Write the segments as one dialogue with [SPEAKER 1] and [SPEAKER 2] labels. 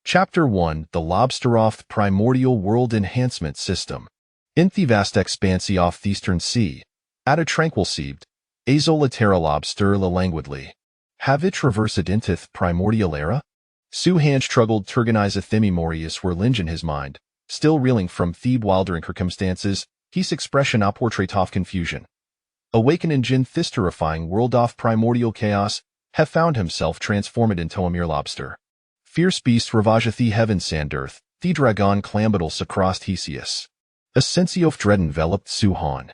[SPEAKER 1] Chapter 1: The Lobster-off Primordial World Enhancement System. In the vast expanse off the eastern sea, at a tranquil seed, a solitaire lobster la languidly. Have it traversed into the primordial era? Suhan struggled to organize a themimorius were linge in his mind, still reeling from the wildering circumstances, his expression a portrait of confusion. Awakened in Jin this terrifying world of primordial chaos, have found himself transformed into a mere lobster. Fierce beast ravageth the heaven sand earth, the dragon clambatles across Theseus. A sense of dread enveloped Suhan.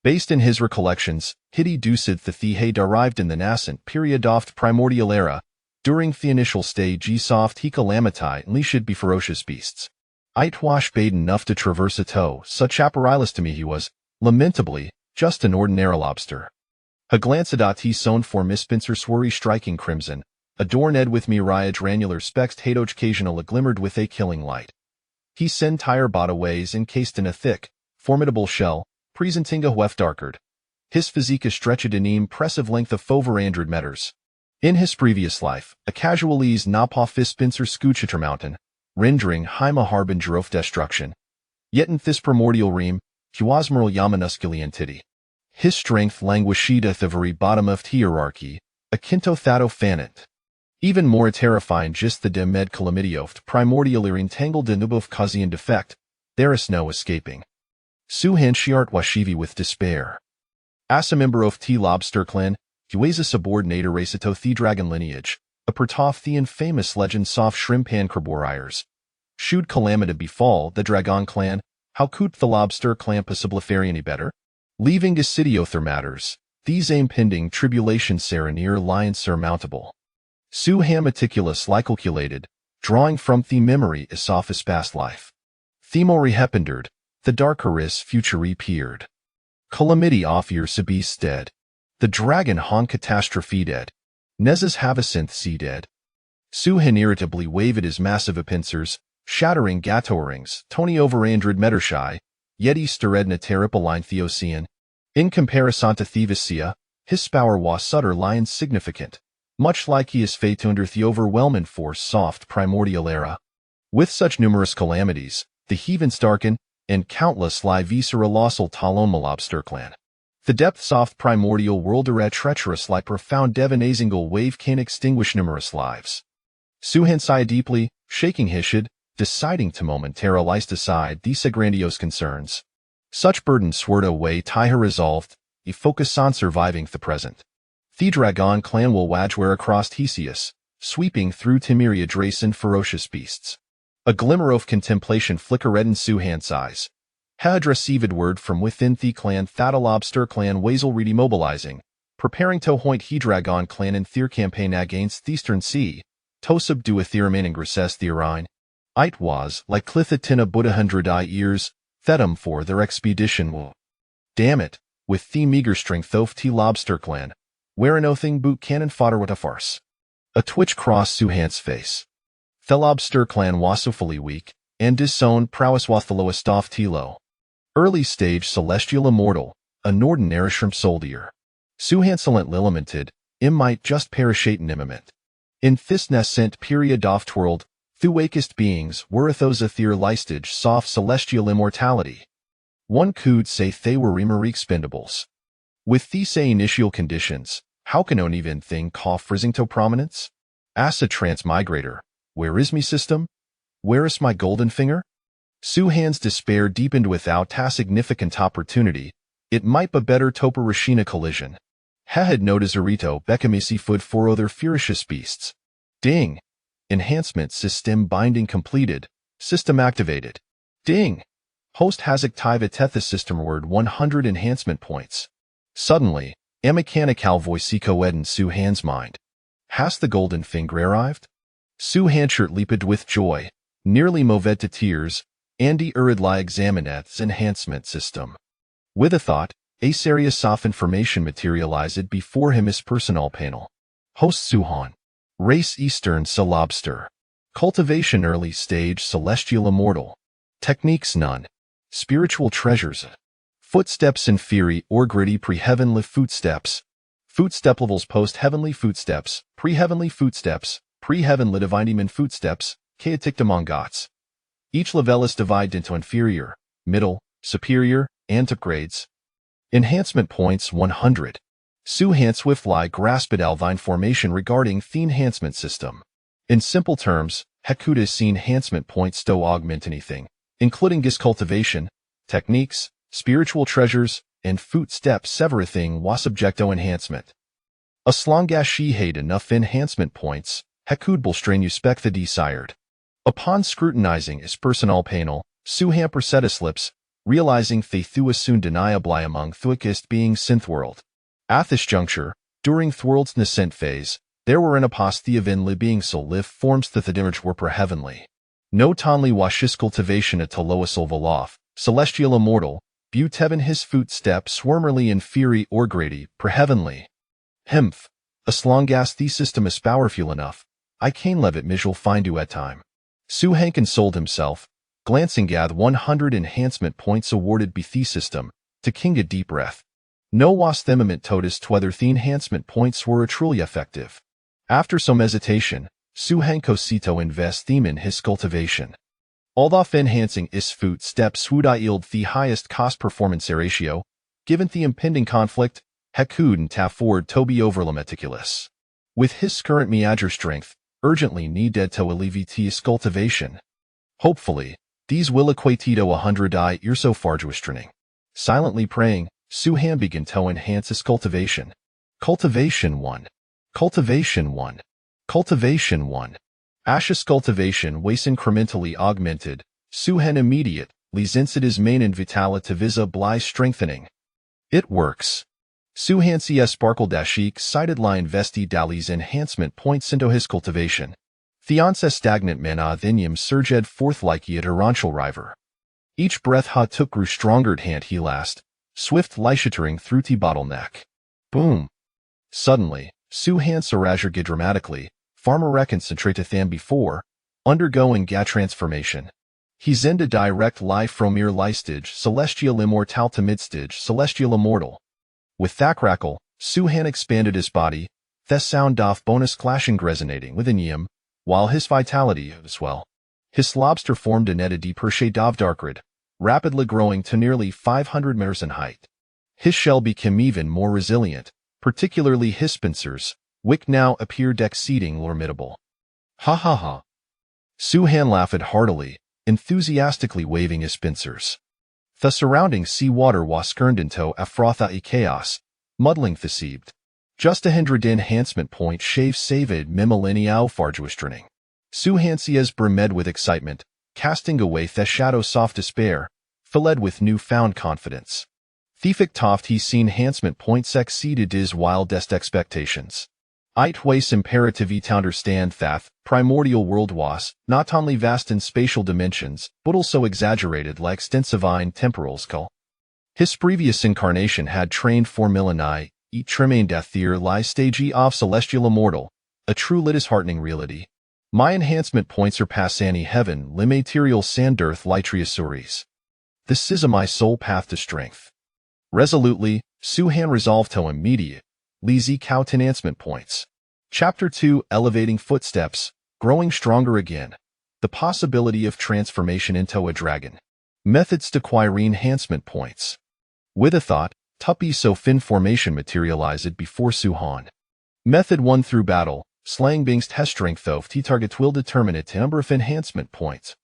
[SPEAKER 1] Based in his recollections, Hitty Ducid the Thea derived in the nascent period of the primordial era. During the initial stage soft he calamity and should be ferocious beasts. Itwash bade enough to traverse a toe, such apparatus to me he was, lamentably, just an ordinary lobster. A glance at his own form Spencer sworry striking crimson, adorned with myriad granular specks hate occasional glimmered with a killing light. His entire body ways encased in a thick, formidable shell, presenting a weft darkered. His physique stretched an impressive length of over 100 meters. In his previous life, a casual ease napoff Spencer Scoochiter mountain, rendering him a harbinger of destruction. Yet in this primordial realm, he was more yamanusculi entity. His strength languished at the very bottom of the hierarchy, akin to thato fanant. Even more terrifying just the demed calamity of the primordial entangled in of Kazian defect, there is no escaping. Suhan shiart washivi with despair. As a member of the lobster clan, he was a subordinate race to the dragon lineage, a part of the infamous legend soft shrimp craboriers. Should calamity befall the dragon clan, how could the lobster clan possibly fare any better? Leaving Isidiother matters, these impending tribulations are near lie insurmountable. Suhan meticulously calculated, drawing from the memory of his past life. Themori hependered, the darker is future appeared. Calamity off your sabis dead. The dragon hon catastrophe dead. Nez's havacinth sea dead. Suhan irritably waved his massive pincers, shattering gato rings, Tony over 100 meter shy, yet he steredna terripaline theocean. In comparison to Thevesia, his power was sutter lie insignificant, much like he is fate under the overwhelming force soft primordial era. With such numerous calamities, the heavens darken, and countless lie viscera lossel talon lobster clan. The depths of primordial world are treacherous like profound devastating wave can extinguish numerous lives. Suhan sighed deeply, shaking his head, deciding to momentarily aside these grandiose concerns. Such burdens swirled away Tyha resolved, he focused on surviving the present. The dragon clan will wagware across Theseus, sweeping through Timiria Drace ferocious beasts. A glimmer of contemplation flickered in Suhan's eyes. Had received word from within the clan that a lobster clan was already mobilizing, preparing to hoint he dragon clan in their campaign against the eastern sea, to subdue a theremin ingresses the Rhine. It was like Clithatina but 100 years, Thetum for their expedition will. Damn it, with the meager strength of the lobster clan, where nothing but cannon fodder what a farce. A twitch crossed Suhan's face. The lobster clan was so fully weak, and disowned prowess was the lowest of Tilo. Early stage celestial immortal, an ordinary shrimp soldier. Suhan silent lamented, might just perishate in imminent. In this nascent period of world, the wakest beings were those ether listage soft celestial immortality. One could say they were remary expendables. With these initial conditions, how can one even think of frizzing to prominence? As a transmigrator, where is me system? Where is my golden finger? Suhan's despair deepened without a significant opportunity. It might be better topa Rashina collision. Had no desirito becamisi food for other ferocious beasts. Ding! Enhancement system binding completed. System activated. Ding! Host has activated Tethys system word 100 enhancement points. Suddenly, a mechanical voice echoed in Suhan's mind. Has the golden finger arrived? Suhan shirt leaped with joy, nearly moved to tears, and he hurriedly examined its enhancement system. With a thought, a series of information materialized before him his personal panel. Host Suhan. Race Eastern Lobster. Cultivation early stage celestial immortal. Techniques none. Spiritual treasures. Footsteps in fury or gritty pre-heavenly footsteps. Footstep levels post-heavenly footsteps, pre-heavenly footsteps, pre-heavenly divine demon footsteps, Kaetikdamongots. Each level is divided into inferior, middle, superior, and top grades. Enhancement points 100. Suhan swiftly grasped Alvine formation regarding the enhancement system. In simple terms, Hekuda's seen enhancement points to augment anything, including his cultivation, techniques, spiritual treasures, and footsteps. Everything was subject to enhancement. As long as she had enough enhancement points, Hekud will strain you spec the desired. Upon scrutinizing his personal panel, Suhan set his lips, realizing they thua soon deniably among thuikist being synthworld. At this juncture, during Thworld's nascent phase, there were in aposthiavinly being so live forms that the image were per-heavenly. No tonly washis cultivation at Taloasil Voloth, celestial immortal, Butevan his footsteps swarmerly in fury or grady, per-heavenly. Hemph, as long as the system is powerful enough, I can lev it mijal find you at time. Suhan consoled himself, glancing at 100 enhancement points awarded by the system, to king a deep breath. No was themament totus whether the enhancement points were truly effective. After some hesitation, Suhan cosito invest them in his cultivation. Although enhancing his footsteps would yield the highest cost performance ratio, given the impending conflict, Hekud and Tafford to be overly meticulous. With his current meager strength, urgently needed to alleviate his cultivation. Hopefully, these will equate to 100 years so far restraining. Silently praying, Suhan began to enhance his cultivation. Cultivation 1. Cultivation 1. Cultivation 1. Ash's cultivation was incrementally augmented. Suhan immediate, lesinsid his main and vitality visa bly strengthening. It works. Suhan cs sparkle dashik cited lie investi dali's enhancement points into his cultivation. Theonsa stagnant mana thinium surged forth like yet heronchal river. Each breath ha took grew stronger hand he last, swift leishitering through t bottleneck. Boom. Suddenly, Suhan surajurgid dramatically, farmer reconcentrate than before, undergoing ga transformation. He's in a direct life from mere listage celestial immortal to midstage celestial immortal. With that crackle, Suhan expanded his body, the sound off bonus clashing resonating within him, while his vitality as well. His lobster formed a netted deep shade of darkred, rapidly growing to nearly 500 meters in height. His shell became even more resilient, particularly his pincers, which now appeared exceeding formidable. Ha ha ha. Suhan laughed heartily, enthusiastically waving his pincers. The surrounding seawater was skirned into Afrotha e chaos, muddling theceived. Just 100 enhancement point shave saved mimillennial farjuistraining. Suhansias bremed with excitement, casting away the shadow soft despair, fled with newfound confidence. Thiefic toft he seen enhancement points exceeded his wildest expectations. It was imperative to understand that primordial world was not only vast in spatial dimensions, but also exaggerated like extensivine temporal skull. His previous incarnation had trained for millenni, each tremaine deathier lie stagey of celestial immortal, a true disheartening reality. My enhancement points surpass any heaven, l'immaterial sandearth litriasuries. This is my sole path to strength. Resolutely, Suhan resolved to immediate, Leezy Cout enhancement points. Chapter 2 Elevating Footsteps, Growing Stronger Again. The possibility of transformation into a dragon. Methods to acquire enhancement points. With a thought, Tuppy so fin formation materialized before Suhan. Method 1 through battle, slaying being's test strength of T-target will determine its number of enhancement points.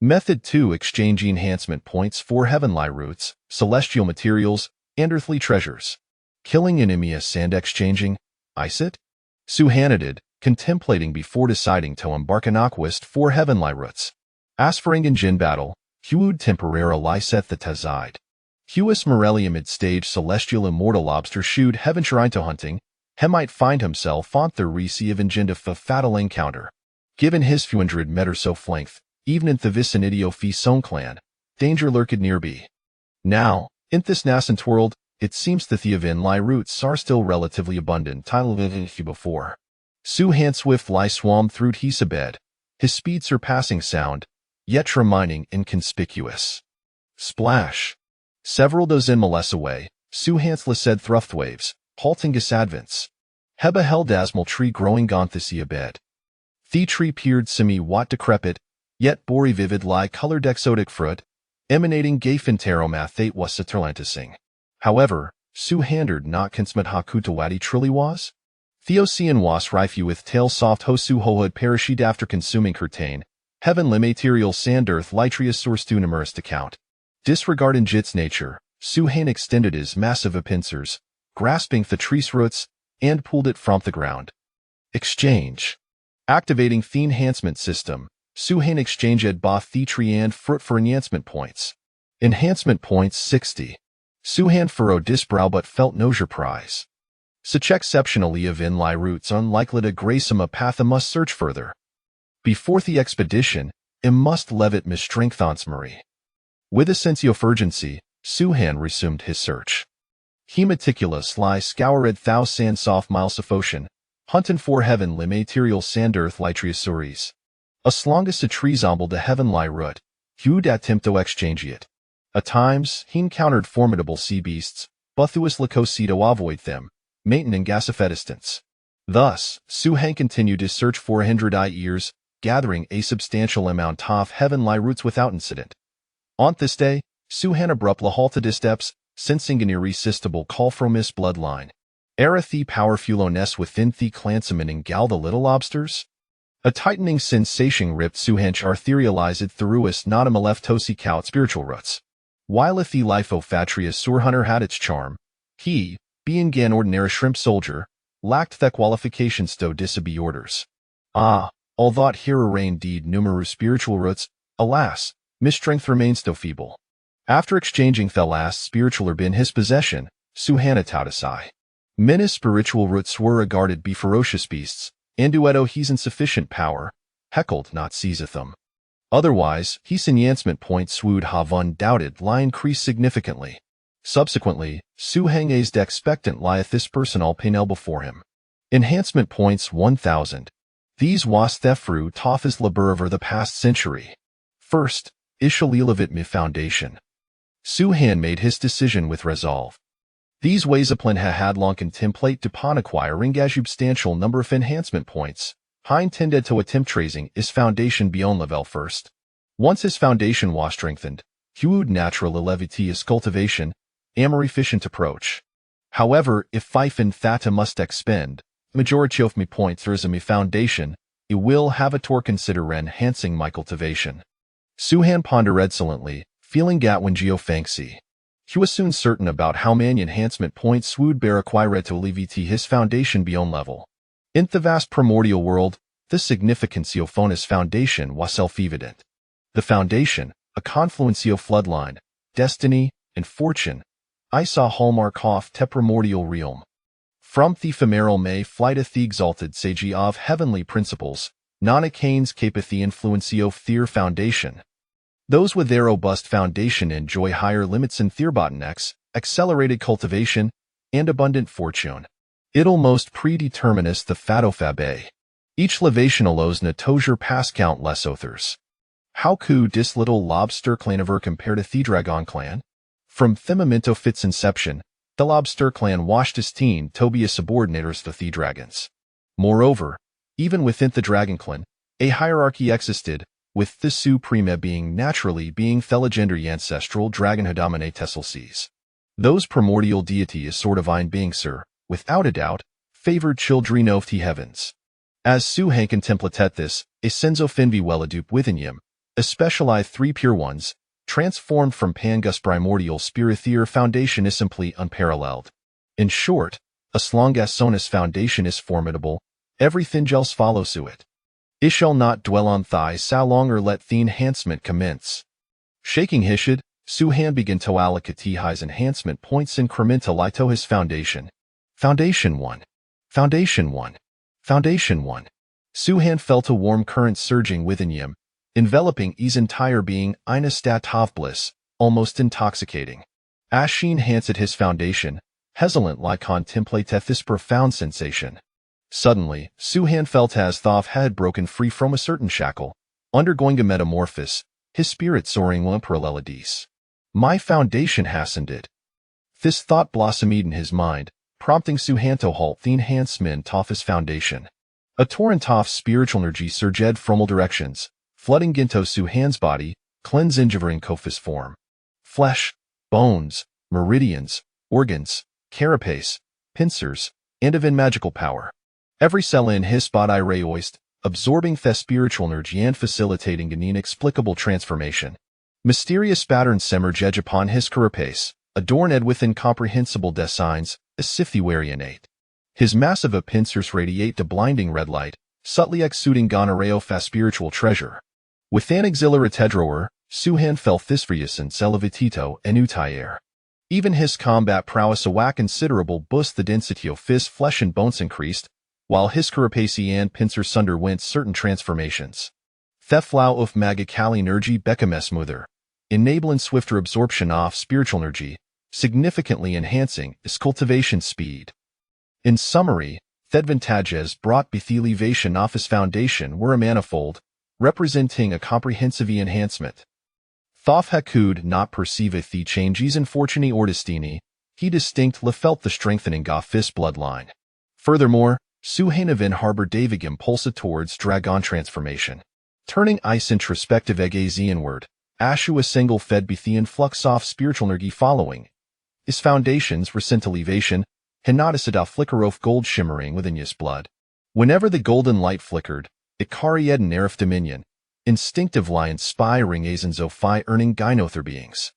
[SPEAKER 1] Method 2 exchanging enhancement points for heavenly roots, celestial materials, and earthly treasures. Killing enemies and exchanging, Isit? Suhanadid, contemplating before deciding to embark on quest for heavenly roots. Asfaring in Jin battle, Huud temporarily set the tazide. Huus Morelli mid-stage celestial immortal lobster shoot heaven shrine to hunting, he might find himself on the receive of Injinda for fatal encounter. Given his few hundred meters so flanked, even in the vicinity of his own clan, danger lurked nearby. Now, in this nascent world, it seems the Theovinli roots are still relatively abundant than before. Suhan swiftly swam through Tisabed, his speed surpassing sound, yet remaining inconspicuous. Splash! Several dozen miles away, Suhan's lised thruftwaves, halting his advance. Heba held asmal tree growing on Thesiabed. The tree peered semi-wat decrepit, yet bore a vivid light-colored exotic fruit, emanating gafintaromathate was saturlantising. However, su handard not consmet hakutawadi truly was? Theocean was rife with tail soft hosu hohud perishid after consuming curtain, heavenly material sand earth litrius source to numerous account. Disregarding jit's nature, Suhan extended his massive pincers, grasping the tree's roots, and pulled it from the ground. Exchange. Activating the enhancement system, Suhan exchanged both the tree and fruit for enhancement points. Enhancement points 60. Suhan furrowed his brow but felt no surprise. Such exceptionally of inly roots unlikely to grace him a path must search further. Before the expedition, must levitt Miss Strengthons Marie. With a sense of urgency, Suhan resumed his search. He meticulously scoured thou sand soft miles of ocean, hunting for heavenly material sand earth litriasuries. As long as the trees ambled the heavenly root, he'd attempt to exchange it. At times, he encountered formidable sea beasts, but there was lacosi to avoid them, maintaining gasifet distance. Thus, Suhan continued his search for 100 years, gathering a substantial amount of heavenly roots without incident. On this day, Suhan abruptly halted his steps, sensing an irresistible call from his bloodline. Era the powerfulness within the clansmen and gal the little lobsters? A tightening sensation ripped Suhan's arterialized through his not a maleftosi cout spiritual roots. While if the life of Fatria's surhunter had its charm, he, being an ordinary shrimp soldier, lacked the qualifications to disobey orders. Although here are indeed numerous spiritual roots, alas, his strength remains still feeble. After exchanging the last spiritual herb in his possession, Suhan tautasai. Many spiritual roots were regarded be ferocious beasts, and duetto he's insufficient power, heckled not seizeth them. Otherwise, his enhancement points would have undoubted lie increased significantly. Subsequently, Suhan gazed expectant lieth this personal panel before him. Enhancement points 1000. These was the fruit of his labor over the past century. First, Ishalilevit mi foundation. Suhan made his decision with resolve. These ways upon had long contemplate upon acquiring a substantial number of enhancement points. He intended to attempt tracing his foundation beyond level first. Once his foundation was strengthened, he would naturally levity his cultivation, a more efficient approach. However, if Fife and Thata must expend majority of me points as a me foundation, it will have a to consider enhancing my cultivation. Suhan pondered excellently, feeling Gatwin geofangxi. He was soon certain about how many enhancement points would bear acquired to alleviate his foundation beyond level. In the vast primordial world, the significance of Phonus foundation was self-evident. The foundation, a confluence of floodline, destiny, and fortune, I saw hallmark of the primordial realm. From the ephemeral may flighteth the exalted sage of heavenly principles, nona canes capeth the influence of their foundation. Those with their robust foundation enjoy higher limits in their bottlenecks, accelerated cultivation, and abundant fortune. It almost predeterminus the fatofabe. Each levation allows natosier pass countless others. How could this little lobster clan ever compare to the dragon clan? From the momento of its inception, the lobster clan washed his teen to be a subordinators to the dragons. Moreover, even within the dragon clan, a hierarchy existed, with the suprema being the legendary ancestral dragon who dominate Tesselseas. Those primordial deities sort of divine beings, sir, without a doubt, favored children of the heavens. As Suhan contemplated this, a sense of envy welled within him, especially three pure ones, transformed from Pangus primordial spirit their foundation is simply unparalleled. In short, as long as Sonus foundation is formidable, everything else follows to it. It shall not dwell on thigh so longer let the enhancement commence. Shaking hishid, Suhan began to allocate his enhancement points incrementally to his foundation. Foundation 1. Foundation 1. Foundation 1. Suhan felt a warm current surging within him, enveloping his entire being in a state of bliss, almost intoxicating. As she enhanced his foundation, hesitantly contemplated this profound sensation. Suddenly, Suhan felt as though he had broken free from a certain shackle, undergoing a metamorphosis, his spirit soaring parallelities. My foundation hasn't it. This thought blossomed in his mind, prompting Suhan to halt the enhancement of his foundation. A torrent of spiritual energy surged from all directions, flooding Ginto Suhan's body, cleansing Kofis form. Flesh, bones, meridians, organs, carapace, pincers, and even magical power. Every cell in his body rejoiced, absorbing the spiritual energy and facilitating an inexplicable transformation. Mysterious patterns emerged upon his carapace, adorned with incomprehensible designs, as if they were innate. His massive pincers radiate a blinding red light, subtly exuding gonorrhea of spiritual treasure. Within exhilaratedroer, Suhan fell thisfrius celevitito and utayer. Even his combat prowess awakened considerable boost the density of his flesh and bones increased, while his carapace and pincers underwent certain transformations. Theflau of magicali energy became smoother, enabling swifter absorption of spiritual energy, significantly enhancing his cultivation speed. In summary, the advantages brought by the elevation of his foundation were a manifold, representing a comprehensive enhancement. Thoth could not perceive the changes in fortune or destiny, he distinctly felt the strengthening of his bloodline. Furthermore, Suhanavin harbored Davig impulse towards dragon transformation. Turning ice introspective agaze inward, Ashu a single fed by the influx of spiritual energy following. His foundation's recent elevation, had noticed a flicker of gold shimmering within his blood. Whenever the golden light flickered, it carried an air of dominion, instinctively inspiring Azenzo earning gynother beings.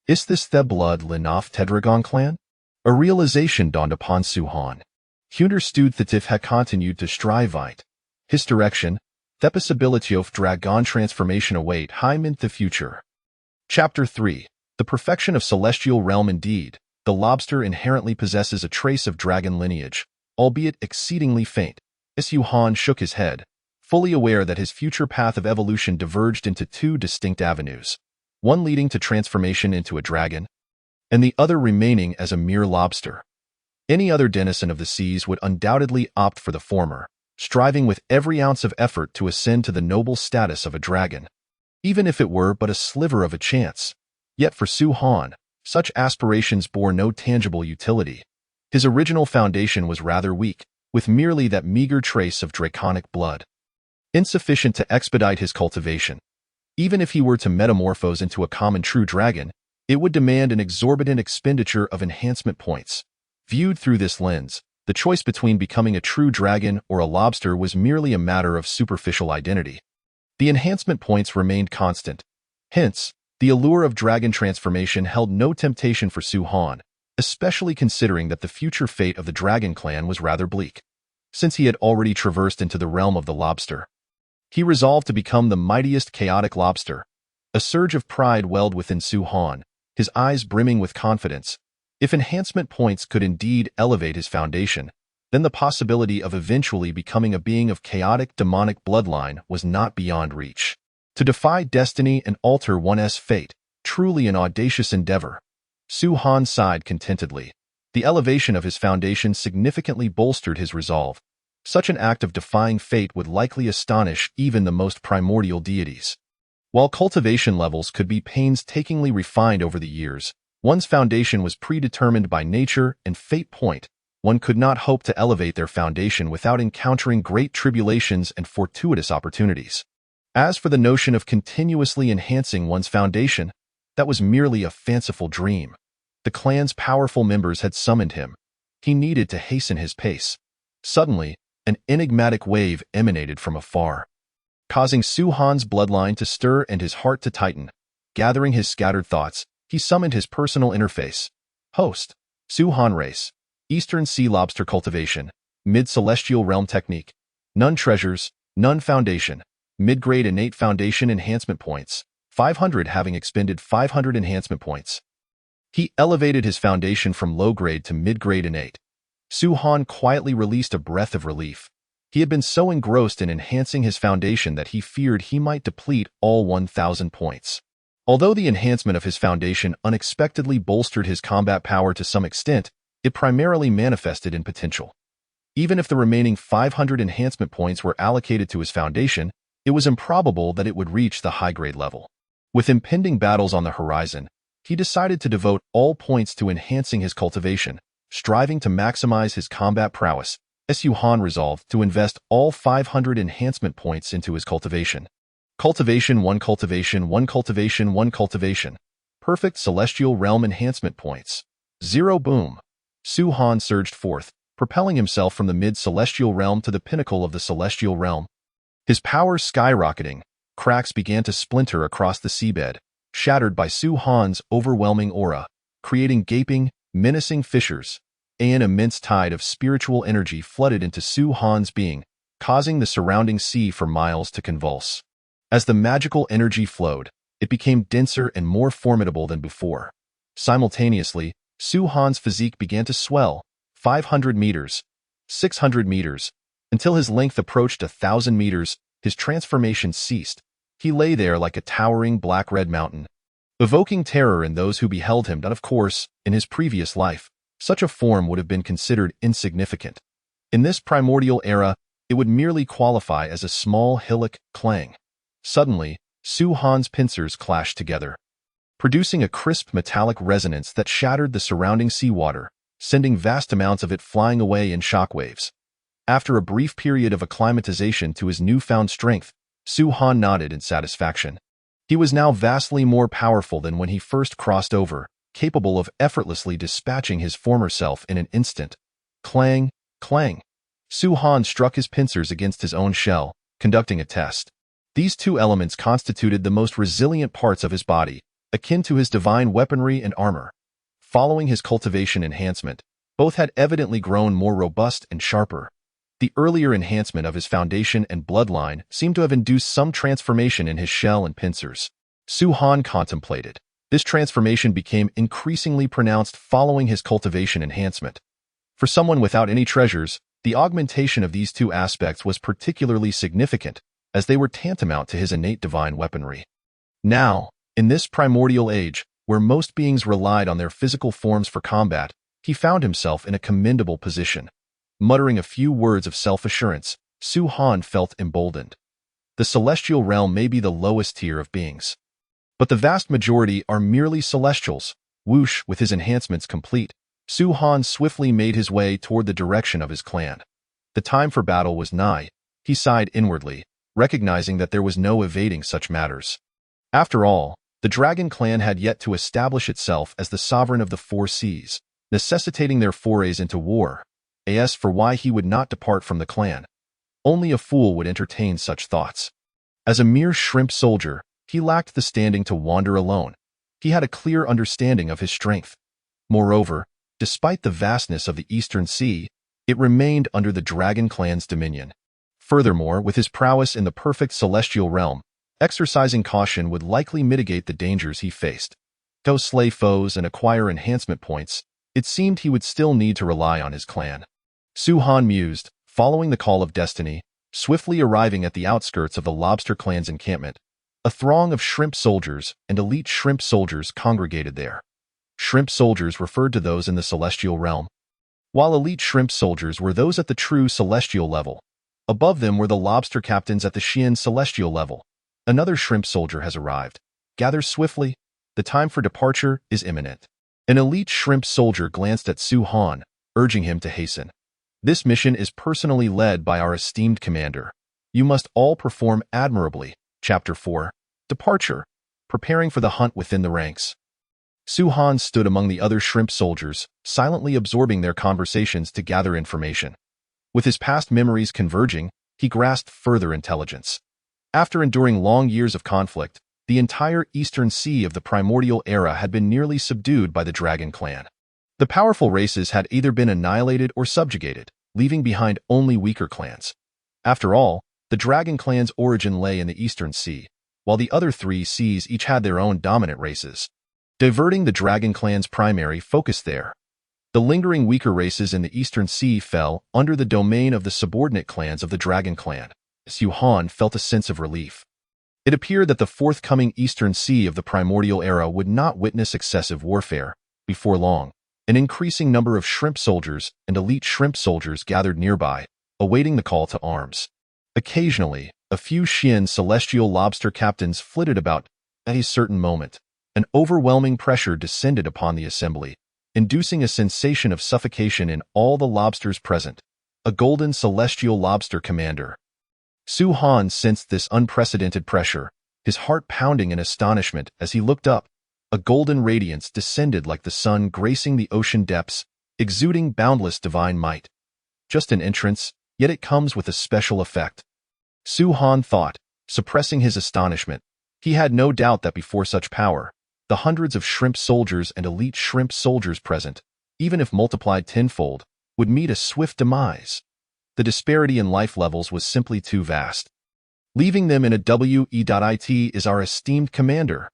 [SPEAKER 1] Is this the blood line of Tedragon clan? A realization dawned upon Suhan. He understood that if he continued to strive it, his direction, the possibility of dragon transformation await him in the future. Chapter 3. The perfection of celestial realm. Indeed, the lobster inherently possesses a trace of dragon lineage, albeit exceedingly faint, as Suhan shook his head, fully aware that his future path of evolution diverged into two distinct avenues, one leading to transformation into a dragon, and the other remaining as a mere lobster. Any other denizen of the seas would undoubtedly opt for the former, striving with every ounce of effort to ascend to the noble status of a dragon, even if it were but a sliver of a chance. Yet for Suhan, such aspirations bore no tangible utility. His original foundation was rather weak, with merely that meager trace of draconic blood, insufficient to expedite his cultivation. Even if he were to metamorphose into a common true dragon, it would demand an exorbitant expenditure of enhancement points. Viewed through this lens, the choice between becoming a true dragon or a lobster was merely a matter of superficial identity. The enhancement points remained constant. Hence, the allure of dragon transformation held no temptation for Suhan, especially considering that the future fate of the dragon clan was rather bleak. Since he had already traversed into the realm of the lobster, he resolved to become the mightiest chaotic lobster. A surge of pride welled within Suhan, his eyes brimming with confidence. If enhancement points could indeed elevate his foundation, then the possibility of eventually becoming a being of chaotic demonic bloodline was not beyond reach. To defy destiny and alter one's fate, truly an audacious endeavor. Suhan sighed contentedly. The elevation of his foundation significantly bolstered his resolve. Such an act of defying fate would likely astonish even the most primordial deities. While cultivation levels could be painstakingly refined over the years, one's foundation was predetermined by nature and fate. One could not hope to elevate their foundation without encountering great tribulations and fortuitous opportunities. As for the notion of continuously enhancing one's foundation, that was merely a fanciful dream. The clan's powerful members had summoned him. He needed to hasten his pace. Suddenly, an enigmatic wave emanated from afar, causing Suhan's bloodline to stir and his heart to tighten. Gathering his scattered thoughts, he summoned his personal interface. Host, Suhan race, Eastern Sea Lobster Cultivation, Mid-Celestial Realm Technique, none treasures, none foundation, mid-grade innate foundation enhancement points, 500 having expended 500 enhancement points. He elevated his foundation from low-grade to mid-grade innate. Suhan quietly released a breath of relief. He had been so engrossed in enhancing his foundation that he feared he might deplete all 1,000 points. Although the enhancement of his foundation unexpectedly bolstered his combat power to some extent, it primarily manifested in potential. Even if the remaining 500 enhancement points were allocated to his foundation, it was improbable that it would reach the high-grade level. With impending battles on the horizon, he decided to devote all points to enhancing his cultivation, striving to maximize his combat prowess, Su Han resolved to invest all 500 enhancement points into his cultivation. Cultivation 1, Cultivation 1, Cultivation 1, Cultivation. Perfect Celestial Realm Enhancement Points. 0 Boom. Su Han surged forth, propelling himself from the mid-celestial realm to the pinnacle of the celestial realm. His power skyrocketing, cracks began to splinter across the seabed, shattered by Su Han's overwhelming aura, creating gaping, menacing fissures. An immense tide of spiritual energy flooded into Su Han's being, causing the surrounding sea for miles to convulse. As the magical energy flowed, it became denser and more formidable than before. Simultaneously, Su Han's physique began to swell, 500 meters, 600 meters, until his length approached 1,000 meters. His transformation ceased. He lay there like a towering black-red mountain, evoking terror in those who beheld him. But of course, in his previous life, such a form would have been considered insignificant. In this primordial era, it would merely qualify as a small hillock. Clang. Suddenly, Su Han's pincers clashed together, producing a crisp metallic resonance that shattered the surrounding seawater, sending vast amounts of it flying away in shockwaves. After a brief period of acclimatization to his newfound strength, Su Han nodded in satisfaction. He was now vastly more powerful than when he first crossed over, capable of effortlessly dispatching his former self in an instant. Clang, clang. Su Han struck his pincers against his own shell, conducting a test. These two elements constituted the most resilient parts of his body, akin to his divine weaponry and armor. Following his cultivation enhancement, both had evidently grown more robust and sharper. The earlier enhancement of his foundation and bloodline seemed to have induced some transformation in his shell and pincers. Su Han contemplated. This transformation became increasingly pronounced following his cultivation enhancement. For someone without any treasures, the augmentation of these two aspects was particularly significant, as they were tantamount to his innate divine weaponry. Now, in this primordial age, where most beings relied on their physical forms for combat, he found himself in a commendable position. Muttering a few words of self-assurance, Su Han felt emboldened. The celestial realm may be the lowest tier of beings, but the vast majority are merely celestials. Whoosh, with his enhancements complete, Su Han swiftly made his way toward the direction of his clan. The time for battle was nigh. He sighed inwardly, recognizing that there was no evading such matters. After all, the Dragon Clan had yet to establish itself as the sovereign of the four seas, necessitating their forays into war. As for why he would not depart from the clan, only a fool would entertain such thoughts. As a mere shrimp soldier, he lacked the standing to wander alone. He had a clear understanding of his strength. Moreover, despite the vastness of the Eastern Sea, it remained under the Dragon Clan's dominion. Furthermore, with his prowess in the perfect celestial realm, exercising caution would likely mitigate the dangers he faced. To slay foes and acquire enhancement points, it seemed he would still need to rely on his clan. Su Han mused, following the call of destiny, swiftly arriving at the outskirts of the Lobster Clan's encampment. A throng of shrimp soldiers and elite shrimp soldiers congregated there. Shrimp soldiers referred to those in the celestial realm, while elite shrimp soldiers were those at the true celestial level. Above them were the lobster captains at the Xian celestial level. Another shrimp soldier has arrived. Gather swiftly. The time for departure is imminent. An elite shrimp soldier glanced at Su Han, urging him to hasten. This mission is personally led by our esteemed commander. You must all perform admirably. Chapter 4. Departure. Preparing for the hunt within the ranks. Su Han stood among the other shrimp soldiers, silently absorbing their conversations to gather information. With his past memories converging, he grasped further intelligence. After enduring long years of conflict, the entire eastern sea of the primordial era had been nearly subdued by the Dragon Clan. The powerful races had either been annihilated or subjugated, leaving behind only weaker clans. After all, the Dragon Clan's origin lay in the Eastern Sea, while the other three seas each had their own dominant races, diverting the Dragon Clan's primary focus there. The lingering weaker races in the Eastern Sea fell under the domain of the subordinate clans of the Dragon Clan. Su Han felt a sense of relief. It appeared that the forthcoming Eastern Sea of the primordial era would not witness excessive warfare. Before long, an increasing number of shrimp soldiers and elite shrimp soldiers gathered nearby, awaiting the call to arms. Occasionally, a few Xian celestial lobster captains flitted about. At a certain moment, an overwhelming pressure descended upon the assembly, inducing a sensation of suffocation in all the lobsters present. a golden celestial lobster commander. Su Han sensed this unprecedented pressure, his heart pounding in astonishment as he looked up. A golden radiance descended like the sun gracing the ocean depths, exuding boundless divine might. Just an entrance, yet it comes with a special effect. Su Han thought, suppressing his astonishment. He had no doubt that before such power, the hundreds of shrimp soldiers and elite shrimp soldiers present, even if multiplied tenfold, would meet a swift demise. The disparity in life levels was simply too vast. Leaving them in a WE.IT is our esteemed commander.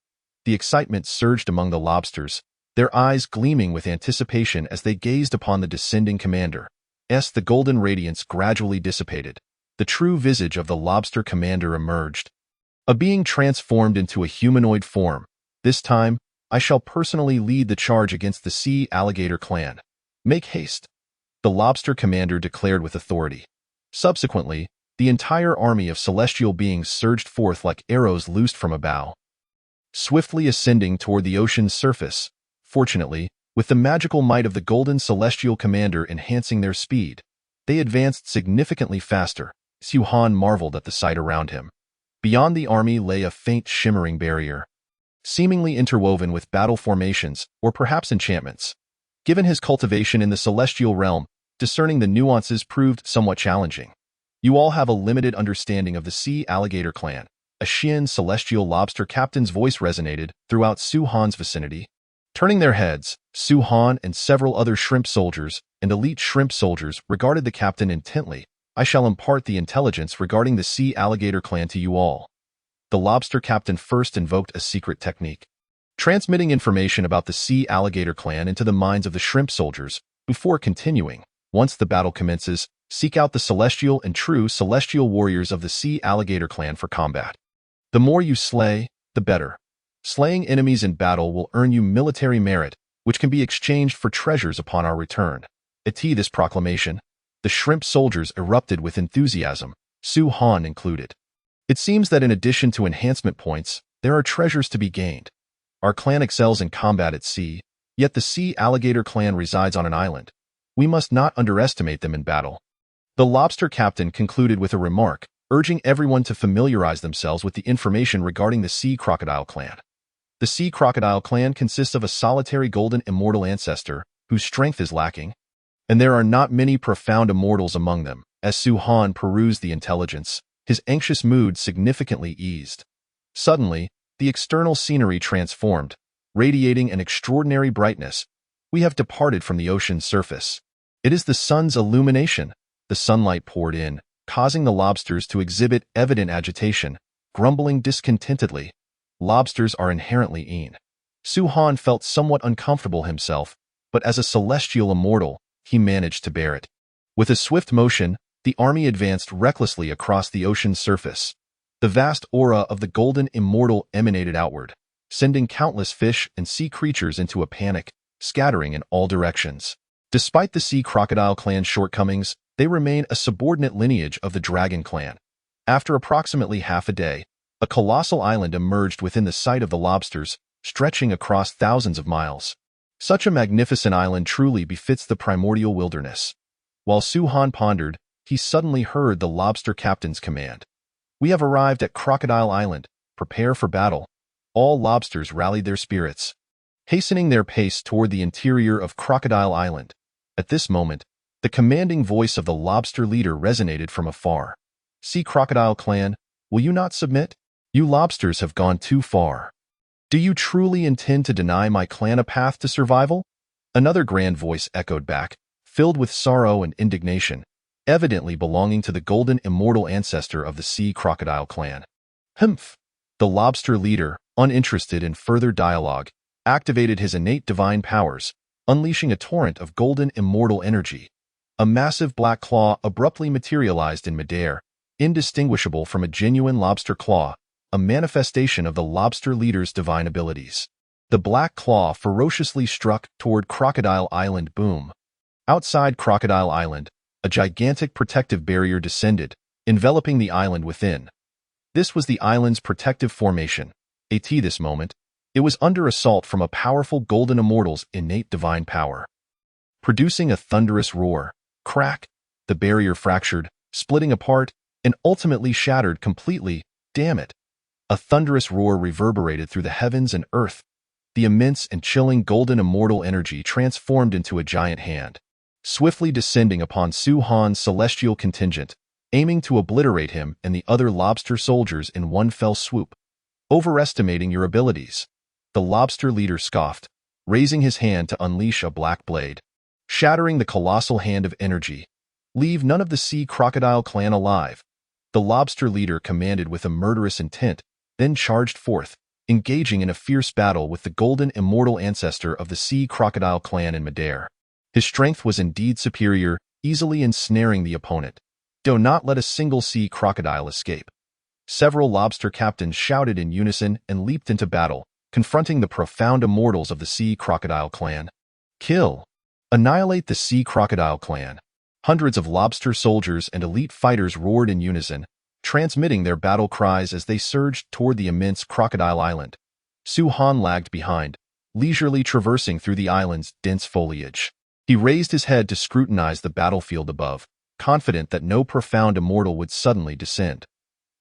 [SPEAKER 1] The excitement surged among the lobsters, their eyes gleaming with anticipation as they gazed upon the descending commander. The golden radiance gradually dissipated. The true visage of the lobster commander emerged. A being transformed into a humanoid form. This time, I shall personally lead the charge against the sea alligator clan. Make haste, the lobster commander declared with authority. Subsequently, the entire army of celestial beings surged forth like arrows loosed from a bow, swiftly ascending toward the ocean's surface. Fortunately, with the magical might of the golden celestial commander enhancing their speed, they advanced significantly faster. Su Han marveled at the sight around him. Beyond the army lay a faint shimmering barrier, seemingly interwoven with battle formations or perhaps enchantments. Given his cultivation in the celestial realm, discerning the nuances proved somewhat challenging. You all have a limited understanding of the sea alligator clan. A Xian celestial lobster captain's voice resonated throughout Su Han's vicinity. Turning their heads, Su Han and several other shrimp soldiers and elite shrimp soldiers regarded the captain intently. I shall impart the intelligence regarding the sea alligator clan to you all. The lobster captain first invoked a secret technique, transmitting information about the sea alligator clan into the minds of the shrimp soldiers before continuing. Once the battle commences, seek out the celestial and true celestial warriors of the sea alligator clan for combat. The more you slay, the better. Slaying enemies in battle will earn you military merit, which can be exchanged for treasures upon our return. At this proclamation, the shrimp soldiers erupted with enthusiasm, Su Han included. It seems that in addition to enhancement points, there are treasures to be gained. Our clan excels in combat at sea, yet the sea alligator clan resides on an island. We must not underestimate them in battle. The lobster captain concluded with a remark, urging everyone to familiarize themselves with the information regarding the sea crocodile clan. The sea crocodile clan consists of a solitary golden immortal ancestor, whose strength is lacking, and there are not many profound immortals among them. As Su Han perused the intelligence, his anxious mood significantly eased. Suddenly, the external scenery transformed, radiating an extraordinary brightness. We have departed from the ocean's surface. It is the sun's illumination. The sunlight poured in, causing the lobsters to exhibit evident agitation, grumbling discontentedly. Lobsters are inherently mean. Su Han felt somewhat uncomfortable himself, but as a celestial immortal, he managed to bear it. With a swift motion, the army advanced recklessly across the ocean's surface. The vast aura of the golden immortal emanated outward, sending countless fish and sea creatures into a panic, scattering in all directions. Despite the sea crocodile clan's shortcomings, they remain a subordinate lineage of the dragon clan. After approximately half a day, a colossal island emerged within the sight of the lobsters, stretching across thousands of miles. Such a magnificent island truly befits the primordial wilderness. While Su Han pondered, he suddenly heard the lobster captain's command. We have arrived at Crocodile Island. Prepare for battle. All lobsters rallied their spirits, hastening their pace toward the interior of Crocodile Island. At this moment, the commanding voice of the lobster leader resonated from afar. Sea Crocodile Clan, will you not submit? You lobsters have gone too far. Do you truly intend to deny my clan a path to survival? Another grand voice echoed back, filled with sorrow and indignation, evidently belonging to the golden immortal ancestor of the sea crocodile clan. Humph! The lobster leader, uninterested in further dialogue, activated his innate divine powers, unleashing a torrent of golden immortal energy. A massive black claw abruptly materialized in midair, indistinguishable from a genuine lobster claw, a manifestation of the lobster leader's divine abilities. The black claw ferociously struck toward Crocodile Island. Boom! Outside Crocodile Island, a gigantic protective barrier descended, enveloping the island within. This was the island's protective formation. At this moment, it was under assault from a powerful golden immortal's innate divine power. Producing a thunderous roar, crack, The barrier fractured, splitting apart, and ultimately shattered completely. Damn it! A thunderous roar reverberated through the heavens and earth. The immense and chilling golden immortal energy transformed into a giant hand, swiftly descending upon Su Han's celestial contingent, aiming to obliterate him and the other lobster soldiers in one fell swoop. Overestimating your abilities, the lobster leader scoffed, raising his hand to unleash a black blade, shattering the colossal hand of energy. Leave none of the sea crocodile clan alive, the lobster leader commanded with a murderous intent, then charged forth, engaging in a fierce battle with the golden immortal ancestor of the sea crocodile clan in midair. His strength was indeed superior, easily ensnaring the opponent. Do not let a single sea crocodile escape. Several lobster captains shouted in unison and leaped into battle, confronting the profound immortals of the sea crocodile clan. Kill! Annihilate the sea crocodile clan. Hundreds of lobster soldiers and elite fighters roared in unison, transmitting their battle cries as they surged toward the immense crocodile island. Su Han lagged behind, leisurely traversing through the island's dense foliage. He raised his head to scrutinize the battlefield above, confident that no profound immortal would suddenly descend.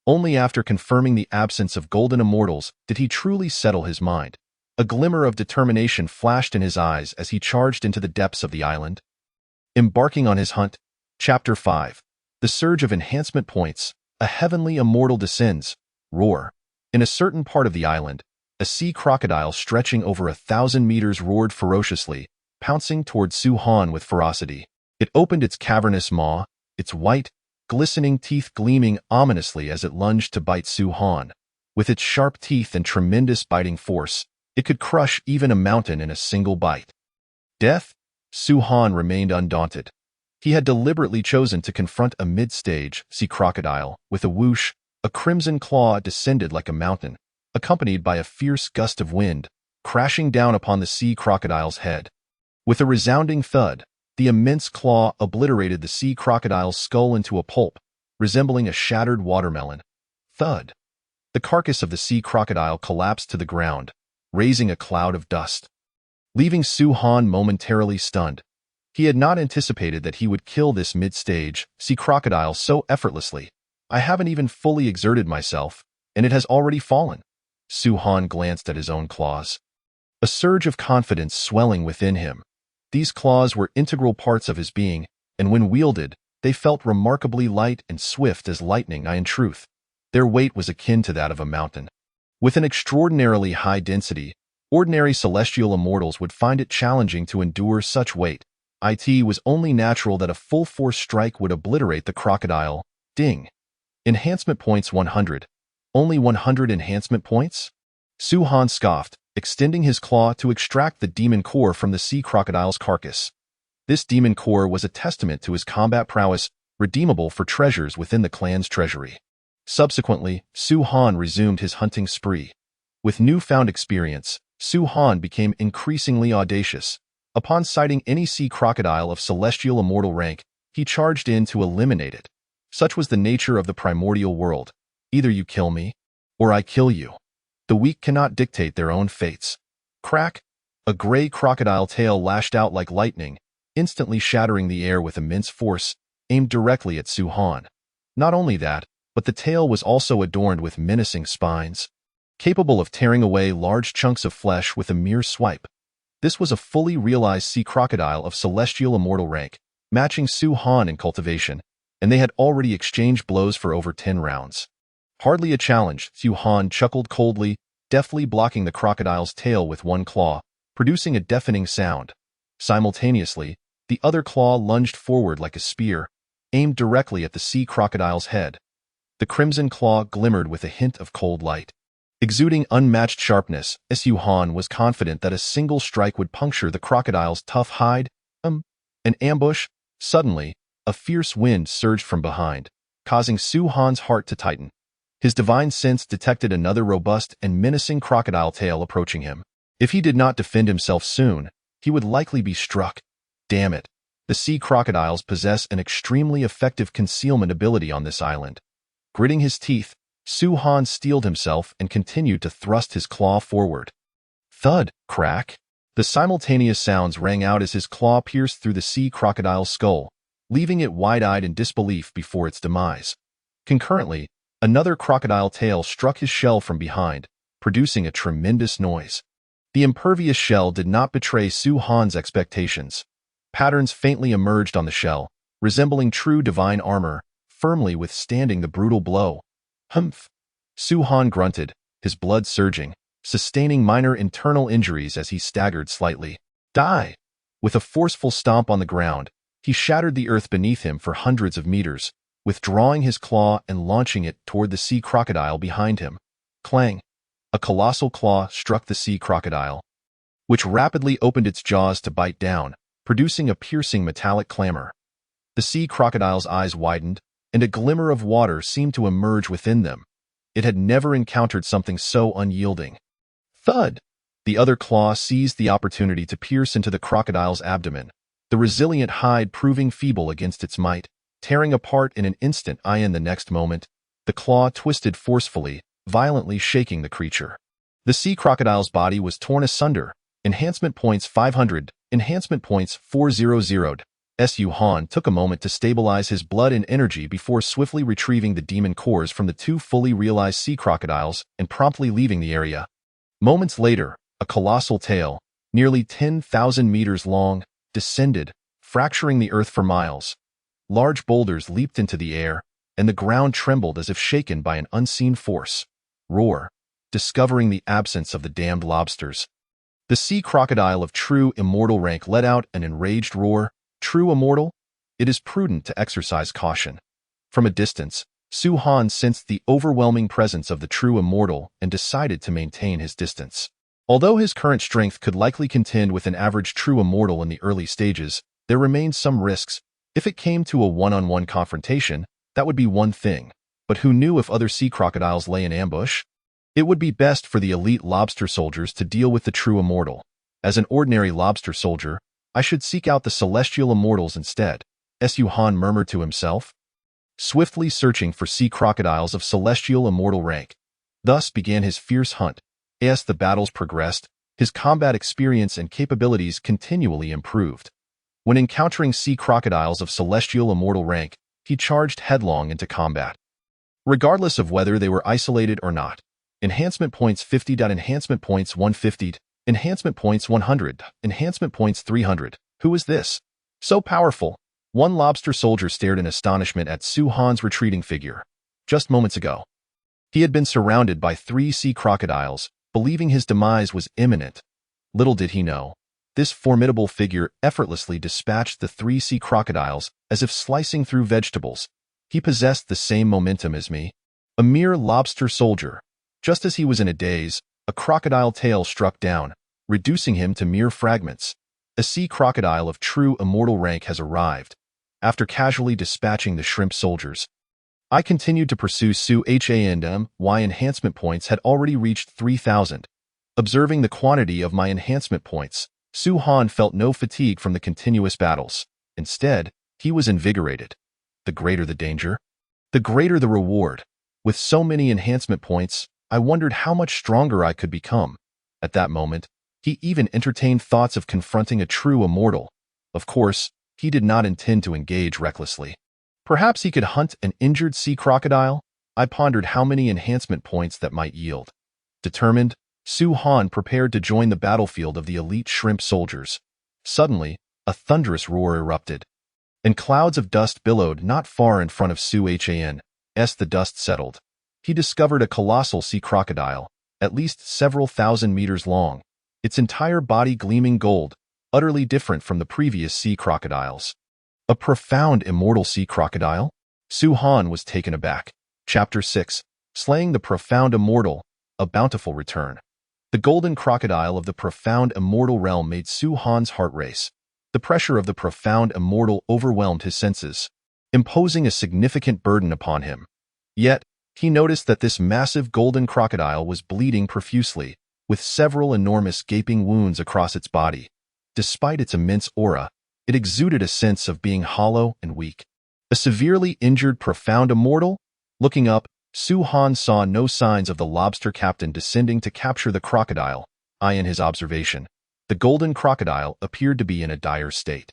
[SPEAKER 1] Only after confirming the absence of golden immortals did he truly settle his mind. A glimmer of determination flashed in his eyes as he charged into the depths of the island. Embarking on his hunt, Chapter 5. The Surge of Enhancement Points. A heavenly immortal descends. Roar. In a certain part of the island, a sea crocodile stretching over 1,000 meters roared ferociously, pouncing toward Su Han with ferocity. It opened its cavernous maw, its white, glistening teeth gleaming ominously as it lunged to bite Su Han. With its sharp teeth and tremendous biting force, it could crush even a mountain in a single bite. Death? Su Han remained undaunted. He had deliberately chosen to confront a mid-stage sea crocodile. With a whoosh, a crimson claw descended like a mountain, accompanied by a fierce gust of wind, crashing down upon the sea crocodile's head. With a resounding thud, the immense claw obliterated the sea crocodile's skull into a pulp, resembling a shattered watermelon. Thud. The carcass of the sea crocodile collapsed to the ground, raising a cloud of dust, leaving Su Han momentarily stunned. He had not anticipated that he would kill this mid-stage sea crocodile so effortlessly. I haven't even fully exerted myself, and it has already fallen. Su Han glanced at his own claws, a surge of confidence swelling within him. These claws were integral parts of his being, and when wielded, they felt remarkably light and swift as lightning. In truth, their weight was akin to that of a mountain. With an extraordinarily high density, ordinary celestial immortals would find it challenging to endure such weight. It was only natural that a full-force strike would obliterate the crocodile. Ding. Enhancement points 100. Only 100 enhancement points? Su Han scoffed, extending his claw to extract the demon core from the sea crocodile's carcass. This demon core was a testament to his combat prowess, redeemable for treasures within the clan's treasury. Subsequently, Su Han resumed his hunting spree. With newfound experience, Su Han became increasingly audacious. Upon sighting any sea crocodile of celestial immortal rank, he charged in to eliminate it. Such was the nature of the primordial world. Either you kill me, or I kill you. The weak cannot dictate their own fates. Crack! A gray crocodile tail lashed out like lightning, instantly shattering the air with immense force, aimed directly at Su Han. Not only that, but the tail was also adorned with menacing spines, capable of tearing away large chunks of flesh with a mere swipe. This was a fully realized sea crocodile of celestial immortal rank, matching Su Han in cultivation, and they had already exchanged blows for over 10 rounds. Hardly a challenge, Su Han chuckled coldly, deftly blocking the crocodile's tail with one claw, producing a deafening sound. Simultaneously, the other claw lunged forward like a spear, aimed directly at the sea crocodile's head. The crimson claw glimmered with a hint of cold light. Exuding unmatched sharpness, Su Han was confident that a single strike would puncture the crocodile's tough hide. An ambush? Suddenly, a fierce wind surged from behind, causing Su Han's heart to tighten. His divine sense detected another robust and menacing crocodile tail approaching him. If he did not defend himself soon, he would likely be struck. Damn it! The sea crocodiles possess an extremely effective concealment ability on this island. Gritting his teeth, Su Han steeled himself and continued to thrust his claw forward. Thud, crack. The simultaneous sounds rang out as his claw pierced through the sea crocodile's skull, leaving it wide-eyed in disbelief before its demise. Concurrently, another crocodile tail struck his shell from behind, producing a tremendous noise. The impervious shell did not betray Su Han's expectations. Patterns faintly emerged on the shell, resembling true divine armor, firmly withstanding the brutal blow. Humph! Su Han grunted, his blood surging, sustaining minor internal injuries as he staggered slightly. Die! With a forceful stomp on the ground, he shattered the earth beneath him for hundreds of meters, withdrawing his claw and launching it toward the sea crocodile behind him. Clang! A colossal claw struck the sea crocodile, which rapidly opened its jaws to bite down, producing a piercing metallic clamor. The sea crocodile's eyes widened, and a glimmer of water seemed to emerge within them. It had never encountered something so unyielding. Thud! The other claw seized the opportunity to pierce into the crocodile's abdomen, the resilient hide proving feeble against its might, tearing apart in an instant. In the next moment, the claw twisted forcefully, violently shaking the creature. The sea crocodile's body was torn asunder. Enhancement points 500, enhancement points 400. Su Han took a moment to stabilize his blood and energy before swiftly retrieving the demon cores from the two fully realized sea crocodiles and promptly leaving the area. Moments later, a colossal tail, nearly 10,000 meters long, descended, fracturing the earth for miles. Large boulders leaped into the air, and the ground trembled as if shaken by an unseen force. Roar! Discovering the absence of the damned lobsters. The sea crocodile of true immortal rank let out an enraged roar. True immortal? It is prudent to exercise caution. From a distance, Su Han sensed the overwhelming presence of the true immortal and decided to maintain his distance. Although his current strength could likely contend with an average true immortal in the early stages, there remained some risks. If it came to a one-on-one confrontation, that would be one thing. But who knew if other sea crocodiles lay in ambush? It would be best for the elite lobster soldiers to deal with the true immortal. As an ordinary lobster soldier, I should seek out the celestial immortals instead, Su Han murmured to himself, swiftly searching for sea crocodiles of celestial immortal rank. Thus began his fierce hunt. As the battles progressed, his combat experience and capabilities continually improved. When encountering sea crocodiles of celestial immortal rank, he charged headlong into combat. Regardless of whether they were isolated or not. Enhancement points 50. Enhancement points 150. Enhancement points 100. Enhancement points 300. Who is this? So powerful. One lobster soldier stared in astonishment at Su Han's retreating figure. Just moments ago, he had been surrounded by 3 sea crocodiles, believing his demise was imminent. Little did he know, this formidable figure effortlessly dispatched the 3 sea crocodiles as if slicing through vegetables. He possessed the same momentum as me, a mere lobster soldier. Just as he was in a daze, a crocodile tail struck down, reducing him to mere fragments. A sea crocodile of true immortal rank has arrived. After casually dispatching the shrimp soldiers, I continued to pursue Su Han. My enhancement points had already reached 3,000. Observing the quantity of my enhancement points, Su Han felt no fatigue from the continuous battles. Instead, he was invigorated. The greater the danger, the greater the reward. With so many enhancement points, I wondered how much stronger I could become. At that moment, he even entertained thoughts of confronting a true immortal. Of course, he did not intend to engage recklessly. Perhaps he could hunt an injured sea crocodile? I pondered how many enhancement points that might yield. Determined, Su Han prepared to join the battlefield of the elite shrimp soldiers. Suddenly, a thunderous roar erupted, and clouds of dust billowed not far in front of Su Han. As the dust settled, he discovered a colossal sea crocodile, at least several thousand meters long, its entire body gleaming gold, utterly different from the previous sea crocodiles. A profound immortal sea crocodile? Su Han was taken aback. Chapter 6. Slaying the Profound Immortal, a Bountiful Return. The golden crocodile of the profound immortal realm made Su Han's heart race. The pressure of the profound immortal overwhelmed his senses, imposing a significant burden upon him. Yet, he noticed that this massive golden crocodile was bleeding profusely, with several enormous gaping wounds across its body. Despite its immense aura, it exuded a sense of being hollow and weak. A severely injured profound immortal? Looking up, Su Han saw no signs of the lobster captain descending to capture the crocodile. In his observation, the golden crocodile appeared to be in a dire state.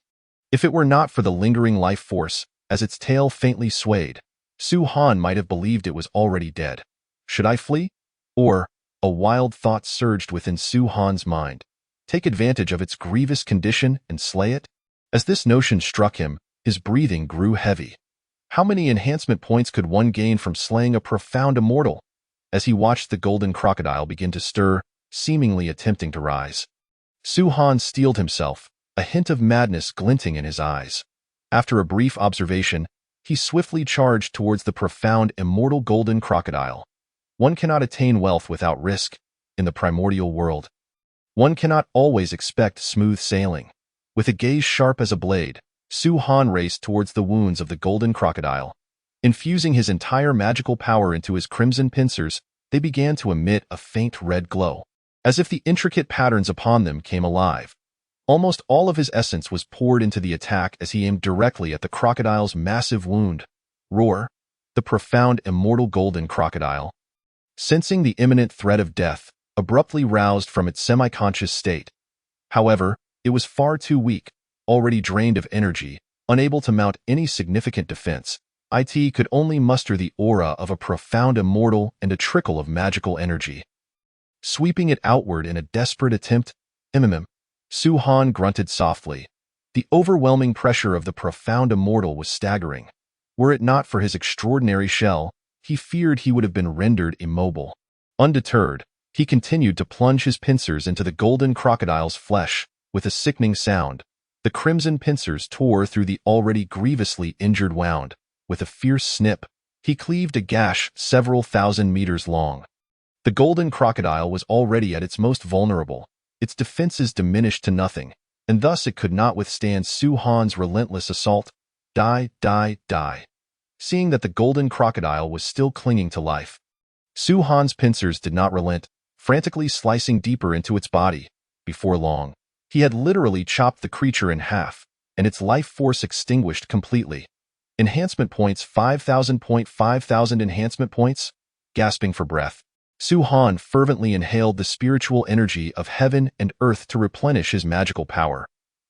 [SPEAKER 1] If it were not for the lingering life force, as its tail faintly swayed, Su Han might have believed it was already dead. Should I flee? Or, a wild thought surged within Su Han's mind, take advantage of its grievous condition and slay it? As this notion struck him, his breathing grew heavy. How many enhancement points could one gain from slaying a profound immortal? As he watched the golden crocodile begin to stir, seemingly attempting to rise, Su Han steeled himself, a hint of madness glinting in his eyes. After a brief observation, he swiftly charged towards the profound immortal golden crocodile. One cannot attain wealth without risk in the primordial world. One cannot always expect smooth sailing. With a gaze sharp as a blade, Su Han raced towards the wounds of the golden crocodile. Infusing his entire magical power into his crimson pincers, they began to emit a faint red glow, as if the intricate patterns upon them came alive. Almost all of his essence was poured into the attack as he aimed directly at the crocodile's massive wound. Roar! The profound immortal golden crocodile, sensing the imminent threat of death, abruptly roused from its semi-conscious state. However, it was far too weak, already drained of energy, unable to mount any significant defense. It could only muster the aura of a profound immortal and a trickle of magical energy. Sweeping it outward in a desperate attempt, Su Han grunted softly. The overwhelming pressure of the profound immortal was staggering. Were it not for his extraordinary shell, he feared he would have been rendered immobile. Undeterred, he continued to plunge his pincers into the golden crocodile's flesh. With a sickening sound, the crimson pincers tore through the already grievously injured wound. With a fierce snip, he cleaved a gash several thousand meters long. The golden crocodile was already at its most vulnerable. Its defenses diminished to nothing, and thus it could not withstand Su Han's relentless assault. Die, die, die. Seeing that the golden crocodile was still clinging to life, Su Han's pincers did not relent, frantically slicing deeper into its body. Before long, he had literally chopped the creature in half, and its life force extinguished completely. Enhancement points 5,000 enhancement points? Gasping for breath, Su Han fervently inhaled the spiritual energy of heaven and earth to replenish his magical power.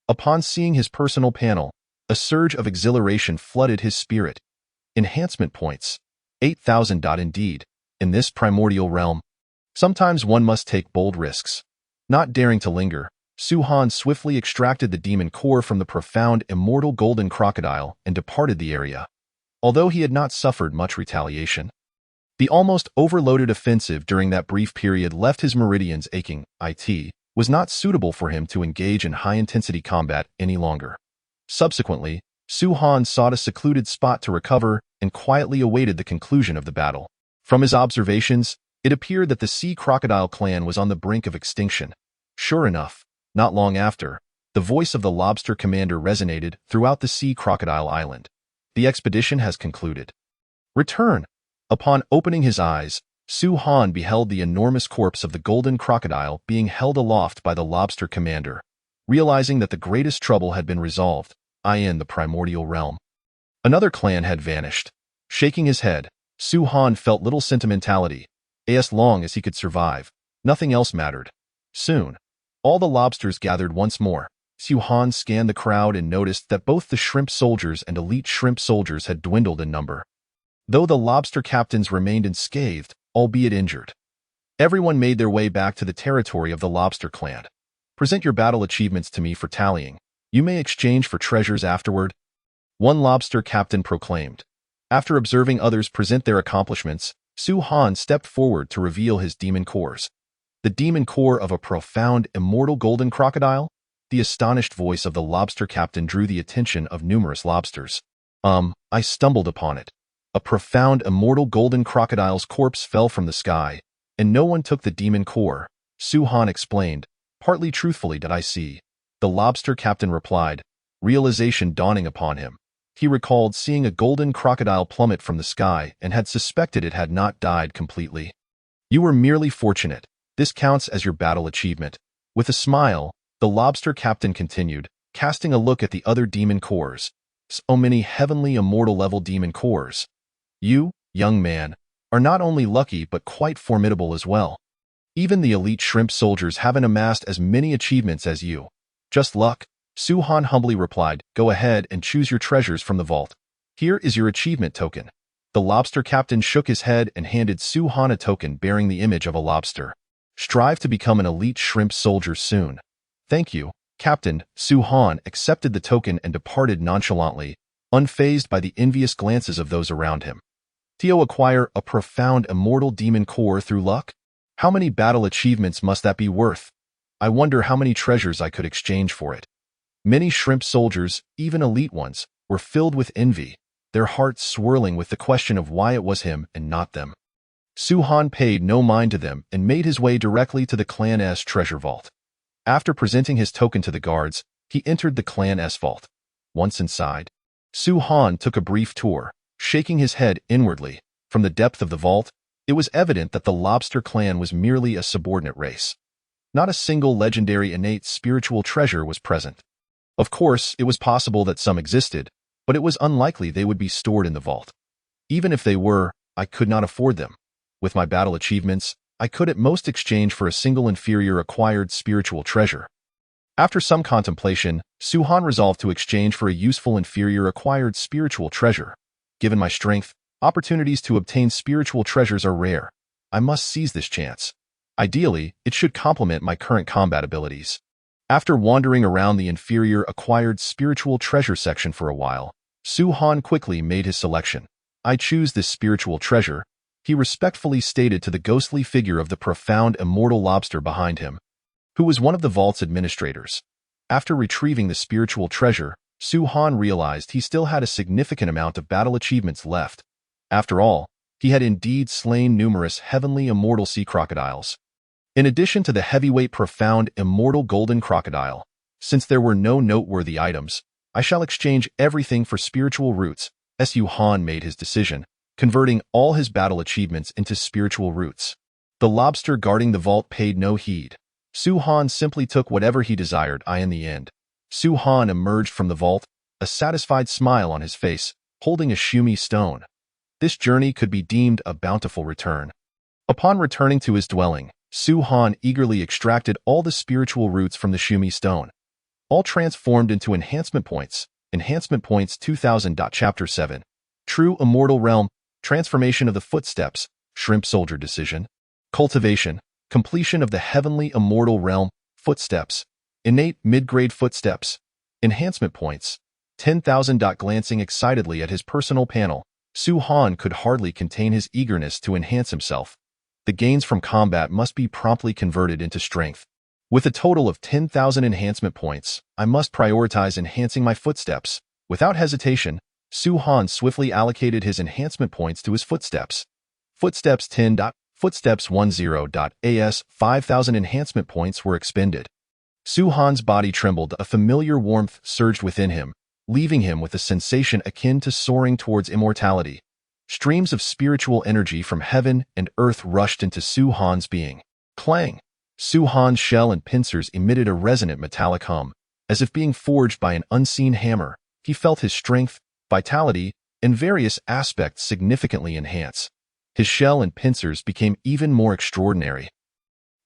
[SPEAKER 1] Upon seeing his personal panel, a surge of exhilaration flooded his spirit. Enhancement points. 8,000. Indeed, in this primordial realm, sometimes one must take bold risks. Not daring to linger, Su Han swiftly extracted the demon core from the profound immortal golden crocodile and departed the area. Although he had not suffered much retaliation, the almost overloaded offensive during that brief period left his meridians aching. It was not suitable for him to engage in high-intensity combat any longer. Subsequently, Su Han sought a secluded spot to recover and quietly awaited the conclusion of the battle. From his observations, it appeared that the sea crocodile clan was on the brink of extinction. Sure enough, not long after, the voice of the lobster commander resonated throughout the sea crocodile island. The expedition has concluded. Return! Upon opening his eyes, Su Han beheld the enormous corpse of the golden crocodile being held aloft by the lobster commander. Realizing that the greatest trouble had been resolved, in the primordial realm, another clan had vanished. Shaking his head, Su Han felt little sentimentality. As long as he could survive, nothing else mattered. Soon, all the lobsters gathered once more. Su Han scanned the crowd and noticed that both the shrimp soldiers and elite shrimp soldiers had dwindled in number, though the lobster captains remained unscathed, albeit injured. Everyone made their way back to the territory of the lobster clan. Present your battle achievements to me for tallying. You may exchange for treasures afterward. One lobster captain proclaimed. After observing others present their accomplishments, Su Han stepped forward to reveal his demon cores. The demon core of a profound, immortal golden crocodile? The astonished voice of the lobster captain drew the attention of numerous lobsters. I stumbled upon it. A profound, immortal golden crocodile's corpse fell from the sky, and no one took the demon core, Su Han explained. Partly truthfully did I see. The lobster captain replied, realization dawning upon him. He recalled seeing a golden crocodile plummet from the sky and had suspected it had not died completely. You were merely fortunate. This counts as your battle achievement. With a smile, the lobster captain continued, casting a look at the other demon cores. So many heavenly immortal level demon cores. You, young man, are not only lucky but quite formidable as well. Even the elite shrimp soldiers haven't amassed as many achievements as you. Just luck? Su Han humbly replied, "Go ahead and choose your treasures from the vault. Here is your achievement token." The lobster captain shook his head and handed Su Han a token bearing the image of a lobster. "Strive to become an elite shrimp soldier soon." "Thank you, Captain." Su Han accepted the token and departed nonchalantly, unfazed by the envious glances of those around him. "To acquire a profound immortal demon core through luck? How many battle achievements must that be worth? I wonder how many treasures I could exchange for it." Many shrimp soldiers, even elite ones, were filled with envy, their hearts swirling with the question of why it was him and not them. Su Han paid no mind to them and made his way directly to the Clan S treasure vault. After presenting his token to the guards, he entered the Clan S vault. Once inside, Su Han took a brief tour, shaking his head inwardly. From the depth of the vault, it was evident that the Lobster clan was merely a subordinate race. Not a single legendary innate spiritual treasure was present. Of course, it was possible that some existed, but it was unlikely they would be stored in the vault. Even if they were, I could not afford them. With my battle achievements, I could at most exchange for a single inferior acquired spiritual treasure. After some contemplation, Su Han resolved to exchange for a useful inferior acquired spiritual treasure. Given my strength, opportunities to obtain spiritual treasures are rare. I must seize this chance. Ideally, it should complement my current combat abilities. After wandering around the inferior acquired spiritual treasure section for a while, Su Han quickly made his selection. "I choose this spiritual treasure," he respectfully stated to the ghostly figure of the profound immortal lobster behind him, who was one of the vault's administrators. After retrieving the spiritual treasure, Su Han realized he still had a significant amount of battle achievements left. After all, he had indeed slain numerous heavenly immortal sea crocodiles. In addition to the heavyweight profound immortal golden crocodile, since there were no noteworthy items, I shall exchange everything for spiritual roots. Su Han made his decision, converting all his battle achievements into spiritual roots. The lobster guarding the vault paid no heed. Su Han simply took whatever he desired. In the end, Su Han emerged from the vault, a satisfied smile on his face, holding a Shumi stone. This journey could be deemed a bountiful return. Upon returning to his dwelling, Su Han eagerly extracted all the spiritual roots from the Shumi stone, all transformed into enhancement points. Enhancement points 2000. Chapter 7. True Immortal Realm, Transformation of the Footsteps, Shrimp Soldier Decision, Cultivation, Completion of the Heavenly Immortal Realm, Footsteps, Innate Mid-Grade Footsteps, Enhancement Points, 10,000. Glancing excitedly at his personal panel, Su Han could hardly contain his eagerness to enhance himself. The gains from combat must be promptly converted into strength. With a total of 10,000 enhancement points, I must prioritize enhancing my footsteps. Without hesitation, Su Han swiftly allocated his enhancement points to his footsteps. Footsteps 10. Footsteps 10. As 5,000 enhancement points were expended. Su Han's body trembled. A familiar warmth surged within him, leaving him with a sensation akin to soaring towards immortality. Streams of spiritual energy from heaven and earth rushed into Su Han's being. Clang! Su Han's shell and pincers emitted a resonant metallic hum, as if being forged by an unseen hammer. He felt his strength, vitality, and various aspects significantly enhance. His shell and pincers became even more extraordinary.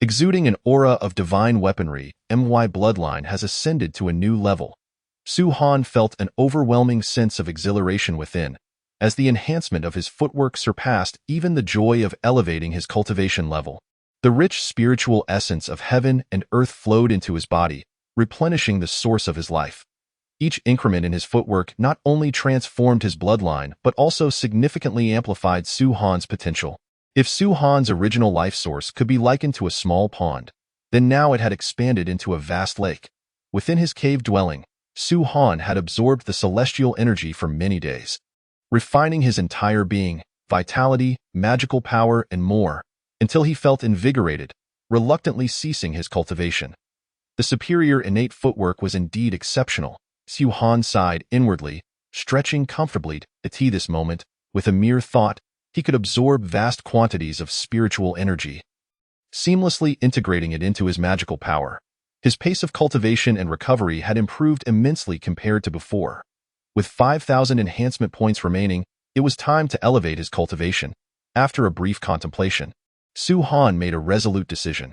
[SPEAKER 1] Exuding an aura of divine weaponry, My bloodline has ascended to a new level. Su Han felt an overwhelming sense of exhilaration within, as the enhancement of his footwork surpassed even the joy of elevating his cultivation level. The rich spiritual essence of heaven and earth flowed into his body, replenishing the source of his life. Each increment in his footwork not only transformed his bloodline but also significantly amplified Su Han's potential. If Su Han's original life source could be likened to a small pond, then now it had expanded into a vast lake. Within his cave dwelling, Su Han had absorbed the celestial energy for many days, refining his entire being, vitality, magical power, and more, until he felt invigorated, reluctantly ceasing his cultivation. The superior innate footwork was indeed exceptional. Su Han sighed inwardly, stretching comfortably. At this moment, with a mere thought, he could absorb vast quantities of spiritual energy, seamlessly integrating it into his magical power. His pace of cultivation and recovery had improved immensely compared to before. With 5,000 enhancement points remaining, it was time to elevate his cultivation. After a brief contemplation, Su Han made a resolute decision.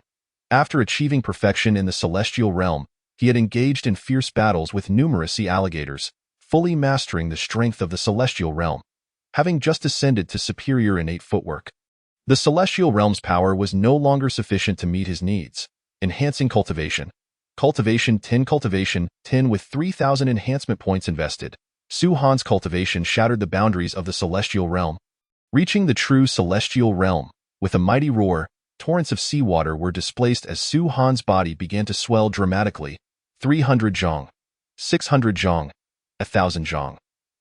[SPEAKER 1] After achieving perfection in the celestial realm, he had engaged in fierce battles with numerous sea alligators, fully mastering the strength of the celestial realm. Having just ascended to superior innate footwork, the celestial realm's power was no longer sufficient to meet his needs. Enhancing cultivation. Cultivation 10 with 3,000 enhancement points invested. Su Han's cultivation shattered the boundaries of the celestial realm. Reaching the true celestial realm, with a mighty roar, torrents of seawater were displaced as Su Han's body began to swell dramatically. 300 zhong, 600 zhong, 1,000 zhong.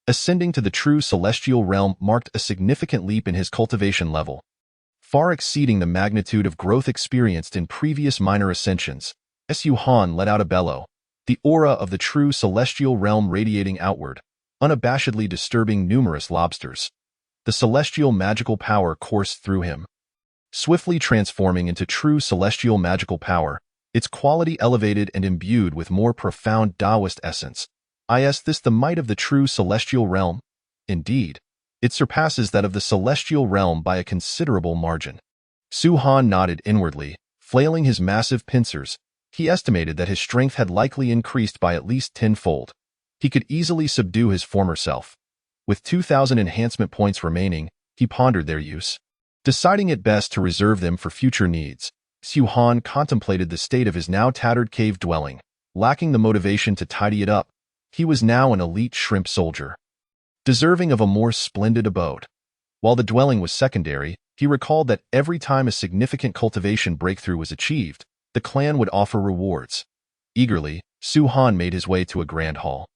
[SPEAKER 1] Ascending to the true celestial realm marked a significant leap in his cultivation level, far exceeding the magnitude of growth experienced in previous minor ascensions. Su Han let out a bellow, the aura of the true celestial realm radiating outward, unabashedly disturbing numerous lobsters. The celestial magical power coursed through him, swiftly transforming into true celestial magical power, its quality elevated and imbued with more profound Taoist essence. Is this the might of the true celestial realm? Indeed, it surpasses that of the celestial realm by a considerable margin. Su Han nodded inwardly, flailing his massive pincers. He estimated that his strength had likely increased by at least tenfold. He could easily subdue his former self. With 2,000 enhancement points remaining, he pondered their use. Deciding it best to reserve them for future needs, Su Han contemplated the state of his now tattered cave dwelling. Lacking the motivation to tidy it up, he was now an elite shrimp soldier, deserving of a more splendid abode. While the dwelling was secondary, he recalled that every time a significant cultivation breakthrough was achieved, the clan would offer rewards. Eagerly, Su Han made his way to a grand hall,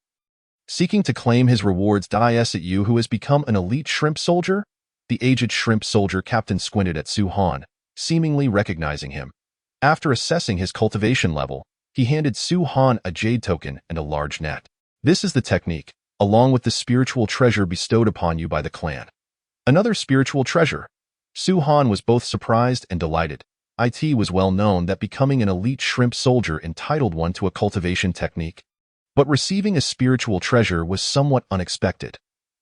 [SPEAKER 1] seeking to claim his rewards. Is it you who has become an elite shrimp soldier? The aged shrimp soldier captain squinted at Su Han, seemingly recognizing him. After assessing his cultivation level, he handed Su Han a jade token and a large net. This is the technique, along with the spiritual treasure bestowed upon you by the clan. Another spiritual treasure. Su Han was both surprised and delighted. It was well known that becoming an elite shrimp soldier entitled one to a cultivation technique, but receiving a spiritual treasure was somewhat unexpected.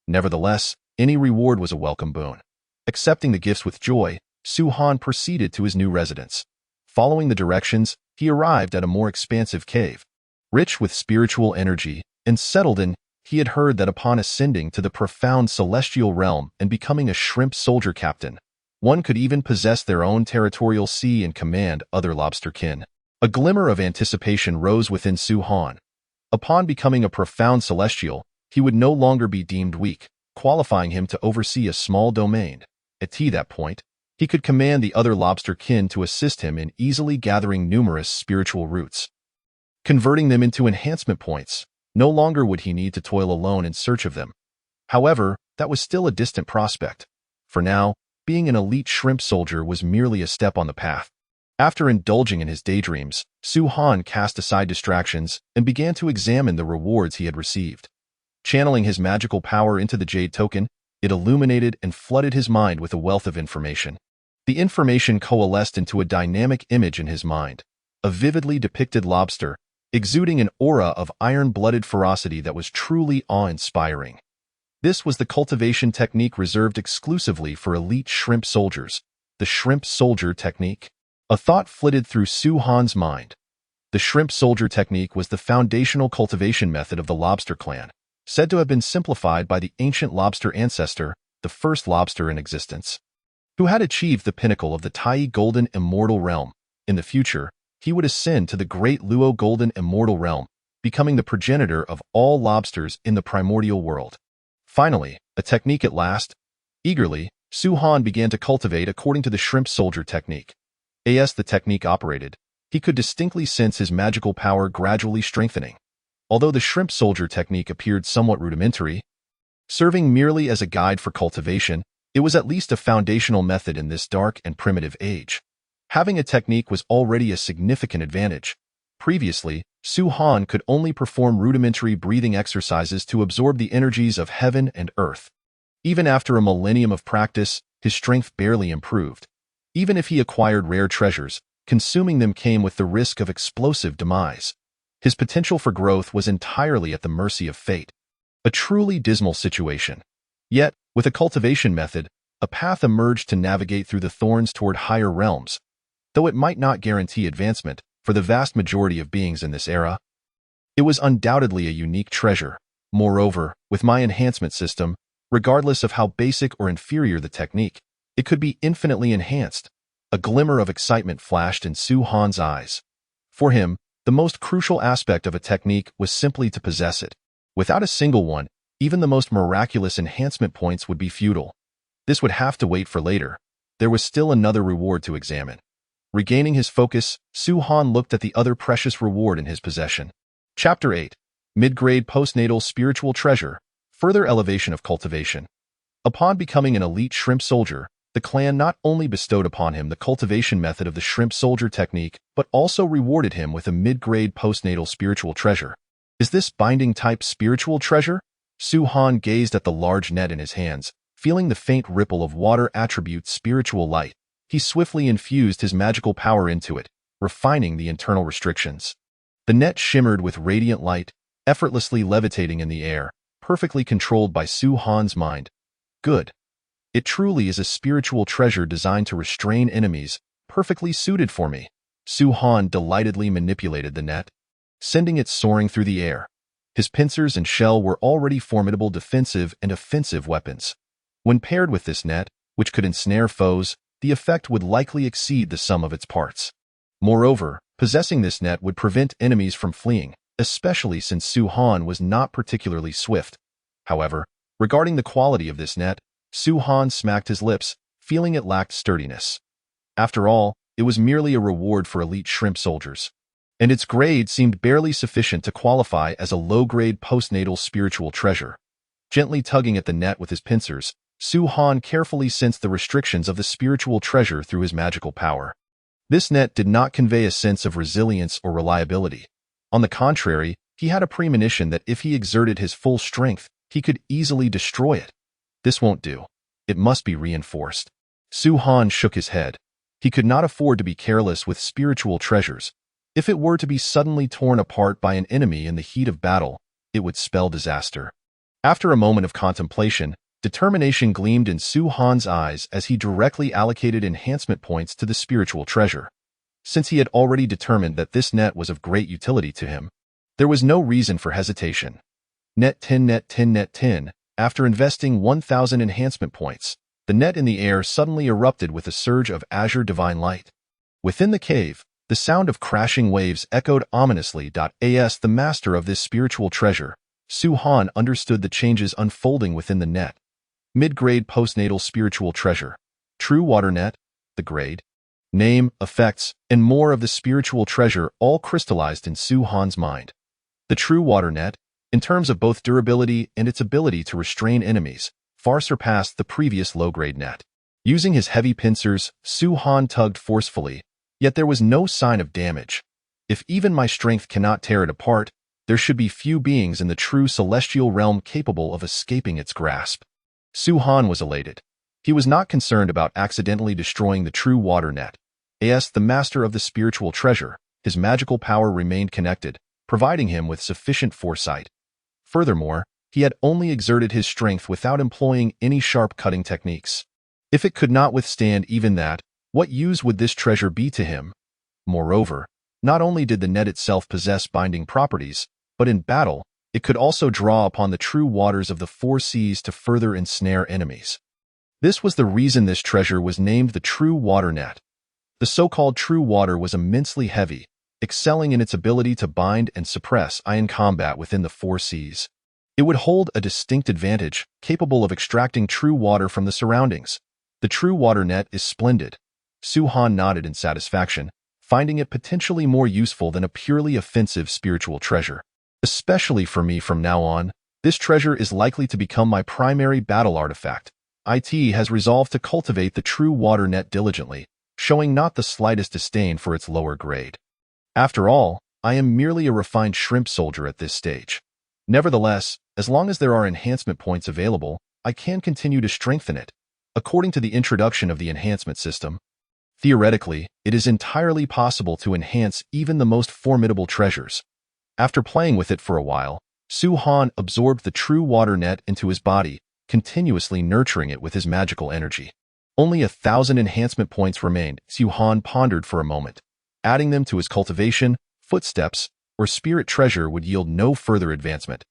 [SPEAKER 1] Nevertheless, any reward was a welcome boon. Accepting the gifts with joy, Su Han proceeded to his new residence. Following the directions, he arrived at a more expansive cave, rich with spiritual energy, and settled in. He had heard that upon ascending to the profound celestial realm and becoming a shrimp soldier captain, one could even possess their own territorial sea and command other lobster kin. A glimmer of anticipation rose within Su Han. Upon becoming a profound celestial, he would no longer be deemed weak, qualifying him to oversee a small domain. At that point, he could command the other lobster kin to assist him in easily gathering numerous spiritual roots, converting them into enhancement points. No longer would he need to toil alone in search of them. However, that was still a distant prospect. For now, being an elite shrimp soldier was merely a step on the path. After indulging in his daydreams, Su Han cast aside distractions and began to examine the rewards he had received. Channeling his magical power into the jade token, it illuminated and flooded his mind with a wealth of information. The information coalesced into a dynamic image in his mind, a vividly depicted lobster, exuding an aura of iron-blooded ferocity that was truly awe-inspiring. This was the cultivation technique reserved exclusively for elite shrimp soldiers, the shrimp soldier technique. A thought flitted through Su Han's mind. The shrimp soldier technique was the foundational cultivation method of the lobster clan, said to have been simplified by the ancient lobster ancestor, the first lobster in existence, who had achieved the pinnacle of the Tai Golden Immortal Realm. In the future, he would ascend to the great Luo Golden Immortal Realm, becoming the progenitor of all lobsters in the primordial world. Finally, a technique at last. Eagerly, Su Han began to cultivate according to the shrimp soldier technique. As the technique operated, he could distinctly sense his magical power gradually strengthening. Although the shrimp soldier technique appeared somewhat rudimentary, serving merely as a guide for cultivation, it was at least a foundational method in this dark and primitive age. Having a technique was already a significant advantage. Previously, Su Han could only perform rudimentary breathing exercises to absorb the energies of heaven and earth. Even after a millennium of practice, his strength barely improved. Even if he acquired rare treasures, consuming them came with the risk of explosive demise. His potential for growth was entirely at the mercy of fate. A truly dismal situation. Yet, with a cultivation method, a path emerged to navigate through the thorns toward higher realms. Though it might not guarantee advancement, for the vast majority of beings in this era, It was undoubtedly a unique treasure. Moreover, with my enhancement system, regardless of how basic or inferior the technique, it could be infinitely enhanced. A glimmer of excitement flashed in Su-Han's eyes. For him, the most crucial aspect of a technique was simply to possess it. Without a single one, even the most miraculous enhancement points would be futile. This would have to wait for later. There was still another reward to examine. Regaining his focus, Su-Han looked at the other precious reward in his possession. Chapter 8. Mid-Grade Postnatal Spiritual Treasure, Further Elevation of Cultivation. Upon becoming an elite shrimp soldier, the clan not only bestowed upon him the cultivation method of the shrimp soldier technique, but also rewarded him with a mid-grade postnatal spiritual treasure. Is this binding-type spiritual treasure? Su-Han gazed at the large net in his hands, feeling the faint ripple of water attribute spiritual light. He swiftly infused his magical power into it, refining the internal restrictions. The net shimmered with radiant light, effortlessly levitating in the air, perfectly controlled by Su-Han's mind. Good. It truly is a spiritual treasure designed to restrain enemies, perfectly suited for me. Su-Han delightedly manipulated the net, sending it soaring through the air. His pincers and shell were already formidable defensive and offensive weapons. When paired with this net, which could ensnare foes, the effect would likely exceed the sum of its parts. Moreover, possessing this net would prevent enemies from fleeing, especially since Su-Han was not particularly swift. However, regarding the quality of this net, Su-Han smacked his lips, feeling it lacked sturdiness. After all, it was merely a reward for elite shrimp soldiers, and its grade seemed barely sufficient to qualify as a low-grade postnatal spiritual treasure. Gently tugging at the net with his pincers, Su-Han carefully sensed the restrictions of the spiritual treasure through his magical power. This net did not convey a sense of resilience or reliability. On the contrary, he had a premonition that if he exerted his full strength, he could easily destroy it. This won't do. It must be reinforced. Su-Han shook his head. He could not afford to be careless with spiritual treasures. If it were to be suddenly torn apart by an enemy in the heat of battle, it would spell disaster. After a moment of contemplation, determination gleamed in Su-Han's eyes as he directly allocated enhancement points to the spiritual treasure. Since he had already determined that this net was of great utility to him, there was no reason for hesitation. Net 10, net 10, net 10. After investing 1,000 enhancement points, the net in the air suddenly erupted with a surge of azure divine light. Within the cave, the sound of crashing waves echoed ominously. As the master of this spiritual treasure, Su-Han understood the changes unfolding within the net. Mid-grade postnatal spiritual treasure. True water net, the grade, name, effects, and more of the spiritual treasure all crystallized in Su-Han's mind. The true water net, in terms of both durability and its ability to restrain enemies, far surpassed the previous low-grade net. Using his heavy pincers, Su-Han tugged forcefully, yet there was no sign of damage. If even my strength cannot tear it apart, there should be few beings in the true celestial realm capable of escaping its grasp. Su-Han was elated. He was not concerned about accidentally destroying the true water net. As the master of the spiritual treasure, his magical power remained connected, providing him with sufficient foresight. Furthermore, he had only exerted his strength without employing any sharp cutting techniques. If it could not withstand even that, what use would this treasure be to him? Moreover, not only did the net itself possess binding properties, but in battle, it could also draw upon the true waters of the four seas to further ensnare enemies. This was the reason this treasure was named the True Water Net. The so-called true water was immensely heavy, excelling in its ability to bind and suppress ion combat within the four seas. It would hold a distinct advantage, capable of extracting true water from the surroundings. The true water net is splendid. Su-Han nodded in satisfaction, finding it potentially more useful than a purely offensive spiritual treasure. Especially for me from now on, this treasure is likely to become my primary battle artifact. IT has resolved to cultivate the true water net diligently, showing not the slightest disdain for its lower grade. After all, I am merely a refined shrimp soldier at this stage. Nevertheless, as long as there are enhancement points available, I can continue to strengthen it. According to the introduction of the enhancement system, theoretically, it is entirely possible to enhance even the most formidable treasures. After playing with it for a while, Su-Han absorbed the true water net into his body, continuously nurturing it with his magical energy. Only 1,000 enhancement points remained. Su-Han pondered for a moment. Adding them to his cultivation, footsteps, or spirit treasure would yield no further advancement.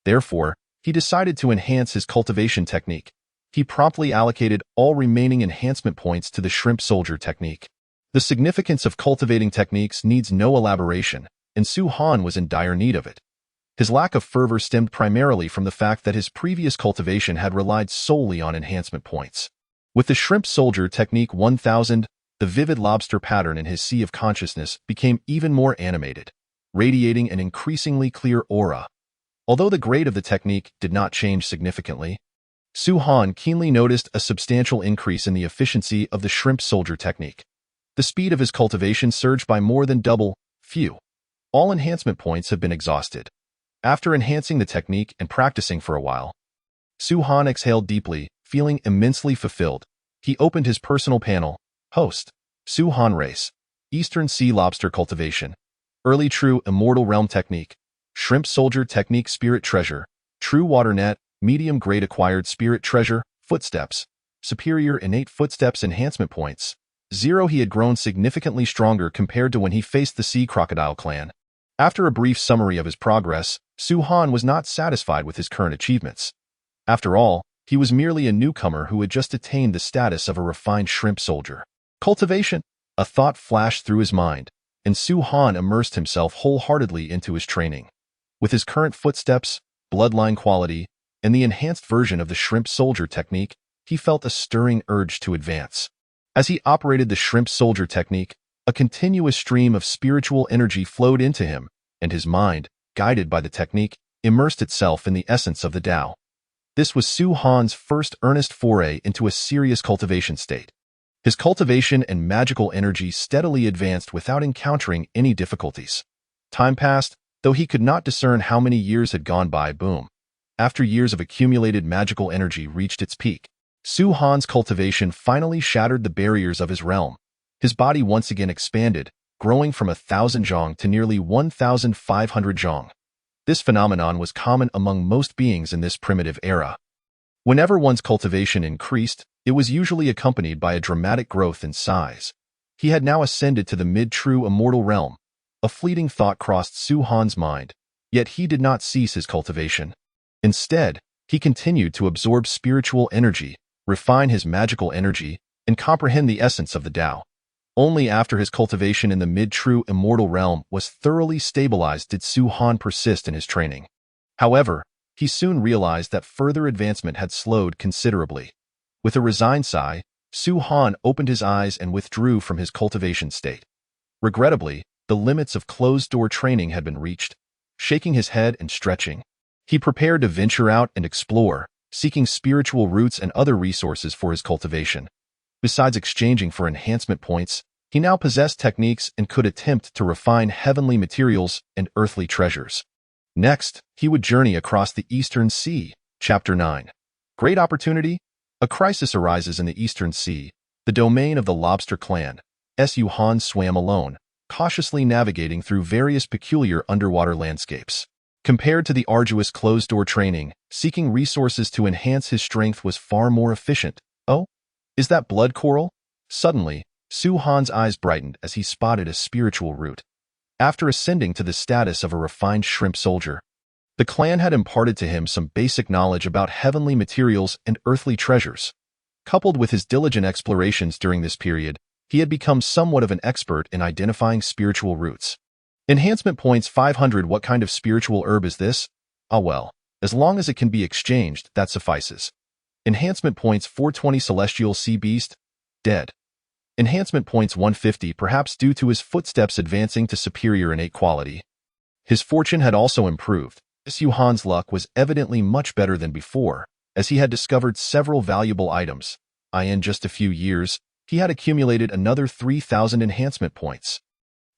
[SPEAKER 1] Therefore, he decided to enhance his cultivation technique. He promptly allocated all remaining enhancement points to the shrimp soldier technique. The significance of cultivating techniques needs no elaboration, and Su Han was in dire need of it. His lack of fervor stemmed primarily from the fact that his previous cultivation had relied solely on enhancement points. With the shrimp soldier technique 1000, the vivid lobster pattern in his sea of consciousness became even more animated, radiating an increasingly clear aura. Although the grade of the technique did not change significantly, Su Han keenly noticed a substantial increase in the efficiency of the shrimp soldier technique. The speed of his cultivation surged by more than double. Phew. All enhancement points have been exhausted. After enhancing the technique and practicing for a while, Su Han exhaled deeply, feeling immensely fulfilled. He opened his personal panel. Host. Su Han Race. Eastern Sea Lobster Cultivation. Early True Immortal Realm Technique. Shrimp Soldier Technique Spirit Treasure. True Water Net. Medium Grade Acquired Spirit Treasure. Footsteps. Superior Innate Footsteps Enhancement Points. 0. He had grown significantly stronger compared to when he faced the Sea Crocodile clan. After a brief summary of his progress, Su Han was not satisfied with his current achievements. After all, he was merely a newcomer who had just attained the status of a refined shrimp soldier. Cultivation? A thought flashed through his mind, and Su Han immersed himself wholeheartedly into his training. With his current footsteps, bloodline quality, and the enhanced version of the shrimp soldier technique, he felt a stirring urge to advance. As he operated the shrimp soldier technique, a continuous stream of spiritual energy flowed into him, and his mind, guided by the technique, immersed itself in the essence of the Tao. This was Su Han's first earnest foray into a serious cultivation state. His cultivation and magical energy steadily advanced without encountering any difficulties. Time passed, though he could not discern how many years had gone by. Boom. After years of accumulated magical energy reached its peak, Su Han's cultivation finally shattered the barriers of his realm. His body once again expanded, growing from 1,000 zhong to nearly 1,500 zhong. This phenomenon was common among most beings in this primitive era. Whenever one's cultivation increased, it was usually accompanied by a dramatic growth in size. He had now ascended to the mid-true immortal realm. A fleeting thought crossed Su Han's mind, yet he did not cease his cultivation. Instead, he continued to absorb spiritual energy, refine his magical energy, and comprehend the essence of the Tao. Only after his cultivation in the mid-true immortal realm was thoroughly stabilized did Su Han persist in his training. However, he soon realized that further advancement had slowed considerably. With a resigned sigh, Su Han opened his eyes and withdrew from his cultivation state. Regrettably, the limits of closed-door training had been reached. Shaking his head and stretching, he prepared to venture out and explore, seeking spiritual roots and other resources for his cultivation. Besides exchanging for enhancement points, he now possessed techniques and could attempt to refine heavenly materials and earthly treasures. Next, he would journey across the Eastern Sea. Chapter 9. Great opportunity? A crisis arises in the Eastern Sea, the domain of the lobster clan. Su Han swam alone, cautiously navigating through various peculiar underwater landscapes. Compared to the arduous closed-door training, seeking resources to enhance his strength was far more efficient. Oh? Is that blood coral? Suddenly, Su Han's eyes brightened as he spotted a spiritual root. After ascending to the status of a refined shrimp soldier, the clan had imparted to him some basic knowledge about heavenly materials and earthly treasures. Coupled with his diligent explorations during this period, he had become somewhat of an expert in identifying spiritual roots. Enhancement points 500. What kind of spiritual herb is this? Ah well, as long as it can be exchanged, that suffices. Enhancement points 420. Celestial Sea Beast? Dead. Enhancement points 150, perhaps due to his footsteps advancing to superior innate quality. His fortune had also improved. Su Han's luck was evidently much better than before, as he had discovered several valuable items. In just a few years, he had accumulated another 3,000 enhancement points.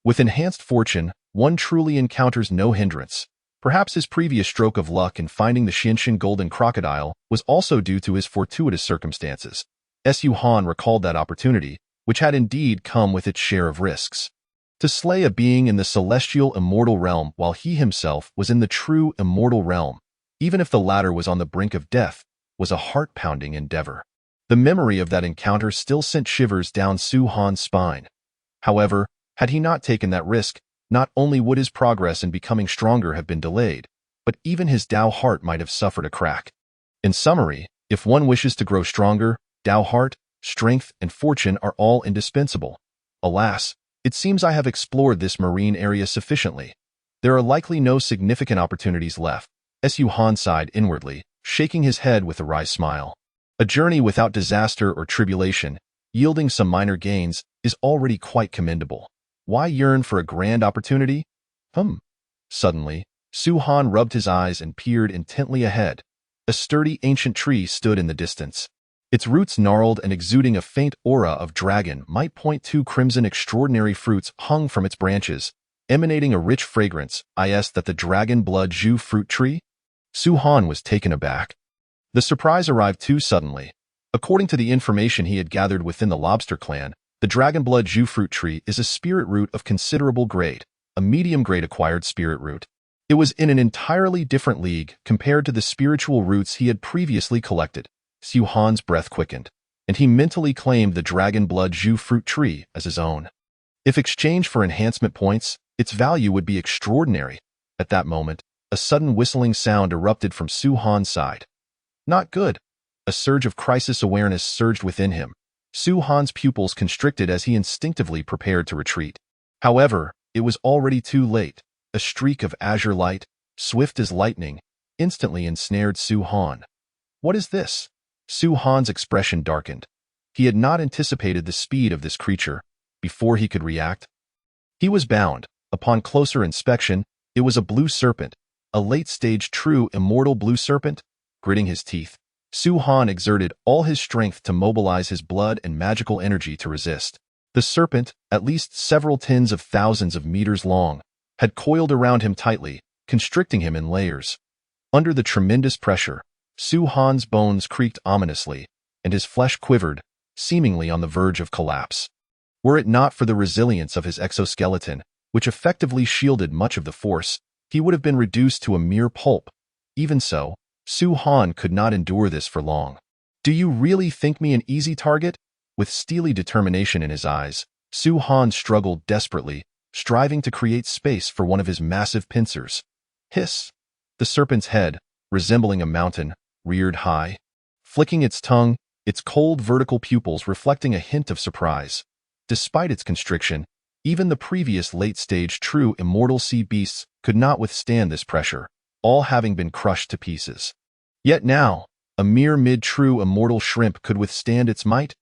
[SPEAKER 1] With enhanced fortune, one truly encounters no hindrance. Perhaps his previous stroke of luck in finding the Xinshin golden crocodile was also due to his fortuitous circumstances. Su Han recalled that opportunity, which had indeed come with its share of risks. To slay a being in the celestial immortal realm while he himself was in the true immortal realm, even if the latter was on the brink of death, was a heart-pounding endeavor. The memory of that encounter still sent shivers down Su Han's spine. However, had he not taken that risk, Not only would his progress in becoming stronger have been delayed, but even his Dao heart might have suffered a crack. In summary, if one wishes to grow stronger, Dao heart, strength, and fortune are all indispensable. Alas, it seems I have explored this marine area sufficiently. There are likely no significant opportunities left. Su Han sighed inwardly, shaking his head with a wry smile. A journey without disaster or tribulation, yielding some minor gains, is already quite commendable. Why yearn for a grand opportunity? Suddenly, Su Han rubbed his eyes and peered intently ahead. A sturdy ancient tree stood in the distance. Its roots gnarled and exuding a faint aura of dragon might point to crimson extraordinary fruits hung from its branches, emanating a rich fragrance. Is that the dragon blood Zhu fruit tree? Su Han was taken aback. The surprise arrived too suddenly. According to the information he had gathered within the lobster clan, the dragon blood Zhu fruit tree is a spirit root of considerable grade, a medium-grade acquired spirit root. It was in an entirely different league compared to the spiritual roots he had previously collected. Su Han's breath quickened, and he mentally claimed the dragon blood Zhu fruit tree as his own. If exchanged for enhancement points, its value would be extraordinary. At that moment, a sudden whistling sound erupted from Su Han's side. Not good. A surge of crisis awareness surged within him. Su Han's pupils constricted as he instinctively prepared to retreat. However, it was already too late. A streak of azure light, swift as lightning, instantly ensnared Su Han. What is this? Su Han's expression darkened. He had not anticipated the speed of this creature. Before he could react, he was bound. Upon closer inspection, it was a blue serpent, a late-stage true immortal blue serpent. Gritting his teeth, Su Han exerted all his strength to mobilize his blood and magical energy to resist. The serpent, at least several tens of thousands of meters long, had coiled around him tightly, constricting him in layers. Under the tremendous pressure, Su Han's bones creaked ominously, and his flesh quivered, seemingly on the verge of collapse. Were it not for the resilience of his exoskeleton, which effectively shielded much of the force, he would have been reduced to a mere pulp. Even so, Su Han could not endure this for long. Do you really think me an easy target? With steely determination in his eyes, Su Han struggled desperately, striving to create space for one of his massive pincers. Hiss! The serpent's head, resembling a mountain, reared high, flicking its tongue, its cold vertical pupils reflecting a hint of surprise. Despite its constriction, even the previous late-stage true immortal sea beasts could not withstand this pressure, all having been crushed to pieces. Yet now, a mere mid-true immortal shrimp could withstand its might.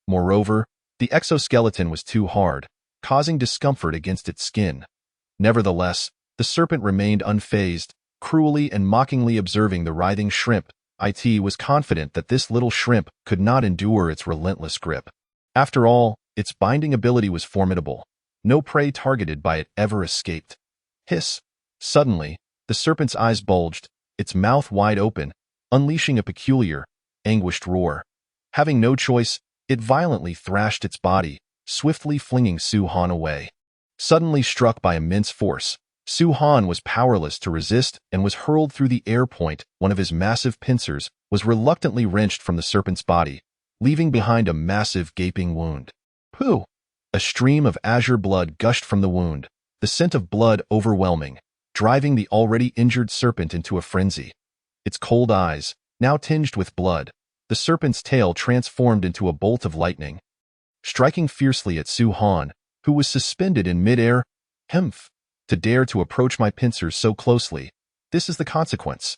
[SPEAKER 1] Moreover, the exoskeleton was too hard, causing discomfort against its skin. Nevertheless, the serpent remained unfazed, cruelly and mockingly observing the writhing shrimp. It was confident that this little shrimp could not endure its relentless grip. After all, its binding ability was formidable. No prey targeted by it ever escaped. Hiss! Suddenly, the serpent's eyes bulged, its mouth wide open, unleashing a peculiar, anguished roar. Having no choice, it violently thrashed its body, swiftly flinging Su Han away. Suddenly struck by immense force, Su Han was powerless to resist and was hurled through the air. One of his massive pincers was reluctantly wrenched from the serpent's body, leaving behind a massive gaping wound. Pooh! A stream of azure blood gushed from the wound, the scent of blood overwhelming, driving the already injured serpent into a frenzy. Its cold eyes, now tinged with blood, the serpent's tail transformed into a bolt of lightning. Striking fiercely at Su Han, who was suspended in midair. To dare to approach my pincers so closely, this is the consequence.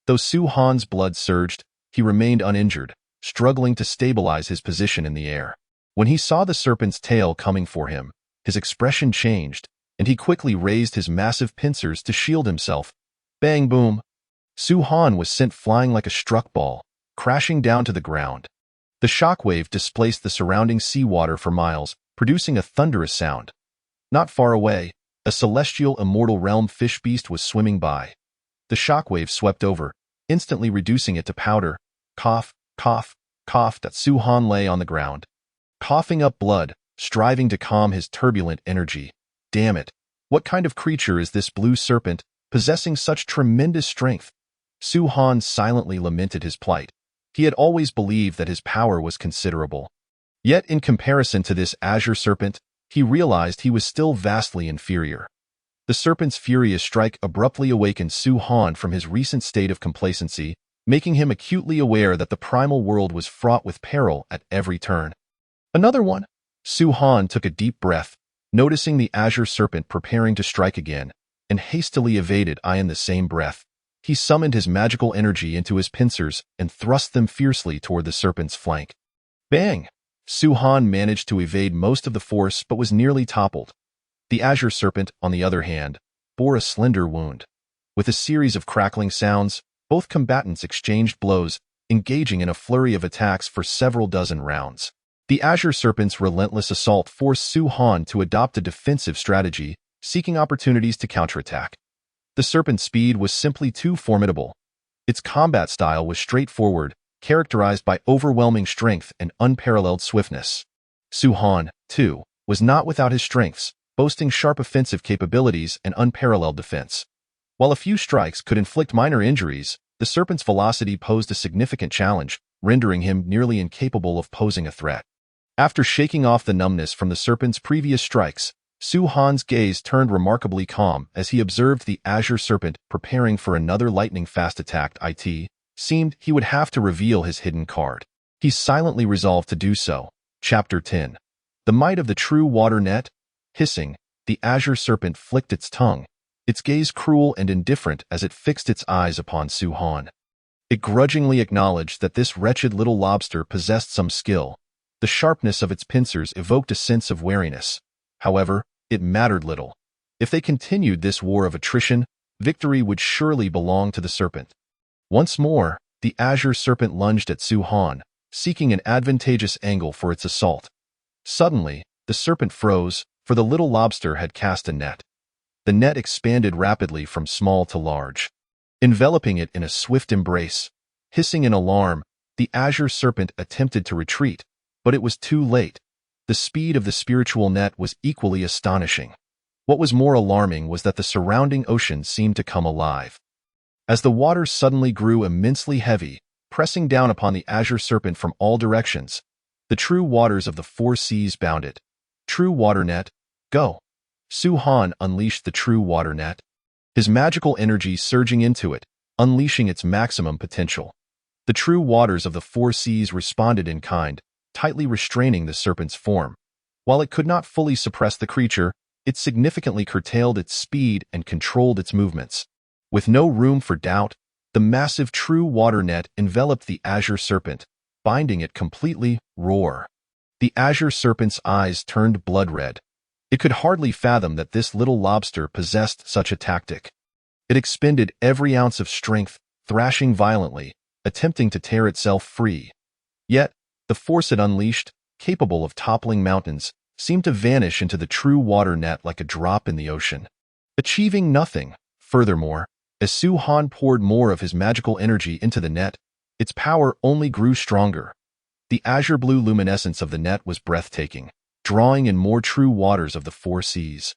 [SPEAKER 1] Though Su Han's blood surged, he remained uninjured, struggling to stabilize his position in the air. When he saw the serpent's tail coming for him, his expression changed, and he quickly raised his massive pincers to shield himself. Bang boom! Su Han was sent flying like a struck ball, crashing down to the ground. The shockwave displaced the surrounding seawater for miles, producing a thunderous sound. Not far away, a celestial immortal realm fish beast was swimming by. The shockwave swept over, instantly reducing it to powder. Cough, cough, cough. That Su Han lay on the ground, coughing up blood, striving to calm his turbulent energy. Damn it! What kind of creature is this blue serpent, possessing such tremendous strength? Su Han silently lamented his plight. He had always believed that his power was considerable. Yet in comparison to this azure serpent, he realized he was still vastly inferior. The serpent's furious strike abruptly awakened Su Han from his recent state of complacency, making him acutely aware that the primal world was fraught with peril at every turn. Another one. Su Han took a deep breath, noticing the azure serpent preparing to strike again, and hastily evaded in the same breath. He summoned his magical energy into his pincers and thrust them fiercely toward the serpent's flank. Bang! Su Han managed to evade most of the force but was nearly toppled. The azure serpent, on the other hand, bore a slender wound. With a series of crackling sounds, both combatants exchanged blows, engaging in a flurry of attacks for several dozen rounds. The azure serpent's relentless assault forced Su Han to adopt a defensive strategy, seeking opportunities to counterattack. The serpent's speed was simply too formidable. Its combat style was straightforward, characterized by overwhelming strength and unparalleled swiftness. Su Han, too, was not without his strengths, boasting sharp offensive capabilities and unparalleled defense. While a few strikes could inflict minor injuries, the serpent's velocity posed a significant challenge, rendering him nearly incapable of posing a threat. After shaking off the numbness from the serpent's previous strikes, Su Han's gaze turned remarkably calm as he observed the azure serpent preparing for another lightning-fast attack. It seemed he would have to reveal his hidden card. He silently resolved to do so. Chapter 10. The Might of the True Water Net. Hissing, the azure serpent flicked its tongue, its gaze cruel and indifferent as it fixed its eyes upon Su Han. It grudgingly acknowledged that this wretched little lobster possessed some skill. The sharpness of its pincers evoked a sense of wariness. However, it mattered little. If they continued this war of attrition, victory would surely belong to the serpent. Once more, the azure serpent lunged at Su Han, seeking an advantageous angle for its assault. Suddenly, the serpent froze, for the little lobster had cast a net. The net expanded rapidly from small to large, enveloping it in a swift embrace. Hissing in alarm, the azure serpent attempted to retreat, but it was too late. The speed of the spiritual net was equally astonishing. What was more alarming was that the surrounding ocean seemed to come alive. As the water suddenly grew immensely heavy, pressing down upon the azure serpent from all directions, the true waters of the four seas bounded. True water net, go! Su Han unleashed the true water net, his magical energy surging into it, unleashing its maximum potential. The true waters of the four seas responded in kind, tightly restraining the serpent's form. While it could not fully suppress the creature, it significantly curtailed its speed and controlled its movements. With no room for doubt, the massive true water net enveloped the azure serpent, binding it completely. Roar! The azure serpent's eyes turned blood red. It could hardly fathom that this little lobster possessed such a tactic. It expended every ounce of strength, thrashing violently, attempting to tear itself free. Yet, the force it unleashed, capable of toppling mountains, seemed to vanish into the true water net like a drop in the ocean, achieving nothing. Furthermore, as Su Han poured more of his magical energy into the net, its power only grew stronger. The azure blue luminescence of the net was breathtaking, drawing in more true waters of the four seas.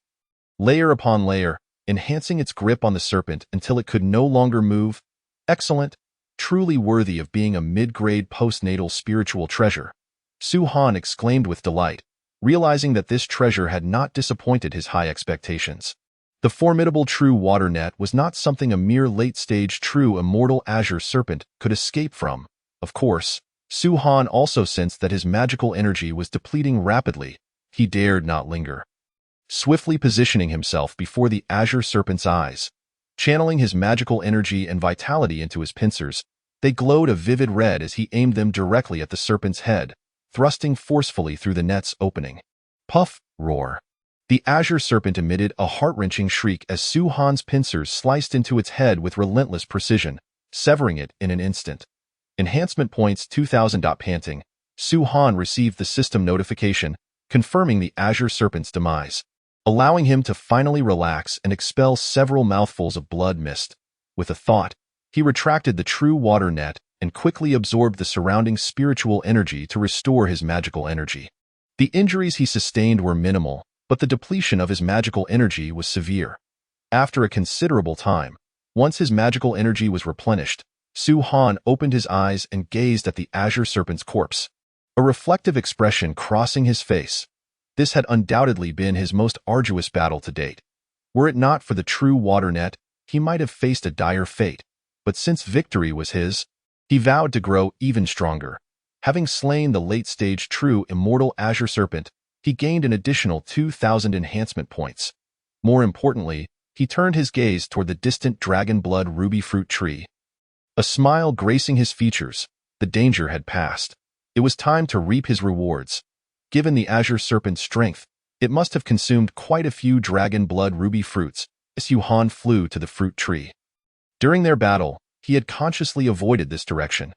[SPEAKER 1] Layer upon layer, enhancing its grip on the serpent until it could no longer move. Excellent, truly worthy of being a mid-grade postnatal spiritual treasure. Su Han exclaimed with delight, realizing that this treasure had not disappointed his high expectations. The formidable true water net was not something a mere late-stage true immortal azure serpent could escape from. Of course, Su Han also sensed that his magical energy was depleting rapidly. He dared not linger. Swiftly positioning himself before the azure serpent's eyes, channeling his magical energy and vitality into his pincers, they glowed a vivid red as he aimed them directly at the serpent's head, thrusting forcefully through the net's opening. Puff! Roar! The azure serpent emitted a heart-wrenching shriek as Su Han's pincers sliced into its head with relentless precision, severing it in an instant. Enhancement points 2000. Panting, Su Han received the system notification, confirming the azure serpent's demise, allowing him to finally relax and expel several mouthfuls of blood mist. With a thought, he retracted the true water net and quickly absorbed the surrounding spiritual energy to restore his magical energy. The injuries he sustained were minimal, but the depletion of his magical energy was severe. After a considerable time, once his magical energy was replenished, Su Han opened his eyes and gazed at the azure serpent's corpse, a reflective expression crossing his face. This had undoubtedly been his most arduous battle to date. Were it not for the true water net, he might have faced a dire fate. But since victory was his, he vowed to grow even stronger. Having slain the late-stage true immortal azure serpent, he gained an additional 2,000 enhancement points. More importantly, he turned his gaze toward the distant dragon blood ruby fruit tree. A smile gracing his features, the danger had passed. It was time to reap his rewards. Given the azure serpent's strength, it must have consumed quite a few dragon blood ruby fruits as Yuhan flew to the fruit tree. During their battle, he had consciously avoided this direction.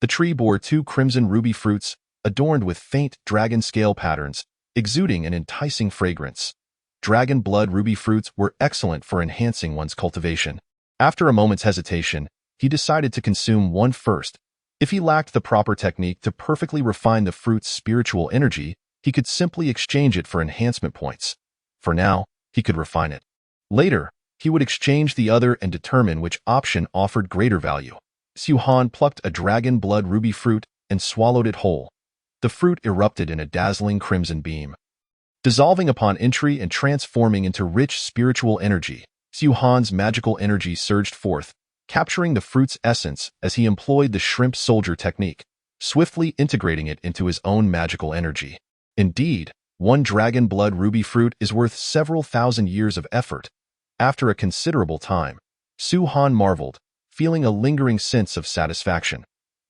[SPEAKER 1] The tree bore 2 crimson ruby fruits, adorned with faint dragon scale patterns, exuding an enticing fragrance. Dragon blood ruby fruits were excellent for enhancing one's cultivation. After a moment's hesitation, he decided to consume one first. If he lacked the proper technique to perfectly refine the fruit's spiritual energy, he could simply exchange it for enhancement points. For now, he could refine it. Later, he would exchange the other and determine which option offered greater value. Yuhan plucked a dragon blood ruby fruit and swallowed it whole. The fruit erupted in a dazzling crimson beam. Dissolving upon entry and transforming into rich spiritual energy, Yuhan's magical energy surged forth, capturing the fruit's essence as he employed the shrimp soldier technique, swiftly integrating it into his own magical energy. Indeed, one dragon blood ruby fruit is worth several thousand years of effort. After a considerable time, Yuhan marveled, feeling a lingering sense of satisfaction.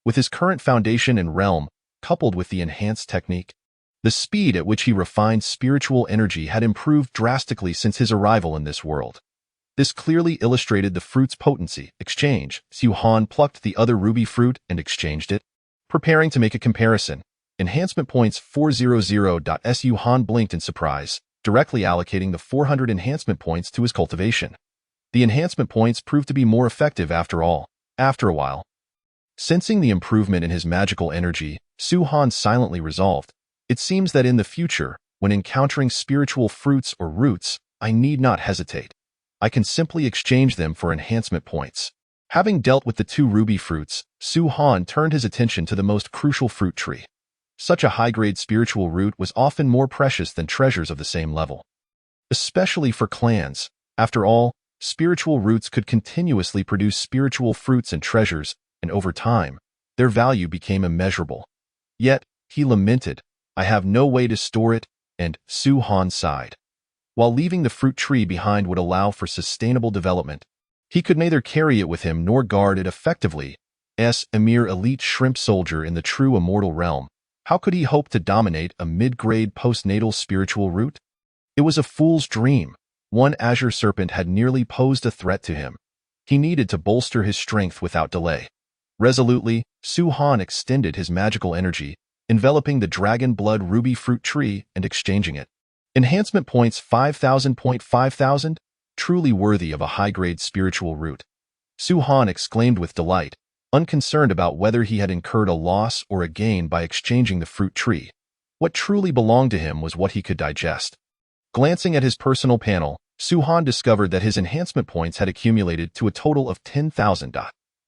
[SPEAKER 1] With his current foundation and realm, coupled with the enhanced technique, the speed at which he refined spiritual energy had improved drastically since his arrival in this world. This clearly illustrated the fruit's potency. Exchange. Yuhan plucked the other ruby fruit and exchanged it. Preparing to make a comparison. Enhancement points 400. Yuhan blinked in surprise, directly allocating the 400 enhancement points to his cultivation. The enhancement points proved to be more effective after all. After a while, sensing the improvement in his magical energy, Yuhan silently resolved, "It seems that in the future, when encountering spiritual fruits or roots, I need not hesitate. I can simply exchange them for enhancement points." Having dealt with the 2 ruby fruits, Yuhan turned his attention to the most crucial fruit tree. Such a high-grade spiritual root was often more precious than treasures of the same level. Especially for clans. After all, spiritual roots could continuously produce spiritual fruits and treasures, and over time, their value became immeasurable. Yet, he lamented, "I have no way to store it," and Yuhan sighed. While leaving the fruit tree behind would allow for sustainable development, he could neither carry it with him nor guard it effectively. As a mere elite shrimp soldier in the true immortal realm, how could he hope to dominate a mid-grade postnatal spiritual root? It was a fool's dream. One azure serpent had nearly posed a threat to him. He needed to bolster his strength without delay. Resolutely, Yuhan extended his magical energy, enveloping the dragon blood ruby fruit tree and exchanging it. Enhancement points 5,000. 5,000? Truly worthy of a high-grade spiritual root. Yuhan exclaimed with delight, unconcerned about whether he had incurred a loss or a gain by exchanging the fruit tree. What truly belonged to him was what he could digest. Glancing at his personal panel, Yuhan discovered that his enhancement points had accumulated to a total of 10,000.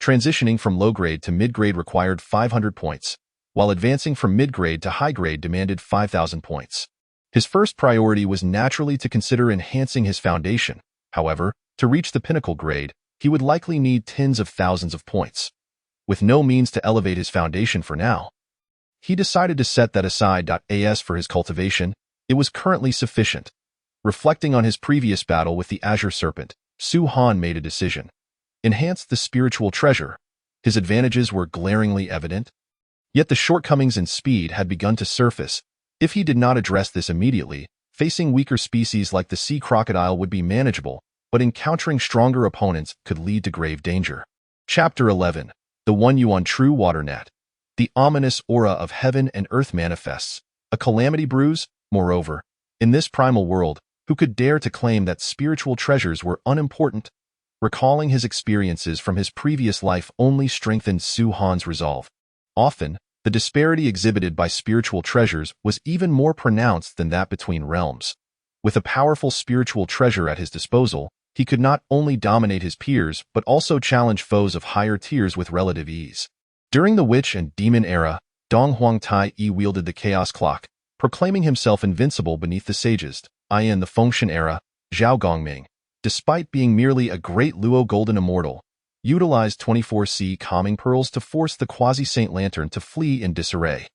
[SPEAKER 1] Transitioning from low-grade to mid-grade required 500 points, while advancing from mid-grade to high-grade demanded 5,000 points. His first priority was naturally to consider enhancing his foundation. However, to reach the pinnacle grade, he would likely need tens of thousands of points. With no means to elevate his foundation for now, he decided to set that aside. As for his cultivation, it was currently sufficient. Reflecting on his previous battle with the azure serpent, Yuhan made a decision. Enhance the spiritual treasure. His advantages were glaringly evident. Yet the shortcomings in speed had begun to surface. If he did not address this immediately, facing weaker species like the sea crocodile would be manageable, but encountering stronger opponents could lead to grave danger. Chapter 11. The One Yuan True Water Net. The ominous aura of heaven and earth manifests. A calamity brews. Moreover, in this primal world, who could dare to claim that spiritual treasures were unimportant? Recalling his experiences from his previous life only strengthened Yuhan's resolve. Often, the disparity exhibited by spiritual treasures was even more pronounced than that between realms. With a powerful spiritual treasure at his disposal, he could not only dominate his peers but also challenge foes of higher tiers with relative ease. During the Witch and Demon era, Dong Huangtai wielded the Chaos Clock, proclaiming himself invincible beneath the sages. In the Fengshen era, Zhao Gongming, despite being merely a great Luo Golden Immortal, utilized 24C calming pearls to force the quasi-saint lantern to flee in disarray.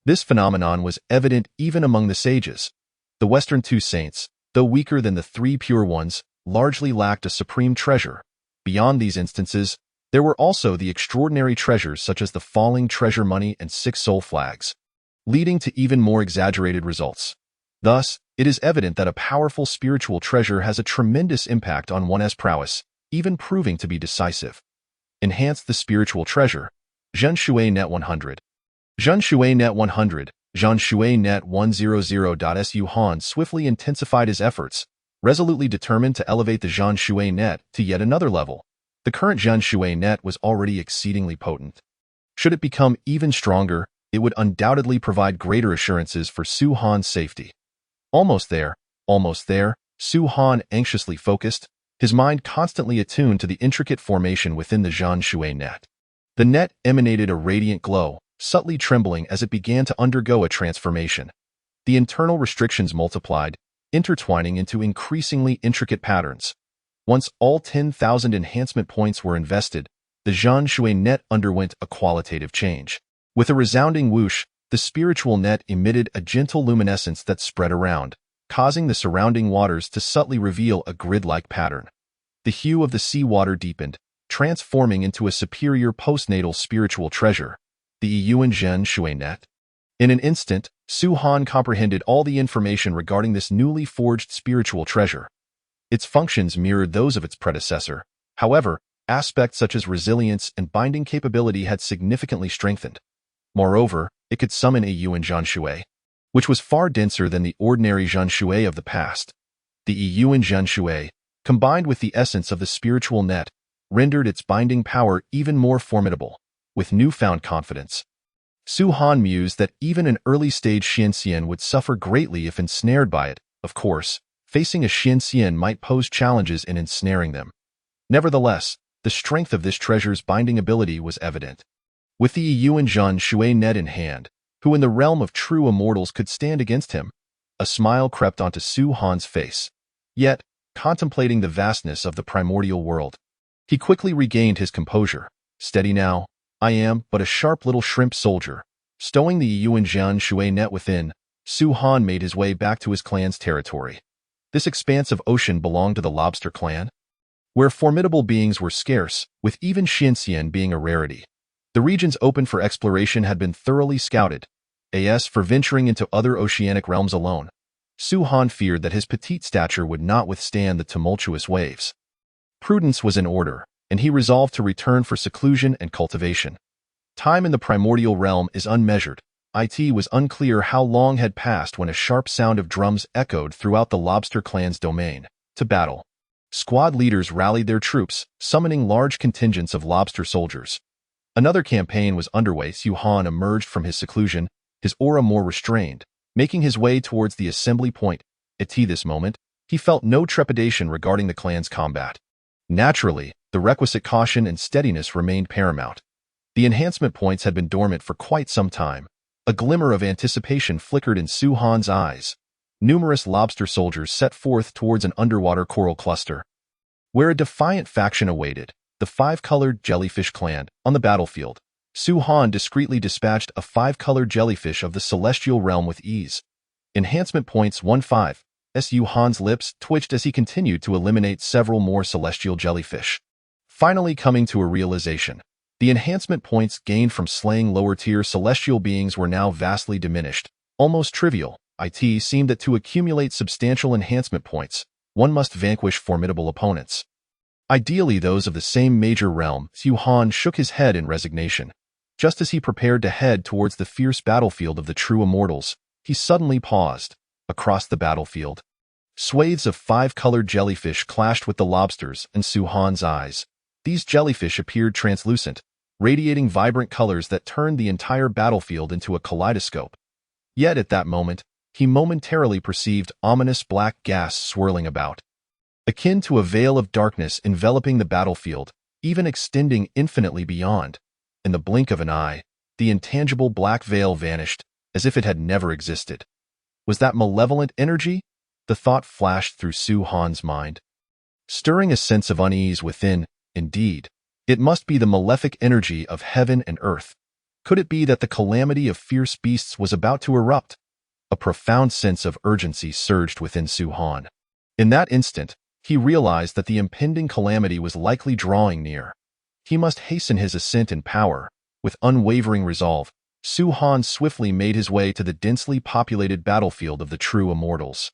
[SPEAKER 1] This phenomenon was evident even among the sages. The Western two saints, though weaker than the three pure ones, largely lacked a supreme treasure. Beyond these instances, there were also the extraordinary treasures such as the falling treasure money and 6 soul flags, leading to even more exaggerated results. Thus, it is evident that a powerful spiritual treasure has a tremendous impact on one's prowess, even proving to be decisive. Enhance the spiritual treasure. Zhen Shui Net 100. Zhen Shui Net 100. Zhen Shui Net 100.Su Han swiftly intensified his efforts, resolutely determined to elevate the Zhen Shui Net to yet another level. The current Zhen Shui Net was already exceedingly potent. Should it become even stronger, it would undoubtedly provide greater assurances for Su Han's safety. Almost there, Su Han anxiously focused, his mind constantly attuned to the intricate formation within the Zhen Shui Net. The net emanated a radiant glow, subtly trembling as it began to undergo a transformation. The internal restrictions multiplied, intertwining into increasingly intricate patterns. Once all 10,000 enhancement points were invested, the Zhen Shui Net underwent a qualitative change. With a resounding whoosh, the spiritual net emitted a gentle luminescence that spread around, causing the surrounding waters to subtly reveal a grid-like pattern. The hue of the seawater deepened, transforming into a superior postnatal spiritual treasure, the Yuan Zhen Shui Net. In an instant, Su Han comprehended all the information regarding this newly forged spiritual treasure. Its functions mirrored those of its predecessor. However, aspects such as resilience and binding capability had significantly strengthened. Moreover, it could summon a Yuan Zhen Shui, which was far denser than the ordinary Zhen Shui of the past. The Yuan Zhen Shui, combined with the essence of the spiritual net, rendered its binding power even more formidable. With newfound confidence, Su Han mused that even an early-stage Xianxian would suffer greatly if ensnared by it. Of course, facing a Xianxian might pose challenges in ensnaring them. Nevertheless, the strength of this treasure's binding ability was evident. With the Yuan Zhen Shui Net in hand, who in the realm of true immortals could stand against him? A smile crept onto Su Han's face. Yet, contemplating the vastness of the primordial world, he quickly regained his composure. Steady now. I am but a sharp little shrimp soldier. Stowing the Yuan Zhen Shui Net within, Su Han made his way back to his clan's territory. This expanse of ocean belonged to the lobster clan, where formidable beings were scarce, with even Xianxian being a rarity. The regions open for exploration had been thoroughly scouted. As for venturing into other oceanic realms alone, Su Han feared that his petite stature would not withstand the tumultuous waves. Prudence was in order, and he resolved to return for seclusion and cultivation. Time in the primordial realm is unmeasured. It was unclear how long had passed when a sharp sound of drums echoed throughout the lobster clan's domain. To battle. Squad leaders rallied their troops, summoning large contingents of lobster soldiers. Another campaign was underway. Su Han emerged from his seclusion, his aura more restrained, making his way towards the assembly point. At this moment, he felt no trepidation regarding the clan's combat. Naturally, the requisite caution and steadiness remained paramount. The enhancement points had been dormant for quite some time. A glimmer of anticipation flickered in Su Han's eyes. Numerous lobster soldiers set forth towards an underwater coral cluster, where a defiant faction awaited, the five-colored jellyfish clan. On the battlefield, Su Han discreetly dispatched a five-colored jellyfish of the celestial realm with ease. Enhancement points 1-5. Su Han's lips twitched as he continued to eliminate several more celestial jellyfish. Finally coming to a realization, the enhancement points gained from slaying lower-tier celestial beings were now vastly diminished, almost trivial. It seemed that to accumulate substantial enhancement points, one must vanquish formidable opponents. Ideally those of the same major realm. Su Han shook his head in resignation. Just as he prepared to head towards the fierce battlefield of the true immortals, he suddenly paused. Across the battlefield, swathes of five-colored jellyfish clashed with the lobsters in Su Han's eyes. These jellyfish appeared translucent, radiating vibrant colors that turned the entire battlefield into a kaleidoscope. Yet at that moment, he momentarily perceived ominous black gas swirling about, akin to a veil of darkness enveloping the battlefield, even extending infinitely beyond. In the blink of an eye, the intangible black veil vanished, as if it had never existed. Was that malevolent energy? The thought flashed through Su Han's mind. stirring a sense of unease within. Indeed, it must be the malefic energy of heaven and earth. Could it be that the calamity of fierce beasts was about to erupt? A profound sense of urgency surged within Su-Han. In that instant, he realized that the impending calamity was likely drawing near. He must hasten his ascent in power. With unwavering resolve, Su-Han swiftly made his way to the densely populated battlefield of the true immortals.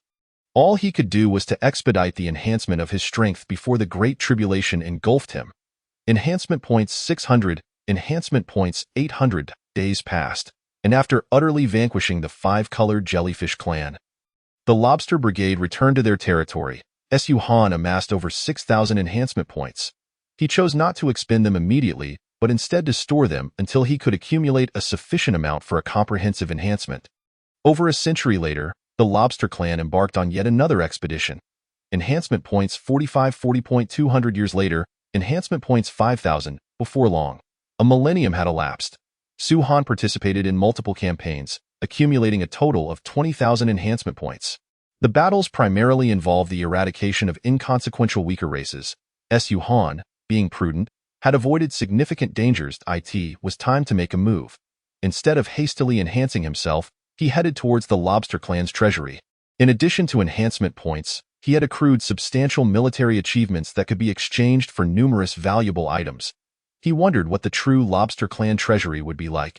[SPEAKER 1] All he could do was to expedite the enhancement of his strength before the Great Tribulation engulfed him. Enhancement points 600, enhancement points 800. Days passed, and after utterly vanquishing the five-colored jellyfish clan, the Lobster Brigade returned to their territory. Su-Han amassed over 6,000 enhancement points. He chose not to expend them immediately, but instead to store them until he could accumulate a sufficient amount for a comprehensive enhancement. Over a century later, the Lobster Clan embarked on yet another expedition. Enhancement points 40.200 years later, enhancement points 5,000. Before long, a millennium had elapsed. Su-Han participated in multiple campaigns, accumulating a total of 20,000 enhancement points. The battles primarily involved the eradication of inconsequential weaker races. Su-Han, being prudent, had avoided significant dangers. It was time to make a move. Instead of hastily enhancing himself, he headed towards the Lobster Clan's treasury. In addition to enhancement points, he had accrued substantial military achievements that could be exchanged for numerous valuable items. He wondered what the true Lobster Clan treasury would be like.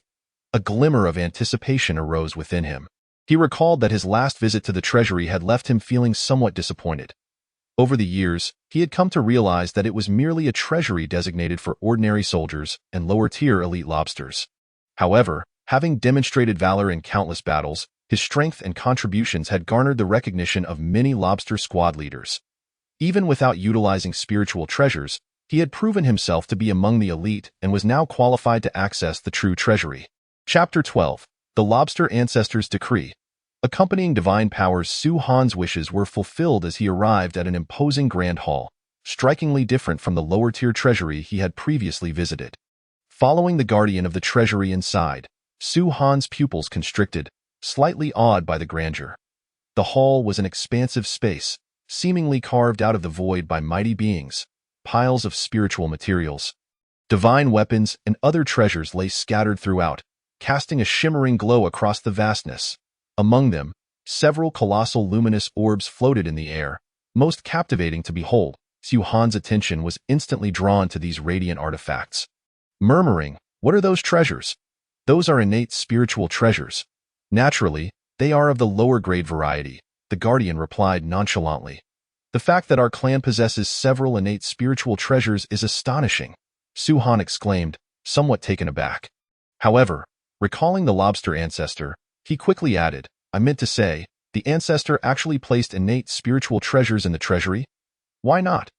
[SPEAKER 1] A glimmer of anticipation arose within him. He recalled that his last visit to the treasury had left him feeling somewhat disappointed. Over the years, he had come to realize that it was merely a treasury designated for ordinary soldiers and lower-tier elite lobsters. However, having demonstrated valor in countless battles, his strength and contributions had garnered the recognition of many lobster squad leaders. Even without utilizing spiritual treasures, he had proven himself to be among the elite and was now qualified to access the true treasury. Chapter 12. The Lobster Ancestors' Decree. Accompanying divine powers, Su-Han's wishes were fulfilled as he arrived at an imposing grand hall, strikingly different from the lower-tier treasury he had previously visited. Following the guardian of the treasury inside, Su-Han's pupils constricted, slightly awed by the grandeur. The hall was an expansive space, seemingly carved out of the void by mighty beings. Piles of spiritual materials, divine weapons, and other treasures lay scattered throughout, casting a shimmering glow across the vastness. Among them, several colossal luminous orbs floated in the air, most captivating to behold. Su-Han's attention was instantly drawn to these radiant artifacts. Murmuring, "What are those treasures?" "Those are innate spiritual treasures. Naturally, they are of the lower-grade variety," the guardian replied nonchalantly. "The fact that our clan possesses several innate spiritual treasures is astonishing," Su-Han exclaimed, somewhat taken aback. However, recalling the lobster ancestor, he quickly added, "I meant to say, the ancestor actually placed innate spiritual treasures in the treasury? Why not?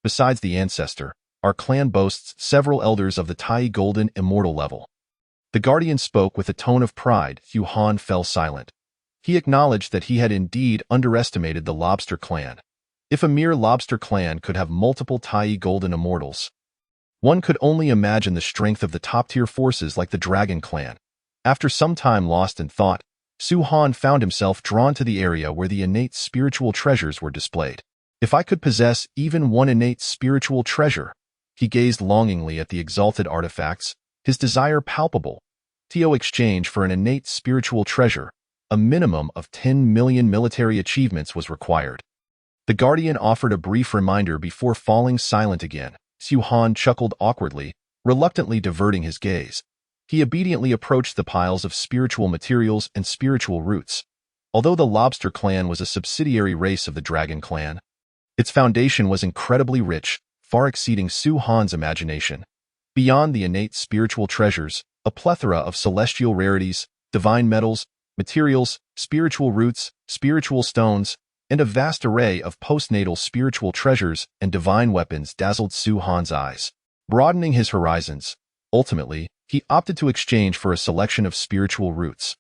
[SPEAKER 1] Besides the ancestor, our clan boasts several elders of the Tai Golden Immortal level." The guardian spoke with a tone of pride. Su-Han fell silent. He acknowledged that he had indeed underestimated the lobster clan. If a mere lobster clan could have multiple Tai Golden Immortals, one could only imagine the strength of the top-tier forces like the Dragon Clan. After some time lost in thought, Su-Han found himself drawn to the area where the innate spiritual treasures were displayed. If I could possess even one innate spiritual treasure, he gazed longingly at the exalted artifacts, his desire palpable. To exchange for an innate spiritual treasure, a minimum of 10 million military achievements was required. The guardian offered a brief reminder before falling silent again. Su-Han chuckled awkwardly, reluctantly diverting his gaze. He obediently approached the piles of spiritual materials and spiritual roots. Although the Lobster Clan was a subsidiary race of the Dragon Clan, its foundation was incredibly rich, far exceeding Su-Han's imagination. Beyond the innate spiritual treasures, a plethora of celestial rarities, divine metals, materials, spiritual roots, spiritual stones, and a vast array of postnatal spiritual treasures and divine weapons dazzled Su-Han's eyes, broadening his horizons. Ultimately, he opted to exchange for a selection of spiritual roots.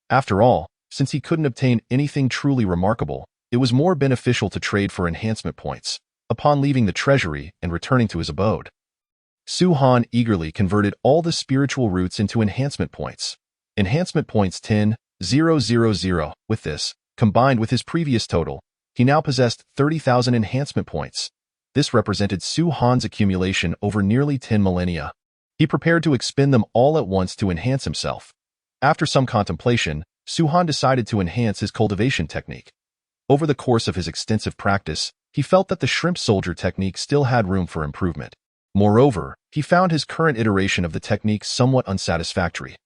[SPEAKER 1] After all, since he couldn't obtain anything truly remarkable, it was more beneficial to trade for enhancement points. Upon leaving the treasury and returning to his abode, Su-Han eagerly converted all the spiritual roots into enhancement points. Enhancement points 10,000. With this, combined with his previous total, he now possessed 30,000 enhancement points. This represented Su Han's accumulation over nearly 10 millennia. He prepared to expend them all at once to enhance himself. After some contemplation, Su Han decided to enhance his cultivation technique. Over the course of his extensive practice, he felt that the shrimp soldier technique still had room for improvement. Moreover, he found his current iteration of the technique somewhat unsatisfactory.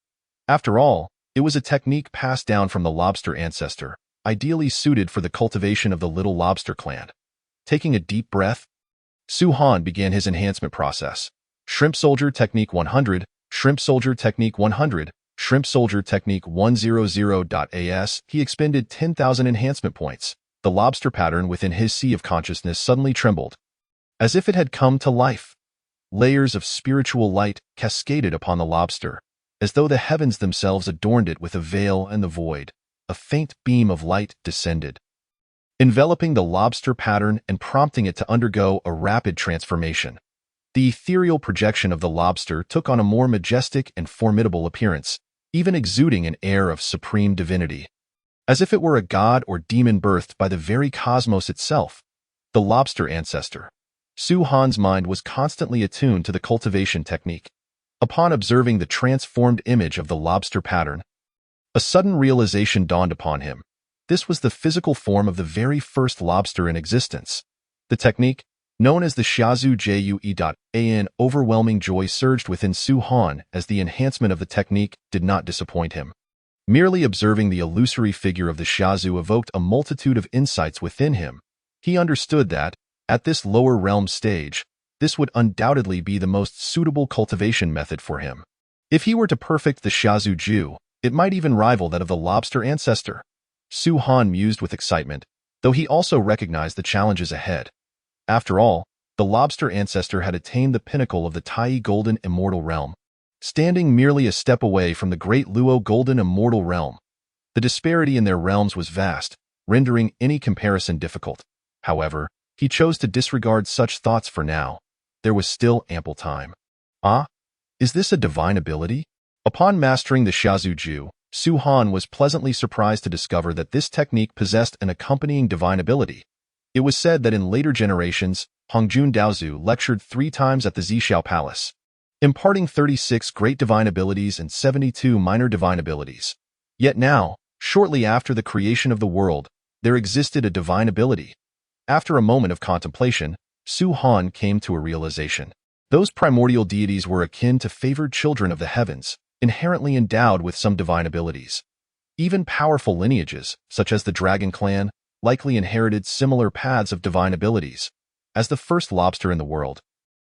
[SPEAKER 1] After all, it was a technique passed down from the lobster ancestor, ideally suited for the cultivation of the little lobster clan. Taking a deep breath, Su Han began his enhancement process. Shrimp Soldier Technique 100, Shrimp Soldier Technique 100, Shrimp Soldier Technique 100.as. He expended 10,000 enhancement points. The lobster pattern within his sea of consciousness suddenly trembled, as if it had come to life. Layers of spiritual light cascaded upon the lobster, as though the heavens themselves adorned it with a veil and the void. A faint beam of light descended, enveloping the lobster pattern and prompting it to undergo a rapid transformation. The ethereal projection of the lobster took on a more majestic and formidable appearance, even exuding an air of supreme divinity. As if it were a god or demon birthed by the very cosmos itself, the lobster ancestor. Su Han's mind was constantly attuned to the cultivation technique. Upon observing the transformed image of the lobster pattern, a sudden realization dawned upon him. This was the physical form of the very first lobster in existence. The technique, known as the Shiazu Jue.an, overwhelming joy surged within Su Han as the enhancement of the technique did not disappoint him. Merely observing the illusory figure of the Shiazu evoked a multitude of insights within him. He understood that, at this lower realm stage, this would undoubtedly be the most suitable cultivation method for him. If he were to perfect the Shiazu Ju, it might even rival that of the lobster ancestor. Su Han mused with excitement, though he also recognized the challenges ahead. After all, the lobster ancestor had attained the pinnacle of the Tai Golden Immortal Realm, standing merely a step away from the great Luo Golden Immortal Realm. The disparity in their realms was vast, rendering any comparison difficult. However, he chose to disregard such thoughts for now. There was still ample time. Ah, is this a divine ability? Upon mastering the Shiazu Ju, Su Han was pleasantly surprised to discover that this technique possessed an accompanying divine ability. It was said that in later generations, Hongjun Daozu lectured 3 times at the Zhixiao Palace, imparting 36 great divine abilities and 72 minor divine abilities. Yet now, shortly after the creation of the world, there existed a divine ability. After a moment of contemplation, Su Han came to a realization. Those primordial deities were akin to favored children of the heavens, inherently endowed with some divine abilities. Even powerful lineages, such as the Dragon Clan, likely inherited similar paths of divine abilities. As the first lobster in the world,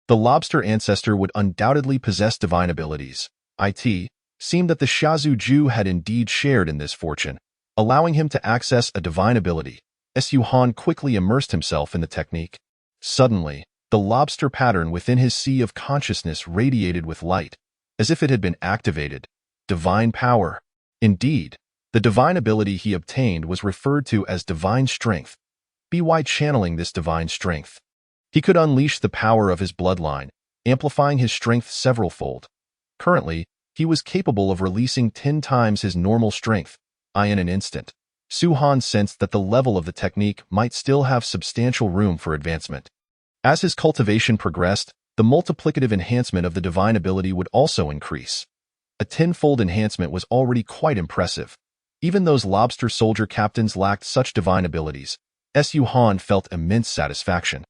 [SPEAKER 1] the lobster ancestor would undoubtedly possess divine abilities. It seemed that the Shiazu Ju had indeed shared in this fortune, allowing him to access a divine ability. Su Han quickly immersed himself in the technique. Suddenly, the lobster pattern within his sea of consciousness radiated with light, as if it had been activated. Divine power. Indeed, the divine ability he obtained was referred to as divine strength. By channeling this divine strength, he could unleash the power of his bloodline, amplifying his strength several-fold. Currently, he was capable of releasing 10 times his normal strength, in an instant. Su Han sensed that the level of the technique might still have substantial room for advancement. As his cultivation progressed, the multiplicative enhancement of the divine ability would also increase. A 10-fold enhancement was already quite impressive. Even those lobster soldier captains lacked such divine abilities. Su Han felt immense satisfaction.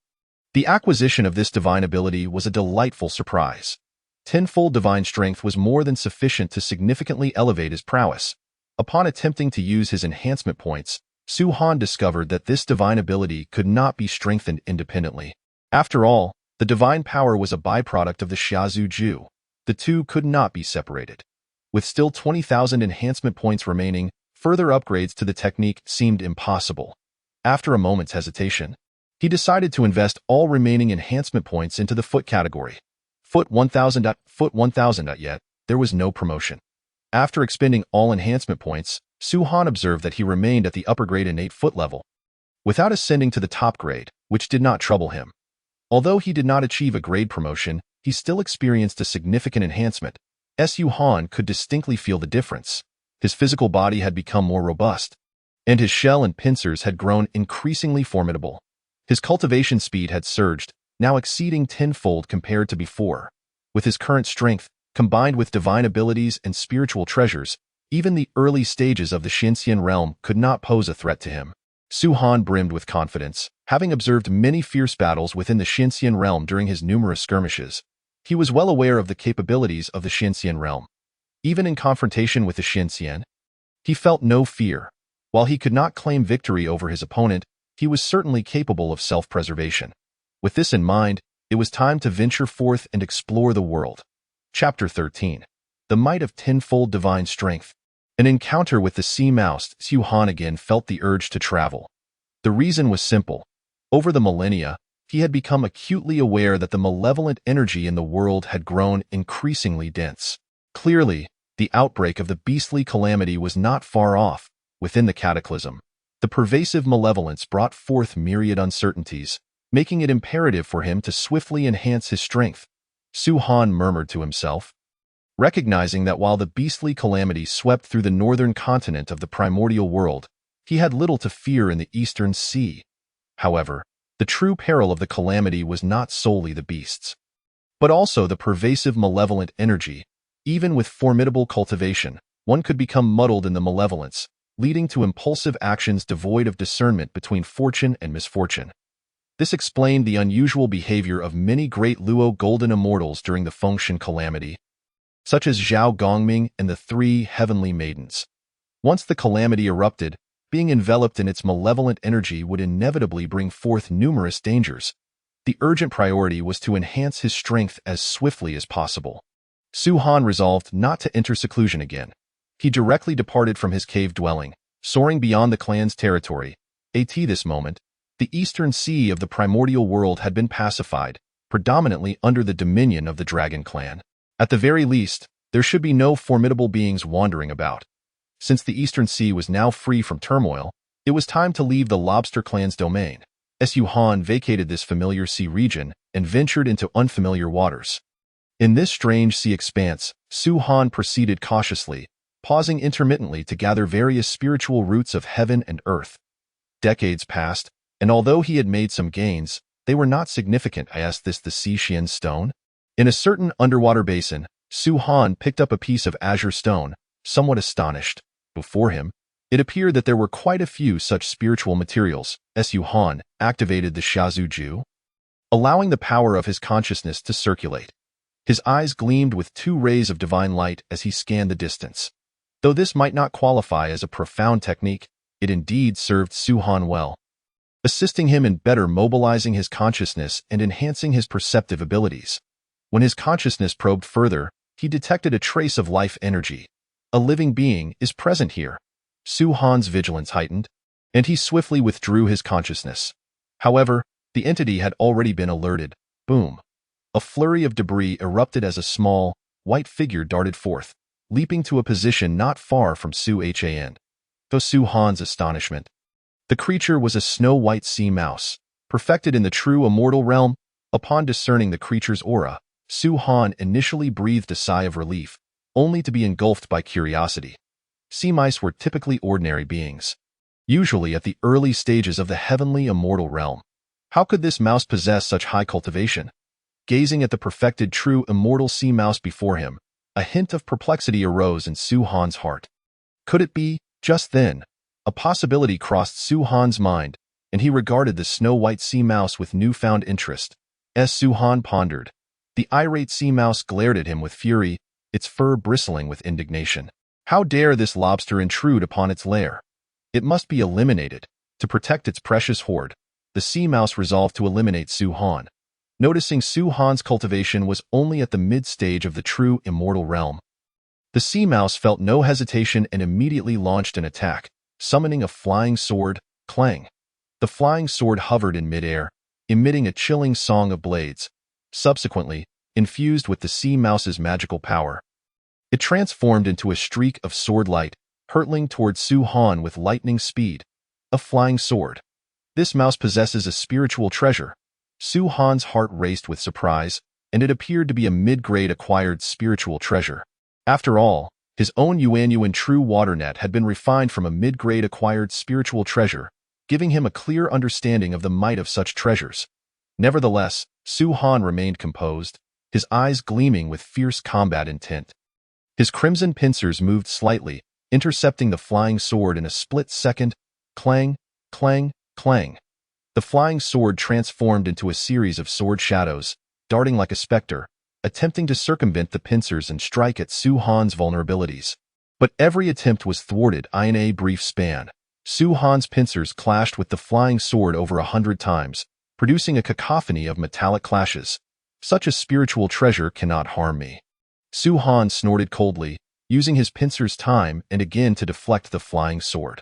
[SPEAKER 1] The acquisition of this divine ability was a delightful surprise. 10-fold divine strength was more than sufficient to significantly elevate his prowess. Upon attempting to use his enhancement points, Su Han discovered that this divine ability could not be strengthened independently. After all, the divine power was a byproduct of the Shiazu Ju. The two could not be separated. With still 20,000 enhancement points remaining, further upgrades to the technique seemed impossible. After a moment's hesitation, he decided to invest all remaining enhancement points into the foot category. Foot 1000. Yet, there was no promotion. After expending all enhancement points, Su Han observed that he remained at the upper grade innate foot level, without ascending to the top grade, which did not trouble him. Although he did not achieve a grade promotion, he still experienced a significant enhancement. Su Han could distinctly feel the difference. His physical body had become more robust, and his shell and pincers had grown increasingly formidable. His cultivation speed had surged, now exceeding tenfold compared to before. With his current strength, combined with divine abilities and spiritual treasures, even the early stages of the Shinxian realm could not pose a threat to him. Su Han brimmed with confidence, having observed many fierce battles within the Shinxian realm during his numerous skirmishes. He was well aware of the capabilities of the Shinxian realm. Even in confrontation with the Shinxian, he felt no fear. While he could not claim victory over his opponent, he was certainly capable of self-preservation. With this in mind, it was time to venture forth and explore the world. Chapter 13. The Might of Tenfold Divine Strength. An encounter with the sea mouse, Su Han again felt the urge to travel. The reason was simple. Over the millennia, he had become acutely aware that the malevolent energy in the world had grown increasingly dense. Clearly, the outbreak of the beastly calamity was not far off. Within the cataclysm, the pervasive malevolence brought forth myriad uncertainties, making it imperative for him to swiftly enhance his strength. Su Han murmured to himself, recognizing that while the beastly calamity swept through the northern continent of the primordial world, he had little to fear in the eastern sea. However, the true peril of the calamity was not solely the beasts, but also the pervasive malevolent energy. Even with formidable cultivation, one could become muddled in the malevolence, leading to impulsive actions devoid of discernment between fortune and misfortune. This explained the unusual behavior of many great Luo golden immortals during the Fengshen calamity, such as Zhao Gongming and the three heavenly maidens. Once the calamity erupted, being enveloped in its malevolent energy would inevitably bring forth numerous dangers. The urgent priority was to enhance his strength as swiftly as possible. Su Han resolved not to enter seclusion again. He directly departed from his cave dwelling, soaring beyond the clan's territory. At this moment, the eastern sea of the primordial world had been pacified, predominantly under the dominion of the Dragon Clan. At the very least, there should be no formidable beings wandering about. Since the eastern sea was now free from turmoil, it was time to leave the Lobster Clan's domain. Su Han vacated this familiar sea region and ventured into unfamiliar waters. In this strange sea expanse, Su Han proceeded cautiously, pausing intermittently to gather various spiritual roots of heaven and earth. Decades passed, and although he had made some gains, they were not significant. The Sea Xian stone? In a certain underwater basin, Su Han picked up a piece of azure stone, somewhat astonished. Before him, it appeared that there were quite a few such spiritual materials. Su Han activated the Shazu Ju, allowing the power of his consciousness to circulate. His eyes gleamed with two rays of divine light as he scanned the distance. Though this might not qualify as a profound technique, it indeed served Su Han well, assisting him in better mobilizing his consciousness and enhancing his perceptive abilities. When his consciousness probed further, he detected a trace of life energy. A living being is present here. Su Han's vigilance heightened, and he swiftly withdrew his consciousness. However, the entity had already been alerted. Boom! A flurry of debris erupted as a small, white figure darted forth, leaping to a position not far from Su Han. To Su Han's astonishment, the creature was a snow-white sea mouse, perfected in the true immortal realm. Upon discerning the creature's aura, Su Han initially breathed a sigh of relief, only to be engulfed by curiosity. Sea mice were typically ordinary beings, usually at the early stages of the heavenly immortal realm. How could this mouse possess such high cultivation? Gazing at the perfected true immortal sea mouse before him, a hint of perplexity arose in Su Han's heart. Could it be? Just then, a possibility crossed Su Han's mind, and he regarded the snow-white sea mouse with newfound interest. As Su Han pondered, the irate sea mouse glared at him with fury, its fur bristling with indignation. How dare this lobster intrude upon its lair? It must be eliminated. To protect its precious hoard, the sea mouse resolved to eliminate Su Han. Noticing Su Han's cultivation was only at the mid-stage of the true immortal realm, the sea mouse felt no hesitation and immediately launched an attack, summoning a flying sword. Clang! The flying sword hovered in midair, emitting a chilling song of blades. Subsequently, infused with the sea mouse's magical power, it transformed into a streak of sword light, hurtling towards Su Han with lightning speed. A flying sword. This mouse possesses a spiritual treasure. Su Han's heart raced with surprise, and it appeared to be a mid-grade acquired spiritual treasure. After all, his own Yuanyuan true water net had been refined from a mid-grade acquired spiritual treasure, giving him a clear understanding of the might of such treasures. Nevertheless, Su Han remained composed, his eyes gleaming with fierce combat intent. His crimson pincers moved slightly, intercepting the flying sword in a split second. Clang, clang, clang. The flying sword transformed into a series of sword shadows, darting like a specter, attempting to circumvent the pincers and strike at Su Han's vulnerabilities. But every attempt was thwarted in a brief span. Su Han's pincers clashed with the flying sword over 100 times, producing a cacophony of metallic clashes. Such a spiritual treasure cannot harm me. Su Han snorted coldly, using his pincers time and again to deflect the flying sword.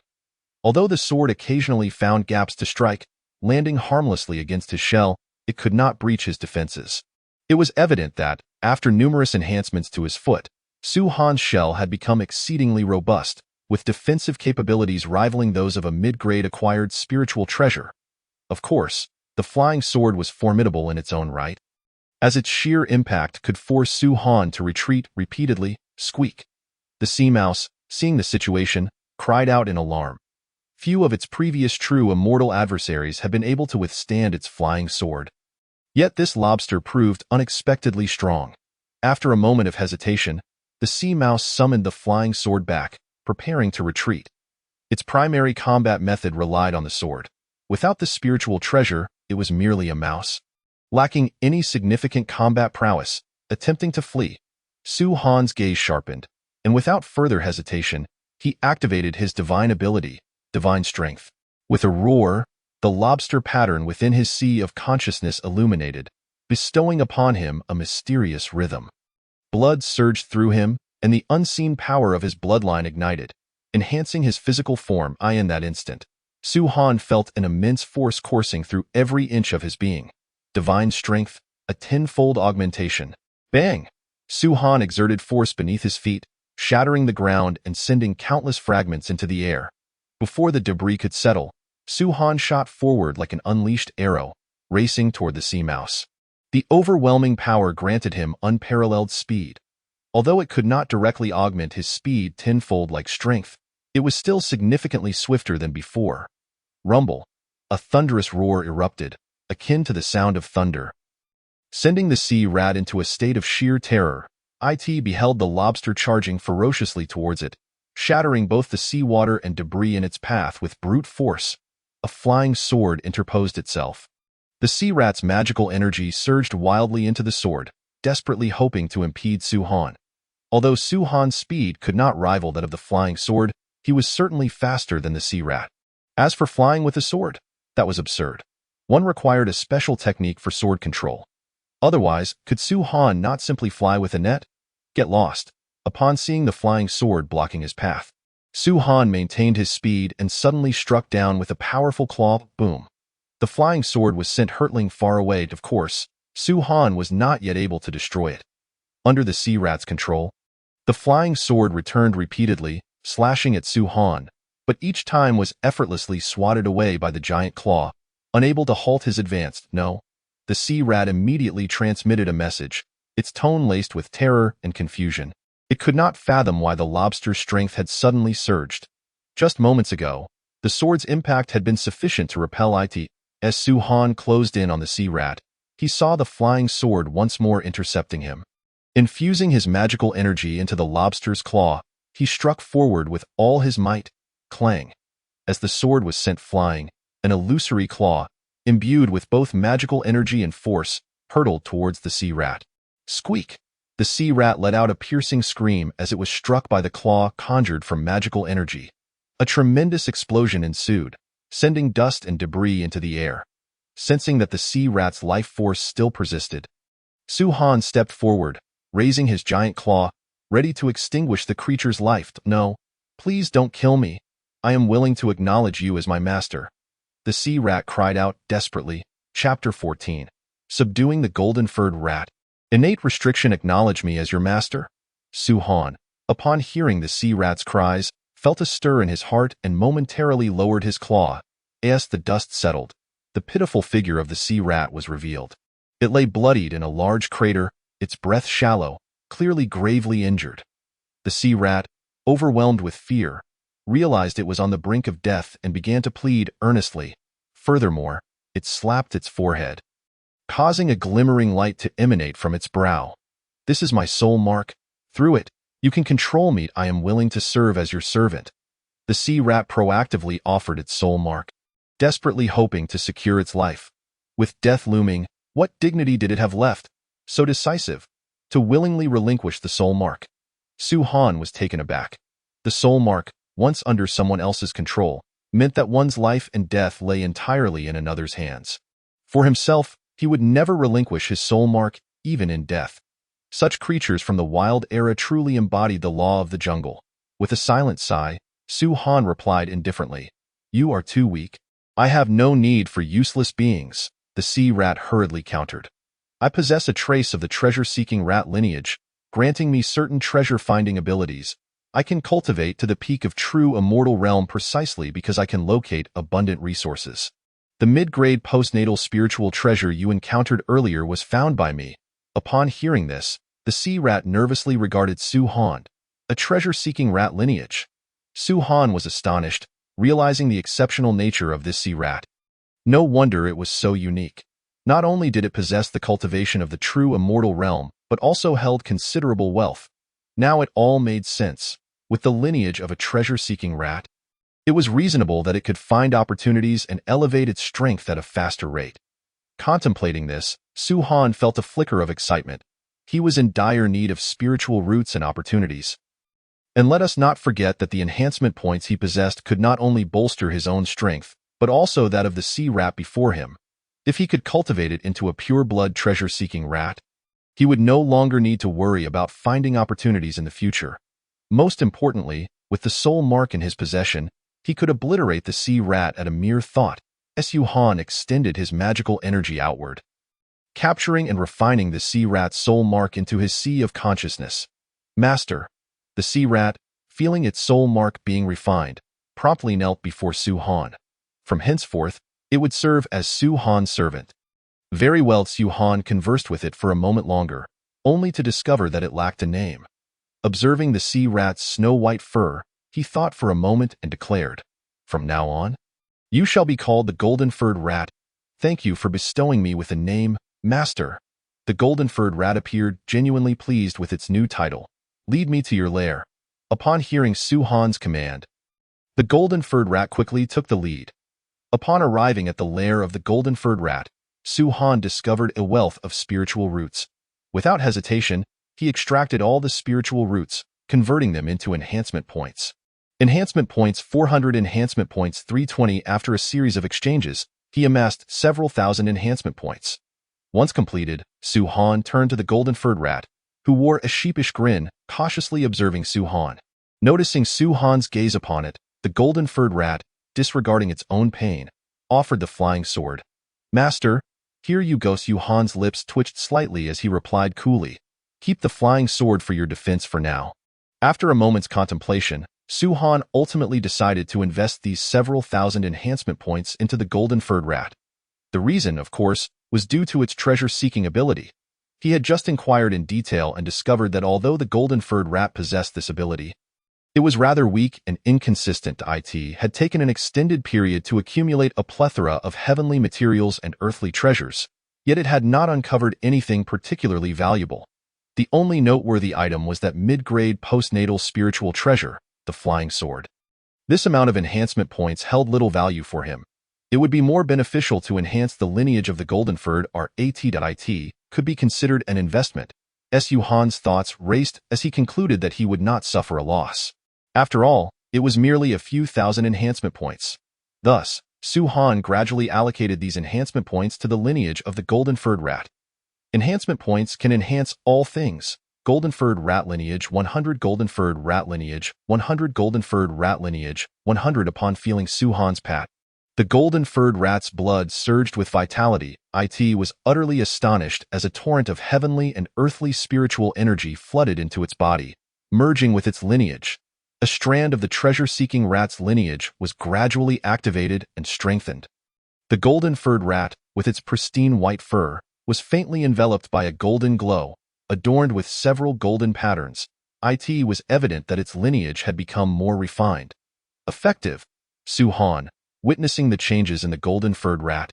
[SPEAKER 1] Although the sword occasionally found gaps to strike, landing harmlessly against his shell, it could not breach his defenses. It was evident that, after numerous enhancements to his foot, Su Han's shell had become exceedingly robust, with defensive capabilities rivaling those of a mid-grade acquired spiritual treasure. Of course, the flying sword was formidable in its own right, as its sheer impact could force Su Han to retreat repeatedly. Squeak. The sea mouse, seeing the situation, cried out in alarm. Few of its previous true immortal adversaries had been able to withstand its flying sword. Yet this lobster proved unexpectedly strong. After a moment of hesitation, the sea mouse summoned the flying sword back, preparing to retreat. Its primary combat method relied on the sword. Without the spiritual treasure, it was merely a mouse. Lacking any significant combat prowess, attempting to flee, Su Han's gaze sharpened, and without further hesitation, he activated his divine ability, divine strength. With a roar, the lobster pattern within his sea of consciousness illuminated, bestowing upon him a mysterious rhythm. Blood surged through him, and the unseen power of his bloodline ignited, enhancing his physical form. In that instant, Su Han felt an immense force coursing through every inch of his being. Divine strength, a tenfold augmentation. Bang! Su Han exerted force beneath his feet, shattering the ground and sending countless fragments into the air. Before the debris could settle, Su Han shot forward like an unleashed arrow, racing toward the sea mouse. The overwhelming power granted him unparalleled speed. Although it could not directly augment his speed tenfold like strength, it was still significantly swifter than before. Rumble. A thunderous roar erupted, akin to the sound of thunder. Sending the sea rat into a state of sheer terror, it beheld the lobster charging ferociously towards it, shattering both the seawater and debris in its path with brute force. A flying sword interposed itself. The sea rat's magical energy surged wildly into the sword, desperately hoping to impede Su Han. Although Su Han's speed could not rival that of the flying sword, he was certainly faster than the sea rat. As for flying with a sword, that was absurd. One required a special technique for sword control. Otherwise, could Su Han not simply fly with a net? Get lost. Upon seeing the flying sword blocking his path, Su Han maintained his speed and suddenly struck down with a powerful claw. Boom. The flying sword was sent hurtling far away. Of course, Su Han was not yet able to destroy it. Under the sea rat's control, the flying sword returned repeatedly, slashing at Su Han, but each time was effortlessly swatted away by the giant claw, unable to halt his advance. No. The sea rat immediately transmitted a message, its tone laced with terror and confusion. It could not fathom why the lobster's strength had suddenly surged. Just moments ago, the sword's impact had been sufficient to repel it. As Su Han closed in on the sea rat, he saw the flying sword once more intercepting him. Infusing his magical energy into the lobster's claw, he struck forward with all his might. Clang. As the sword was sent flying, an illusory claw, imbued with both magical energy and force, hurtled towards the sea rat. Squeak! The sea rat let out a piercing scream as it was struck by the claw conjured from magical energy. A tremendous explosion ensued, sending dust and debris into the air. Sensing that the sea rat's life force still persisted, Su Han stepped forward, raising his giant claw, ready to extinguish the creature's life. No, please don't kill me. I am willing to acknowledge you as my master. The sea rat cried out desperately. Chapter 14. Subduing the golden-furred rat. Innate restriction, acknowledge me as your master? Su Han, upon hearing the sea rat's cries, felt a stir in his heart and momentarily lowered his claw. As the dust settled, the pitiful figure of the sea rat was revealed. It lay bloodied in a large crater, its breath shallow, clearly gravely injured. The sea rat, overwhelmed with fear, realized it was on the brink of death and began to plead earnestly. Furthermore, it slapped its forehead. causing a glimmering light to emanate from its brow. "This is my soul mark. Through it, you can control me. I am willing to serve as your servant." The sea rat proactively offered its soul mark, desperately hoping to secure its life. With death looming, what dignity did it have left, so decisive, to willingly relinquish the soul mark? Su Han was taken aback. The soul mark, once under someone else's control, meant that one's life and death lay entirely in another's hands. For himself, he would never relinquish his soul mark, even in death. Such creatures from the wild era truly embodied the law of the jungle. With a silent sigh, Su Han replied indifferently, "You are too weak. I have no need for useless beings," the sea rat hurriedly countered. "I possess a trace of the treasure-seeking rat lineage, granting me certain treasure-finding abilities. I can cultivate to the peak of true immortal realm precisely because I can locate abundant resources. The mid-grade postnatal spiritual treasure you encountered earlier was found by me." Upon hearing this, the sea rat nervously regarded Su Han, a treasure-seeking rat lineage. Su Han was astonished, realizing the exceptional nature of this sea rat. No wonder it was so unique. Not only did it possess the cultivation of the true immortal realm, but also held considerable wealth. Now it all made sense. With the lineage of a treasure-seeking rat, it was reasonable that it could find opportunities and elevate its strength at a faster rate. Contemplating this, Su Han felt a flicker of excitement. He was in dire need of spiritual roots and opportunities. And let us not forget that the enhancement points he possessed could not only bolster his own strength, but also that of the sea rat before him. If he could cultivate it into a pure-blood treasure-seeking rat, he would no longer need to worry about finding opportunities in the future. Most importantly, with the soul mark in his possession, he could obliterate the sea rat at a mere thought. Su Han extended his magical energy outward, capturing and refining the sea rat's soul mark into his sea of consciousness. "Master." The sea rat, feeling its soul mark being refined, promptly knelt before Su Han. From henceforth, it would serve as Su Han's servant. Very well. Su Han conversed with it for a moment longer, only to discover that it lacked a name. Observing the sea rat's snow-white fur, he thought for a moment and declared, "From now on, you shall be called the golden-furred rat. Thank you for bestowing me with a name, Master." The golden-furred rat appeared genuinely pleased with its new title. "Lead me to your lair." Upon hearing Su Han's command, the golden-furred rat quickly took the lead. Upon arriving at the lair of the golden-furred rat, Su Han discovered a wealth of spiritual roots. Without hesitation, he extracted all the spiritual roots, converting them into enhancement points. Enhancement points 400, enhancement points 320. After a series of exchanges, he amassed several thousand enhancement points. Once completed, Su Han turned to the golden-furred rat, who wore a sheepish grin, cautiously observing Su Han. Noticing Su Han's gaze upon it, the golden-furred rat, disregarding its own pain, offered the flying sword. "Master, here you go." Su Han's lips twitched slightly as he replied coolly, "Keep the flying sword for your defense for now." After a moment's contemplation, Su Han ultimately decided to invest these several thousand enhancement points into the golden-furred rat. The reason, of course, was due to its treasure-seeking ability. He had just inquired in detail and discovered that although the golden-furred rat possessed this ability, it was rather weak and inconsistent. It had taken an extended period to accumulate a plethora of heavenly materials and earthly treasures, yet it had not uncovered anything particularly valuable. The only noteworthy item was that mid-grade postnatal spiritual treasure, the flying sword. This amount of enhancement points held little value for him. It would be more beneficial to enhance the lineage of the golden-furred rat. It could be considered an investment. Su Han's thoughts raced as he concluded that he would not suffer a loss. After all, it was merely a few thousand enhancement points. Thus, Su Han gradually allocated these enhancement points to the lineage of the golden-furred rat. Enhancement points can enhance all things. Golden-furred rat lineage 100, golden-furred rat lineage 100, golden-furred rat lineage 100. Upon feeling Su Han's pat, the golden-furred rat's blood surged with vitality. It was utterly astonished as a torrent of heavenly and earthly spiritual energy flooded into its body, merging with its lineage. A strand of the treasure-seeking rat's lineage was gradually activated and strengthened. The golden-furred rat, with its pristine white fur, was faintly enveloped by a golden glow, adorned with several golden patterns. It was evident that its lineage had become more refined. Effective. Su Han, witnessing the changes in the golden-furred rat,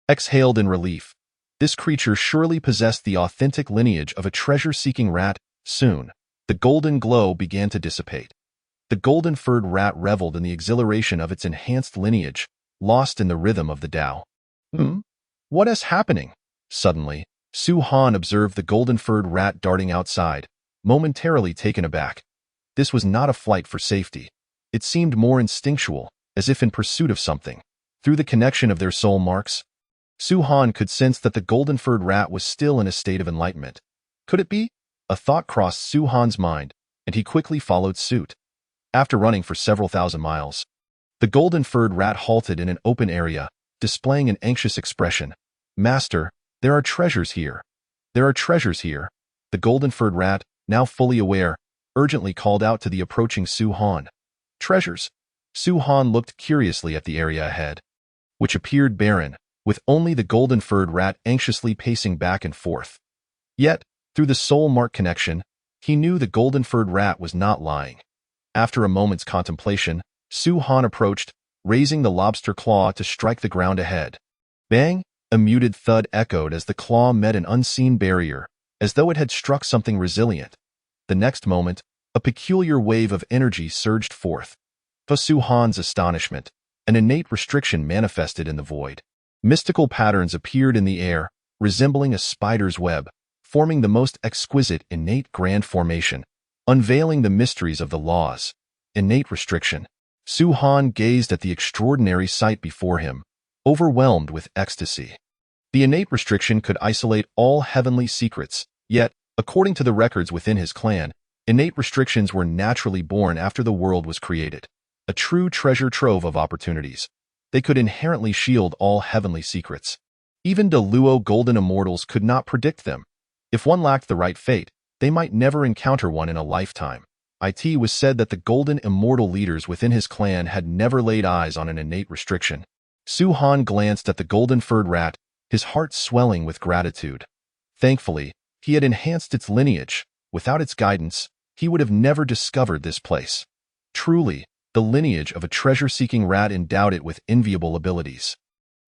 [SPEAKER 1] exhaled in relief. This creature surely possessed the authentic lineage of a treasure-seeking rat. Soon, the golden glow began to dissipate. The golden-furred rat reveled in the exhilaration of its enhanced lineage, lost in the rhythm of the Tao. What is happening? Suddenly, Su Han observed the golden-furred rat darting outside, momentarily taken aback. This was not a flight for safety. It seemed more instinctual, as if in pursuit of something. Through the connection of their soul marks, Su Han could sense that the golden-furred rat was still in a state of enlightenment. Could it be? A thought crossed Su Han's mind, and he quickly followed suit. After running for several thousand miles, the golden-furred rat halted in an open area, displaying an anxious expression. "Master, there are treasures here. There are treasures here." The golden-furred rat, now fully aware, urgently called out to the approaching Su Han. Treasures? Su Han looked curiously at the area ahead, which appeared barren, with only the golden-furred rat anxiously pacing back and forth. Yet, through the soul-mark connection, he knew the golden-furred rat was not lying. After a moment's contemplation, Su Han approached, raising the lobster claw to strike the ground ahead. Bang! A muted thud echoed as the claw met an unseen barrier, as though it had struck something resilient. The next moment, a peculiar wave of energy surged forth. To Su Han's astonishment, an innate restriction manifested in the void. Mystical patterns appeared in the air, resembling a spider's web, forming the most exquisite innate grand formation, unveiling the mysteries of the laws. Innate restriction. Su Han gazed at the extraordinary sight before him, overwhelmed with ecstasy. The innate restriction could isolate all heavenly secrets, yet, according to the records within his clan, innate restrictions were naturally born after the world was created. A true treasure trove of opportunities. They could inherently shield all heavenly secrets. Even De Luo golden immortals could not predict them. If one lacked the right fate, they might never encounter one in a lifetime. It was said that the golden immortal leaders within his clan had never laid eyes on an innate restriction. Su Han glanced at the golden-furred rat, his heart swelling with gratitude. Thankfully, he had enhanced its lineage. Without its guidance, he would have never discovered this place. Truly, the lineage of a treasure-seeking rat endowed it with enviable abilities.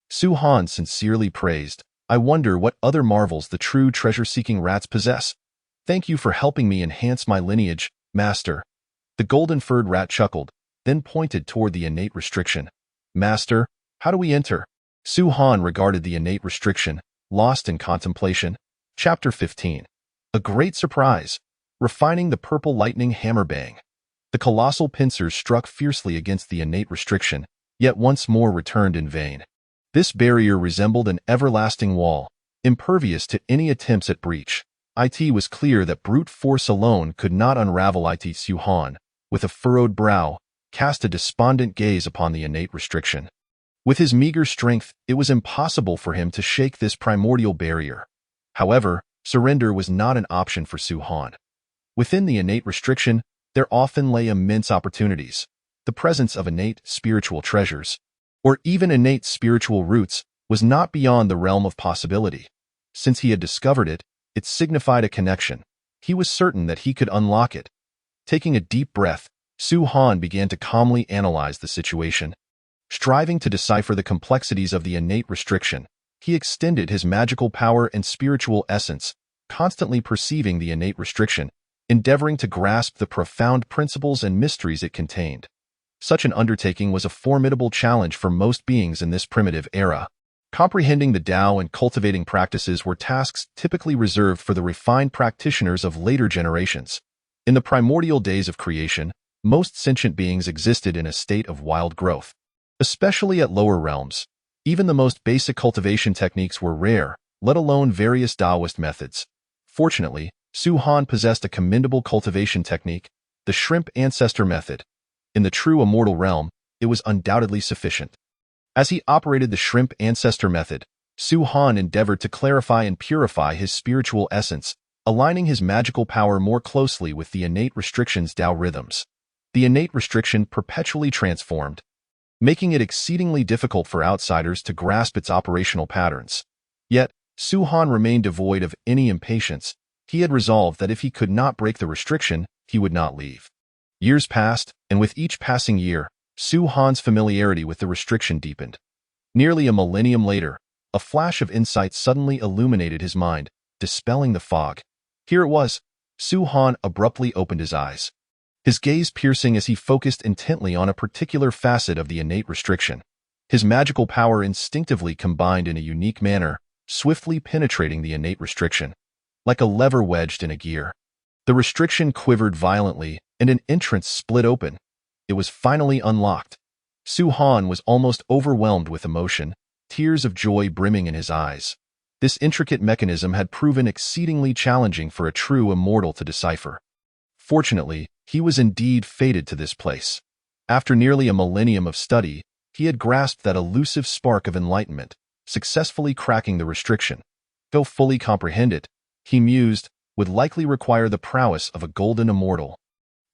[SPEAKER 1] Su Han sincerely praised, "I wonder what other marvels the true treasure-seeking rats possess. Thank you for helping me enhance my lineage, Master." The golden-furred rat chuckled, then pointed toward the innate restriction. "Master, how do we enter?" Su Han regarded the innate restriction, lost in contemplation. Chapter 15. A great surprise. Refining the purple lightning hammer bang. The colossal pincers struck fiercely against the innate restriction, yet once more returned in vain. This barrier resembled an everlasting wall, impervious to any attempts at breach. It was clear that brute force alone could not unravel it. Su Han, with a furrowed brow, cast a despondent gaze upon the innate restriction. With his meager strength, it was impossible for him to shake this primordial barrier. However, surrender was not an option for Su Han. Within the innate restriction, there often lay immense opportunities. The presence of innate spiritual treasures, or even innate spiritual roots, was not beyond the realm of possibility. Since he had discovered it, it signified a connection. He was certain that he could unlock it. Taking a deep breath, Su Han began to calmly analyze the situation. Striving to decipher the complexities of the innate restriction, he extended his magical power and spiritual essence, constantly perceiving the innate restriction, endeavoring to grasp the profound principles and mysteries it contained. Such an undertaking was a formidable challenge for most beings in this primitive era. Comprehending the Tao and cultivating practices were tasks typically reserved for the refined practitioners of later generations. In the primordial days of creation, most sentient beings existed in a state of wild growth. Especially at lower realms, even the most basic cultivation techniques were rare, let alone various Taoist methods. Fortunately, Su Han possessed a commendable cultivation technique, the shrimp ancestor method. In the true immortal realm, it was undoubtedly sufficient. As he operated the shrimp ancestor method, Su Han endeavored to clarify and purify his spiritual essence, aligning his magical power more closely with the innate restriction's Tao rhythms. The innate restriction perpetually transformed, making it exceedingly difficult for outsiders to grasp its operational patterns. Yet, Su Han remained devoid of any impatience. He had resolved that if he could not break the restriction, he would not leave. Years passed, and with each passing year, Su Han's familiarity with the restriction deepened. Nearly a millennium later, A flash of insight suddenly illuminated his mind, dispelling the fog. Here it was. Su-Han abruptly opened his eyes, his gaze piercing as he focused intently on a particular facet of the innate restriction. His magical power instinctively combined in a unique manner, swiftly penetrating the innate restriction. Like a lever wedged in a gear, the restriction quivered violently, and an entrance split open. It was finally unlocked. Su-Han was almost overwhelmed with emotion, tears of joy brimming in his eyes. This intricate mechanism had proven exceedingly challenging for a true immortal to decipher. Fortunately, he was indeed fated to this place. After nearly a millennium of study, he had grasped that elusive spark of enlightenment, successfully cracking the restriction. Though fully comprehend it, he mused, would likely require the prowess of a golden immortal.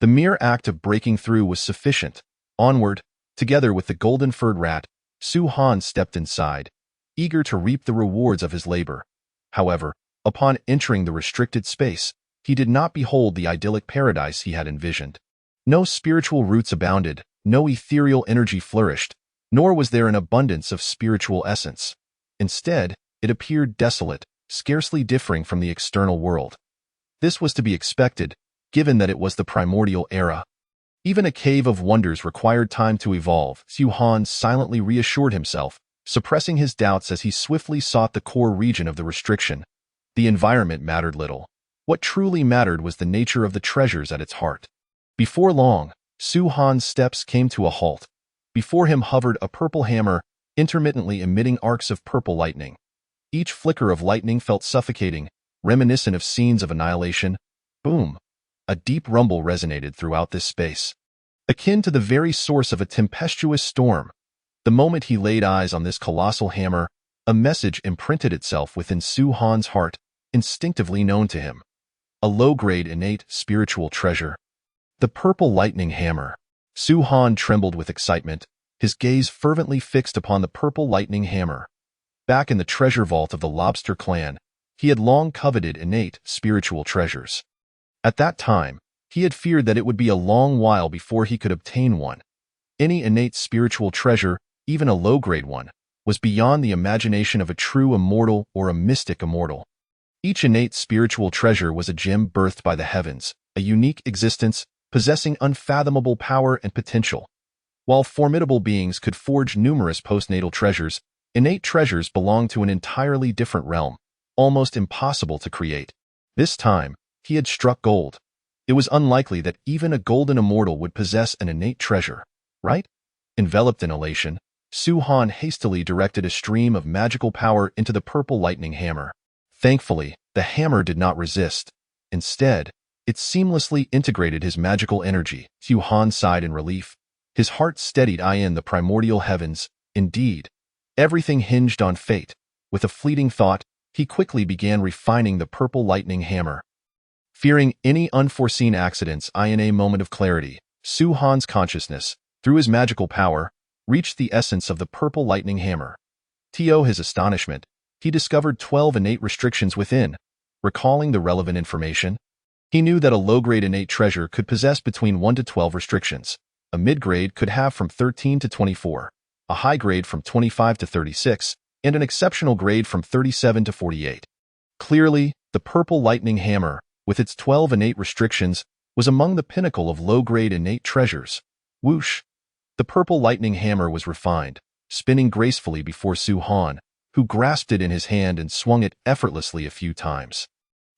[SPEAKER 1] The mere act of breaking through was sufficient. Onward, together with the golden-furred rat, Su-Han stepped inside, eager to reap the rewards of his labor. However, upon entering the restricted space, he did not behold the idyllic paradise he had envisioned. No spiritual roots abounded, no ethereal energy flourished, nor was there an abundance of spiritual essence. Instead, it appeared desolate, scarcely differing from the external world. This was to be expected, given that it was the primordial era. Even a cave of wonders required time to evolve, Su-Han silently reassured himself, suppressing his doubts as he swiftly sought the core region of the restriction. The environment mattered little. What truly mattered was the nature of the treasures at its heart. Before long, Su-Han's steps came to a halt. Before him hovered a purple hammer, intermittently emitting arcs of purple lightning. Each flicker of lightning felt suffocating, reminiscent of scenes of annihilation. Boom! A deep rumble resonated throughout this space, akin to the very source of a tempestuous storm. The moment he laid eyes on this colossal hammer, a message imprinted itself within Su-Han's heart, instinctively known to him. A low-grade innate spiritual treasure. The purple lightning hammer. Su-Han trembled with excitement, his gaze fervently fixed upon the purple lightning hammer. Back in the treasure vault of the Lobster clan, he had long coveted innate spiritual treasures. At that time, he had feared that it would be a long while before he could obtain one. Any innate spiritual treasure, even a low-grade one, was beyond the imagination of a true immortal or a mystic immortal. Each innate spiritual treasure was a gem birthed by the heavens, a unique existence, possessing unfathomable power and potential. While formidable beings could forge numerous postnatal treasures, innate treasures belonged to an entirely different realm, almost impossible to create. This time, he had struck gold. It was unlikely that even a golden immortal would possess an innate treasure, right? Enveloped in elation, Su-Han hastily directed a stream of magical power into the purple lightning hammer. Thankfully, the hammer did not resist. Instead, it seamlessly integrated his magical energy. Su-Han sighed in relief. His heart steadied in the primordial heavens. Indeed, everything hinged on fate. With a fleeting thought, he quickly began refining the purple lightning hammer. Fearing any unforeseen accidents in a moment of clarity, Su-Han's consciousness, through his magical power, reached the essence of the purple lightning hammer. To his astonishment, he discovered 12 innate restrictions within. Recalling the relevant information, he knew that a low-grade innate treasure could possess between 1 to 12 restrictions. A mid-grade could have from 13 to 24, a high grade from 25 to 36, and an exceptional grade from 37 to 48. Clearly, the purple lightning hammer, with its 12 innate restrictions, was among the pinnacle of low-grade innate treasures. Whoosh! The purple lightning hammer was refined, spinning gracefully before Su-Han, who grasped it in his hand and swung it effortlessly a few times.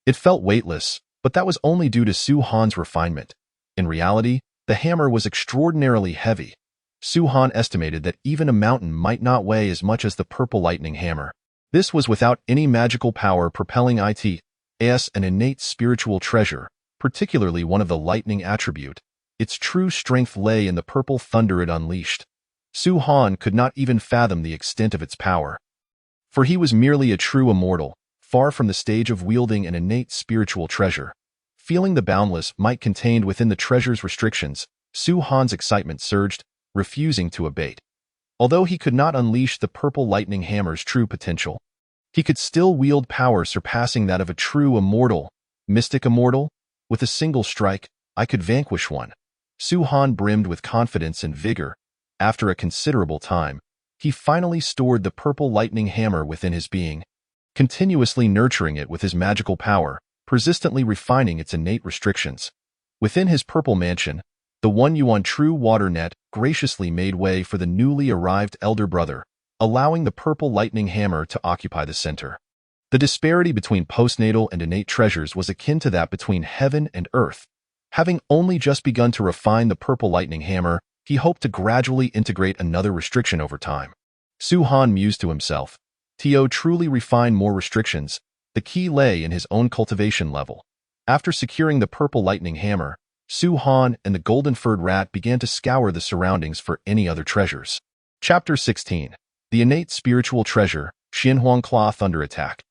[SPEAKER 1] It felt weightless, but that was only due to Su-Han's refinement. In reality, the hammer was extraordinarily heavy. Su-Han estimated that even a mountain might not weigh as much as the purple lightning hammer. This was without any magical power propelling it as an innate spiritual treasure, particularly one of the lightning attribute. Its true strength lay in the purple thunder it unleashed. Su-Han could not even fathom the extent of its power. For he was merely a true immortal, far from the stage of wielding an innate spiritual treasure. Feeling the boundless might contained within the treasure's restrictions, Su-Han's excitement surged, refusing to abate. Although he could not unleash the purple lightning hammer's true potential, he could still wield power surpassing that of a true immortal. Mystic immortal? With a single strike, I could vanquish one. Su-Han brimmed with confidence and vigor. After a considerable time, he finally stored the purple lightning hammer within his being, continuously nurturing it with his magical power, persistently refining its innate restrictions. Within his purple mansion, the 1 yuan true water net graciously made way for the newly arrived elder brother, allowing the purple lightning hammer to occupy the center. The disparity between postnatal and innate treasures was akin to that between heaven and earth. Having only just begun to refine the purple lightning hammer, he hoped to gradually integrate another restriction over time. Su Han mused to himself. To truly refine more restrictions, the key lay in his own cultivation level. After securing the purple lightning hammer, Su Han and the golden-furred rat began to scour the surroundings for any other treasures. Chapter 16. The innate spiritual treasure, Xianhuang Claw Thunder Attack.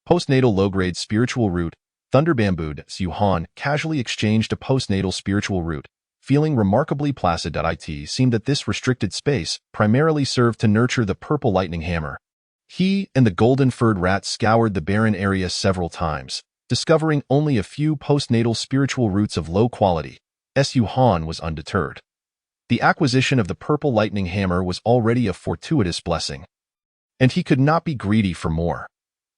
[SPEAKER 1] Postnatal low-grade spiritual root, Thunder Bambooed. Su Han casually exchanged a postnatal spiritual root, feeling remarkably placid. It seemed that this restricted space primarily served to nurture the purple lightning hammer. He and the golden-furred rat scoured the barren area several times, discovering only a few postnatal spiritual roots of low quality. Su Han was undeterred. The acquisition of the purple lightning hammer was already a fortuitous blessing, and he could not be greedy for more.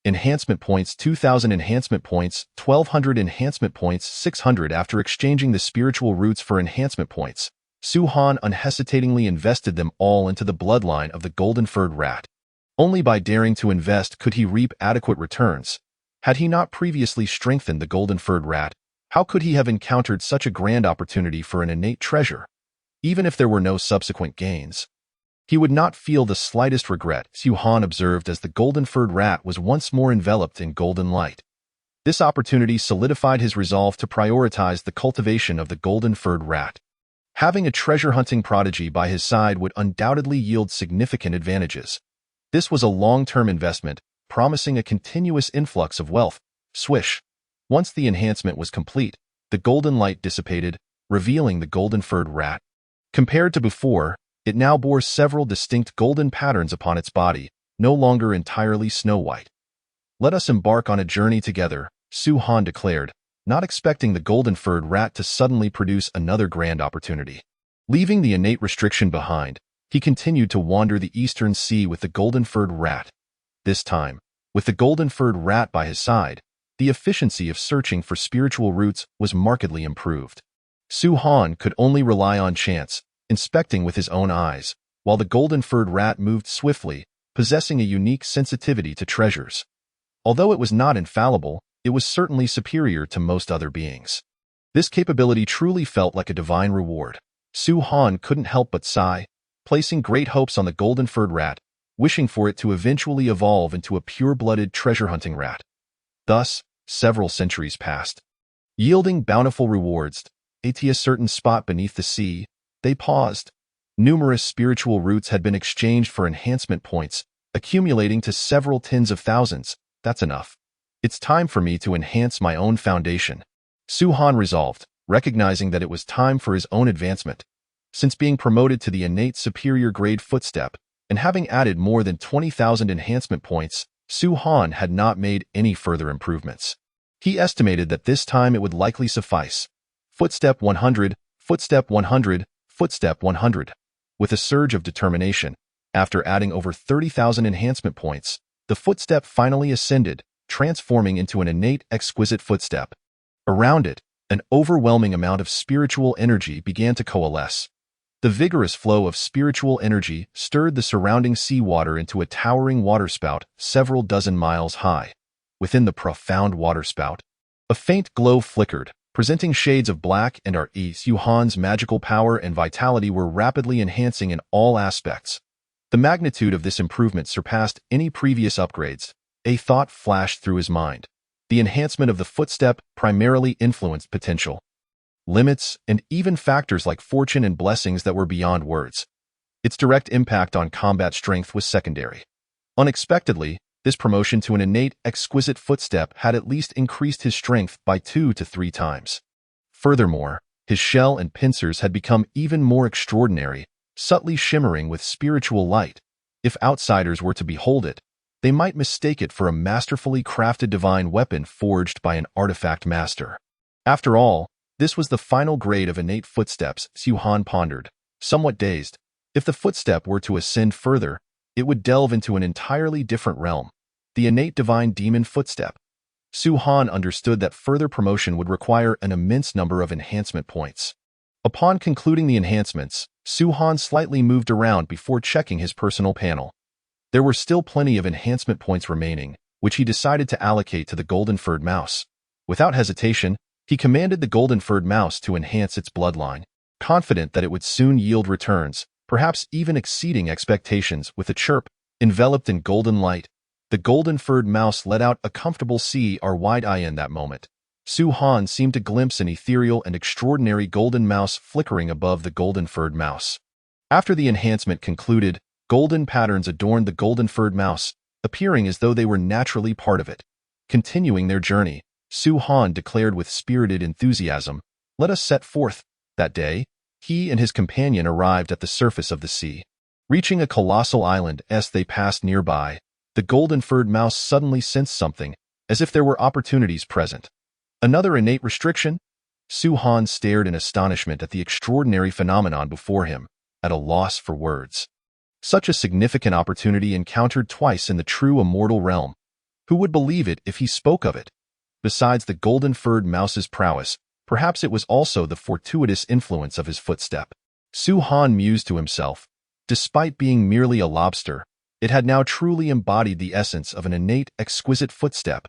[SPEAKER 1] Enhancement points 2,000 enhancement points, 1,200 enhancement points, 600. After exchanging the spiritual roots for enhancement points, Su Han unhesitatingly invested them all into the bloodline of the golden-furred rat. Only by daring to invest could he reap adequate returns. Had he not previously strengthened the golden-furred rat, how could he have encountered such a grand opportunity for an innate treasure? Even if there were no subsequent gains, he would not feel the slightest regret, Su Han observed as the golden-furred rat was once more enveloped in golden light. This opportunity solidified his resolve to prioritize the cultivation of the golden-furred rat. Having a treasure-hunting prodigy by his side would undoubtedly yield significant advantages. This was a long-term investment, promising a continuous influx of wealth. Swish! Once the enhancement was complete, the golden light dissipated, revealing the golden-furred rat. Compared to before, it now bore several distinct golden patterns upon its body, no longer entirely snow-white. "Let us embark on a journey together," Su Han declared, not expecting the golden-furred rat to suddenly produce another grand opportunity. Leaving the innate restriction behind, he continued to wander the eastern sea with the golden-furred rat. This time, with the golden-furred rat by his side, the efficiency of searching for spiritual roots was markedly improved. Su Han could only rely on chance, inspecting with his own eyes, while the golden-furred rat moved swiftly, possessing a unique sensitivity to treasures. Although it was not infallible, it was certainly superior to most other beings. This capability truly felt like a divine reward. Su Han couldn't help but sigh, placing great hopes on the golden-furred rat, wishing for it to eventually evolve into a pure-blooded treasure-hunting rat. Thus, several centuries passed. Yielding bountiful rewards, at a certain spot beneath the sea, they paused. Numerous spiritual roots had been exchanged for enhancement points, accumulating to several tens of thousands. That's enough. It's time for me to enhance my own foundation. Su Han resolved, recognizing that it was time for his own advancement. Since being promoted to the innate superior grade footstep, and having added more than 20,000 enhancement points, Su Han had not made any further improvements. He estimated that this time it would likely suffice. Footstep 100, footstep 100, footstep 100. With a surge of determination, after adding over 30,000 enhancement points, the footstep finally ascended, transforming into an innate, exquisite footstep. Around it, an overwhelming amount of spiritual energy began to coalesce. The vigorous flow of spiritual energy stirred the surrounding seawater into a towering waterspout several dozen miles high. Within the profound waterspout, a faint glow flickered, presenting shades of black, and Su Han's magical power and vitality were rapidly enhancing in all aspects. The magnitude of this improvement surpassed any previous upgrades. A thought flashed through his mind. The enhancement of the footstep primarily influenced potential, limits, and even factors like fortune and blessings that were beyond words. Its direct impact on combat strength was secondary. Unexpectedly, this promotion to an innate, exquisite footstep had at least increased his strength by 2 to 3 times. Furthermore, his shell and pincers had become even more extraordinary, subtly shimmering with spiritual light. If outsiders were to behold it, they might mistake it for a masterfully crafted divine weapon forged by an artifact master. After all, this was the final grade of innate footsteps, Su Han pondered, somewhat dazed. If the footstep were to ascend further, it would delve into an entirely different realm, the innate divine demon footstep. Su-Han understood that further promotion would require an immense number of enhancement points. Upon concluding the enhancements, Su-Han slightly moved around before checking his personal panel. There were still plenty of enhancement points remaining, which he decided to allocate to the golden-furred mouse. Without hesitation, he commanded the golden-furred mouse to enhance its bloodline, confident that it would soon yield returns, perhaps even exceeding expectations. With a chirp, enveloped in golden light, the golden-furred mouse let out a comfortable cry in that moment. Su-Han seemed to glimpse an ethereal and extraordinary golden mouse flickering above the golden-furred mouse. After the enhancement concluded, golden patterns adorned the golden-furred mouse, appearing as though they were naturally part of it. Continuing their journey, Su-Han declared with spirited enthusiasm, "Let us set forth." That day, he and his companion arrived at the surface of the sea. Reaching a colossal island as they passed nearby, the golden-furred mouse suddenly sensed something, as if there were opportunities present. Another innate restriction? Su-Han stared in astonishment at the extraordinary phenomenon before him, at a loss for words. Such a significant opportunity encountered twice in the true immortal realm. Who would believe it if he spoke of it? Besides the golden-furred mouse's prowess, perhaps it was also the fortuitous influence of his footstep. Su-Han mused to himself. Despite being merely a lobster, it had now truly embodied the essence of an innate, exquisite footstep.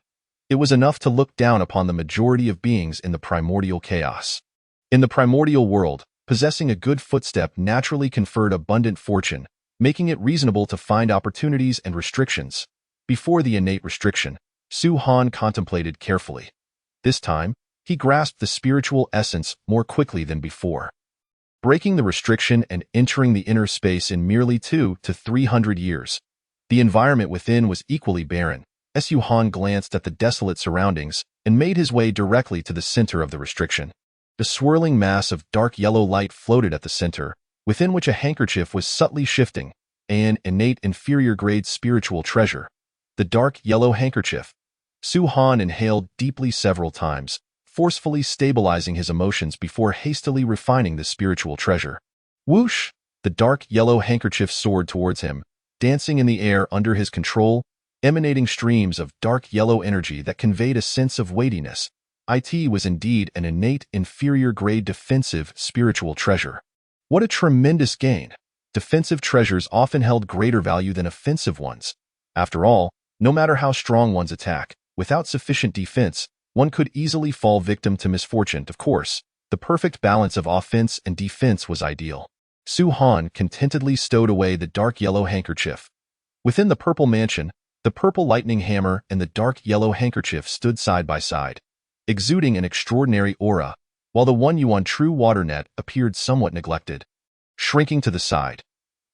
[SPEAKER 1] It was enough to look down upon the majority of beings in the primordial chaos. In the primordial world, possessing a good footstep naturally conferred abundant fortune, making it reasonable to find opportunities and restrictions. Before the innate restriction, Su-Han contemplated carefully. This time, he grasped the spiritual essence more quickly than before. Breaking the restriction and entering the inner space in merely 200 to 300 years, the environment within was equally barren. Su-Han glanced at the desolate surroundings and made his way directly to the center of the restriction. A swirling mass of dark yellow light floated at the center, within which a handkerchief was subtly shifting, an innate inferior-grade spiritual treasure. The dark yellow handkerchief. Su-Han inhaled deeply several times, forcefully stabilizing his emotions before hastily refining the spiritual treasure. Whoosh! The dark yellow handkerchief soared towards him, dancing in the air under his control, emanating streams of dark yellow energy that conveyed a sense of weightiness. It was indeed an innate, inferior-grade defensive spiritual treasure. What a tremendous gain! Defensive treasures often held greater value than offensive ones. After all, no matter how strong one's attack, without sufficient defense, one could easily fall victim to misfortune. Of course, the perfect balance of offense and defense was ideal. Su-Han contentedly stowed away the dark yellow handkerchief. Within the purple mansion, the purple lightning hammer and the dark yellow handkerchief stood side by side, exuding an extraordinary aura, while the 1 yuan true water net appeared somewhat neglected. Shrinking to the side.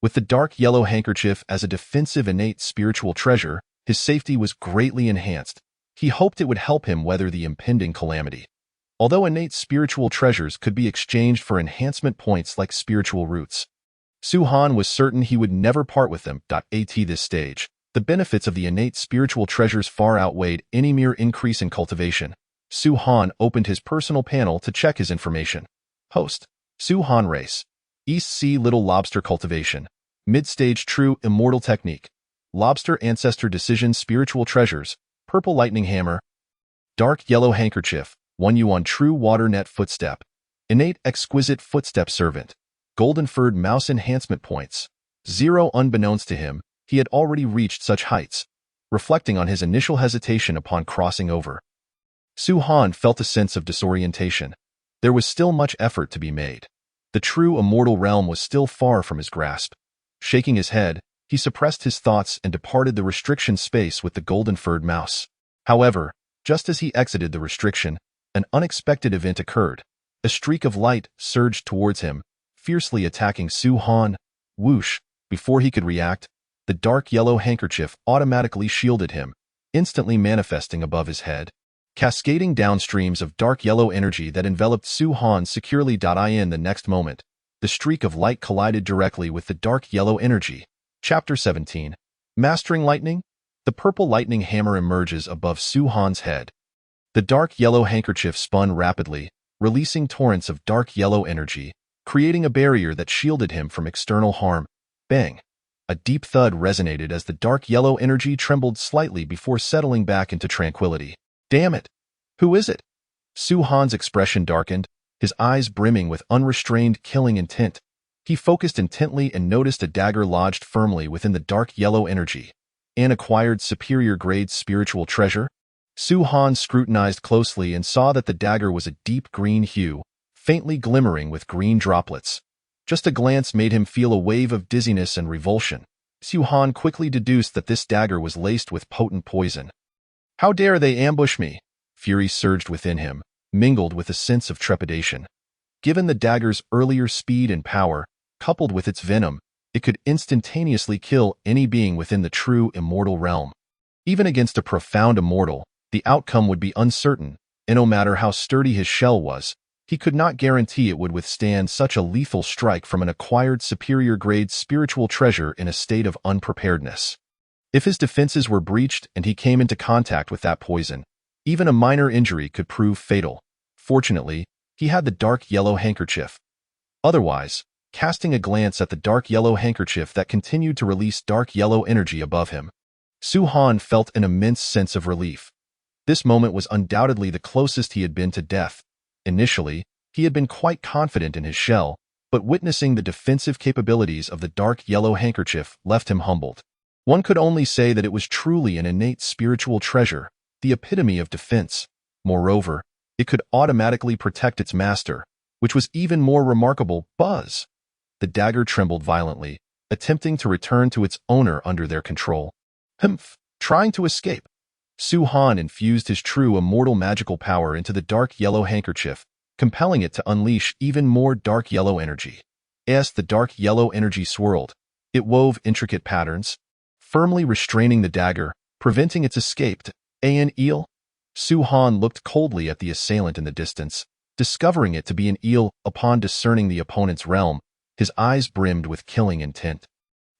[SPEAKER 1] With the dark yellow handkerchief as a defensive innate spiritual treasure, his safety was greatly enhanced. He hoped it would help him weather the impending calamity. Although innate spiritual treasures could be exchanged for enhancement points like spiritual roots, Su-Han was certain he would never part with them. At this stage, the benefits of the innate spiritual treasures far outweighed any mere increase in cultivation. Su-Han opened his personal panel to check his information. Host: Su-Han Race. East Sea Little Lobster Cultivation. Mid-stage True Immortal Technique. Lobster Ancestor Decision Spiritual Treasures. Purple Lightning Hammer. Dark Yellow Handkerchief. 1 yuan True Water Net Footstep. Innate Exquisite Footstep Servant. Golden-furred Mouse Enhancement Points. 0. Unbeknownst to him, he had already reached such heights. Reflecting on his initial hesitation upon crossing over, Su-Han felt a sense of disorientation. There was still much effort to be made. The true immortal realm was still far from his grasp. Shaking his head, he suppressed his thoughts and departed the restriction space with the golden-furred mouse. However, just as he exited the restriction, an unexpected event occurred. A streak of light surged towards him, fiercely attacking Su-Han. Whoosh! Before he could react, the dark yellow handkerchief automatically shielded him, instantly manifesting above his head. Cascading downstreams of dark yellow energy that enveloped Su-Han securely. In the next moment, the streak of light collided directly with the dark yellow energy. Chapter 17. Mastering Lightning? The purple lightning hammer emerges above Su-Han's head. The dark yellow handkerchief spun rapidly, releasing torrents of dark yellow energy, creating a barrier that shielded him from external harm. Bang! A deep thud resonated as the dark yellow energy trembled slightly before settling back into tranquility. Damn it! Who is it? Su Han's expression darkened, his eyes brimming with unrestrained killing intent. He focused intently and noticed a dagger lodged firmly within the dark yellow energy. An acquired superior-grade spiritual treasure? Su Han scrutinized closely and saw that the dagger was a deep green hue, faintly glimmering with green droplets. Just a glance made him feel a wave of dizziness and revulsion. Su Han quickly deduced that this dagger was laced with potent poison. How dare they ambush me? Fury surged within him, mingled with a sense of trepidation. Given the dagger's earlier speed and power, coupled with its venom, it could instantaneously kill any being within the true immortal realm. Even against a profound immortal, the outcome would be uncertain, and no matter how sturdy his shell was, he could not guarantee it would withstand such a lethal strike from an acquired superior-grade spiritual treasure in a state of unpreparedness. If his defenses were breached and he came into contact with that poison, even a minor injury could prove fatal. Fortunately, he had the dark yellow handkerchief. Otherwise, casting a glance at the dark yellow handkerchief that continued to release dark yellow energy above him, Su Han felt an immense sense of relief. This moment was undoubtedly the closest he had been to death. Initially, he had been quite confident in his shell, but witnessing the defensive capabilities of the dark yellow handkerchief left him humbled. One could only say that it was truly an innate spiritual treasure, the epitome of defense. Moreover, it could automatically protect its master, which was even more remarkable. Buzz! The dagger trembled violently, attempting to return to its owner under their control. Humph! Trying to escape. Su Han infused his true immortal magical power into the dark yellow handkerchief, compelling it to unleash even more dark yellow energy. As the dark yellow energy swirled, it wove intricate patterns, firmly restraining the dagger, preventing its escape. An eel? Su Han looked coldly at the assailant in the distance, discovering it to be an eel. Upon discerning the opponent's realm, his eyes brimmed with killing intent.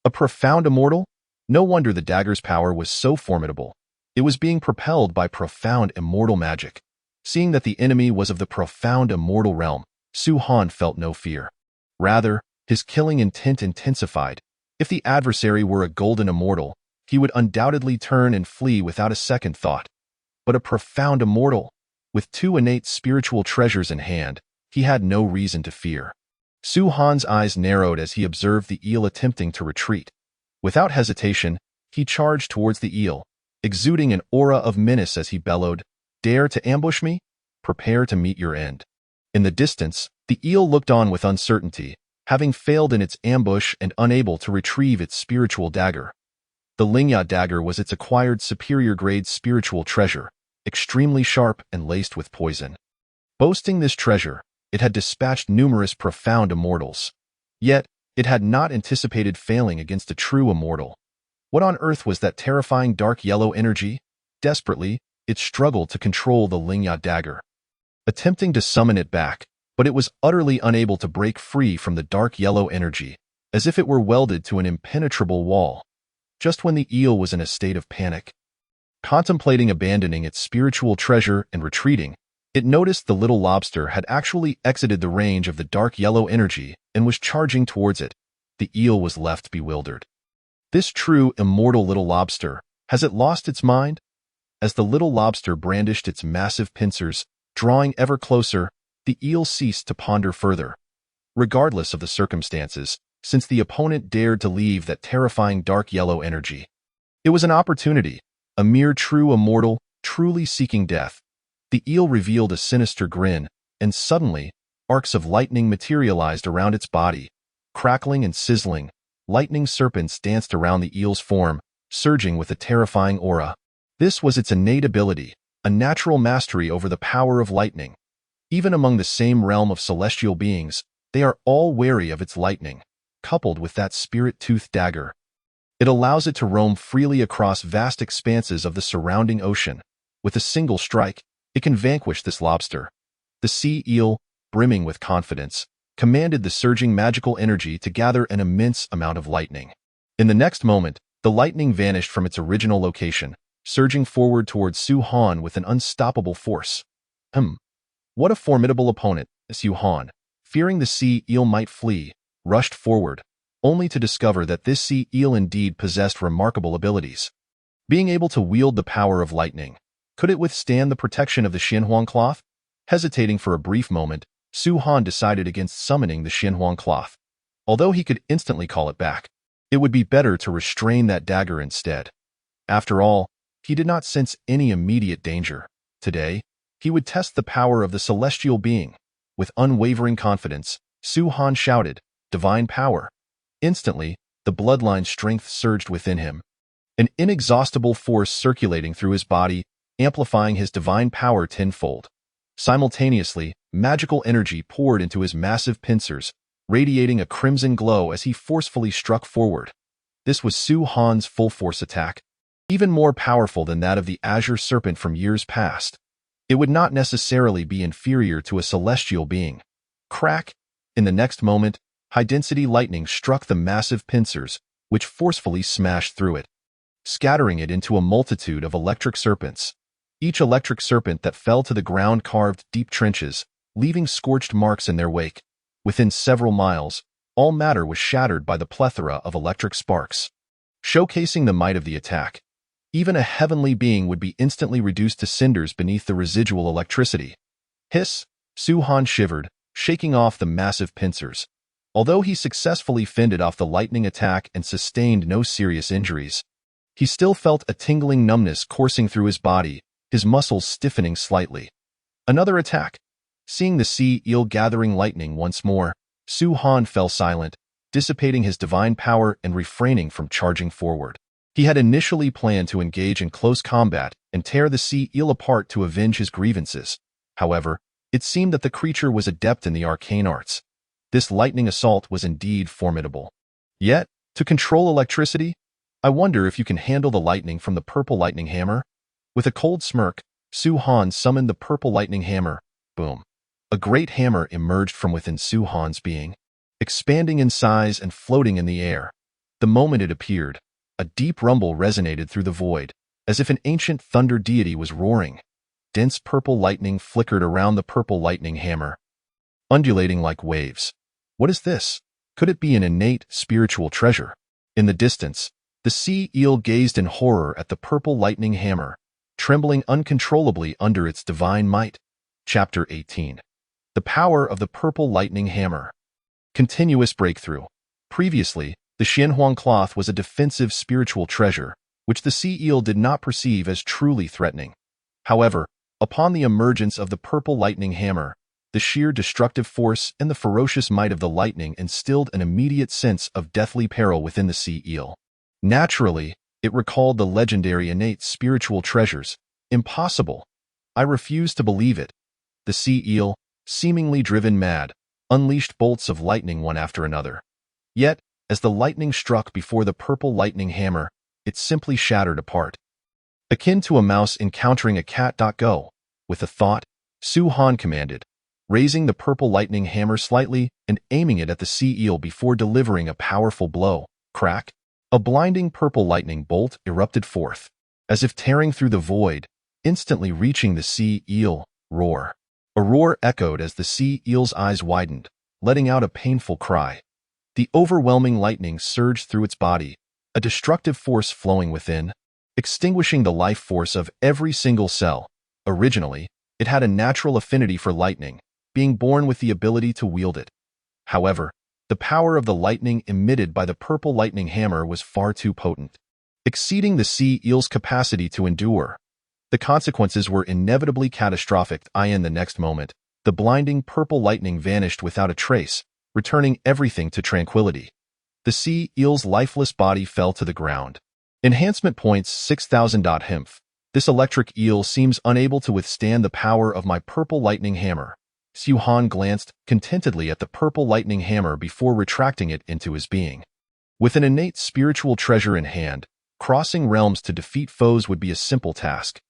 [SPEAKER 1] A profound immortal? No wonder the dagger's power was so formidable. It was being propelled by profound immortal magic. Seeing that the enemy was of the profound immortal realm, Su Han felt no fear. Rather, his killing intent intensified. If the adversary were a golden immortal, he would undoubtedly turn and flee without a second thought. But a profound immortal, with two innate spiritual treasures in hand, he had no reason to fear. Su Han's eyes narrowed as he observed the eel attempting to retreat. Without hesitation, he charged towards the eel, exuding an aura of menace as he bellowed, "Dare to ambush me? Prepare to meet your end." In the distance, the eel looked on with uncertainty, having failed in its ambush and unable to retrieve its spiritual dagger. The Lingya dagger was its acquired superior-grade spiritual treasure, extremely sharp and laced with poison. Boasting this treasure, it had dispatched numerous profound immortals. Yet, it had not anticipated failing against a true immortal. What on earth was that terrifying dark yellow energy? Desperately, it struggled to control the Lingya dagger, attempting to summon it back, but it was utterly unable to break free from the dark yellow energy, as if it were welded to an impenetrable wall. Just when the eel was in a state of panic, contemplating abandoning its spiritual treasure and retreating, it noticed the little lobster had actually exited the range of the dark yellow energy and was charging towards it. The eel was left bewildered. This true immortal little lobster, has it lost its mind? As the little lobster brandished its massive pincers, drawing ever closer, the eel ceased to ponder further. Regardless of the circumstances, since the opponent dared to leave that terrifying dark yellow energy, it was an opportunity, a mere true immortal, truly seeking death. The eel revealed a sinister grin, and suddenly, arcs of lightning materialized around its body. Crackling and sizzling, lightning serpents danced around the eel's form, surging with a terrifying aura. This was its innate ability, a natural mastery over the power of lightning. Even among the same realm of celestial beings, they are all wary of its lightning, coupled with that spirit-toothed dagger. It allows it to roam freely across vast expanses of the surrounding ocean. With a single strike, it can vanquish this lobster. The sea eel, brimming with confidence, commanded the surging magical energy to gather an immense amount of lightning. In the next moment, the lightning vanished from its original location, surging forward towards Su Han with an unstoppable force. What a formidable opponent! Su Han, fearing the sea eel might flee, rushed forward. only to discover that this sea eel indeed possessed remarkable abilities. Being able to wield the power of lightning, could it withstand the protection of the Xinhuang cloth? Hesitating for a brief moment, Su Han decided against summoning the Xinhuang cloth. Although he could instantly call it back, it would be better to restrain that dagger instead. After all, he did not sense any immediate danger. Today, he would test the power of the celestial being. With unwavering confidence, Su Han shouted, "Divine power!" Instantly, the bloodline strength surged within him, an inexhaustible force circulating through his body, amplifying his divine power tenfold. Simultaneously, magical energy poured into his massive pincers, radiating a crimson glow as he forcefully struck forward. This was Su Han's full-force attack, even more powerful than that of the azure serpent from years past. It would not necessarily be inferior to a celestial being. Crack! In the next moment, high-density lightning struck the massive pincers, which forcefully smashed through it, scattering it into a multitude of electric serpents. Each electric serpent that fell to the ground carved deep trenches, leaving scorched marks in their wake. Within several miles, all matter was shattered by the plethora of electric sparks, showcasing the might of the attack. Even a heavenly being would be instantly reduced to cinders beneath the residual electricity. Hiss! Su Han shivered, shaking off the massive pincers. Although he successfully fended off the lightning attack and sustained no serious injuries, he still felt a tingling numbness coursing through his body, his muscles stiffening slightly. Another attack. Seeing the sea eel gathering lightning once more, Su Han fell silent, dissipating his divine power and refraining from charging forward. He had initially planned to engage in close combat and tear the sea eel apart to avenge his grievances. However, it seemed that the creature was adept in the arcane arts. This lightning assault was indeed formidable. Yet, to control electricity, I wonder if you can handle the lightning from the purple lightning hammer? With a cold smirk, Su Han summoned the purple lightning hammer. Boom. A great hammer emerged from within Su Han's being, expanding in size and floating in the air. The moment it appeared, a deep rumble resonated through the void, as if an ancient thunder deity was roaring. Dense purple lightning flickered around the purple lightning hammer, undulating like waves. What is this? Could it be an innate spiritual treasure? In the distance, the sea eel gazed in horror at the purple lightning hammer, trembling uncontrollably under its divine might. Chapter 18. The Power of the Purple Lightning Hammer. Continuous breakthrough. Previously, the Xinhuang cloth was a defensive spiritual treasure, which the sea eel did not perceive as truly threatening. However, upon the emergence of the purple lightning hammer, the sheer destructive force and the ferocious might of the lightning instilled an immediate sense of deathly peril within the sea eel. Naturally, it recalled the legendary innate spiritual treasures. Impossible. I refused to believe it. The sea eel, seemingly driven mad, unleashed bolts of lightning one after another. Yet, as the lightning struck before the purple lightning hammer, it simply shattered apart. Akin to a mouse encountering a cat. Go. With a thought, Su Han commanded, raising the purple lightning hammer slightly and aiming it at the sea eel before delivering a powerful blow. Crack! A blinding purple lightning bolt erupted forth, as if tearing through the void, instantly reaching the sea eel. Roar! A roar echoed as the sea eel's eyes widened, letting out a painful cry. The overwhelming lightning surged through its body, a destructive force flowing within, extinguishing the life force of every single cell. Originally, it had a natural affinity for lightning, being born with the ability to wield it. However, the power of the lightning emitted by the purple lightning hammer was far too potent, exceeding the sea eel's capacity to endure. The consequences were inevitably catastrophic. In the next moment, the blinding purple lightning vanished without a trace, returning everything to tranquility. The sea eel's lifeless body fell to the ground. Enhancement points 6000. Himph. This electric eel seems unable to withstand the power of my purple lightning hammer. Su Han glanced contentedly at the purple lightning hammer before retracting it into his being. With an innate spiritual treasure in hand, crossing realms to defeat foes would be a simple task.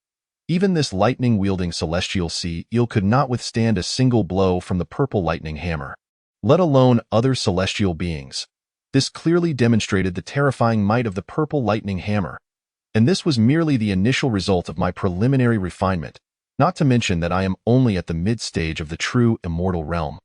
[SPEAKER 1] Even this lightning-wielding celestial sea eel could not withstand a single blow from the purple lightning hammer, let alone other celestial beings. This clearly demonstrated the terrifying might of the purple lightning hammer. And this was merely the initial result of my preliminary refinement, not to mention that I am only at the mid-stage of the true immortal realm.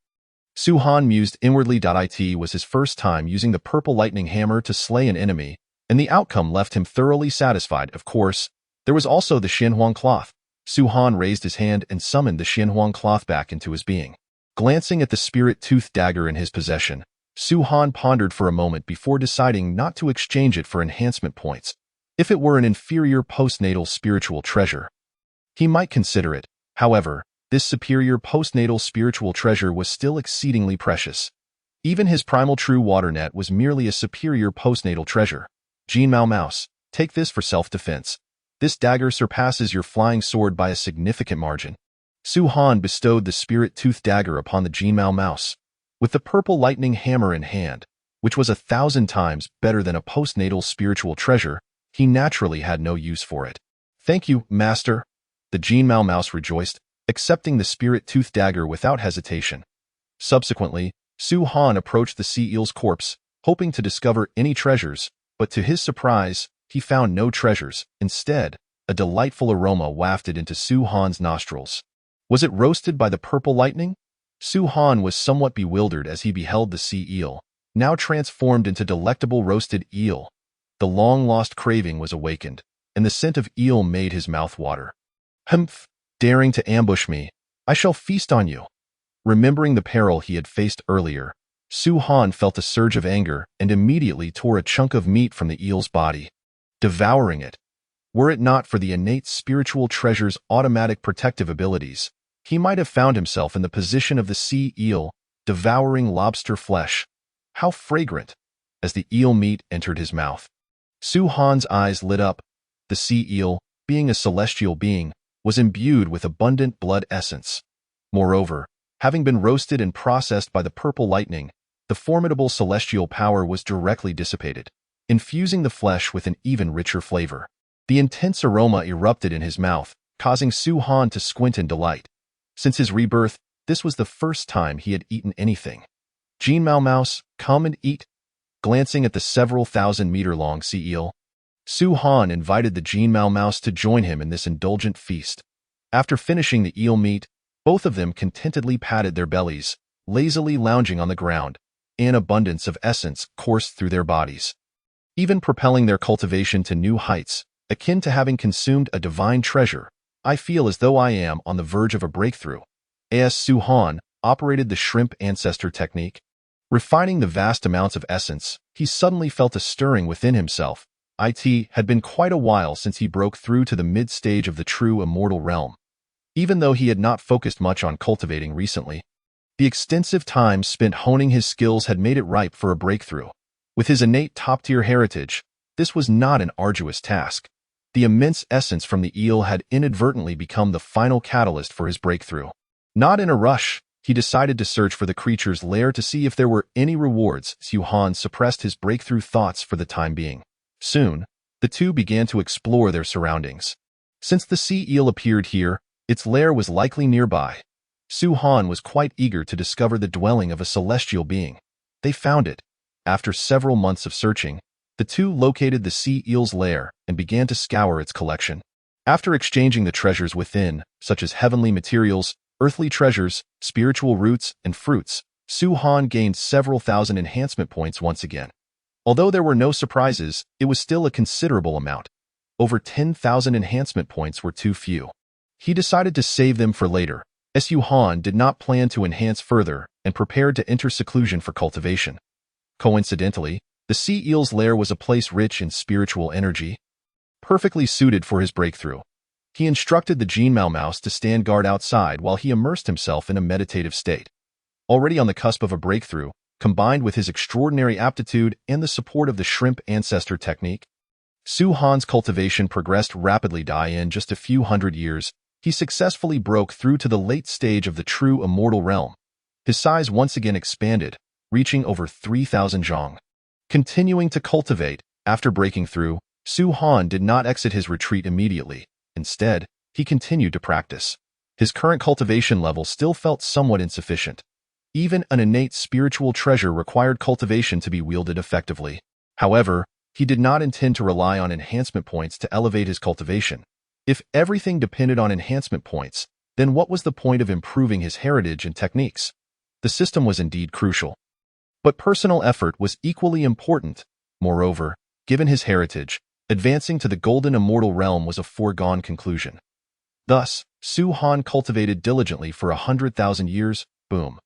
[SPEAKER 1] Su Han mused inwardly. It was his first time using the purple lightning hammer to slay an enemy, and the outcome left him thoroughly satisfied. Of course, there was also the Xianhuang cloth. Su Han raised his hand and summoned the Xianhuang cloth back into his being. Glancing at the spirit-toothed dagger in his possession, Su Han pondered for a moment before deciding not to exchange it for enhancement points. If it were an inferior postnatal spiritual treasure, he might consider it. However, this superior postnatal spiritual treasure was still exceedingly precious. Even his primal true water net was merely a superior postnatal treasure. Jin Mao Mouse, take this for self-defense. This dagger surpasses your flying sword by a significant margin. Su Han bestowed the spirit-toothed dagger upon the Jin Mao Mouse. With the purple lightning hammer in hand, which was 1,000 times better than a postnatal spiritual treasure, he naturally had no use for it. Thank you, Master. The Jin Mao Mouse rejoiced, accepting the spirit-toothed dagger without hesitation. Subsequently, Su Han approached the sea eel's corpse, hoping to discover any treasures, but to his surprise, he found no treasures. Instead, a delightful aroma wafted into Su Han's nostrils. Was it roasted by the purple lightning? Su Han was somewhat bewildered as he beheld the sea eel, now transformed into delectable roasted eel. The long-lost craving was awakened, and the scent of eel made his mouth water. Humph! Daring to ambush me, I shall feast on you. Remembering the peril he had faced earlier, Su Han felt a surge of anger and immediately tore a chunk of meat from the eel's body, devouring it. Were it not for the innate spiritual treasure's automatic protective abilities, he might have found himself in the position of the sea eel, devouring lobster flesh. How fragrant! As the eel meat entered his mouth, Su Han's eyes lit up. The sea eel, being a celestial being, was imbued with abundant blood essence. Moreover, having been roasted and processed by the purple lightning, the formidable celestial power was directly dissipated, infusing the flesh with an even richer flavor. The intense aroma erupted in his mouth, causing Su Han to squint in delight. Since his rebirth, this was the first time he had eaten anything. Jin Mao Mouse, come and eat. Glancing at the several thousand-meter-long sea eel, Su Han invited the Jin Mao Mouse to join him in this indulgent feast. After finishing the eel meat, both of them contentedly patted their bellies, lazily lounging on the ground. An abundance of essence coursed through their bodies, even propelling their cultivation to new heights, akin to having consumed a divine treasure. I feel as though I am on the verge of a breakthrough. As Su Han operated the shrimp ancestor technique, refining the vast amounts of essence, he suddenly felt a stirring within himself. It had been quite a while since he broke through to the mid-stage of the true immortal realm. Even though he had not focused much on cultivating recently, the extensive time spent honing his skills had made it ripe for a breakthrough. With his innate top-tier heritage, this was not an arduous task. The immense essence from the eel had inadvertently become the final catalyst for his breakthrough. Not in a rush, he decided to search for the creature's lair to see if there were any rewards. Su Han suppressed his breakthrough thoughts for the time being. Soon, the two began to explore their surroundings. Since the sea eel appeared here, its lair was likely nearby. Su Han was quite eager to discover the dwelling of a celestial being. They found it. After several months of searching, the two located the sea eel's lair and began to scour its collection. After exchanging the treasures within, such as heavenly materials, earthly treasures, spiritual roots, and fruits, Su Han gained several thousand enhancement points once again. Although there were no surprises, it was still a considerable amount. Over 10,000 enhancement points were too few. He decided to save them for later. Su Han did not plan to enhance further and prepared to enter seclusion for cultivation. Coincidentally, the sea eel's lair was a place rich in spiritual energy, perfectly suited for his breakthrough. He instructed the Jin Mao Mouse to stand guard outside while he immersed himself in a meditative state. Already on the cusp of a breakthrough, combined with his extraordinary aptitude and the support of the shrimp ancestor technique, Su Han's cultivation progressed rapidly. In just a few hundred years, he successfully broke through to the late stage of the true immortal realm. His size once again expanded, reaching over 3,000 zhong. Continuing to cultivate, after breaking through, Su Han did not exit his retreat immediately. Instead, he continued to practice. His current cultivation level still felt somewhat insufficient. Even an innate spiritual treasure required cultivation to be wielded effectively. However, he did not intend to rely on enhancement points to elevate his cultivation. If everything depended on enhancement points, then what was the point of improving his heritage and techniques? The system was indeed crucial. But personal effort was equally important. Moreover, given his heritage, advancing to the golden immortal realm was a foregone conclusion. Thus, Su Han cultivated diligently for 100,000 years. Boom.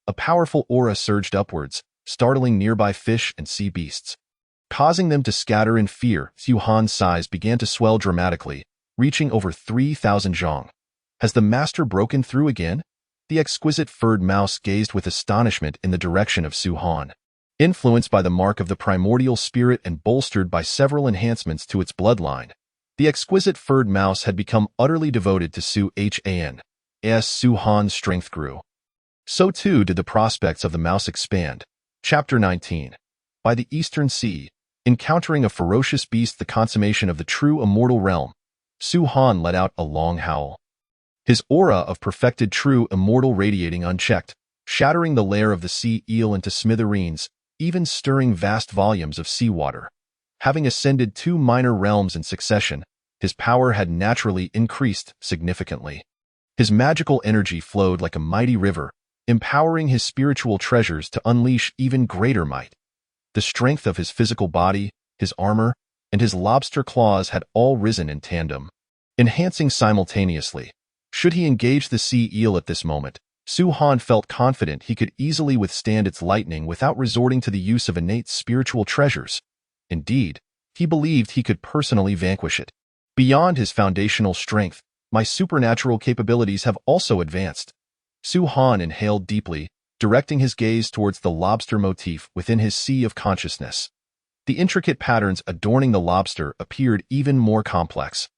[SPEAKER 1] A powerful aura surged upwards, startling nearby fish and sea beasts. Causing them to scatter in fear, Su Han's size began to swell dramatically, reaching over 3,000 zhong. Has the master broken through again? The exquisite furred mouse gazed with astonishment in the direction of Su Han. Influenced by the mark of the primordial spirit and bolstered by several enhancements to its bloodline, the exquisite furred mouse had become utterly devoted to Su Han. As Su Han's strength grew, so too did the prospects of the mouse expand. Chapter 19. By the Eastern Sea, encountering a ferocious beast, the consummation of the true immortal realm, Su Han let out a long howl. His aura of perfected true immortal radiating unchecked, shattering the lair of the sea eel into smithereens, even stirring vast volumes of seawater. Having ascended 2 minor realms in succession, his power had naturally increased significantly. His magical energy flowed like a mighty river, empowering his spiritual treasures to unleash even greater might. The strength of his physical body, his armor, and his lobster claws had all risen in tandem, enhancing simultaneously. Should he engage the sea eel at this moment, Su Han felt confident he could easily withstand its lightning without resorting to the use of innate spiritual treasures. Indeed, he believed he could personally vanquish it. Beyond his foundational strength, my supernatural capabilities have also advanced. Su Han inhaled deeply, directing his gaze towards the lobster motif within his sea of consciousness. The intricate patterns adorning the lobster appeared even more complex,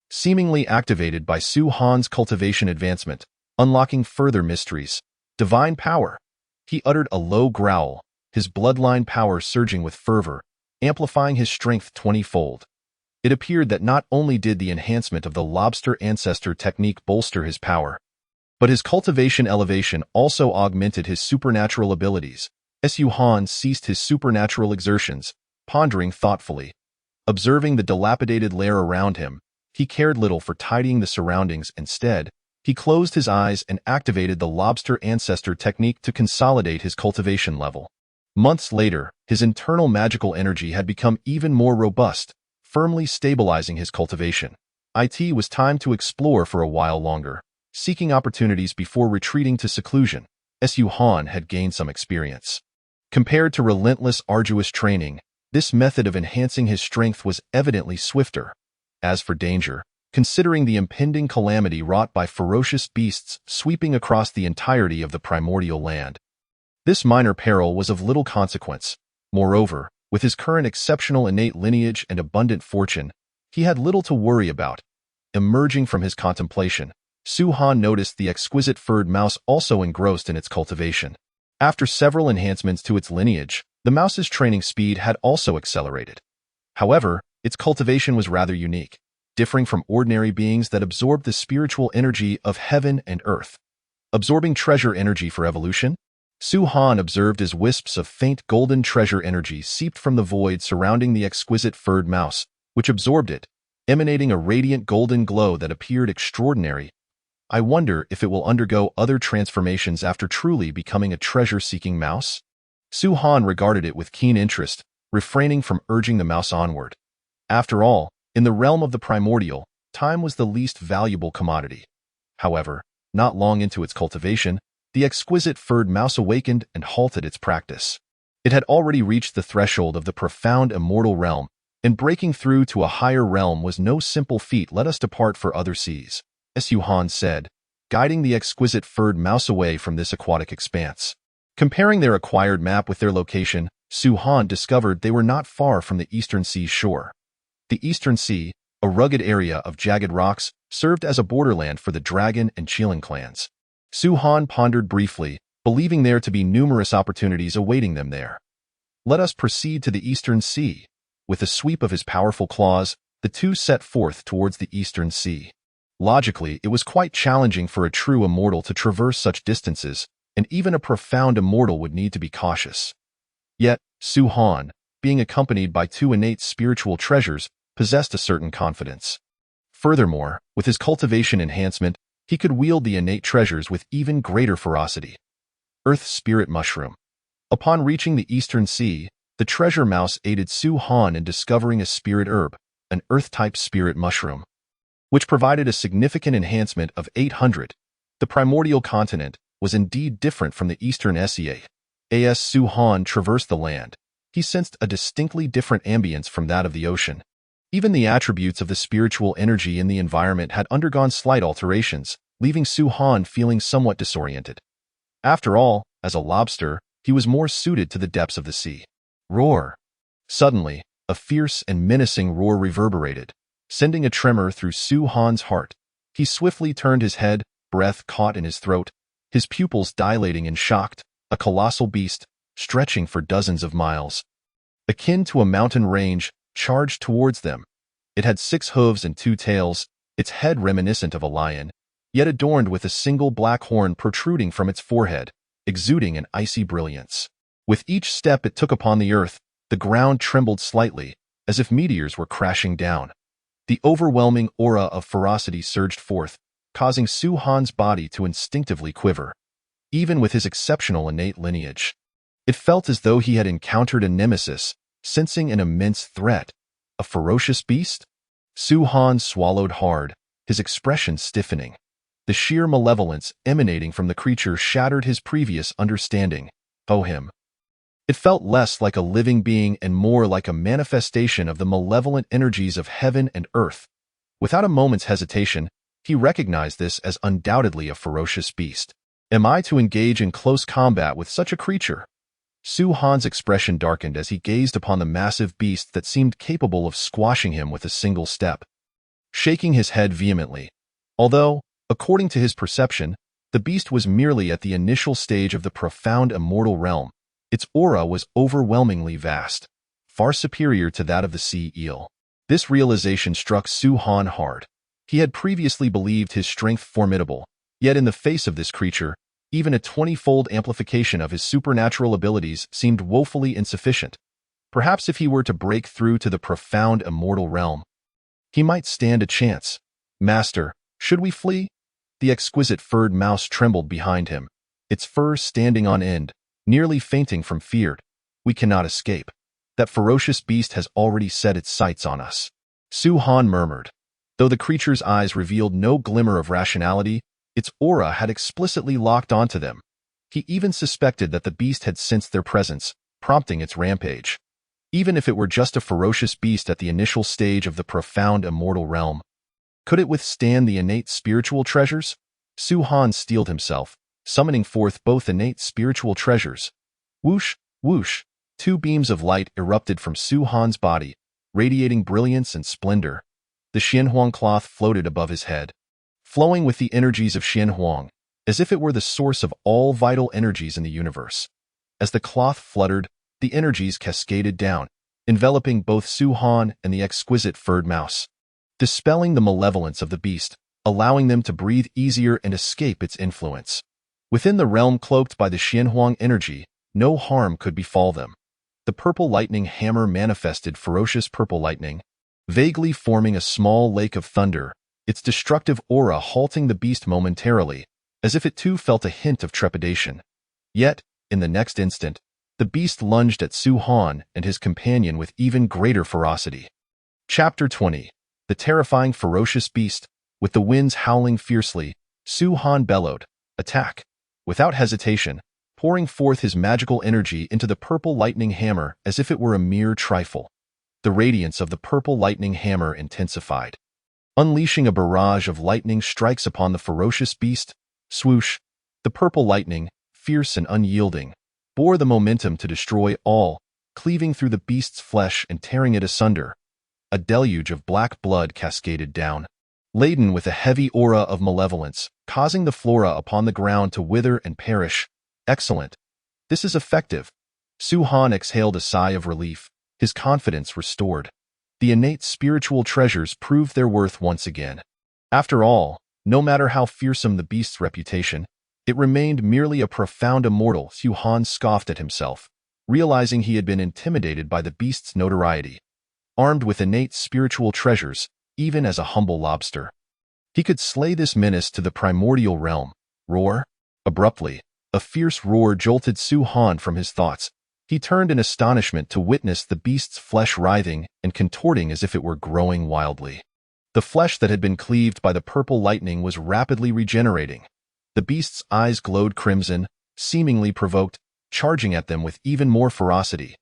[SPEAKER 1] seemingly activated by Su Han's cultivation advancement, unlocking further mysteries. Divine power. He uttered a low growl, his bloodline power surging with fervor, amplifying his strength 20-fold. It appeared that not only did the enhancement of the lobster ancestor technique bolster his power, but his cultivation elevation also augmented his supernatural abilities. Su Han ceased his supernatural exertions, pondering thoughtfully. Observing the dilapidated lair around him, he cared little for tidying the surroundings. Instead, he closed his eyes and activated the lobster ancestor technique to consolidate his cultivation level. Months later, his internal magical energy had become even more robust, firmly stabilizing his cultivation. It was time to explore for a while longer, seeking opportunities before retreating to seclusion. Su Han had gained some experience. Compared to relentless, arduous training, this method of enhancing his strength was evidently swifter. As for danger, considering the impending calamity wrought by ferocious beasts sweeping across the entirety of the primordial land, this minor peril was of little consequence. Moreover, with his current exceptional innate lineage and abundant fortune, he had little to worry about. Emerging from his contemplation, Su Han noticed the exquisite furred mouse also engrossed in its cultivation. After several enhancements to its lineage, the mouse's training speed had also accelerated. However, its cultivation was rather unique, differing from ordinary beings that absorbed the spiritual energy of heaven and earth. Absorbing treasure energy for evolution? Su Han observed as wisps of faint golden treasure energy seeped from the void surrounding the exquisite furred mouse, which absorbed it, emanating a radiant golden glow that appeared extraordinary. I wonder if it will undergo other transformations after truly becoming a treasure-seeking mouse? Su Han regarded it with keen interest, refraining from urging the mouse onward. After all, in the realm of the primordial, time was the least valuable commodity. However, not long into its cultivation, the exquisite furred mouse awakened and halted its practice. It had already reached the threshold of the profound immortal realm, and breaking through to a higher realm was no simple feat. Let us depart for other seas, Su Han said, guiding the exquisite furred mouse away from this aquatic expanse. Comparing their acquired map with their location, Su Han discovered they were not far from the Eastern Sea's shore. The Eastern Sea, a rugged area of jagged rocks, served as a borderland for the Dragon and Qilin clans. Su Han pondered briefly, believing there to be numerous opportunities awaiting them there. Let us proceed to the Eastern Sea. With a sweep of his powerful claws, the two set forth towards the Eastern Sea. Logically, it was quite challenging for a true immortal to traverse such distances, and even a profound immortal would need to be cautious. Yet, Su Han, being accompanied by 2 innate spiritual treasures, possessed a certain confidence. Furthermore, with his cultivation enhancement, he could wield the innate treasures with even greater ferocity. Earth Spirit Mushroom. Upon reaching the Eastern Sea, the treasure mouse aided Su Han in discovering a spirit herb, an Earth-type spirit mushroom, which provided a significant enhancement of 800. The primordial continent was indeed different from the Eastern SEA. As Su Han traversed the land, he sensed a distinctly different ambience from that of the ocean. Even the attributes of the spiritual energy in the environment had undergone slight alterations, leaving Su Han feeling somewhat disoriented. After all, as a lobster, he was more suited to the depths of the sea. Roar! Suddenly, a fierce and menacing roar reverberated, sending a tremor through Su Han's heart. He swiftly turned his head, breath caught in his throat, his pupils dilating in shock. A colossal beast, stretching for dozens of miles, akin to a mountain range, charged towards them. It had 6 hooves and 2 tails, its head reminiscent of a lion, yet adorned with a single black horn protruding from its forehead, exuding an icy brilliance. With each step it took upon the earth, the ground trembled slightly, as if meteors were crashing down. The overwhelming aura of ferocity surged forth, causing Su Han's body to instinctively quiver. Even with his exceptional innate lineage, it felt as though he had encountered a nemesis, sensing an immense threat. A ferocious beast? Su Han swallowed hard, his expression stiffening. The sheer malevolence emanating from the creature shattered his previous understanding. Him. It felt less like a living being and more like a manifestation of the malevolent energies of heaven and earth. Without a moment's hesitation, he recognized this as undoubtedly a ferocious beast. Am I to engage in close combat with such a creature? Su Han's expression darkened as he gazed upon the massive beast that seemed capable of squashing him with a single step. Shaking his head vehemently, although, according to his perception, the beast was merely at the initial stage of the profound immortal realm, its aura was overwhelmingly vast, far superior to that of the sea eel. This realization struck Su Han hard. He had previously believed his strength formidable, yet in the face of this creature, even a 20-fold amplification of his supernatural abilities seemed woefully insufficient. Perhaps if he were to break through to the profound immortal realm, he might stand a chance. Master, should we flee? The exquisite furred mouse trembled behind him, its fur standing on end, nearly fainting from fear. We cannot escape. That ferocious beast has already set its sights on us. Su Han murmured. Though the creature's eyes revealed no glimmer of rationality, its aura had explicitly locked onto them. He even suspected that the beast had sensed their presence, prompting its rampage. Even if it were just a ferocious beast at the initial stage of the profound immortal realm, could it withstand the innate spiritual treasures? Su Han steeled himself, summoning forth both innate spiritual treasures. Whoosh, whoosh, 2 beams of light erupted from Su Han's body, radiating brilliance and splendor. The Xianhuang cloth floated above his head, flowing with the energies of Xianhuang, as if it were the source of all vital energies in the universe. As the cloth fluttered, the energies cascaded down, enveloping both Su Han and the exquisite furred mouse, dispelling the malevolence of the beast, allowing them to breathe easier and escape its influence. Within the realm cloaked by the Xianhuang energy, no harm could befall them. The purple lightning hammer manifested ferocious purple lightning, vaguely forming a small lake of thunder, its destructive aura halting the beast momentarily, as if it too felt a hint of trepidation. Yet, in the next instant, the beast lunged at Su Han and his companion with even greater ferocity. Chapter 20. The terrifying ferocious beast. With the winds howling fiercely, Su Han bellowed, "Attack!" Without hesitation, pouring forth his magical energy into the purple lightning hammer as if it were a mere trifle. The radiance of the purple lightning hammer intensified, unleashing a barrage of lightning strikes upon the ferocious beast. Swoosh! The purple lightning, fierce and unyielding, bore the momentum to destroy all, cleaving through the beast's flesh and tearing it asunder. A deluge of black blood cascaded down, laden with a heavy aura of malevolence, causing the flora upon the ground to wither and perish. Excellent. This is effective. Su Han exhaled a sigh of relief, his confidence restored. The innate spiritual treasures proved their worth once again. After all, no matter how fearsome the beast's reputation, it remained merely a profound immortal. Su Han scoffed at himself, realizing he had been intimidated by the beast's notoriety. Armed with innate spiritual treasures, even as a humble lobster, he could slay this menace to the primordial realm. Roar! Abruptly, A fierce roar jolted Su Han from his thoughts. He turned in astonishment to witness the beast's flesh writhing and contorting as if it were growing wildly. The flesh that had been cleaved by the purple lightning was rapidly regenerating. The beast's eyes glowed crimson, seemingly provoked, charging at them with even more ferocity.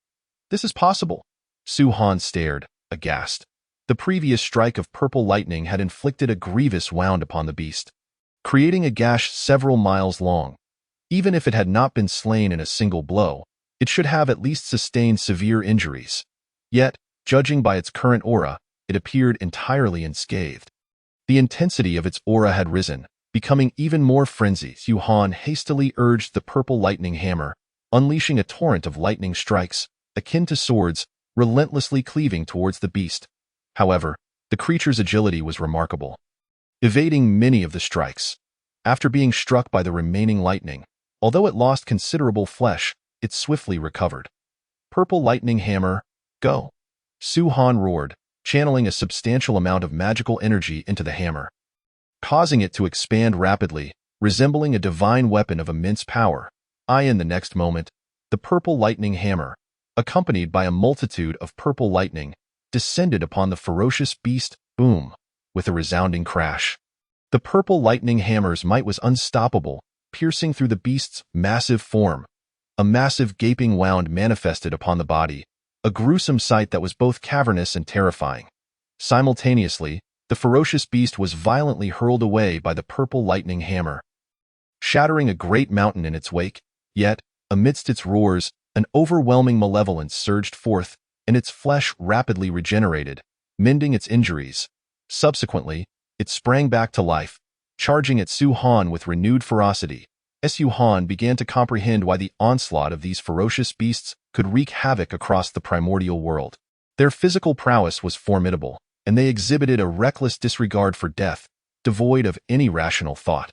[SPEAKER 1] This is possible. Su Han stared, aghast. The previous strike of purple lightning had inflicted a grievous wound upon the beast, creating a gash several miles long. Even if it had not been slain in a single blow, it should have at least sustained severe injuries. Yet, judging by its current aura, it appeared entirely unscathed. The intensity of its aura had risen, becoming even more frenzied. Su Han hastily urged the purple lightning hammer, unleashing a torrent of lightning strikes, akin to swords, relentlessly cleaving towards the beast. However, the creature's agility was remarkable, evading many of the strikes. After being struck by the remaining lightning, although it lost considerable flesh, it swiftly recovered. Purple lightning hammer, go! Su Han roared, channeling a substantial amount of magical energy into the hammer, causing it to expand rapidly, resembling a divine weapon of immense power. In the next moment, the purple lightning hammer, accompanied by a multitude of purple lightning, descended upon the ferocious beast, boom, with a resounding crash. The purple lightning hammer's might was unstoppable, piercing through the beast's massive form. A massive gaping wound manifested upon the body, a gruesome sight that was both cavernous and terrifying. Simultaneously, the ferocious beast was violently hurled away by the purple lightning hammer, shattering a great mountain in its wake. Yet, amidst its roars, an overwhelming malevolence surged forth, and its flesh rapidly regenerated, mending its injuries. Subsequently, it sprang back to life, charging at Su Han with renewed ferocity. Su Han began to comprehend why the onslaught of these ferocious beasts could wreak havoc across the primordial world. Their physical prowess was formidable, and they exhibited a reckless disregard for death, devoid of any rational thought.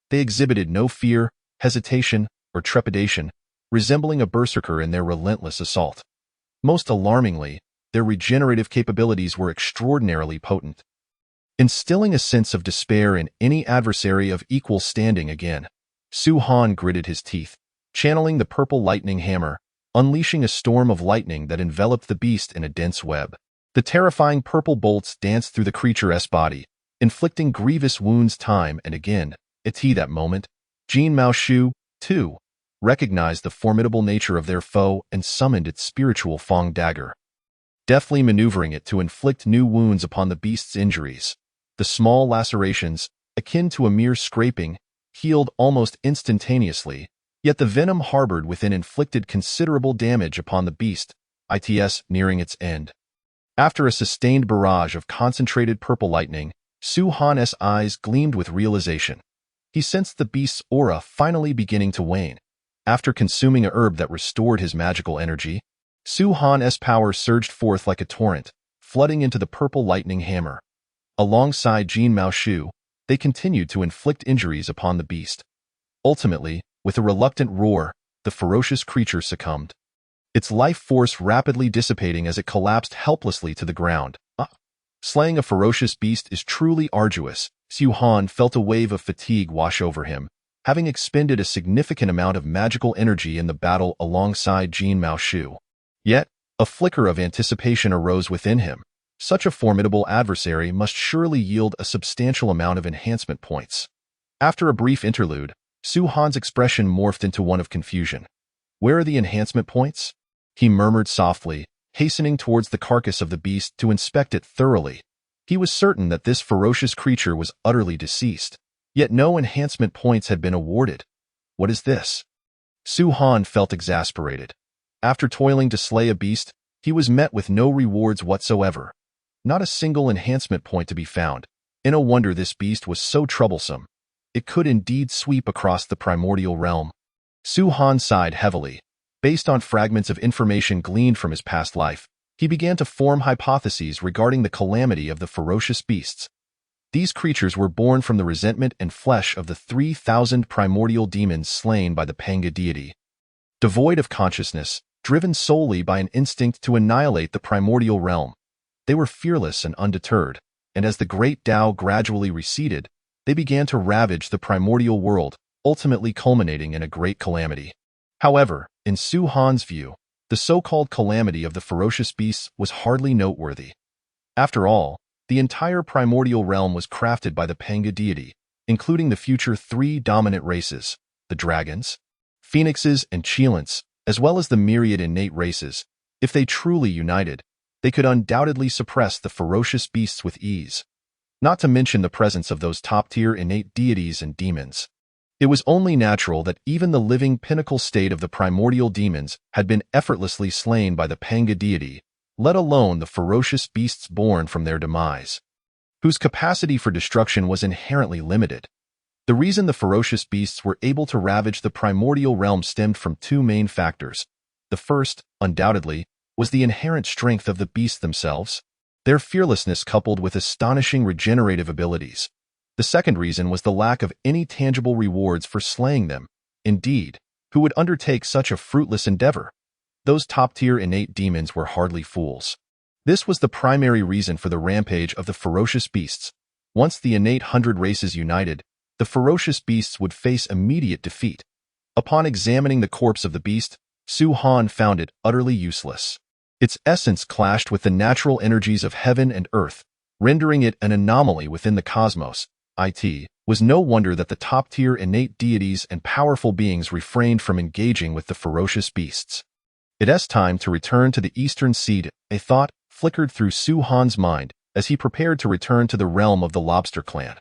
[SPEAKER 1] They exhibited no fear, hesitation, or trepidation, resembling a berserker in their relentless assault. Most alarmingly, their regenerative capabilities were extraordinarily potent, instilling a sense of despair in any adversary of equal standing. Again, Su Han gritted his teeth, channeling the purple lightning hammer, unleashing a storm of lightning that enveloped the beast in a dense web. The terrifying purple bolts danced through the creature's body, inflicting grievous wounds time and again. At that moment, Jin Mao Shu, too, recognized the formidable nature of their foe and summoned its spiritual Fong dagger, deftly maneuvering it to inflict new wounds upon the beast's injuries. The small lacerations, akin to a mere scraping, healed almost instantaneously, yet the venom harbored within inflicted considerable damage upon the beast, nearing its end. After a sustained barrage of concentrated purple lightning, Su Han's eyes gleamed with realization. He sensed the beast's aura finally beginning to wane. After consuming a herb that restored his magical energy, Su Han's power surged forth like a torrent, flooding into the purple lightning hammer. Alongside Jin Mao Shu, they continued to inflict injuries upon the beast. Ultimately, with a reluctant roar, the ferocious creature succumbed, its life force rapidly dissipating as it collapsed helplessly to the ground. Slaying a ferocious beast is truly arduous. Su Han felt a wave of fatigue wash over him, having expended a significant amount of magical energy in the battle alongside Jin Mao Shu. Yet, a flicker of anticipation arose within him. Such a formidable adversary must surely yield a substantial amount of enhancement points. After a brief interlude, Su Han's expression morphed into one of confusion. Where are the enhancement points? He murmured softly, hastening towards the carcass of the beast to inspect it thoroughly. He was certain that this ferocious creature was utterly deceased, yet no enhancement points had been awarded. What is this? Su Han felt exasperated. After toiling to slay a beast, he was met with no rewards whatsoever. Not a single enhancement point to be found. No wonder this beast was so troublesome. It could indeed sweep across the primordial realm. Su Han sighed heavily. Based on fragments of information gleaned from his past life, he began to form hypotheses regarding the calamity of the ferocious beasts. These creatures were born from the resentment and flesh of the 3,000 primordial demons slain by the Panga deity. Devoid of consciousness, driven solely by an instinct to annihilate the primordial realm, they were fearless and undeterred, and as the great Tao gradually receded, they began to ravage the primordial world, ultimately culminating in a great calamity. However, in Su Han's view, the so-called calamity of the ferocious beasts was hardly noteworthy. After all, the entire primordial realm was crafted by the Panga deity, including the future three dominant races, the dragons, phoenixes, and cheilants, as well as the myriad innate races. If they truly united, they could undoubtedly suppress the ferocious beasts with ease, not to mention the presence of those top-tier innate deities and demons. It was only natural that even the living pinnacle state of the primordial demons had been effortlessly slain by the Panga deity, let alone the ferocious beasts born from their demise, whose capacity for destruction was inherently limited. The reason the ferocious beasts were able to ravage the primordial realm stemmed from two main factors. The first, undoubtedly, was the inherent strength of the beasts themselves, their fearlessness coupled with astonishing regenerative abilities. The second reason was the lack of any tangible rewards for slaying them. Indeed, who would undertake such a fruitless endeavor? Those top-tier innate demons were hardly fools. This was the primary reason for the rampage of the ferocious beasts. Once the innate 100 races united, the ferocious beasts would face immediate defeat. Upon examining the corpse of the beast, Su Han found it utterly useless. Its essence clashed with the natural energies of heaven and earth, rendering it an anomaly within the cosmos. It was no wonder that the top-tier innate deities and powerful beings refrained from engaging with the ferocious beasts. It's time to return to the Eastern Sea. A thought flickered through Su Han's mind as he prepared to return to the realm of the Lobster Clan.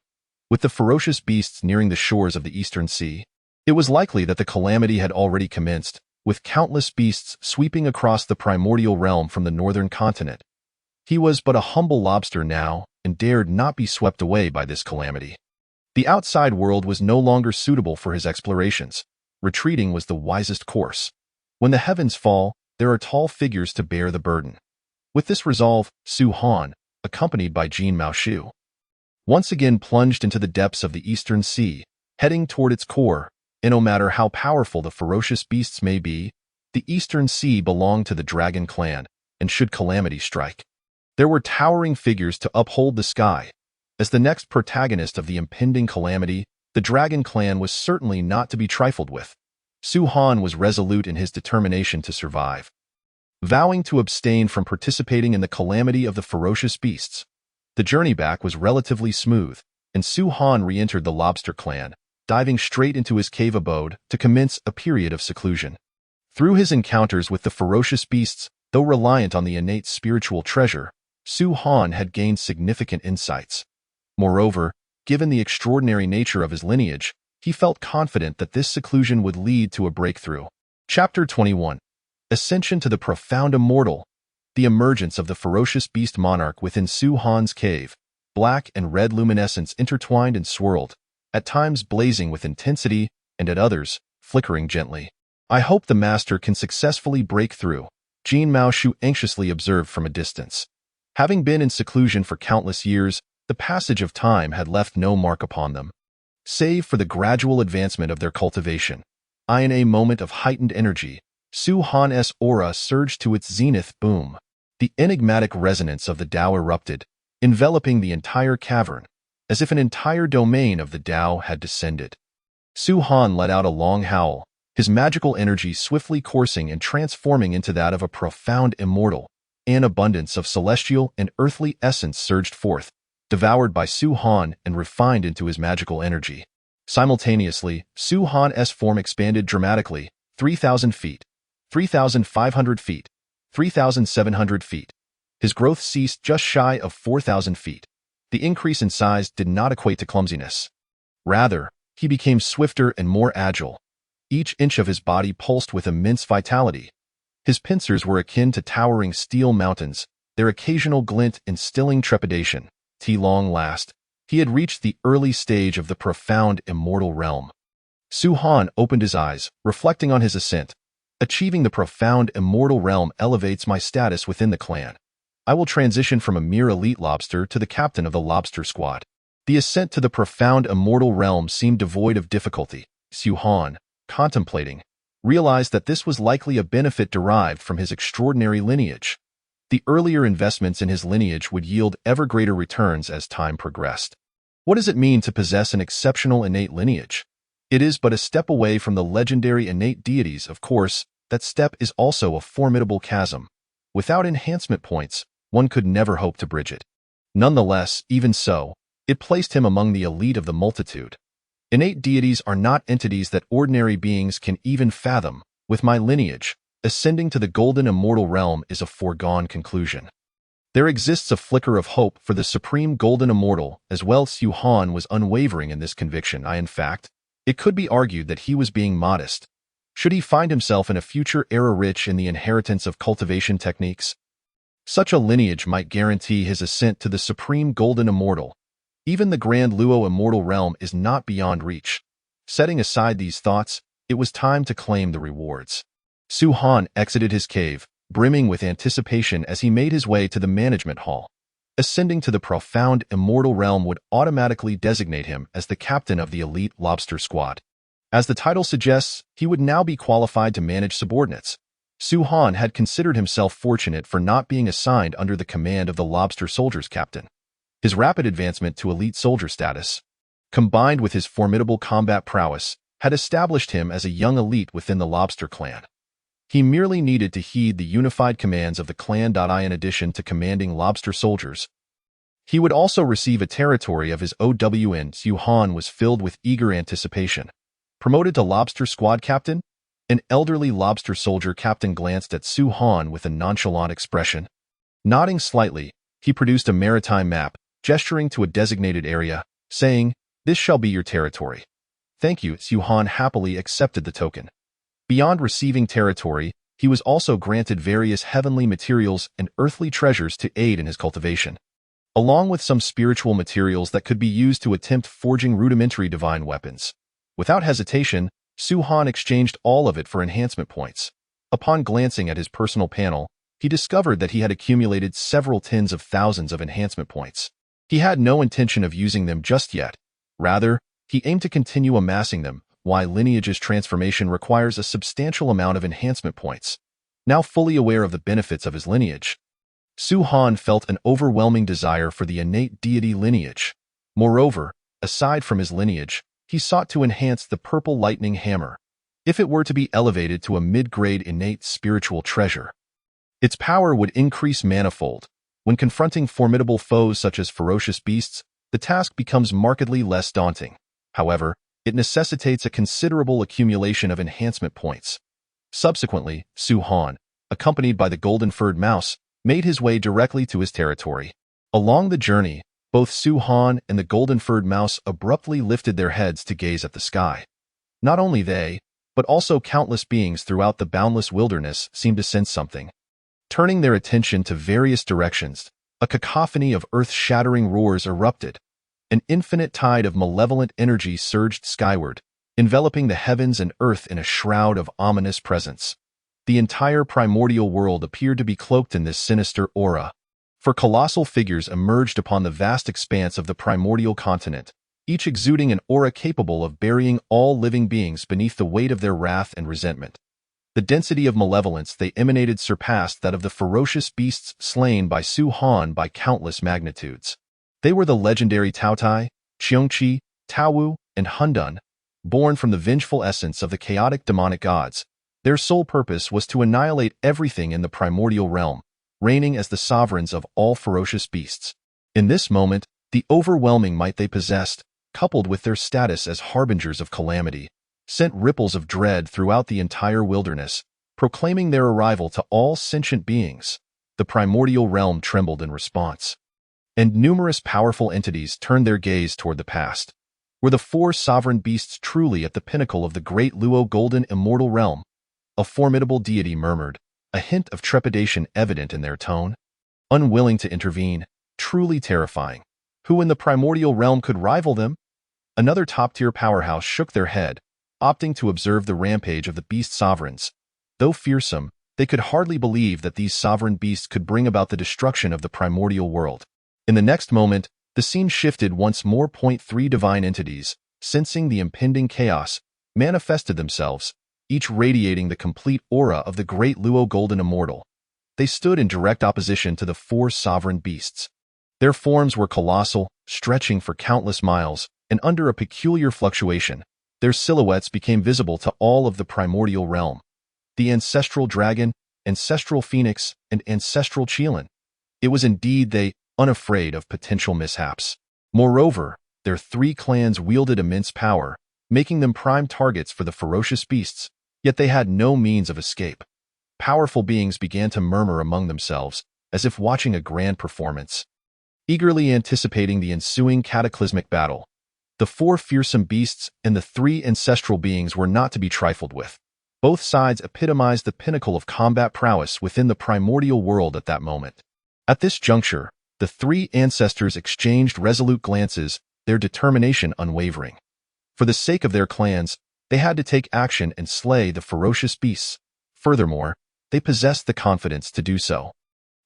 [SPEAKER 1] With the ferocious beasts nearing the shores of the Eastern Sea, it was likely that the calamity had already commenced, with countless beasts sweeping across the primordial realm from the northern continent. He was but a humble lobster now, and dared not be swept away by this calamity. The outside world was no longer suitable for his explorations. Retreating was the wisest course. When the heavens fall, there are tall figures to bear the burden. With this resolve, Su Han, accompanied by Jin Maoshu, once again plunged into the depths of the Eastern Sea, heading toward its core. And no matter how powerful the ferocious beasts may be, the Eastern Sea belonged to the Dragon Clan, and should calamity strike, there were towering figures to uphold the sky. As the next protagonist of the impending calamity, the Dragon Clan was certainly not to be trifled with. Su Han was resolute in his determination to survive. Vowing to abstain from participating in the calamity of the ferocious beasts, the journey back was relatively smooth, and Su Han re-entered the Lobster Clan, diving straight into his cave abode to commence a period of seclusion. Through his encounters with the ferocious beasts, though reliant on the innate spiritual treasure, Su Han had gained significant insights. Moreover, given the extraordinary nature of his lineage, he felt confident that this seclusion would lead to a breakthrough. Chapter 21. Ascension to the Profound Immortal. The emergence of the ferocious beast monarch within Su Han's cave. Black and red luminescence intertwined and swirled, at times blazing with intensity, and at others, flickering gently. I hope the master can successfully break through, Jin Maoshu anxiously observed from a distance. Having been in seclusion for countless years, the passage of time had left no mark upon them, save for the gradual advancement of their cultivation. In a moment of heightened energy, Su Han's aura surged to its zenith. Boom! The enigmatic resonance of the Tao erupted, enveloping the entire cavern, as if an entire domain of the Tao had descended. Su Han let out a long howl, his magical energy swiftly coursing and transforming into that of a profound immortal. An abundance of celestial and earthly essence surged forth, devoured by Su Han and refined into his magical energy. Simultaneously, Su Han's form expanded dramatically, 3,000 feet, 3,500 feet, 3,700 feet. His growth ceased just shy of 4,000 feet. The increase in size did not equate to clumsiness. Rather, he became swifter and more agile. Each inch of his body pulsed with immense vitality. His pincers were akin to towering steel mountains, their occasional glint instilling trepidation. At long last, he had reached the early stage of the profound immortal realm. Su Han opened his eyes, reflecting on his ascent. Achieving the profound immortal realm elevates my status within the clan. I will transition from a mere elite lobster to the captain of the lobster squad. The ascent to the profound immortal realm seemed devoid of difficulty. Su Han, contemplating, realized that this was likely a benefit derived from his extraordinary lineage. The earlier investments in his lineage would yield ever greater returns as time progressed. What does it mean to possess an exceptional innate lineage? It is but a step away from the legendary innate deities, of course. That step is also a formidable chasm. Without enhancement points, one could never hope to bridge it. Nonetheless, even so, it placed him among the elite of the multitude. Innate deities are not entities that ordinary beings can even fathom. With my lineage, ascending to the golden immortal realm is a foregone conclusion. There exists a flicker of hope for the supreme golden immortal as well. Su Han was unwavering in this conviction. In fact, it could be argued that he was being modest. Should he find himself in a future era rich in the inheritance of cultivation techniques? Such a lineage might guarantee his ascent to the supreme golden immortal. Even the grand Luo immortal realm is not beyond reach. Setting aside these thoughts, it was time to claim the rewards. Su Han exited his cave, brimming with anticipation as he made his way to the management hall. Ascending to the profound immortal realm would automatically designate him as the captain of the elite lobster squad. As the title suggests, he would now be qualified to manage subordinates. Su Han had considered himself fortunate for not being assigned under the command of the lobster soldiers captain. His rapid advancement to elite soldier status, combined with his formidable combat prowess, had established him as a young elite within the lobster clan. He merely needed to heed the unified commands of the clan. In addition to commanding lobster soldiers, he would also receive a territory of his own. Su Han was filled with eager anticipation. Promoted to lobster squad captain, an elderly lobster soldier captain glanced at Su Han with a nonchalant expression. Nodding slightly, he produced a maritime map, gesturing to a designated area, saying, "This shall be your territory." "Thank you." Su Han happily accepted the token. Beyond receiving territory, he was also granted various heavenly materials and earthly treasures to aid in his cultivation, along with some spiritual materials that could be used to attempt forging rudimentary divine weapons. Without hesitation, Su Han exchanged all of it for enhancement points. Upon glancing at his personal panel, he discovered that he had accumulated several tens of thousands of enhancement points. He had no intention of using them just yet. Rather, he aimed to continue amassing them. Why lineage's transformation requires a substantial amount of enhancement points. Now fully aware of the benefits of his lineage, Su Han felt an overwhelming desire for the innate deity lineage. Moreover, aside from his lineage, he sought to enhance the purple lightning hammer. If it were to be elevated to a mid-grade innate spiritual treasure, its power would increase manifold. When confronting formidable foes such as ferocious beasts, the task becomes markedly less daunting. However, it necessitates a considerable accumulation of enhancement points. Subsequently, Su Han, accompanied by the golden-furred mouse, made his way directly to his territory. Along the journey, both Su Han and the golden-furred mouse abruptly lifted their heads to gaze at the sky. Not only they, but also countless beings throughout the boundless wilderness seemed to sense something. Turning their attention to various directions, a cacophony of earth-shattering roars erupted. An infinite tide of malevolent energy surged skyward, enveloping the heavens and earth in a shroud of ominous presence. The entire primordial world appeared to be cloaked in this sinister aura. For colossal figures emerged upon the vast expanse of the primordial continent, each exuding an aura capable of burying all living beings beneath the weight of their wrath and resentment. The density of malevolence they emanated surpassed that of the ferocious beasts slain by Su Han by countless magnitudes. They were the legendary Taotai, Cheongqi, Taowu, and Hundun, born from the vengeful essence of the chaotic demonic gods. Their sole purpose was to annihilate everything in the primordial realm, reigning as the sovereigns of all ferocious beasts. In this moment, the overwhelming might they possessed, coupled with their status as harbingers of calamity, sent ripples of dread throughout the entire wilderness, proclaiming their arrival to all sentient beings. The primordial realm trembled in response, and numerous powerful entities turned their gaze toward the past. Were the four sovereign beasts truly at the pinnacle of the great Luo golden immortal realm? A formidable deity murmured, a hint of trepidation evident in their tone. Unwilling to intervene, truly terrifying. Who in the primordial realm could rival them? Another top-tier powerhouse shook their head, opting to observe the rampage of the beast sovereigns. Though fearsome, they could hardly believe that these sovereign beasts could bring about the destruction of the primordial world. In the next moment, the scene shifted once more. Three divine entities, sensing the impending chaos, manifested themselves, each radiating the complete aura of the great Luo golden immortal. They stood in direct opposition to the four sovereign beasts. Their forms were colossal, stretching for countless miles, and under a peculiar fluctuation. Their silhouettes became visible to all of the primordial realm. The ancestral dragon, ancestral phoenix, and ancestral Qilin. It was indeed they, unafraid of potential mishaps. Moreover, their three clans wielded immense power, making them prime targets for the ferocious beasts, yet they had no means of escape. Powerful beings began to murmur among themselves, as if watching a grand performance. Eagerly anticipating the ensuing cataclysmic battle, the four fearsome beasts and the three ancestral beings were not to be trifled with. Both sides epitomized the pinnacle of combat prowess within the primordial world at that moment. At this juncture, the three ancestors exchanged resolute glances, their determination unwavering. For the sake of their clans, they had to take action and slay the ferocious beasts. Furthermore, they possessed the confidence to do so.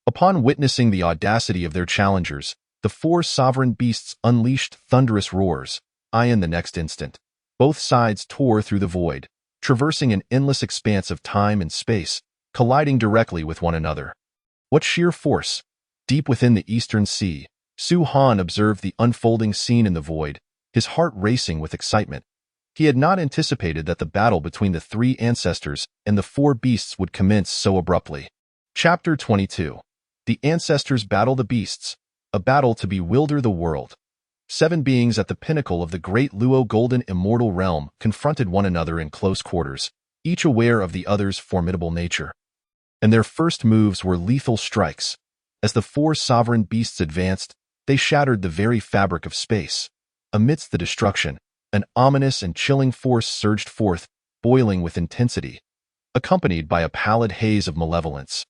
[SPEAKER 1] Upon witnessing the audacity of their challengers, the four sovereign beasts unleashed thunderous roars. In the next instant, both sides tore through the void, traversing an endless expanse of time and space, colliding directly with one another. What sheer force! Deep within the eastern sea, Su Han observed the unfolding scene in the void, his heart racing with excitement. He had not anticipated that the battle between the three ancestors and the four beasts would commence so abruptly. Chapter 22. The Ancestors Battle the Beasts, a battle to bewilder the world. 7 beings at the pinnacle of the great Luo Golden Immortal Realm confronted one another in close quarters, each aware of the other's formidable nature. And their first moves were lethal strikes. As the four sovereign beasts advanced, they shattered the very fabric of space. Amidst the destruction, an ominous and chilling force surged forth, boiling with intensity, accompanied by a pallid haze of malevolence.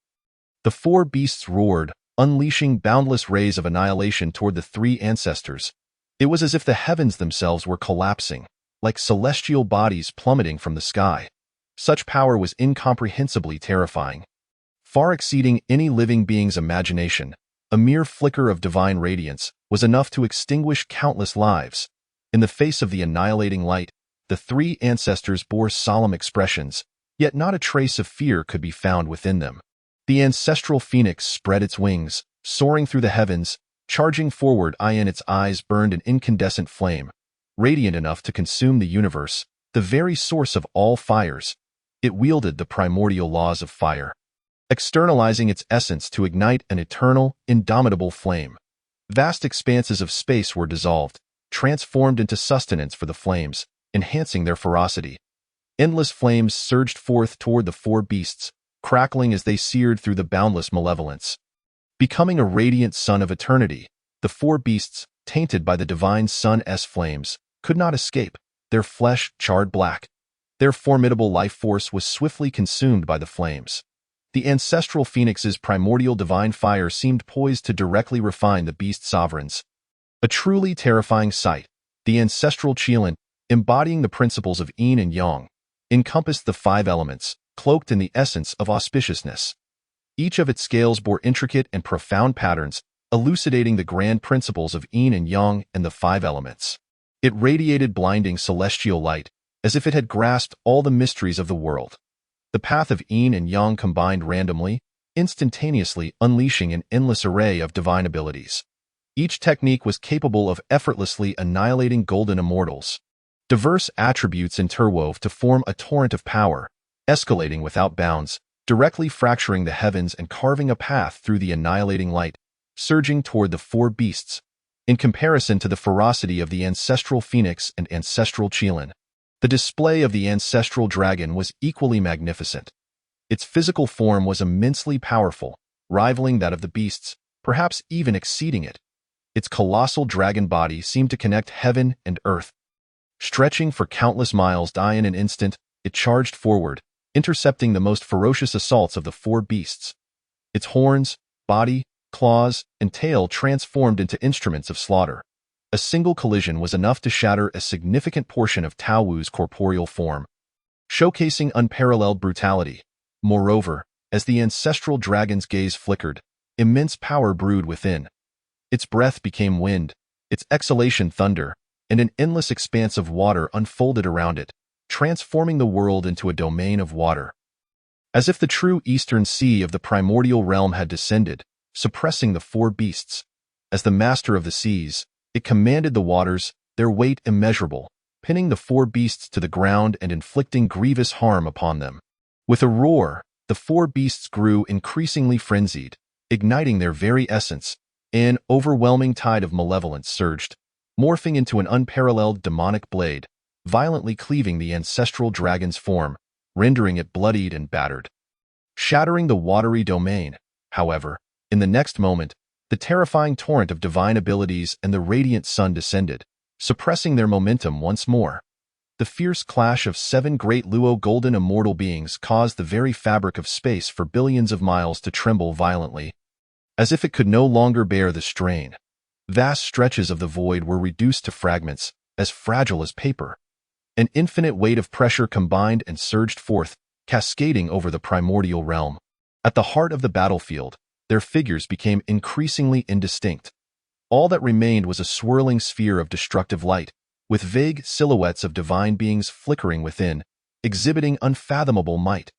[SPEAKER 1] The four beasts roared, unleashing boundless rays of annihilation toward the three ancestors. It was as if the heavens themselves were collapsing, like celestial bodies plummeting from the sky. Such power was incomprehensibly terrifying. Far exceeding any living being's imagination, a mere flicker of divine radiance was enough to extinguish countless lives. In the face of the annihilating light, the three ancestors bore solemn expressions, yet not a trace of fear could be found within them. The ancestral phoenix spread its wings, soaring through the heavens, charging forward. In its eyes burned an incandescent flame, radiant enough to consume the universe, the very source of all fires. It wielded the primordial laws of fire, externalizing its essence to ignite an eternal, indomitable flame. Vast expanses of space were dissolved, transformed into sustenance for the flames, enhancing their ferocity. Endless flames surged forth toward the four beasts, crackling as they seared through the boundless malevolence. Becoming a radiant sun of eternity, the four beasts, tainted by the divine sun's flames, could not escape, their flesh charred black. Their formidable life force was swiftly consumed by the flames. The ancestral phoenix's primordial divine fire seemed poised to directly refine the beast sovereigns. A truly terrifying sight, the ancestral Qilin, embodying the principles of yin and yang, encompassed the 5 elements, cloaked in the essence of auspiciousness. Each of its scales bore intricate and profound patterns, elucidating the grand principles of yin and yang and the 5 elements. It radiated blinding celestial light, as if it had grasped all the mysteries of the world. The path of yin and yang combined randomly, instantaneously unleashing an endless array of divine abilities. Each technique was capable of effortlessly annihilating golden immortals. Diverse attributes interwove to form a torrent of power, escalating without bounds, directly fracturing the heavens and carving a path through the annihilating light, surging toward the four beasts. In comparison to the ferocity of the ancestral phoenix and ancestral Qilin, the display of the ancestral dragon was equally magnificent. Its physical form was immensely powerful, rivaling that of the beasts, perhaps even exceeding it. Its colossal dragon body seemed to connect heaven and earth. Stretching for countless miles, in an instant, it charged forward, intercepting the most ferocious assaults of the four beasts. Its horns, body, claws, and tail transformed into instruments of slaughter. A single collision was enough to shatter a significant portion of Tao Wu's corporeal form, showcasing unparalleled brutality. Moreover, as the ancestral dragon's gaze flickered, immense power brewed within. Its breath became wind, its exhalation thunder, and an endless expanse of water unfolded around it, transforming the world into a domain of water. As if the true eastern sea of the primordial realm had descended, suppressing the four beasts. As the master of the seas, it commanded the waters, their weight immeasurable, pinning the four beasts to the ground and inflicting grievous harm upon them. With a roar, the four beasts grew increasingly frenzied, igniting their very essence. An overwhelming tide of malevolence surged, morphing into an unparalleled demonic blade, violently cleaving the ancestral dragon's form, rendering it bloodied and battered. Shattering the watery domain, however, in the next moment, the terrifying torrent of divine abilities and the radiant sun descended, suppressing their momentum once more. The fierce clash of 7 great Luo golden immortal beings caused the very fabric of space for billions of miles to tremble violently, as if it could no longer bear the strain. Vast stretches of the void were reduced to fragments, as fragile as paper. An infinite weight of pressure combined and surged forth, cascading over the primordial realm. At the heart of the battlefield, their figures became increasingly indistinct. All that remained was a swirling sphere of destructive light, with vague silhouettes of divine beings flickering within, exhibiting unfathomable might.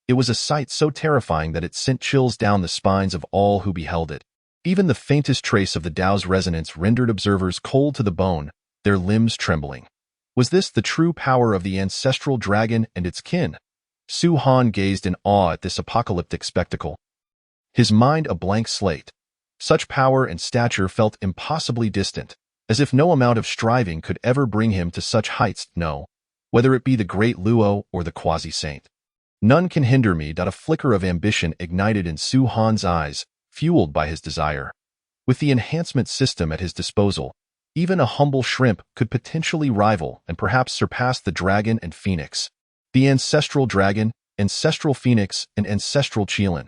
[SPEAKER 1] It was a sight so terrifying that it sent chills down the spines of all who beheld it. Even the faintest trace of the Tao's resonance rendered observers cold to the bone, their limbs trembling. Was this the true power of the ancestral dragon and its kin? Su Han gazed in awe at this apocalyptic spectacle, his mind a blank slate. Such power and stature felt impossibly distant, as if no amount of striving could ever bring him to such heights. No, whether it be the great Luo or the quasi-saint. None can hinder me. A flicker of ambition ignited in Su Han's eyes, fueled by his desire. With the enhancement system at his disposal, even a humble shrimp could potentially rival and perhaps surpass the dragon and phoenix. The ancestral dragon, ancestral phoenix, and ancestral Qilin.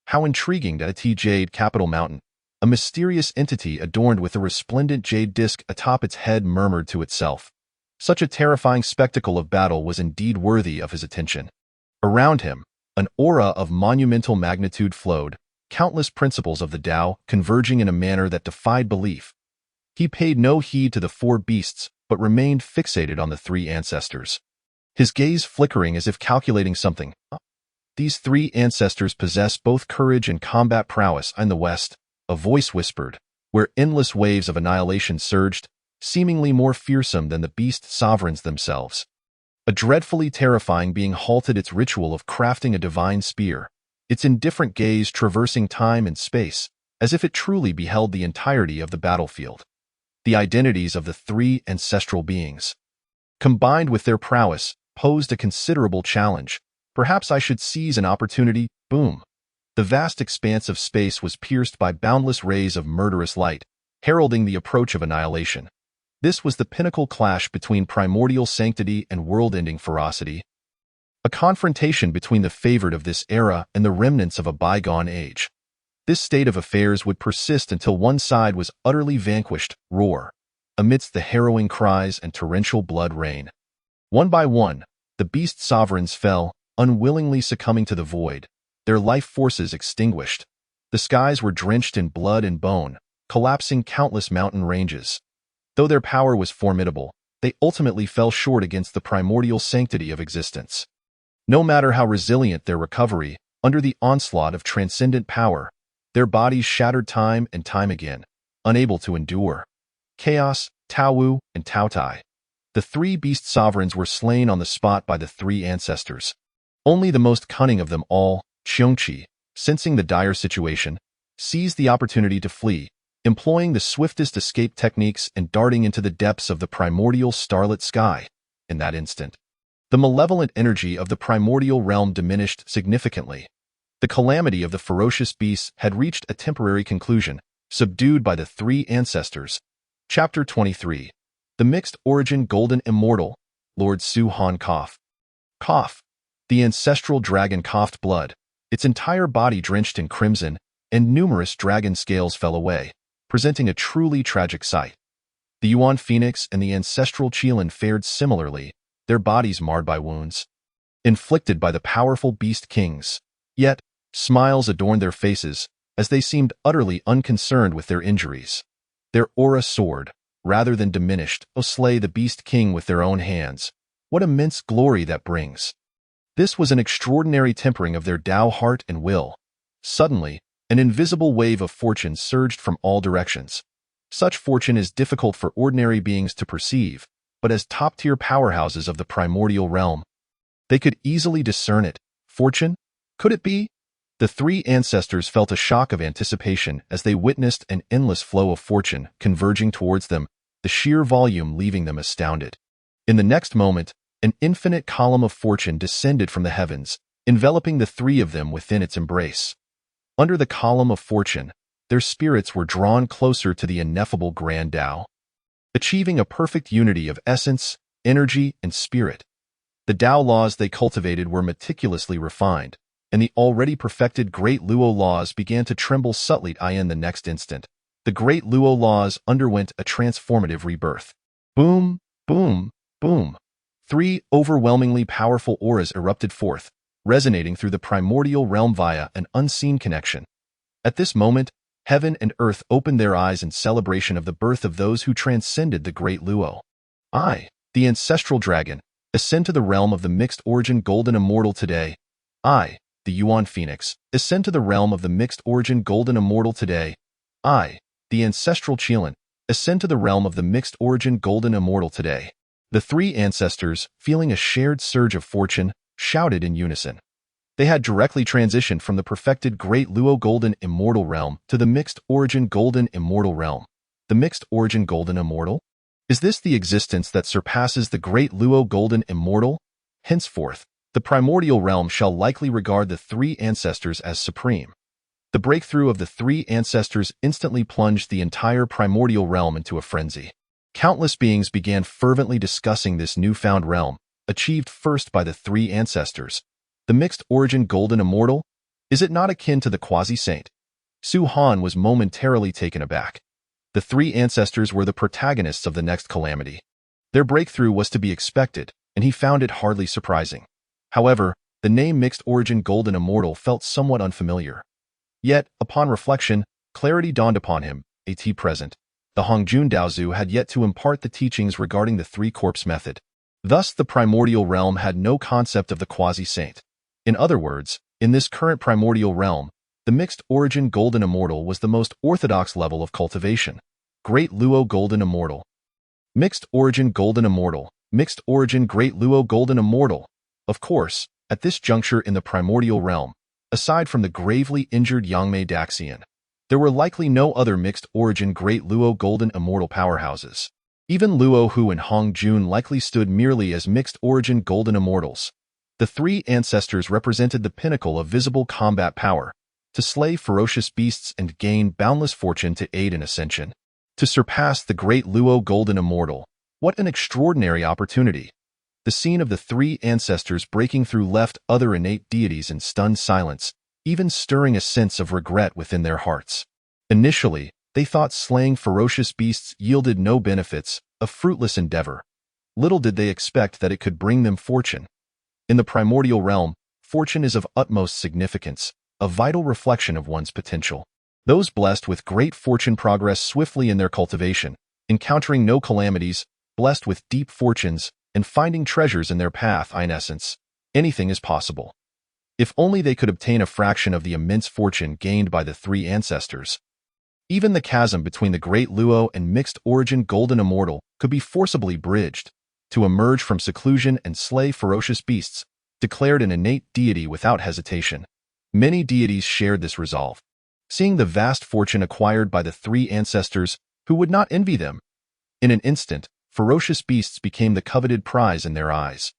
[SPEAKER 1] How intriguing that a jade capital mountain, a mysterious entity adorned with a resplendent jade disk atop its head, murmured to itself. Such a terrifying spectacle of battle was indeed worthy of his attention. Around him, an aura of monumental magnitude flowed, countless principles of the Tao converging in a manner that defied belief. He paid no heed to the four beasts, but remained fixated on the 3 ancestors. His gaze flickering as if calculating something. These 3 ancestors possess both courage and combat prowess. In the west, a voice whispered, where endless waves of annihilation surged, seemingly more fearsome than the beast sovereigns themselves. A dreadfully terrifying being halted its ritual of crafting a divine spear, its indifferent gaze traversing time and space, as if it truly beheld the entirety of the battlefield. The identities of the 3 ancestral beings, combined with their prowess, posed a considerable challenge. Perhaps I should seize an opportunity. Boom! The vast expanse of space was pierced by boundless rays of murderous light, heralding the approach of annihilation. This was the pinnacle clash between primordial sanctity and world-ending ferocity. A confrontation between the favored of this era and the remnants of a bygone age. This state of affairs would persist until one side was utterly vanquished. Roar! Amidst the harrowing cries and torrential blood rain. One by one, the beast sovereigns fell, unwillingly succumbing to the void, their life forces extinguished. The skies were drenched in blood and bone, collapsing countless mountain ranges. Though their power was formidable, they ultimately fell short against the primordial sanctity of existence. No matter how resilient their recovery, under the onslaught of transcendent power, their bodies shattered time and time again, unable to endure. Chaos, Taowu, and Taotai. The 3 beast sovereigns were slain on the spot by the 3 ancestors. Only the most cunning of them all, Qiongqi, sensing the dire situation, seized the opportunity to flee, employing the swiftest escape techniques and darting into the depths of the primordial starlit sky. In that instant, the malevolent energy of the primordial realm diminished significantly. The calamity of the ferocious beasts had reached a temporary conclusion, subdued by the 3 ancestors. Chapter 23. The Mixed Origin Golden Immortal, Lord Su Han coughed. Cough. The ancestral dragon coughed blood, its entire body drenched in crimson, and numerous dragon scales fell away, presenting a truly tragic sight. The Yuan Phoenix and the ancestral Qilin fared similarly, their bodies marred by wounds inflicted by the powerful beast kings. Yet, smiles adorned their faces, as they seemed utterly unconcerned with their injuries. Their aura soared, rather than diminished. Oh, slay the beast king with their own hands. What immense glory that brings! This was an extraordinary tempering of their Tao heart and will. Suddenly, an invisible wave of fortune surged from all directions. Such fortune is difficult for ordinary beings to perceive, but as top-tier powerhouses of the primordial realm. They could easily discern it. Fortune? Could it be? The three ancestors felt a shock of anticipation as they witnessed an endless flow of fortune converging towards them, the sheer volume leaving them astounded. In the next moment, an infinite column of fortune descended from the heavens, enveloping the three of them within its embrace. Under the column of fortune, their spirits were drawn closer to the ineffable Grand Tao, achieving a perfect unity of essence, energy, and spirit. The Tao laws they cultivated were meticulously refined, and the already perfected Great Luo laws began to tremble subtly in the next instant. The Great Luo laws underwent a transformative rebirth. Boom, boom, boom. Three overwhelmingly powerful auras erupted forth, resonating through the primordial realm via an unseen connection. At this moment, heaven and earth opened their eyes in celebration of the birth of those who transcended the Great Luo. I, the ancestral dragon, ascend to the realm of the mixed origin golden immortal today. I, the Yuan Phoenix, ascend to the realm of the mixed origin golden immortal today. I, the ancestral Qilin, ascend to the realm of the mixed origin golden immortal today. The three ancestors, feeling a shared surge of fortune, shouted in unison. They had directly transitioned from the perfected Great Luo Golden Immortal Realm to the Mixed Origin Golden Immortal Realm. The Mixed Origin Golden Immortal? Is this the existence that surpasses the Great Luo Golden Immortal? Henceforth, the primordial realm shall likely regard the three ancestors as supreme. The breakthrough of the three ancestors instantly plunged the entire primordial realm into a frenzy. Countless beings began fervently discussing this newfound realm, achieved first by the three ancestors. The mixed origin golden immortal? Is it not akin to the quasi-saint? Su Han was momentarily taken aback. The three ancestors were the protagonists of the next calamity. Their breakthrough was to be expected, and he found it hardly surprising. However, the name mixed origin golden immortal felt somewhat unfamiliar. Yet, upon reflection, clarity dawned upon him, at present. The Hongjun Daozu had yet to impart the teachings regarding the three-corpse method. Thus, the primordial realm had no concept of the quasi-saint. In other words, in this current primordial realm, the mixed origin golden immortal was the most orthodox level of cultivation. Great Luo Golden Immortal. Mixed origin golden immortal. Mixed origin Great Luo Golden Immortal. Of course, at this juncture in the primordial realm, aside from the gravely injured Yangmei Daxian, there were likely no other mixed origin Great Luo Golden Immortal powerhouses. Even Luo Hu and Hong Jun likely stood merely as mixed origin golden immortals. The three ancestors represented the pinnacle of visible combat power, to slay ferocious beasts and gain boundless fortune to aid in ascension. To surpass the Great Luo Golden Immortal, what an extraordinary opportunity! The scene of the three ancestors breaking through left other innate deities in stunned silence, even stirring a sense of regret within their hearts. Initially, they thought slaying ferocious beasts yielded no benefits, a fruitless endeavor. Little did they expect that it could bring them fortune. In the primordial realm, fortune is of utmost significance, a vital reflection of one's potential. Those blessed with great fortune progress swiftly in their cultivation, encountering no calamities, blessed with deep fortunes, and finding treasures in their path. In essence, anything is possible. If only they could obtain a fraction of the immense fortune gained by the three ancestors. Even the chasm between the Great Luo and mixed origin golden immortal could be forcibly bridged. To emerge from seclusion and slay ferocious beasts, declared an innate deity without hesitation. Many deities shared this resolve. Seeing the vast fortune acquired by the three ancestors, who would not envy them? In an instant, ferocious beasts became the coveted prize in their eyes.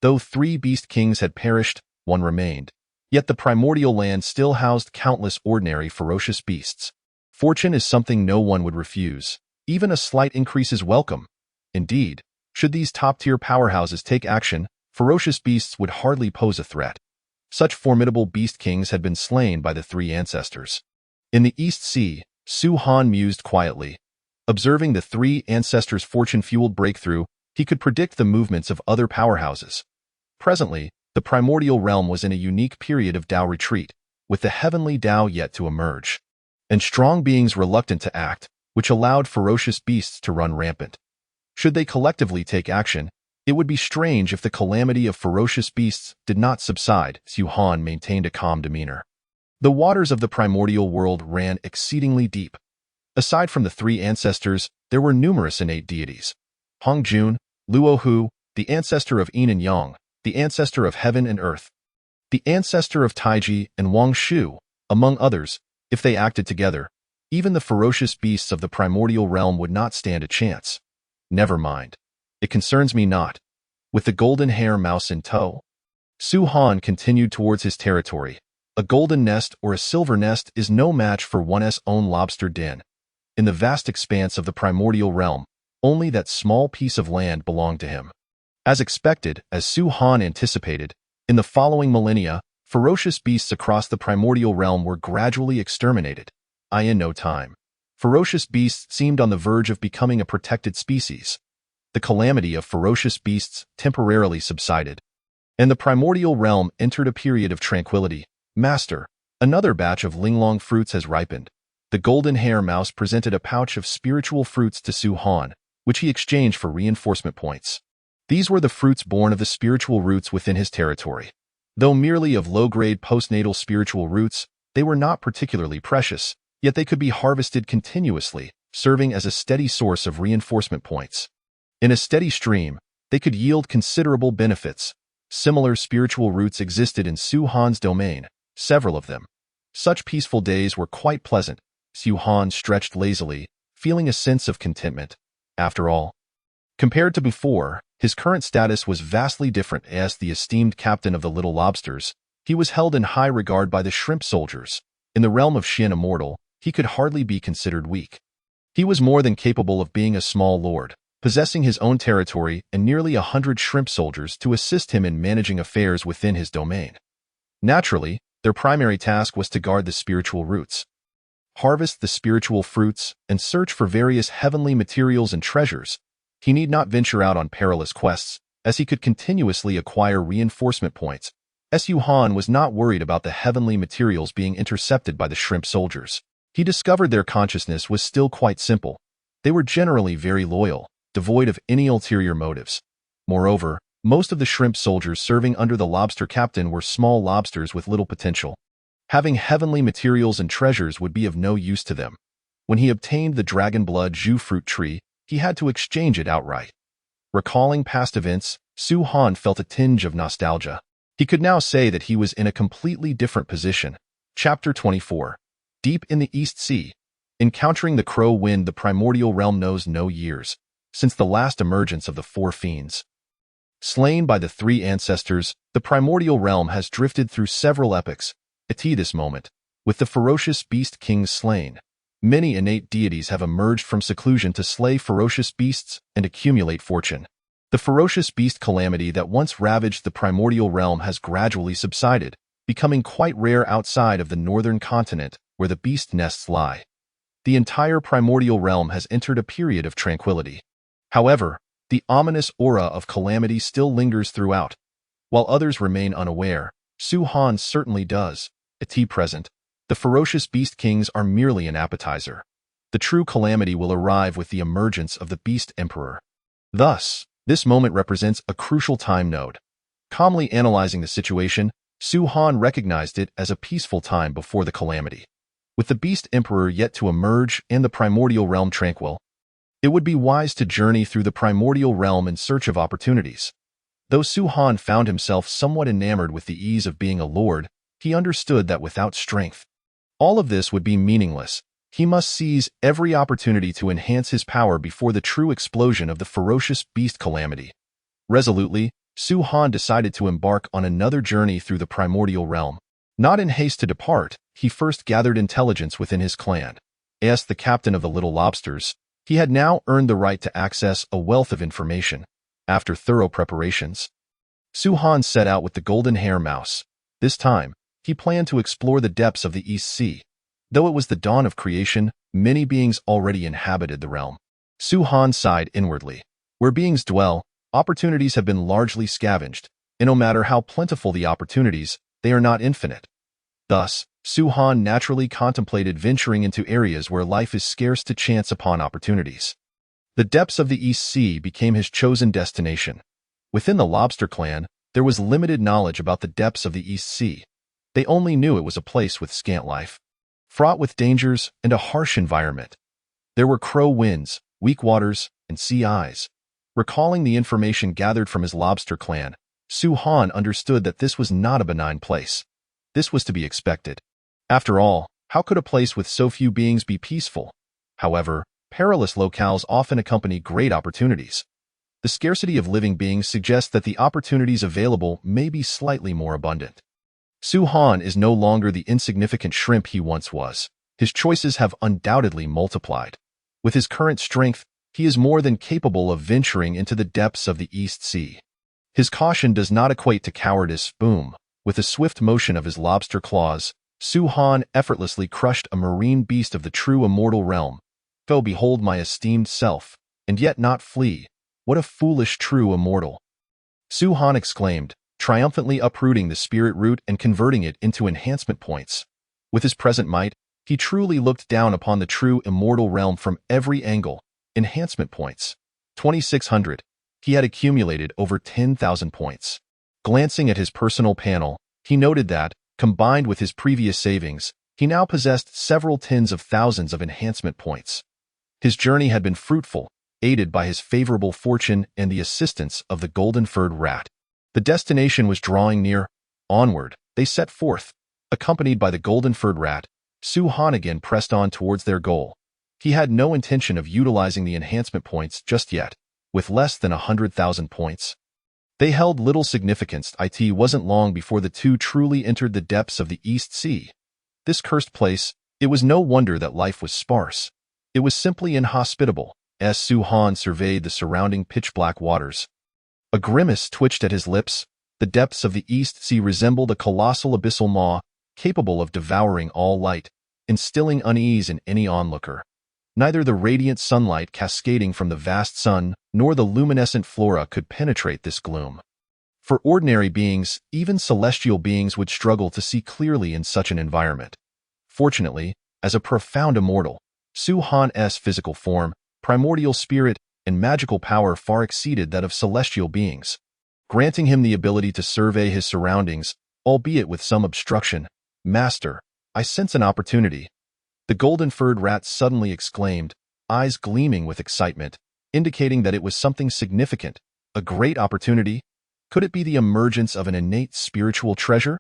[SPEAKER 1] Though three beast kings had perished, one remained. Yet the primordial land still housed countless ordinary ferocious beasts. Fortune is something no one would refuse. Even a slight increase is welcome. Indeed, should these top-tier powerhouses take action, ferocious beasts would hardly pose a threat. Such formidable beast kings had been slain by the three ancestors. In the East Sea, Su Han mused quietly. Observing the three ancestors' fortune-fueled breakthrough, he could predict the movements of other powerhouses. Presently, the primordial realm was in a unique period of Tao retreat, with the heavenly Tao yet to emerge, and strong beings reluctant to act, which allowed ferocious beasts to run rampant. Should they collectively take action, it would be strange if the calamity of ferocious beasts did not subside. Su Han maintained a calm demeanor. The waters of the primordial world ran exceedingly deep. Aside from the three ancestors, there were numerous innate deities. Hong Jun, Luohu, the ancestor of Yin and Yang, the ancestor of heaven and earth, the ancestor of Taiji and Wang Shu, among others. If they acted together, even the ferocious beasts of the primordial realm would not stand a chance. Never mind. It concerns me not. With the golden hair mouse in tow, Su Han continued towards his territory. A golden nest or a silver nest is no match for one's own lobster den. In the vast expanse of the primordial realm, only that small piece of land belonged to him. As expected, as Su Han anticipated, in the following millennia, ferocious beasts across the primordial realm were gradually exterminated. In no time, ferocious beasts seemed on the verge of becoming a protected species. The calamity of ferocious beasts temporarily subsided, and the primordial realm entered a period of tranquility. Master, another batch of linglong fruits has ripened. The golden hair mouse presented a pouch of spiritual fruits to Su Han, which he exchanged for reinforcement points. These were the fruits born of the spiritual roots within his territory. Though merely of low-grade postnatal spiritual roots, they were not particularly precious, yet they could be harvested continuously, serving as a steady source of reinforcement points. In a steady stream, they could yield considerable benefits. Similar spiritual roots existed in Su Han's domain, several of them. Such peaceful days were quite pleasant. Su Han stretched lazily, feeling a sense of contentment. After all, compared to before, his current status was vastly different. As the esteemed captain of the Little Lobsters, he was held in high regard by the shrimp soldiers. In the realm of Shin Immortal, he could hardly be considered weak. He was more than capable of being a small lord, possessing his own territory and nearly 100 shrimp soldiers to assist him in managing affairs within his domain. Naturally, their primary task was to guard the spiritual roots, harvest the spiritual fruits, and search for various heavenly materials and treasures. He need not venture out on perilous quests, as he could continuously acquire reinforcement points. Su Han was not worried about the heavenly materials being intercepted by the shrimp soldiers. He discovered their consciousness was still quite simple. They were generally very loyal, devoid of any ulterior motives. Moreover, most of the shrimp soldiers serving under the lobster captain were small lobsters with little potential. Having heavenly materials and treasures would be of no use to them. When he obtained the dragon blood Zhu fruit tree, he had to exchange it outright. Recalling past events, Su Han felt a tinge of nostalgia. He could now say that he was in a completely different position. Chapter 24. Deep in the East Sea. Encountering the Crow Wind, the primordial realm knows no years, since the last emergence of the four fiends. Slain by the three ancestors, the primordial realm has drifted through several epochs. At this moment, with the ferocious beast kings slain, many innate deities have emerged from seclusion to slay ferocious beasts and accumulate fortune. The ferocious beast calamity that once ravaged the primordial realm has gradually subsided, becoming quite rare outside of the northern continent where the beast nests lie. The entire primordial realm has entered a period of tranquility. However, the ominous aura of calamity still lingers throughout. While others remain unaware, Su Han certainly does. At present, the ferocious beast kings are merely an appetizer. The true calamity will arrive with the emergence of the beast emperor. Thus, this moment represents a crucial time node. Calmly analyzing the situation, Su Han recognized it as a peaceful time before the calamity. With the beast emperor yet to emerge and the primordial realm tranquil, it would be wise to journey through the primordial realm in search of opportunities. Though Su Han found himself somewhat enamored with the ease of being a lord, he understood that without strength, all of this would be meaningless. He must seize every opportunity to enhance his power before the true explosion of the ferocious beast calamity. Resolutely, Su Han decided to embark on another journey through the primordial realm. Not in haste to depart, he first gathered intelligence within his clan. As the captain of the Little Lobsters, he had now earned the right to access a wealth of information. After thorough preparations, Su Han set out with the golden hair mouse. This time, he planned to explore the depths of the East Sea. Though it was the dawn of creation, many beings already inhabited the realm. Su Han sighed inwardly. Where beings dwell, opportunities have been largely scavenged, and no matter how plentiful the opportunities, they are not infinite. Thus, Su Han naturally contemplated venturing into areas where life is scarce to chance upon opportunities. The depths of the East Sea became his chosen destination. Within the Lobster clan, there was limited knowledge about the depths of the East Sea. They only knew it was a place with scant life, fraught with dangers and a harsh environment. There were crow winds, weak waters, and sea eyes. Recalling the information gathered from his lobster clan, Su Han understood that this was not a benign place. This was to be expected. After all, how could a place with so few beings be peaceful? However, perilous locales often accompany great opportunities. The scarcity of living beings suggests that the opportunities available may be slightly more abundant. Su Han is no longer the insignificant shrimp he once was. His choices have undoubtedly multiplied. With his current strength, he is more than capable of venturing into the depths of the East Sea. His caution does not equate to cowardice. Boom! With a swift motion of his lobster claws, Su Han effortlessly crushed a marine beast of the true immortal realm. Oh, behold my esteemed self, and yet not flee. What a foolish true immortal! Su Han exclaimed, triumphantly uprooting the spirit root and converting it into enhancement points. With his present might, he truly looked down upon the true immortal realm from every angle. Enhancement points. 2,600. He had accumulated over 10,000 points. Glancing at his personal panel, he noted that, combined with his previous savings, he now possessed several tens of thousands of enhancement points. His journey had been fruitful, aided by his favorable fortune and the assistance of the golden-furred rat. The destination was drawing near. Onward, they set forth. Accompanied by the golden-furred rat, Su Han again pressed on towards their goal. He had no intention of utilizing the enhancement points just yet. With less than 100,000 points, they held little significance. It wasn't long before the two truly entered the depths of the East Sea. This cursed place, it was no wonder that life was sparse. It was simply inhospitable, as Su Han surveyed the surrounding pitch-black waters. A grimace twitched at his lips. The depths of the East Sea resembled a colossal abyssal maw, capable of devouring all light, instilling unease in any onlooker. Neither the radiant sunlight cascading from the vast sun nor the luminescent flora could penetrate this gloom. For ordinary beings, even celestial beings would struggle to see clearly in such an environment. Fortunately, as a profound immortal, Su Han's physical form, primordial spirit, and magical power far exceeded that of celestial beings, granting him the ability to survey his surroundings, albeit with some obstruction. Master, I sense an opportunity. The golden-furred rat suddenly exclaimed, eyes gleaming with excitement, indicating that it was something significant, a great opportunity. Could it be the emergence of an innate spiritual treasure?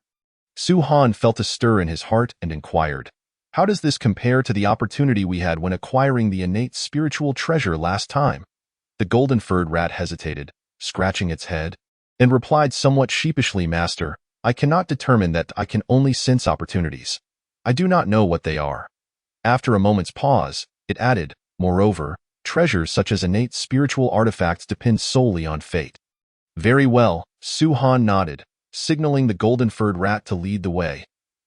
[SPEAKER 1] Su Han felt a stir in his heart and inquired, how does this compare to the opportunity we had when acquiring the innate spiritual treasure last time? The golden-furred rat hesitated, scratching its head, and replied somewhat sheepishly, Master, I cannot determine that. I can only sense opportunities. I do not know what they are. After a moment's pause, it added, moreover, treasures such as innate spiritual artifacts depend solely on fate. Very well, Su Han nodded, signaling the golden-furred rat to lead the way.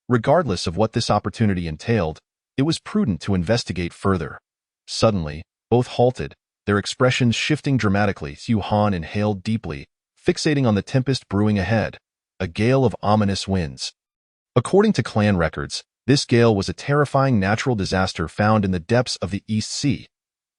[SPEAKER 1] Regardless of what this opportunity entailed, it was prudent to investigate further. Suddenly, both halted, their expressions shifting dramatically. Su Han inhaled deeply, fixating on the tempest brewing ahead, a gale of ominous winds. According to clan records, this gale was a terrifying natural disaster found in the depths of the East Sea.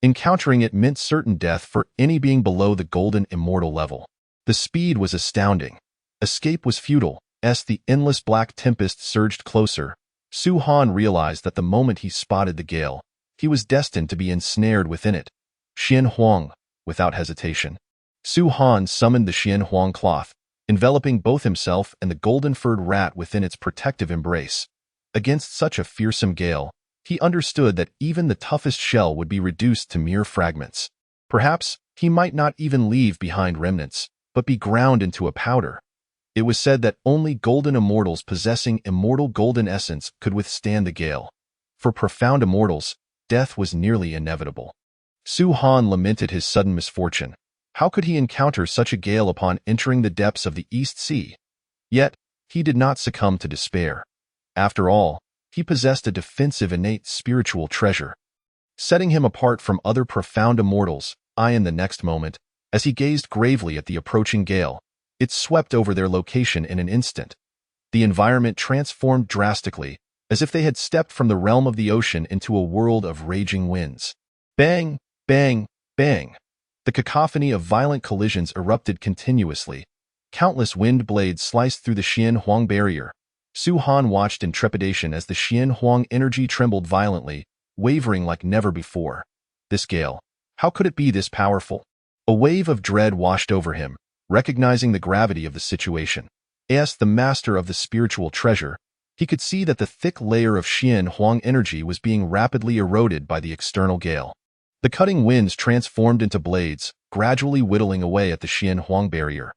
[SPEAKER 1] Encountering it meant certain death for any being below the golden immortal level. The speed was astounding. Escape was futile, as the endless black tempest surged closer. Su Han realized that the moment he spotted the gale, he was destined to be ensnared within it. Xian Huang, without hesitation. Su Han summoned the Xian Huang cloth, enveloping both himself and the golden-furred rat within its protective embrace. Against such a fearsome gale, he understood that even the toughest shell would be reduced to mere fragments. Perhaps he might not even leave behind remnants, but be ground into a powder. It was said that only golden immortals possessing immortal golden essence could withstand the gale. For profound immortals, death was nearly inevitable. Su Han lamented his sudden misfortune. How could he encounter such a gale upon entering the depths of the East Sea? Yet, he did not succumb to despair. After all, he possessed a defensive innate spiritual treasure, setting him apart from other profound immortals. In the next moment, as he gazed gravely at the approaching gale, it swept over their location in an instant. The environment transformed drastically, as if they had stepped from the realm of the ocean into a world of raging winds. Bang, bang, bang. The cacophony of violent collisions erupted continuously. Countless wind blades sliced through the Xian Huang barrier. Su Han watched in trepidation as the Xian Huang energy trembled violently, wavering like never before. This gale, how could it be this powerful? A wave of dread washed over him, recognizing the gravity of the situation. As the master of the spiritual treasure, he could see that the thick layer of Xian Huang energy was being rapidly eroded by the external gale. The cutting winds transformed into blades, gradually whittling away at the Xian Huang barrier.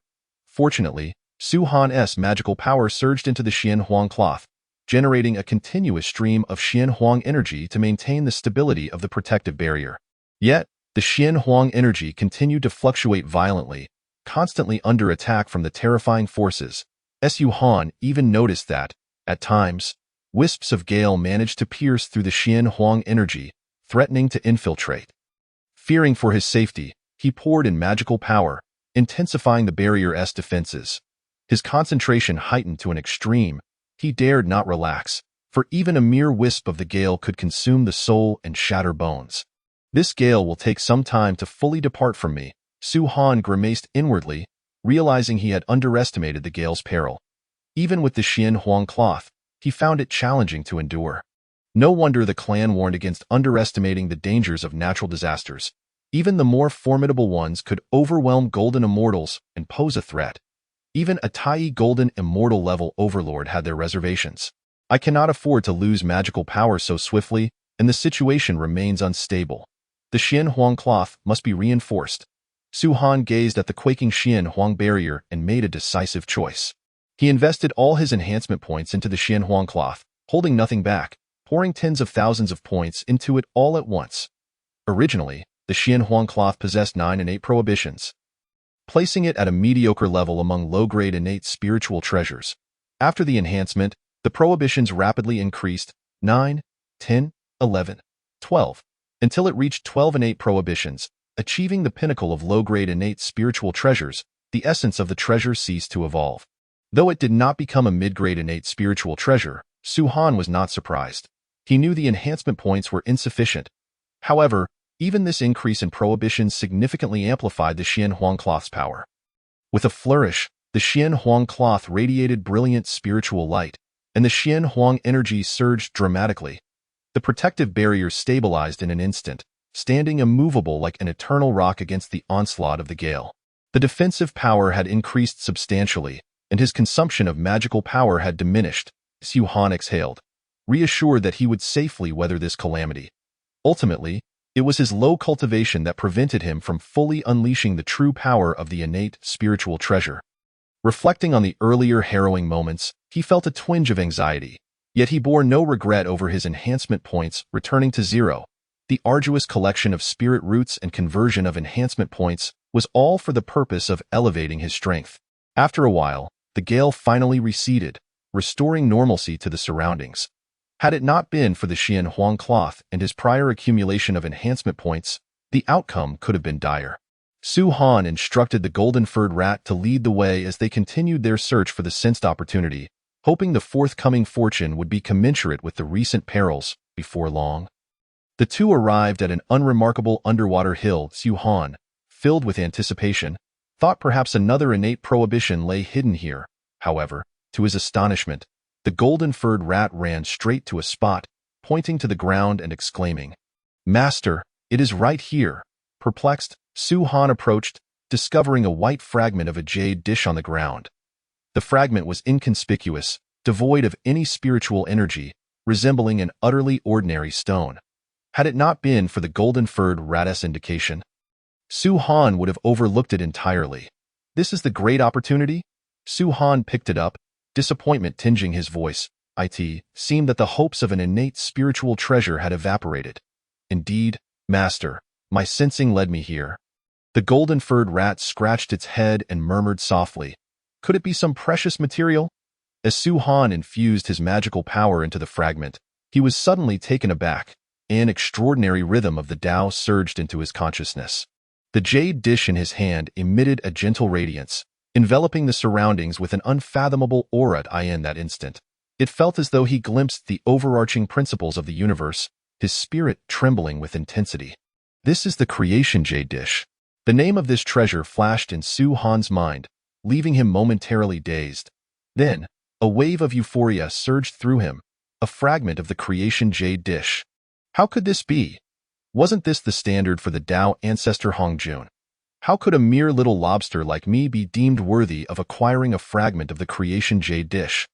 [SPEAKER 1] Fortunately, Su Han's magical power surged into the Xian Huang cloth, generating a continuous stream of Xian Huang energy to maintain the stability of the protective barrier. Yet, the Xian Huang energy continued to fluctuate violently, constantly under attack from the terrifying forces. Su Han even noticed that, at times, wisps of gale managed to pierce through the Xian Huang energy, threatening to infiltrate. Fearing for his safety, he poured in magical power, intensifying the barrier's defenses. His concentration heightened to an extreme. He dared not relax, for even a mere wisp of the gale could consume the soul and shatter bones. This gale will take some time to fully depart from me, Su Han grimaced inwardly, realizing he had underestimated the gale's peril. Even with the Xian Huang cloth, he found it challenging to endure. No wonder the clan warned against underestimating the dangers of natural disasters. Even the more formidable ones could overwhelm golden immortals and pose a threat. Even a Tai golden immortal level overlord had their reservations. I cannot afford to lose magical power so swiftly, and the situation remains unstable. The Xian Huang cloth must be reinforced. Su Han gazed at the quaking Xian Huang barrier and made a decisive choice. He invested all his enhancement points into the Xian Huang cloth, holding nothing back, pouring tens of thousands of points into it all at once. Originally, the Xian Huang cloth possessed 9 innate prohibitions, placing it at a mediocre level among low-grade innate spiritual treasures. After the enhancement, the prohibitions rapidly increased 9, 10, 11, 12, until it reached 12 innate prohibitions, achieving the pinnacle of low-grade innate spiritual treasures. The essence of the treasure ceased to evolve. Though it did not become a mid-grade innate spiritual treasure, Su Han was not surprised. He knew the enhancement points were insufficient. However, even this increase in prohibitions significantly amplified the Xian Huang cloth's power. With a flourish, the Xian Huang cloth radiated brilliant spiritual light, and the Xian Huang energy surged dramatically. The protective barrier stabilized in an instant, standing immovable like an eternal rock against the onslaught of the gale. The defensive power had increased substantially, and his consumption of magical power had diminished. Su Han exhaled, reassured that he would safely weather this calamity. Ultimately, it was his low cultivation that prevented him from fully unleashing the true power of the innate spiritual treasure. Reflecting on the earlier harrowing moments, he felt a twinge of anxiety, yet he bore no regret over his enhancement points returning to 0. The arduous collection of spirit roots and conversion of enhancement points was all for the purpose of elevating his strength. After a while, the gale finally receded, restoring normalcy to the surroundings. Had it not been for the Xian Huang cloth and his prior accumulation of enhancement points, the outcome could have been dire. Su Han instructed the golden-furred rat to lead the way as they continued their search for the sensed opportunity, hoping the forthcoming fortune would be commensurate with the recent perils. Before long, the two arrived at an unremarkable underwater hill. Su Han, filled with anticipation, thought perhaps another innate prohibition lay hidden here. However, to his astonishment, the golden-furred rat ran straight to a spot, pointing to the ground and exclaiming, "Master, it is right here." Perplexed, Su Han approached, discovering a white fragment of a jade dish on the ground. The fragment was inconspicuous, devoid of any spiritual energy, resembling an utterly ordinary stone. Had it not been for the golden-furred rat's indication, Su Han would have overlooked it entirely. "This is the great opportunity?" Su Han picked it up, disappointment tinging his voice. It seemed that the hopes of an innate spiritual treasure had evaporated. "Indeed, master, my sensing led me here." The golden-furred rat scratched its head and murmured softly, "Could it be some precious material?" As Su Han infused his magical power into the fragment, he was suddenly taken aback. An extraordinary rhythm of the Tao surged into his consciousness. The jade dish in his hand emitted a gentle radiance, enveloping the surroundings with an unfathomable aura. In that instant, it felt as though he glimpsed the overarching principles of the universe, his spirit trembling with intensity. "This is the creation jade dish." The name of this treasure flashed in Su Han's mind, leaving him momentarily dazed. Then, a wave of euphoria surged through him, a fragment of the creation jade dish. How could this be? Wasn't this the standard for the Tao ancestor Hongjun? How could a mere little lobster like me be deemed worthy of acquiring a fragment of the creation jade dish?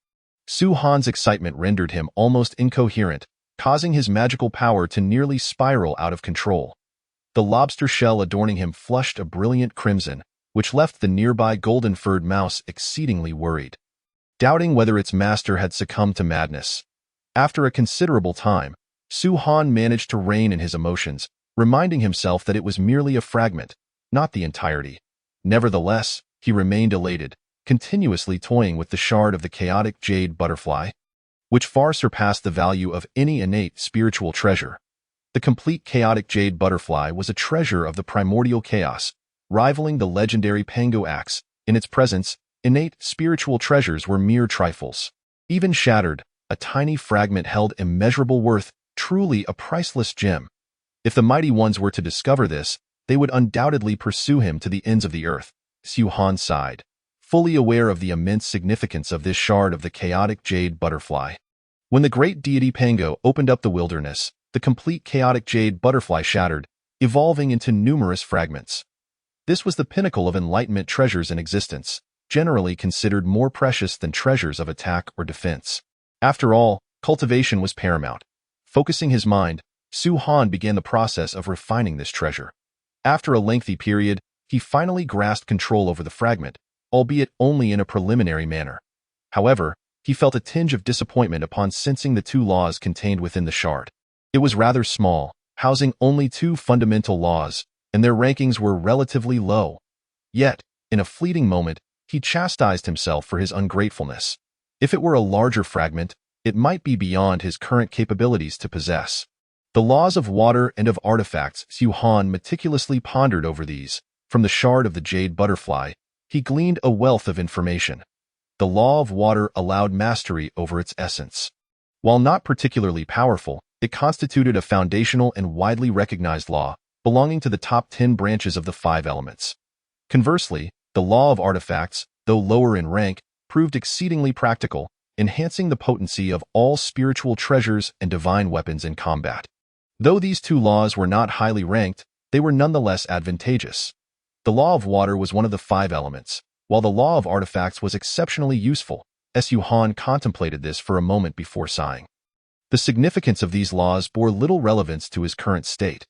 [SPEAKER 1] Su Han's excitement rendered him almost incoherent, causing his magical power to nearly spiral out of control. The lobster shell adorning him flushed a brilliant crimson, which left the nearby golden-furred mouse exceedingly worried, doubting whether its master had succumbed to madness. After a considerable time, Su Han managed to rein in his emotions, reminding himself that it was merely a fragment, not the entirety. Nevertheless, he remained elated, continuously toying with the shard of the chaotic jade butterfly, which far surpassed the value of any innate spiritual treasure. The complete chaotic jade butterfly was a treasure of the primordial chaos, rivaling the legendary Pango axe. In its presence, innate spiritual treasures were mere trifles. Even shattered, a tiny fragment held immeasurable worth, truly a priceless gem. If the mighty ones were to discover this, they would undoubtedly pursue him to the ends of the earth. Su Han sighed, fully aware of the immense significance of this shard of the chaotic jade butterfly. When the great deity Pango opened up the wilderness, the complete chaotic jade butterfly shattered, evolving into numerous fragments. This was the pinnacle of enlightenment treasures in existence, generally considered more precious than treasures of attack or defense. After all, cultivation was paramount. Focusing his mind, Su Han began the process of refining this treasure. After a lengthy period, he finally grasped control over the fragment, albeit only in a preliminary manner. However, he felt a tinge of disappointment upon sensing the two laws contained within the shard. It was rather small, housing only two fundamental laws, and their rankings were relatively low. Yet, in a fleeting moment, he chastised himself for his ungratefulness. If it were a larger fragment, it might be beyond his current capabilities to possess. The laws of water and of artifacts. Su Han meticulously pondered over these. From the shard of the jade butterfly, he gleaned a wealth of information. The law of water allowed mastery over its essence. While not particularly powerful, it constituted a foundational and widely recognized law, belonging to the top 10 branches of the 5 elements. Conversely, the law of artifacts, though lower in rank, proved exceedingly practical, enhancing the potency of all spiritual treasures and divine weapons in combat. Though these two laws were not highly ranked, they were nonetheless advantageous. The law of water was one of the 5 elements, while the law of artifacts was exceptionally useful. Su Han contemplated this for a moment before sighing. The significance of these laws bore little relevance to his current state.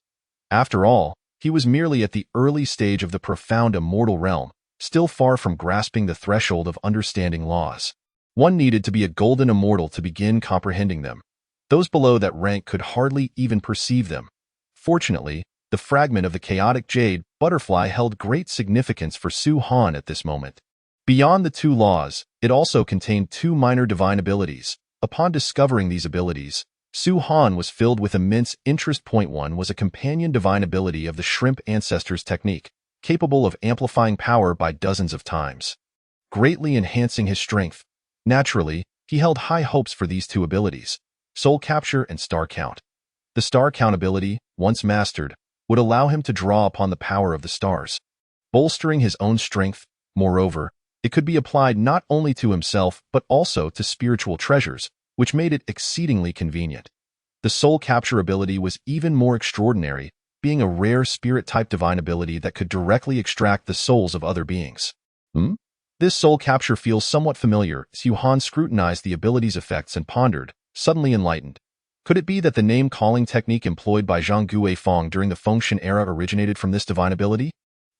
[SPEAKER 1] After all, he was merely at the early stage of the profound immortal realm, still far from grasping the threshold of understanding laws. One needed to be a golden immortal to begin comprehending them. Those below that rank could hardly even perceive them. Fortunately, the fragment of the chaotic jade butterfly held great significance for Su Han at this moment. Beyond the 2 laws, it also contained 2 minor divine abilities. Upon discovering these abilities, Su Han was filled with immense interest. Point 1 was a companion divine ability of the Shrimp Ancestors technique, capable of amplifying power by dozens of times, greatly enhancing his strength. Naturally, he held high hopes for these 2 abilities, Soul Capture and Star Count. The Star Count ability, once mastered, would allow him to draw upon the power of the stars, bolstering his own strength. Moreover, it could be applied not only to himself but also to spiritual treasures, which made it exceedingly convenient. The Soul Capture ability was even more extraordinary, being a rare spirit-type divine ability that could directly extract the souls of other beings. This Soul Capture feels somewhat familiar. Su Han scrutinized the ability's effects and pondered, suddenly enlightened. Could it be that the name-calling technique employed by Zhang Guifeng during the Fengshen era originated from this divine ability?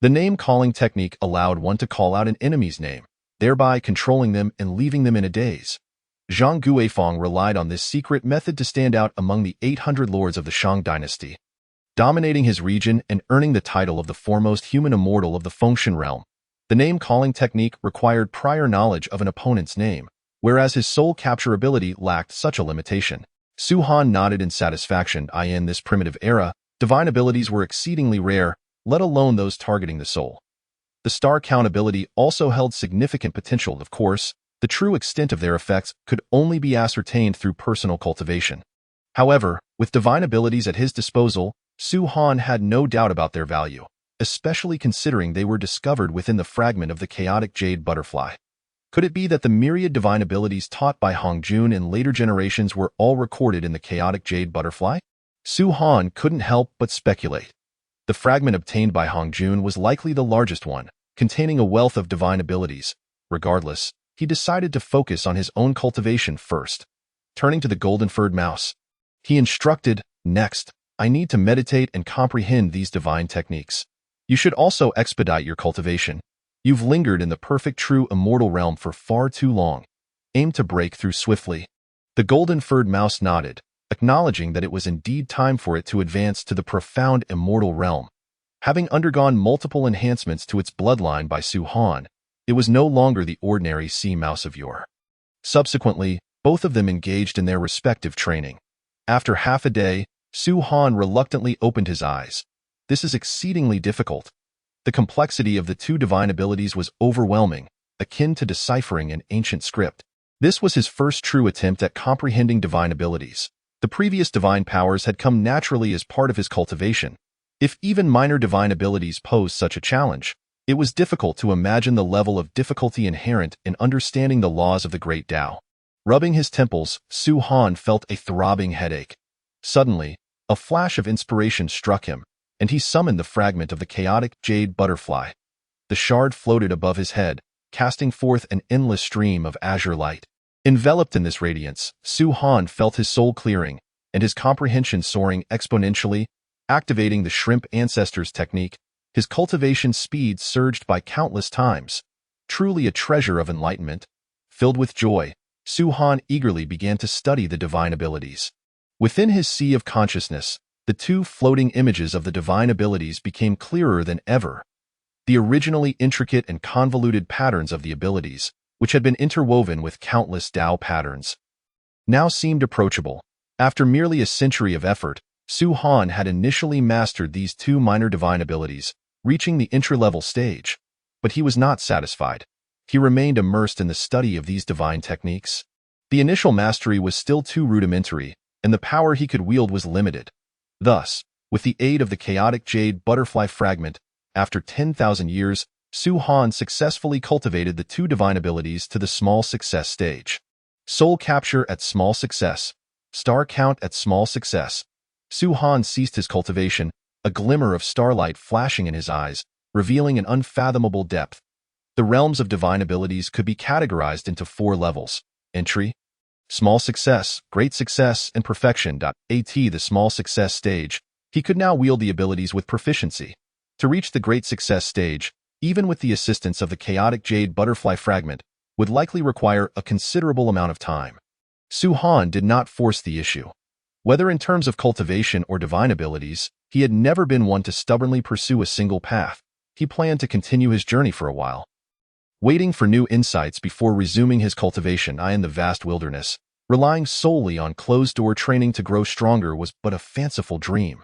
[SPEAKER 1] The name-calling technique allowed one to call out an enemy's name, thereby controlling them and leaving them in a daze. Zhang Guifeng relied on this secret method to stand out among the 800 lords of the Shang dynasty, dominating his region and earning the title of the foremost human immortal of the Fengshen realm. The name-calling technique required prior knowledge of an opponent's name, whereas his soul capture ability lacked such a limitation. Su Han nodded in satisfaction. In this primitive era, divine abilities were exceedingly rare, let alone those targeting the soul. The Star Count ability also held significant potential. Of course, the true extent of their effects could only be ascertained through personal cultivation. However, with divine abilities at his disposal, Su Han had no doubt about their value, especially considering they were discovered within the fragment of the chaotic jade butterfly. Could it be that the myriad divine abilities taught by Hong Jun in later generations were all recorded in the chaotic jade butterfly? Su Han couldn't help but speculate. The fragment obtained by Hongjun was likely the largest one, containing a wealth of divine abilities. Regardless, he decided to focus on his own cultivation first. Turning to the golden-furred mouse, he instructed, "Next, I need to meditate and comprehend these divine techniques. You should also expedite your cultivation. You've lingered in the perfect true immortal realm for far too long. Aim to break through swiftly." The golden-furred mouse nodded, acknowledging that it was indeed time for it to advance to the profound immortal realm. Having undergone multiple enhancements to its bloodline by Su Han, it was no longer the ordinary sea mouse of yore. Subsequently, both of them engaged in their respective training. After half a day, Su Han reluctantly opened his eyes. This is exceedingly difficult. The complexity of the two divine abilities was overwhelming, akin to deciphering an ancient script. This was his first true attempt at comprehending divine abilities. The previous divine powers had come naturally as part of his cultivation. If even minor divine abilities posed such a challenge, it was difficult to imagine the level of difficulty inherent in understanding the laws of the great Tao. Rubbing his temples, Su Han felt a throbbing headache. Suddenly, a flash of inspiration struck him, and he summoned the fragment of the chaotic jade butterfly. The shard floated above his head, casting forth an endless stream of azure light. Enveloped in this radiance, Su Han felt his soul clearing, and his comprehension soaring exponentially. Activating the shrimp ancestors technique, his cultivation speed surged by countless times. Truly a treasure of enlightenment. Filled with joy, Su Han eagerly began to study the divine abilities. Within his sea of consciousness, the two floating images of the divine abilities became clearer than ever. The originally intricate and convoluted patterns of the abilities, which had been interwoven with countless Tao patterns, now seemed approachable. After merely a century of effort, Su Han had initially mastered these two minor divine abilities, reaching the intra-level stage. But he was not satisfied. He remained immersed in the study of these divine techniques. The initial mastery was still too rudimentary, and the power he could wield was limited. Thus, with the aid of the chaotic jade butterfly fragment, after 10,000 years, Su Han successfully cultivated the two divine abilities to the small success stage. Soul capture at small success. Star count at small success. Su Han ceased his cultivation, a glimmer of starlight flashing in his eyes, revealing an unfathomable depth. The realms of divine abilities could be categorized into 4 levels: entry, small success, great success, and perfection. At the small success stage, he could now wield the abilities with proficiency. To reach the great success stage, even with the assistance of the chaotic jade butterfly fragment, would likely require a considerable amount of time. Su Han did not force the issue. Whether in terms of cultivation or divine abilities, he had never been one to stubbornly pursue a single path. He planned to continue his journey for a while. Waiting for new insights before resuming his cultivation in the vast wilderness, relying solely on closed-door training to grow stronger was but a fanciful dream.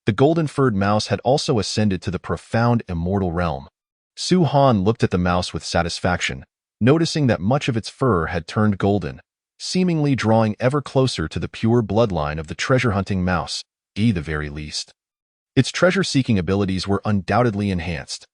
[SPEAKER 1] The golden-furred mouse had also ascended to the profound immortal realm. Su Han looked at the mouse with satisfaction, noticing that much of its fur had turned golden, seemingly drawing ever closer to the pure bloodline of the treasure-hunting mouse, the very least. Its treasure-seeking abilities were undoubtedly enhanced.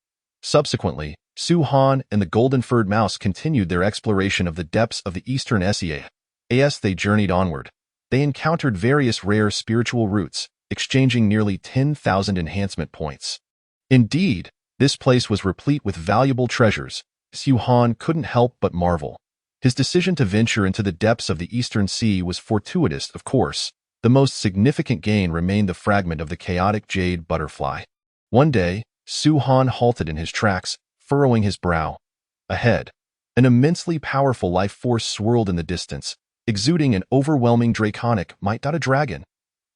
[SPEAKER 1] Subsequently, Su Han and the golden-furred mouse continued their exploration of the depths of the eastern Asia. As they journeyed onward, they encountered various rare spiritual roots, exchanging nearly 10,000 enhancement points. Indeed, this place was replete with valuable treasures. Su Han couldn't help but marvel. His decision to venture into the depths of the Eastern Sea was fortuitous, of course. The most significant gain remained the fragment of the chaotic jade butterfly. One day, Su Han halted in his tracks, furrowing his brow. Ahead, an immensely powerful life force swirled in the distance, exuding an overwhelming draconic might. A dragon.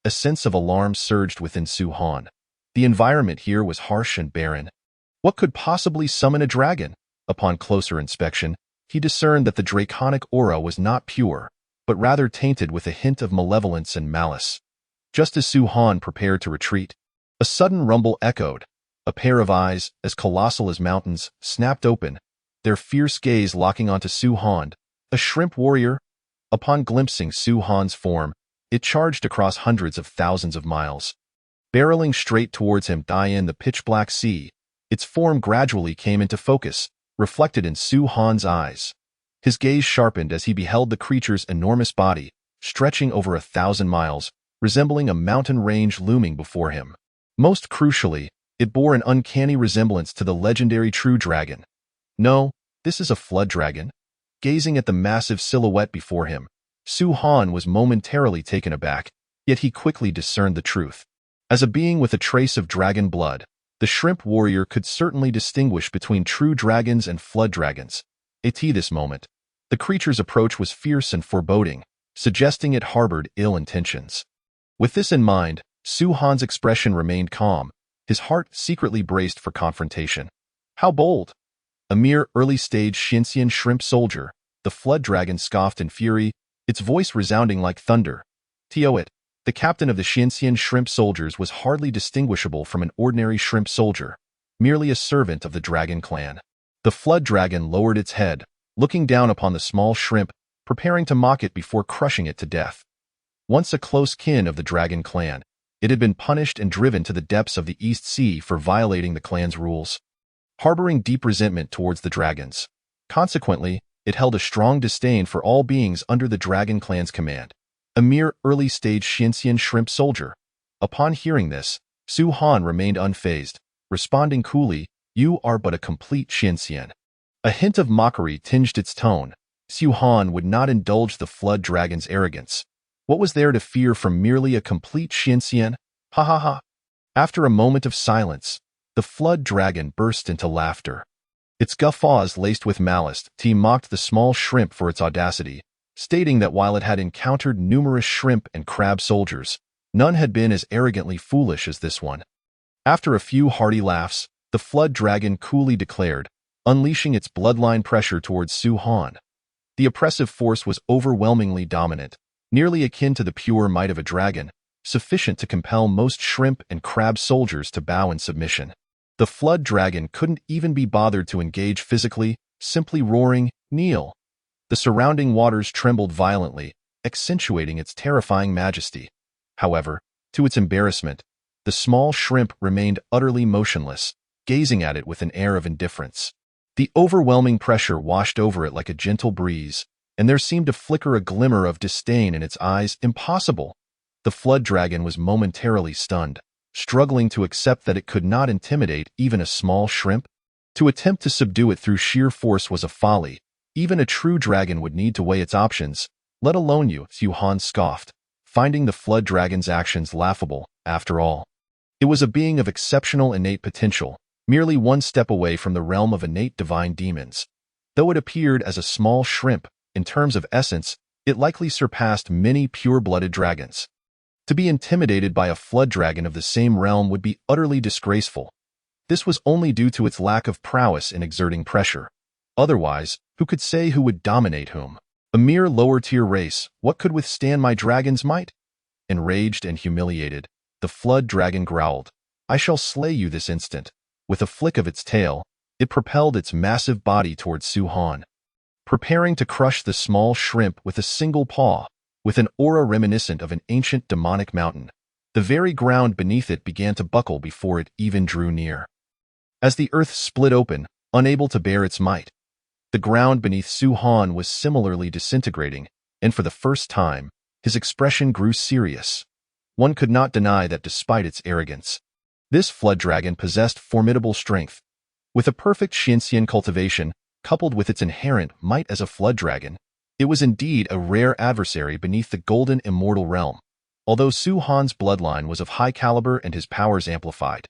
[SPEAKER 1] A sense of alarm surged within Su Han. The environment here was harsh and barren. What could possibly summon a dragon? Upon closer inspection, he discerned that the draconic aura was not pure, but rather tainted with a hint of malevolence and malice. Just as Su Han prepared to retreat, a sudden rumble echoed. A pair of eyes, as colossal as mountains, snapped open, their fierce gaze locking onto Su Han, a shrimp warrior. Upon glimpsing Su Han's form, it charged across hundreds of thousands of miles. Barreling straight towards him in the pitch-black sea, its form gradually came into focus, reflected in Su Han's eyes. His gaze sharpened as he beheld the creature's enormous body, stretching over 1,000 miles, resembling a mountain range looming before him. Most crucially, it bore an uncanny resemblance to the legendary true dragon. No, this is a flood dragon. Gazing at the massive silhouette before him, Su Han was momentarily taken aback, yet he quickly discerned the truth. As a being with a trace of dragon blood, the shrimp warrior could certainly distinguish between true dragons and flood dragons. At this moment, the creature's approach was fierce and foreboding, suggesting it harbored ill intentions. With this in mind, Su Han's expression remained calm, his heart secretly braced for confrontation. How bold! A mere early-stage Shinxian shrimp soldier, the flood dragon scoffed in fury, its voice resounding like thunder. Tioit, the captain of the Shinxian shrimp soldiers, was hardly distinguishable from an ordinary shrimp soldier, merely a servant of the dragon clan. The flood dragon lowered its head, looking down upon the small shrimp, preparing to mock it before crushing it to death. Once a close kin of the dragon clan, it had been punished and driven to the depths of the East Sea for violating the clan's rules, harboring deep resentment towards the dragons. Consequently, it held a strong disdain for all beings under the dragon clan's command. A mere early-stage Shinxian shrimp soldier. Upon hearing this, Su Han remained unfazed, responding coolly, "You are but a complete Shinxian." A hint of mockery tinged its tone. Su Han would not indulge the flood dragon's arrogance. What was there to fear from merely a complete Shinxian? Ha ha ha. After a moment of silence, the flood dragon burst into laughter. Its guffaws laced with malice, mocked the small shrimp for its audacity, stating that while it had encountered numerous shrimp and crab soldiers, none had been as arrogantly foolish as this one. After a few hearty laughs, the flood dragon coolly declared, unleashing its bloodline pressure towards Su Han. The oppressive force was overwhelmingly dominant, nearly akin to the pure might of a dragon, sufficient to compel most shrimp and crab soldiers to bow in submission. The flood dragon couldn't even be bothered to engage physically, simply roaring, "Kneel!" The surrounding waters trembled violently, accentuating its terrifying majesty. However, to its embarrassment, the small shrimp remained utterly motionless, gazing at it with an air of indifference. The overwhelming pressure washed over it like a gentle breeze, and there seemed to flicker a glimmer of disdain in its eyes. Impossible! The flood dragon was momentarily stunned, struggling to accept that it could not intimidate even a small shrimp. To attempt to subdue it through sheer force was a folly. Even a true dragon would need to weigh its options, let alone you, Su Han scoffed, finding the flood dragon's actions laughable. After all, it was a being of exceptional innate potential, merely one step away from the realm of innate divine demons. Though it appeared as a small shrimp, in terms of essence, it likely surpassed many pure-blooded dragons. To be intimidated by a flood dragon of the same realm would be utterly disgraceful. This was only due to its lack of prowess in exerting pressure. Otherwise, who could say who would dominate whom? A mere lower-tier race, what could withstand my dragon's might? Enraged and humiliated, the flood dragon growled, "I shall slay you this instant." With a flick of its tail, it propelled its massive body towards Su Han, preparing to crush the small shrimp with a single paw. With an aura reminiscent of an ancient demonic mountain, the very ground beneath it began to buckle before it even drew near. As the earth split open, unable to bear its might, the ground beneath Su Han was similarly disintegrating, and for the first time, his expression grew serious. One could not deny that despite its arrogance, this flood dragon possessed formidable strength. With a perfect Shinxian cultivation, coupled with its inherent might as a flood dragon, it was indeed a rare adversary beneath the golden immortal realm, although Su Han's bloodline was of high caliber and his powers amplified.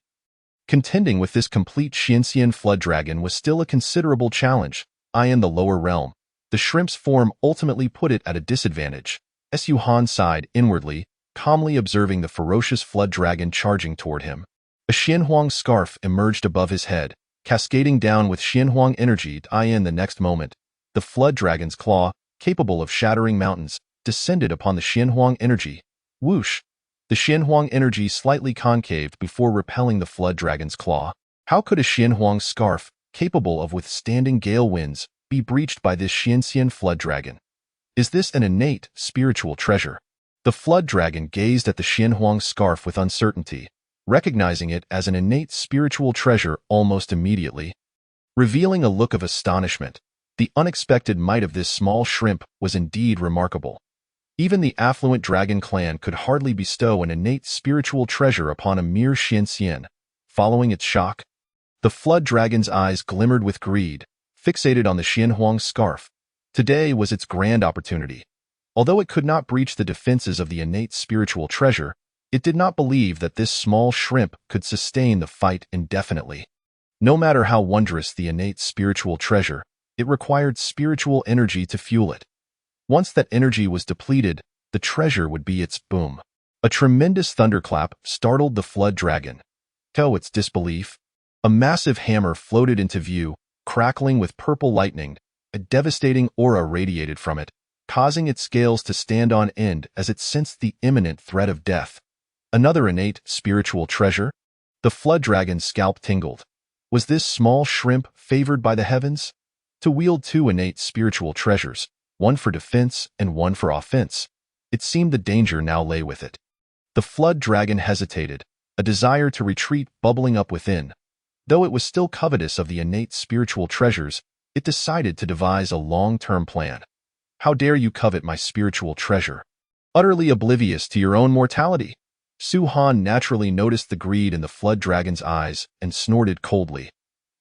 [SPEAKER 1] Contending with this complete Shinxian flood dragon was still a considerable challenge. In the lower realm, the shrimp's form ultimately put it at a disadvantage. Su Han sighed inwardly, calmly observing the ferocious flood dragon charging toward him. A Xianhuang scarf emerged above his head, cascading down with Xianhuang energy. In the next moment, the flood dragon's claw, capable of shattering mountains, descended upon the Xianhuang energy. Whoosh! The Xianhuang energy slightly concaved before repelling the flood dragon's claw. How could a Xianhuang scarf, capable of withstanding gale winds, be breached by this Shinxian flood dragon? Is this an innate, spiritual treasure? The flood dragon gazed at the Xianhuang scarf with uncertainty, recognizing it as an innate spiritual treasure almost immediately. Revealing a look of astonishment, the unexpected might of this small shrimp was indeed remarkable. Even the affluent dragon clan could hardly bestow an innate spiritual treasure upon a mere Xian. Following its shock, the flood dragon's eyes glimmered with greed, fixated on the Xianhuang's scarf. Today was its grand opportunity. Although it could not breach the defenses of the innate spiritual treasure, it did not believe that this small shrimp could sustain the fight indefinitely. No matter how wondrous the innate spiritual treasure, it required spiritual energy to fuel it. Once that energy was depleted, the treasure would be its boom. A tremendous thunderclap startled the flood dragon. To its disbelief, a massive hammer floated into view, crackling with purple lightning. A devastating aura radiated from it, causing its scales to stand on end as it sensed the imminent threat of death. Another innate spiritual treasure? The flood dragon's scalp tingled. Was this small shrimp favored by the heavens? To wield two innate spiritual treasures, one for defense and one for offense, it seemed the danger now lay with it. The flood dragon hesitated, a desire to retreat bubbling up within. Though it was still covetous of the innate spiritual treasures, it decided to devise a long-term plan. How dare you covet my spiritual treasure? Utterly oblivious to your own mortality. Su Han naturally noticed the greed in the flood dragon's eyes and snorted coldly.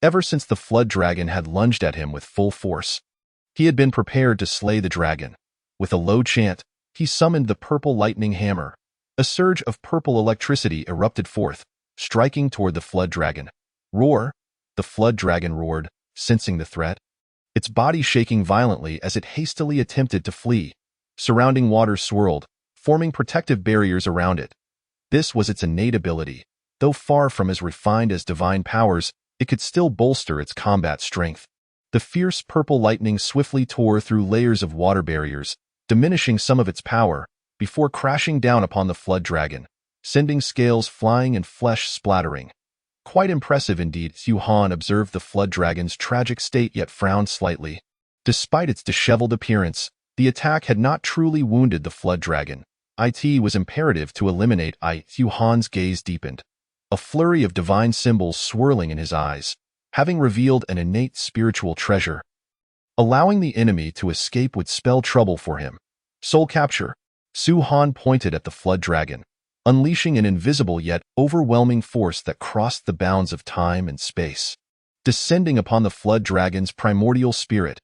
[SPEAKER 1] Ever since the flood dragon had lunged at him with full force, he had been prepared to slay the dragon. With a low chant, he summoned the purple lightning hammer. A surge of purple electricity erupted forth, striking toward the flood dragon. Roar! The flood dragon roared, sensing the threat, its body shaking violently as it hastily attempted to flee. Surrounding water swirled, forming protective barriers around it. This was its innate ability. Though far from as refined as divine powers, it could still bolster its combat strength. The fierce purple lightning swiftly tore through layers of water barriers, diminishing some of its power, before crashing down upon the flood dragon, sending scales flying and flesh splattering. Quite impressive indeed. Su Han observed the flood dragon's tragic state yet frowned slightly. Despite its disheveled appearance, the attack had not truly wounded the flood dragon. It was imperative to eliminate it. Su Han's gaze deepened, a flurry of divine symbols swirling in his eyes, having revealed an innate spiritual treasure. Allowing the enemy to escape would spell trouble for him. Soul capture. Su Han pointed at the flood dragon, unleashing an invisible yet overwhelming force that crossed the bounds of time and space. Descending upon the flood dragon's primordial spirit,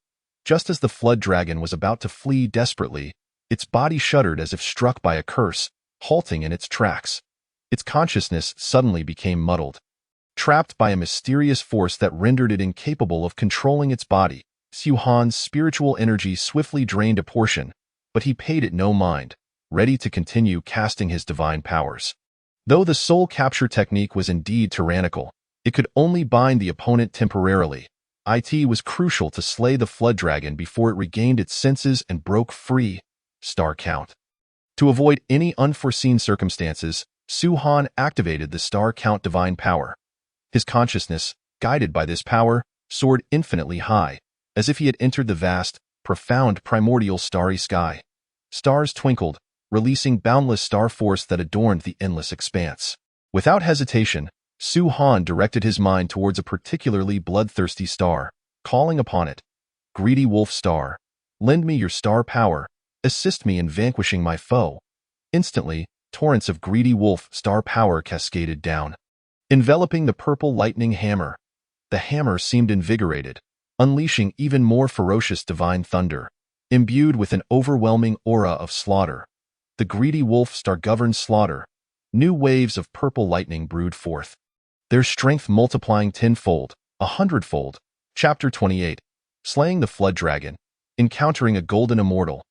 [SPEAKER 1] just as the flood dragon was about to flee desperately, its body shuddered as if struck by a curse, halting in its tracks. Its consciousness suddenly became muddled. Trapped by a mysterious force that rendered it incapable of controlling its body, Su Han's spiritual energy swiftly drained a portion, but he paid it no mind, ready to continue casting his divine powers. Though the soul capture technique was indeed tyrannical, it could only bind the opponent temporarily. It was crucial to slay the flood dragon before it regained its senses and broke free. Star count. To avoid any unforeseen circumstances, Su Han activated the star count divine power. His consciousness, guided by this power, soared infinitely high, as if he had entered the vast, profound primordial starry sky. Stars twinkled, releasing boundless star force that adorned the endless expanse. Without hesitation, Su Han directed his mind towards a particularly bloodthirsty star, calling upon it. Greedy wolf star, lend me your star power, assist me in vanquishing my foe. Instantly, torrents of greedy wolf star power cascaded down, enveloping the purple lightning hammer. The hammer seemed invigorated, unleashing even more ferocious divine thunder. Imbued with an overwhelming aura of slaughter, the greedy wolf star governed slaughter. New waves of purple lightning brewed forth, their strength multiplying tenfold, 100-fold. Chapter 28. Slaying the Flood Dragon. Encountering a golden immortal.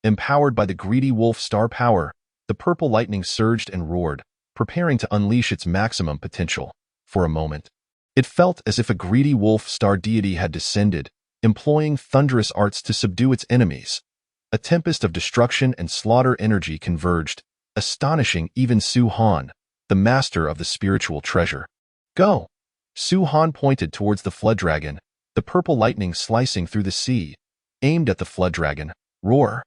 [SPEAKER 1] Empowered by the greedy wolf star power, the purple lightning surged and roared, preparing to unleash its maximum potential. For a moment, it felt as if a greedy wolf star deity had descended, employing thunderous arts to subdue its enemies. A tempest of destruction and slaughter energy converged, astonishing even Su Han, the master of the spiritual treasure. Go! Su Han pointed towards the flood dragon, the purple lightning slicing through the sea, aimed at the flood dragon. Roar!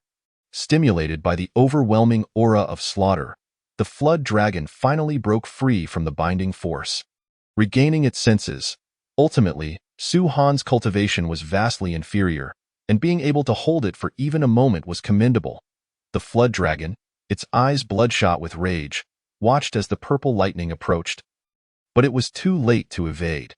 [SPEAKER 1] Stimulated by the overwhelming aura of slaughter, the flood dragon finally broke free from the binding force. Regaining its senses, ultimately, Su Han's cultivation was vastly inferior, and being able to hold it for even a moment was commendable. The flood dragon, its eyes bloodshot with rage, watched as the purple lightning approached. But it was too late to evade.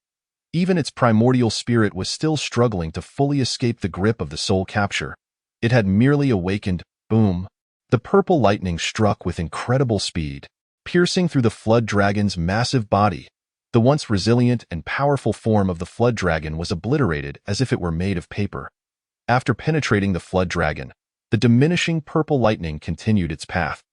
[SPEAKER 1] Even its primordial spirit was still struggling to fully escape the grip of the soul capture. It had merely awakened. Boom! The purple lightning struck with incredible speed, piercing through the flood dragon's massive body. The once resilient and powerful form of the flood dragon was obliterated as if it were made of paper. After penetrating the flood dragon, the diminishing purple lightning continued its path,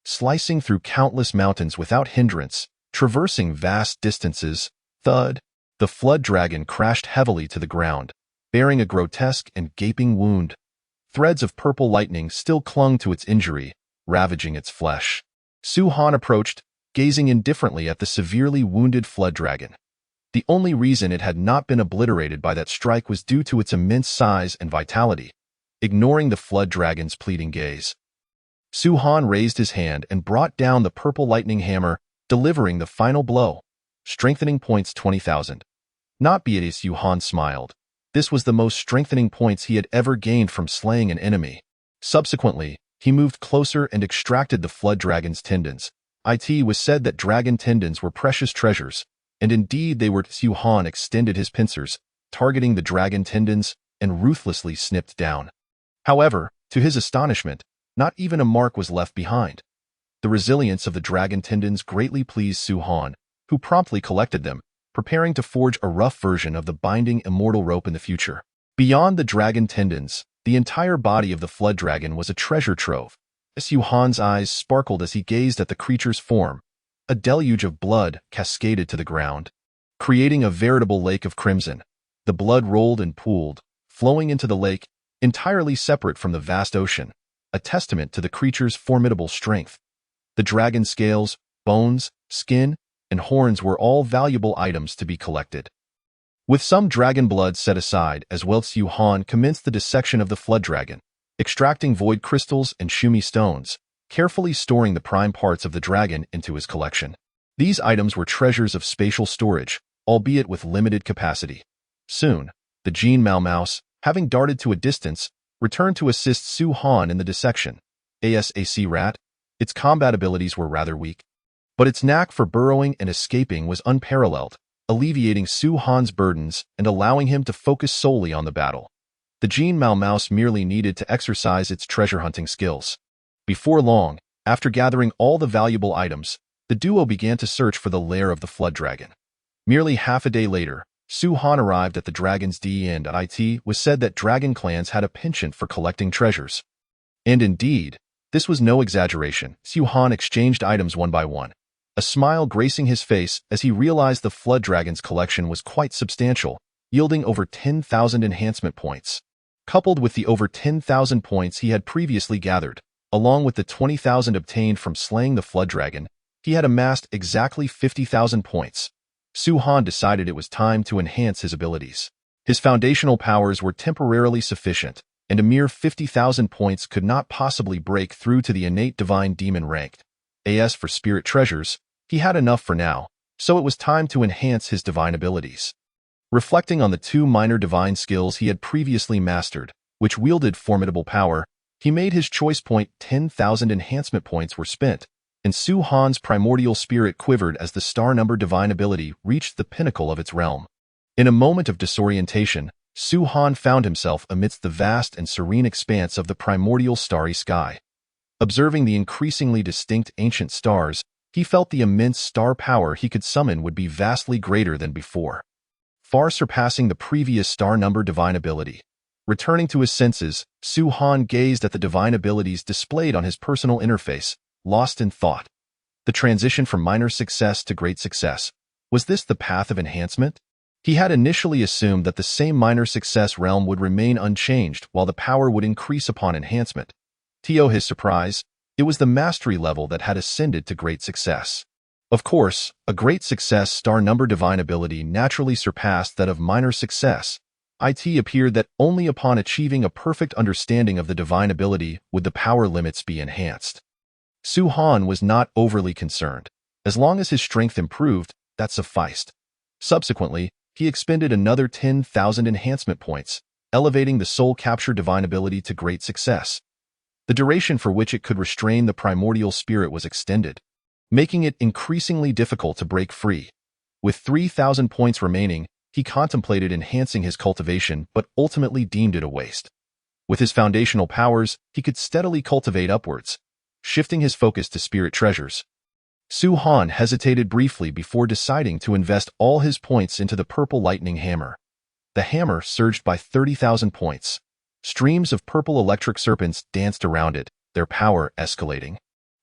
[SPEAKER 1] slicing through countless mountains without hindrance, traversing vast distances. Thud! The flood dragon crashed heavily to the ground, bearing a grotesque and gaping wound. Threads of purple lightning still clung to its injury, ravaging its flesh. Su-Han approached, gazing indifferently at the severely wounded flood dragon. The only reason it had not been obliterated by that strike was due to its immense size and vitality. Ignoring the flood dragon's pleading gaze, Su-Han raised his hand and brought down the purple lightning hammer, delivering the final blow. Strengthening points 20,000. Not be it as Su-Han smiled. This was the most strengthening points he had ever gained from slaying an enemy. Subsequently, he moved closer and extracted the flood dragon's tendons. It was said that dragon tendons were precious treasures, and indeed they were. Su-Han extended his pincers, targeting the dragon tendons, and ruthlessly snipped down. However, to his astonishment, not even a mark was left behind. The resilience of the dragon tendons greatly pleased Su-Han, who promptly collected them, preparing to forge a rough version of the binding immortal rope in the future. Beyond the dragon tendons, the entire body of the flood dragon was a treasure trove. Su-Han's eyes sparkled as he gazed at the creature's form. A deluge of blood cascaded to the ground, creating a veritable lake of crimson. The blood rolled and pooled, flowing into the lake, entirely separate from the vast ocean, a testament to the creature's formidable strength. The dragon's scales, bones, skin, and horns were all valuable items to be collected. With some dragon blood set aside as well, Su-Han commenced the dissection of the flood dragon, extracting void crystals and shumi stones, carefully storing the prime parts of the dragon into his collection. These items were treasures of spatial storage, albeit with limited capacity. Soon, the Gene Mao Mouse, having darted to a distance, returned to assist Su-Han in the dissection. ASAC rat, its combat abilities were rather weak, but its knack for burrowing and escaping was unparalleled, alleviating Su-Han's burdens and allowing him to focus solely on the battle. The Gene Mao Mouse merely needed to exercise its treasure-hunting skills. Before long, after gathering all the valuable items, the duo began to search for the lair of the flood dragon. Merely half a day later, Su-Han arrived at the dragon's den, and it was said that dragon clans had a penchant for collecting treasures. And indeed, this was no exaggeration. Su-Han exchanged items one by one, a smile gracing his face as he realized the flood dragon's collection was quite substantial, yielding over 10,000 enhancement points. Coupled with the over 10,000 points he had previously gathered, along with the 20,000 obtained from slaying the flood dragon, he had amassed exactly 50,000 points. Su-Han decided it was time to enhance his abilities. His foundational powers were temporarily sufficient, and a mere 50,000 points could not possibly break through to the innate divine demon ranked. As for spirit treasures, he had enough for now, so it was time to enhance his divine abilities. Reflecting on the two minor divine skills he had previously mastered, which wielded formidable power, he made his choice point. 10,000 enhancement points were spent, and Su-Han's primordial spirit quivered as the star-number divine ability reached the pinnacle of its realm. In a moment of disorientation, Su-Han found himself amidst the vast and serene expanse of the primordial starry sky. Observing the increasingly distinct ancient stars, he felt the immense star power he could summon would be vastly greater than before, far surpassing the previous star-number divine ability. Returning to his senses, Su-Han gazed at the divine abilities displayed on his personal interface, lost in thought. The transition from minor success to great success. Was this the path of enhancement? He had initially assumed that the same minor success realm would remain unchanged while the power would increase upon enhancement. To his surprise, it was the mastery level that had ascended to great success. Of course, a great success star-number divine ability naturally surpassed that of minor success. It appeared that only upon achieving a perfect understanding of the divine ability would the power limits be enhanced. Su-Han was not overly concerned. As long as his strength improved, that sufficed. Subsequently, he expended another 10,000 enhancement points, elevating the soul capture divine ability to great success. The duration for which it could restrain the primordial spirit was extended, making it increasingly difficult to break free. With 3,000 points remaining, he contemplated enhancing his cultivation but ultimately deemed it a waste. With his foundational powers, he could steadily cultivate upwards, shifting his focus to spirit treasures. Su Han hesitated briefly before deciding to invest all his points into the purple lightning hammer. The hammer surged by 30,000 points. Streams of purple electric serpents danced around it, their power escalating,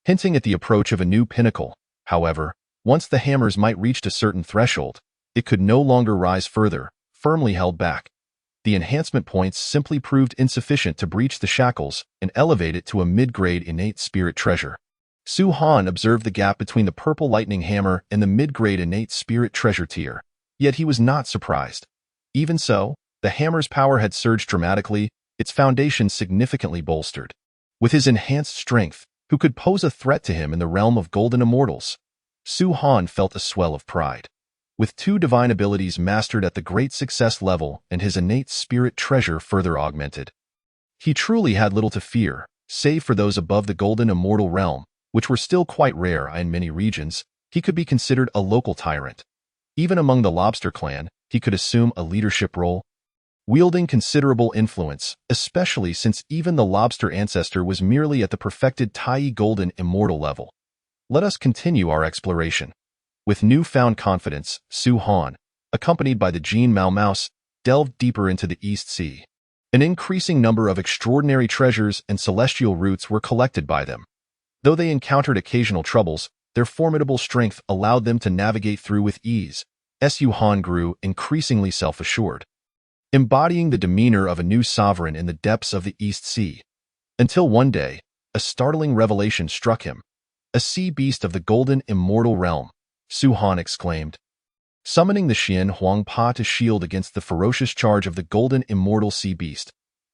[SPEAKER 1] hinting at the approach of a new pinnacle. However, once the hammers might reach a certain threshold, it could no longer rise further, firmly held back. The enhancement points simply proved insufficient to breach the shackles and elevate it to a mid-grade innate spirit treasure. Su Han observed the gap between the purple lightning hammer and the mid-grade innate spirit treasure tier, yet he was not surprised. Even so, the hammer's power had surged dramatically, its foundation significantly bolstered. With his enhanced strength, who could pose a threat to him in the realm of golden immortals? Su Han felt a swell of pride. With 2 divine abilities mastered at the great success level and his innate spirit treasure further augmented, he truly had little to fear, save for those above the golden immortal realm, which were still quite rare in many regions. He could be considered a local tyrant. Even among the lobster clan, he could assume a leadership role, wielding considerable influence, especially since even the lobster ancestor was merely at the perfected Tai golden immortal level. Let us continue our exploration. With newfound confidence, Su Han, accompanied by the Jin Mao Mouse, delved deeper into the East Sea. An increasing number of extraordinary treasures and celestial roots were collected by them. Though they encountered occasional troubles, their formidable strength allowed them to navigate through with ease. Su Han grew increasingly self-assured, embodying the demeanor of a new sovereign in the depths of the East Sea. Until one day, a startling revelation struck him. A sea beast of the golden immortal realm, Su Han exclaimed, summoning the Xian Huang Pa to shield against the ferocious charge of the golden immortal sea beast.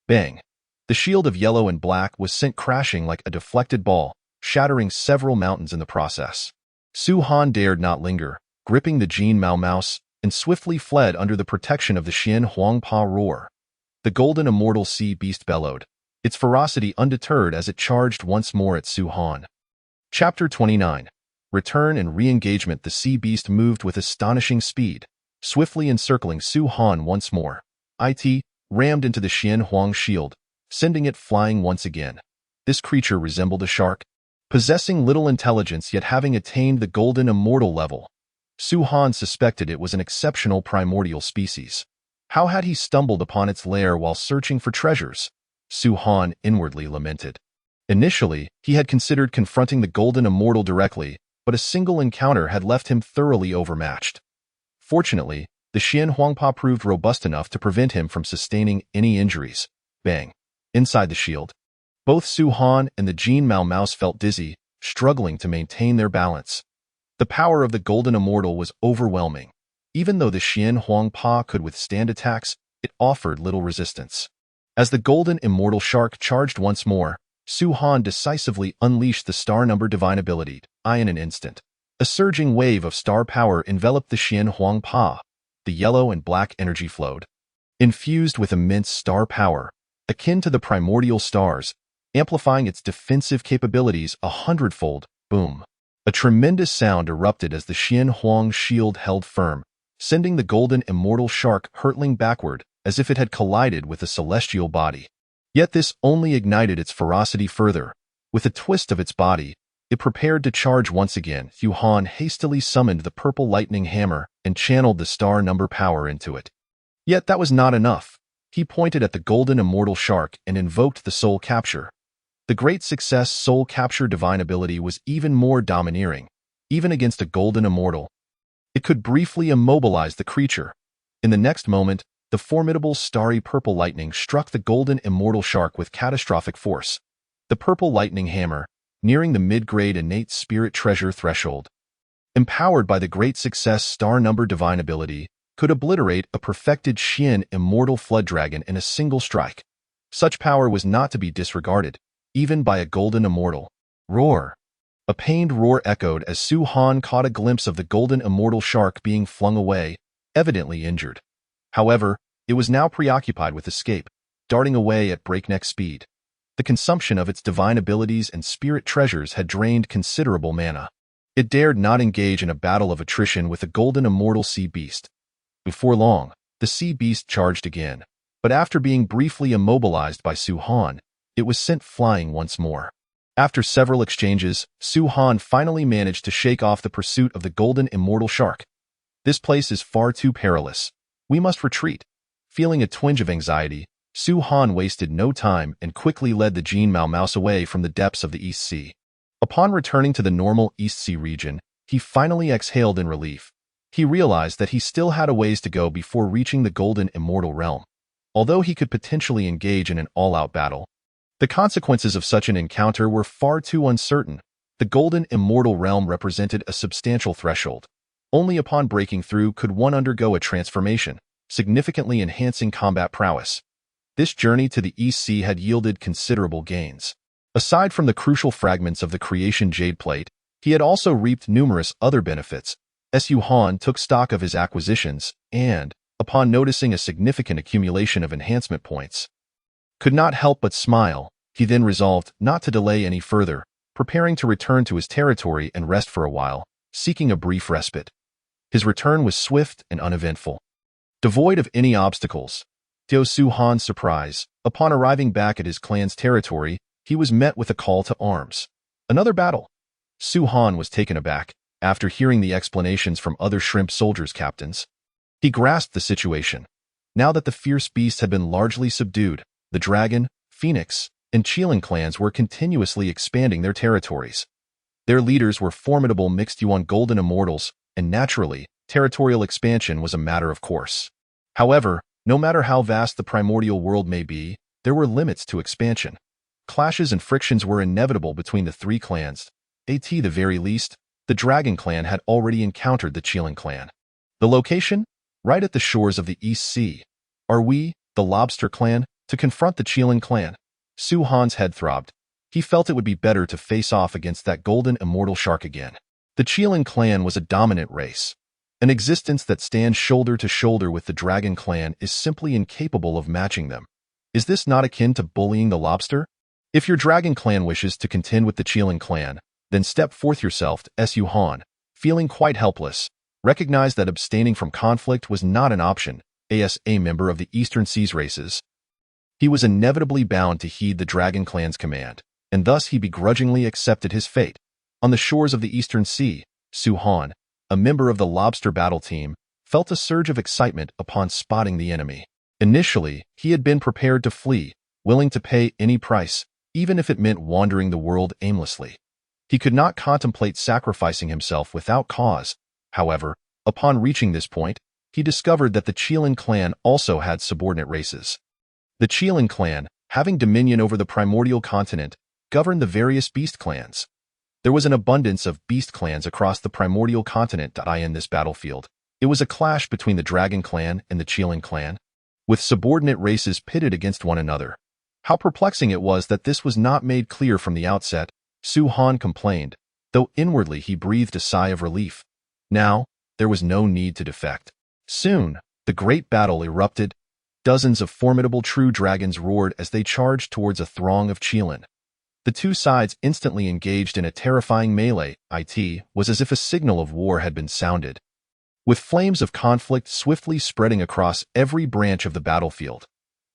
[SPEAKER 1] Bang! The shield of yellow and black was sent crashing like a deflected ball, shattering several mountains in the process. Su Han dared not linger, gripping the Jin Mao Mouse, and swiftly fled under the protection of the Xian Huang Pa roar. The golden immortal sea beast bellowed, its ferocity undeterred as it charged once more at Su Han. Chapter 29. Return and re-engagement. The sea beast moved with astonishing speed, swiftly encircling Su Han once more. It rammed into the Xian Huang shield, sending it flying once again. This creature resembled a shark, possessing little intelligence yet having attained the golden immortal level. Su Han suspected it was an exceptional primordial species. How had he stumbled upon its lair while searching for treasures? Su Han inwardly lamented. Initially, he had considered confronting the golden immortal directly, but a single encounter had left him thoroughly overmatched. Fortunately, the Xian Huangpa proved robust enough to prevent him from sustaining any injuries. Bang! Inside the shield, both Su Han and the Jin Mao Mouse felt dizzy, struggling to maintain their balance. The power of the golden immortal was overwhelming. Even though the Xian Huangpa could withstand attacks, it offered little resistance. As the golden immortal shark charged once more, Su Han decisively unleashed the star-number divine ability. In an instant, a surging wave of star power enveloped the Xian Huangpa. The yellow and black energy flowed, infused with immense star power, akin to the primordial stars, amplifying its defensive capabilities 100-fold. Boom! A tremendous sound erupted as the Xian Huang shield held firm, sending the golden immortal shark hurtling backward as if it had collided with a celestial body. Yet this only ignited its ferocity further. With a twist of its body, it prepared to charge once again. Su Han hastily summoned the purple lightning hammer and channeled the star-number power into it. Yet that was not enough. He pointed at the golden immortal shark and invoked the soul capture. The great success soul capture divine ability was even more domineering, even against a golden immortal. It could briefly immobilize the creature. In the next moment, the formidable starry purple lightning struck the golden immortal shark with catastrophic force. The purple lightning hammer, nearing the mid-grade innate spirit treasure threshold, empowered by the great success star-number divine ability, could obliterate a perfected Xian immortal flood dragon in a single strike. Such power was not to be disregarded, even by a golden immortal. Roar! A pained roar echoed as Su Han caught a glimpse of the golden immortal shark being flung away, evidently injured. However, it was now preoccupied with escape, darting away at breakneck speed. The consumption of its divine abilities and spirit treasures had drained considerable mana. It dared not engage in a battle of attrition with the golden immortal sea beast. Before long, the sea beast charged again, but after being briefly immobilized by Su Han, it was sent flying once more. After several exchanges, Su Han finally managed to shake off the pursuit of the golden immortal shark. This place is far too perilous. We must retreat. Feeling a twinge of anxiety, Su Han wasted no time and quickly led the Jin Mao Mouse away from the depths of the East Sea. Upon returning to the normal East Sea region, he finally exhaled in relief. He realized that he still had a ways to go before reaching the golden immortal realm. Although he could potentially engage in an all-out battle, the consequences of such an encounter were far too uncertain. The golden immortal realm represented a substantial threshold. Only upon breaking through could one undergo a transformation, significantly enhancing combat prowess. This journey to the East Sea had yielded considerable gains. Aside from the crucial fragments of the creation jade plate, he had also reaped numerous other benefits. Su Han took stock of his acquisitions and, upon noticing a significant accumulation of enhancement points, could not help but smile. He then resolved not to delay any further, preparing to return to his territory and rest for a while, seeking a brief respite. His return was swift and uneventful. Devoid of any obstacles, to Su Han's surprise, upon arriving back at his clan's territory, he was met with a call to arms. Another battle. Su Han was taken aback after hearing the explanations from other shrimp soldiers' captains. He grasped the situation. Now that the fierce beast had been largely subdued, the Dragon, Phoenix, and Qilin clans were continuously expanding their territories. Their leaders were formidable mixed yuan golden immortals, and naturally, territorial expansion was a matter of course. However, no matter how vast the primordial world may be, there were limits to expansion. Clashes and frictions were inevitable between the three clans. At the very least, the Dragon clan had already encountered the Qilin clan. The location? Right at the shores of the East Sea. Are we, the Lobster clan, to confront the Qilin clan? Su Han's head throbbed. He felt it would be better to face off against that golden immortal shark again. The Qilin clan was a dominant race. An existence that stands shoulder to shoulder with the Dragon clan is simply incapable of matching them. Is this not akin to bullying the lobster? If your Dragon clan wishes to contend with the Qilin clan, then step forth yourself. Su Han, feeling quite helpless, recognized that abstaining from conflict was not an option. As a member of the Eastern Seas races, he was inevitably bound to heed the Dragon clan's command, and thus he begrudgingly accepted his fate. On the shores of the Eastern Sea, Su Han, a member of the Lobster battle team, felt a surge of excitement upon spotting the enemy. Initially, he had been prepared to flee, willing to pay any price, even if it meant wandering the world aimlessly. He could not contemplate sacrificing himself without cause. However, upon reaching this point, he discovered that the Qilin clan also had subordinate races. The Qilin clan, having dominion over the primordial continent, governed the various beast clans. There was an abundance of beast clans across the primordial continent. In this battlefield, it was a clash between the Dragon clan and the Qilin clan, with subordinate races pitted against one another. How perplexing it was that this was not made clear from the outset. Su Han complained, though inwardly he breathed a sigh of relief. Now, there was no need to defect. Soon, the great battle erupted. Dozens of formidable true dragons roared as they charged towards a throng of Qilin. The two sides instantly engaged in a terrifying melee. It was as if a signal of war had been sounded, with flames of conflict swiftly spreading across every branch of the battlefield.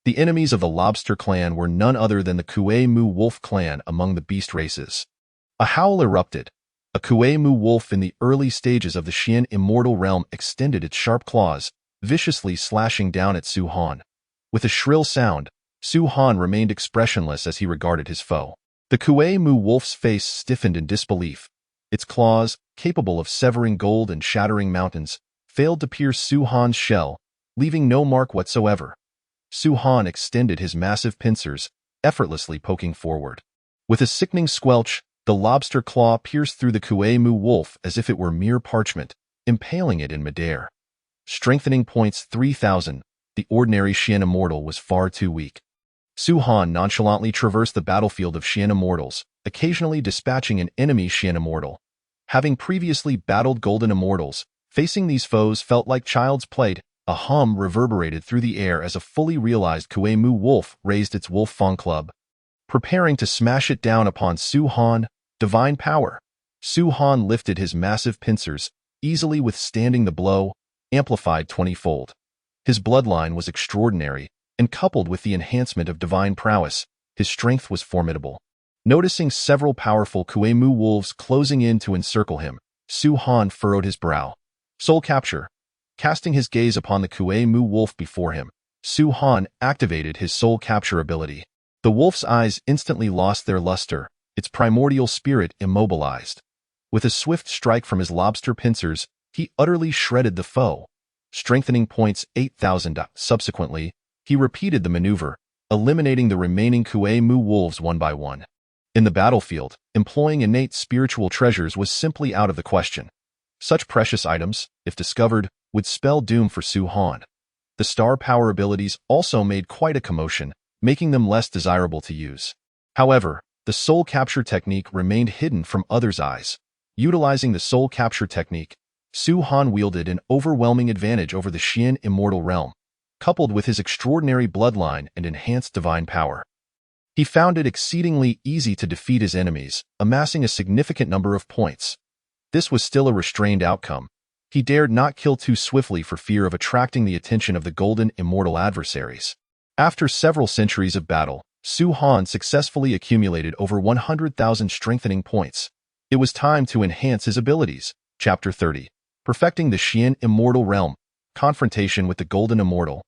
[SPEAKER 1] The enemies of the Lobster clan were none other than the Kue Mu Wolf clan among the beast races. A howl erupted. A Kue Mu wolf in the early stages of the Xian immortal realm extended its sharp claws, viciously slashing down at Su Han. With a shrill sound, Su Han remained expressionless as he regarded his foe. The Kue Mu wolf's face stiffened in disbelief. Its claws, capable of severing gold and shattering mountains, failed to pierce Su Han's shell, leaving no mark whatsoever. Su Han extended his massive pincers, effortlessly poking forward. With a sickening squelch, the lobster claw pierced through the Kue Mu wolf as if it were mere parchment, impaling it in midair. Strengthening points 3,000, the ordinary Xian immortal was far too weak. Su Han nonchalantly traversed the battlefield of Xian immortals, occasionally dispatching an enemy Xian immortal. Having previously battled golden immortals, facing these foes felt like child's play. A hum reverberated through the air as a fully realized Kue Mu wolf raised its wolf fang club. preparing to smash it down upon Su Han. Divine power. Su Han lifted his massive pincers, easily withstanding the blow, amplified 20-fold. His bloodline was extraordinary, and coupled with the enhancement of divine prowess, his strength was formidable. Noticing several powerful Kuei-Mu wolves closing in to encircle him, Su Han furrowed his brow. Soul capture. Casting his gaze upon the Kuei-Mu wolf before him, Su Han activated his soul capture ability. The wolf's eyes instantly lost their luster, its primordial spirit immobilized. With a swift strike from his lobster pincers, he utterly shredded the foe. Strengthening points 8,000. Subsequently, he repeated the maneuver, eliminating the remaining Kuei-Mu wolves one by one. In the battlefield, employing innate spiritual treasures was simply out of the question. Such precious items, if discovered, would spell doom for Su Han. The star power abilities also made quite a commotion, making them less desirable to use. However, the soul capture technique remained hidden from others' eyes. Utilizing the soul capture technique, Su Han wielded an overwhelming advantage over the Xian immortal realm, coupled with his extraordinary bloodline and enhanced divine power. He found it exceedingly easy to defeat his enemies, amassing a significant number of points. This was still a restrained outcome. He dared not kill too swiftly for fear of attracting the attention of the golden immortal adversaries. After several centuries of battle, Su Han successfully accumulated over 100,000 strengthening points. It was time to enhance his abilities. Chapter 30. Perfecting the Xian immortal realm. Confrontation with the golden immortal.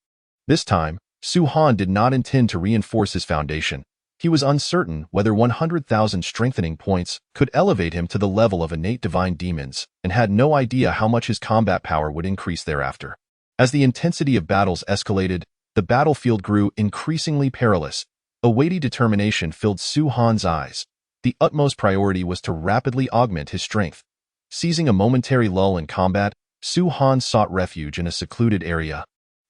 [SPEAKER 1] This time, Su Han did not intend to reinforce his foundation. He was uncertain whether 100,000 strengthening points could elevate him to the level of innate divine demons, and had no idea how much his combat power would increase thereafter. As the intensity of battles escalated, the battlefield grew increasingly perilous. A weighty determination filled Su Han's eyes. The utmost priority was to rapidly augment his strength. Seizing a momentary lull in combat, Su Han sought refuge in a secluded area.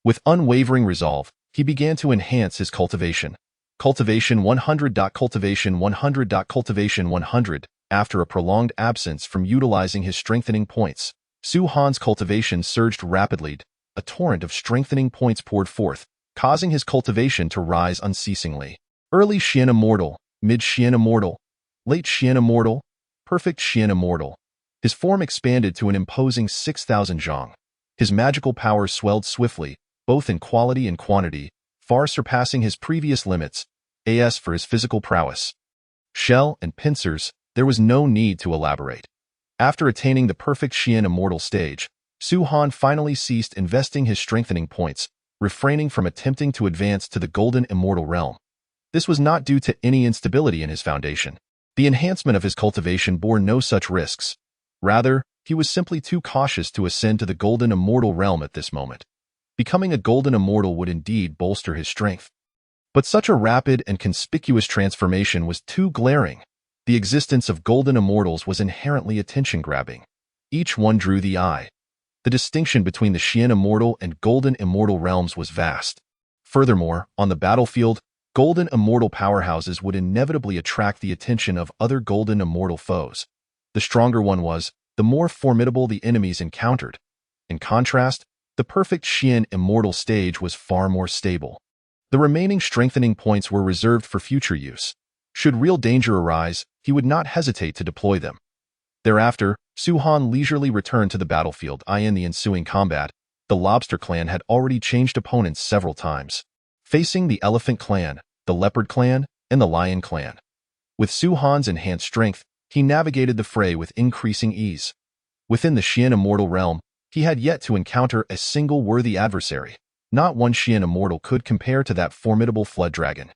[SPEAKER 1] With unwavering resolve, he began to enhance his cultivation. Cultivation 100. Cultivation 100. Cultivation 100. After a prolonged absence from utilizing his strengthening points, Su Han's cultivation surged rapidly. A torrent of strengthening points poured forth, causing his cultivation to rise unceasingly. Early Xian Immortal, Mid Xian Immortal, Late Xian Immortal, Perfect Xian Immortal. His form expanded to an imposing 6,000 zhong. His magical powers swelled swiftly, both in quality and quantity, far surpassing his previous limits. As for his physical prowess, shell and pincers, there was no need to elaborate. After attaining the perfect Xian Immortal stage, Su Han finally ceased investing his strengthening points, refraining from attempting to advance to the golden immortal realm. This was not due to any instability in his foundation. The enhancement of his cultivation bore no such risks. Rather, he was simply too cautious to ascend to the golden immortal realm at this moment. Becoming a golden immortal would indeed bolster his strength. But such a rapid and conspicuous transformation was too glaring. The existence of golden immortals was inherently attention-grabbing. Each one drew the eye. The distinction between the Xian immortal and golden immortal realms was vast. Furthermore, on the battlefield, golden immortal powerhouses would inevitably attract the attention of other golden immortal foes. The stronger one was, the more formidable the enemies encountered. In contrast, the perfect Xian immortal stage was far more stable. The remaining strengthening points were reserved for future use. Should real danger arise, he would not hesitate to deploy them. Thereafter, Su Han leisurely returned to the battlefield. In the ensuing combat, the Lobster Clan had already changed opponents several times, facing the Elephant Clan, the Leopard Clan, and the Lion Clan. With Su Han's enhanced strength, he navigated the fray with increasing ease. Within the Xian Immortal realm, he had yet to encounter a single worthy adversary. Not one Xian Immortal could compare to that formidable flood dragon.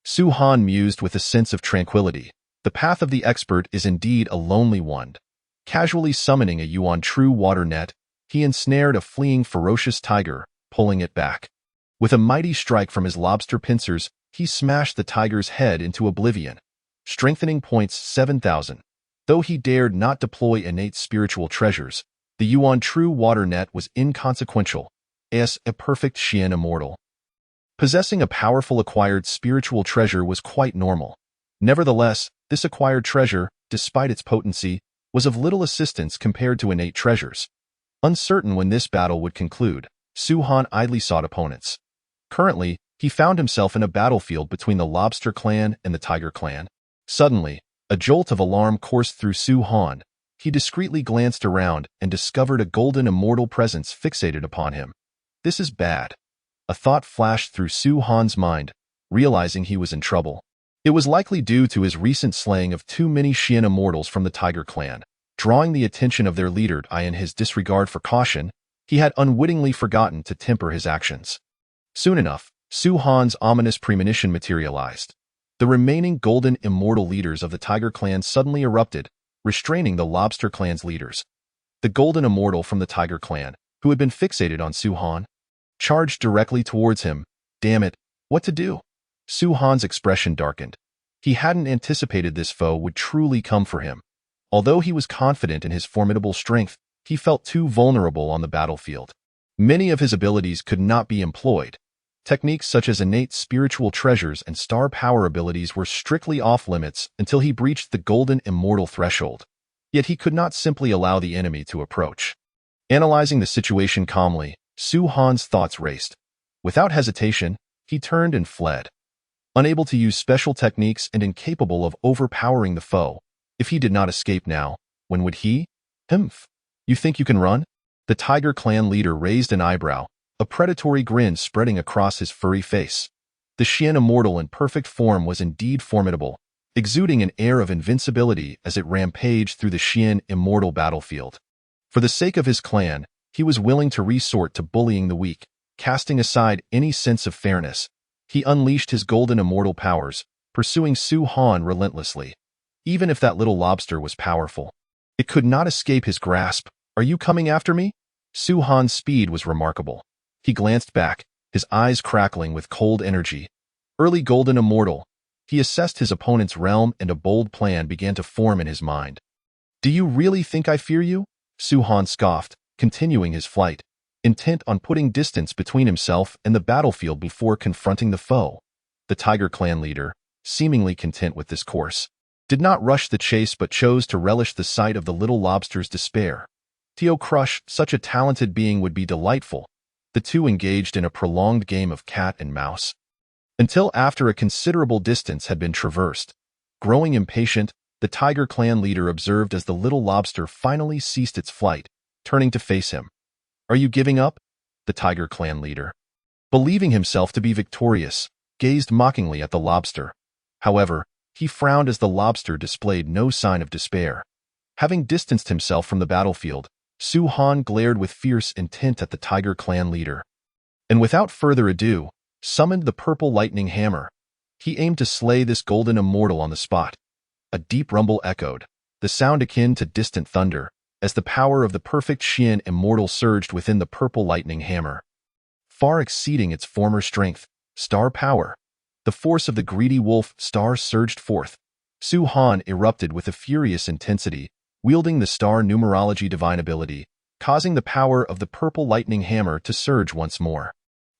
[SPEAKER 1] Su Han mused with a sense of tranquility. The path of the expert is indeed a lonely one. Casually summoning a Yuan true water net, he ensnared a fleeing ferocious tiger, pulling it back. With a mighty strike from his lobster pincers, he smashed the tiger's head into oblivion. Strengthening points 7,000. Though he dared not deploy innate spiritual treasures, the Yuan true water net was inconsequential. As a perfect Xian Immortal. Possessing a powerful acquired spiritual treasure was quite normal. Nevertheless, this acquired treasure, despite its potency, was of little assistance compared to innate treasures. Uncertain when this battle would conclude, Su Han idly sought opponents. Currently, he found himself in a battlefield between the Lobster Clan and the Tiger Clan. Suddenly, a jolt of alarm coursed through Su Han. He discreetly glanced around and discovered a golden immortal presence fixated upon him. This is bad. A thought flashed through Su Han's mind, realizing he was in trouble. It was likely due to his recent slaying of too many Xian immortals from the Tiger Clan. Drawing the attention of their leader in his disregard for caution, he had unwittingly forgotten to temper his actions. Soon enough, Su Han's ominous premonition materialized. The remaining golden immortal leaders of the Tiger Clan suddenly erupted, restraining the Lobster Clan's leaders. The golden immortal from the Tiger Clan, who had been fixated on Su Han, charged directly towards him. Damn it, what to do? Su Han's expression darkened. He hadn't anticipated this foe would truly come for him. Although he was confident in his formidable strength, he felt too vulnerable on the battlefield. Many of his abilities could not be employed. Techniques such as innate spiritual treasures and star power abilities were strictly off-limits until he breached the golden immortal threshold. Yet he could not simply allow the enemy to approach. Analyzing the situation calmly, Su Han's thoughts raced. Without hesitation, he turned and fled. Unable to use special techniques and incapable of overpowering the foe, if he did not escape now, when would he? Humph. You think you can run? The Tiger Clan leader raised an eyebrow, a predatory grin spreading across his furry face. The Xian immortal in perfect form was indeed formidable, exuding an air of invincibility as it rampaged through the Xian immortal battlefield. For the sake of his clan, he was willing to resort to bullying the weak, casting aside any sense of fairness. He unleashed his golden immortal powers, pursuing Su Han relentlessly. Even if that little lobster was powerful, it could not escape his grasp. Are you coming after me? Su Han's speed was remarkable. He glanced back, his eyes crackling with cold energy. Early golden immortal. He assessed his opponent's realm and a bold plan began to form in his mind. Do you really think I fear you? Su Han scoffed, continuing his flight, intent on putting distance between himself and the battlefield before confronting the foe. The Tiger Clan leader, seemingly content with this course, did not rush the chase but chose to relish the sight of the little lobster's despair. To crush such a talented being would be delightful. The two engaged in a prolonged game of cat and mouse, until after a considerable distance had been traversed. Growing impatient, the Tiger Clan leader observed as the little lobster finally ceased its flight, turning to face him. Are you giving up? The Tiger Clan leader, believing himself to be victorious, gazed mockingly at the lobster. However, he frowned as the lobster displayed no sign of despair. Having distanced himself from the battlefield, Su Han glared with fierce intent at the Tiger Clan leader, and without further ado, summoned the purple lightning hammer. He aimed to slay this golden immortal on the spot. A deep rumble echoed, the sound akin to distant thunder, as the power of the perfect Xian immortal surged within the purple lightning hammer. Far exceeding its former strength, star power, the force of the greedy wolf star surged forth. Su Han erupted with a furious intensity, wielding the star numerology divine ability, causing the power of the purple lightning hammer to surge once more.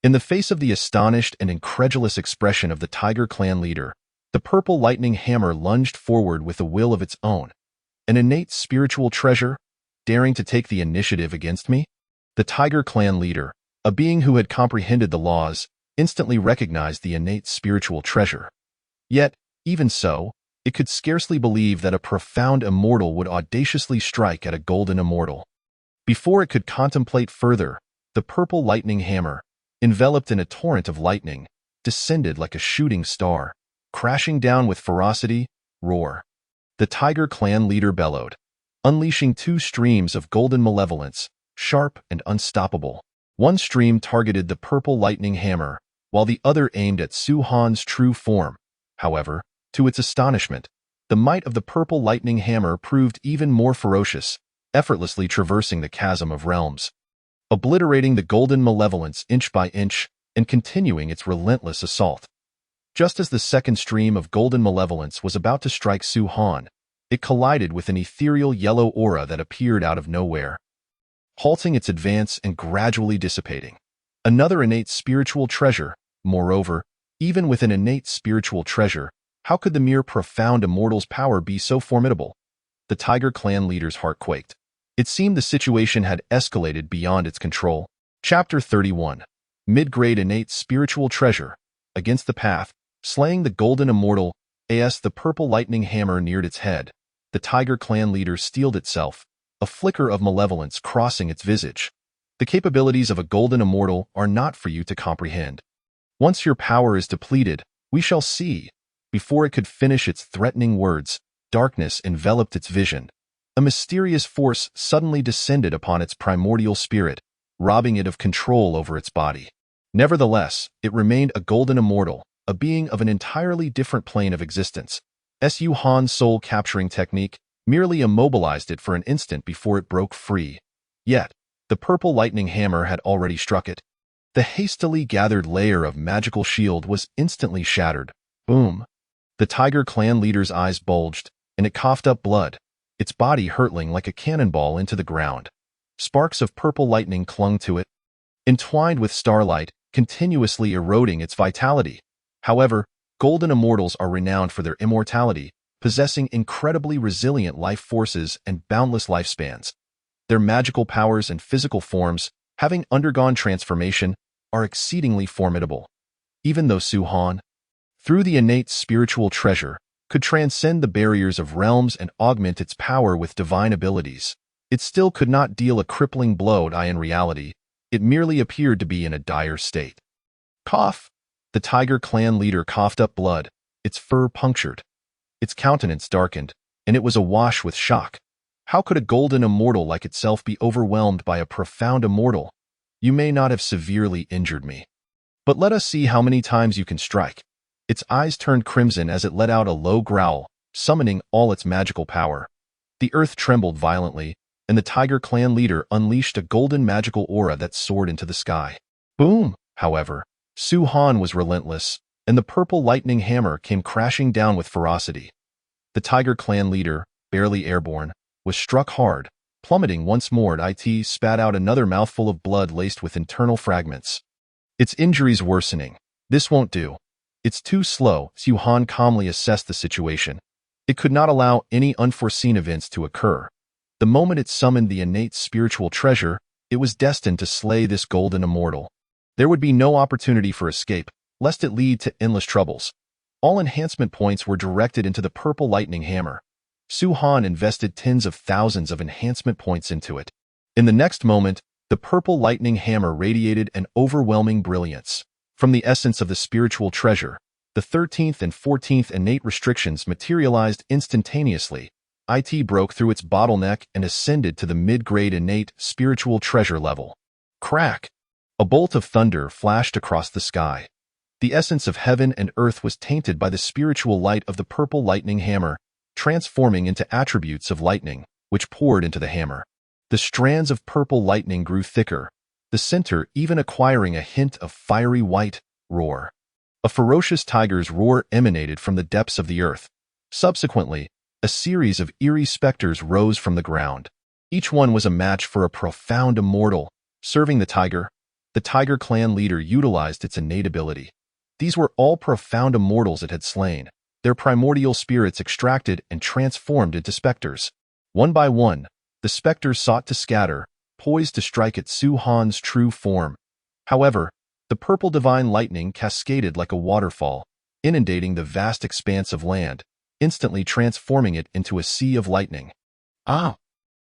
[SPEAKER 1] In the face of the astonished and incredulous expression of the Tiger Clan leader, the purple lightning hammer lunged forward with a will of its own. An innate spiritual treasure, daring to take the initiative against me? The Tiger Clan leader, a being who had comprehended the laws, instantly recognized the innate spiritual treasure. Yet, even so, it could scarcely believe that a profound immortal would audaciously strike at a golden immortal. Before it could contemplate further, the purple lightning hammer, enveloped in a torrent of lightning, descended like a shooting star, crashing down with ferocity, roar. The Tiger Clan leader bellowed, unleashing two streams of golden malevolence, sharp and unstoppable. One stream targeted the purple lightning hammer, while the other aimed at Su Han's true form. However, to its astonishment, the might of the purple lightning hammer proved even more ferocious, effortlessly traversing the chasm of realms, obliterating the golden malevolence inch by inch and continuing its relentless assault. Just as the second stream of golden malevolence was about to strike Su Han, it collided with an ethereal yellow aura that appeared out of nowhere, halting its advance and gradually dissipating. Another innate spiritual treasure. Moreover, even with an innate spiritual treasure, how could the mere profound immortal's power be so formidable? The Tiger Clan leader's heart quaked. It seemed the situation had escalated beyond its control. Chapter 31. mid-grade innate spiritual treasure, against the path, slaying the golden immortal, as the purple lightning hammer neared its head. The tiger clan leader steeled itself, a flicker of malevolence crossing its visage. The capabilities of a golden immortal are not for you to comprehend. Once your power is depleted, we shall see. Before it could finish its threatening words, darkness enveloped its vision. A mysterious force suddenly descended upon its primordial spirit, robbing it of control over its body. Nevertheless, it remained a golden immortal, a being of an entirely different plane of existence. Su Han's soul-capturing technique merely immobilized it for an instant before it broke free. Yet, the purple lightning hammer had already struck it. The hastily gathered layer of magical shield was instantly shattered. Boom! The tiger clan leader's eyes bulged, and it coughed up blood, its body hurtling like a cannonball into the ground. Sparks of purple lightning clung to it, entwined with starlight, continuously eroding its vitality. However, golden immortals are renowned for their immortality, possessing incredibly resilient life forces and boundless lifespans. Their magical powers and physical forms, having undergone transformation, are exceedingly formidable. Even though Su Han, through the innate spiritual treasure, could transcend the barriers of realms and augment its power with divine abilities, it still could not deal a crippling blow. In reality, it merely appeared to be in a dire state. Cough! The tiger clan leader coughed up blood, its fur punctured. Its countenance darkened, and it was awash with shock. How could a golden immortal like itself be overwhelmed by a profound immortal? You may not have severely injured me, but let us see how many times you can strike. Its eyes turned crimson as it let out a low growl, summoning all its magical power. The earth trembled violently, and the tiger clan leader unleashed a golden magical aura that soared into the sky. Boom! However, Su Han was relentless, and the purple lightning hammer came crashing down with ferocity. The tiger clan leader, barely airborne, was struck hard, plummeting once more. It spat out another mouthful of blood laced with internal fragments. Its injuries worsening. This won't do. It's too slow. Su Han calmly assessed the situation. It could not allow any unforeseen events to occur. The moment it summoned the innate spiritual treasure, it was destined to slay this golden immortal. There would be no opportunity for escape, lest it lead to endless troubles. All enhancement points were directed into the purple lightning hammer. Su Han invested tens of thousands of enhancement points into it. In the next moment, the purple lightning hammer radiated an overwhelming brilliance. From the essence of the spiritual treasure, the 13th and 14th innate restrictions materialized instantaneously. It broke through its bottleneck and ascended to the mid-grade innate spiritual treasure level. Crack! A bolt of thunder flashed across the sky. The essence of heaven and earth was tainted by the spiritual light of the purple lightning hammer, transforming into attributes of lightning, which poured into the hammer. The strands of purple lightning grew thicker, the center even acquiring a hint of fiery white roar. A ferocious tiger's roar emanated from the depths of the earth. Subsequently, a series of eerie specters rose from the ground. Each one was a match for a profound immortal. Serving the tiger clan leader utilized its innate ability. These were all profound immortals it had slain, their primordial spirits extracted and transformed into specters. One by one, the specters sought to scatter, poised to strike at Su Han's true form. However, the purple divine lightning cascaded like a waterfall, inundating the vast expanse of land, instantly transforming it into a sea of lightning. Ah!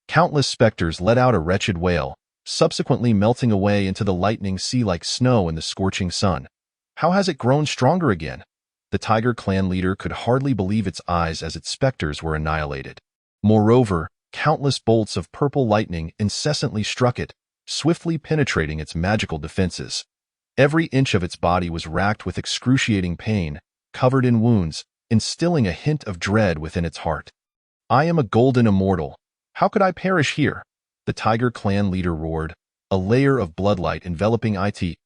[SPEAKER 1] Countless specters let out a wretched wail, subsequently melting away into the lightning sea like snow in the scorching sun. How has it grown stronger again? The tiger clan leader could hardly believe its eyes as its specters were annihilated. Moreover, countless bolts of purple lightning incessantly struck it, swiftly penetrating its magical defenses. Every inch of its body was racked with excruciating pain, covered in wounds, instilling a hint of dread within its heart. I am a golden immortal. How could I perish here? The tiger clan leader roared. A layer of bloodlight enveloping it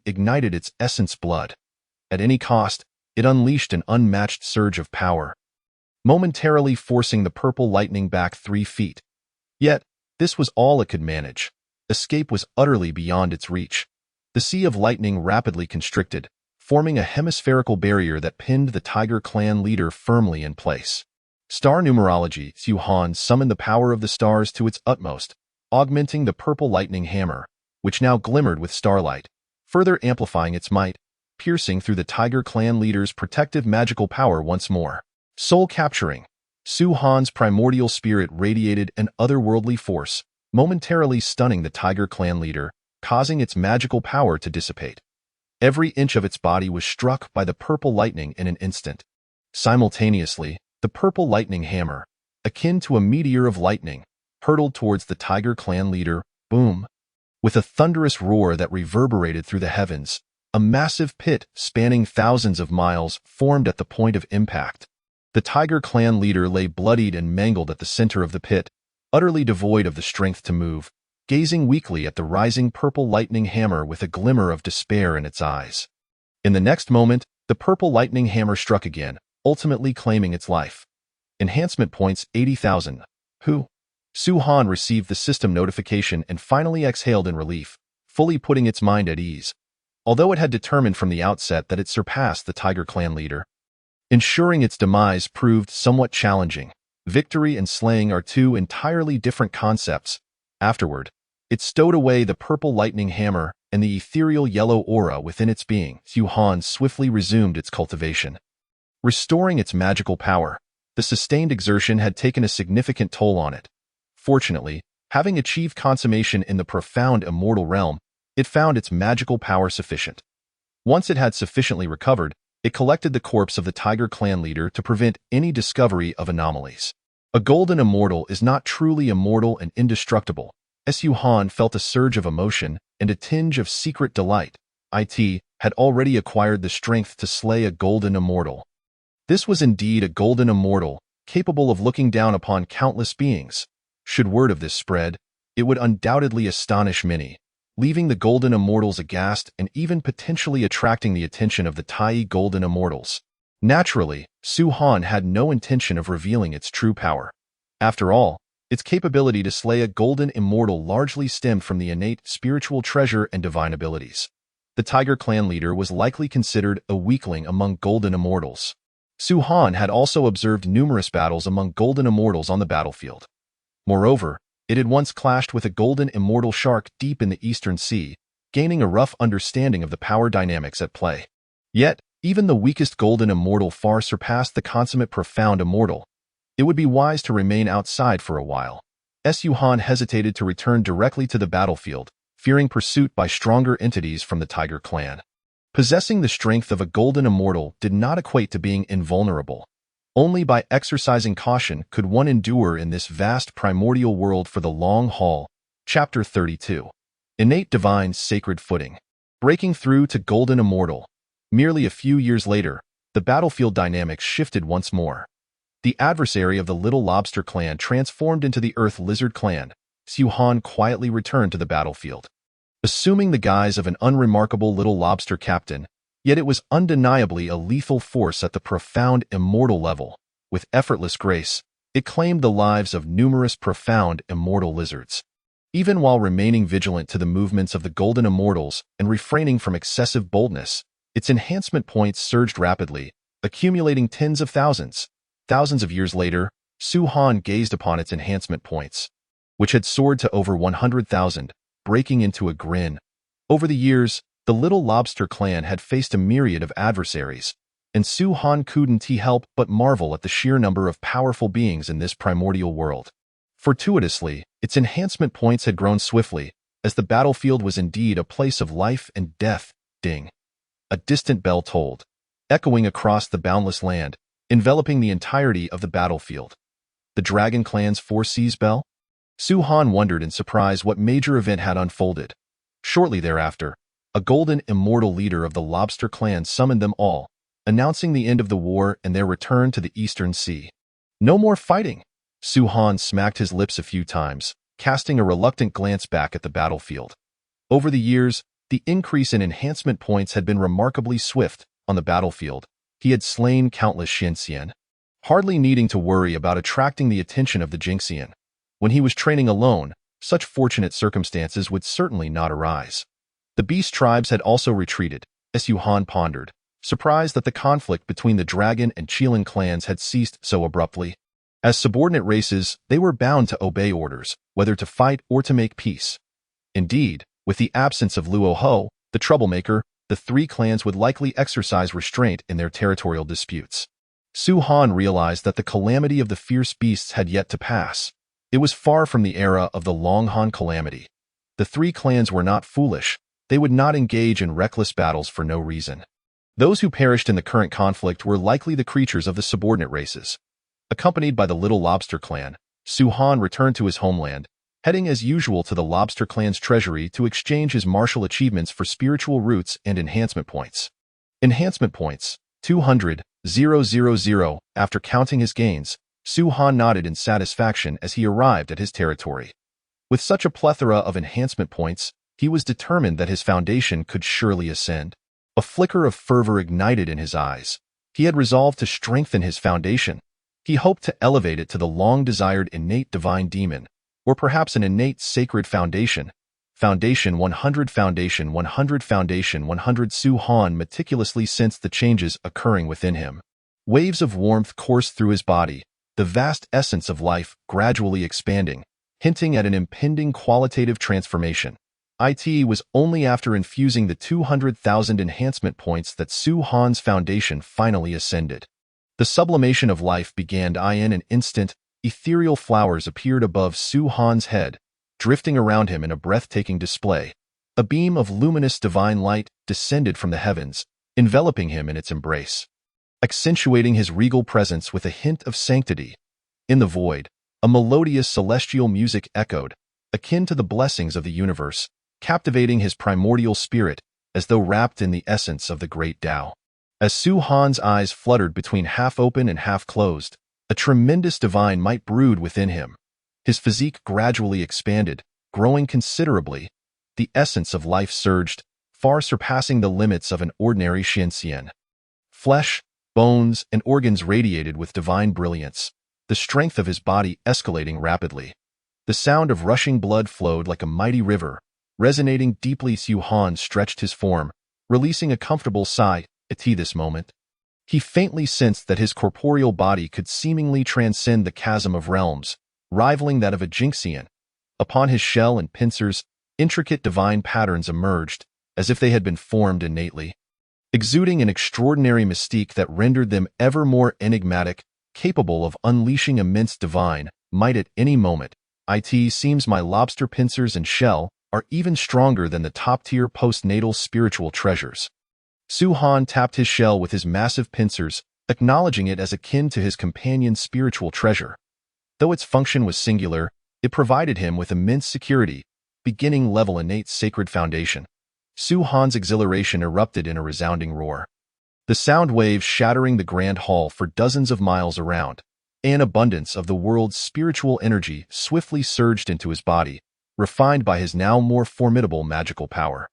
[SPEAKER 1] ignited its essence blood. At any cost, it unleashed an unmatched surge of power, momentarily forcing the purple lightning back 3 feet. Yet, this was all it could manage. Escape was utterly beyond its reach. The sea of lightning rapidly constricted, forming a hemispherical barrier that pinned the tiger clan leader firmly in place. Star numerology. Su Han summoned the power of the stars to its utmost, augmenting the purple lightning hammer, which now glimmered with starlight. further amplifying its might, piercing through the Tiger Clan leader's protective magical power once more. Soul-capturing. Su Han's primordial spirit radiated an otherworldly force, momentarily stunning the Tiger Clan leader, causing its magical power to dissipate. Every inch of its body was struck by the purple lightning in an instant. Simultaneously, the purple lightning hammer, akin to a meteor of lightning, hurtled towards the Tiger Clan leader, boom. With a thunderous roar that reverberated through the heavens, a massive pit spanning thousands of miles formed at the point of impact. The Tiger Clan leader lay bloodied and mangled at the center of the pit, utterly devoid of the strength to move, gazing weakly at the rising purple lightning hammer with a glimmer of despair in its eyes. In the next moment, the purple lightning hammer struck again, ultimately claiming its life. Enhancement points 80,000. Su Han received the system notification and finally exhaled in relief, fully putting its mind at ease. Although it had determined from the outset that it surpassed the Tiger Clan leader, ensuring its demise proved somewhat challenging. Victory and slaying are two entirely different concepts. Afterward, it stowed away the purple lightning hammer and the ethereal yellow aura within its being. Su Han swiftly resumed its cultivation. Restoring its magical power, the sustained exertion had taken a significant toll on it. Fortunately, having achieved consummation in the profound immortal realm, it found its magical power sufficient. Once it had sufficiently recovered, it collected the corpse of the Tiger Clan leader to prevent any discovery of anomalies. A golden immortal is not truly immortal and indestructible. Su Han felt a surge of emotion and a tinge of secret delight. It had already acquired the strength to slay a golden immortal. This was indeed a golden immortal, capable of looking down upon countless beings. Should word of this spread, it would undoubtedly astonish many, leaving the golden immortals aghast and even potentially attracting the attention of the Tai golden immortals. Naturally, Su Han had no intention of revealing its true power. After all, its capability to slay a golden immortal largely stemmed from the innate spiritual treasure and divine abilities. The Tiger Clan leader was likely considered a weakling among golden immortals. Su Han had also observed numerous battles among golden immortals on the battlefield. Moreover, it had once clashed with a golden immortal shark deep in the Eastern Sea, gaining a rough understanding of the power dynamics at play. Yet, even the weakest golden immortal far surpassed the consummate profound immortal. It would be wise to remain outside for a while. Su Han hesitated to return directly to the battlefield, fearing pursuit by stronger entities from the Tiger Clan. Possessing the strength of a golden immortal did not equate to being invulnerable. Only by exercising caution could one endure in this vast primordial world for the long haul. Chapter 32. Innate Divine Sacred Footing. Breaking through to Golden Immortal. Merely a few years later, the battlefield dynamics shifted once more. The adversary of the Little Lobster Clan transformed into the Earth Lizard Clan. Su Han quietly returned to the battlefield. Assuming the guise of an unremarkable little lobster captain, yet it was undeniably a lethal force at the profound immortal level. With effortless grace, it claimed the lives of numerous profound immortal lizards. Even while remaining vigilant to the movements of the golden immortals and refraining from excessive boldness, its enhancement points surged rapidly, accumulating tens of thousands. Thousands of years later, Su Han gazed upon its enhancement points, which had soared to over 100,000, breaking into a grin. Over the years, the Little Lobster Clan had faced a myriad of adversaries, and Su Han couldn't help but marvel at the sheer number of powerful beings in this primordial world. Fortuitously, its enhancement points had grown swiftly, as the battlefield was indeed a place of life and death. Ding! A distant bell tolled, echoing across the boundless land, enveloping the entirety of the battlefield. The Dragon Clan's Four Seas bell? Su Han wondered in surprise what major event had unfolded. Shortly thereafter, a golden immortal leader of the Lobster Clan summoned them all, announcing the end of the war and their return to the Eastern Sea. No more fighting! Su Han smacked his lips a few times, casting a reluctant glance back at the battlefield. Over the years, the increase in enhancement points had been remarkably swift. On the battlefield, he had slain countless Shenxian, hardly needing to worry about attracting the attention of the Jinxian. When he was training alone, such fortunate circumstances would certainly not arise. The beast tribes had also retreated. Su Han pondered, surprised that the conflict between the Dragon and Qilin clans had ceased so abruptly. As subordinate races, they were bound to obey orders, whether to fight or to make peace. Indeed, with the absence of Luo Ho, the troublemaker, the three clans would likely exercise restraint in their territorial disputes. Su Han realized that the calamity of the fierce beasts had yet to pass. It was far from the era of the Long Han calamity. The three clans were not foolish. They would not engage in reckless battles for no reason. Those who perished in the current conflict were likely the creatures of the subordinate races. Accompanied by the Little Lobster clan, Su Han returned to his homeland, heading as usual to the Lobster clan's treasury to exchange his martial achievements for spiritual roots and enhancement points. Enhancement points, 200,000. After counting his gains, Su Han nodded in satisfaction as he arrived at his territory. With such a plethora of enhancement points, he was determined that his foundation could surely ascend. A flicker of fervor ignited in his eyes. He had resolved to strengthen his foundation. He hoped to elevate it to the long-desired innate divine demon, or perhaps an innate sacred foundation. Foundation 100, Foundation 100, Foundation 100. Su Han meticulously sensed the changes occurring within him. Waves of warmth coursed through his body, the vast essence of life gradually expanding, hinting at an impending qualitative transformation. It was only after infusing the 200,000 enhancement points that Su Han's foundation finally ascended. The sublimation of life began in an instant. Ethereal flowers appeared above Su Han's head, drifting around him in a breathtaking display. A beam of luminous divine light descended from the heavens, enveloping him in its embrace, accentuating his regal presence with a hint of sanctity. In the void, a melodious celestial music echoed, akin to the blessings of the universe, captivating his primordial spirit as though wrapped in the essence of the great Tao. As Su Han's eyes fluttered between half open and half closed, a tremendous divine might brewed within him. His physique gradually expanded, growing considerably. The essence of life surged, far surpassing the limits of an ordinary Xianxian. Flesh, bones, and organs radiated with divine brilliance, the strength of his body escalating rapidly. The sound of rushing blood flowed like a mighty river, resonating deeply. Su Han stretched his form, releasing a comfortable sigh. At this moment, he faintly sensed that his corporeal body could seemingly transcend the chasm of realms, rivaling that of a Jinxian. Upon his shell and pincers, intricate divine patterns emerged, as if they had been formed innately, exuding an extraordinary mystique that rendered them ever more enigmatic, capable of unleashing immense divine might at any moment. It seems my lobster pincers and shell are even stronger than the top-tier postnatal spiritual treasures. Su Han tapped his shell with his massive pincers, acknowledging it as akin to his companion's spiritual treasure. Though its function was singular, it provided him with immense security, beginning-level innate sacred foundation. Su Han's exhilaration erupted in a resounding roar. The sound waves shattering the grand hall for dozens of miles around. An abundance of the world's spiritual energy swiftly surged into his body, refined by his now more formidable magical power.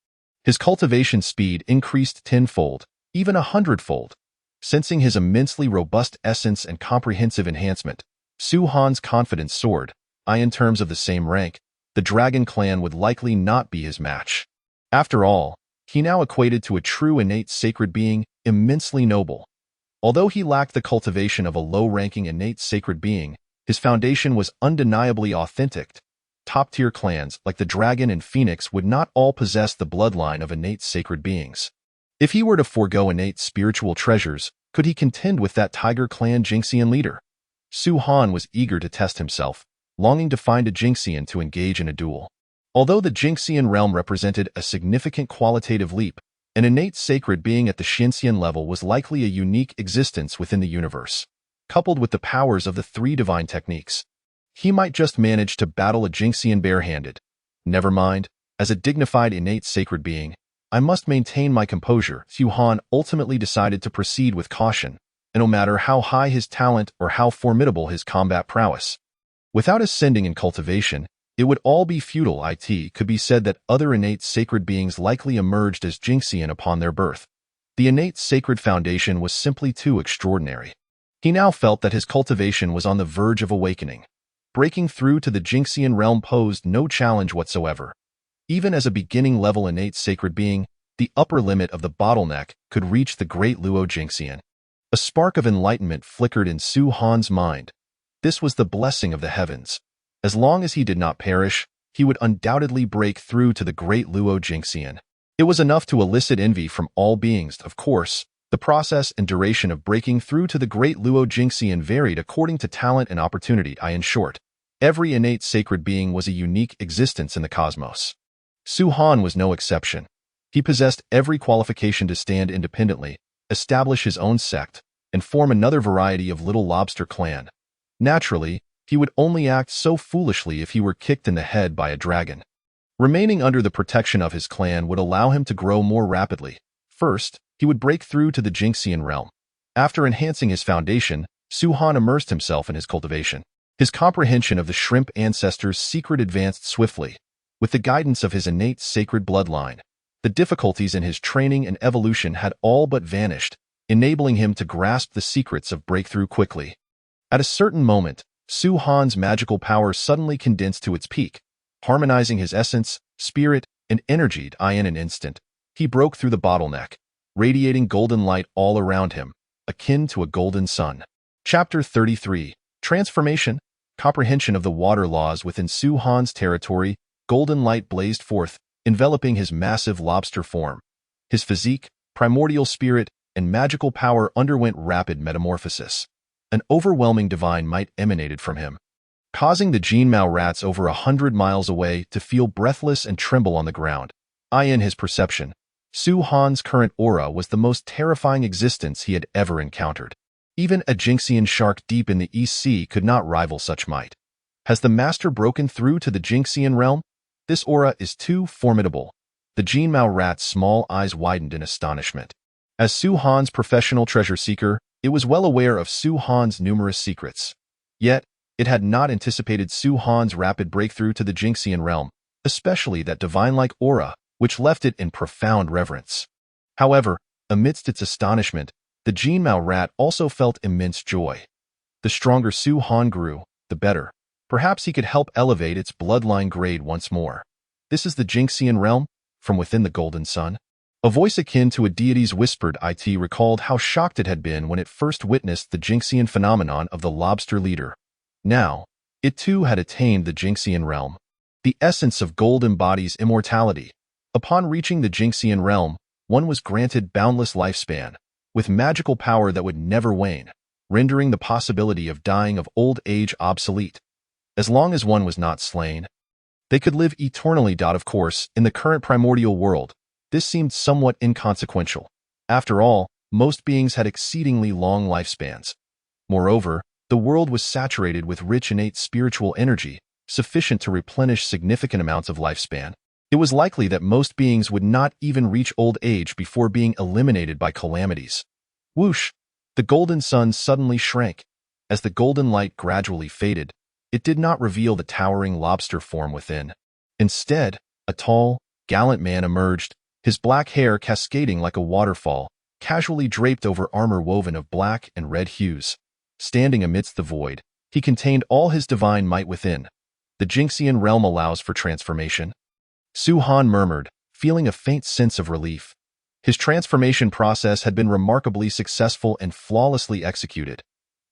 [SPEAKER 1] His cultivation speed increased tenfold, even 100-fold. Sensing his immensely robust essence and comprehensive enhancement, Su Han's confidence soared. In terms of the same rank, the Dragon Clan would likely not be his match. After all, he now equated to a true innate sacred being, immensely noble. Although he lacked the cultivation of a low-ranking innate sacred being, his foundation was undeniably authentic. Top-tier clans like the Dragon and Phoenix would not all possess the bloodline of innate sacred beings. If he were to forego innate spiritual treasures, could he contend with that Tiger Clan Jinxian leader? Su Han was eager to test himself, longing to find a Jinxian to engage in a duel. Although the Jinxian realm represented a significant qualitative leap, an innate sacred being at the Xianxian level was likely a unique existence within the universe. Coupled with the powers of the three divine techniques, he might just manage to battle a Jinxian barehanded. Never mind, as a dignified innate sacred being, I must maintain my composure. Su Han ultimately decided to proceed with caution, and no matter how high his talent or how formidable his combat prowess. Without ascending in cultivation, it would all be futile. It could be said that other innate sacred beings likely emerged as Jinxian upon their birth. The innate sacred foundation was simply too extraordinary. He now felt that his cultivation was on the verge of awakening. Breaking through to the Jinxian realm posed no challenge whatsoever. Even as a beginning-level innate sacred being, the upper limit of the bottleneck could reach the great Luo Jinxian. A spark of enlightenment flickered in Su Han's mind. This was the blessing of the heavens. As long as he did not perish, he would undoubtedly break through to the great Luo Jinxian. It was enough to elicit envy from all beings. Of course, the process and duration of breaking through to the great Luo Jingxian varied according to talent and opportunity. In short, every innate sacred being was a unique existence in the cosmos. Su Han was no exception. He possessed every qualification to stand independently, establish his own sect, and form another variety of Little Lobster clan. Naturally, he would only act so foolishly if he were kicked in the head by a dragon. Remaining under the protection of his clan would allow him to grow more rapidly. First, he would break through to the Jingxian realm. After enhancing his foundation, Su Han immersed himself in his cultivation. His comprehension of the shrimp ancestors' secret advanced swiftly. With the guidance of his innate sacred bloodline, the difficulties in his training and evolution had all but vanished, enabling him to grasp the secrets of breakthrough quickly. At a certain moment, Su Han's magical power suddenly condensed to its peak, harmonizing his essence, spirit, and energy. In an instant, he broke through the bottleneck, radiating golden light all around him, akin to a golden sun. Chapter 33. Transformation. Comprehension of the water laws within Su Han's territory. Golden light blazed forth, enveloping his massive lobster form. His physique, primordial spirit, and magical power underwent rapid metamorphosis. An overwhelming divine might emanated from him, causing the Jinmao rats over 100 miles away to feel breathless and tremble on the ground. In his perception, Su Han's current aura was the most terrifying existence he had ever encountered. Even a Jingxian shark deep in the East Sea could not rival such might. Has the master broken through to the Jingxian realm? This aura is too formidable. The Jinmao rat's small eyes widened in astonishment. As Su Han's professional treasure seeker, it was well aware of Su Han's numerous secrets. Yet, it had not anticipated Su Han's rapid breakthrough to the Jingxian realm, especially that divine-like aura, which left it in profound reverence. However, amidst its astonishment, the Jinmao rat also felt immense joy. The stronger Su Han grew, the better. Perhaps he could help elevate its bloodline grade once more. This is the Jingxian realm, from within the golden sun. A voice akin to a deity's whispered. It recalled how shocked it had been when it first witnessed the Jingxian phenomenon of the lobster leader. Now, it too had attained the Jingxian realm. The essence of gold embodies immortality. Upon reaching the Jingxian realm, one was granted boundless lifespan, with magical power that would never wane, rendering the possibility of dying of old age obsolete. As long as one was not slain, they could live eternally. Of course, in the current primordial world, this seemed somewhat inconsequential. After all, most beings had exceedingly long lifespans. Moreover, the world was saturated with rich innate spiritual energy, sufficient to replenish significant amounts of lifespan. It was likely that most beings would not even reach old age before being eliminated by calamities. Whoosh! The golden sun suddenly shrank. As the golden light gradually faded, it did not reveal the towering lobster form within. Instead, a tall, gallant man emerged, his black hair cascading like a waterfall, casually draped over armor woven of black and red hues. Standing amidst the void, he contained all his divine might within. The Jingxian realm allows for transformation. Su Han murmured, feeling a faint sense of relief. His transformation process had been remarkably successful and flawlessly executed.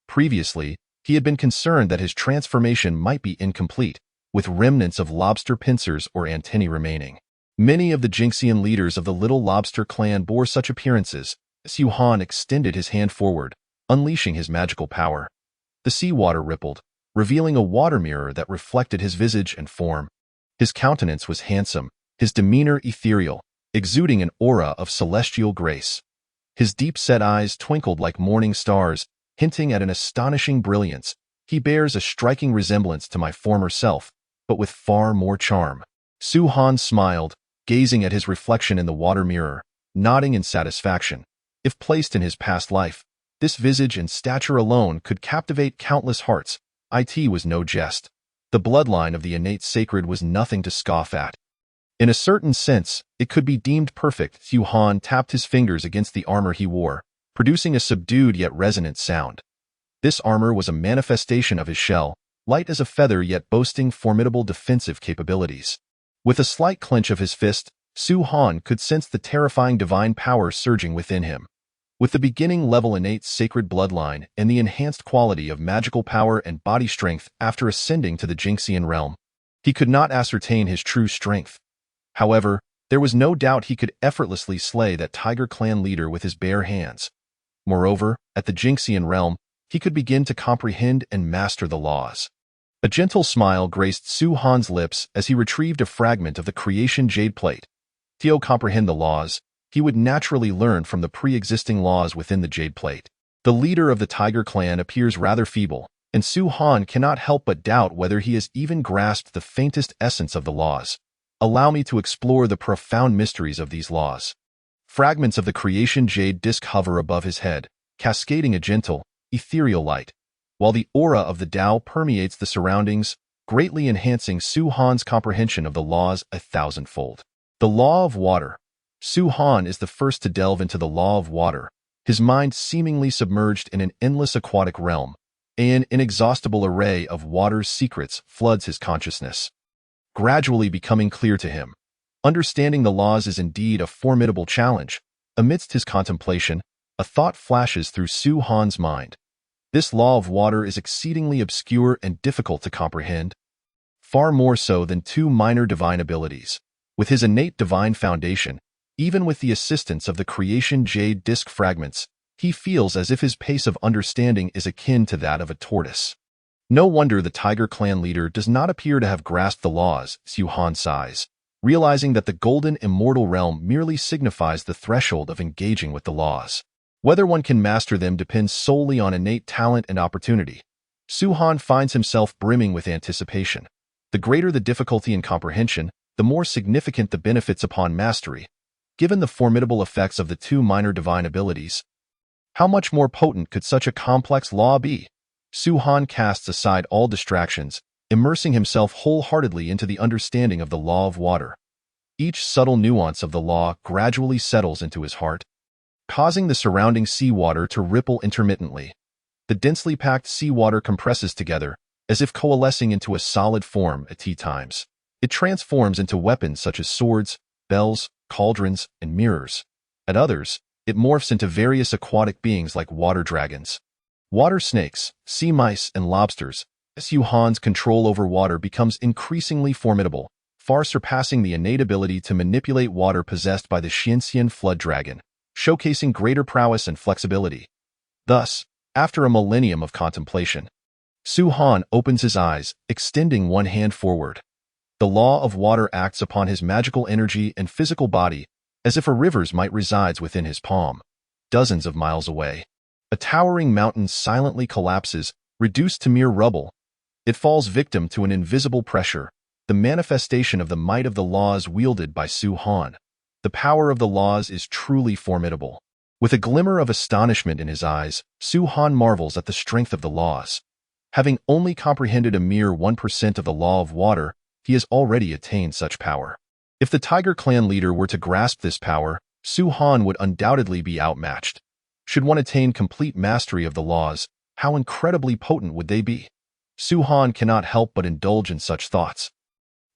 [SPEAKER 1] Previously, he had been concerned that his transformation might be incomplete, with remnants of lobster pincers or antennae remaining. Many of the Jingxian leaders of the Little Lobster clan bore such appearances. Su Han extended his hand forward, unleashing his magical power. The seawater rippled, revealing a water mirror that reflected his visage and form. His countenance was handsome, his demeanor ethereal, exuding an aura of celestial grace. His deep-set eyes twinkled like morning stars, hinting at an astonishing brilliance. He bears a striking resemblance to my former self, but with far more charm. Su Han smiled, gazing at his reflection in the water mirror, nodding in satisfaction. If placed in his past life, this visage and stature alone could captivate countless hearts. It was no jest. The bloodline of the innate sacred was nothing to scoff at. In a certain sense, it could be deemed perfect. Su Han tapped his fingers against the armor he wore, producing a subdued yet resonant sound. This armor was a manifestation of his shell, light as a feather yet boasting formidable defensive capabilities. With a slight clench of his fist, Su Han could sense the terrifying divine power surging within him. With the beginning-level innate sacred bloodline and the enhanced quality of magical power and body strength after ascending to the Jingxian realm, he could not ascertain his true strength. However, There was no doubt he could effortlessly slay that Tiger Clan leader with his bare hands. Moreover, at the Jinxian realm, he could begin to comprehend and master the laws. A gentle smile graced Su Han's lips as he retrieved a fragment of the creation jade plate. To comprehend the laws, he would naturally learn from the pre-existing laws within the jade plate. The leader of the Tiger Clan appears rather feeble, and Su Han cannot help but doubt whether he has even grasped the faintest essence of the laws. Allow me to explore the profound mysteries of these laws. Fragments of the creation jade disk hover above his head, cascading a gentle, ethereal light, while the aura of the Tao permeates the surroundings, greatly enhancing Su Han's comprehension of the laws 1,000-fold. The law of water. Su Han is the first to delve into the law of water, his mind seemingly submerged in an endless aquatic realm. An inexhaustible array of water's secrets floods his consciousness, gradually becoming clear to him. Understanding the laws is indeed a formidable challenge. Amidst his contemplation, a thought flashes through Su Han's mind. This law of water is exceedingly obscure and difficult to comprehend, far more so than two minor divine abilities. With his innate divine foundation, even with the assistance of the creation jade disk fragments, he feels as if his pace of understanding is akin to that of a tortoise. No wonder the Tiger Clan leader does not appear to have grasped the laws, Su Han sighs, realizing that the golden immortal realm merely signifies the threshold of engaging with the laws. Whether one can master them depends solely on innate talent and opportunity. Su Han finds himself brimming with anticipation. The greater the difficulty in comprehension, the more significant the benefits upon mastery. Given the formidable effects of the two minor divine abilities, how much more potent could such a complex law be? Su Han casts aside all distractions, immersing himself wholeheartedly into the understanding of the law of water. Each subtle nuance of the law gradually settles into his heart, causing the surrounding seawater to ripple intermittently. The densely packed seawater compresses together, as if coalescing into a solid form at times. It transforms into weapons such as swords, bells, cauldrons, and mirrors. At others, it morphs into various aquatic beings like water dragons, water snakes, sea mice, and lobsters. Su Han's control over water becomes increasingly formidable, far surpassing the innate ability to manipulate water possessed by the Xianxian flood dragon, showcasing greater prowess and flexibility. Thus, after a millennium of contemplation, Su Han opens his eyes, extending one hand forward. The law of water acts upon his magical energy and physical body, as if a river's might resides within his palm. Dozens of miles away, a towering mountain silently collapses, reduced to mere rubble. It falls victim to an invisible pressure, the manifestation of the might of the laws wielded by Su Han. The power of the laws is truly formidable. With a glimmer of astonishment in his eyes, Su Han marvels at the strength of the laws. Having only comprehended a mere 1% of the law of water, he has already attained such power. If the Tiger Clan leader were to grasp this power, Su Han would undoubtedly be outmatched. Should one attain complete mastery of the laws, how incredibly potent would they be? Su Han cannot help but indulge in such thoughts,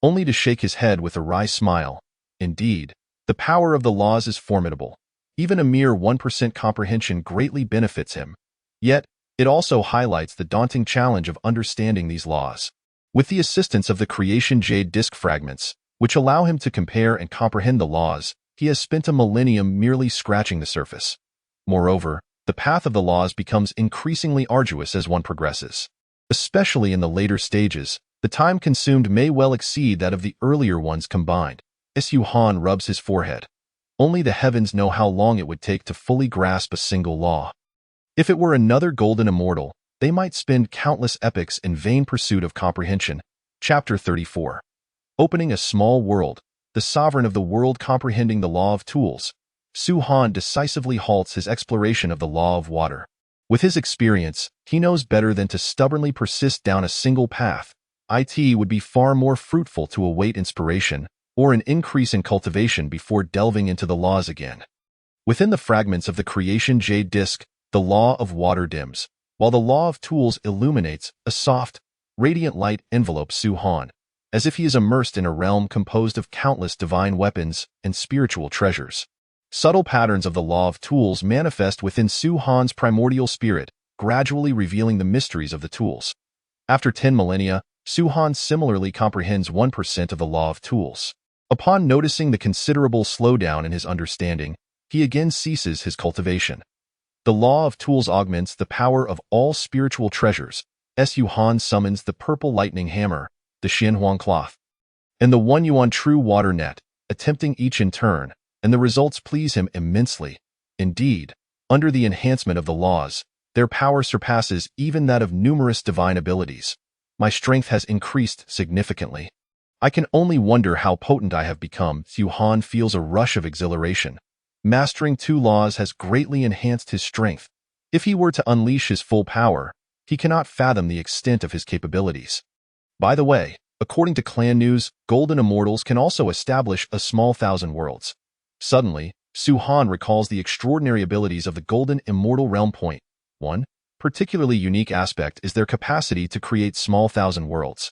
[SPEAKER 1] only to shake his head with a wry smile. Indeed, the power of the laws is formidable. Even a mere 1% comprehension greatly benefits him. Yet, it also highlights the daunting challenge of understanding these laws. With the assistance of the creation jade disk fragments, which allow him to compare and comprehend the laws, he has spent a millennium merely scratching the surface. Moreover, the path of the laws becomes increasingly arduous as one progresses. Especially in the later stages, the time consumed may well exceed that of the earlier ones combined. Su Han rubs his forehead. Only the heavens know how long it would take to fully grasp a single law. If it were another golden immortal, they might spend countless epochs in vain pursuit of comprehension. Chapter 34. Opening a small world, the sovereign of the world comprehending the law of tools, Su Han decisively halts his exploration of the law of water. With his experience, he knows better than to stubbornly persist down a single path. It would be far more fruitful to await inspiration, or an increase in cultivation before delving into the laws again. Within the fragments of the creation jade disk, the law of water dims, while the law of tools illuminates. A soft, radiant light envelopes Su Han, as if he is immersed in a realm composed of countless divine weapons and spiritual treasures. Subtle patterns of the law of tools manifest within Su Han's primordial spirit, gradually revealing the mysteries of the tools. After 10 millennia, Su Han similarly comprehends 1% of the law of tools. Upon noticing the considerable slowdown in his understanding, he again ceases his cultivation. The law of tools augments the power of all spiritual treasures. Su Han summons the purple lightning hammer, the Xianhuang cloth, and the 1 yuan true water net, attempting each in turn, and the results please him immensely. Indeed, under the enhancement of the laws, their power surpasses even that of numerous divine abilities. My strength has increased significantly. I can only wonder how potent I have become. Su Han feels a rush of exhilaration. Mastering 2 laws has greatly enhanced his strength. If he were to unleash his full power, he cannot fathom the extent of his capabilities. By the way, according to clan news, golden immortals can also establish a small 1,000 worlds. Suddenly, Su Han recalls the extraordinary abilities of the golden immortal realm. One particularly unique aspect is their capacity to create small 1,000 worlds,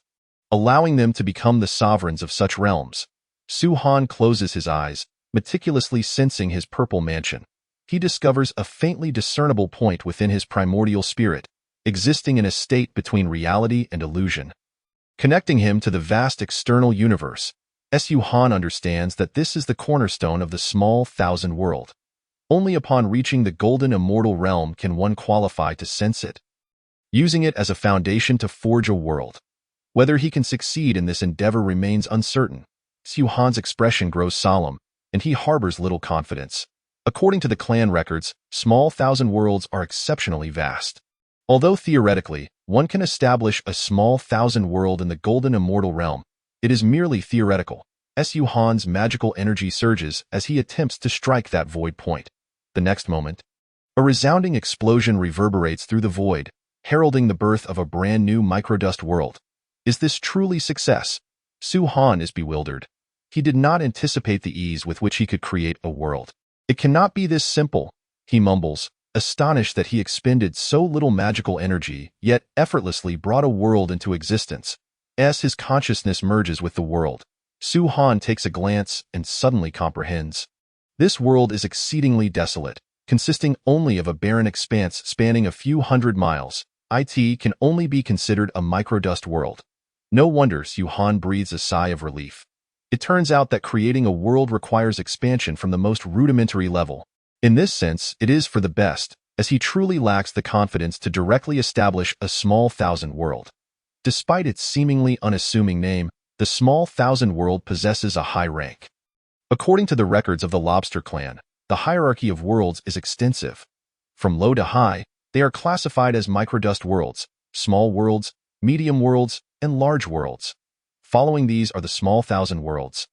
[SPEAKER 1] allowing them to become the sovereigns of such realms. Su Han closes his eyes, meticulously sensing his purple mansion. He discovers a faintly discernible point within his primordial spirit, existing in a state between reality and illusion, connecting him to the vast external universe. Su Han understands that this is the cornerstone of the small 1,000 world. Only upon reaching the golden immortal realm can one qualify to sense it, using it as a foundation to forge a world. Whether he can succeed in this endeavor remains uncertain. Su Han's expression grows solemn, and he harbors little confidence. According to the clan records, small 1,000 worlds are exceptionally vast. Although theoretically, one can establish a small 1,000 world in the golden immortal realm, it is merely theoretical. Su Han's magical energy surges as he attempts to strike that void point. The next moment, a resounding explosion reverberates through the void, heralding the birth of a brand new microdust world. Is this truly success? Su Han is bewildered. He did not anticipate the ease with which he could create a world. It cannot be this simple, he mumbles, astonished that he expended so little magical energy, yet effortlessly brought a world into existence. As his consciousness merges with the world, Su Han takes a glance and suddenly comprehends. This world is exceedingly desolate, consisting only of a barren expanse spanning a few hundred miles. It can only be considered a microdust world. No wonder Su Han breathes a sigh of relief. It turns out that creating a world requires expansion from the most rudimentary level. In this sense, it is for the best, as he truly lacks the confidence to directly establish a small 1,000 world. Despite its seemingly unassuming name, the small 1,000 world possesses a high rank. According to the records of the Lobster Clan, the hierarchy of worlds is extensive. From low to high, they are classified as microdust worlds, small worlds, medium worlds, and large worlds. Following these are the small 1,000 worlds,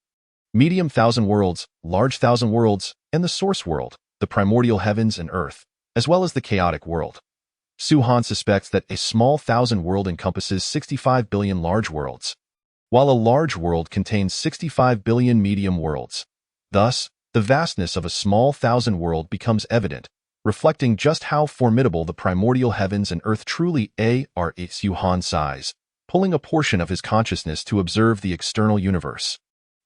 [SPEAKER 1] medium 1,000 worlds, large 1,000 worlds, and the source world, the primordial heavens and earth, as well as the chaotic world. Su Han suspects that a small 1,000 world encompasses 65 billion large worlds, while a large world contains 65 billion medium worlds. Thus, the vastness of a small 1,000 world becomes evident, reflecting just how formidable the primordial heavens and earth truly are. Su Han sighs, pulling a portion of his consciousness to observe the external universe.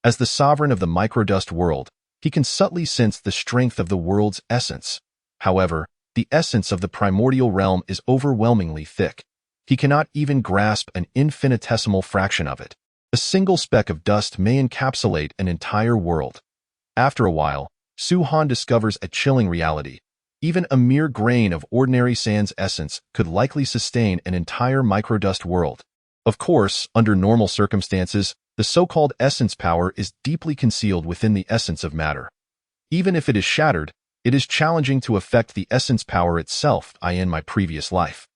[SPEAKER 1] As the sovereign of the microdust world, he can subtly sense the strength of the world's essence. However, the essence of the primordial realm is overwhelmingly thick. He cannot even grasp an infinitesimal fraction of it. A single speck of dust may encapsulate an entire world. After a while, Su Han discovers a chilling reality. Even a mere grain of ordinary sand's essence could likely sustain an entire microdust world. Of course, under normal circumstances, the so-called essence power is deeply concealed within the essence of matter. Even if it is shattered, it is challenging to affect the essence power itself, in my previous life.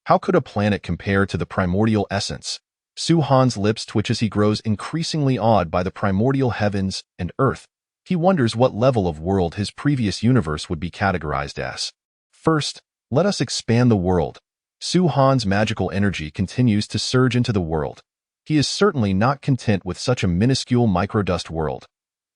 [SPEAKER 1] How could a planet compare to the primordial essence? Su Han's lips twitch as he grows increasingly awed by the primordial heavens and earth. He wonders what level of world his previous universe would be categorized as. First, let us expand the world. Su Han's magical energy continues to surge into the world. He is certainly not content with such a minuscule microdust world.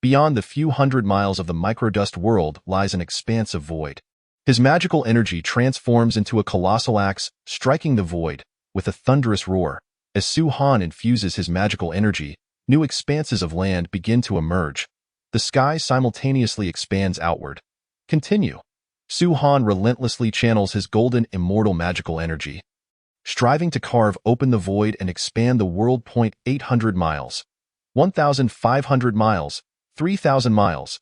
[SPEAKER 1] Beyond the few hundred miles of the microdust world lies an expanse of void. His magical energy transforms into a colossal axe, striking the void with a thunderous roar. As Su Han infuses his magical energy, new expanses of land begin to emerge. The sky simultaneously expands outward. Continue. Su Han relentlessly channels his golden immortal magical energy, striving to carve open the void and expand the world. 800 miles. 1,500 miles, 3,000 miles.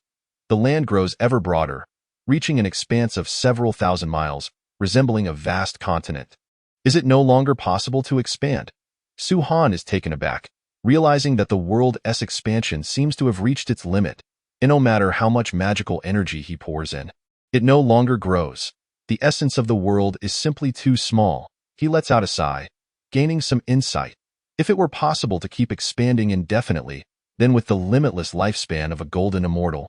[SPEAKER 1] The land grows ever broader, reaching an expanse of several thousand miles, resembling a vast continent. Is it no longer possible to expand? Su Han is taken aback, realizing that the world's expansion seems to have reached its limit, and no matter how much magical energy he pours in, it no longer grows. The essence of the world is simply too small. He lets out a sigh, gaining some insight. If it were possible to keep expanding indefinitely, then with the limitless lifespan of a golden immortal,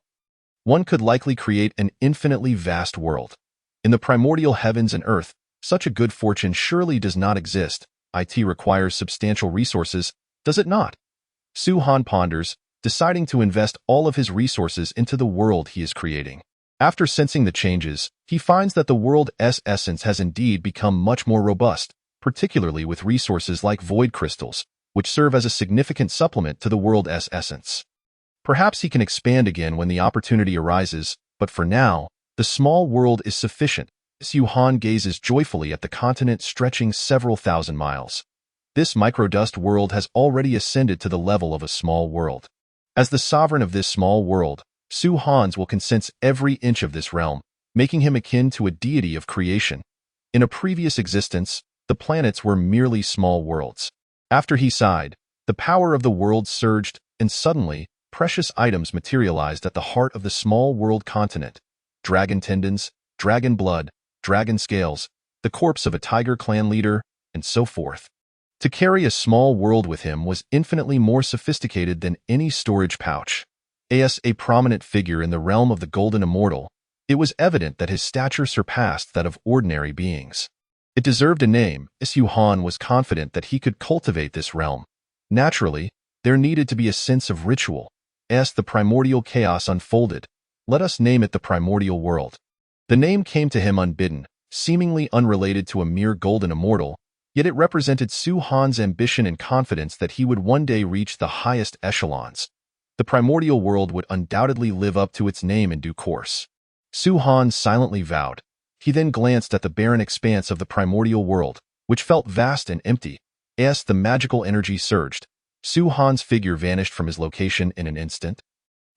[SPEAKER 1] one could likely create an infinitely vast world. In the primordial heavens and earth, such a good fortune surely does not exist. It requires substantial resources, does it not? Su Han ponders, deciding to invest all of his resources into the world he is creating. After sensing the changes, he finds that the world's essence has indeed become much more robust, particularly with resources like void crystals, which serve as a significant supplement to the world's essence. Perhaps he can expand again when the opportunity arises, but for now, the small world is sufficient. Su Han gazes joyfully at the continent stretching several thousand miles. This microdust world has already ascended to the level of a small world. As the sovereign of this small world, Su Han will sense every inch of this realm, making him akin to a deity of creation. In a previous existence, the planets were merely small worlds. After he sighed, the power of the world surged, and suddenly, precious items materialized at the heart of the small world continent. Dragon tendons, dragon blood, dragon scales, the corpse of a tiger clan leader, and so forth. To carry a small world with him was infinitely more sophisticated than any storage pouch. As a prominent figure in the realm of the Golden Immortal, it was evident that his stature surpassed that of ordinary beings. It deserved a name. Su Han was confident that he could cultivate this realm. Naturally, there needed to be a sense of ritual. As the primordial chaos unfolded, let us name it the primordial world. The name came to him unbidden, seemingly unrelated to a mere golden immortal, yet it represented Su Han's ambition and confidence that he would one day reach the highest echelons. The primordial world would undoubtedly live up to its name in due course. Su Han silently vowed. He then glanced at the barren expanse of the primordial world, which felt vast and empty. As the magical energy surged, Su Han's figure vanished from his location in an instant,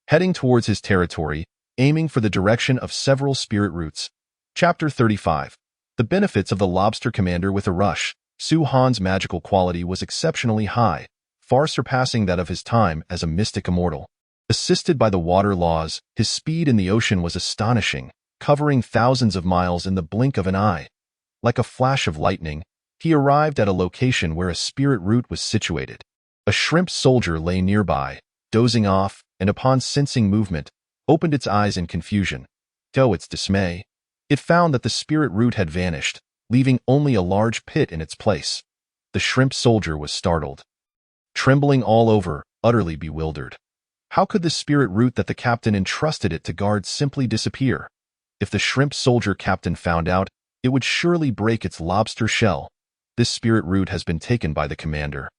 [SPEAKER 1] heading towards his territory, aiming for the direction of several spirit roots. Chapter 35. The benefits of the lobster commander with a rush. Su Han's magical quality was exceptionally high, far surpassing that of his time as a mystic immortal. Assisted by the water laws, his speed in the ocean was astonishing, covering thousands of miles in the blink of an eye. Like a flash of lightning, he arrived at a location where a spirit root was situated. A shrimp soldier lay nearby, dozing off, and upon sensing movement, opened its eyes in confusion. To its dismay, it found that the spirit root had vanished, leaving only a large pit in its place. The shrimp soldier was startled, trembling all over, utterly bewildered. How could the spirit root that the captain entrusted it to guard simply disappear? If the shrimp soldier captain found out, it would surely break its lobster shell. This spirit root has been taken by the commander.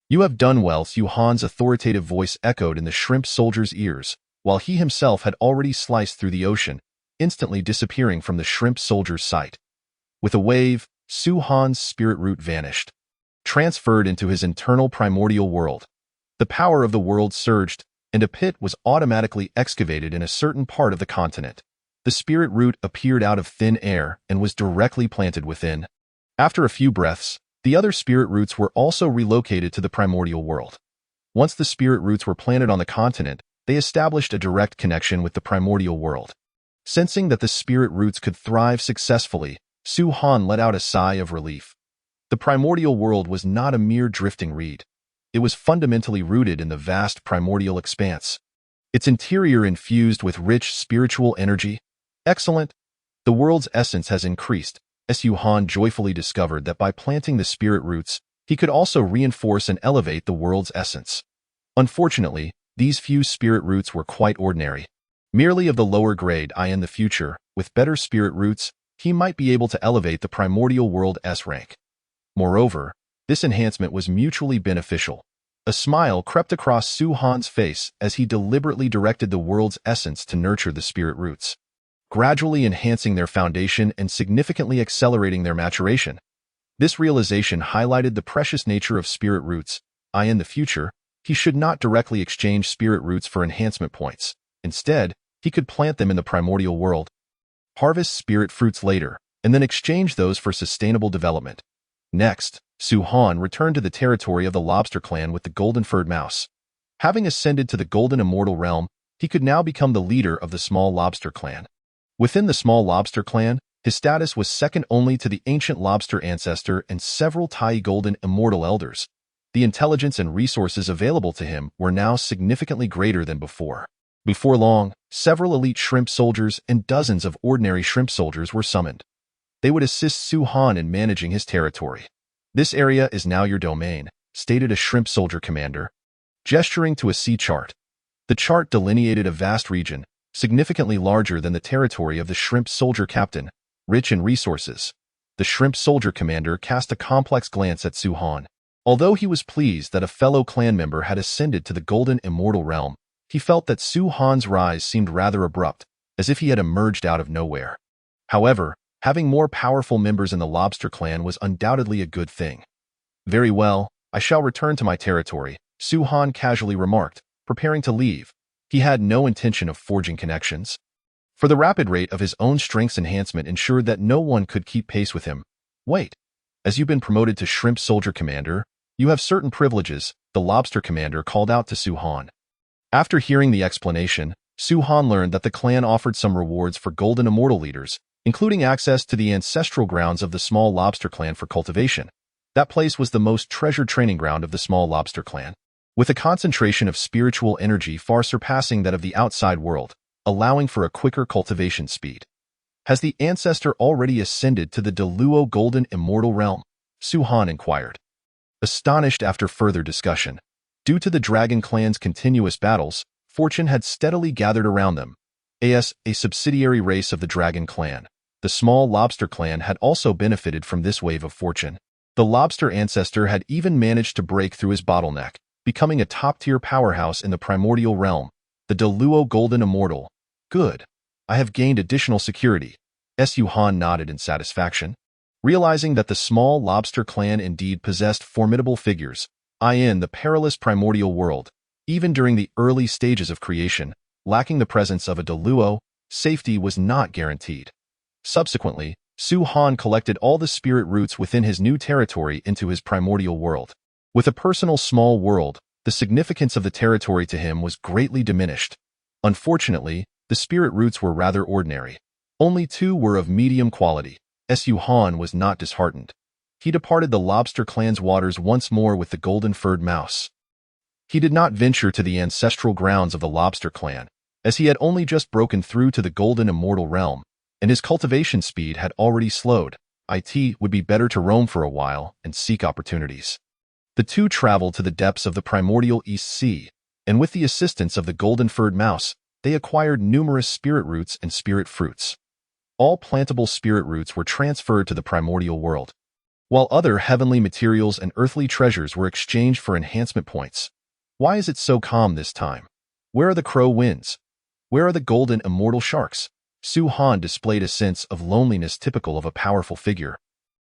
[SPEAKER 1] You have done well. Su Han's authoritative voice echoed in the shrimp soldier's ears, while he himself had already sliced through the ocean, instantly disappearing from the shrimp soldier's sight. With a wave, Su Han's spirit root vanished, transferred into his internal primordial world. The power of the world surged, and a pit was automatically excavated in a certain part of the continent. The spirit root appeared out of thin air and was directly planted within. After a few breaths, the other spirit roots were also relocated to the primordial world. Once the spirit roots were planted on the continent, they established a direct connection with the primordial world. Sensing that the spirit roots could thrive successfully, Su Han let out a sigh of relief. The primordial world was not a mere drifting reed. It was fundamentally rooted in the vast primordial expanse. Its interior infused with rich spiritual energy. Excellent. The world's essence has increased. Su Han joyfully discovered that by planting the spirit roots, he could also reinforce and elevate the world's essence. Unfortunately, these few spirit roots were quite ordinary, merely of the lower grade. In the future, with better spirit roots, he might be able to elevate the primordial world's rank. Moreover, this enhancement was mutually beneficial. A smile crept across Su Han's face as he deliberately directed the world's essence to nurture the spirit roots, gradually enhancing their foundation and significantly accelerating their maturation. This realization highlighted the precious nature of spirit roots. In the future, he should not directly exchange spirit roots for enhancement points. Instead, he could plant them in the primordial world, harvest spirit fruits later, and then exchange those for sustainable development. Next, Su-Han returned to the territory of the Lobster Clan with the golden-furred mouse. Having ascended to the Golden Immortal Realm, he could now become the leader of the Small Lobster Clan. Within the Small Lobster Clan, his status was second only to the ancient lobster ancestor and several Tai Golden Immortal Elders. The intelligence and resources available to him were now significantly greater than before. Before long, several elite shrimp soldiers and dozens of ordinary shrimp soldiers were summoned. They would assist Su-Han in managing his territory. "This area is now your domain," stated a shrimp soldier commander, gesturing to a sea chart. The chart delineated a vast region, significantly larger than the territory of the shrimp soldier captain, rich in resources. The shrimp soldier commander cast a complex glance at Su-Han. Although he was pleased that a fellow clan member had ascended to the Golden Immortal Realm, he felt that Su-Han's rise seemed rather abrupt, as if he had emerged out of nowhere. However, having more powerful members in the Lobster Clan was undoubtedly a good thing. "Very well, I shall return to my territory," Su-Han casually remarked, preparing to leave. He had no intention of forging connections. For the rapid rate of his own strength's enhancement ensured that no one could keep pace with him. "Wait. As you've been promoted to Shrimp Soldier Commander, you have certain privileges," the Lobster Commander called out to Su-Han. After hearing the explanation, Su-Han learned that the clan offered some rewards for Golden Immortal leaders, including access to the ancestral grounds of the Small Lobster Clan for cultivation. That place was the most treasured training ground of the Small Lobster Clan, with a concentration of spiritual energy far surpassing that of the outside world, allowing for a quicker cultivation speed. "Has the ancestor already ascended to the Deluo Golden Immortal Realm?" Su-Han inquired. Astonished after further discussion. Due to the Dragon Clan's continuous battles, fortune had steadily gathered around them. As a subsidiary race of the Dragon Clan, the Small Lobster Clan had also benefited from this wave of fortune. The lobster ancestor had even managed to break through his bottleneck, becoming a top-tier powerhouse in the primordial realm, the Deluo Golden Immortal. "Good. I have gained additional security." Su-Han nodded in satisfaction. Realizing that the Small Lobster Clan indeed possessed formidable figures in the perilous primordial world, even during the early stages of creation, lacking the presence of a Deluo, safety was not guaranteed. Subsequently, Su-Han collected all the spirit roots within his new territory into his primordial world. With a personal small world, the significance of the territory to him was greatly diminished. Unfortunately, the spirit roots were rather ordinary. Only 2 were of medium quality. Su-Han was not disheartened. He departed the Lobster Clan's waters once more with the golden-furred mouse. He did not venture to the ancestral grounds of the Lobster Clan, as he had only just broken through to the Golden Immortal Realm, and his cultivation speed had already slowed. It would be better to roam for a while and seek opportunities. The 2 traveled to the depths of the primordial East Sea, and with the assistance of the golden-furred mouse, they acquired numerous spirit roots and spirit fruits. All plantable spirit roots were transferred to the primordial world, while other heavenly materials and earthly treasures were exchanged for enhancement points. Why is it so calm this time? Where are the crow winds? Where are the golden immortal sharks? Su-Han displayed a sense of loneliness typical of a powerful figure.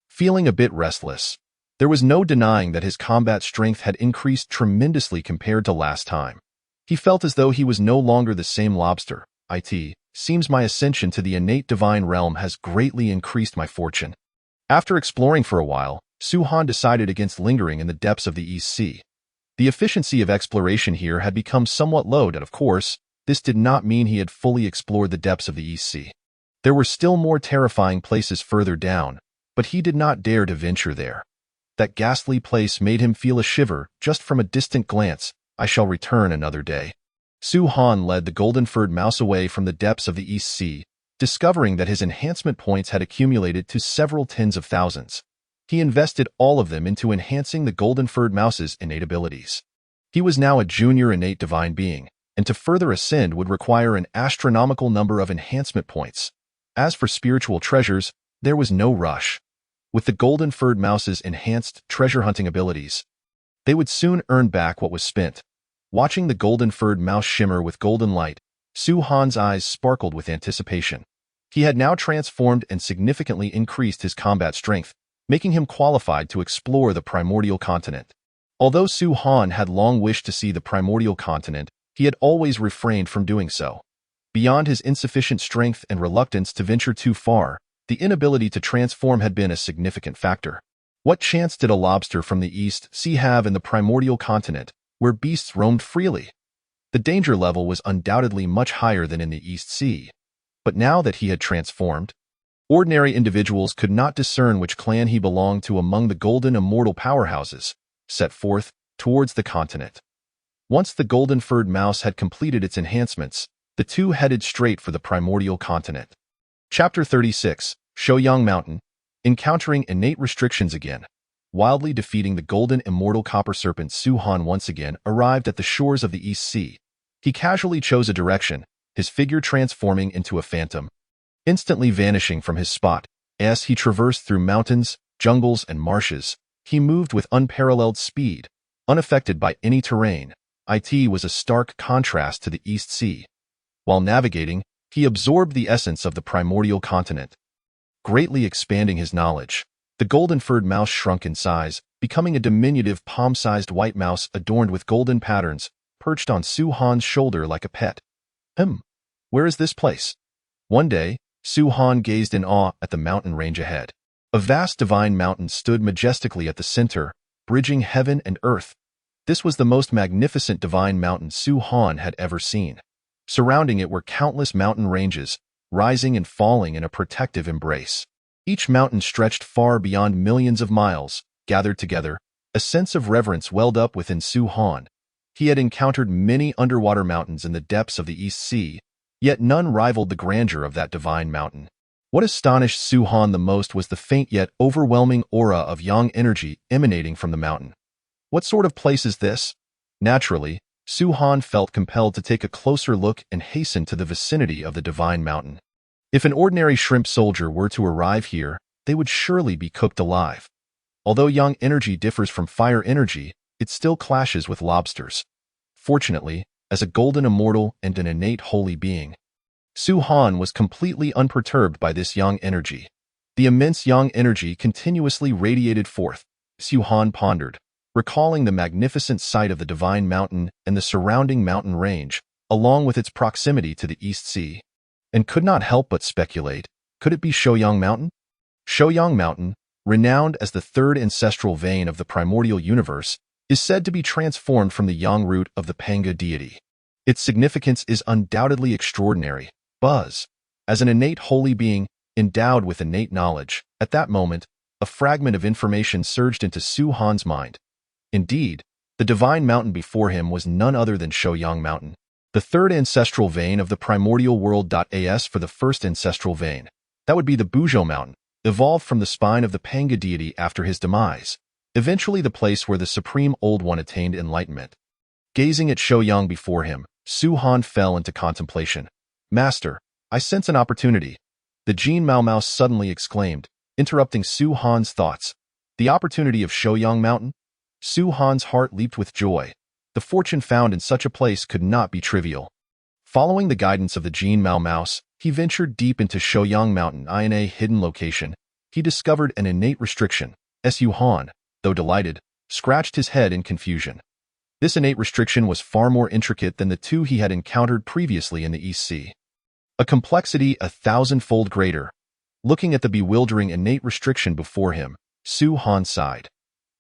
[SPEAKER 1] Feeling a bit restless, there was no denying that his combat strength had increased tremendously compared to last time. He felt as though he was no longer the same lobster. It seems my ascension to the innate divine realm has greatly increased my fortune. After exploring for a while, Su-Han decided against lingering in the depths of the East Sea. The efficiency of exploration here had become somewhat low, and of course, this did not mean he had fully explored the depths of the East Sea. There were still more terrifying places further down, but he did not dare to venture there. That ghastly place made him feel a shiver just from a distant glance. "I shall return another day." Su-Han led the golden-furred mouse away from the depths of the East Sea, discovering that his enhancement points had accumulated to several tens of thousands. He invested all of them into enhancing the golden-furred mouse's innate abilities. He was now a junior innate divine being, and to further ascend would require an astronomical number of enhancement points. As for spiritual treasures, there was no rush. With the golden-furred mouse's enhanced treasure-hunting abilities, they would soon earn back what was spent. Watching the golden-furred mouse shimmer with golden light, Su-Han's eyes sparkled with anticipation. He had now transformed and significantly increased his combat strength, making him qualified to explore the primordial continent. Although Su Han had long wished to see the primordial continent, he had always refrained from doing so. Beyond his insufficient strength and reluctance to venture too far, the inability to transform had been a significant factor. What chance did a lobster from the East Sea have in the primordial continent, where beasts roamed freely? The danger level was undoubtedly much higher than in the East Sea. But now that he had transformed, ordinary individuals could not discern which clan he belonged to among the golden immortal powerhouses, set forth towards the continent. Once the golden-furred mouse had completed its enhancements, the two headed straight for the primordial continent. Chapter 36, Shouyang Mountain. Encountering innate restrictions again. Wildly defeating the golden immortal copper serpent, Su Han once again arrived at the shores of the East Sea. He casually chose a direction, his figure transforming into a phantom, instantly vanishing from his spot. As he traversed through mountains, jungles, and marshes, he moved with unparalleled speed, unaffected by any terrain. It was a stark contrast to the East Sea. While navigating, he absorbed the essence of the primordial continent, greatly expanding his knowledge. The golden-furred mouse shrunk in size, becoming a diminutive palm-sized white mouse adorned with golden patterns, perched on Su Han's shoulder like a pet. Where is this place? One day, Su Han gazed in awe at the mountain range ahead. A vast divine mountain stood majestically at the center, bridging heaven and earth. This was the most magnificent divine mountain Su Han had ever seen. Surrounding it were countless mountain ranges, rising and falling in a protective embrace. Each mountain stretched far beyond millions of miles. Gathered together, a sense of reverence welled up within Su Han. He had encountered many underwater mountains in the depths of the East Sea, yet none rivaled the grandeur of that divine mountain. What astonished Su Han the most was the faint yet overwhelming aura of yang energy emanating from the mountain. What sort of place is this? Naturally, Su Han felt compelled to take a closer look and hasten to the vicinity of the divine mountain. If an ordinary shrimp soldier were to arrive here, they would surely be cooked alive. Although yang energy differs from fire energy, it still clashes with lobsters. Fortunately, as a golden immortal and an innate holy being, Su Han was completely unperturbed by this yang energy. The immense yang energy continuously radiated forth. Su Han pondered, recalling the magnificent sight of the divine mountain and the surrounding mountain range, along with its proximity to the East Sea, and could not help but speculate, could it be Shouyang Mountain? Shouyang Mountain, renowned as the third ancestral vein of the primordial universe, is said to be transformed from the yang root of the Panga deity. Its significance is undoubtedly extraordinary. Buzz, as an innate holy being, endowed with innate knowledge, at that moment, a fragment of information surged into Su Han's mind. Indeed, the divine mountain before him was none other than Shouyang Mountain, the third ancestral vein of the primordial world. As for the first ancestral vein, that would be the Buzhou Mountain, evolved from the spine of the Panga deity after his demise, eventually the place where the Supreme Old One attained enlightenment. Gazing at Shouyang before him, Su Han fell into contemplation. Master, I sense an opportunity, the Jin Mao Mouse suddenly exclaimed, interrupting Su Han's thoughts. The opportunity of Shouyang Mountain? Su Han's heart leaped with joy. The fortune found in such a place could not be trivial. Following the guidance of the Jin Mao Mouse, he ventured deep into Shouyang Mountain. In a hidden location, he discovered an innate restriction. Su Han, though delighted, scratched his head in confusion. This innate restriction was far more intricate than the two he had encountered previously in the East Sea. A complexity 1,000-fold greater. Looking at the bewildering innate restriction before him, Su Han sighed.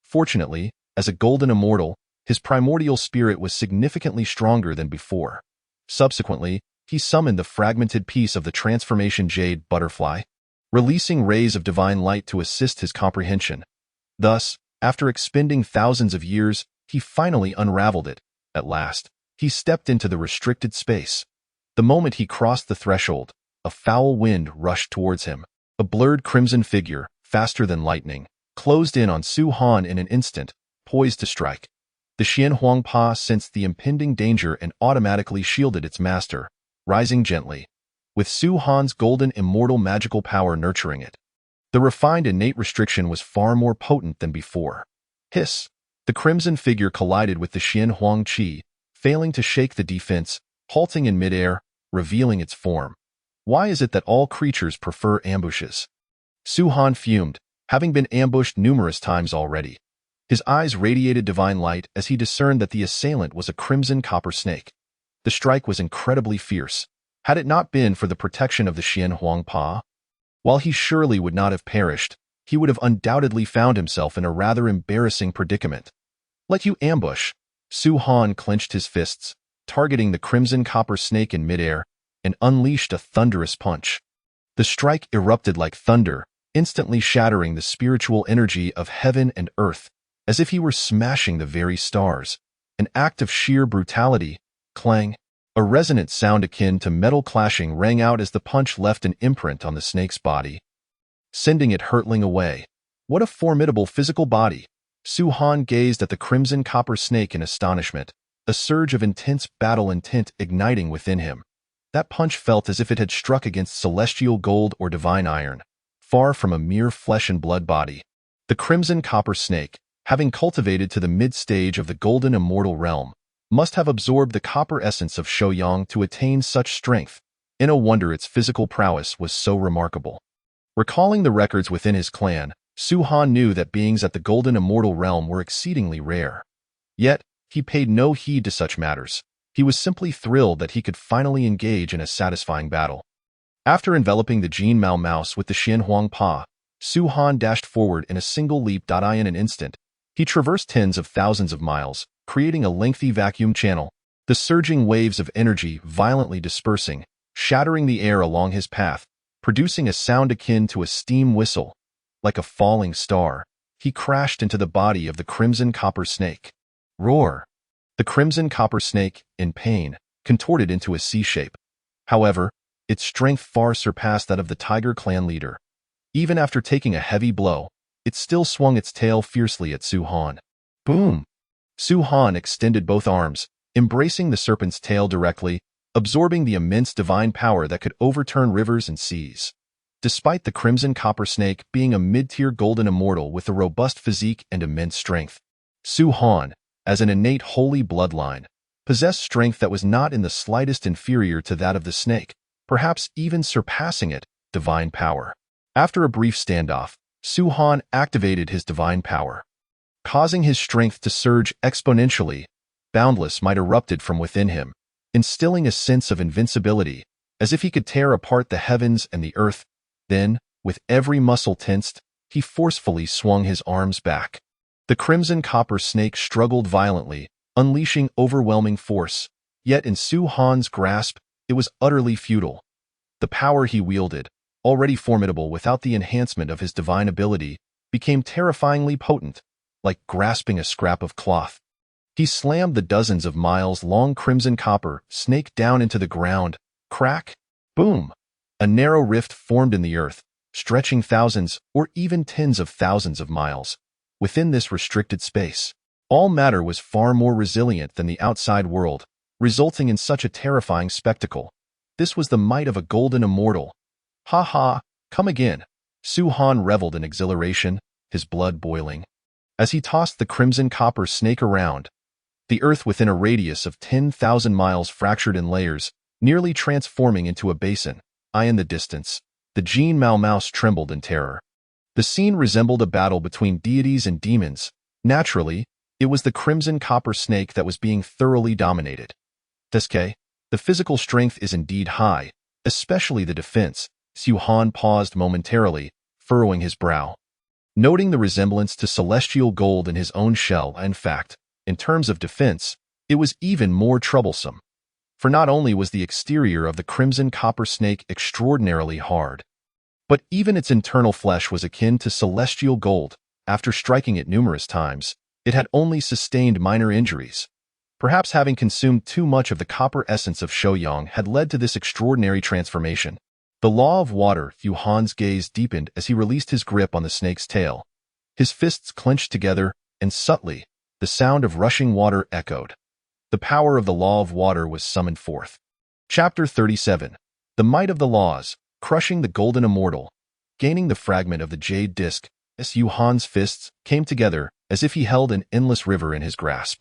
[SPEAKER 1] Fortunately, as a golden immortal, his primordial spirit was significantly stronger than before. Subsequently, he summoned the fragmented piece of the transformation jade butterfly, releasing rays of divine light to assist his comprehension. Thus, after expending thousands of years, he finally unraveled it. At last, he stepped into the restricted space. The moment he crossed the threshold, a foul wind rushed towards him. A blurred crimson figure, faster than lightning, closed in on Su Han in an instant, poised to strike. The Xian Huangpa sensed the impending danger and automatically shielded its master, rising gently, with Su Han's golden immortal magical power nurturing it. The refined innate restriction was far more potent than before. Hiss! The crimson figure collided with the Xian Huang Qi, failing to shake the defense, halting in midair, revealing its form. Why is it that all creatures prefer ambushes? Su Han fumed, having been ambushed numerous times already. His eyes radiated divine light as he discerned that the assailant was a crimson copper snake. The strike was incredibly fierce. Had it not been for the protection of the Xian Huangpa, while he surely would not have perished, he would have undoubtedly found himself in a rather embarrassing predicament. "Let you ambush." Su Han clenched his fists, targeting the crimson copper snake in midair, and unleashed a thunderous punch. The strike erupted like thunder, instantly shattering the spiritual energy of heaven and earth, as if he were smashing the very stars. An act of sheer brutality. Clang. A resonant sound akin to metal clashing rang out as the punch left an imprint on the snake's body, sending it hurtling away. What a formidable physical body! Su Han gazed at the crimson copper snake in astonishment, a surge of intense battle intent igniting within him. That punch felt as if it had struck against celestial gold or divine iron, far from a mere flesh and blood body. The crimson copper snake, having cultivated to the mid-stage of the golden immortal realm, must have absorbed the copper essence of Shouyang to attain such strength. No wonder its physical prowess was so remarkable. Recalling the records within his clan, Su Han knew that beings at the golden immortal realm were exceedingly rare. Yet, he paid no heed to such matters. He was simply thrilled that he could finally engage in a satisfying battle. After enveloping the Jin Mao mouse with the Xian Huangpa, Su Han dashed forward in a single leap. In an instant, he traversed tens of thousands of miles, creating a lengthy vacuum channel, the surging waves of energy violently dispersing, shattering the air along his path, producing a sound akin to a steam whistle. Like a falling star, he crashed into the body of the crimson copper snake. Roar! The crimson copper snake, in pain, contorted into a C shape. However, its strength far surpassed that of the tiger clan leader. Even after taking a heavy blow, it still swung its tail fiercely at Su Han. Boom! Su Han extended both arms, embracing the serpent's tail directly, absorbing the immense divine power that could overturn rivers and seas. Despite the crimson copper snake being a mid-tier golden immortal with a robust physique and immense strength, Su Han, as an innate holy bloodline, possessed strength that was not in the slightest inferior to that of the snake, perhaps even surpassing it, divine power. After a brief standoff, Su Han activated his divine power, causing his strength to surge exponentially. Boundless might erupted from within him, instilling a sense of invincibility, as if he could tear apart the heavens and the earth. Then, with every muscle tensed, he forcefully swung his arms back. The crimson copper snake struggled violently, unleashing overwhelming force, yet in Su Han's grasp, it was utterly futile. The power he wielded, already formidable without the enhancement of his divine ability, became terrifyingly potent, like grasping a scrap of cloth. He slammed the dozens of miles-long crimson copper snake down into the ground. Crack! Boom! A narrow rift formed in the earth, stretching thousands or even tens of thousands of miles. Within this restricted space, all matter was far more resilient than the outside world, resulting in such a terrifying spectacle. This was the might of a golden immortal. Ha ha! Come again! Su Han reveled in exhilaration, his blood boiling. As he tossed the crimson copper snake around, the earth within a radius of 10,000 miles fractured in layers, nearly transforming into a basin. In the distance, the Jin Mao mouse trembled in terror. The scene resembled a battle between deities and demons. Naturally, it was the crimson copper snake that was being thoroughly dominated. The physical strength is indeed high, especially the defense. Su Han paused momentarily, furrowing his brow, noting the resemblance to celestial gold in his own shell. In fact, in terms of defense, it was even more troublesome. For not only was the exterior of the crimson copper snake extraordinarily hard, but even its internal flesh was akin to celestial gold. After striking it numerous times, it had only sustained minor injuries. Perhaps having consumed too much of the copper essence of Shouyang had led to this extraordinary transformation. The law of water. Su Han's gaze deepened as he released his grip on the snake's tail. His fists clenched together, and subtly, the sound of rushing water echoed. The power of the law of water was summoned forth. Chapter 37. The Might of the Laws, crushing the golden immortal. Gaining the fragment of the jade disc, Su Han's fists came together as if he held an endless river in his grasp.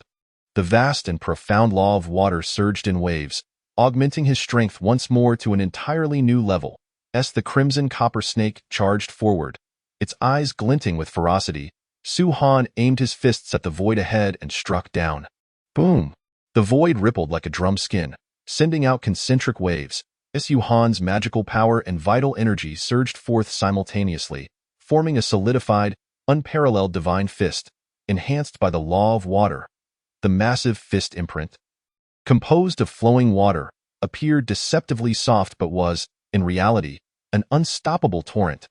[SPEAKER 1] The vast and profound law of water surged in waves, augmenting his strength once more to an entirely new level. As the crimson copper snake charged forward, its eyes glinting with ferocity, Su Han aimed his fists at the void ahead and struck down. Boom! The void rippled like a drum skin, sending out concentric waves. Su Han's magical power and vital energy surged forth simultaneously, forming a solidified, unparalleled divine fist, enhanced by the law of water. The massive fist imprint, composed of flowing water, appeared deceptively soft but was, in reality, an unstoppable torrent.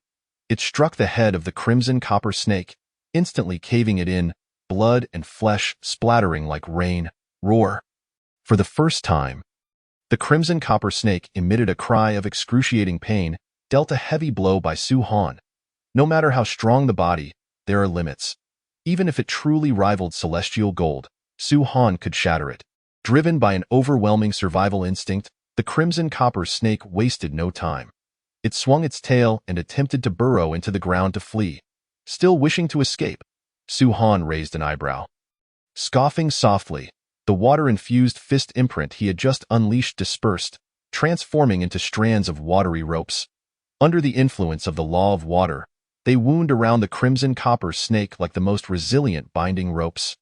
[SPEAKER 1] It struck the head of the crimson copper snake, instantly caving it in, blood and flesh splattering like rain. Roar! For the first time, the crimson copper snake emitted a cry of excruciating pain, dealt a heavy blow by Su Han. No matter how strong the body, there are limits. Even if it truly rivaled celestial gold, Su Han could shatter it. Driven by an overwhelming survival instinct, the crimson copper snake wasted no time. It swung its tail and attempted to burrow into the ground to flee. Still wishing to escape, Su Han raised an eyebrow. Scoffing softly, the water-infused fist imprint he had just unleashed dispersed, transforming into strands of watery ropes. Under the influence of the law of water, they wound around the crimson copper snake like the most resilient binding ropes,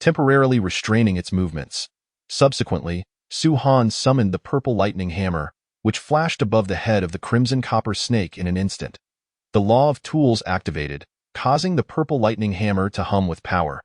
[SPEAKER 1] temporarily restraining its movements. Subsequently, Su Han summoned the purple lightning hammer, which flashed above the head of the crimson copper snake in an instant. The law of tools activated, causing the purple lightning hammer to hum with power.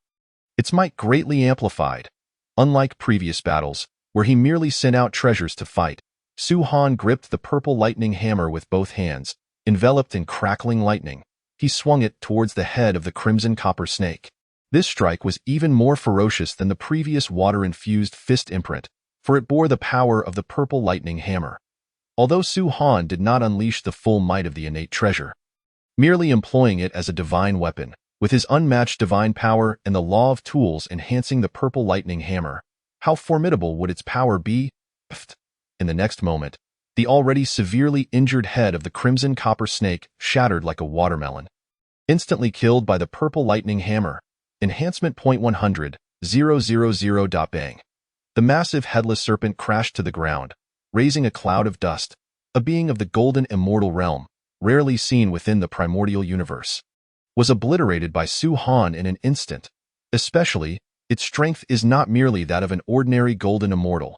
[SPEAKER 1] Its might greatly amplified. Unlike previous battles, where he merely sent out treasures to fight, Su Han gripped the purple lightning hammer with both hands, enveloped in crackling lightning. He swung it towards the head of the crimson copper snake. This strike was even more ferocious than the previous water-infused fist imprint, for it bore the power of the purple lightning hammer. Although Su Han did not unleash the full might of the innate treasure, merely employing it as a divine weapon, with his unmatched divine power and the law of tools enhancing the purple lightning hammer, how formidable would its power be? In the next moment, the already severely injured head of the crimson copper snake shattered like a watermelon. Instantly killed by the purple lightning hammer. Enhancement point 100, 000. Bang. The massive headless serpent crashed to the ground, raising a cloud of dust, a being of the golden immortal realm, rarely seen within the primordial universe, was obliterated by Su Han in an instant. Especially, its strength is not merely that of an ordinary golden immortal.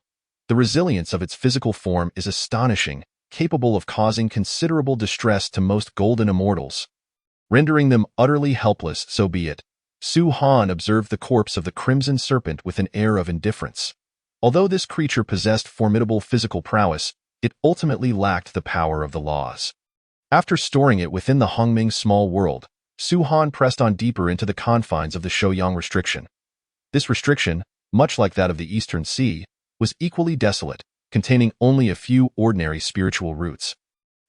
[SPEAKER 1] The resilience of its physical form is astonishing, capable of causing considerable distress to most golden immortals, rendering them utterly helpless. So be it. Su Han observed the corpse of the crimson serpent with an air of indifference. Although this creature possessed formidable physical prowess, it ultimately lacked the power of the laws. After storing it within the Hongming small world, Su Han pressed on deeper into the confines of the Shouyang restriction. This restriction, much like that of the Eastern Sea, was equally desolate, containing only a few ordinary spiritual roots,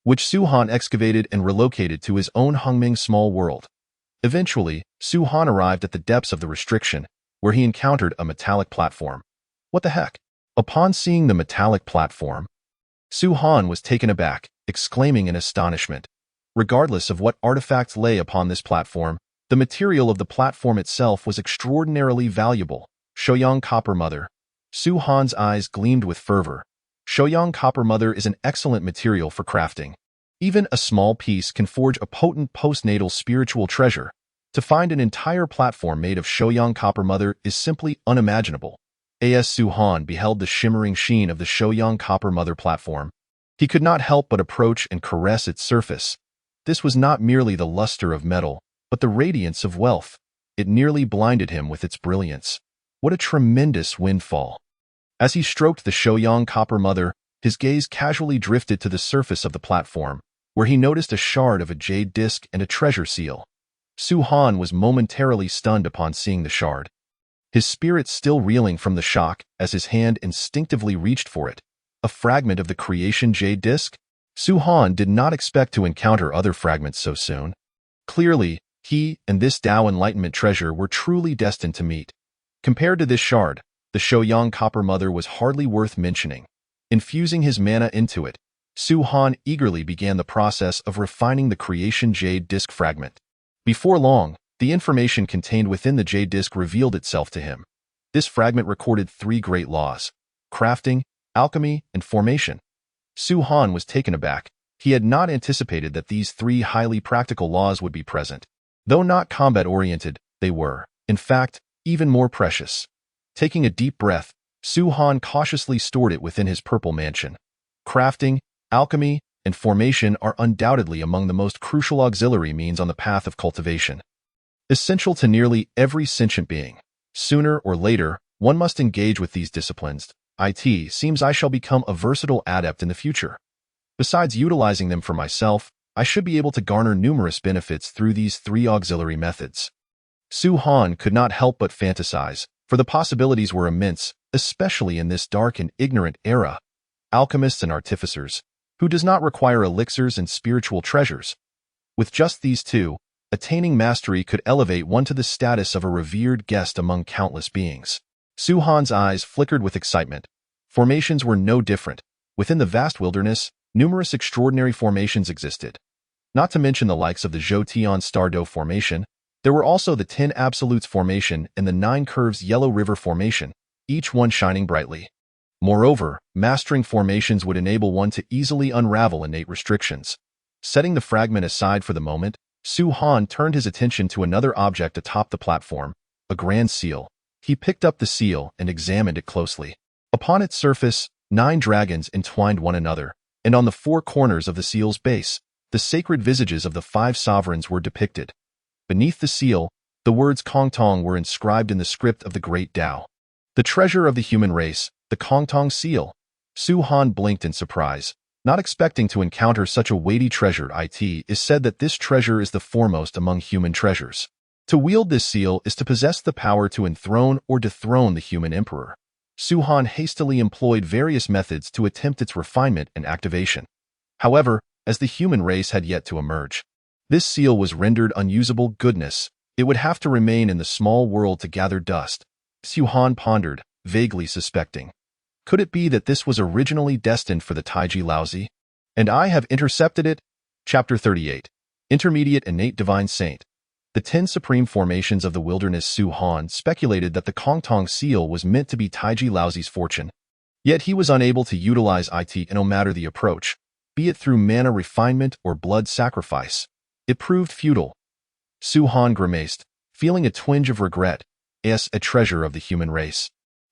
[SPEAKER 1] which Su Han excavated and relocated to his own Hongming small world. Eventually, Su Han arrived at the depths of the restriction, where he encountered a metallic platform. What the heck? Upon seeing the metallic platform, Su Han was taken aback, exclaiming in astonishment. Regardless of what artifacts lay upon this platform, the material of the platform itself was extraordinarily valuable. Shouyang Copper Mother. Su Han's eyes gleamed with fervor. Shouyang Copper Mother is an excellent material for crafting. Even a small piece can forge a potent postnatal spiritual treasure. To find an entire platform made of Shouyang Copper Mother is simply unimaginable. As Su Han beheld the shimmering sheen of the Shouyang Copper Mother platform, he could not help but approach and caress its surface. This was not merely the luster of metal, but the radiance of wealth. It nearly blinded him with its brilliance. What a tremendous windfall! As he stroked the Shouyang Copper Mother, his gaze casually drifted to the surface of the platform, where he noticed a shard of a jade disc and a treasure seal. Su Han was momentarily stunned upon seeing the shard, his spirit still reeling from the shock as his hand instinctively reached for it. A fragment of the creation jade disc? Su Han did not expect to encounter other fragments so soon. Clearly, he and this Tao Enlightenment treasure were truly destined to meet. Compared to this shard, the Shouyang Copper Mother was hardly worth mentioning. Infusing his mana into it, Su Han eagerly began the process of refining the creation jade disc fragment. Before long, the information contained within the jade disc revealed itself to him. This fragment recorded 3 great laws: crafting, alchemy, and formation. Su Han was taken aback. He had not anticipated that these 3 highly practical laws would be present. Though not combat-oriented, they were, in fact, even more precious. Taking a deep breath, Su-Han cautiously stored it within his purple mansion. Crafting, alchemy, and formation are undoubtedly among the most crucial auxiliary means on the path of cultivation. Essential to nearly every sentient being. Sooner or later, one must engage with these disciplines. It seems I shall become a versatile adept in the future. Besides utilizing them for myself, I should be able to garner numerous benefits through these three auxiliary methods. Su-Han could not help but fantasize, for the possibilities were immense, especially in this dark and ignorant era. Alchemists and artificers, who does not require elixirs and spiritual treasures. With just these two, attaining mastery could elevate one to the status of a revered guest among countless beings. Su-Han's eyes flickered with excitement. Formations were no different. Within the vast wilderness, numerous extraordinary formations existed. Not to mention the likes of the Zhoutian Stardow Formation, there were also the 10 Absolutes Formation and the 9 Curves Yellow River Formation, each one shining brightly. Moreover, mastering formations would enable one to easily unravel innate restrictions. Setting the fragment aside for the moment, Su-Han turned his attention to another object atop the platform, a grand seal. He picked up the seal and examined it closely. Upon its surface, 9 dragons entwined one another, and on the 4 corners of the seal's base, the sacred visages of the 5 sovereigns were depicted. Beneath the seal, the words Kong Tong were inscribed in the script of the Great Tao. The treasure of the human race, the Kong Tong seal. Su-Han blinked in surprise, not expecting to encounter such a weighty treasure. It is said that this treasure is the foremost among human treasures. To wield this seal is to possess the power to enthrone or dethrone the human emperor. Su-Han hastily employed various methods to attempt its refinement and activation. However, as the human race had yet to emerge, this seal was rendered unusable. Goodness, it would have to remain in the small world to gather dust. Su-Han pondered, vaguely suspecting. Could it be that this was originally destined for the Taiji Laozi? And I have intercepted it? Chapter 38. Intermediate Innate Divine Saint. The 10 supreme formations of the wilderness. Su-Han speculated that the Kong Tong seal was meant to be Taiji Laozi's fortune. Yet he was unable to utilize it no matter the approach, be it through mana refinement or blood sacrifice. It proved futile. Su-Han grimaced, feeling a twinge of regret. As a treasure of the human race,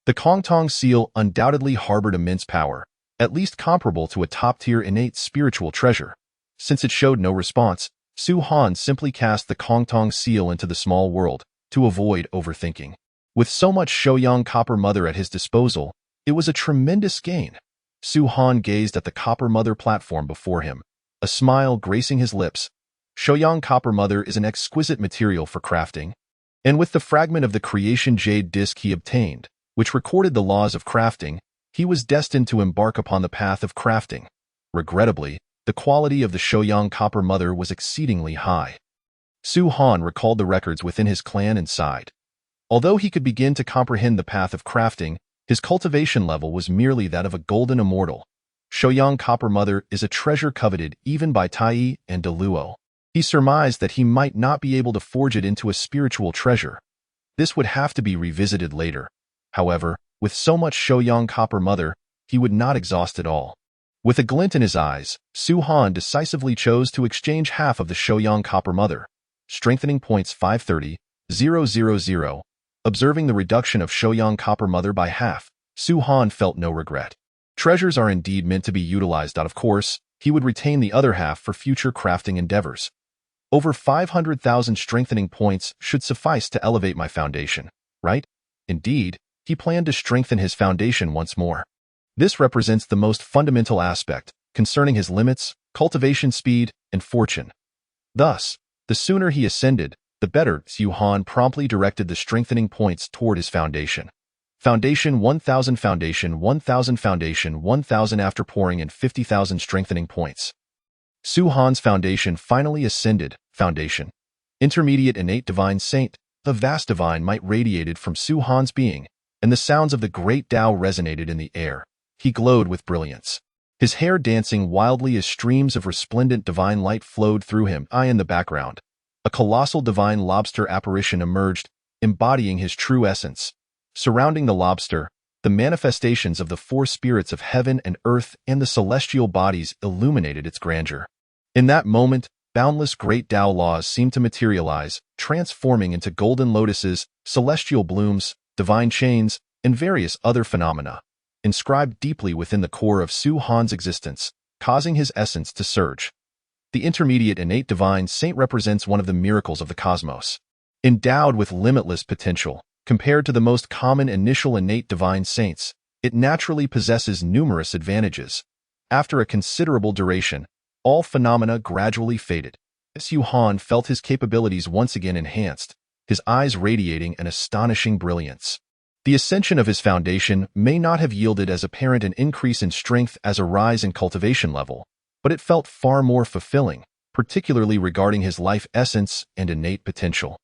[SPEAKER 1] the Kong Tong seal undoubtedly harbored immense power, at least comparable to a top-tier innate spiritual treasure. Since it showed no response, Su-Han simply cast the Kong Tong seal into the small world, to avoid overthinking. With so much Shouyang Copper Mother at his disposal, it was a tremendous gain. Su-Han gazed at the Copper Mother platform before him, a smile gracing his lips. Shouyang Copper Mother is an exquisite material for crafting, and with the fragment of the creation jade disc he obtained, which recorded the laws of crafting, he was destined to embark upon the path of crafting. Regrettably, the quality of the Shouyang Copper Mother was exceedingly high. Su-Han recalled the records within his clan and sighed. Although he could begin to comprehend the path of crafting, his cultivation level was merely that of a golden immortal. Shouyang Copper Mother is a treasure coveted even by Tai and Deluo. He surmised that he might not be able to forge it into a spiritual treasure. This would have to be revisited later. However, with so much Shouyang Copper Mother, he would not exhaust it all. With a glint in his eyes, Su-Han decisively chose to exchange half of the Shouyang Copper Mother. Strengthening points 530,000. Observing the reduction of Shouyang Copper Mother by half, Su-Han felt no regret. Treasures are indeed meant to be utilized. Of course, he would retain the other half for future crafting endeavors. Over 500,000 strengthening points should suffice to elevate my foundation, right? Indeed, he planned to strengthen his foundation once more. This represents the most fundamental aspect concerning his limits, cultivation speed, and fortune. Thus, the sooner he ascended, the better. Su-Han promptly directed the strengthening points toward his foundation. Foundation 1,000, Foundation 1,000, Foundation 1,000. After pouring in 50,000 strengthening points, Su-Han's foundation finally ascended. Foundation. Intermediate Innate Divine Saint. The vast divine might radiated from Su-Han's being, and the sounds of the great Tao resonated in the air. He glowed with brilliance, his hair dancing wildly as streams of resplendent divine light flowed through him. In the background, a colossal divine lobster apparition emerged, embodying his true essence. Surrounding the lobster, the manifestations of the 4 spirits of heaven and earth and the celestial bodies illuminated its grandeur. In that moment, boundless great Tao laws seemed to materialize, transforming into golden lotuses, celestial blooms, divine chains, and various other phenomena, inscribed deeply within the core of Su Han's existence, causing his essence to surge. The intermediate innate divine saint represents one of the miracles of the cosmos. Endowed with limitless potential, compared to the most common initial innate divine saints, it naturally possesses numerous advantages. After a considerable duration, all phenomena gradually faded. Su Han felt his capabilities once again enhanced, his eyes radiating an astonishing brilliance. The ascension of his foundation may not have yielded as apparent an increase in strength as a rise in cultivation level, but it felt far more fulfilling, particularly regarding his life essence and innate potential.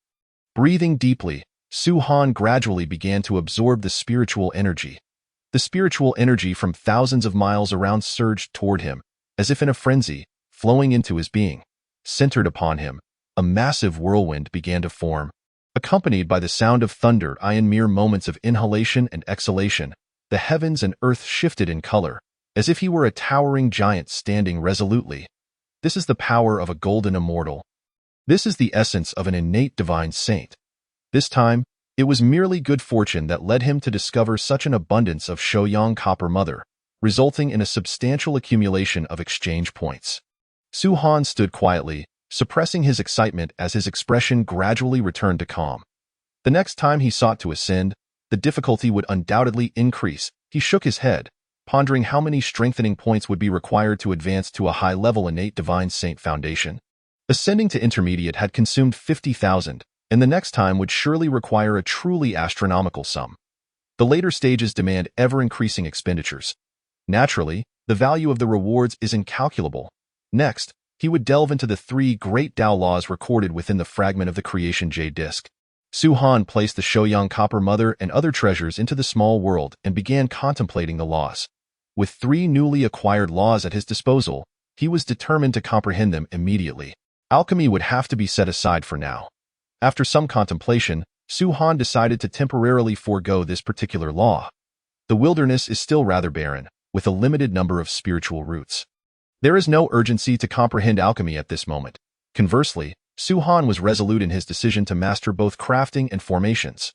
[SPEAKER 1] Breathing deeply, Su Han gradually began to absorb the spiritual energy. The spiritual energy from thousands of miles around surged toward him, as if in a frenzy, flowing into his being. Centered upon him, a massive whirlwind began to form. Accompanied by the sound of thunder in mere moments of inhalation and exhalation, the heavens and earth shifted in color, as if he were a towering giant standing resolutely. This is the power of a golden immortal. This is the essence of an innate divine saint. This time, it was merely good fortune that led him to discover such an abundance of Shouyang copper mother, resulting in a substantial accumulation of exchange points. Su Han stood quietly, suppressing his excitement as his expression gradually returned to calm. The next time he sought to ascend, the difficulty would undoubtedly increase. He shook his head, pondering how many strengthening points would be required to advance to a high-level innate divine saint foundation. Ascending to intermediate had consumed 50,000, and the next time would surely require a truly astronomical sum. The later stages demand ever-increasing expenditures. Naturally, the value of the rewards is incalculable. Next, he would delve into the 3 great Tao laws recorded within the fragment of the creation jade disc. Su Han placed the Shouyang copper mother and other treasures into the small world and began contemplating the laws. With 3 newly acquired laws at his disposal, he was determined to comprehend them immediately. Alchemy would have to be set aside for now. After some contemplation, Su Han decided to temporarily forego this particular law. The wilderness is still rather barren, with a limited number of spiritual roots. There is no urgency to comprehend alchemy at this moment. Conversely, Su Han was resolute in his decision to master both crafting and formations.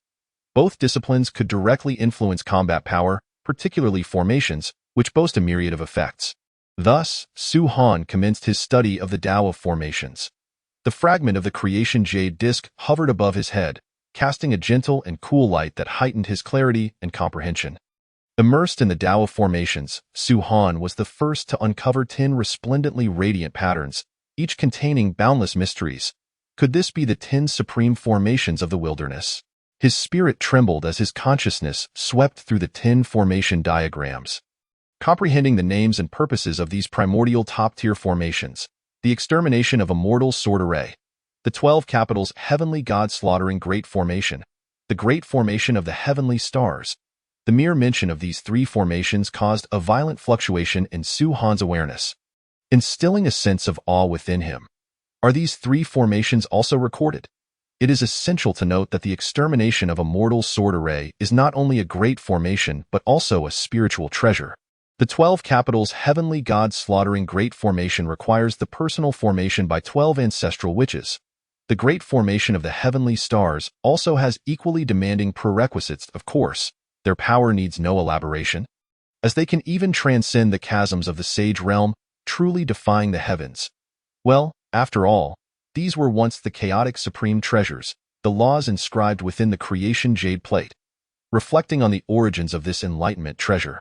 [SPEAKER 1] Both disciplines could directly influence combat power, particularly formations, which boast a myriad of effects. Thus, Su Han commenced his study of the Tao of formations. The fragment of the creation jade disc hovered above his head, casting a gentle and cool light that heightened his clarity and comprehension. Immersed in the Tao of formations, Su Han was the first to uncover 10 resplendently radiant patterns, each containing boundless mysteries. Could this be the 10 supreme formations of the wilderness? His spirit trembled as his consciousness swept through the 10 formation diagrams. Comprehending the names and purposes of these primordial top-tier formations, the extermination of a mortal sword array, the 12 capitals heavenly god slaughtering great formation, the great formation of the heavenly stars. The mere mention of these 3 formations caused a violent fluctuation in Su Han's awareness, instilling a sense of awe within him. Are these 3 formations also recorded? It is essential to note that the extermination of a mortal sword array is not only a great formation but also a spiritual treasure. The 12 capitals heavenly god slaughtering great formation requires the personal formation by 12 ancestral witches. The great formation of the heavenly stars also has equally demanding prerequisites, of course. Their power needs no elaboration, as they can even transcend the chasms of the sage realm, truly defying the heavens. Well, after all, these were once the chaotic supreme treasures, the laws inscribed within the creation jade plate. Reflecting on the origins of this enlightenment treasure,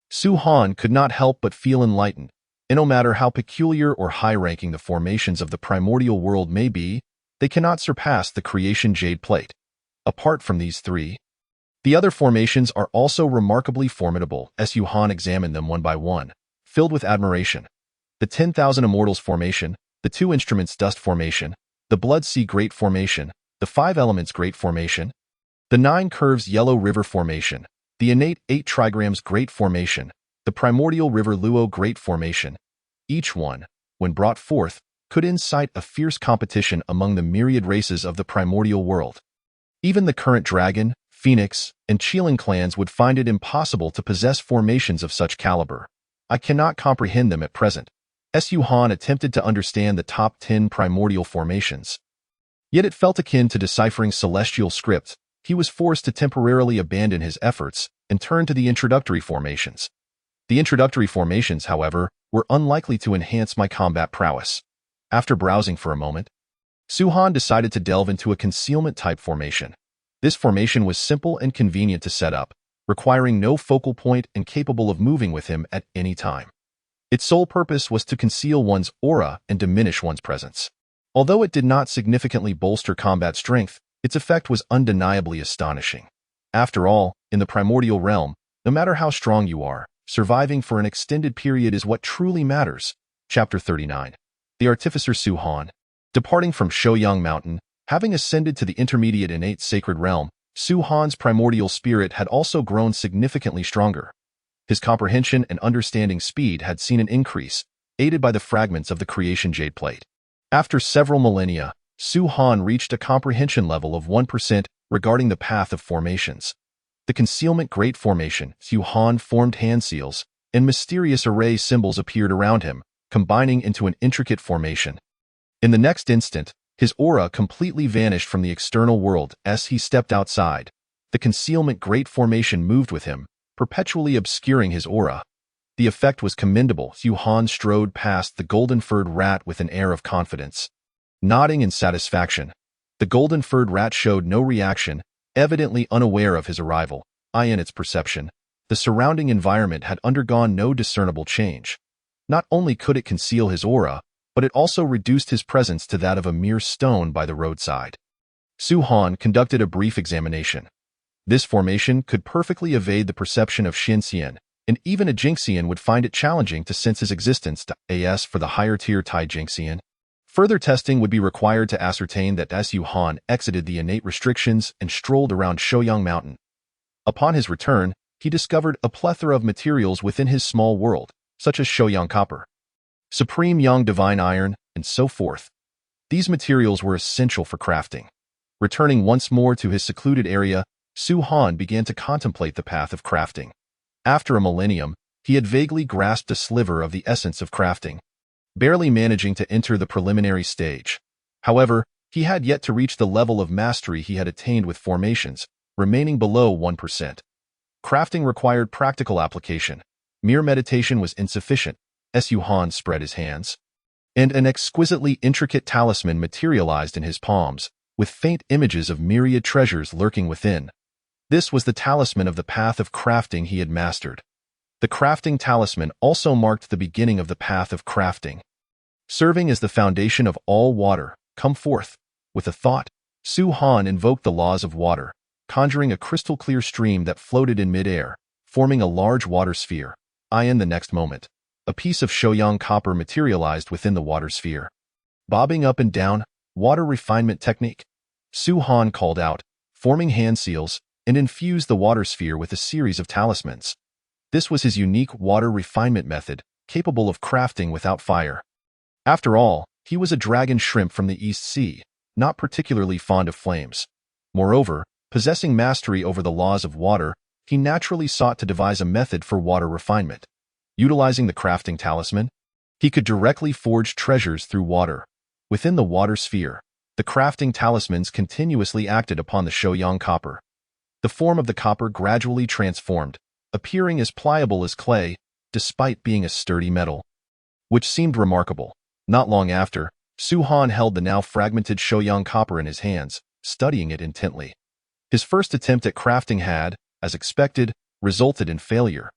[SPEAKER 1] Su Han could not help but feel enlightened, and no matter how peculiar or high-ranking the formations of the primordial world may be, they cannot surpass the creation jade plate. Apart from these 3, the other formations are also remarkably formidable as Su Han examined them one by one, filled with admiration. The 10,000 Immortals formation, the 2 Instruments Dust formation, the Blood Sea Great formation, the 5 Elements Great formation, the 9 Curves Yellow River formation, the innate 8 Trigrams Great formation, the Primordial River Luo Great formation. Each one, when brought forth, could incite a fierce competition among the myriad races of the primordial world. Even the current dragon, Phoenix, and Qilin clans would find it impossible to possess formations of such caliber. I cannot comprehend them at present. Su Han attempted to understand the top 10 primordial formations. Yet it felt akin to deciphering celestial script. He was forced to temporarily abandon his efforts and turn to the introductory formations. The introductory formations, however, were unlikely to enhance my combat prowess. After browsing for a moment, Su Han decided to delve into a concealment-type formation. This formation was simple and convenient to set up, requiring no focal point and capable of moving with him at any time. Its sole purpose was to conceal one's aura and diminish one's presence. Although it did not significantly bolster combat strength, its effect was undeniably astonishing. After all, in the primordial realm, no matter how strong you are, surviving for an extended period is what truly matters. Chapter 39. The Artificer Su Han. Departing from Shouyang Mountain, having ascended to the intermediate innate sacred realm, Su Han's primordial spirit had also grown significantly stronger. His comprehension and understanding speed had seen an increase, aided by the fragments of the creation jade plate. After several millennia, Su Han reached a comprehension level of 1% regarding the path of formations. The concealment great formation, Su Han formed hand seals, and mysterious array symbols appeared around him, combining into an intricate formation. In the next instant, his aura completely vanished from the external world as he stepped outside. The concealment great formation moved with him, perpetually obscuring his aura. The effect was commendable. Su Han strode past the golden-furred rat with an air of confidence. Nodding in satisfaction, the golden-furred rat showed no reaction, evidently unaware of his arrival. In its perception, the surrounding environment had undergone no discernible change. Not only could it conceal his aura, but it also reduced his presence to that of a mere stone by the roadside. Su Han conducted a brief examination. This formation could perfectly evade the perception of Shinxian, and even a Jinxian would find it challenging to sense his existence. As for the higher-tier Tai Jinxian, further testing would be required to ascertain that Su Han exited the innate restrictions and strolled around Shouyang Mountain. Upon his return, he discovered a plethora of materials within his small world, such as Shouyang copper, Supreme Yang divine iron, and so forth. These materials were essential for crafting. Returning once more to his secluded area, Su Han began to contemplate the path of crafting. After a millennium, he had vaguely grasped a sliver of the essence of crafting, barely managing to enter the preliminary stage. However, he had yet to reach the level of mastery he had attained with formations, remaining below 1%. Crafting required practical application. Mere meditation was insufficient. Su Han spread his hands, and an exquisitely intricate talisman materialized in his palms, with faint images of myriad treasures lurking within. This was the talisman of the path of crafting he had mastered. The crafting talisman also marked the beginning of the path of crafting. Serving as the foundation of all water, come forth. With a thought, Su Han invoked the laws of water, conjuring a crystal-clear stream that floated in midair, forming a large water sphere. In the next moment, a piece of Shouyang copper materialized within the water sphere. Bobbing up and down, water refinement technique. Su Han called out, forming hand seals, and infused the water sphere with a series of talismans. This was his unique water refinement method, capable of crafting without fire. After all, he was a dragon shrimp from the East Sea, not particularly fond of flames. Moreover, possessing mastery over the laws of water, he naturally sought to devise a method for water refinement. Utilizing the crafting talisman, he could directly forge treasures through water. Within the water sphere, the crafting talismans continuously acted upon the Shouyang copper. The form of the copper gradually transformed, appearing as pliable as clay, despite being a sturdy metal, which seemed remarkable. Not long after, Su Han held the now fragmented Shouyang copper in his hands, studying it intently. His first attempt at crafting had, as expected, resulted in failure.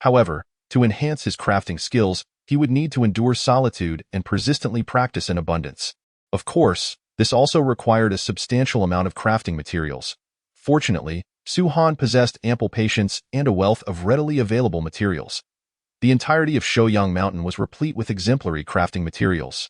[SPEAKER 1] However, to enhance his crafting skills, he would need to endure solitude and persistently practice in abundance. Of course, this also required a substantial amount of crafting materials. Fortunately, Su Han possessed ample patience and a wealth of readily available materials. The entirety of Shouyang Mountain was replete with exemplary crafting materials.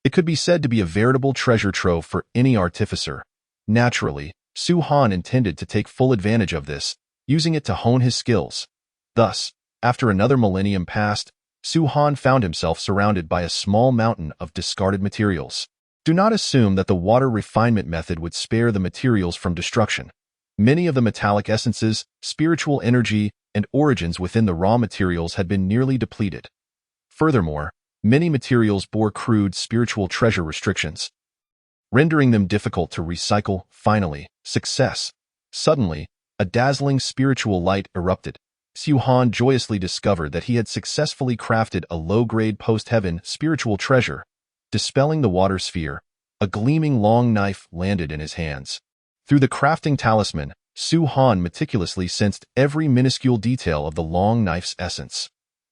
[SPEAKER 1] It could be said to be a veritable treasure trove for any artificer. Naturally, Su Han intended to take full advantage of this, using it to hone his skills. Thus, after another millennium passed, Su Han found himself surrounded by a small mountain of discarded materials. Do not assume that the water refinement method would spare the materials from destruction. Many of the metallic essences, spiritual energy, and origins within the raw materials had been nearly depleted. Furthermore, Many materials bore crude spiritual treasure restrictions, rendering them difficult to recycle. Finally, success. Suddenly, a dazzling spiritual light erupted. Su Han joyously discovered that he had successfully crafted a low-grade post-heaven spiritual treasure. Dispelling the water sphere, a gleaming long knife landed in his hands. Through the crafting talisman, Su Han meticulously sensed every minuscule detail of the long knife's essence.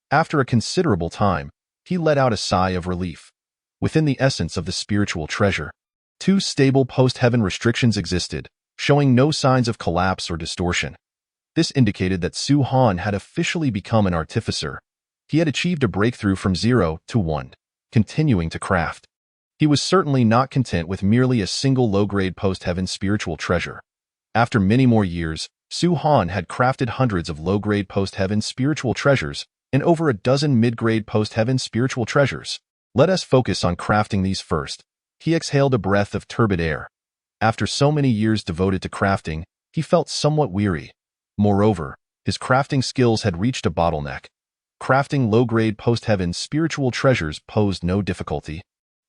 [SPEAKER 1] After a considerable time, he let out a sigh of relief. Within the essence of the spiritual treasure, two stable post-heaven restrictions existed, showing no signs of collapse or distortion. This indicated that Su Han had officially become an artificer. He had achieved a breakthrough from 0 to 1, continuing to craft. He was certainly not content with merely a single low-grade post-heaven spiritual treasure. After many more years, Su Han had crafted hundreds of low-grade post-heaven spiritual treasures and over a dozen mid-grade post-heaven spiritual treasures. Let us focus on crafting these first. He exhaled a breath of turbid air. After so many years devoted to crafting, he felt somewhat weary. Moreover, his crafting skills had reached a bottleneck. Crafting low-grade post-heaven spiritual treasures posed no difficulty,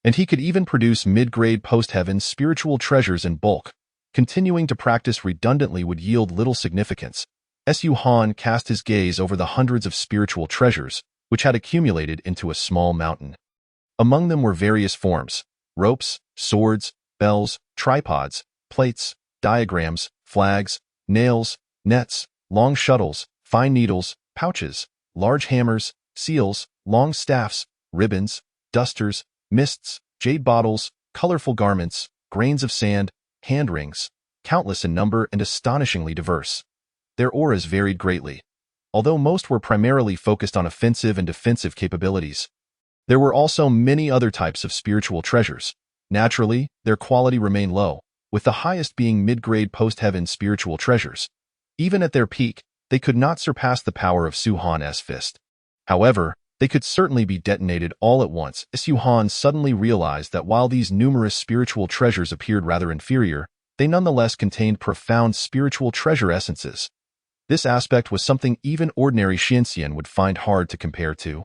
[SPEAKER 1] and he could even produce mid-grade post-heaven spiritual treasures in bulk. Continuing to practice redundantly would yield little significance. Su Han cast his gaze over the hundreds of spiritual treasures, which had accumulated into a small mountain. Among them were various forms: ropes, swords, bells, tripods, plates, diagrams, flags, nails, nets, long shuttles, fine needles, pouches, large hammers, seals, long staffs, ribbons, dusters, mists, jade bottles, colorful garments, grains of sand, hand rings, countless in number and astonishingly diverse. Their auras varied greatly. Although most were primarily focused on offensive and defensive capabilities, there were also many other types of spiritual treasures. Naturally, their quality remained low, with the highest being mid-grade post-heaven spiritual treasures. Even at their peak, they could not surpass the power of Su Han's fist. However, they could certainly be detonated all at once. Su Han suddenly realized that while these numerous spiritual treasures appeared rather inferior, they nonetheless contained profound spiritual treasure essences. This aspect was something even ordinary Xianxian would find hard to compare to.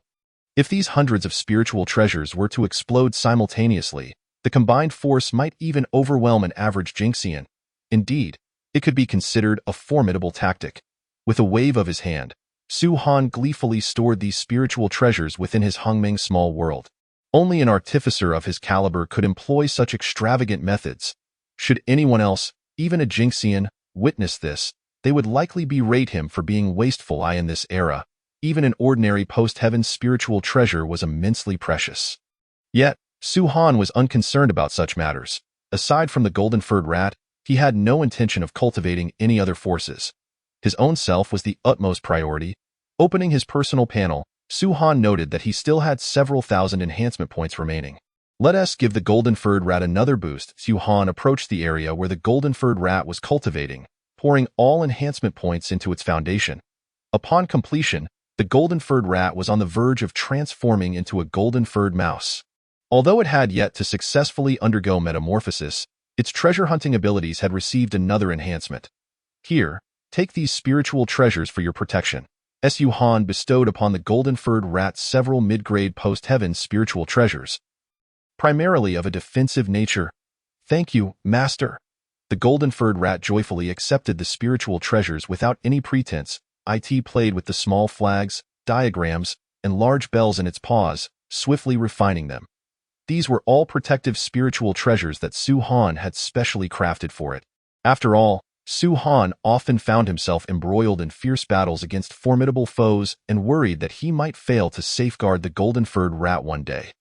[SPEAKER 1] If these hundreds of spiritual treasures were to explode simultaneously, the combined force might even overwhelm an average Jingxian. Indeed, it could be considered a formidable tactic. With a wave of his hand, Su Han gleefully stored these spiritual treasures within his Hongming small world. Only an artificer of his caliber could employ such extravagant methods. Should anyone else, even a Jingxian, witness this, they would likely berate him for being wasteful. In this era, even an ordinary post-heaven spiritual treasure was immensely precious. Yet, Su Han was unconcerned about such matters. Aside from the golden-furred rat, he had no intention of cultivating any other forces. His own self was the utmost priority. Opening his personal panel, Su Han noted that he still had several thousand enhancement points remaining. Let us give the golden-furred rat another boost. Su Han approached the area where the golden-furred rat was cultivating, pouring all enhancement points into its foundation. Upon completion, the golden-furred rat was on the verge of transforming into a golden-furred mouse. Although it had yet to successfully undergo metamorphosis, its treasure-hunting abilities had received another enhancement. Here, take these spiritual treasures for your protection. Su Han bestowed upon the golden-furred rat several mid-grade post-heaven spiritual treasures, primarily of a defensive nature. Thank you, Master. The golden-furred rat joyfully accepted the spiritual treasures without any pretense. It played with the small flags, diagrams, and large bells in its paws, swiftly refining them. These were all protective spiritual treasures that Su Han had specially crafted for it. After all, Su Han often found himself embroiled in fierce battles against formidable foes and worried that he might fail to safeguard the golden-furred rat one day.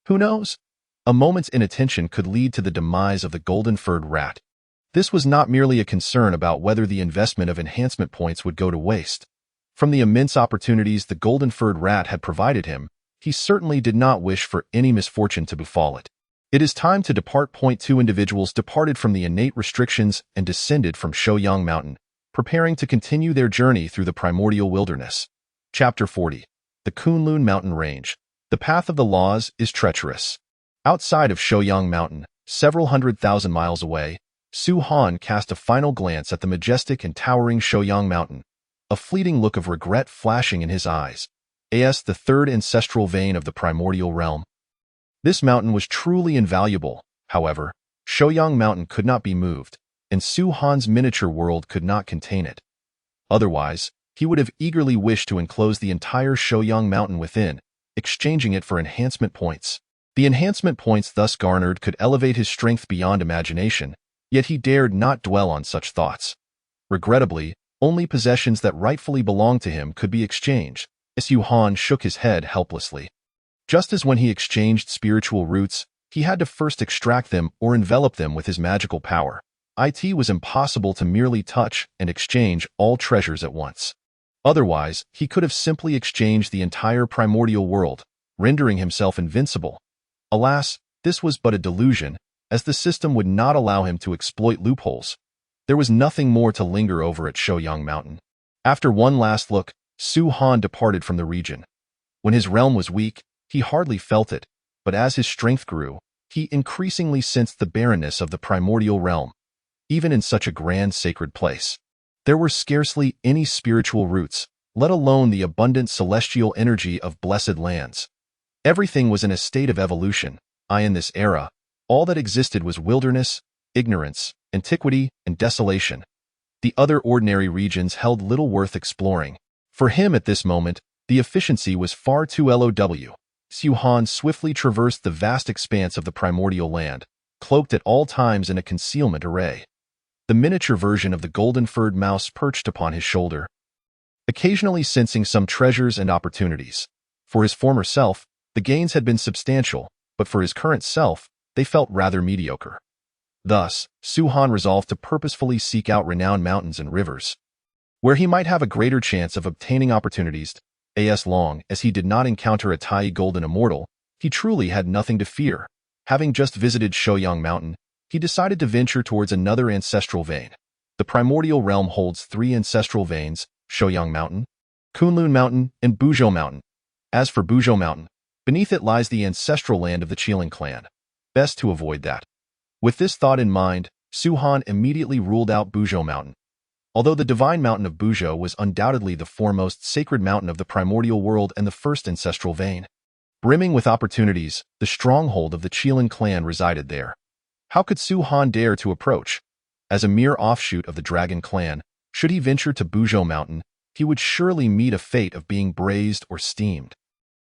[SPEAKER 1] Who knows? A moment's inattention could lead to the demise of the golden-furred rat. This was not merely a concern about whether the investment of enhancement points would go to waste. From the immense opportunities the golden-furred rat had provided him, he certainly did not wish for any misfortune to befall it. It is time to depart. Point 2 Individuals departed from the innate restrictions and descended from Shouyang Mountain, preparing to continue their journey through the primordial wilderness. Chapter 40. The Kunlun Mountain Range. The path of the laws is treacherous. Outside of Shouyang Mountain, several 100,000 miles away, Su Han cast a final glance at the majestic and towering Shouyang Mountain, a fleeting look of regret flashing in his eyes. as the third ancestral vein of the primordial realm. This mountain was truly invaluable. However, Shouyang Mountain could not be moved, and Su Han's miniature world could not contain it. Otherwise, he would have eagerly wished to enclose the entire Shouyang Mountain within, exchanging it for enhancement points. The enhancement points thus garnered could elevate his strength beyond imagination, yet he dared not dwell on such thoughts. Regrettably, only possessions that rightfully belonged to him could be exchanged. Su Han shook his head helplessly. Just as when he exchanged spiritual roots, he had to first extract them or envelop them with his magical power. It was impossible to merely touch and exchange all treasures at once. Otherwise, he could have simply exchanged the entire primordial world, rendering himself invincible. Alas, this was but a delusion, as the system would not allow him to exploit loopholes. There was nothing more to linger over at Shouyang Mountain. After one last look, Su Han departed from the region. When his realm was weak, he hardly felt it, but as his strength grew, he increasingly sensed the barrenness of the primordial realm. Even in such a grand sacred place, there were scarcely any spiritual roots, let alone the abundant celestial energy of blessed lands. Everything was in a state of evolution. In this era, all that existed was wilderness, ignorance, antiquity, and desolation. The other ordinary regions held little worth exploring. For him at this moment, the efficiency was far too low. Su Han swiftly traversed the vast expanse of the primordial land, cloaked at all times in a concealment array. The miniature version of the golden-furred mouse perched upon his shoulder, occasionally sensing some treasures and opportunities. For his former self, the gains had been substantial, but for his current self, they felt rather mediocre. Thus, Su Han resolved to purposefully seek out renowned mountains and rivers, where he might have a greater chance of obtaining opportunities. As long as he did not encounter a Tai Golden Immortal, he truly had nothing to fear. Having just visited Shouyang Mountain, he decided to venture towards another ancestral vein. The primordial realm holds 3 ancestral veins: Shouyang Mountain, Kunlun Mountain, and Buzhou Mountain. As for Buzhou Mountain, beneath it lies the ancestral land of the Qiling clan. Best to avoid that. With this thought in mind, Su Han immediately ruled out Buzhou Mountain. Although the divine mountain of Buzhou was undoubtedly the foremost sacred mountain of the primordial world and the first ancestral vein, brimming with opportunities, the stronghold of the Qiling clan resided there. How could Su Han dare to approach? As a mere offshoot of the dragon clan, should he venture to Buzhou Mountain, he would surely meet a fate of being braised or steamed.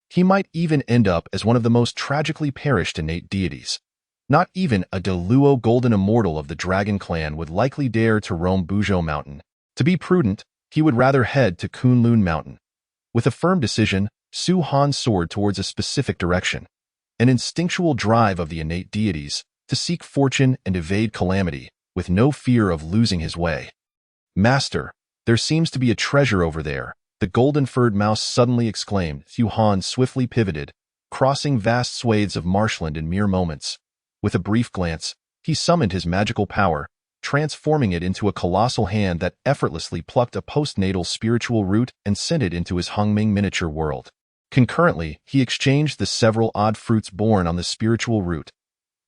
[SPEAKER 1] He might even end up as one of the most tragically perished innate deities. Not even a Deluo golden immortal of the dragon clan would likely dare to roam Buzhou Mountain. To be prudent, he would rather head to Kunlun Mountain. With a firm decision, Su Han soared towards a specific direction. An instinctual drive of the innate deities, to seek fortune and evade calamity, with no fear of losing his way. "Master, there seems to be a treasure over there," the golden-furred mouse suddenly exclaimed. Su Han swiftly pivoted, crossing vast swathes of marshland in mere moments. With a brief glance, he summoned his magical power, transforming it into a colossal hand that effortlessly plucked a postnatal spiritual root and sent it into his Hongming miniature world. Concurrently, he exchanged the several odd fruits born on the spiritual root.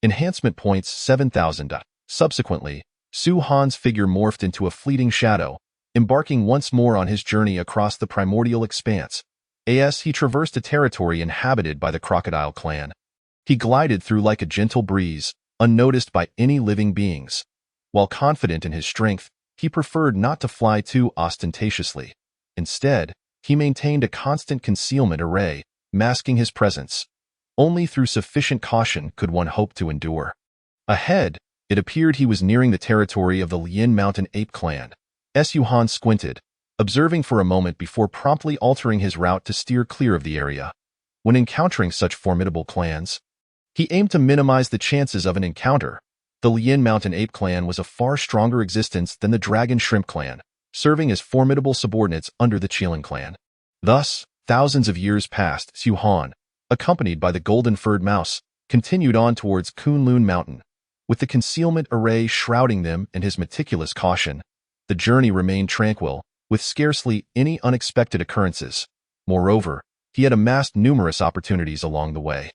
[SPEAKER 1] Enhancement points 7,000. Subsequently, Su Han's figure morphed into a fleeting shadow, embarking once more on his journey across the primordial expanse. As he traversed a territory inhabited by the crocodile clan, he glided through like a gentle breeze, unnoticed by any living beings. While confident in his strength, he preferred not to fly too ostentatiously. Instead, he maintained a constant concealment array, masking his presence. Only through sufficient caution could one hope to endure. Ahead, it appeared he was nearing the territory of the Lian Mountain Ape Clan. Su Han squinted, observing for a moment before promptly altering his route to steer clear of the area. When encountering such formidable clans, he aimed to minimize the chances of an encounter. The Lian Mountain Ape Clan was a far stronger existence than the Dragon Shrimp Clan, serving as formidable subordinates under the Qiling clan. Thus, thousands of years passed. Su Han, accompanied by the golden-furred mouse, continued on towards Kunlun Mountain. With the concealment array shrouding them and his meticulous caution, the journey remained tranquil, with scarcely any unexpected occurrences. Moreover, he had amassed numerous opportunities along the way.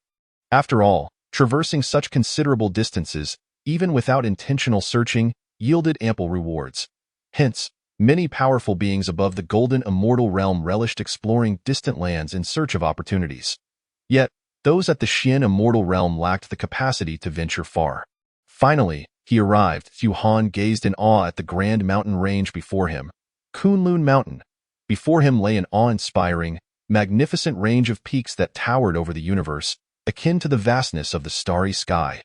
[SPEAKER 1] After all, traversing such considerable distances, even without intentional searching, yielded ample rewards. Hence, Many powerful beings above the golden immortal realm relished exploring distant lands in search of opportunities. Yet, those at the Xian immortal realm lacked the capacity to venture far. Finally, he arrived. Xu Han gazed in awe at the grand mountain range before him. Kunlun Mountain. Before him lay an awe-inspiring, magnificent range of peaks that towered over the universe, akin to the vastness of the starry sky.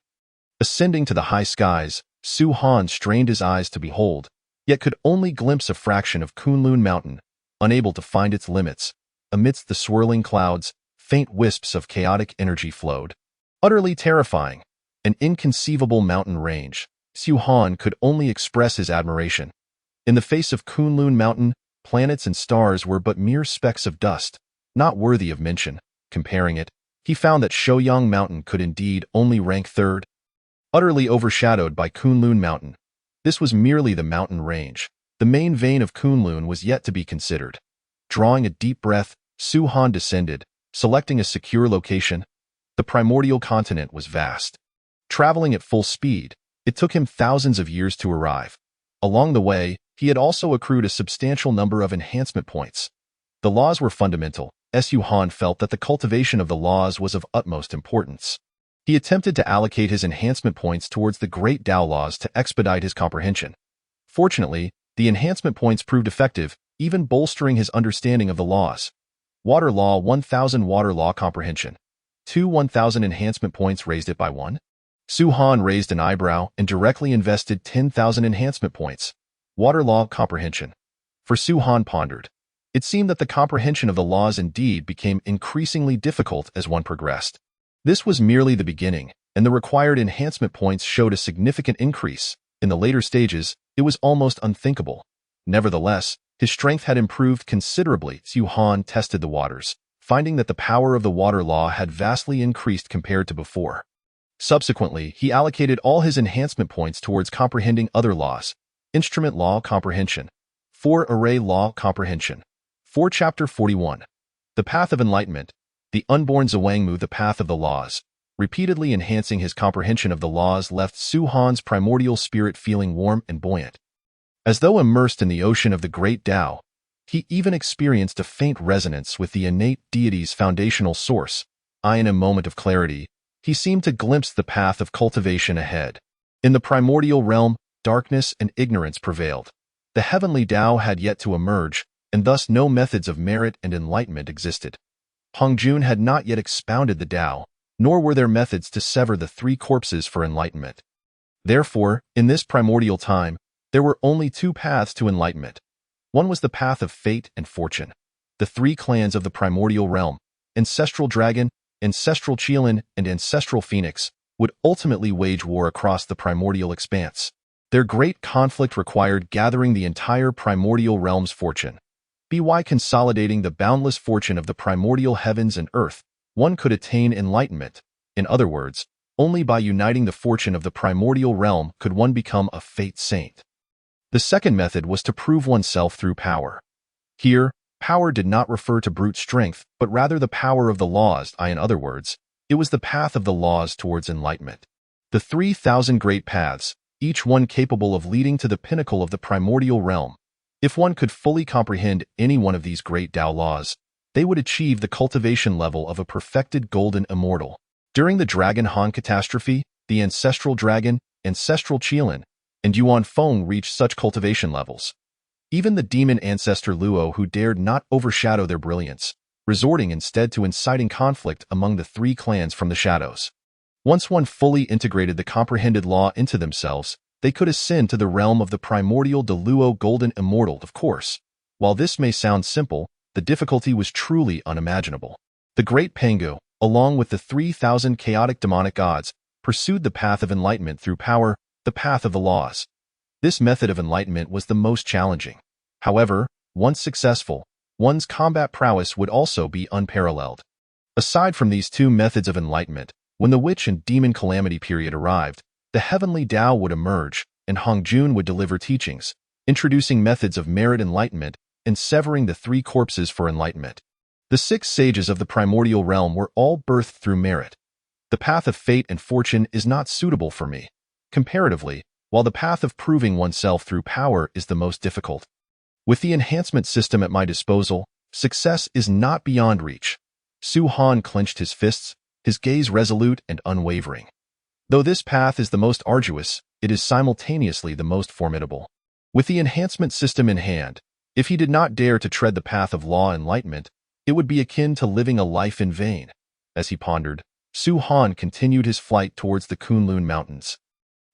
[SPEAKER 1] Ascending to the high skies, Xu Han strained his eyes to behold, yet could only glimpse a fraction of Kunlun Mountain, unable to find its limits. Amidst the swirling clouds, faint wisps of chaotic energy flowed. Utterly terrifying, an inconceivable mountain range, Xu Han could only express his admiration. In the face of Kunlun Mountain, planets and stars were but mere specks of dust, not worthy of mention. Comparing it, he found that Shouyang Mountain could indeed only rank third. Utterly overshadowed by Kunlun Mountain, this was merely the mountain range. The main vein of Kunlun was yet to be considered. Drawing a deep breath, Xu Han descended, selecting a secure location. The primordial continent was vast. Traveling at full speed, it took him thousands of years to arrive. Along the way, he had also accrued a substantial number of enhancement points. The laws were fundamental. Xu Han felt that the cultivation of the laws was of utmost importance. He attempted to allocate his enhancement points towards the great Tao laws to expedite his comprehension. Fortunately, the enhancement points proved effective, even bolstering his understanding of the laws. Water Law 1000 Water Law Comprehension. 1000 enhancement points raised it by 1. Xu Han raised an eyebrow and directly invested 10,000 enhancement points. Water Law Comprehension. For Xu Han pondered. It seemed that the comprehension of the laws indeed became increasingly difficult as one progressed. This was merely the beginning, and the required enhancement points showed a significant increase. In the later stages, it was almost unthinkable. Nevertheless, his strength had improved considerably. Xu Han tested the waters, finding that the power of the water law had vastly increased compared to before. Subsequently, he allocated all his enhancement points towards comprehending other laws. Instrument Law Comprehension. 4 Array Law Comprehension. 4 Chapter 41. The Path of Enlightenment. The unborn Zhuangmu the path of the laws. Repeatedly enhancing his comprehension of the laws left Xu Han's primordial spirit feeling warm and buoyant. As though immersed in the ocean of the great Tao, he even experienced a faint resonance with the innate deity's foundational source. In a moment of clarity, he seemed to glimpse the path of cultivation ahead. In the primordial realm, darkness and ignorance prevailed. The heavenly Tao had yet to emerge, and thus no methods of merit and enlightenment existed. Hongjun had not yet expounded the Tao, nor were there methods to sever the 3 corpses for enlightenment. Therefore, in this primordial time, there were only 2 paths to enlightenment. One was the path of fate and fortune. The 3 clans of the primordial realm, Ancestral Dragon, Ancestral Qilin, and Ancestral Phoenix, would ultimately wage war across the primordial expanse. Their great conflict required gathering the entire primordial realm's fortune. By consolidating the boundless fortune of the primordial heavens and earth, one could attain enlightenment. In other words, only by uniting the fortune of the primordial realm could one become a fate saint. The second method was to prove oneself through power. Here, power did not refer to brute strength, but rather the power of the laws. In other words, it was the path of the laws towards enlightenment. The 3,000 great paths, each one capable of leading to the pinnacle of the primordial realm. If one could fully comprehend any one of these great Tao laws, they would achieve the cultivation level of a perfected golden immortal. During the Dragon Han catastrophe, the Ancestral Dragon, Ancestral Qilin, and Yuan Feng reached such cultivation levels. Even the demon ancestor Luo who dared not overshadow their brilliance, resorting instead to inciting conflict among the 3 clans from the shadows. Once one fully integrated the comprehended law into themselves, they could ascend to the realm of the primordial Deluo golden immortal. Of course, while this may sound simple, the difficulty was truly unimaginable. The great Pengu, along with the 3,000 chaotic demonic gods, pursued the path of enlightenment through power, the path of the laws. This method of enlightenment was the most challenging. However, once successful, one's combat prowess would also be unparalleled. Aside from these 2 methods of enlightenment, when the witch and demon calamity period arrived, the heavenly Tao would emerge, and Hongjun would deliver teachings, introducing methods of merit enlightenment and severing the 3 corpses for enlightenment. The 6 sages of the primordial realm were all birthed through merit. The path of fate and fortune is not suitable for me. Comparatively, while the path of proving oneself through power is the most difficult. With the enhancement system at my disposal, success is not beyond reach. Su Han clenched his fists, his gaze resolute and unwavering. Though this path is the most arduous, it is simultaneously the most formidable. With the enhancement system in hand, if he did not dare to tread the path of law and enlightenment, it would be akin to living a life in vain. As he pondered, Su Han continued his flight towards the Kunlun Mountains.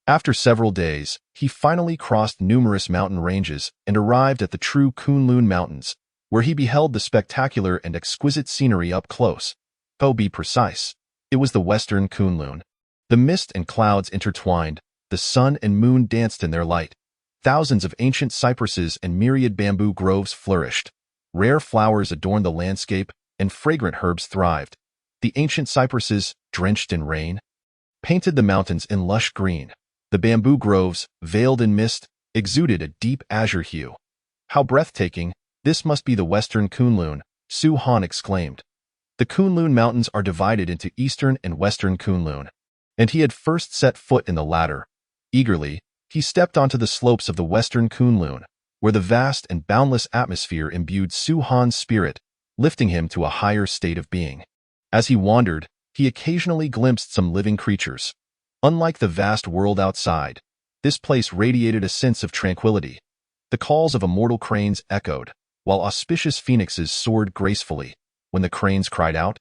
[SPEAKER 1] After several days, he finally crossed numerous mountain ranges and arrived at the true Kunlun Mountains, where he beheld the spectacular and exquisite scenery up close. To be precise, it was the western Kunlun. The mist and clouds intertwined, the sun and moon danced in their light. Thousands of ancient cypresses and myriad bamboo groves flourished. Rare flowers adorned the landscape, and fragrant herbs thrived. The ancient cypresses, drenched in rain, painted the mountains in lush green. The bamboo groves, veiled in mist, exuded a deep azure hue. How breathtaking! This must be the western Kunlun, Su Han exclaimed. The Kunlun Mountains are divided into eastern and western Kunlun, and he had first set foot in the latter. Eagerly, he stepped onto the slopes of the western Kunlun, where the vast and boundless atmosphere imbued Su Han's spirit, lifting him to a higher state of being. As he wandered, he occasionally glimpsed some living creatures. Unlike the vast world outside, this place radiated a sense of tranquility. The calls of immortal cranes echoed, while auspicious phoenixes soared gracefully. When the cranes cried out,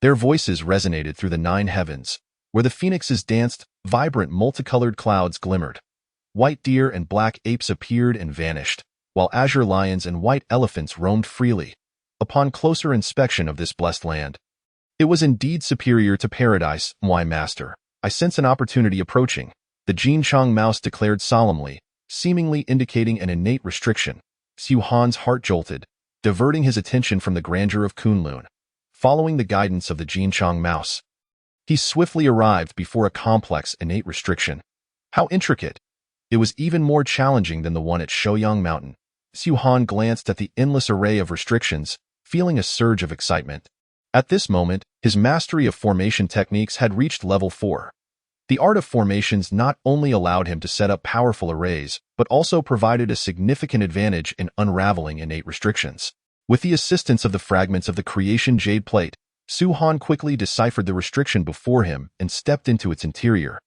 [SPEAKER 1] their voices resonated through the 9 heavens. Where the phoenixes danced, vibrant multicolored clouds glimmered. White deer and black apes appeared and vanished, while azure lions and white elephants roamed freely. Upon closer inspection of this blessed land, it was indeed superior to paradise. My master, I sense an opportunity approaching, the Jinchang mouse declared solemnly, seemingly indicating an innate restriction. Su Han's heart jolted, diverting his attention from the grandeur of Kunlun. Following the guidance of the Jinchang mouse, he swiftly arrived before a complex, innate restriction. How intricate! It was even more challenging than the one at Shouyang Mountain. Su Han glanced at the endless array of restrictions, feeling a surge of excitement. At this moment, his mastery of formation techniques had reached level 4. The art of formations not only allowed him to set up powerful arrays, but also provided a significant advantage in unraveling innate restrictions. With the assistance of the fragments of the creation jade plate, Su Han quickly deciphered the restriction before him and stepped into its interior.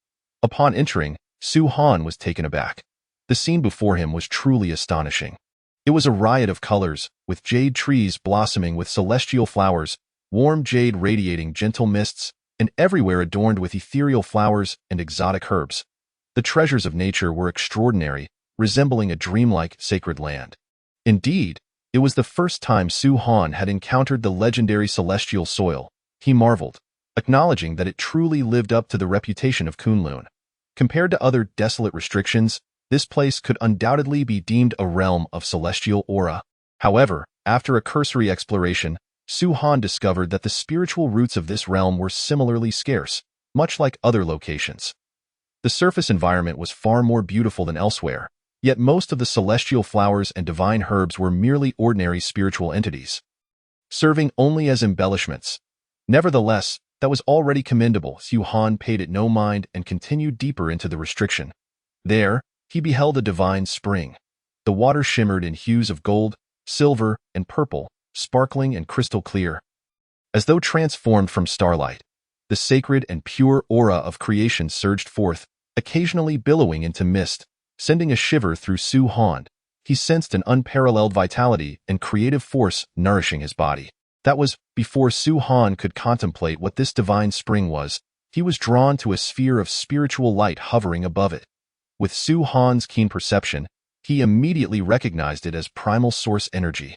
[SPEAKER 1] Upon entering, Su Han was taken aback. The scene before him was truly astonishing. It was a riot of colors, with jade trees blossoming with celestial flowers, warm jade radiating gentle mists, and everywhere adorned with ethereal flowers and exotic herbs. The treasures of nature were extraordinary, resembling a dreamlike sacred land. Indeed, it was the first time Su Han had encountered the legendary celestial soil. He marveled, acknowledging that it truly lived up to the reputation of Kunlun. Compared to other desolate restrictions, this place could undoubtedly be deemed a realm of celestial aura. However, after a cursory exploration, Su Han discovered that the spiritual roots of this realm were similarly scarce, much like other locations. The surface environment was far more beautiful than elsewhere, yet most of the celestial flowers and divine herbs were merely ordinary spiritual entities, serving only as embellishments. Nevertheless, that was already commendable. Su Han paid it no mind and continued deeper into the restriction. There, he beheld a divine spring. The water shimmered in hues of gold, silver, and purple, sparkling and crystal clear, as though transformed from starlight. The sacred and pure aura of creation surged forth, occasionally billowing into mist, sending a shiver through Su Han. He sensed an unparalleled vitality and creative force nourishing his body. That was before Su Han could contemplate what this divine spring was. He was drawn to a sphere of spiritual light hovering above it. With Su Han's keen perception, he immediately recognized it as primal source energy.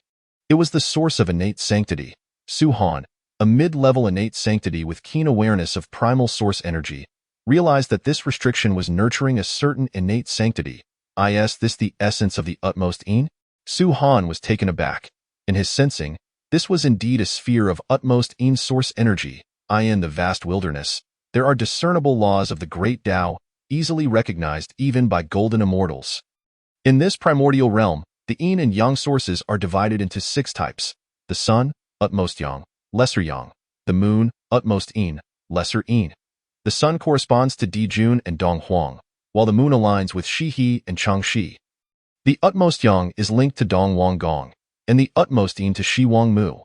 [SPEAKER 1] It was the source of innate sanctity. Su Han, a mid-level innate sanctity with keen awareness of primal source energy, realized that this restriction was nurturing a certain innate sanctity. Is this the essence of the utmost Yin? Su Han was taken aback. In his sensing, this was indeed a sphere of utmost Yin source energy. In the vast wilderness, there are discernible laws of the great Tao, easily recognized even by golden immortals. In this primordial realm, the Yin and Yang sources are divided into 6 types. The sun, utmost Yang, lesser Yang. The moon, utmost Yin, lesser Yin. The sun corresponds to Dijun and Donghuang, while the moon aligns with Shihe and Changxi. The utmost yang is linked to Dong Wang Gong, and the utmost yin to Shi Wang Mu.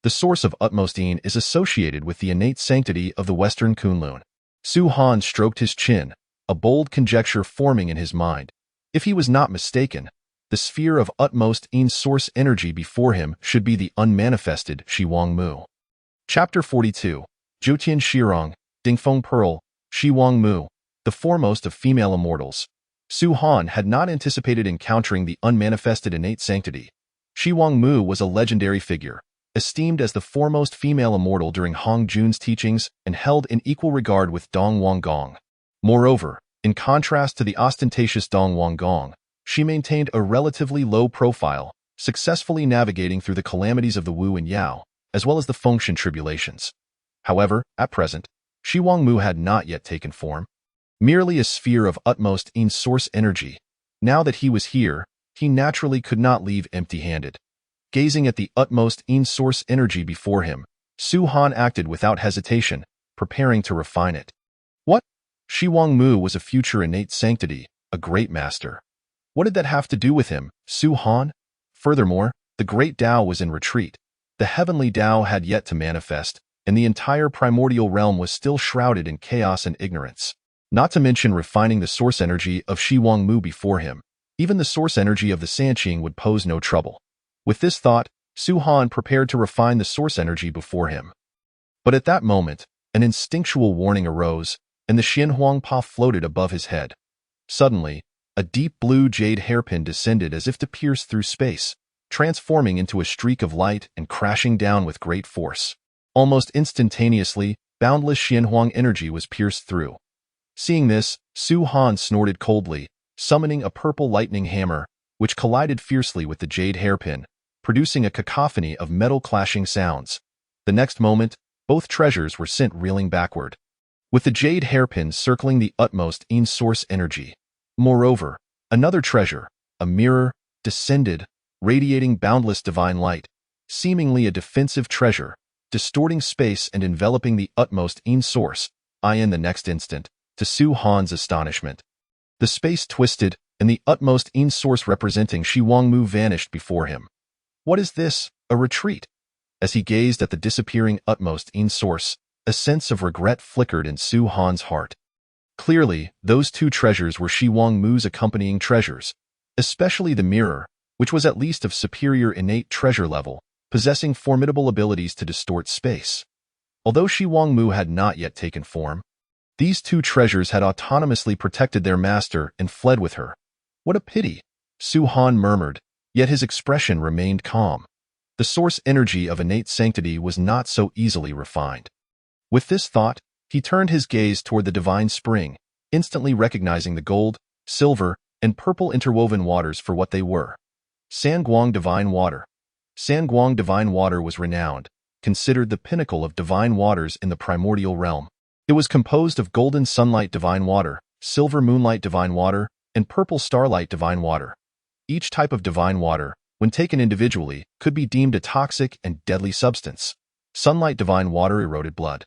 [SPEAKER 1] The source of utmost yin is associated with the innate sanctity of the Western Kunlun. Su Han stroked his chin, a bold conjecture forming in his mind. If he was not mistaken, the sphere of utmost yin source energy before him should be the unmanifested Shi Wang Mu. Chapter 42. Jiutian Shirong, Dingfeng Pearl, Shi Wang Mu, the foremost of female immortals. Su Han had not anticipated encountering the unmanifested innate sanctity. Shi Wang Mu was a legendary figure, esteemed as the foremost female immortal during Hong Jun's teachings and held in equal regard with Dong Wang Gong. Moreover, in contrast to the ostentatious Dong Wang Gong, she maintained a relatively low profile, successfully navigating through the calamities of the Wu and Yao, as well as the Fengshan tribulations. However, at present, Shi Wang Mu had not yet taken form. Merely a sphere of utmost yin source energy. Now that he was here, he naturally could not leave empty-handed. Gazing at the utmost yin source energy before him, Su Han acted without hesitation, preparing to refine it. What? Shi Wang Mu was a future innate sanctity, a great master. What did that have to do with him, Su Han? Furthermore, the great Tao was in retreat. The heavenly Tao had yet to manifest, and the entire primordial realm was still shrouded in chaos and ignorance. Not to mention refining the source energy of Shi Wang Mu before him. Even the source energy of the Sanqing would pose no trouble. With this thought, Su Han prepared to refine the source energy before him. But at that moment, an instinctual warning arose, and the Xianhuang Pa floated above his head. Suddenly, a deep blue jade hairpin descended as if to pierce through space, transforming into a streak of light and crashing down with great force. Almost instantaneously, boundless Xianhuang energy was pierced through. Seeing this, Su Han snorted coldly, summoning a purple lightning hammer, which collided fiercely with the jade hairpin, producing a cacophony of metal-clashing sounds. The next moment, both treasures were sent reeling backward, with the jade hairpin circling the utmost yin source energy. Moreover, another treasure, a mirror, descended, radiating boundless divine light, seemingly a defensive treasure, distorting space and enveloping the utmost yin source, in the next instant, to Su Han's astonishment. The space twisted, and the utmost yin source representing Shi Wang Mu vanished before him. What is this? A retreat? As he gazed at the disappearing utmost yin source, a sense of regret flickered in Su Han's heart. Clearly, those two treasures were Shi Wang Mu's accompanying treasures, especially the mirror, which was at least of superior innate treasure level, possessing formidable abilities to distort space. Although Shi Wang Mu had not yet taken form, these two treasures had autonomously protected their master and fled with her. What a pity, Su Han murmured, yet his expression remained calm. The source energy of innate sanctity was not so easily refined. With this thought, he turned his gaze toward the divine spring, instantly recognizing the gold, silver, and purple interwoven waters for what they were. Sanguang Divine Water. Sanguang Divine Water was renowned, considered the pinnacle of divine waters in the primordial realm. It was composed of golden sunlight divine water, silver moonlight divine water, and purple starlight divine water. Each type of divine water, when taken individually, could be deemed a toxic and deadly substance. Sunlight divine water eroded blood,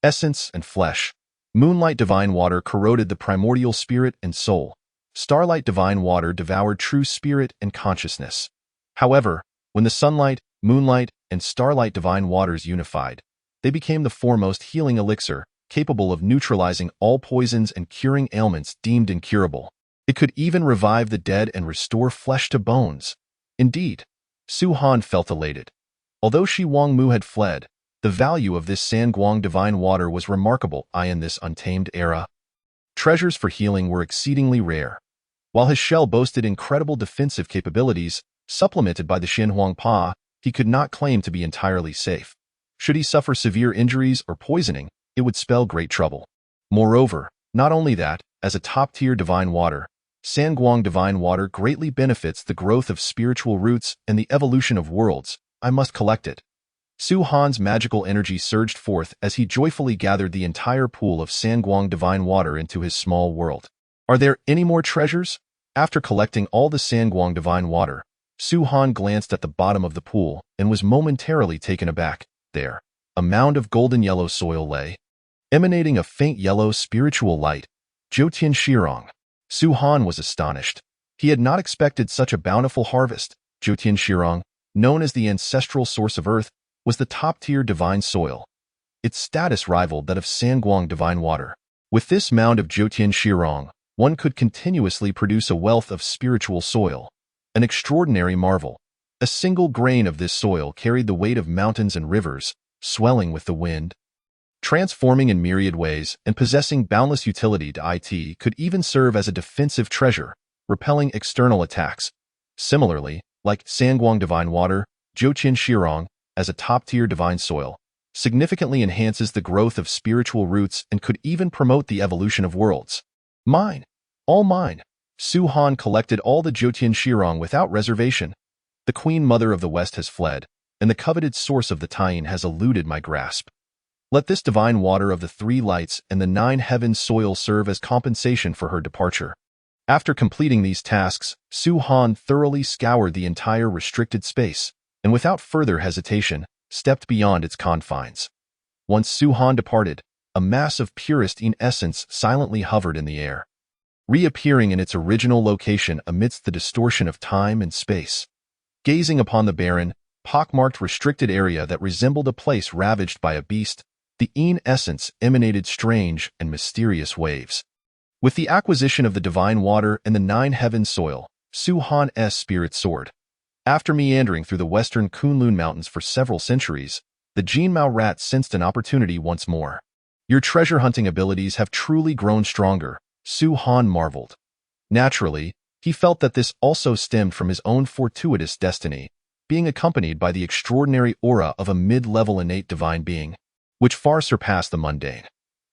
[SPEAKER 1] essence, and flesh. Moonlight divine water corroded the primordial spirit and soul. Starlight divine water devoured true spirit and consciousness. However, when the sunlight, moonlight, and starlight divine waters unified, they became the foremost healing elixir, capable of neutralizing all poisons and curing ailments deemed incurable. It could even revive the dead and restore flesh to bones. Indeed, Su Han felt elated. Although Shi Wang Mu had fled, the value of this Sanguang divine water was remarkable in this untamed era. Treasures for healing were exceedingly rare. While his shell boasted incredible defensive capabilities, supplemented by the Xianhuang Pa, he could not claim to be entirely safe. Should he suffer severe injuries or poisoning, it would spell great trouble. Moreover, not only that, as a top-tier divine water, Sanguang divine water greatly benefits the growth of spiritual roots and the evolution of worlds. I must collect it. Su Han's magical energy surged forth as he joyfully gathered the entire pool of Sanguang divine water into his small world. Are there any more treasures? After collecting all the Sanguang divine water, Su Han glanced at the bottom of the pool and was momentarily taken aback. There, a mound of golden yellow soil lay, emanating a faint yellow spiritual light. Jiutian Shirong. Su Han was astonished. He had not expected such a bountiful harvest. Jotian Shirong, known as the ancestral source of earth, was the top-tier divine soil. Its status rivaled that of Sanguang divine water. With this mound of Jotian Shirong, one could continuously produce a wealth of spiritual soil, an extraordinary marvel. A single grain of this soil carried the weight of mountains and rivers, swelling with the wind, transforming in myriad ways and possessing boundless utility to it could even serve as a defensive treasure, repelling external attacks. Similarly, like Sanguang divine water, Jotian Shirong, as a top-tier divine soil, significantly enhances the growth of spiritual roots and could even promote the evolution of worlds. Mine. All mine. Su Han collected all the Jotian Shirong without reservation. The Queen Mother of the West has fled, and the coveted source of the Taiyin has eluded my grasp. Let this divine water of the three lights and the nine heavens soil serve as compensation for her departure. After completing these tasks, Su Han thoroughly scoured the entire restricted space, and without further hesitation, stepped beyond its confines. Once Su Han departed, a mass of purest essence silently hovered in the air, reappearing in its original location amidst the distortion of time and space. Gazing upon the barren, pockmarked restricted area that resembled a place ravaged by a beast, the essence emanated strange and mysterious waves. With the acquisition of the divine water and the nine heaven soil, Su Han's spirit soared. After meandering through the western Kunlun Mountains for several centuries, the Jinmao rat sensed an opportunity once more. Your treasure-hunting abilities have truly grown stronger, Su Han marveled. Naturally, he felt that this also stemmed from his own fortuitous destiny, being accompanied by the extraordinary aura of a mid-level innate divine being, which far surpassed the mundane.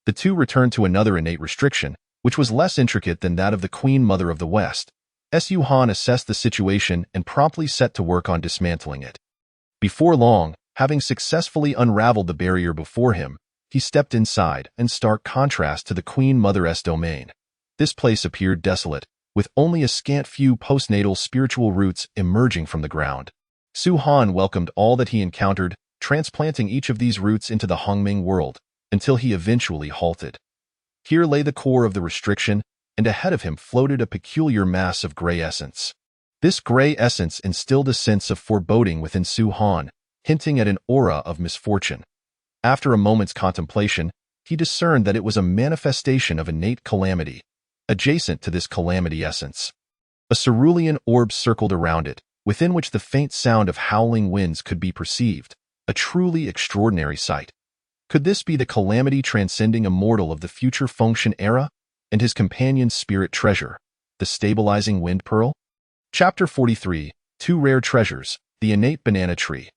[SPEAKER 1] The two returned to another innate restriction, which was less intricate than that of the Queen Mother of the West. Su Han assessed the situation and promptly set to work on dismantling it. Before long, having successfully unraveled the barrier before him, he stepped inside, in stark contrast to the Queen Mother's domain. This place appeared desolate, with only a scant few postnatal spiritual roots emerging from the ground. Su Han welcomed all that he encountered, transplanting each of these roots into the Hongming world, until he eventually halted. Here lay the core of the restriction, and ahead of him floated a peculiar mass of gray essence. This gray essence instilled a sense of foreboding within Su Han, hinting at an aura of misfortune. After a moment's contemplation, he discerned that it was a manifestation of innate calamity. Adjacent to this calamity essence, a cerulean orb circled around it, within which the faint sound of howling winds could be perceived, a truly extraordinary sight. Could this be the calamity transcending immortal of the future Fengshen era, and his companion's spirit treasure, the stabilizing wind pearl? Chapter 43, Two Rare Treasures, the Innate Banana Tree.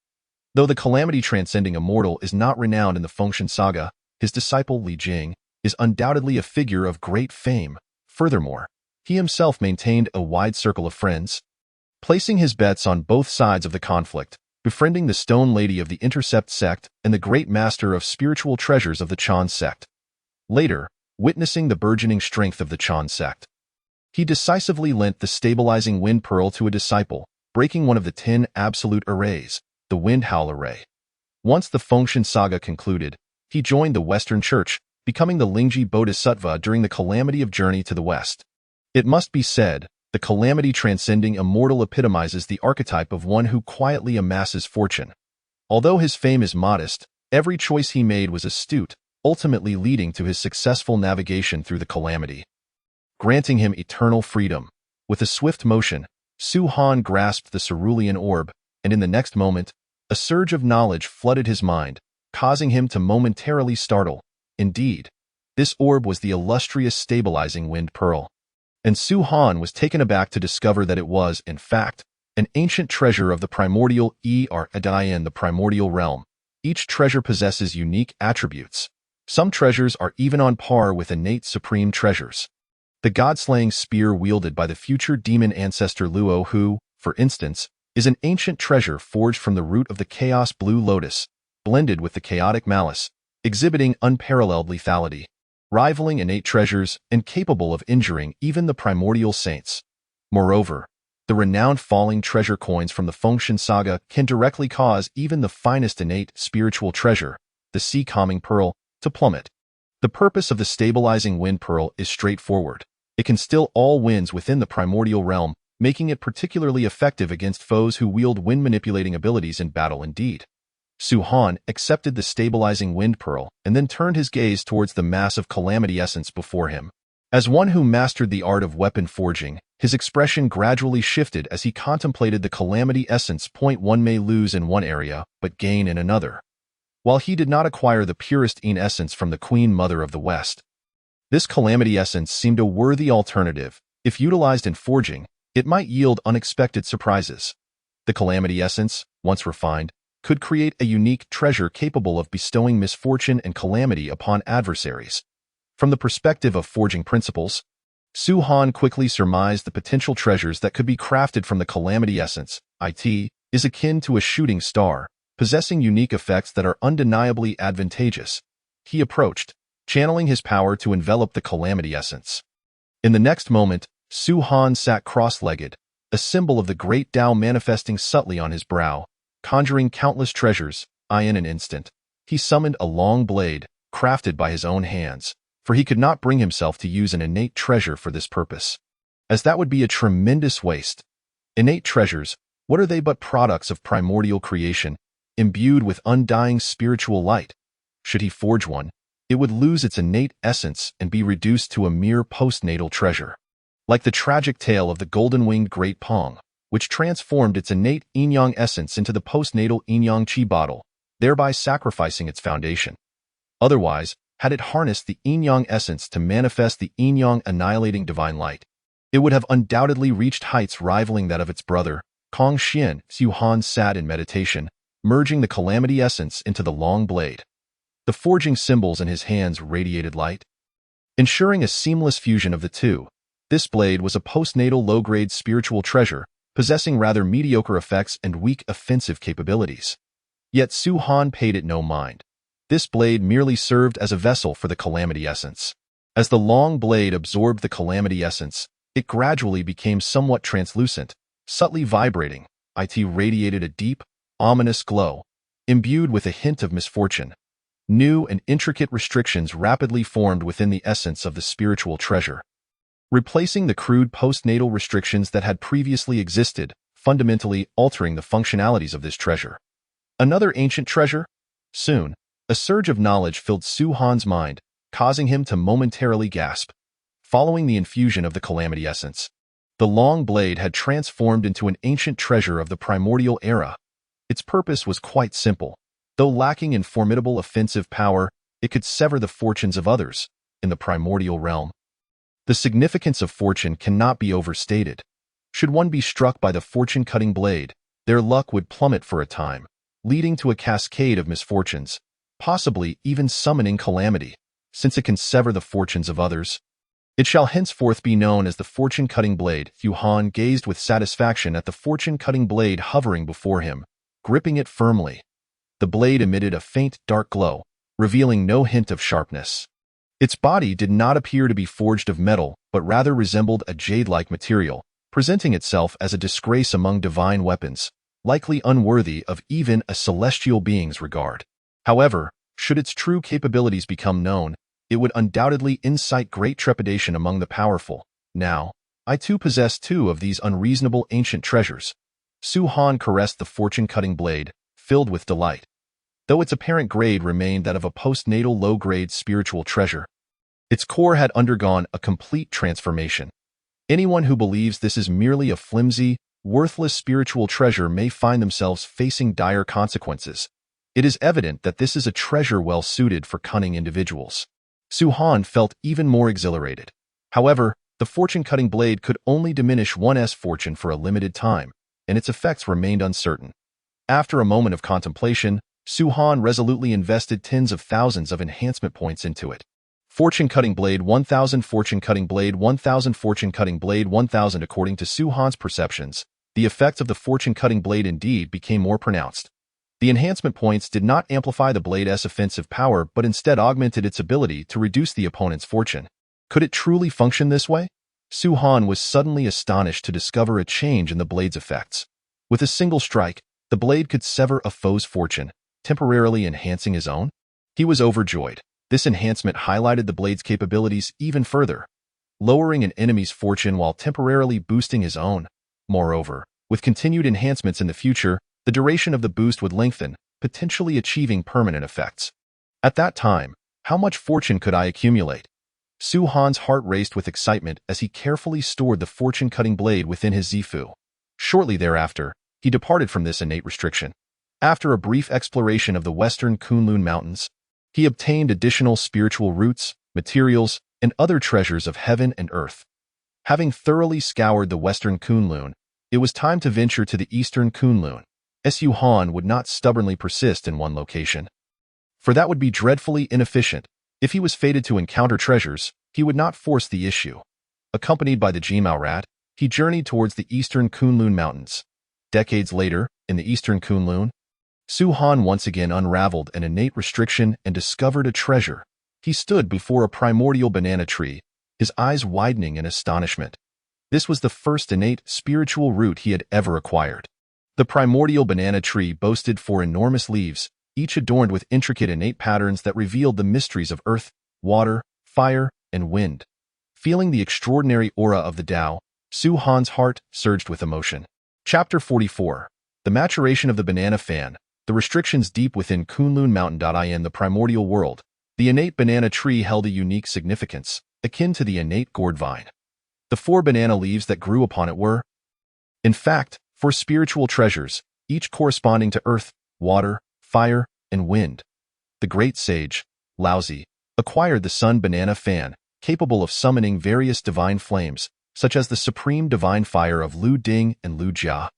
[SPEAKER 1] Though the calamity transcending immortal is not renowned in the Fengshen saga, his disciple Li Jing is undoubtedly a figure of great fame. Furthermore, he himself maintained a wide circle of friends, placing his bets on both sides of the conflict, befriending the Stone Lady of the Intercept sect and the Great Master of Spiritual Treasures of the Chan sect. Later, witnessing the burgeoning strength of the Chan sect, he decisively lent the stabilizing wind pearl to a disciple, breaking one of the 10 absolute arrays, the Wind Howl Array. Once the Fengshen saga concluded, he joined the Western Church, becoming the Lingji Bodhisattva during the calamity of journey to the West. It must be said, the calamity transcending immortal epitomizes the archetype of one who quietly amasses fortune. Although his fame is modest, every choice he made was astute, ultimately leading to his successful navigation through the calamity, granting him eternal freedom. With a swift motion, Su Han grasped the cerulean orb, and in the next moment, a surge of knowledge flooded his mind, causing him to momentarily startle. Indeed, this orb was the illustrious stabilizing wind pearl, and Su Han was taken aback to discover that it was, in fact, an ancient treasure of the primordial the primordial realm. Each treasure possesses unique attributes. Some treasures are even on par with innate supreme treasures. The god-slaying spear wielded by the future demon ancestor Luo, who, for instance, is an ancient treasure forged from the root of the chaos blue lotus, blended with the chaotic malice, exhibiting unparalleled lethality, rivaling innate treasures and capable of injuring even the primordial saints. Moreover, the renowned falling treasure coins from the Fengshen saga can directly cause even the finest innate spiritual treasure, the sea-calming pearl, to plummet. The purpose of the stabilizing wind pearl is straightforward. It can still all winds within the primordial realm, making it particularly effective against foes who wield wind-manipulating abilities in battle indeed. Su Han accepted the stabilizing wind pearl and then turned his gaze towards the mass of calamity essence before him. As one who mastered the art of weapon forging, his expression gradually shifted as he contemplated the calamity essence. One may lose in one area, but gain in another. While he did not acquire the purest essence from the Queen Mother of the West, this calamity essence seemed a worthy alternative. If utilized in forging, it might yield unexpected surprises. The calamity essence, once refined, could create a unique treasure capable of bestowing misfortune and calamity upon adversaries. From the perspective of forging principles, Su Han quickly surmised the potential treasures that could be crafted from the calamity essence. It is akin to a shooting star, possessing unique effects that are undeniably advantageous. He approached, channeling his power to envelop the calamity essence. In the next moment, Su Han sat cross-legged, a symbol of the great Tao manifesting subtly on his brow, conjuring countless treasures. In an instant, he summoned a long blade, crafted by his own hands, for he could not bring himself to use an innate treasure for this purpose, as that would be a tremendous waste. Innate treasures, what are they but products of primordial creation, imbued with undying spiritual light? Should he forge one, it would lose its innate essence and be reduced to a mere postnatal treasure. Like the tragic tale of the golden-winged Great Pong, which transformed its innate yin-yang essence into the postnatal yin-yang qi bottle, thereby sacrificing its foundation. Otherwise, had it harnessed the yin-yang essence to manifest the yin-yang annihilating divine light, it would have undoubtedly reached heights rivaling that of its brother, Kong Xian. Su Han sat in meditation, merging the calamity essence into the long blade. The forging symbols in his hands radiated light, ensuring a seamless fusion of the two. This blade was a postnatal low-grade spiritual treasure, possessing rather mediocre effects and weak offensive capabilities. Yet Su Han paid it no mind. This blade merely served as a vessel for the calamity essence. As the long blade absorbed the calamity essence, it gradually became somewhat translucent, subtly vibrating. It radiated a deep, ominous glow, imbued with a hint of misfortune. New and intricate restrictions rapidly formed within the essence of the spiritual treasure, replacing the crude postnatal restrictions that had previously existed, fundamentally altering the functionalities of this treasure. Another ancient treasure? Soon, a surge of knowledge filled Su Han's mind, causing him to momentarily gasp. Following the infusion of the calamity essence, the long blade had transformed into an ancient treasure of the primordial era. Its purpose was quite simple. Though lacking in formidable offensive power, it could sever the fortunes of others in the primordial realm. The significance of fortune cannot be overstated. Should one be struck by the fortune-cutting blade, their luck would plummet for a time, leading to a cascade of misfortunes, possibly even summoning calamity. Since it can sever the fortunes of others, it shall henceforth be known as the fortune-cutting blade. Su Han gazed with satisfaction at the fortune-cutting blade hovering before him, gripping it firmly. The blade emitted a faint, dark glow, revealing no hint of sharpness. Its body did not appear to be forged of metal, but rather resembled a jade-like material, presenting itself as a disgrace among divine weapons, likely unworthy of even a celestial being's regard. However, should its true capabilities become known, it would undoubtedly incite great trepidation among the powerful. Now, I too possess two of these unreasonable ancient treasures. Su Han caressed the fortune-cutting blade, filled with delight. Though its apparent grade remained that of a postnatal low-grade spiritual treasure, its core had undergone a complete transformation. Anyone who believes this is merely a flimsy, worthless spiritual treasure may find themselves facing dire consequences. It is evident that this is a treasure well suited for cunning individuals. Su Han felt even more exhilarated. However, the fortune-cutting blade could only diminish one's fortune for a limited time, and its effects remained uncertain. After a moment of contemplation, Su Han resolutely invested tens of thousands of enhancement points into it. Fortune-cutting blade 1000, fortune-cutting blade 1000, fortune-cutting blade 1000. According to Su Han's perceptions, the effect of the fortune-cutting blade indeed became more pronounced. The enhancement points did not amplify the blade's offensive power but instead augmented its ability to reduce the opponent's fortune. Could it truly function this way? Su Han was suddenly astonished to discover a change in the blade's effects. With a single strike, the blade could sever a foe's fortune, temporarily enhancing his own. He was overjoyed. This enhancement highlighted the blade's capabilities even further, lowering an enemy's fortune while temporarily boosting his own. Moreover, with continued enhancements in the future, the duration of the boost would lengthen, potentially achieving permanent effects. At that time, how much fortune could I accumulate? Su Han's heart raced with excitement as he carefully stored the fortune-cutting blade within his Zifu. Shortly thereafter, he departed from this innate restriction. After a brief exploration of the western Kunlun Mountains, he obtained additional spiritual roots, materials, and other treasures of heaven and earth. Having thoroughly scoured the western Kunlun, it was time to venture to the eastern Kunlun. Su Han would not stubbornly persist in one location, for that would be dreadfully inefficient. If he was fated to encounter treasures, he would not force the issue. Accompanied by the Jimao rat, he journeyed towards the eastern Kunlun Mountains. Decades later, in the eastern Kunlun, Su Han once again unraveled an innate restriction and discovered a treasure. He stood before a primordial banana tree, his eyes widening in astonishment. This was the first innate spiritual root he had ever acquired. The primordial banana tree boasted four enormous leaves, each adorned with intricate innate patterns that revealed the mysteries of earth, water, fire, and wind. Feeling the extraordinary aura of the Tao, Su Han's heart surged with emotion. Chapter 44. The Maturation of the Banana Fan. The restrictions deep within Kunlun Mountain. In the primordial world, the innate banana tree held a unique significance, akin to the innate gourd vine. The four banana leaves that grew upon it were, in fact, four spiritual treasures, each corresponding to earth, water, fire, and wind. The great sage, Laozi, acquired the sun banana fan, capable of summoning various divine flames, such as the supreme divine fire of Lu Ding and Lu Jia,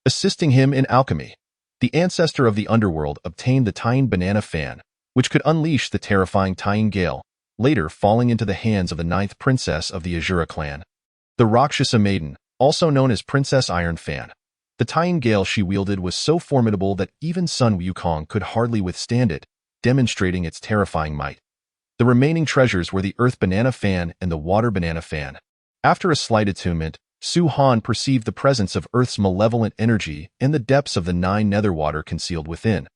[SPEAKER 1] assisting him in alchemy. The ancestor of the underworld obtained the Taiyin banana fan, which could unleash the terrifying Taiyin gale, later falling into the hands of the ninth princess of the Azura clan. The Rakshasa maiden, also known as Princess Iron Fan. The Taiyin gale she wielded was so formidable that even Sun Wukong could hardly withstand it, demonstrating its terrifying might. The remaining treasures were the Earth Banana Fan and the Water Banana Fan. After a slight attunement, Su Han perceived the presence of Earth's malevolent energy in the depths of the 9 netherwater concealed within.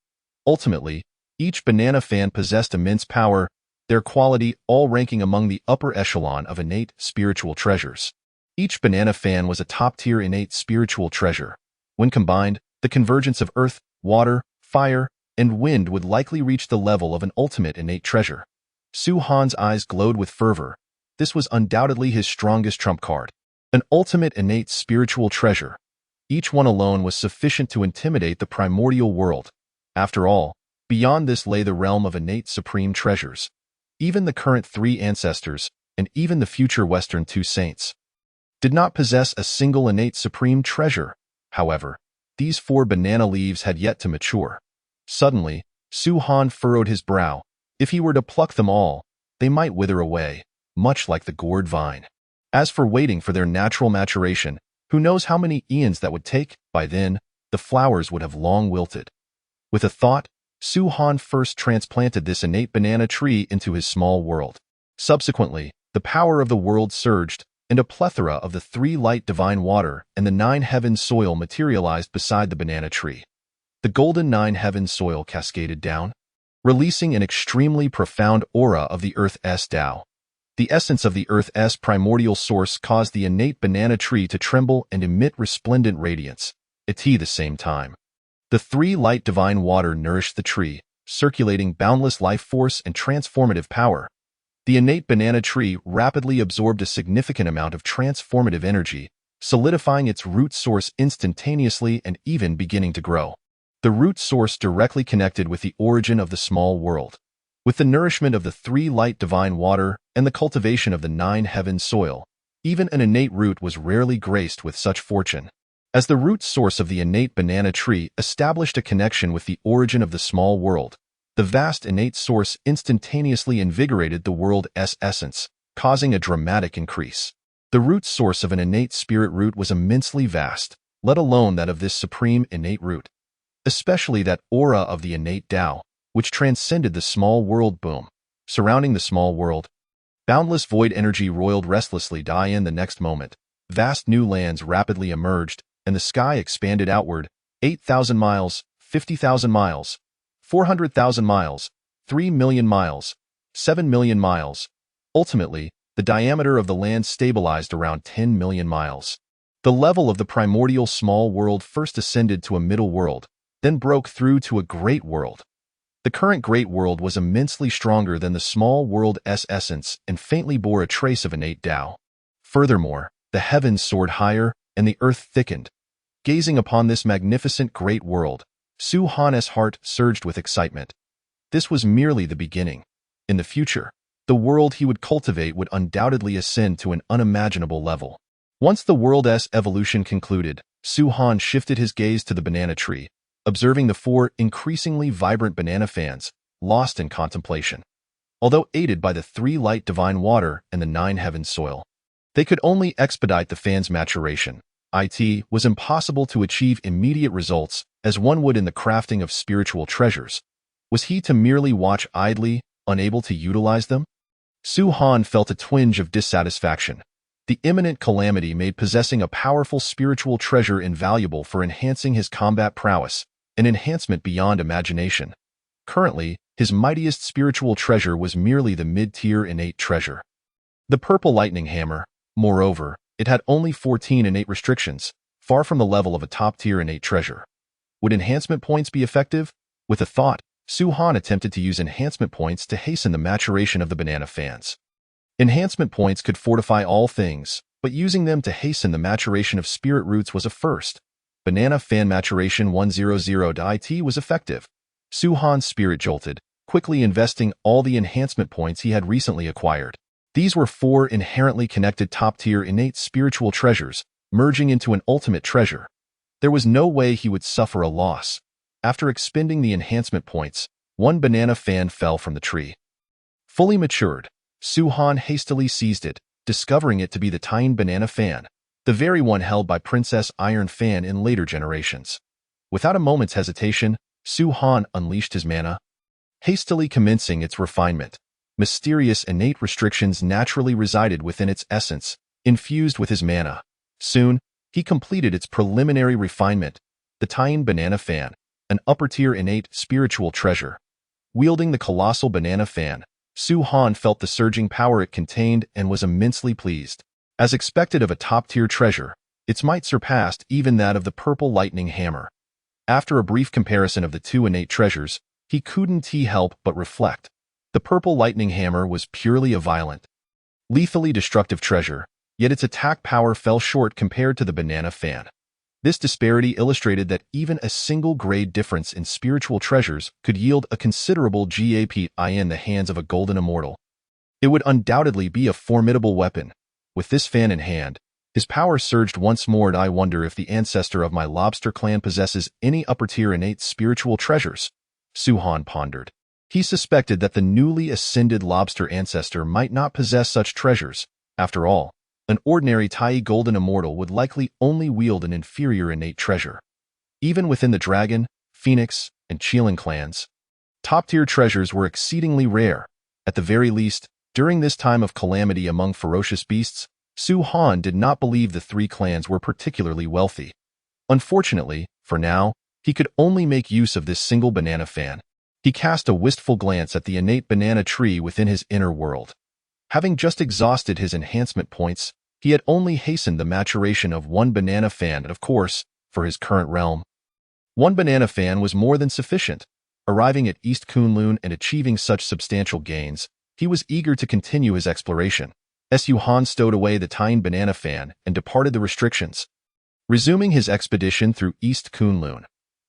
[SPEAKER 1] Ultimately, each banana fan possessed immense power, their quality all ranking among the upper echelon of innate spiritual treasures. Each banana fan was a top-tier innate spiritual treasure. When combined, the convergence of earth, water, fire, and wind would likely reach the level of an ultimate innate treasure. Su Han's eyes glowed with fervor. This was undoubtedly his strongest trump card. An ultimate innate spiritual treasure. Each one alone was sufficient to intimidate the primordial world. After all, beyond this lay the realm of innate supreme treasures. Even the current 3 ancestors, and even the future Western 2 saints, did not possess a single innate supreme treasure. However, these 4 banana leaves had yet to mature. Suddenly, Su Han furrowed his brow. If he were to pluck them all, they might wither away, much like the gourd vine. As for waiting for their natural maturation, who knows how many eons that would take? By then, the flowers would have long wilted. With a thought, Su Han first transplanted this innate banana tree into his small world. Subsequently, the power of the world surged, and a plethora of the 3 light divine water and the 9 heaven soil materialized beside the banana tree. The golden 9 heaven soil cascaded down, releasing an extremely profound aura of the Earth's Tao. The essence of the Earth's primordial source caused the innate banana tree to tremble and emit resplendent radiance. At the same time, the 3 light divine water nourished the tree, circulating boundless life force and transformative power. The innate banana tree rapidly absorbed a significant amount of transformative energy, solidifying its root source instantaneously and even beginning to grow. The root source directly connected with the origin of the small world. With the nourishment of the 3 light divine water and the cultivation of the 9 heaven soil, even an innate root was rarely graced with such fortune. As the root source of the innate banana tree established a connection with the origin of the small world, the vast innate source instantaneously invigorated the world's essence, causing a dramatic increase. The root source of an innate spirit root was immensely vast, let alone that of this supreme innate root, especially that aura of the innate Tao, which transcended the small world boom. Surrounding the small world, boundless void energy roiled restlessly. In the next moment, vast new lands rapidly emerged, and the sky expanded outward, 8,000 miles, 50,000 miles, 400,000 miles, 3 million miles, 7 million miles. Ultimately, the diameter of the land stabilized around 10 million miles. The level of the primordial small world first ascended to a middle world, then broke through to a great world. The current great world was immensely stronger than the small world's essence and faintly bore a trace of innate Tao. Furthermore, the heavens soared higher and the earth thickened. Gazing upon this magnificent great world, Su Han's heart surged with excitement. This was merely the beginning. In the future, the world he would cultivate would undoubtedly ascend to an unimaginable level. Once the world's evolution concluded, Su Han shifted his gaze to the banana tree, observing the 4 increasingly vibrant banana fans, lost in contemplation. Although aided by the 3 light divine water and the 9 heaven soil, they could only expedite the fan's maturation. It was impossible to achieve immediate results as one would in the crafting of spiritual treasures. Was he to merely watch idly, unable to utilize them? Su Han felt a twinge of dissatisfaction. The imminent calamity made possessing a powerful spiritual treasure invaluable for enhancing his combat prowess, an enhancement beyond imagination. Currently, his mightiest spiritual treasure was merely the mid-tier innate treasure. The purple lightning hammer, moreover, it had only 14 innate restrictions, far from the level of a top-tier innate treasure. Would enhancement points be effective? With a thought, Su Han attempted to use enhancement points to hasten the maturation of the banana fans. Enhancement points could fortify all things, but using them to hasten the maturation of spirit roots was a first. Banana fan maturation 100 IT was effective. Su Han's spirit jolted, quickly investing all the enhancement points he had recently acquired. These were 4 inherently connected top-tier innate spiritual treasures, merging into an ultimate treasure. There was no way he would suffer a loss. After expending the enhancement points, 1 banana fan fell from the tree. Fully matured, Su Han hastily seized it, discovering it to be the Tian banana fan, the very one held by Princess Iron Fan in later generations. Without a moment's hesitation, Su Han unleashed his mana, hastily commencing its refinement. Mysterious innate restrictions naturally resided within its essence, infused with his mana. Soon, he completed its preliminary refinement, the Tian banana fan, an upper-tier innate spiritual treasure. Wielding the colossal banana fan, Su Han felt the surging power it contained and was immensely pleased. As expected of a top-tier treasure, its might surpassed even that of the purple lightning hammer. After a brief comparison of the 2 innate treasures, he couldn't help but reflect. The purple lightning hammer was purely a violent, lethally destructive treasure, yet its attack power fell short compared to the banana fan. This disparity illustrated that even a single grade difference in spiritual treasures could yield a considerable gap in the hands of a golden immortal. It would undoubtedly be a formidable weapon. With this fan in hand, his power surged once more, and I wonder if the ancestor of my lobster clan possesses any upper-tier innate spiritual treasures, Su Han pondered. He suspected that the newly ascended lobster ancestor might not possess such treasures. After all, an ordinary Tai golden immortal would likely only wield an inferior innate treasure. Even within the dragon, phoenix, and Qilin clans, top-tier treasures were exceedingly rare. At the very least, during this time of calamity among ferocious beasts, Su Han did not believe the 3 clans were particularly wealthy. Unfortunately, for now, he could only make use of this single banana fan. He cast a wistful glance at the innate banana tree within his inner world. Having just exhausted his enhancement points, he had only hastened the maturation of 1 banana fan, and of course, for his current realm, 1 banana fan was more than sufficient. Arriving at East Kunlun and achieving such substantial gains, he was eager to continue his exploration. Su Han stowed away the Tian banana fan and departed the restrictions, resuming his expedition through East Kunlun.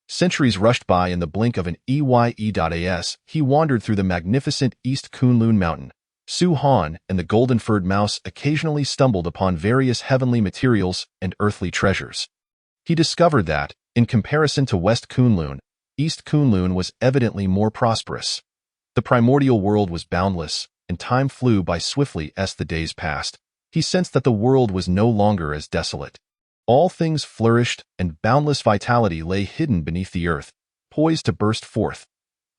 [SPEAKER 1] Centuries rushed by in the blink of an EYE.as. He wandered through the magnificent East Kunlun mountain. Su Han and the golden-furred mouse occasionally stumbled upon various heavenly materials and earthly treasures. He discovered that, in comparison to West Kunlun, East Kunlun was evidently more prosperous. The primordial world was boundless, and time flew by swiftly as the days passed. He sensed that the world was no longer as desolate. All things flourished, and boundless vitality lay hidden beneath the earth, poised to burst forth.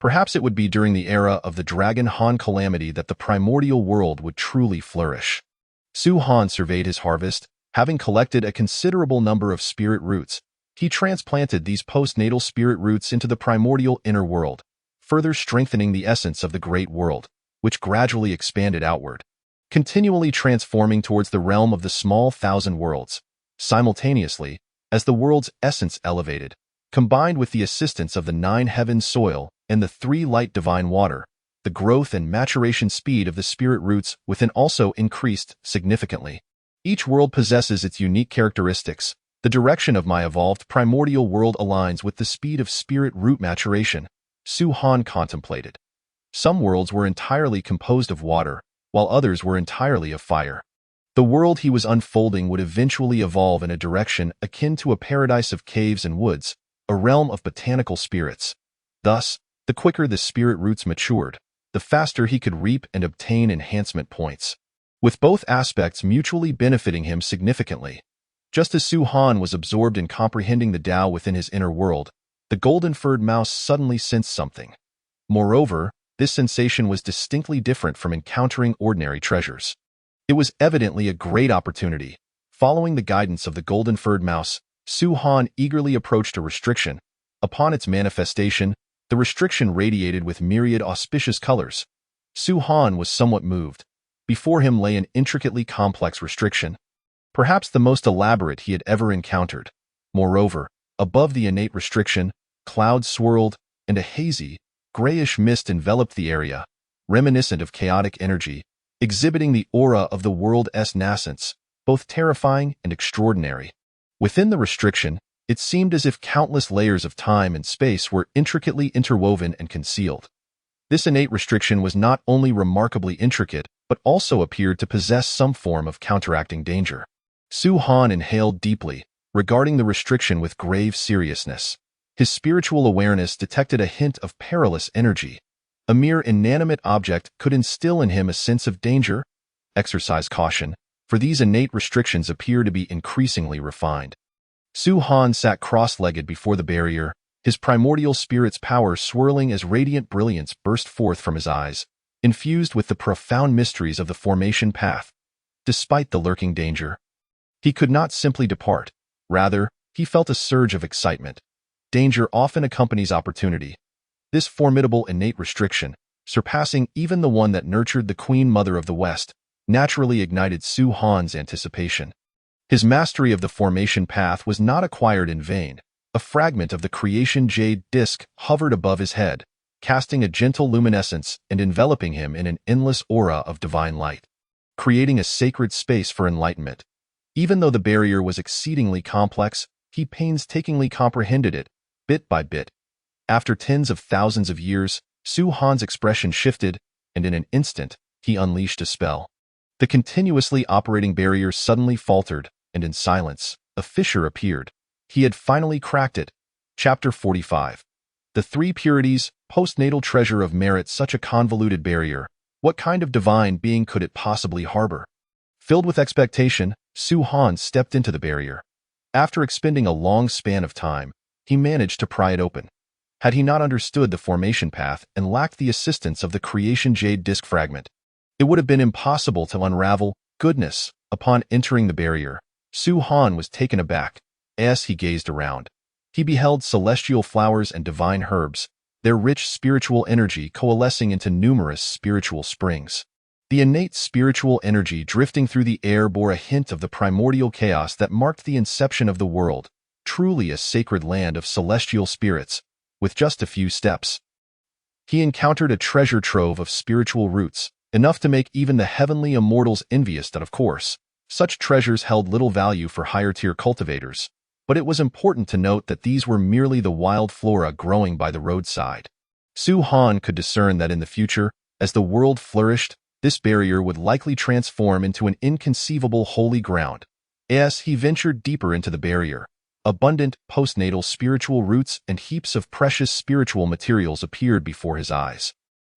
[SPEAKER 1] Perhaps it would be during the era of the Dragon Han calamity that the primordial world would truly flourish. Su Han surveyed his harvest. Having collected a considerable number of spirit roots, he transplanted these postnatal spirit roots into the primordial inner world, further strengthening the essence of the great world, which gradually expanded outward, continually transforming towards the realm of the small thousand worlds. Simultaneously, as the world's essence elevated, combined with the assistance of the 9 heaven soil and the 3 light divine water, the growth and maturation speed of the spirit roots within also increased significantly. Each world possesses its unique characteristics. The direction of my evolved primordial world aligns with the speed of spirit root maturation, Su Han contemplated. Some worlds were entirely composed of water, while others were entirely of fire. The world he was unfolding would eventually evolve in a direction akin to a paradise of caves and woods, a realm of botanical spirits. Thus, the quicker the spirit roots matured, the faster he could reap and obtain enhancement points, with both aspects mutually benefiting him significantly. Just as Su Han was absorbed in comprehending the Tao within his inner world, the golden-furred mouse suddenly sensed something. Moreover, this sensation was distinctly different from encountering ordinary treasures. It was evidently a great opportunity. Following the guidance of the golden-furred mouse, Su Han eagerly approached a restriction. Upon its manifestation, the restriction radiated with myriad auspicious colors. Su Han was somewhat moved. Before him lay an intricately complex restriction, perhaps the most elaborate he had ever encountered. Moreover, above the innate restriction, clouds swirled, and a hazy, grayish mist enveloped the area, reminiscent of chaotic energy, exhibiting the aura of the world's nascence, both terrifying and extraordinary. Within the restriction, it seemed as if countless layers of time and space were intricately interwoven and concealed. This innate restriction was not only remarkably intricate, but also appeared to possess some form of counteracting danger. Su Han inhaled deeply, regarding the restriction with grave seriousness. His spiritual awareness detected a hint of perilous energy. A mere inanimate object could instill in him a sense of danger. Exercise caution, for these innate restrictions appear to be increasingly refined. Su Han sat cross-legged before the barrier, his primordial spirit's power swirling as radiant brilliance burst forth from his eyes, infused with the profound mysteries of the formation path. Despite the lurking danger, he could not simply depart. Rather, he felt a surge of excitement. Danger often accompanies opportunity. This formidable innate restriction, surpassing even the one that nurtured the Queen Mother of the West, naturally ignited Su Han's anticipation. His mastery of the formation path was not acquired in vain. A fragment of the creation jade disk hovered above his head, casting a gentle luminescence and enveloping him in an endless aura of divine light, creating a sacred space for enlightenment. Even though the barrier was exceedingly complex, he painstakingly comprehended it, bit by bit. After tens of thousands of years, Su Han's expression shifted, and in an instant, he unleashed a spell. The continuously operating barrier suddenly faltered, and in silence, a fissure appeared. He had finally cracked it. Chapter 45. The 3 purities, postnatal treasure of merit. Such a convoluted barrier. What kind of divine being could it possibly harbor? Filled with expectation, Su Han stepped into the barrier. After expending a long span of time, he managed to pry it open. Had he not understood the formation path and lacked the assistance of the creation jade disk fragment, it would have been impossible to unravel. Goodness! Upon entering the barrier, Su Han was taken aback. As he gazed around, he beheld celestial flowers and divine herbs, their rich spiritual energy coalescing into numerous spiritual springs. The innate spiritual energy drifting through the air bore a hint of the primordial chaos that marked the inception of the world, truly a sacred land of celestial spirits. With just a few steps, he encountered a treasure trove of spiritual roots, enough to make even the heavenly immortals envious. That, of course, such treasures held little value for higher-tier cultivators, but it was important to note that these were merely the wild flora growing by the roadside. Su Han could discern that in the future, as the world flourished, this barrier would likely transform into an inconceivable holy ground. As he ventured deeper into the barrier, abundant postnatal spiritual roots and heaps of precious spiritual materials appeared before his eyes.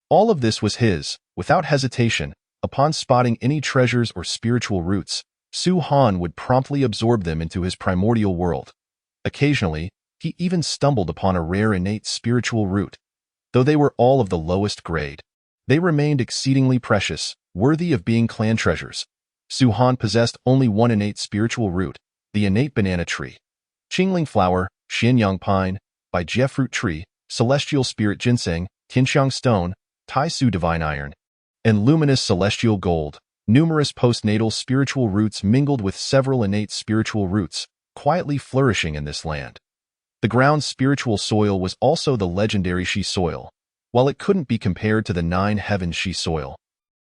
[SPEAKER 1] All of this was his. Without hesitation, upon spotting any treasures or spiritual roots, Su Han would promptly absorb them into his primordial world. Occasionally, he even stumbled upon a rare innate spiritual root. Though they were all of the lowest grade, they remained exceedingly precious, worthy of being clan treasures. Su Han possessed only one innate spiritual root, the innate banana tree. Qingling flower, Xianyang pine, Baijie fruit tree, celestial spirit ginseng, Tianxiang stone, Tai Su divine iron, and luminous celestial gold, Numerous postnatal spiritual roots mingled with several innate spiritual roots, quietly flourishing in this land. The ground's spiritual soil was also the legendary she soil. While it couldn't be compared to the 9 heavens she soil,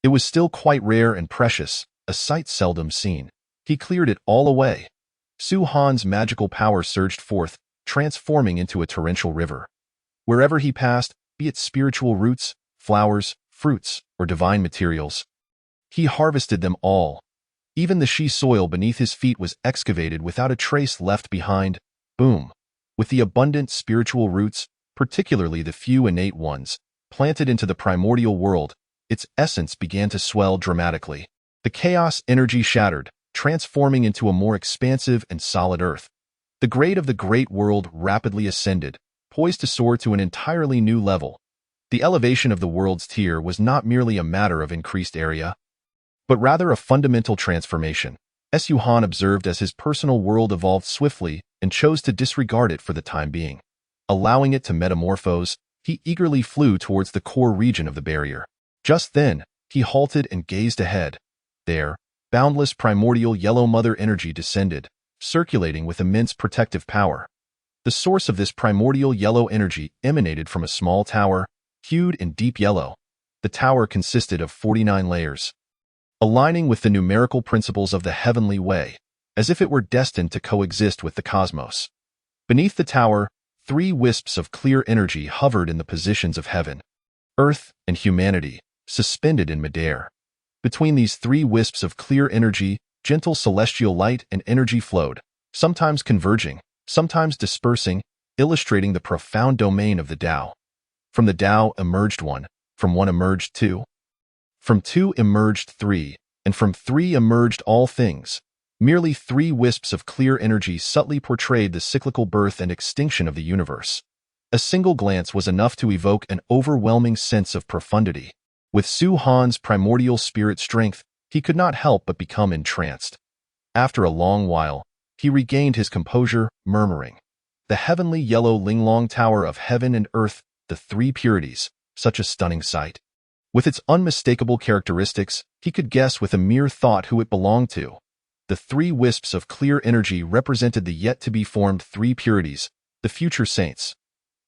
[SPEAKER 1] it was still quite rare and precious, a sight seldom seen. He cleared it all away. Su Han's magical power surged forth, transforming into a torrential river. Wherever he passed, be it spiritual roots, flowers, fruits, or divine materials, he harvested them all. Even the she soil beneath his feet was excavated without a trace left behind. Boom! With the abundant spiritual roots, particularly the few innate ones, planted into the primordial world, its essence began to swell dramatically. The chaos energy shattered, transforming into a more expansive and solid earth. The grade of the great world rapidly ascended, poised to soar to an entirely new level. The elevation of the world's tier was not merely a matter of increased area, but rather a fundamental transformation. Su Han observed as his personal world evolved swiftly and chose to disregard it for the time being. Allowing it to metamorphose, he eagerly flew towards the core region of the barrier. Just then, he halted and gazed ahead. There, boundless primordial yellow mother energy descended, circulating with immense protective power. The source of this primordial yellow energy emanated from a small tower, hued in deep yellow. The tower consisted of 49 layers, aligning with the numerical principles of the heavenly way, as if it were destined to coexist with the cosmos. Beneath the tower, 3 wisps of clear energy hovered in the positions of heaven, earth, and humanity, suspended in midair. Between these 3 wisps of clear energy, gentle celestial light and energy flowed, sometimes converging, sometimes dispersing, illustrating the profound domain of the Tao. From the Tao emerged 1, from 1 emerged 2, from 2 emerged 3, and from 3 emerged all things. Merely 3 wisps of clear energy subtly portrayed the cyclical birth and extinction of the universe. A single glance was enough to evoke an overwhelming sense of profundity. With Su Han's primordial spirit strength, he could not help but become entranced. After a long while, he regained his composure, murmuring, "The heavenly yellow Linglong Tower of heaven and earth, the 3 purities, such a stunning sight." With its unmistakable characteristics, he could guess with a mere thought who it belonged to. The 3 wisps of clear energy represented the yet-to-be-formed 3 purities, the future saints.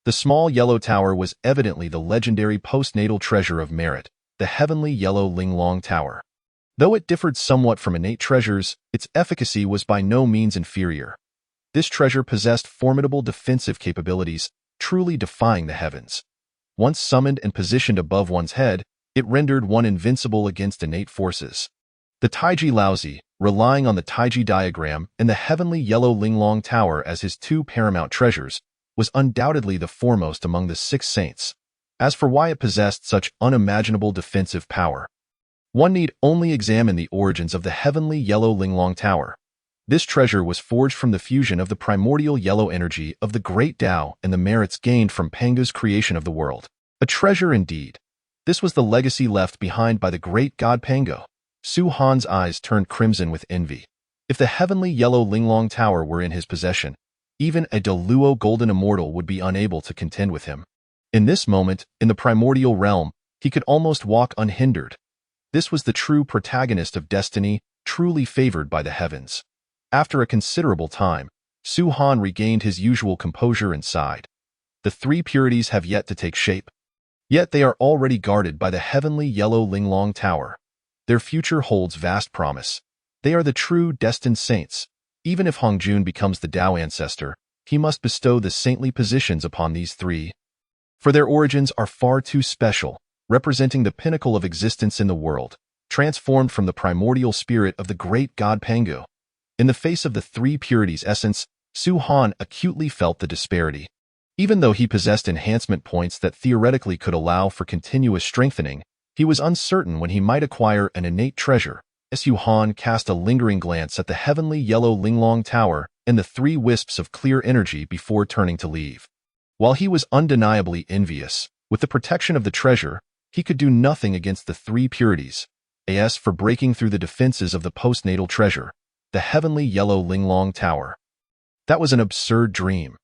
[SPEAKER 1] The small yellow tower was evidently the legendary postnatal treasure of merit, the heavenly yellow Linglong Tower. Though it differed somewhat from innate treasures, its efficacy was by no means inferior. This treasure possessed formidable defensive capabilities, truly defying the heavens. Once summoned and positioned above one's head, it rendered one invincible against innate forces. The Taiji Laozi, relying on the Taiji diagram and the heavenly yellow Linglong Tower as his 2 paramount treasures, was undoubtedly the foremost among the 6 saints. As for why it possessed such unimaginable defensive power, one need only examine the origins of the heavenly yellow Linglong Tower. This treasure was forged from the fusion of the primordial yellow energy of the great Tao and the merits gained from Panga's creation of the world. A treasure indeed. This was the legacy left behind by the great god Pango. Su Han's eyes turned crimson with envy. If the heavenly yellow Linglong Tower were in his possession, even a Deluo golden immortal would be unable to contend with him. In this moment, in the primordial realm, he could almost walk unhindered. This was the true protagonist of destiny, truly favored by the heavens. After a considerable time, Su Han regained his usual composure and sighed. The 3 purities have yet to take shape. Yet they are already guarded by the heavenly yellow Linglong Tower. Their future holds vast promise. They are the true destined saints. Even if Hongjun becomes the Tao ancestor, he must bestow the saintly positions upon these 3. For their origins are far too special, representing the pinnacle of existence in the world, transformed from the primordial spirit of the great god Pangu. In the face of the 3 purities' essence, Su Han acutely felt the disparity. Even though he possessed enhancement points that theoretically could allow for continuous strengthening, he was uncertain when he might acquire an innate treasure. Su Han cast a lingering glance at the heavenly yellow Linglong Tower and the 3 wisps of clear energy before turning to leave. While he was undeniably envious, with the protection of the treasure, he could do nothing against the 3 purities. As for breaking through the defenses of the postnatal treasure, the heavenly yellow Linglong Tower. That was an absurd dream.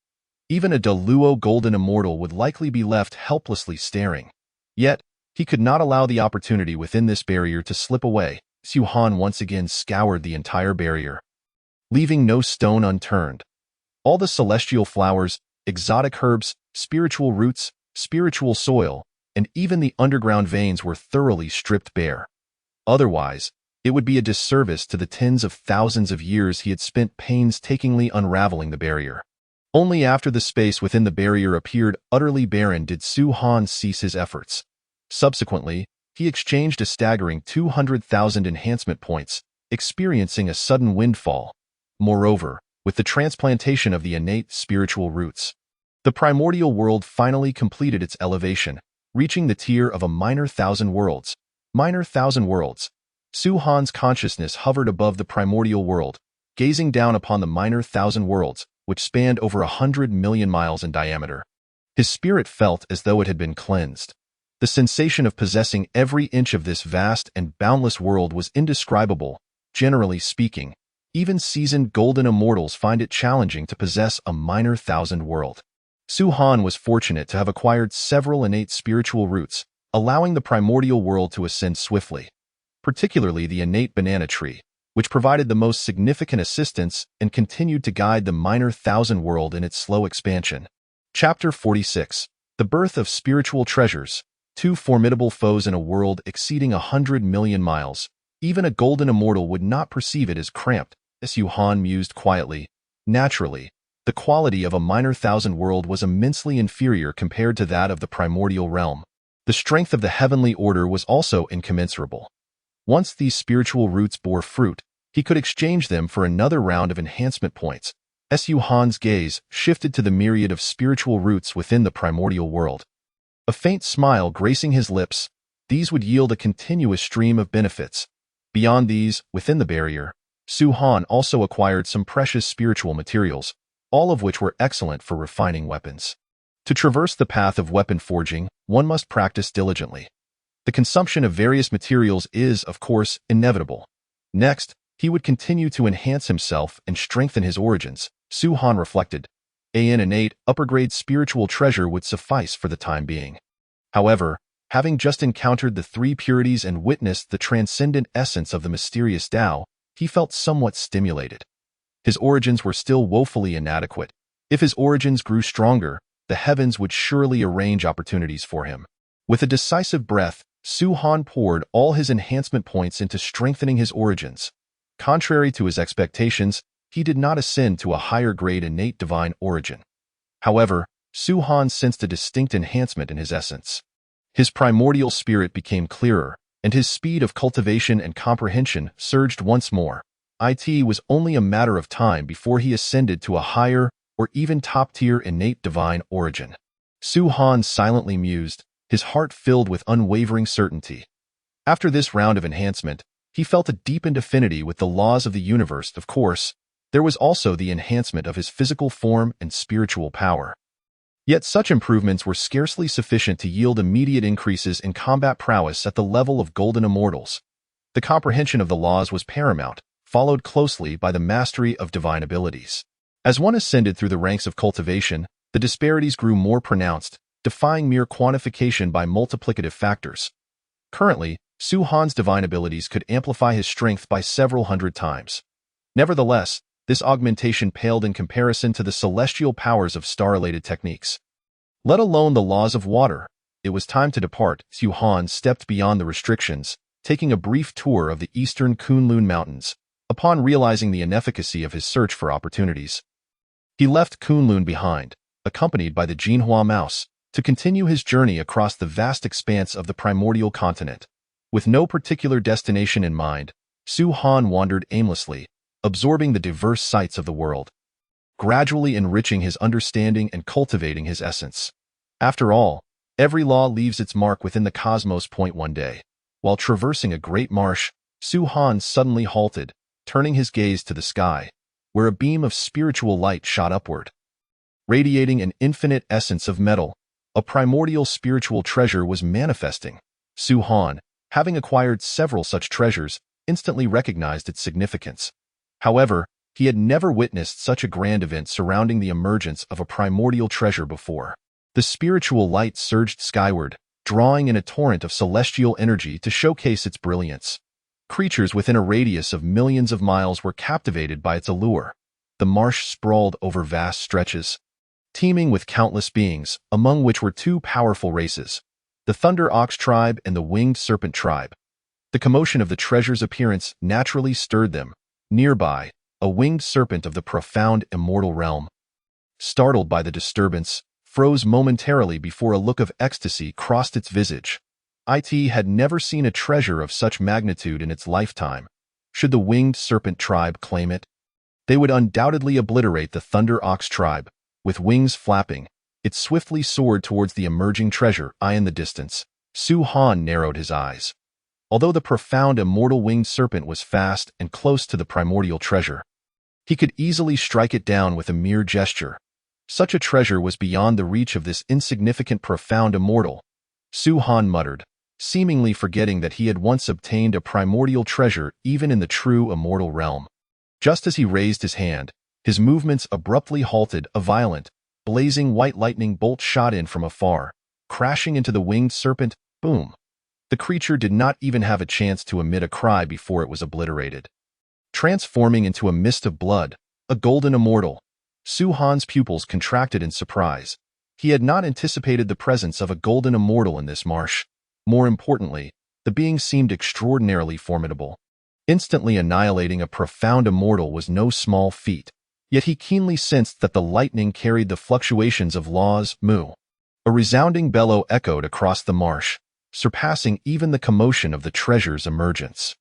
[SPEAKER 1] Even a Deluo golden immortal would likely be left helplessly staring. Yet, he could not allow the opportunity within this barrier to slip away. Su Han once again scoured the entire barrier, leaving no stone unturned. All the celestial flowers, exotic herbs, spiritual roots, spiritual soil, and even the underground veins were thoroughly stripped bare. Otherwise, it would be a disservice to the tens of thousands of years he had spent painstakingly unraveling the barrier. Only after the space within the barrier appeared utterly barren did Su Han cease his efforts. Subsequently, he exchanged a staggering 200,000 enhancement points, experiencing a sudden windfall. Moreover, with the transplantation of the innate spiritual roots, the primordial world finally completed its elevation, reaching the tier of a minor thousand worlds. Su Han's consciousness hovered above the primordial world, gazing down upon the minor thousand worlds, which spanned over 100 million miles in diameter. His spirit felt as though it had been cleansed. The sensation of possessing every inch of this vast and boundless world was indescribable. Generally speaking, even seasoned golden immortals find it challenging to possess a minor thousand world. Su Han was fortunate to have acquired several innate spiritual roots, allowing the primordial world to ascend swiftly, particularly the innate banana tree, which provided the most significant assistance and continued to guide the minor thousand world in its slow expansion. Chapter 46. The Birth of Spiritual Treasures. Two formidable foes in a world exceeding 100 million miles. Even a golden immortal would not perceive it as cramped, Su Han mused quietly. Naturally, the quality of a minor thousand world was immensely inferior compared to that of the primordial realm. The strength of the heavenly order was also incommensurable. Once these spiritual roots bore fruit, he could exchange them for another round of enhancement points. Su Han's gaze shifted to the myriad of spiritual roots within the primordial world. A faint smile gracing his lips, these would yield a continuous stream of benefits. Beyond these, within the barrier, Su Han also acquired some precious spiritual materials, all of which were excellent for refining weapons. To traverse the path of weapon forging, one must practice diligently. The consumption of various materials is, of course, inevitable. Next, he would continue to enhance himself and strengthen his origins. Su Han reflected. An innate, upper-grade spiritual treasure would suffice for the time being. However, having just encountered the three purities and witnessed the transcendent essence of the mysterious Tao, he felt somewhat stimulated. His origins were still woefully inadequate. If his origins grew stronger, the heavens would surely arrange opportunities for him. With a decisive breath, Su Han poured all his enhancement points into strengthening his origins. Contrary to his expectations, he did not ascend to a higher-grade innate divine origin. However, Su Han sensed a distinct enhancement in his essence. His primordial spirit became clearer, and his speed of cultivation and comprehension surged once more. It was only a matter of time before he ascended to a higher, or even top-tier innate divine origin. Su Han silently mused, his heart filled with unwavering certainty. After this round of enhancement, he felt a deepened affinity with the laws of the universe. Of course, there was also the enhancement of his physical form and spiritual power. Yet such improvements were scarcely sufficient to yield immediate increases in combat prowess at the level of golden immortals. The comprehension of the laws was paramount, followed closely by the mastery of divine abilities. As one ascended through the ranks of cultivation, the disparities grew more pronounced, defying mere quantification by multiplicative factors. Currently, Su Han's divine abilities could amplify his strength by several hundred times. Nevertheless, this augmentation paled in comparison to the celestial powers of star-related techniques. Let alone the laws of water. It was time to depart. Su Han stepped beyond the restrictions, taking a brief tour of the eastern Kunlun Mountains. Upon realizing the inefficacy of his search for opportunities, he left Kunlun behind, accompanied by the Jinhua mouse, to continue his journey across the vast expanse of the primordial continent. With no particular destination in mind, Su Han wandered aimlessly, absorbing the diverse sights of the world, gradually enriching his understanding and cultivating his essence. After all, every law leaves its mark within the cosmos. One day, while traversing a great marsh, Su Han suddenly halted, turning his gaze to the sky, where a beam of spiritual light shot upward. Radiating an infinite essence of metal, a primordial spiritual treasure was manifesting. Su Han, having acquired several such treasures, instantly recognized its significance. However, he had never witnessed such a grand event surrounding the emergence of a primordial treasure before. The spiritual light surged skyward, drawing in a torrent of celestial energy to showcase its brilliance. creatures within a radius of millions of miles were captivated by its allure. The marsh sprawled over vast stretches, teeming with countless beings, among which were two powerful races, the Thunder Ox tribe and the Winged Serpent tribe. The commotion of the treasure's appearance naturally stirred them. Nearby, a winged serpent of the profound immortal realm, startled by the disturbance, froze momentarily before a look of ecstasy crossed its visage. It had never seen a treasure of such magnitude in its lifetime. Should the Winged Serpent tribe claim it, they would undoubtedly obliterate the Thunder Ox tribe. With wings flapping, it swiftly soared towards the emerging treasure. In the distance, Su Han narrowed his eyes. Although the profound immortal winged serpent was fast and close to the primordial treasure, he could easily strike it down with a mere gesture. Such a treasure was beyond the reach of this insignificant profound immortal. Su Han muttered, seemingly forgetting that he had once obtained a primordial treasure even in the true immortal realm. Just as he raised his hand, his movements abruptly halted. A violent, blazing white lightning bolt shot in from afar, crashing into the winged serpent. Boom! The creature did not even have a chance to emit a cry before it was obliterated, transforming into a mist of blood, a golden immortal. Su Han's pupils contracted in surprise. He had not anticipated the presence of a golden immortal in this marsh. More importantly, the being seemed extraordinarily formidable. Instantly annihilating a profound immortal was no small feat. Yet he keenly sensed that the lightning carried the fluctuations of laws. Moo! A resounding bellow echoed across the marsh, surpassing even the commotion of the treasure's emergence.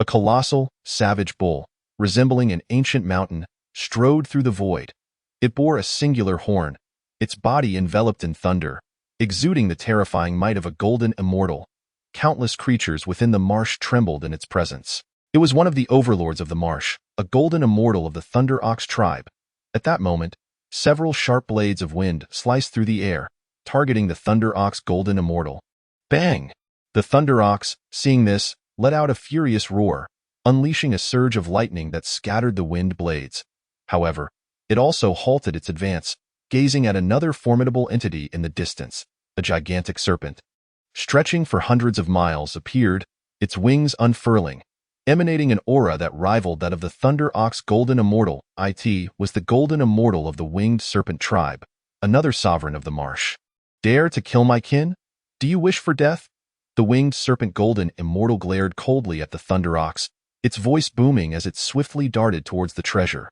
[SPEAKER 1] A colossal, savage bull, resembling an ancient mountain, strode through the void. It bore a singular horn, its body enveloped in thunder, exuding the terrifying might of a golden immortal. Countless creatures within the marsh trembled in its presence. It was one of the overlords of the marsh, a golden immortal of the Thunder Ox tribe. At that moment, several sharp blades of wind sliced through the air, targeting the Thunder Ox golden immortal. Bang! The Thunder Ox, seeing this, let out a furious roar, unleashing a surge of lightning that scattered the wind blades. However, it also halted its advance, gazing at another formidable entity in the distance. A gigantic serpent, stretching for hundreds of miles, appeared, its wings unfurling, emanating an aura that rivaled that of the Thunder Ox golden immortal. It was the golden immortal of the Winged Serpent tribe, another sovereign of the marsh. Dare to kill my kin? Do you wish for death? The Winged Serpent golden immortal glared coldly at the Thunder Ox, its voice booming as it swiftly darted towards the treasure.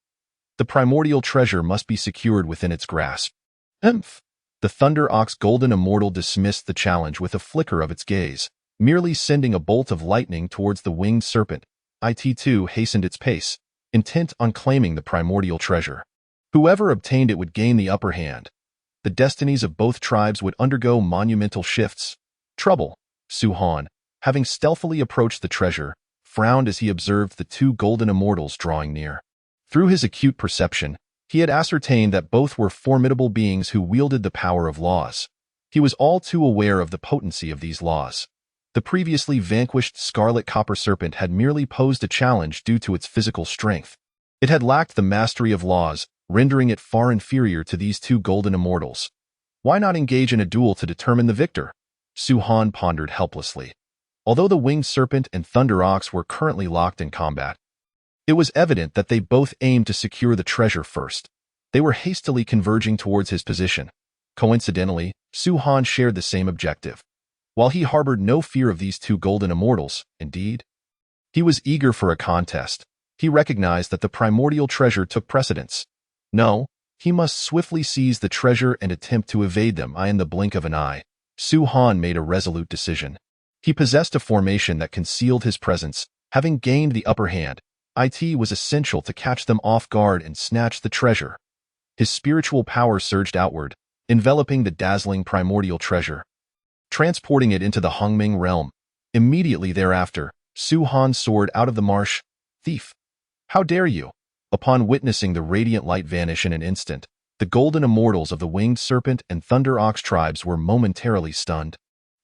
[SPEAKER 1] The primordial treasure must be secured within its grasp. Emph! The Thunder Ox golden immortal dismissed the challenge with a flicker of its gaze, merely sending a bolt of lightning towards the winged serpent. It too hastened its pace, intent on claiming the primordial treasure. Whoever obtained it would gain the upper hand. The destinies of both tribes would undergo monumental shifts. Trouble! Su Han, having stealthily approached the treasure, frowned as he observed the two golden immortals drawing near. Through his acute perception, he had ascertained that both were formidable beings who wielded the power of laws. He was all too aware of the potency of these laws. The previously vanquished Scarlet Copper Serpent had merely posed a challenge due to its physical strength. It had lacked the mastery of laws, rendering it far inferior to these two golden immortals. Why not engage in a duel to determine the victor? Su Han pondered helplessly. Although the Winged Serpent and Thunder Ox were currently locked in combat, it was evident that they both aimed to secure the treasure first. They were hastily converging towards his position. Coincidentally, Su Han shared the same objective. While he harbored no fear of these two golden immortals, indeed, he was eager for a contest. He recognized that the primordial treasure took precedence. No, he must swiftly seize the treasure and attempt to evade them. In the blink of an eye, Su Han made a resolute decision. He possessed a formation that concealed his presence. Having gained the upper hand, it was essential to catch them off guard and snatch the treasure. His spiritual power surged outward, enveloping the dazzling primordial treasure, transporting it into the Hongming realm. Immediately thereafter, Su Han soared out of the marsh. Thief! How dare you! Upon witnessing the radiant light vanish in an instant, the golden immortals of the Winged Serpent and Thunder Ox tribes were momentarily stunned.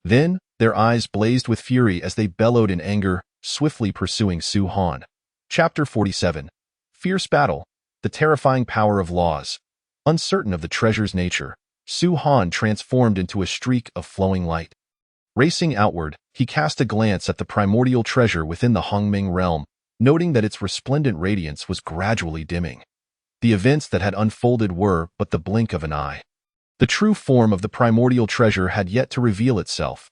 [SPEAKER 1] Then, their eyes blazed with fury as they bellowed in anger, swiftly pursuing Su Han. Chapter 47. Fierce Battle. The terrifying power of laws. Uncertain of the treasure's nature, Su Han transformed into a streak of flowing light. Racing outward, he cast a glance at the primordial treasure within the Hongming realm, noting that its resplendent radiance was gradually dimming. The events that had unfolded were but the blink of an eye. The true form of the primordial treasure had yet to reveal itself.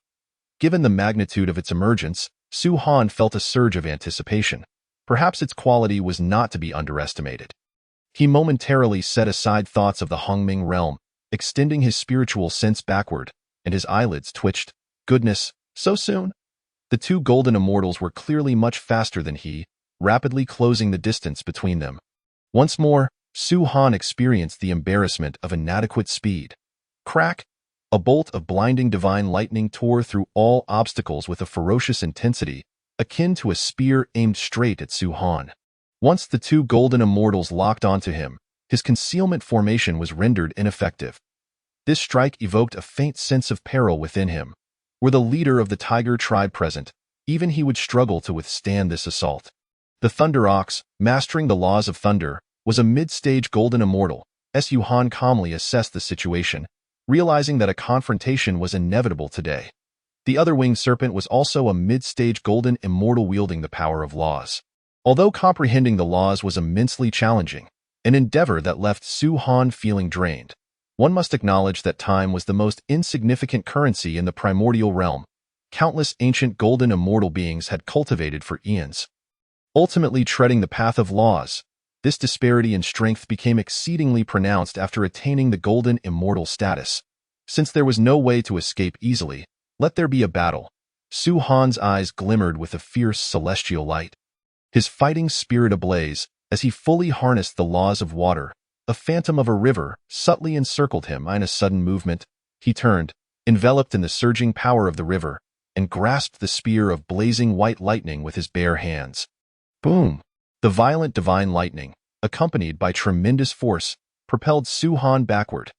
[SPEAKER 1] Given the magnitude of its emergence, Su Han felt a surge of anticipation. Perhaps its quality was not to be underestimated. He momentarily set aside thoughts of the Hongming realm, extending his spiritual sense backward, and his eyelids twitched. Goodness, so soon? The two golden immortals were clearly much faster than he, rapidly closing the distance between them. Once more, Su Han experienced the embarrassment of inadequate speed. Crack! A bolt of blinding divine lightning tore through all obstacles with a ferocious intensity, akin to a spear aimed straight at Su Han. Once the two golden immortals locked onto him, his concealment formation was rendered ineffective. This strike evoked a faint sense of peril within him. Were the leader of the tiger tribe present, even he would struggle to withstand this assault. The Thunder Ox, mastering the laws of thunder, was a mid-stage golden immortal. Su Han calmly assessed the situation, realizing that a confrontation was inevitable today. The other winged serpent was also a mid-stage golden immortal wielding the power of laws. Although comprehending the laws was immensely challenging, an endeavor that left Su Han feeling drained, one must acknowledge that time was the most insignificant currency in the primordial realm. Countless ancient golden immortal beings had cultivated for eons. Ultimately treading the path of laws, this disparity in strength became exceedingly pronounced after attaining the golden immortal status. Since there was no way to escape easily, let there be a battle. Su Han's eyes glimmered with a fierce celestial light. His fighting spirit ablaze, as he fully harnessed the laws of water. A phantom of a river subtly encircled him. In a sudden movement, he turned, enveloped in the surging power of the river, and grasped the spear of blazing white lightning with his bare hands. Boom! The violent divine lightning, accompanied by tremendous force, propelled Su Han backward.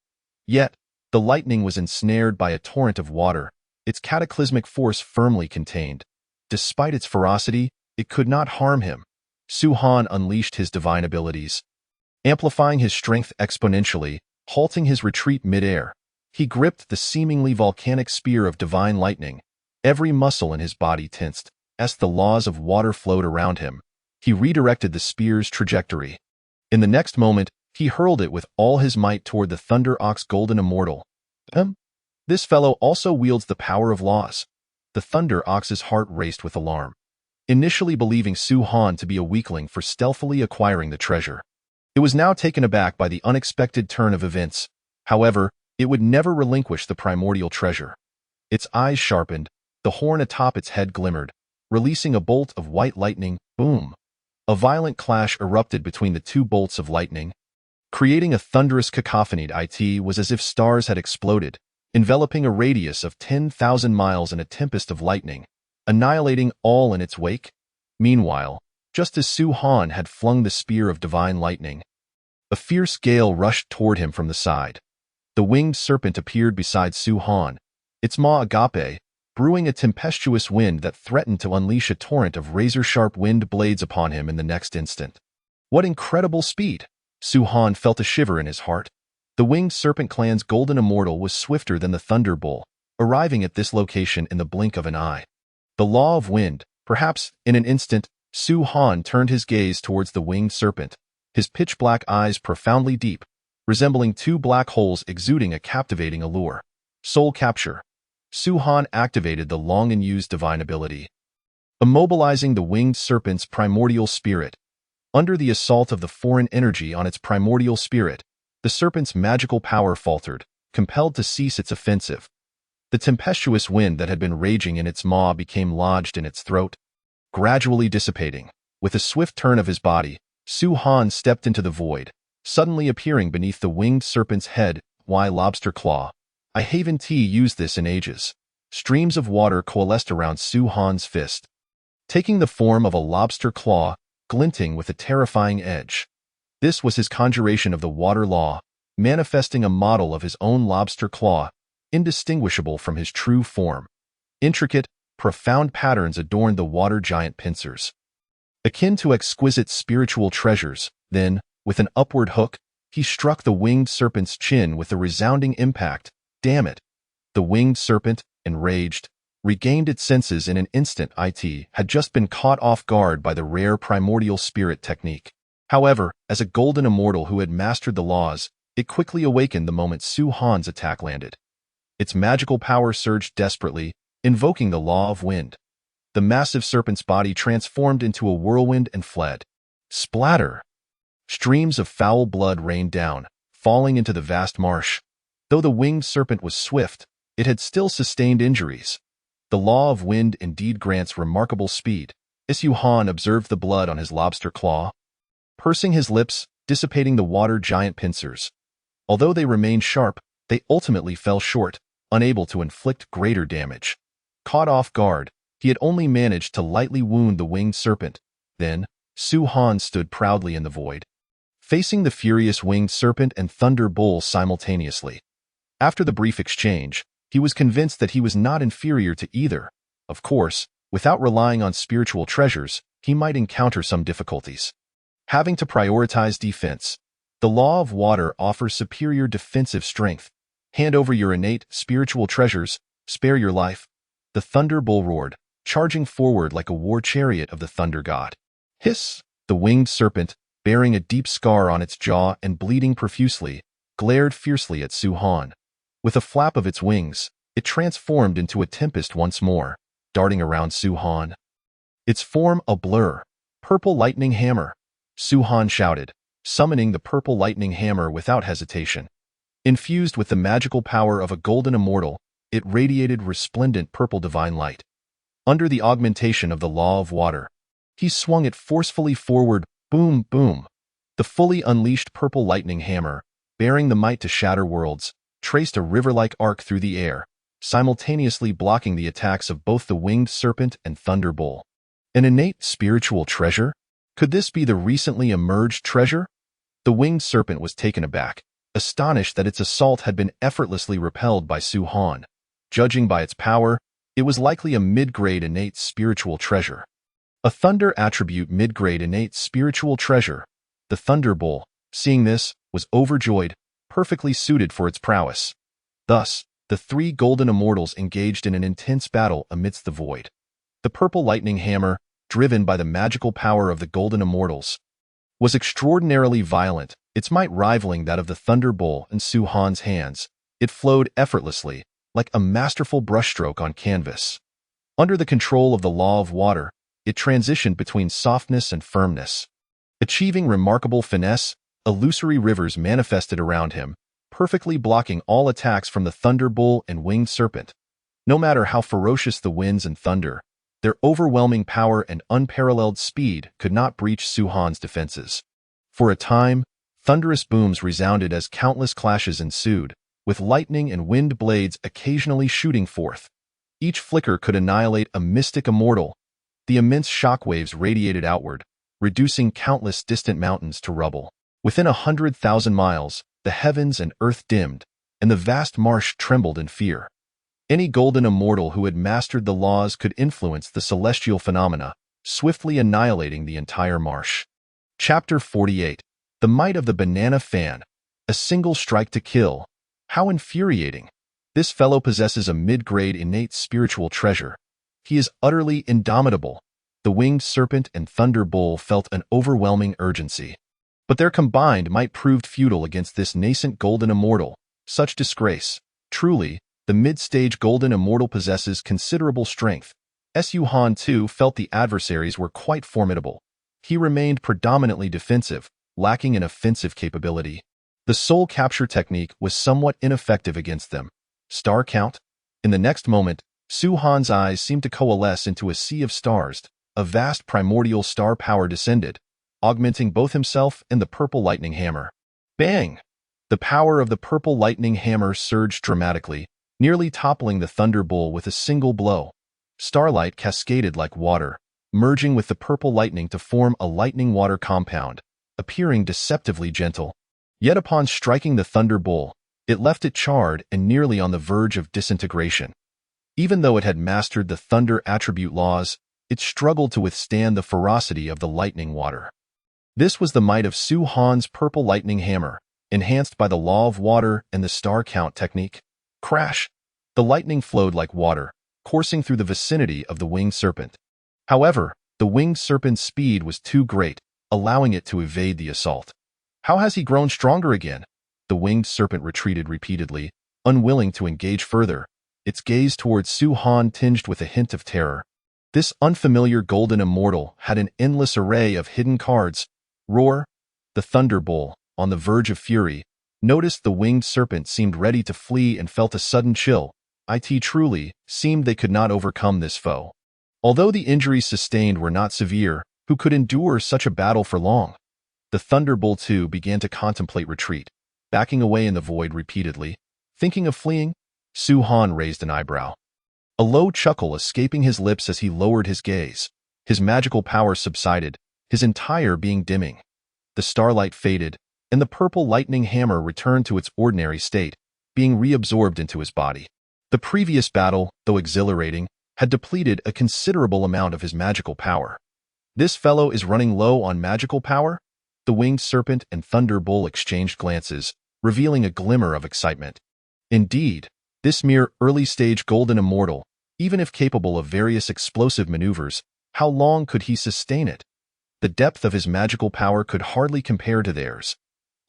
[SPEAKER 1] Yet, the lightning was ensnared by a torrent of water, its cataclysmic force firmly contained. Despite its ferocity, it could not harm him. Su Han unleashed his divine abilities, amplifying his strength exponentially, halting his retreat midair. He gripped the seemingly volcanic spear of divine lightning. Every muscle in his body tensed, as the laws of water flowed around him. He redirected the spear's trajectory. In the next moment, he hurled it with all his might toward the Thunder Ox Golden Immortal. This fellow also wields the power of laws. The Thunder Ox's heart raced with alarm. Initially believing Su Han to be a weakling for stealthily acquiring the treasure, it was now taken aback by the unexpected turn of events. However, it would never relinquish the primordial treasure. Its eyes sharpened, the horn atop its head glimmered, releasing a bolt of white lightning. Boom! A violent clash erupted between the two bolts of lightning, creating a thunderous cacophony. It was as if stars had exploded, enveloping a radius of 10,000 miles in a tempest of lightning, annihilating all in its wake. Meanwhile, just as Su Han had flung the spear of divine lightning, a fierce gale rushed toward him from the side. The winged serpent appeared beside Su Han, its maw agape, brewing a tempestuous wind that threatened to unleash a torrent of razor-sharp wind blades upon him in the next instant. What incredible speed! Su Han felt a shiver in his heart. The winged serpent clan's golden immortal was swifter than the thunder bull, arriving at this location in the blink of an eye. The law of wind, perhaps in an instant, Su Han turned his gaze towards the winged serpent, his pitch-black eyes profoundly deep, resembling two black holes exuding a captivating allure. Soul capture. Su Han activated the long-unused divine ability, immobilizing the winged serpent's primordial spirit. Under the assault of the foreign energy on its primordial spirit, the serpent's magical power faltered, compelled to cease its offensive. The tempestuous wind that had been raging in its maw became lodged in its throat, gradually dissipating. With a swift turn of his body, Su Han stepped into the void, suddenly appearing beneath the winged serpent's head. Why lobster claw? I haven't used this in ages. Streams of water coalesced around Su Han's fist, taking the form of a lobster claw, glinting with a terrifying edge. This was his conjuration of the water law, manifesting a model of his own lobster claw, indistinguishable from his true form. Intricate, profound patterns adorned the water giant pincers, akin to exquisite spiritual treasures. Then, with an upward hook, he struck the winged serpent's chin with a resounding impact. Damn it! The winged serpent, enraged, regained its senses in an instant. It had just been caught off guard by the rare primordial spirit technique. However, as a golden immortal who had mastered the laws, it quickly awakened the moment Su Han's attack landed. Its magical power surged desperately, invoking the law of wind. The massive serpent's body transformed into a whirlwind and fled. Splatter! Streams of foul blood rained down, falling into the vast marsh. Though the winged serpent was swift, it had still sustained injuries. The law of wind indeed grants remarkable speed. Su Han observed the blood on his lobster claw, pursing his lips, dissipating the water giant pincers. Although they remained sharp, they ultimately fell short, unable to inflict greater damage. Caught off guard, he had only managed to lightly wound the winged serpent. Then, Su Han stood proudly in the void, facing the furious winged serpent and thunder bull simultaneously. After the brief exchange, he was convinced that he was not inferior to either. Of course, without relying on spiritual treasures, he might encounter some difficulties. Having to prioritize defense, the law of water offers superior defensive strength. Hand over your innate spiritual treasures, spare your life. The thunder bull roared, charging forward like a war chariot of the thunder god. Hiss! The winged serpent, bearing a deep scar on its jaw and bleeding profusely, glared fiercely at Su Han. With a flap of its wings, it transformed into a tempest once more, darting around Su Han. Its form a blur. Purple lightning hammer! Su Han shouted, summoning the purple lightning hammer without hesitation. Infused with the magical power of a golden immortal, it radiated resplendent purple divine light. Under the augmentation of the law of water, he swung it forcefully forward, boom, boom. The fully unleashed purple lightning hammer, bearing the might to shatter worlds, traced a river-like arc through the air, simultaneously blocking the attacks of both the winged serpent and thunder bull. An innate spiritual treasure? Could this be the recently emerged treasure? The winged serpent was taken aback, astonished that its assault had been effortlessly repelled by Su Han. Judging by its power, it was likely a mid-grade innate spiritual treasure. A thunder attribute mid-grade innate spiritual treasure. The thunder bull, seeing this, was overjoyed, perfectly suited for its prowess. Thus, the three golden immortals engaged in an intense battle amidst the void. The purple lightning hammer, driven by the magical power of the golden immortals, was extraordinarily violent, its might rivaling that of the thunder bull in Su Han's hands. It flowed effortlessly, like a masterful brushstroke on canvas. Under the control of the law of water, it transitioned between softness and firmness. Achieving remarkable finesse, illusory rivers manifested around him, perfectly blocking all attacks from the thunder bull and winged serpent. No matter how ferocious the winds and thunder, their overwhelming power and unparalleled speed could not breach Su Han's defenses. For a time, thunderous booms resounded as countless clashes ensued, with lightning and wind blades occasionally shooting forth. Each flicker could annihilate a mystic immortal. The immense shockwaves radiated outward, reducing countless distant mountains to rubble. Within 100,000 miles, the heavens and earth dimmed, and the vast marsh trembled in fear. Any golden immortal who had mastered the laws could influence the celestial phenomena, swiftly annihilating the entire marsh. Chapter 48. The Might of the Banana Fan. A single strike to kill. How infuriating. This fellow possesses a mid-grade innate spiritual treasure. He is utterly indomitable. The winged serpent and thunder bull felt an overwhelming urgency. But their combined might proved futile against this nascent golden immortal. Such disgrace. Truly, the mid-stage golden immortal possesses considerable strength. Su Han too felt the adversaries were quite formidable. He remained predominantly defensive, lacking in offensive capability. The soul capture technique was somewhat ineffective against them. Star count? In the next moment, Su Han's eyes seemed to coalesce into a sea of stars. A vast primordial star power descended, augmenting both himself and the purple lightning hammer. Bang! The power of the purple lightning hammer surged dramatically, nearly toppling the thunder bull with a single blow. Starlight cascaded like water, merging with the purple lightning to form a lightning-water compound, appearing deceptively gentle. Yet upon striking the thunder bull, it left it charred and nearly on the verge of disintegration. Even though it had mastered the thunder attribute laws, it struggled to withstand the ferocity of the lightning water. This was the might of Su Han's purple lightning hammer, enhanced by the law of water and the star count technique. Crash! The lightning flowed like water, coursing through the vicinity of the winged serpent. However, the winged serpent's speed was too great, allowing it to evade the assault. How has he grown stronger again? The winged serpent retreated repeatedly, unwilling to engage further, its gaze towards Su Han tinged with a hint of terror. This unfamiliar golden immortal had an endless array of hidden cards. Roar, the thunder bull, on the verge of fury, noticed the winged serpent seemed ready to flee and felt a sudden chill. It truly seemed they could not overcome this foe. Although the injuries sustained were not severe, who could endure such a battle for long? The thunder bull too began to contemplate retreat, backing away in the void repeatedly. Thinking of fleeing? Su Han raised an eyebrow, a low chuckle escaping his lips as he lowered his gaze. His magical power subsided, his entire being dimming. The starlight faded, and the purple lightning hammer returned to its ordinary state, being reabsorbed into his body. The previous battle, though exhilarating, had depleted a considerable amount of his magical power. This fellow is running low on magical power? The winged serpent and thunder bull exchanged glances, revealing a glimmer of excitement. Indeed, this mere early-stage golden immortal, even if capable of various explosive maneuvers, how long could he sustain it? The depth of his magical power could hardly compare to theirs.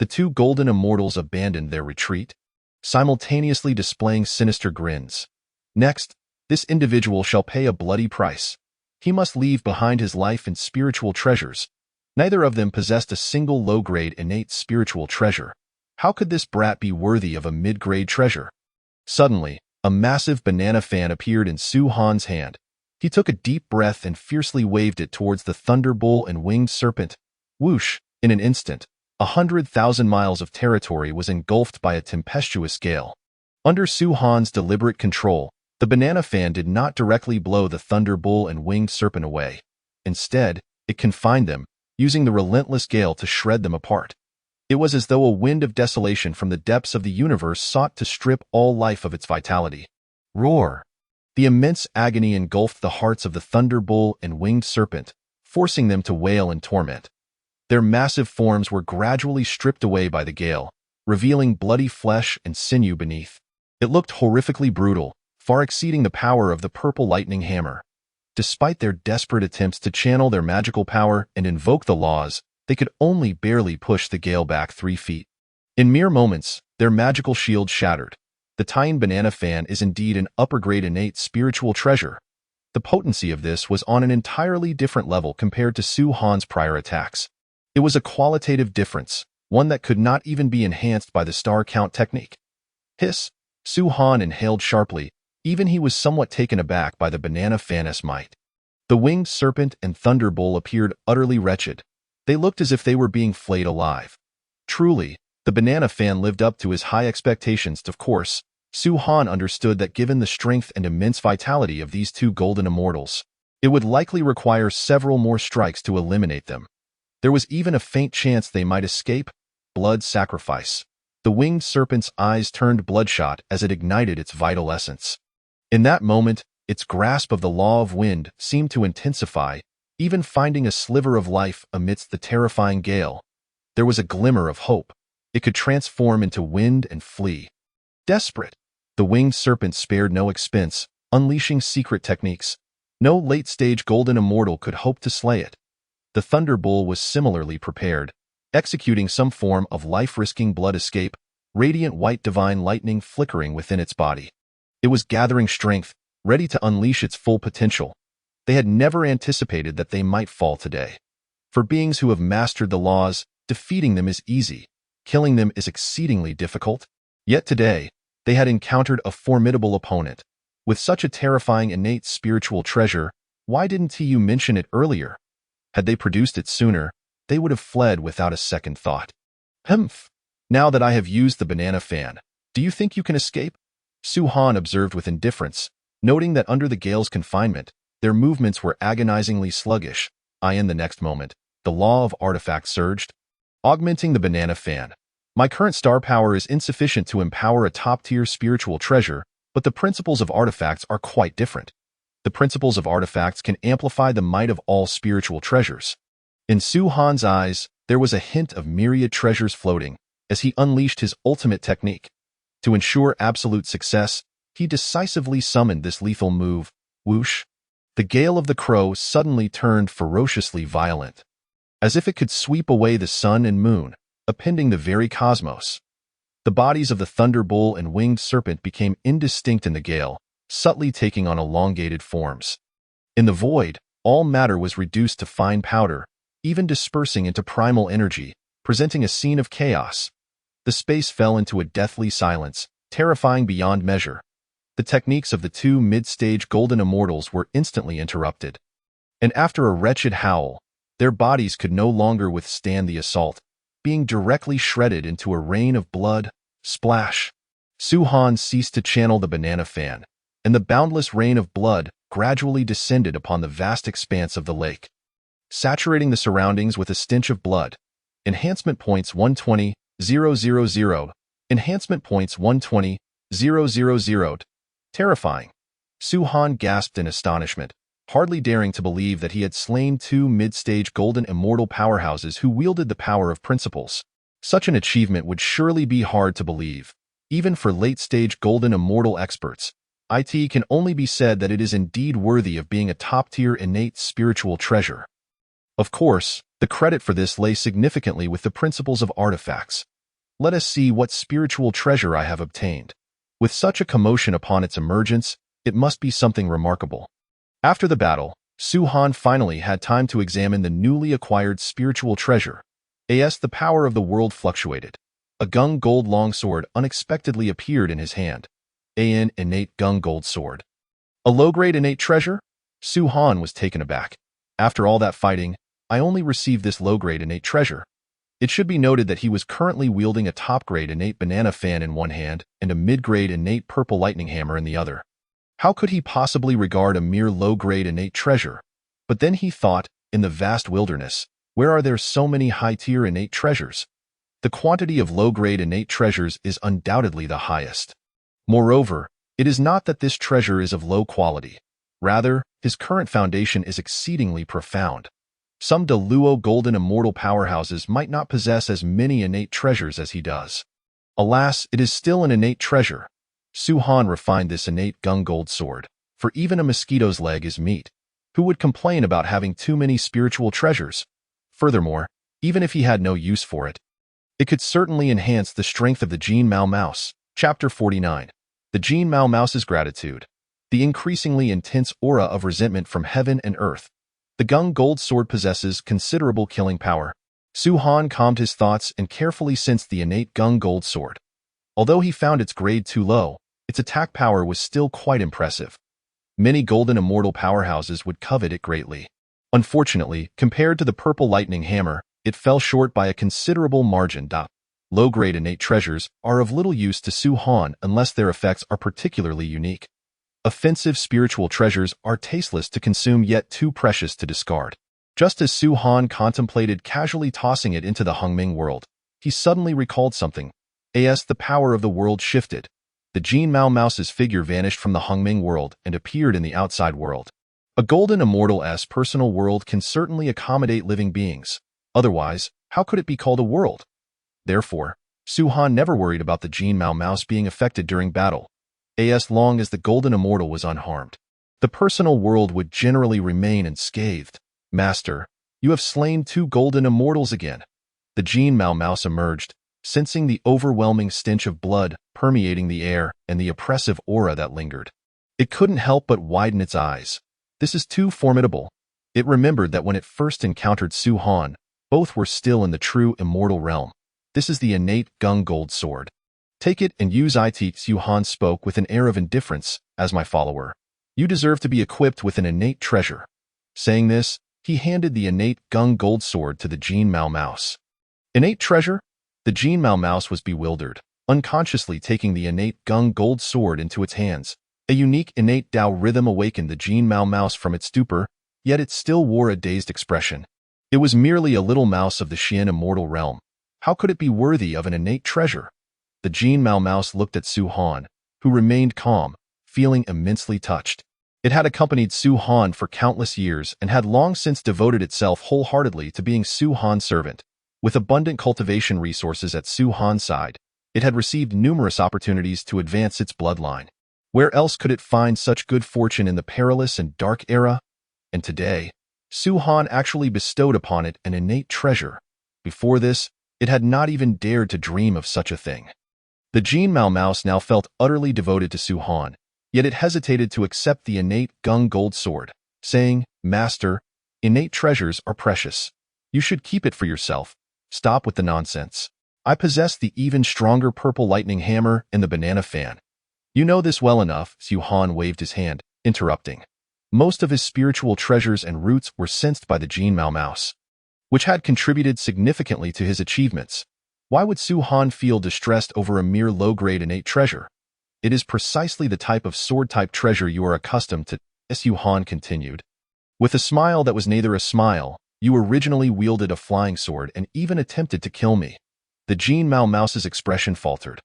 [SPEAKER 1] The two golden immortals abandoned their retreat, simultaneously displaying sinister grins. Next, this individual shall pay a bloody price. He must leave behind his life and spiritual treasures. Neither of them possessed a single low-grade innate spiritual treasure. How could this brat be worthy of a mid-grade treasure? Suddenly, a massive banana fan appeared in Su Han's hand. He took a deep breath and fiercely waved it towards the thunder bull and winged serpent. Whoosh! In an instant, 100,000 miles of territory was engulfed by a tempestuous gale. Under Su Han's deliberate control, the banana fan did not directly blow the thunder bull and winged serpent away. Instead, it confined them, using the relentless gale to shred them apart. It was as though a wind of desolation from the depths of the universe sought to strip all life of its vitality. Roar! The immense agony engulfed the hearts of the thunder bull and winged serpent, forcing them to wail in torment. Their massive forms were gradually stripped away by the gale, revealing bloody flesh and sinew beneath. It looked horrifically brutal, far exceeding the power of the purple lightning hammer. Despite their desperate attempts to channel their magical power and invoke the laws, they could only barely push the gale back 3 feet. In mere moments, their magical shield shattered. The Tian banana fan is indeed an upper-grade innate spiritual treasure. The potency of this was on an entirely different level compared to Su Han's prior attacks. It was a qualitative difference, one that could not even be enhanced by the star count technique. Hiss! Su Han inhaled sharply, even he was somewhat taken aback by the banana fan's might. The winged serpent and thunder bull appeared utterly wretched. They looked as if they were being flayed alive. Truly, the banana fan lived up to his high expectations. Of course, Su Han understood that given the strength and immense vitality of these two golden immortals, it would likely require several more strikes to eliminate them. There was even a faint chance they might escape. Blood sacrifice. The winged serpent's eyes turned bloodshot as it ignited its vital essence. In that moment, its grasp of the law of wind seemed to intensify, even finding a sliver of life amidst the terrifying gale. There was a glimmer of hope. It could transform into wind and flee. Desperate, the winged serpent spared no expense, unleashing secret techniques. No late-stage golden immortal could hope to slay it. The thunder bull was similarly prepared, executing some form of life-risking blood escape, radiant white divine lightning flickering within its body. It was gathering strength, ready to unleash its full potential. They had never anticipated that they might fall today. For beings who have mastered the laws, defeating them is easy. Killing them is exceedingly difficult. Yet today, they had encountered a formidable opponent. With such a terrifying innate spiritual treasure, why didn't you mention it earlier? Had they produced it sooner, they would have fled without a second thought. Humph! Now that I have used the banana fan, do you think you can escape? Su Han observed with indifference, noting that under the gale's confinement, their movements were agonizingly sluggish. In the next moment, the law of artifact surged, augmenting the banana fan. My current star power is insufficient to empower a top-tier spiritual treasure, but the principles of artifacts are quite different. The principles of artifacts can amplify the might of all spiritual treasures. In Su Han's eyes, there was a hint of myriad treasures floating as he unleashed his ultimate technique. To ensure absolute success, he decisively summoned this lethal move. Whoosh! The gale of the crow suddenly turned ferociously violent, as if it could sweep away the sun and moon, upending the very cosmos. The bodies of the thunder bull and winged serpent became indistinct in the gale, subtly taking on elongated forms. In the void, all matter was reduced to fine powder, even dispersing into primal energy, presenting a scene of chaos. The space fell into a deathly silence, terrifying beyond measure. The techniques of the two mid-stage golden immortals were instantly interrupted. And after a wretched howl, their bodies could no longer withstand the assault, being directly shredded into a rain of blood. Splash! Su-Han ceased to channel the banana fan, and the boundless rain of blood gradually descended upon the vast expanse of the lake, saturating the surroundings with a stench of blood. Enhancement points 120,000. Enhancement points 120,000. Terrifying. Su-Han gasped in astonishment, hardly daring to believe that he had slain two mid-stage golden immortal powerhouses who wielded the power of principles. Such an achievement would surely be hard to believe, even for late-stage golden immortal experts. It can only be said that it is indeed worthy of being a top-tier innate spiritual treasure. Of course, the credit for this lay significantly with the principles of artifacts. Let us see what spiritual treasure I have obtained. With such a commotion upon its emergence, it must be something remarkable. After the battle, Su-Han finally had time to examine the newly acquired spiritual treasure. As the power of the world fluctuated, a gung gold longsword unexpectedly appeared in his hand. An innate gung gold sword. A low-grade innate treasure? Su-Han was taken aback. After all that fighting, I only received this low-grade innate treasure. It should be noted that he was currently wielding a top-grade innate banana fan in one hand and a mid-grade innate purple lightning hammer in the other. How could he possibly regard a mere low-grade innate treasure? But then he thought, in the vast wilderness, where are there so many high-tier innate treasures? The quantity of low-grade innate treasures is undoubtedly the highest. Moreover, it is not that this treasure is of low quality. Rather, his current foundation is exceedingly profound. Some Deluo golden immortal powerhouses might not possess as many innate treasures as he does. Alas, it is still an innate treasure. Su-Han refined this innate gung gold sword, for even a mosquito's leg is meat. Who would complain about having too many spiritual treasures? Furthermore, even if he had no use for it, it could certainly enhance the strength of the Jin Mao Mouse. Chapter 49. The Jin Mao Mouse's Gratitude. The increasingly intense aura of resentment from heaven and earth. The gung gold sword possesses considerable killing power. Su-Han calmed his thoughts and carefully sensed the innate gung gold sword. Although he found its grade too low, its attack power was still quite impressive. Many golden immortal powerhouses would covet it greatly. Unfortunately, compared to the purple lightning hammer, it fell short by a considerable margin. Low-grade innate treasures are of little use to Su-Han unless their effects are particularly unique. Offensive spiritual treasures are tasteless to consume yet too precious to discard. Just as Su-Han contemplated casually tossing it into the Hungming world, he suddenly recalled something. The power of the world shifted. The Jin Mao Mouse's figure vanished from the Hungming world and appeared in the outside world. A golden immortal's personal world can certainly accommodate living beings. Otherwise, how could it be called a world? Therefore, Su-Han never worried about the Jin Mao Mouse being affected during battle, as long as the golden immortal was unharmed. The personal world would generally remain unscathed. Master, you have slain two golden immortals again. The Jin Mao Mouse emerged, sensing the overwhelming stench of blood permeating the air and the oppressive aura that lingered. It couldn't help but widen its eyes. This is too formidable. It remembered that when it first encountered Su-Han, both were still in the true immortal realm. This is the innate gung gold sword. Take it and use it. Su-Han spoke with an air of indifference. As my follower, you deserve to be equipped with an innate treasure. Saying this, he handed the innate gung gold sword to the Jin Mao Mouse. Innate treasure? The Jin Mao Mouse was bewildered, unconsciously taking the innate gung gold sword into its hands. A unique innate Tao rhythm awakened the Jin Mao Mouse from its stupor, yet it still wore a dazed expression. It was merely a little mouse of the Xian immortal realm. How could it be worthy of an innate treasure? The Jin Mao Mouse looked at Su-Han, who remained calm, feeling immensely touched. It had accompanied Su-Han for countless years and had long since devoted itself wholeheartedly to being Su-Han's servant. With abundant cultivation resources at Su-Han's side, it had received numerous opportunities to advance its bloodline. Where else could it find such good fortune in the perilous and dark era? And today, Su-Han actually bestowed upon it an innate treasure. Before this, it had not even dared to dream of such a thing. The Jin Mao Mouse now felt utterly devoted to Su-Han, yet it hesitated to accept the innate Gung gold sword, saying, "Master, innate treasures are precious. You should keep it for yourself. Stop with the nonsense. I possess the even stronger purple lightning hammer and the banana fan." "You know this well enough," Su-Han waved his hand, interrupting. Most of his spiritual treasures and roots were sensed by the Jin Mao Mouse, which had contributed significantly to his achievements. Why would Su-Han feel distressed over a mere low-grade innate treasure? "It is precisely the type of sword-type treasure you are accustomed to," Su-Han continued. With a smile that was neither a smile, "You originally wielded a flying sword and even attempted to kill me." The Jin Mao Mouse's expression faltered.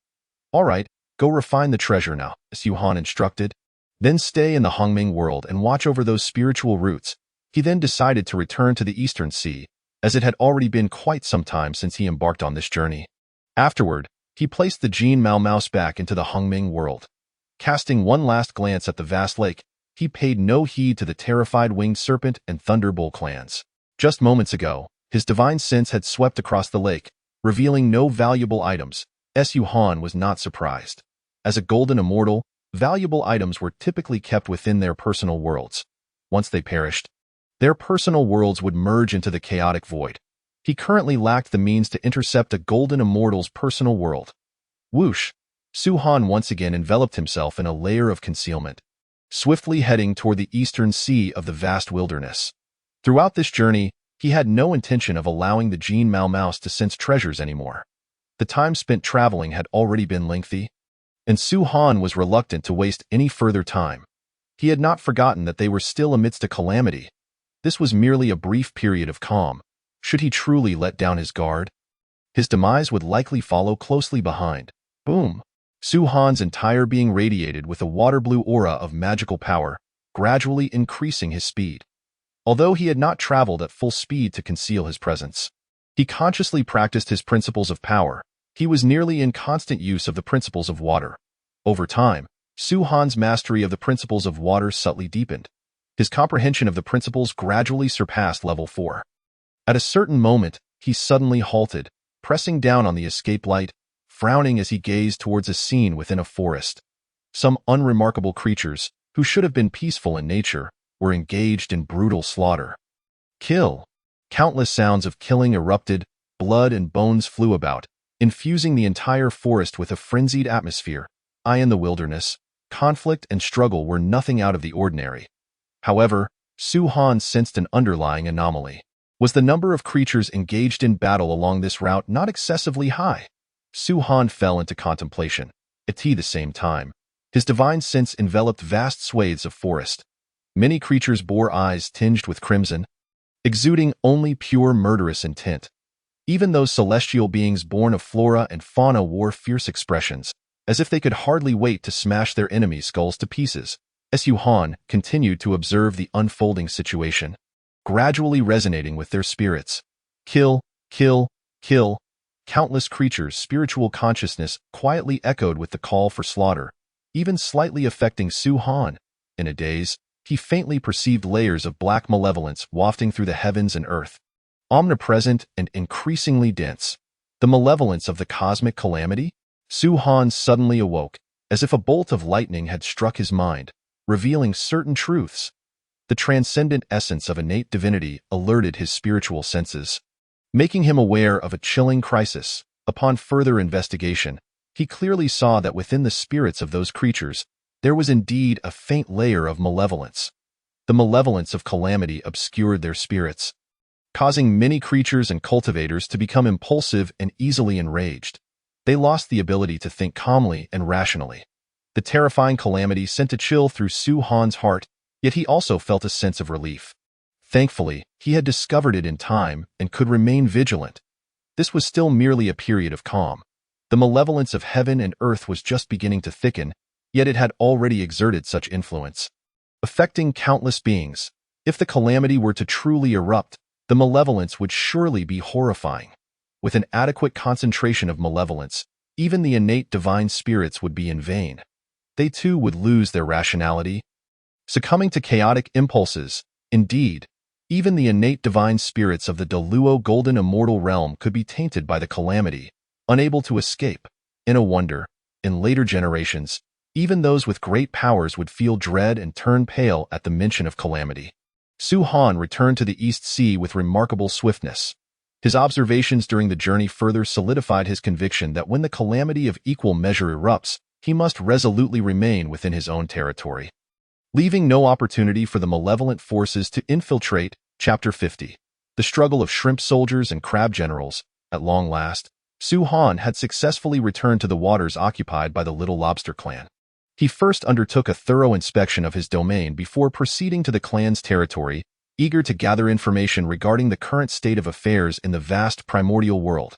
[SPEAKER 1] "All right, go refine the treasure now," Su-Han instructed. "Then stay in the Hongming world and watch over those spiritual roots." He then decided to return to the Eastern Sea, as it had already been quite some time since he embarked on this journey. Afterward, he placed the Jin Mao Mouse back into the Hongming world. Casting one last glance at the vast lake, he paid no heed to the terrified winged serpent and thunderbolt clans. Just moments ago, his divine sense had swept across the lake, revealing no valuable items. Su-Han was not surprised. As a golden immortal, valuable items were typically kept within their personal worlds. Once they perished, their personal worlds would merge into the chaotic void. He currently lacked the means to intercept a golden immortal's personal world. Whoosh! Su-Han once again enveloped himself in a layer of concealment, swiftly heading toward the eastern sea of the vast wilderness. Throughout this journey, he had no intention of allowing the Jin Mao Mouse to sense treasures anymore. The time spent traveling had already been lengthy, and Su-Han was reluctant to waste any further time. He had not forgotten that they were still amidst a calamity. This was merely a brief period of calm. Should he truly let down his guard, his demise would likely follow closely behind. Boom! Su-Han's entire being radiated with a water-blue aura of magical power, gradually increasing his speed. Although he had not traveled at full speed to conceal his presence, he consciously practiced his principles of power. He was nearly in constant use of the principles of water. Over time, Su-Han's mastery of the principles of water subtly deepened. His comprehension of the principles gradually surpassed level 4. At a certain moment, he suddenly halted, pressing down on the escape light, frowning as he gazed towards a scene within a forest. Some unremarkable creatures, who should have been peaceful in nature, were engaged in brutal slaughter. Kill! Countless sounds of killing erupted, blood and bones flew about, infusing the entire forest with a frenzied atmosphere. In the wilderness, conflict and struggle were nothing out of the ordinary. However, Su-Han sensed an underlying anomaly. Was the number of creatures engaged in battle along this route not excessively high? Su-Han fell into contemplation. At the same time, his divine sense enveloped vast swathes of forest. Many creatures bore eyes tinged with crimson, exuding only pure murderous intent. Even those celestial beings born of flora and fauna wore fierce expressions, as if they could hardly wait to smash their enemies' skulls to pieces. Su-Han continued to observe the unfolding situation, gradually resonating with their spirits. Kill, kill, kill. Countless creatures' spiritual consciousness quietly echoed with the call for slaughter, even slightly affecting Su-Han. In a daze, he faintly perceived layers of black malevolence wafting through the heavens and earth. Omnipresent and increasingly dense. The malevolence of the cosmic calamity? Su-Han suddenly awoke, as if a bolt of lightning had struck his mind, revealing certain truths. The transcendent essence of innate divinity alerted his spiritual senses, making him aware of a chilling crisis. Upon further investigation, he clearly saw that within the spirits of those creatures, there was indeed a faint layer of malevolence. The malevolence of calamity obscured their spirits, causing many creatures and cultivators to become impulsive and easily enraged. They lost the ability to think calmly and rationally. The terrifying calamity sent a chill through Su-Han's heart, yet he also felt a sense of relief. Thankfully, he had discovered it in time and could remain vigilant. This was still merely a period of calm. The malevolence of heaven and earth was just beginning to thicken, yet it had already exerted such influence, affecting countless beings. If the calamity were to truly erupt, the malevolence would surely be horrifying. With an adequate concentration of malevolence, even the innate divine spirits would be in vain. they too would lose their rationality, succumbing to chaotic impulses. Indeed, even the innate divine spirits of the Deluo golden immortal realm could be tainted by the calamity, unable to escape. In a wonder, in later generations, even those with great powers would feel dread and turn pale at the mention of calamity. Su Han returned to the East Sea with remarkable swiftness. His observations during the journey further solidified his conviction that when the calamity of equal measure erupts, he must resolutely remain within his own territory, leaving no opportunity for the malevolent forces to infiltrate. Chapter 50. The struggle of shrimp soldiers and crab generals. At long last, Su Han had successfully returned to the waters occupied by the Little Lobster clan. He first undertook a thorough inspection of his domain before proceeding to the clan's territory, eager to gather information regarding the current state of affairs in the vast primordial world.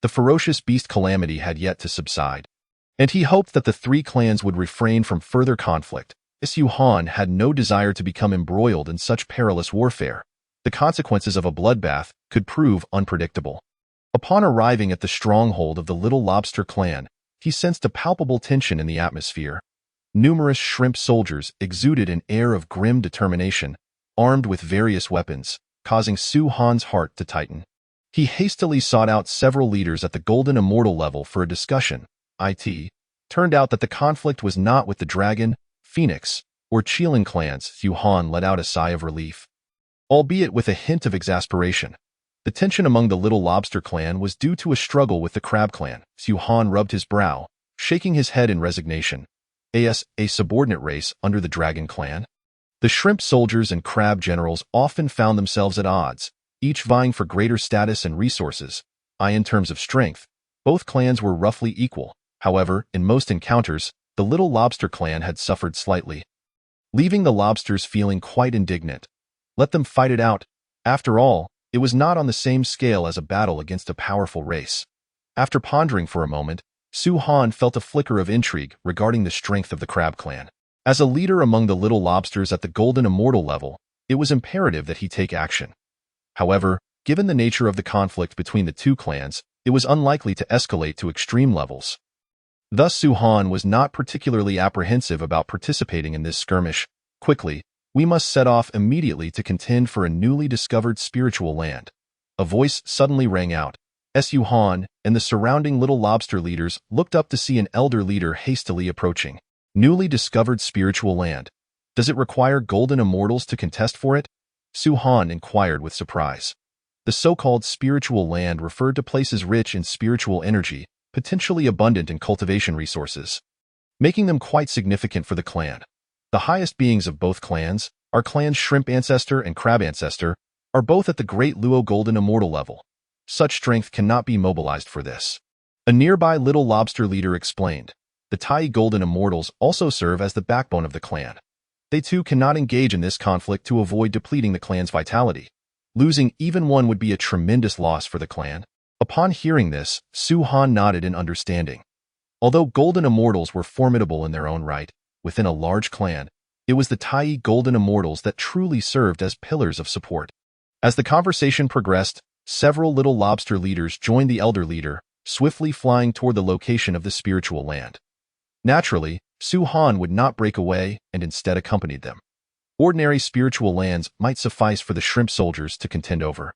[SPEAKER 1] The ferocious beast calamity had yet to subside, and he hoped that the three clans would refrain from further conflict. Su Han had no desire to become embroiled in such perilous warfare. The consequences of a bloodbath could prove unpredictable. Upon arriving at the stronghold of the Little Lobster clan, he sensed a palpable tension in the atmosphere. Numerous shrimp soldiers exuded an air of grim determination, armed with various weapons, causing Su Han's heart to tighten. He hastily sought out several leaders at the Golden Immortal level for a discussion. It turned out that the conflict was not with the Dragon, Phoenix, or Qilin clans. Su Han let out a sigh of relief, albeit with a hint of exasperation. The tension among the Little Lobster clan was due to a struggle with the Crab clan. Su Han rubbed his brow, shaking his head in resignation. As a subordinate race under the Dragon clan, the shrimp soldiers and crab generals often found themselves at odds, each vying for greater status and resources. In terms of strength, both clans were roughly equal. However, in most encounters, the Little Lobster clan had suffered slightly, leaving the lobsters feeling quite indignant. Let them fight it out. After all, it was not on the same scale as a battle against a powerful race. After pondering for a moment, Su Han felt a flicker of intrigue regarding the strength of the Crab clan. As a leader among the Little Lobsters at the Golden Immortal level, it was imperative that he take action. However, given the nature of the conflict between the two clans, it was unlikely to escalate to extreme levels. Thus Su Han was not particularly apprehensive about participating in this skirmish. Quickly, we must set off immediately to contend for a newly discovered spiritual land. A voice suddenly rang out. Su Han and the surrounding Little Lobster leaders looked up to see an elder leader hastily approaching. Newly discovered spiritual land. Does it require golden immortals to contest for it? Su Han inquired with surprise. The so-called spiritual land referred to places rich in spiritual energy, potentially abundant in cultivation resources, making them quite significant for the clan. The highest beings of both clans, our clan's shrimp ancestor and crab ancestor, are both at the Great Luo Golden Immortal level. Such strength cannot be mobilized for this. A nearby Little Lobster leader explained. The Tai Golden Immortals also serve as the backbone of the clan. They too cannot engage in this conflict to avoid depleting the clan's vitality. Losing even one would be a tremendous loss for the clan. Upon hearing this, Su Han nodded in understanding. Although Golden Immortals were formidable in their own right, within a large clan, it was the Tai Golden Immortals that truly served as pillars of support. As the conversation progressed, several Little Lobster leaders joined the elder leader, swiftly flying toward the location of the spiritual land. Naturally, Su Han would not break away and instead accompanied them. Ordinary spiritual lands might suffice for the shrimp soldiers to contend over.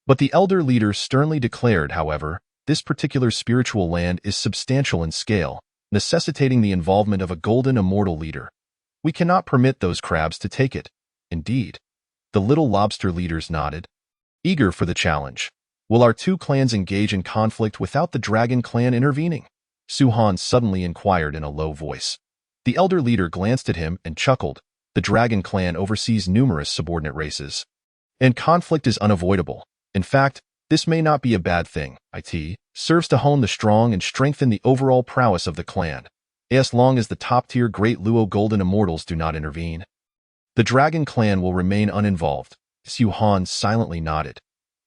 [SPEAKER 1] But the elder leader sternly declared, however, this particular spiritual land is substantial in scale, necessitating the involvement of a golden immortal leader. We cannot permit those crabs to take it. Indeed. The Little Lobster leaders nodded, eager for the challenge. Will our two clans engage in conflict without the Dragon clan intervening? Su Han suddenly inquired in a low voice. The elder leader glanced at him and chuckled. The Dragon clan oversees numerous subordinate races, and conflict is unavoidable. In fact, this may not be a bad thing. It serves to hone the strong and strengthen the overall prowess of the clan, as long as the top-tier Great Luo Golden Immortals do not intervene. The Dragon clan will remain uninvolved. Su Han silently nodded.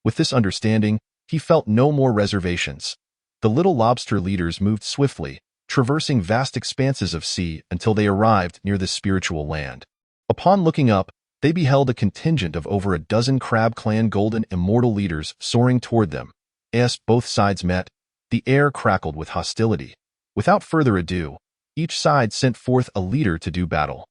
[SPEAKER 1] With this understanding, he felt no more reservations. The Little Lobster leaders moved swiftly, traversing vast expanses of sea until they arrived near the spiritual land. Upon looking up, they beheld a contingent of over a dozen Crab Clan Golden Immortal leaders soaring toward them. As both sides met, the air crackled with hostility. Without further ado, Each side sent forth a leader to do battle.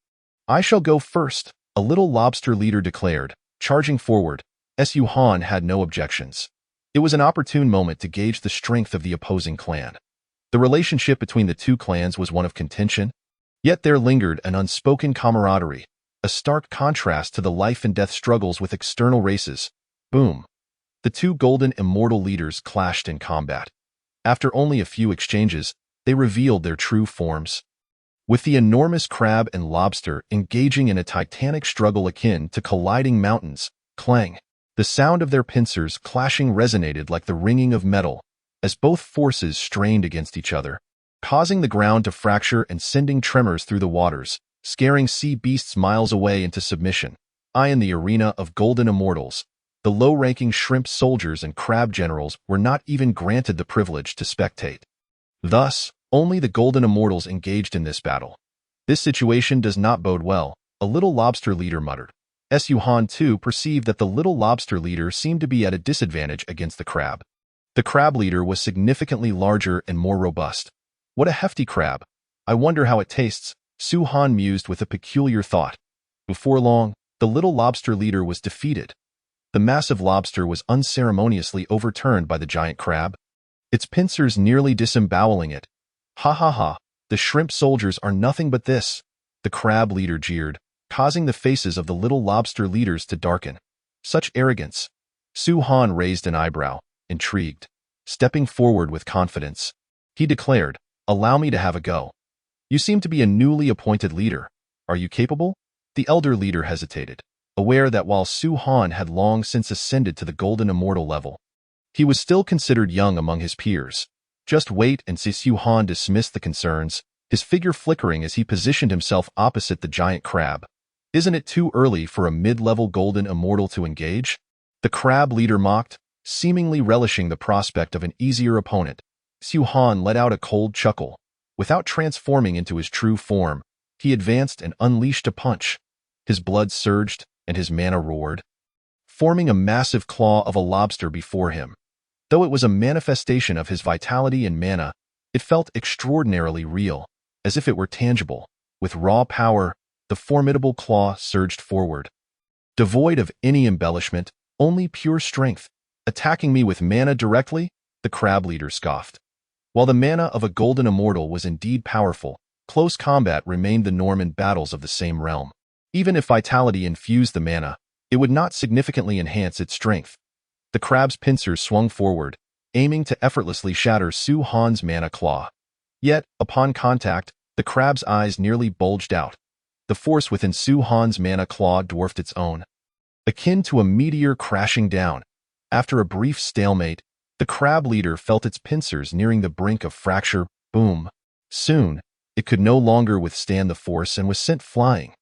[SPEAKER 1] "I shall go first," a little lobster leader declared, charging forward. Su Han had no objections. It was an opportune moment to gauge the strength of the opposing clan. The relationship between the two clans was one of contention, yet there lingered an unspoken camaraderie, a stark contrast to the life-and-death struggles with external races. Boom! The two golden immortal leaders clashed in combat. After only a few exchanges, they revealed their true forms. With the enormous crab and lobster engaging in a titanic struggle akin to colliding mountains, clang! The sound of their pincers clashing resonated like the ringing of metal, as both forces strained against each other, causing the ground to fracture and sending tremors through the waters, scaring sea beasts miles away into submission. In the arena of golden immortals, the low-ranking shrimp soldiers and crab generals were not even granted the privilege to spectate. Thus, only the golden immortals engaged in this battle. "This situation does not bode well," a little lobster leader muttered. Su Han too perceived that the little lobster leader seemed to be at a disadvantage against the crab. The crab leader was significantly larger and more robust. "What a hefty crab. I wonder how it tastes," Su Han mused with a peculiar thought. Before long, the little lobster leader was defeated. The massive lobster was unceremoniously overturned by the giant crab, its pincers nearly disemboweling it. "Ha ha ha, the shrimp soldiers are nothing but this," the crab leader jeered, causing the faces of the little lobster leaders to darken. "Such arrogance." Su Han raised an eyebrow, intrigued. Stepping forward with confidence, he declared, "Allow me to have a go. You seem to be a newly appointed leader. Are you capable?" The elder leader hesitated, aware that while Su Han had long since ascended to the golden immortal level, he was still considered young among his peers. "Just wait and see." Su Han dismissed the concerns, his figure flickering as he positioned himself opposite the giant crab. "Isn't it too early for a mid-level golden immortal to engage?" The crab leader mocked, seemingly relishing the prospect of an easier opponent. Su Han let out a cold chuckle. Without transforming into his true form, he advanced and unleashed a punch. His blood surged, and his mana roared, forming a massive claw of a lobster before him. Though it was a manifestation of his vitality and mana, it felt extraordinarily real, as if it were tangible. With raw power, the formidable claw surged forward. Devoid of any embellishment, only pure strength. "Attacking me with mana directly?" the crab leader scoffed. While the mana of a golden immortal was indeed powerful, close combat remained the norm in battles of the same realm. Even if vitality infused the mana, it would not significantly enhance its strength. The crab's pincers swung forward, aiming to effortlessly shatter Su Han's mana claw. Yet, upon contact, the crab's eyes nearly bulged out. The force within Su Han's mana claw dwarfed its own, akin to a meteor crashing down. After a brief stalemate, the crab leader felt its pincers nearing the brink of fracture. Boom! Soon, it could no longer withstand the force and was sent flying.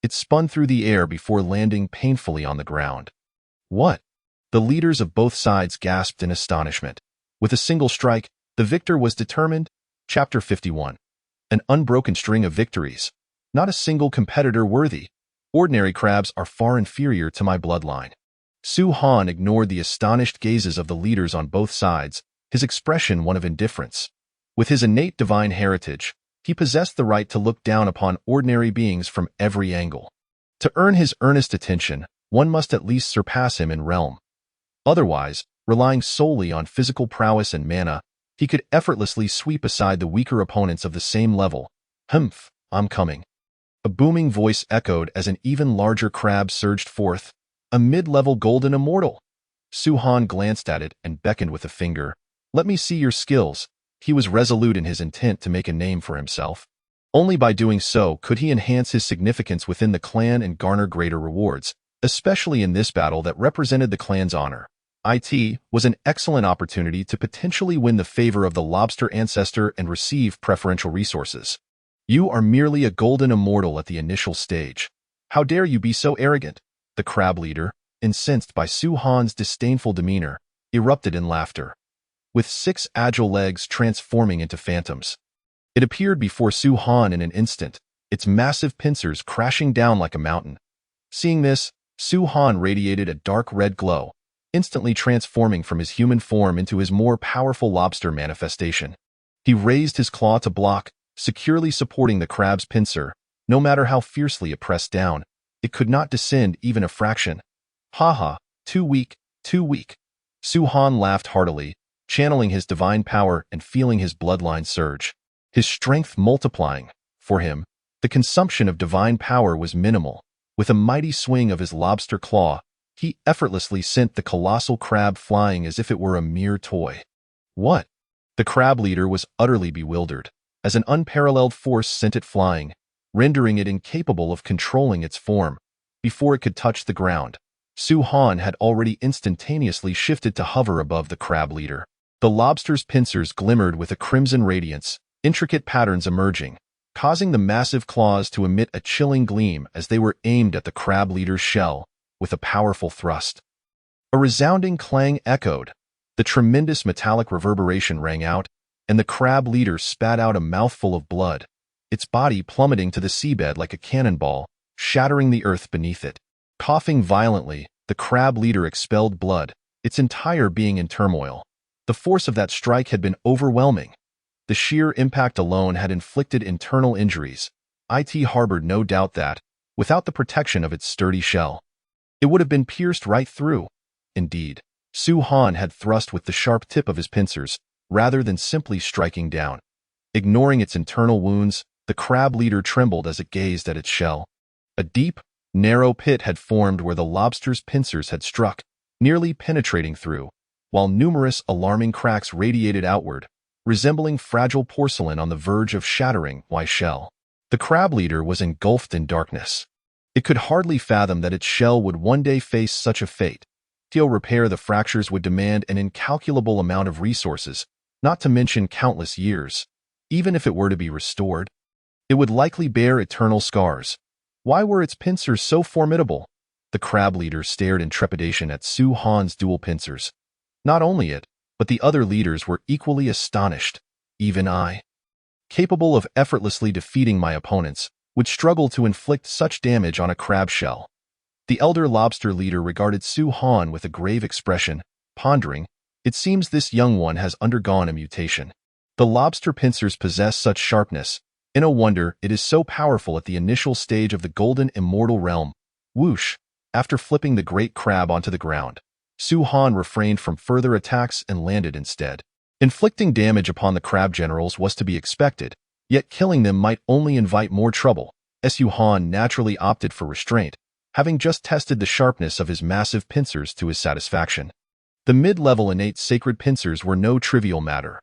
[SPEAKER 1] It spun through the air before landing painfully on the ground. "What?" The leaders of both sides gasped in astonishment. With a single strike, the victor was determined. Chapter 51. An unbroken string of victories. Not a single competitor worthy. Ordinary crabs are far inferior to my bloodline. Su Han ignored the astonished gazes of the leaders on both sides, his expression one of indifference. With his innate divine heritage, he possessed the right to look down upon ordinary beings from every angle. To earn his earnest attention, one must at least surpass him in realm. Otherwise, relying solely on physical prowess and mana, he could effortlessly sweep aside the weaker opponents of the same level. "Humph, I'm coming." A booming voice echoed as an even larger crab surged forth. A mid-level golden immortal. Su Han glanced at it and beckoned with a finger. "Let me see your skills." He was resolute in his intent to make a name for himself. Only by doing so could he enhance his significance within the clan and garner greater rewards, especially in this battle that represented the clan's honor. It was an excellent opportunity to potentially win the favor of the lobster ancestor and receive preferential resources. "You are merely a golden immortal at the initial stage. How dare you be so arrogant?" The crab leader, incensed by Su Han's disdainful demeanor, erupted in laughter. With 6 agile legs transforming into phantoms, it appeared before Su Han in an instant, its massive pincers crashing down like a mountain. Seeing this, Su Han radiated a dark red glow, instantly transforming from his human form into his more powerful lobster manifestation. He raised his claw to block, securely supporting the crab's pincer. No matter how fiercely it pressed down, it could not descend even a fraction. Ha, too weak, too weak. Su-Han laughed heartily, channeling his divine power and feeling his bloodline surge. His strength multiplying. For him, the consumption of divine power was minimal. With a mighty swing of his lobster claw, he effortlessly sent the colossal crab flying as if it were a mere toy. What? The crab leader was utterly bewildered, as an unparalleled force sent it flying, rendering it incapable of controlling its form. Before it could touch the ground, Su-Han had already instantaneously shifted to hover above the crab leader. The lobster's pincers glimmered with a crimson radiance, intricate patterns emerging, causing the massive claws to emit a chilling gleam as they were aimed at the crab leader's shell with a powerful thrust. A resounding clang echoed. The tremendous metallic reverberation rang out, and the crab leader spat out a mouthful of blood, its body plummeting to the seabed like a cannonball, shattering the earth beneath it. Coughing violently, the crab leader expelled blood, its entire being in turmoil. The force of that strike had been overwhelming. The sheer impact alone had inflicted internal injuries. It harbored no doubt that, without the protection of its sturdy shell, it would have been pierced right through. Indeed, Su-Han had thrust with the sharp tip of his pincers, rather than simply striking down. Ignoring its internal wounds, the crab leader trembled as it gazed at its shell. A deep, narrow pit had formed where the lobster's pincers had struck, nearly penetrating through, while numerous alarming cracks radiated outward, resembling fragile porcelain on the verge of shattering. Shell. The crab leader was engulfed in darkness. It could hardly fathom that its shell would one day face such a fate. To repair the fractures would demand an incalculable amount of resources, not to mention countless years. Even if it were to be restored, it would likely bear eternal scars. Why were its pincers so formidable? The crab leader stared in trepidation at Su-Han's dual pincers. Not only it, but the other leaders were equally astonished. Even I, capable of effortlessly defeating my opponents, would struggle to inflict such damage on a crab shell. The elder lobster leader regarded Su-Han with a grave expression, pondering, "It seems this young one has undergone a mutation. The lobster pincers possess such sharpness, and no wonder it is so powerful at the initial stage of the golden immortal realm." Whoosh! After flipping the great crab onto the ground, Su-Han refrained from further attacks and landed instead. Inflicting damage upon the crab generals was to be expected, yet killing them might only invite more trouble. Su-Han naturally opted for restraint, having just tested the sharpness of his massive pincers to his satisfaction. The mid-level innate sacred pincers were no trivial matter.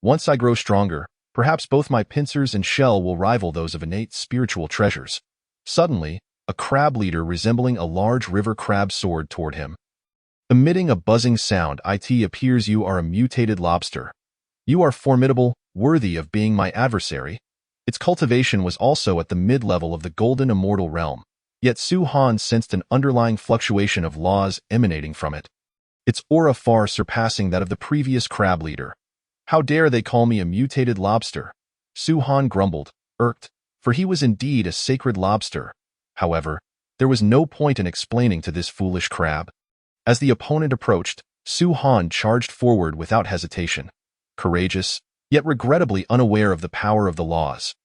[SPEAKER 1] Once I grow stronger, perhaps both my pincers and shell will rival those of innate spiritual treasures. Suddenly, a crab leader resembling a large river crab soared toward him. Emitting a buzzing sound, "It appears you are a mutated lobster. You are formidable, worthy of being my adversary." Its cultivation was also at the mid-level of the golden immortal realm, yet Su-Han sensed an underlying fluctuation of laws emanating from it, its aura far surpassing that of the previous crab leader. "How dare they call me a mutated lobster?" Su-Han grumbled, irked, for he was indeed a sacred lobster. However, there was no point in explaining to this foolish crab. As the opponent approached, Su-Han charged forward without hesitation, courageous, yet regrettably unaware of the power of the laws.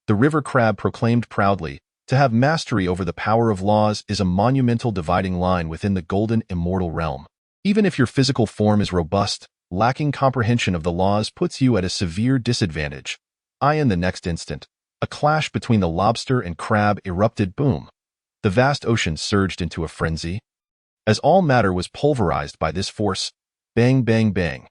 [SPEAKER 1] The river crab proclaimed proudly, "To have mastery over the power of laws is a monumental dividing line within the golden immortal realm. Even if your physical form is robust, lacking comprehension of the laws puts you at a severe disadvantage." In the next instant, a clash between the lobster and crab erupted. Boom! The vast ocean surged into a frenzy. As all matter was pulverized by this force, bang, bang, bang.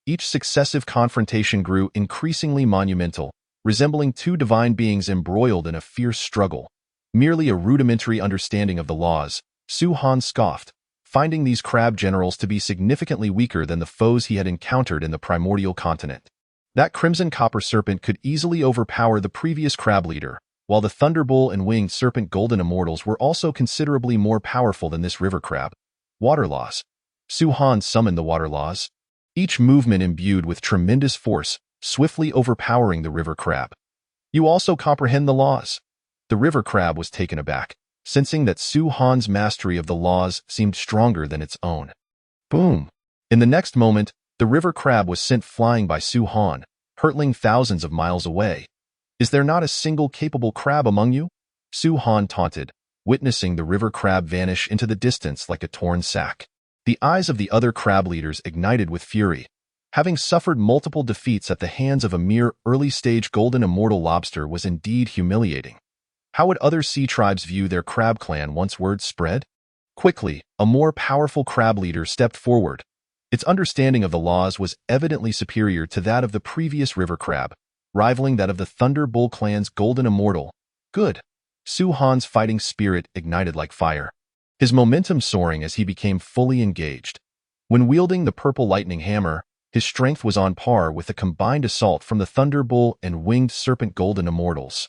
[SPEAKER 1] Each successive confrontation grew increasingly monumental, resembling two divine beings embroiled in a fierce struggle. Merely a rudimentary understanding of the laws, Su-Han scoffed, finding these crab generals to be significantly weaker than the foes he had encountered in the primordial continent. That crimson copper serpent could easily overpower the previous crab leader, while the thunderbull and winged serpent golden immortals were also considerably more powerful than this river crab. Water laws. Su-Han summoned the water laws, each movement imbued with tremendous force, swiftly overpowering the river crab. "You also comprehend the laws?" The river crab was taken aback, sensing that Su-Han's mastery of the laws seemed stronger than its own. Boom! In the next moment, the river crab was sent flying by Su-Han, hurtling thousands of miles away. Is there not a single capable crab among you? Su Han taunted, witnessing the river crab vanish into the distance like a torn sack. The eyes of the other crab leaders ignited with fury. Having suffered multiple defeats at the hands of a mere early-stage golden immortal lobster was indeed humiliating. How would other sea tribes view their crab clan once word spread? Quickly, a more powerful crab leader stepped forward. Its understanding of the laws was evidently superior to that of the previous river crab, rivaling that of the Thunder Bull clan's golden immortal. Good. Su Han's fighting spirit ignited like fire, his momentum soaring as he became fully engaged. When wielding the purple lightning hammer, his strength was on par with the combined assault from the Thunder Bull and Winged Serpent golden immortals.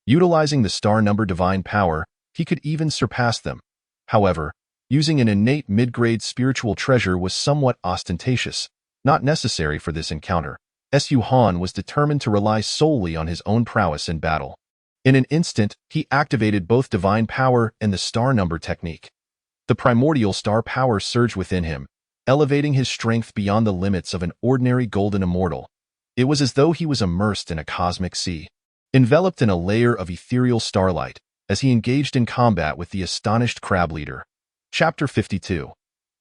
[SPEAKER 1] Utilizing the star number divine power, he could even surpass them. However, using an innate mid-grade spiritual treasure was somewhat ostentatious, not necessary for this encounter. Su Han was determined to rely solely on his own prowess in battle. In an instant, he activated both divine power and the star number technique. The primordial star power surged within him, elevating his strength beyond the limits of an ordinary golden immortal. It was as though he was immersed in a cosmic sea, enveloped in a layer of ethereal starlight, as he engaged in combat with the astonished crab leader. Chapter 52.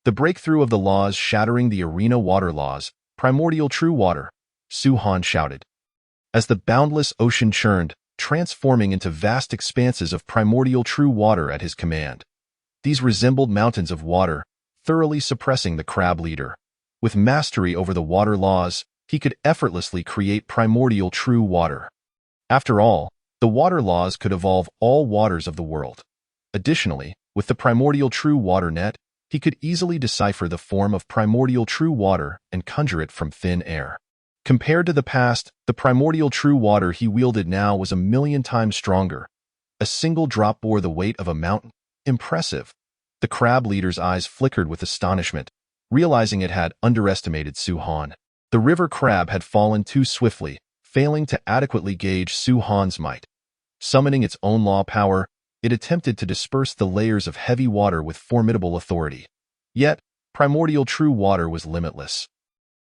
[SPEAKER 1] The breakthrough of the laws shattering the arena water laws, primordial true water, Su Han shouted. As the boundless ocean churned, transforming into vast expanses of primordial true water at his command. These resembled mountains of water, thoroughly suppressing the crab leader. With mastery over the water laws, he could effortlessly create primordial true water. After all, the water laws could evolve all waters of the world. Additionally, with the primordial true water net, he could easily decipher the form of primordial true water and conjure it from thin air. Compared to the past, the primordial true water he wielded now was 1,000,000 times stronger. A single drop bore the weight of a mountain. Impressive. The crab leader's eyes flickered with astonishment, realizing it had underestimated Su Han. The river crab had fallen too swiftly, failing to adequately gauge Su Han's might. Summoning its own law power, it attempted to disperse the layers of heavy water with formidable authority. Yet, primordial true water was limitless,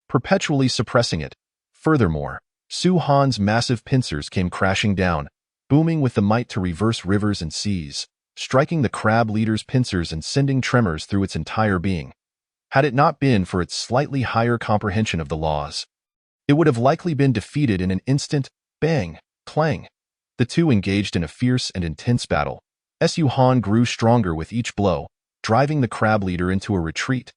[SPEAKER 1] perpetually suppressing it. Furthermore, Su Han's massive pincers came crashing down, booming with the might to reverse rivers and seas, striking the crab leader's pincers and sending tremors through its entire being. Had it not been for its slightly higher comprehension of the laws, it would have likely been defeated in an instant. Bang! Clang! The two engaged in a fierce and intense battle. Su Han grew stronger with each blow, driving the crab leader into a retreat.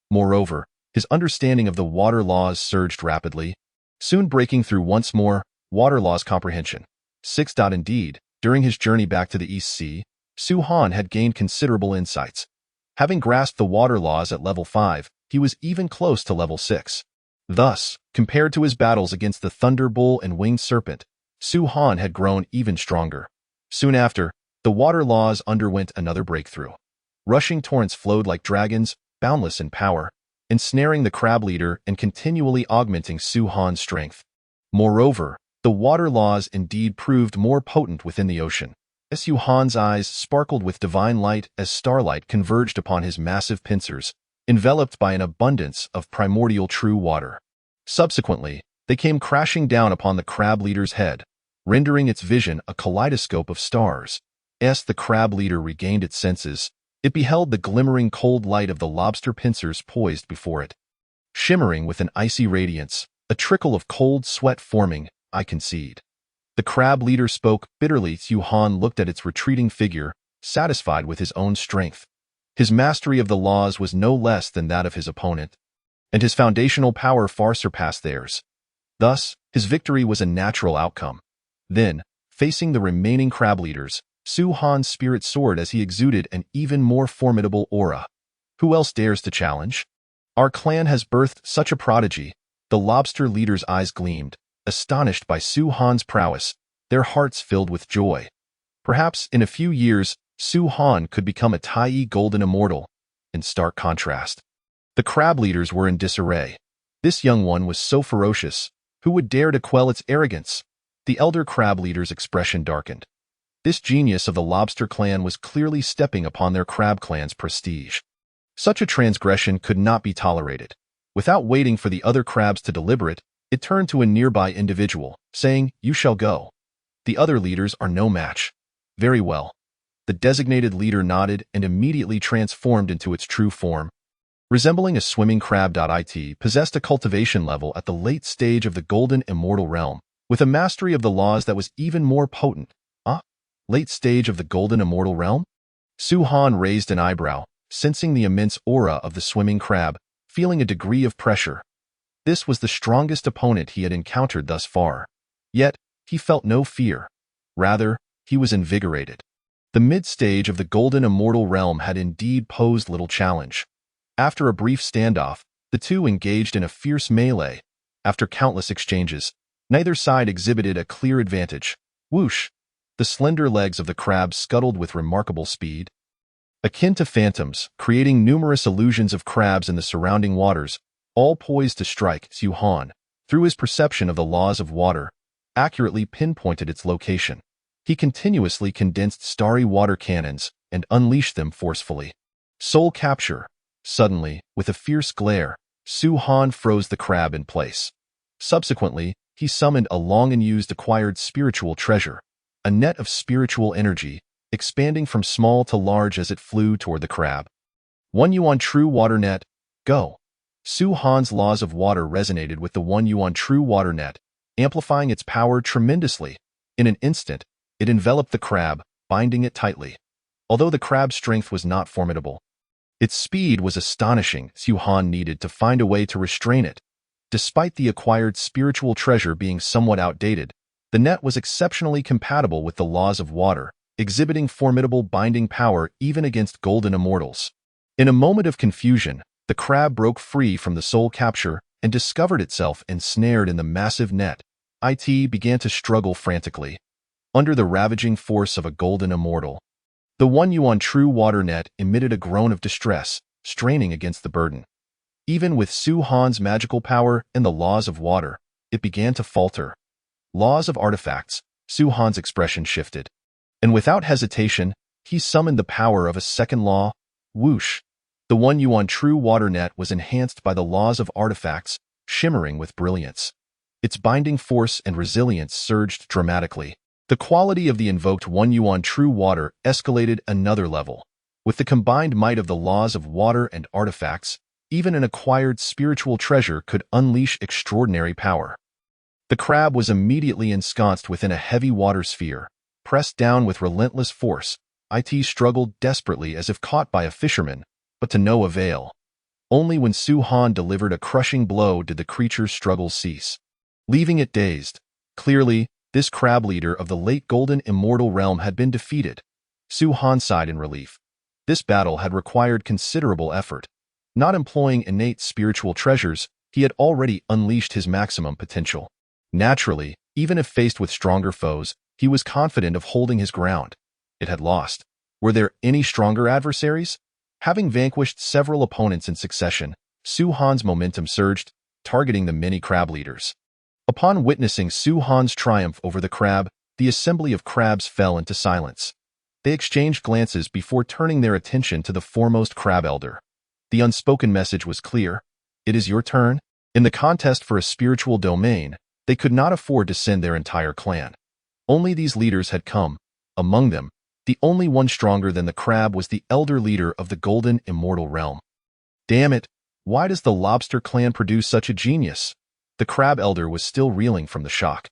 [SPEAKER 1] Moreover, his understanding of the water laws surged rapidly, soon breaking through once more. Water laws comprehension. 6. Indeed, during his journey back to the East Sea, Su Han had gained considerable insights. Having grasped the water laws at level 5, he was even close to level 6. Thus, compared to his battles against the Thunder Bull and Winged Serpent, Su Han had grown even stronger. Soon after, the water laws underwent another breakthrough. Rushing torrents flowed like dragons, boundless in power, ensnaring the crab leader and continually augmenting Su Han's strength. Moreover, the water laws indeed proved more potent within the ocean. Su Han's eyes sparkled with divine light as starlight converged upon his massive pincers, enveloped by an abundance of primordial true water. Subsequently, they came crashing down upon the crab leader's head, rendering its vision a kaleidoscope of stars. As the crab leader regained its senses, it beheld the glimmering cold light of the lobster pincers poised before it. Shimmering with an icy radiance, a trickle of cold sweat forming, I concede. The crab leader spoke bitterly. Su Han looked at its retreating figure, satisfied with his own strength. His mastery of the laws was no less than that of his opponent, and his foundational power far surpassed theirs. Thus, his victory was a natural outcome. Then, facing the remaining crab leaders, Su Han's spirit soared as he exuded an even more formidable aura. Who else dares to challenge? Our clan has birthed such a prodigy. The lobster leader's eyes gleamed, astonished by Su Han's prowess, their hearts filled with joy. Perhaps in a few years, Su Han could become a Tai golden immortal. In stark contrast, the crab leaders were in disarray. This young one was so ferocious. Who would dare to quell its arrogance? The elder crab leader's expression darkened. This genius of the lobster clan was clearly stepping upon their crab clan's prestige. Such a transgression could not be tolerated. Without waiting for the other crabs to deliberate, it turned to a nearby individual, saying, "You shall go." The other leaders are no match. Very well. The designated leader nodded and immediately transformed into its true form. Resembling a swimming crab. It possessed a cultivation level at the late stage of the golden immortal realm, with a mastery of the laws that was even more potent. Late stage of the golden immortal realm? Su-Han raised an eyebrow, sensing the immense aura of the swimming crab, feeling a degree of pressure. This was the strongest opponent he had encountered thus far. Yet, he felt no fear. Rather, he was invigorated. The mid-stage of the golden immortal realm had indeed posed little challenge. After a brief standoff, the two engaged in a fierce melee. After countless exchanges, neither side exhibited a clear advantage. Whoosh! The slender legs of the crab scuttled with remarkable speed. Akin to phantoms, creating numerous illusions of crabs in the surrounding waters, all poised to strike. Su-Han, through his perception of the laws of water, accurately pinpointed its location. He continuously condensed starry water cannons and unleashed them forcefully. Soul capture. Suddenly, with a fierce glare, Su-Han froze the crab in place. Subsequently, he summoned a long-unused acquired spiritual treasure, a net of spiritual energy, expanding from small to large as it flew toward the crab. 1 yuan true water net, go. Su-Han's laws of water resonated with the 1 yuan true water net, amplifying its power tremendously. In an instant, it enveloped the crab, binding it tightly. Although the crab's strength was not formidable, its speed was astonishing. Su-Han needed to find a way to restrain it. Despite the acquired spiritual treasure being somewhat outdated, the net was exceptionally compatible with the laws of water, exhibiting formidable binding power even against golden immortals. In a moment of confusion, the crab broke free from the soul capture and discovered itself ensnared in the massive net. It began to struggle frantically, under the ravaging force of a golden immortal. The 1 yuan true water net emitted a groan of distress, straining against the burden. Even with Su-Han's magical power and the laws of water, it began to falter. Laws of artifacts. Su-Han's expression shifted. And without hesitation, he summoned the power of a second law. Whoosh! The 1 yuan true water net was enhanced by the laws of artifacts, shimmering with brilliance. Its binding force and resilience surged dramatically. The quality of the invoked 1 yuan true water escalated another level. With the combined might of the laws of water and artifacts, even an acquired spiritual treasure could unleash extraordinary power. The crab was immediately ensconced within a heavy water sphere, pressed down with relentless force. It struggled desperately as if caught by a fisherman, but to no avail. Only when Su-Han delivered a crushing blow did the creature's struggles cease, leaving it dazed. Clearly, this crab leader of the late golden immortal realm had been defeated. Su-Han sighed in relief. This battle had required considerable effort. Not employing innate spiritual treasures, he had already unleashed his maximum potential. Naturally, even if faced with stronger foes, he was confident of holding his ground. It had lost. Were there any stronger adversaries? Having vanquished several opponents in succession, Su-Han's momentum surged, targeting the many crab leaders. Upon witnessing Su-Han's triumph over the crab, the assembly of crabs fell into silence. They exchanged glances before turning their attention to the foremost crab elder. The unspoken message was clear. It is your turn. In the contest for a spiritual domain, they could not afford to send their entire clan. Only these leaders had come. Among them, the only one stronger than the crab was the elder leader of the golden immortal realm. Damn it! Why does the lobster clan produce such a genius? The crab elder was still reeling from the shock.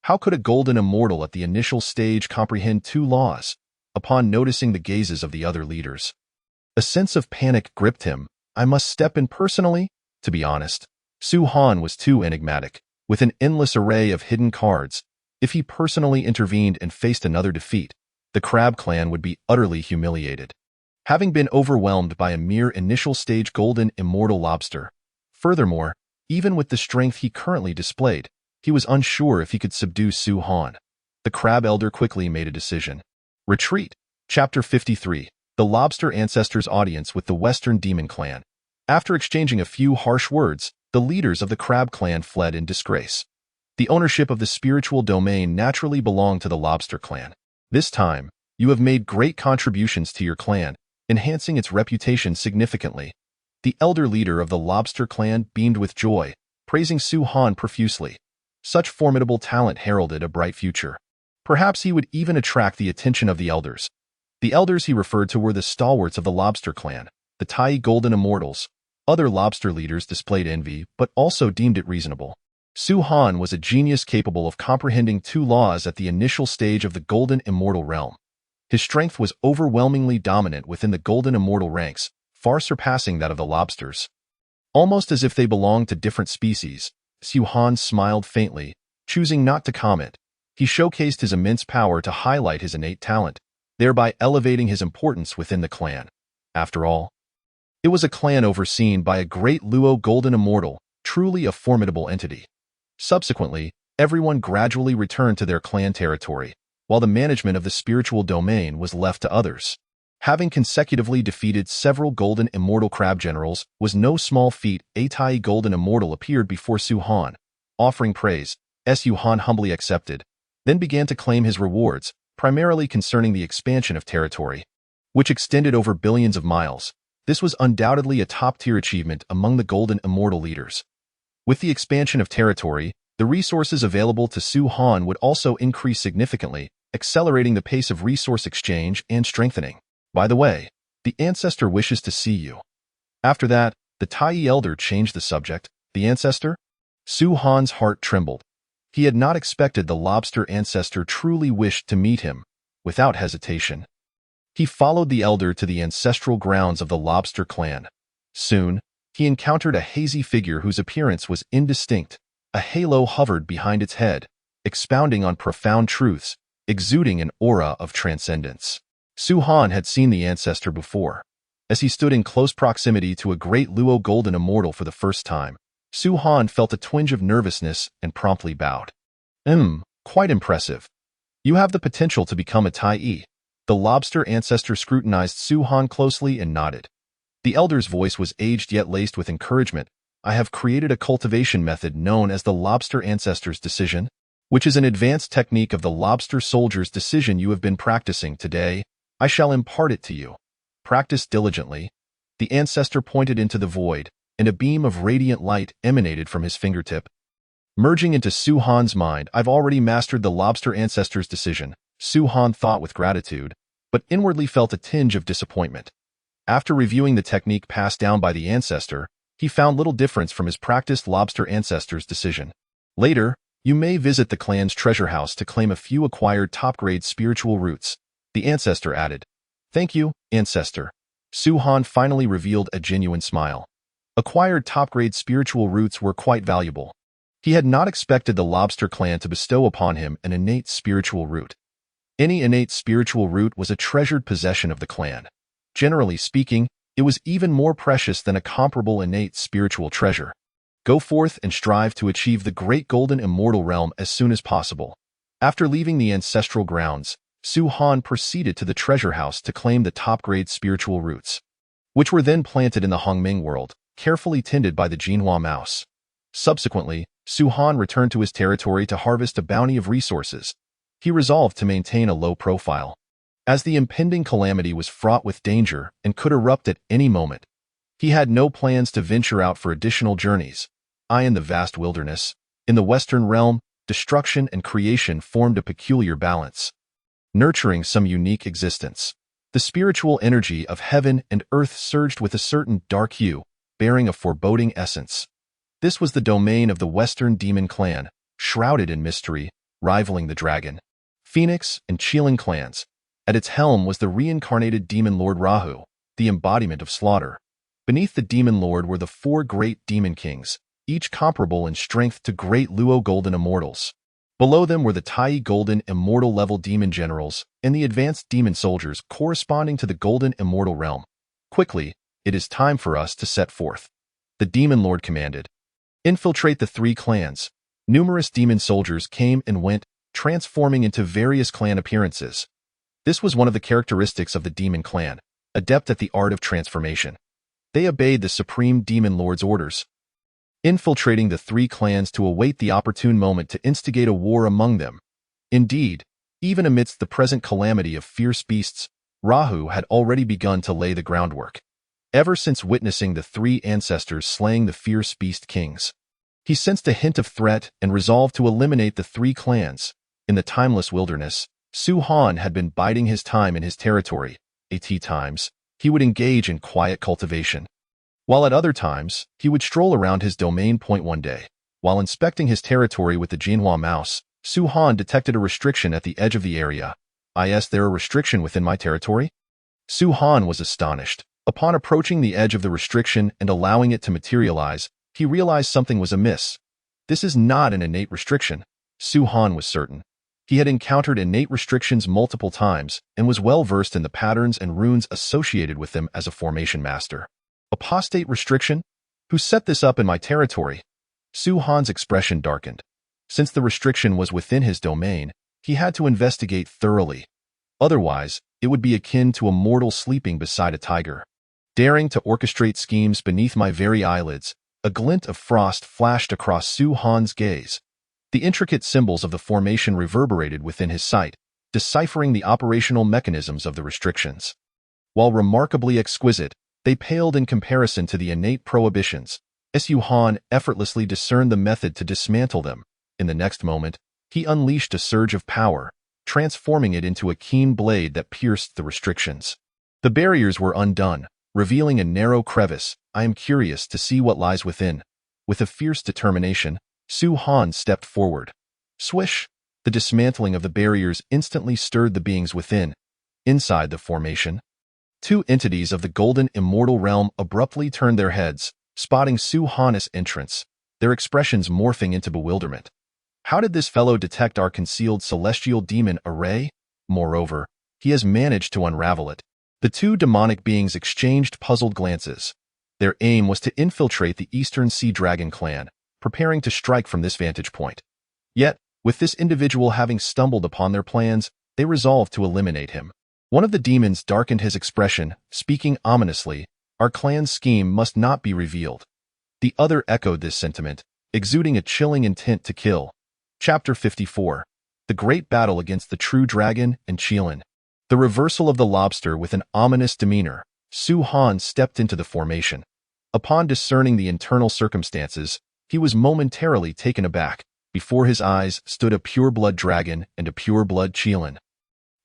[SPEAKER 1] How could a golden immortal at the initial stage comprehend 2 laws? Upon noticing the gazes of the other leaders, a sense of panic gripped him. I must step in personally? To be honest, Su-Han was too enigmatic. With an endless array of hidden cards, if he personally intervened and faced another defeat, the crab clan would be utterly humiliated. Having been overwhelmed by a mere initial stage golden immortal lobster. Furthermore, even with the strength he currently displayed, he was unsure if he could subdue Su-Han. The crab elder quickly made a decision. Retreat. Chapter 53. The Lobster Ancestors Audience with the Western Demon Clan. After exchanging a few harsh words, the leaders of the crab clan fled in disgrace. The ownership of the spiritual domain naturally belonged to the lobster clan. This time, you have made great contributions to your clan, enhancing its reputation significantly. The elder leader of the lobster clan beamed with joy, praising Su-Han profusely. Such formidable talent heralded a bright future. Perhaps he would even attract the attention of the elders. The elders he referred to were the stalwarts of the lobster clan, the Tai Golden Immortals. Other lobster leaders displayed envy, but also deemed it reasonable. Su Han was a genius capable of comprehending two laws at the initial stage of the Golden Immortal realm. His strength was overwhelmingly dominant within the Golden Immortal ranks, far surpassing that of the lobsters. Almost as if they belonged to different species, Su Han smiled faintly, choosing not to comment. He showcased his immense power to highlight his innate talent, thereby elevating his importance within the clan. After all, it was a clan overseen by a great Luo Golden Immortal, truly a formidable entity. Subsequently, everyone gradually returned to their clan territory, while the management of the spiritual domain was left to others. Having consecutively defeated several Golden Immortal crab generals was no small feat. A Tai Golden Immortal appeared before Su Han, offering praise. Su Han humbly accepted, then began to claim his rewards, primarily concerning the expansion of territory, which extended over billions of miles. This was undoubtedly a top-tier achievement among the Golden Immortal leaders. With the expansion of territory, the resources available to Su Han would also increase significantly, accelerating the pace of resource exchange and strengthening. By the way, the ancestor wishes to see you. After that, the Tai elder changed the subject. The ancestor? Su Han's heart trembled. He had not expected the lobster ancestor truly wished to meet him. Without hesitation, he followed the elder to the ancestral grounds of the lobster clan. Soon, he encountered a hazy figure whose appearance was indistinct. A halo hovered behind its head, expounding on profound truths, exuding an aura of transcendence. Su Han had seen the ancestor before. As he stood in close proximity to a great Luo Golden Immortal for the first time, Su Han felt a twinge of nervousness and promptly bowed. Quite impressive. You have the potential to become a Tai. The lobster ancestor scrutinized Su Han closely and nodded. The elder's voice was aged yet laced with encouragement. I have created a cultivation method known as the lobster ancestor's decision, which is an advanced technique of the lobster soldier's decision you have been practicing today. I shall impart it to you. Practice diligently. The ancestor pointed into the void, and a beam of radiant light emanated from his fingertip. Merging into Su Han's mind, I've already mastered the lobster ancestor's decision, Su Han thought with gratitude, but inwardly felt a tinge of disappointment. After reviewing the technique passed down by the ancestor, he found little difference from his practiced lobster ancestor's decision. Later, you may visit the clan's treasure house to claim a few acquired top-grade spiritual roots, the ancestor added. Thank you, ancestor. Su Han finally revealed a genuine smile. Acquired top-grade spiritual roots were quite valuable. He had not expected the lobster clan to bestow upon him an innate spiritual root. Any innate spiritual root was a treasured possession of the clan. Generally speaking, it was even more precious than a comparable innate spiritual treasure. Go forth and strive to achieve the great Golden Immortal realm as soon as possible. After leaving the ancestral grounds, Su Han proceeded to the treasure house to claim the top-grade spiritual roots, which were then planted in the Hongming world, carefully tended by the Jinhua mouse. Subsequently, Su Han returned to his territory to harvest a bounty of resources. He resolved to maintain a low profile, as the impending calamity was fraught with danger and could erupt at any moment. He had no plans to venture out for additional journeys. In the vast wilderness, in the Western realm, destruction and creation formed a peculiar balance, nurturing some unique existence. The spiritual energy of heaven and earth surged with a certain dark hue, bearing a foreboding essence. This was the domain of the Western Demon Clan, shrouded in mystery, rivaling the Dragon, Phoenix, and Qilin clans. At its helm was the reincarnated Demon Lord Rahu, the embodiment of slaughter. Beneath the Demon Lord were the four great Demon Kings, each comparable in strength to great Luo Golden Immortals. Below them were the Tai Golden Immortal level Demon Generals and the advanced Demon Soldiers corresponding to the Golden Immortal realm. Quickly, it is time for us to set forth, the Demon Lord commanded. Infiltrate the three clans. Numerous demon soldiers came and went, transforming into various clan appearances. This was one of the characteristics of the Demon Clan, adept at the art of transformation. They obeyed the Supreme Demon Lord's orders, infiltrating the three clans to await the opportune moment to instigate a war among them. Indeed, even amidst the present calamity of fierce beasts, Rahu had already begun to lay the groundwork. Ever since witnessing the three ancestors slaying the fierce beast kings, he sensed a hint of threat and resolved to eliminate the three clans. In the timeless wilderness, Su Han had been biding his time in his territory. At times, he would engage in quiet cultivation, while at other times, he would stroll around his domain. One day, while inspecting his territory with the Jinhua mouse, Su Han detected a restriction at the edge of the area. Is there a restriction within my territory? Su Han was astonished. Upon approaching the edge of the restriction and allowing it to materialize, he realized something was amiss. This is not an innate restriction. Su Han was certain. He had encountered innate restrictions multiple times and was well versed in the patterns and runes associated with them as a formation master. Apostate restriction? Who set this up in my territory? Su Han's expression darkened. Since the restriction was within his domain, he had to investigate thoroughly. Otherwise, it would be akin to a mortal sleeping beside a tiger. Daring to orchestrate schemes beneath my very eyelids, a glint of frost flashed across Su Han's gaze. The intricate symbols of the formation reverberated within his sight, deciphering the operational mechanisms of the restrictions. While remarkably exquisite, they paled in comparison to the innate prohibitions. Su Han effortlessly discerned the method to dismantle them. In the next moment, he unleashed a surge of power, transforming it into a keen blade that pierced the restrictions. The barriers were undone, revealing a narrow crevice. I am curious to see what lies within. With a fierce determination, Su Han stepped forward. Swish! The dismantling of the barriers instantly stirred the beings within. Inside the formation, two entities of the golden immortal realm abruptly turned their heads, spotting Su Han's entrance, their expressions morphing into bewilderment. How did this fellow detect our concealed celestial demon array? Moreover, he has managed to unravel it. The two demonic beings exchanged puzzled glances. Their aim was to infiltrate the Eastern Sea Dragon clan, preparing to strike from this vantage point. Yet, with this individual having stumbled upon their plans, they resolved to eliminate him. One of the demons darkened his expression, speaking ominously, "Our clan's scheme must not be revealed." The other echoed this sentiment, exuding a chilling intent to kill. Chapter 54. The Great Battle Against the True Dragon and Qilin. The reversal of the lobster with an ominous demeanor, Su Han stepped into the formation. Upon discerning the internal circumstances, he was momentarily taken aback. Before his eyes stood a pure-blood dragon and a pure-blood Qilin.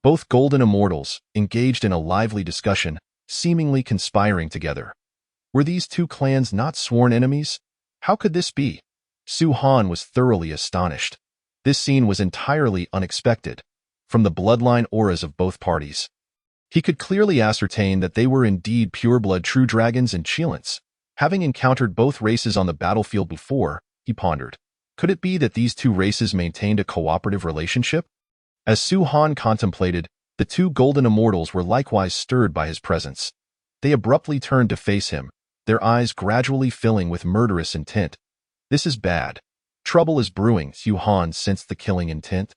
[SPEAKER 1] Both golden immortals, engaged in a lively discussion, seemingly conspiring together. Were these two clans not sworn enemies? How could this be? Su Han was thoroughly astonished. This scene was entirely unexpected. From the bloodline auras of both parties, he could clearly ascertain that they were indeed pure-blood true dragons and Qilins. Having encountered both races on the battlefield before, he pondered. Could it be that these two races maintained a cooperative relationship? As Su Han contemplated, the two golden immortals were likewise stirred by his presence. They abruptly turned to face him, their eyes gradually filling with murderous intent. This is bad. Trouble is brewing, Su Han sensed the killing intent,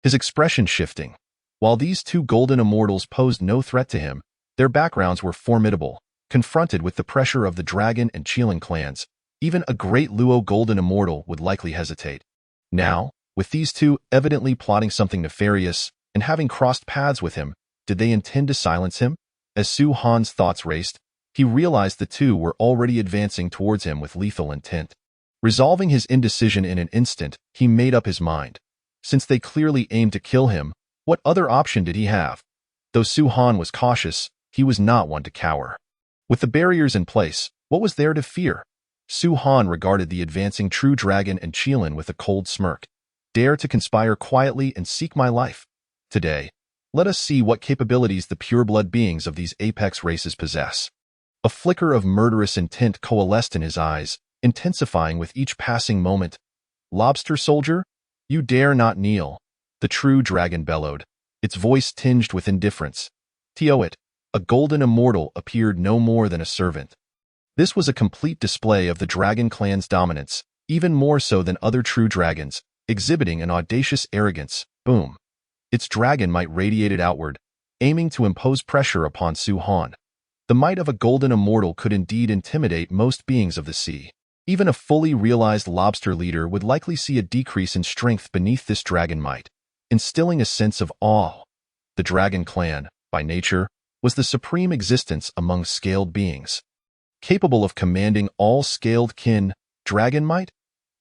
[SPEAKER 1] his expression shifting. While these two golden immortals posed no threat to him, their backgrounds were formidable. Confronted with the pressure of the Dragon and Qilin clans, even a great Luo golden immortal would likely hesitate. Now, with these two evidently plotting something nefarious and having crossed paths with him, did they intend to silence him? As Su Han's thoughts raced, he realized the two were already advancing towards him with lethal intent. Resolving his indecision in an instant, he made up his mind. Since they clearly aimed to kill him, what other option did he have? Though Su Han was cautious, he was not one to cower. With the barriers in place, what was there to fear? Su Han regarded the advancing true dragon and Qilin with a cold smirk. Dare to conspire quietly and seek my life. Today, let us see what capabilities the pure-blood beings of these apex races possess. A flicker of murderous intent coalesced in his eyes, intensifying with each passing moment. Lobster soldier? You dare not kneel. The true dragon bellowed, its voice tinged with indifference. Tioit, a golden immortal, appeared no more than a servant. This was a complete display of the dragon clan's dominance, even more so than other true dragons, exhibiting an audacious arrogance. Boom. Its dragon might radiated outward, aiming to impose pressure upon Su Han. The might of a golden immortal could indeed intimidate most beings of the sea. Even a fully realized lobster leader would likely see a decrease in strength beneath this dragon might, instilling a sense of awe. The dragon clan, by nature, was the supreme existence among scaled beings. Capable of commanding all scaled kin, dragon might?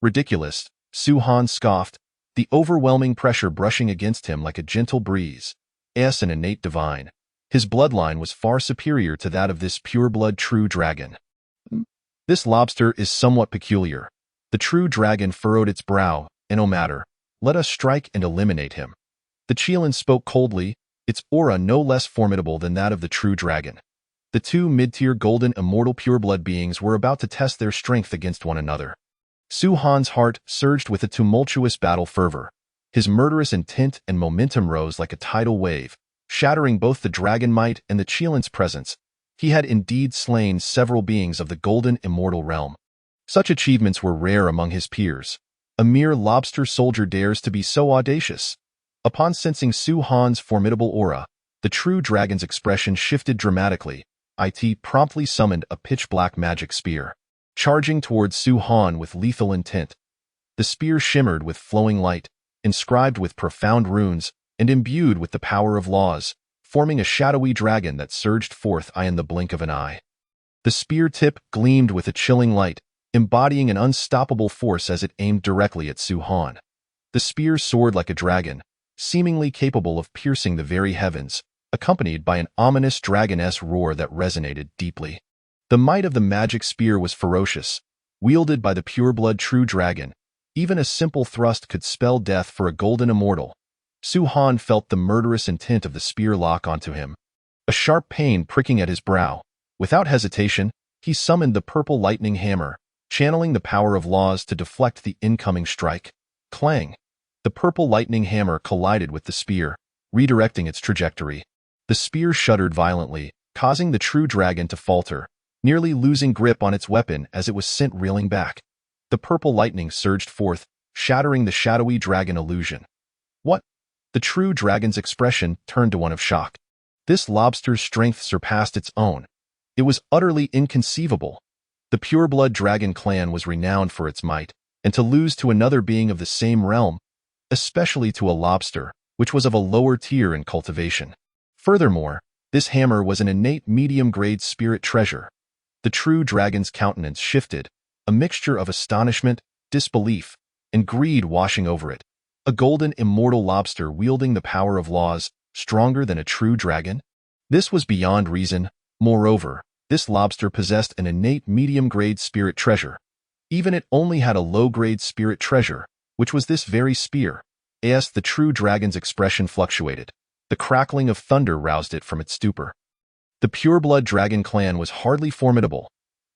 [SPEAKER 1] Ridiculous, Su Han scoffed. the overwhelming pressure brushing against him like a gentle breeze. As an innate divine, his bloodline was far superior to that of this pure-blood true dragon. This lobster is somewhat peculiar. The true dragon furrowed its brow, and no matter, let us strike and eliminate him. The Qilin spoke coldly, its aura no less formidable than that of the true dragon. The two mid-tier golden immortal pureblood beings were about to test their strength against one another. Su Han's heart surged with a tumultuous battle fervor. His murderous intent and momentum rose like a tidal wave, shattering both the dragon might and the Qilin's presence. He had indeed slain several beings of the golden immortal realm. Such achievements were rare among his peers. A mere lobster soldier dares to be so audacious. Upon sensing Su Han's formidable aura, the true dragon's expression shifted dramatically. It promptly summoned a pitch-black magic spear, charging towards Su Han with lethal intent. The spear shimmered with flowing light, inscribed with profound runes, and imbued with the power of laws, forming a shadowy dragon that surged forth in the blink of an eye. The spear tip gleamed with a chilling light, embodying an unstoppable force as it aimed directly at Su Han. The spear soared like a dragon, seemingly capable of piercing the very heavens, accompanied by an ominous dragoness roar that resonated deeply. The might of the magic spear was ferocious. Wielded by the pure-blood true dragon, even a simple thrust could spell death for a golden immortal. Su Han felt the murderous intent of the spear lock onto him, a sharp pain pricking at his brow. Without hesitation, he summoned the purple lightning hammer, channeling the power of laws to deflect the incoming strike. Clang! The purple lightning hammer collided with the spear, redirecting its trajectory. The spear shuddered violently, causing the true dragon to falter, nearly losing grip on its weapon as it was sent reeling back. The purple lightning surged forth, shattering the shadowy dragon illusion. What? The true dragon's expression turned to one of shock. This lobster's strength surpassed its own. It was utterly inconceivable. The pure-blood dragon clan was renowned for its might, and to lose to another being of the same realm, especially to a lobster, which was of a lower tier in cultivation. Furthermore, this hammer was an innate medium-grade spirit treasure. The true dragon's countenance shifted, a mixture of astonishment, disbelief, and greed washing over it. A golden immortal lobster wielding the power of laws, stronger than a true dragon? This was beyond reason. Moreover, this lobster possessed an innate medium-grade spirit treasure. Even it only had a low-grade spirit treasure, which was this very spear. As the true dragon's expression fluctuated, the crackling of thunder roused it from its stupor. The pure-blood dragon clan was hardly formidable.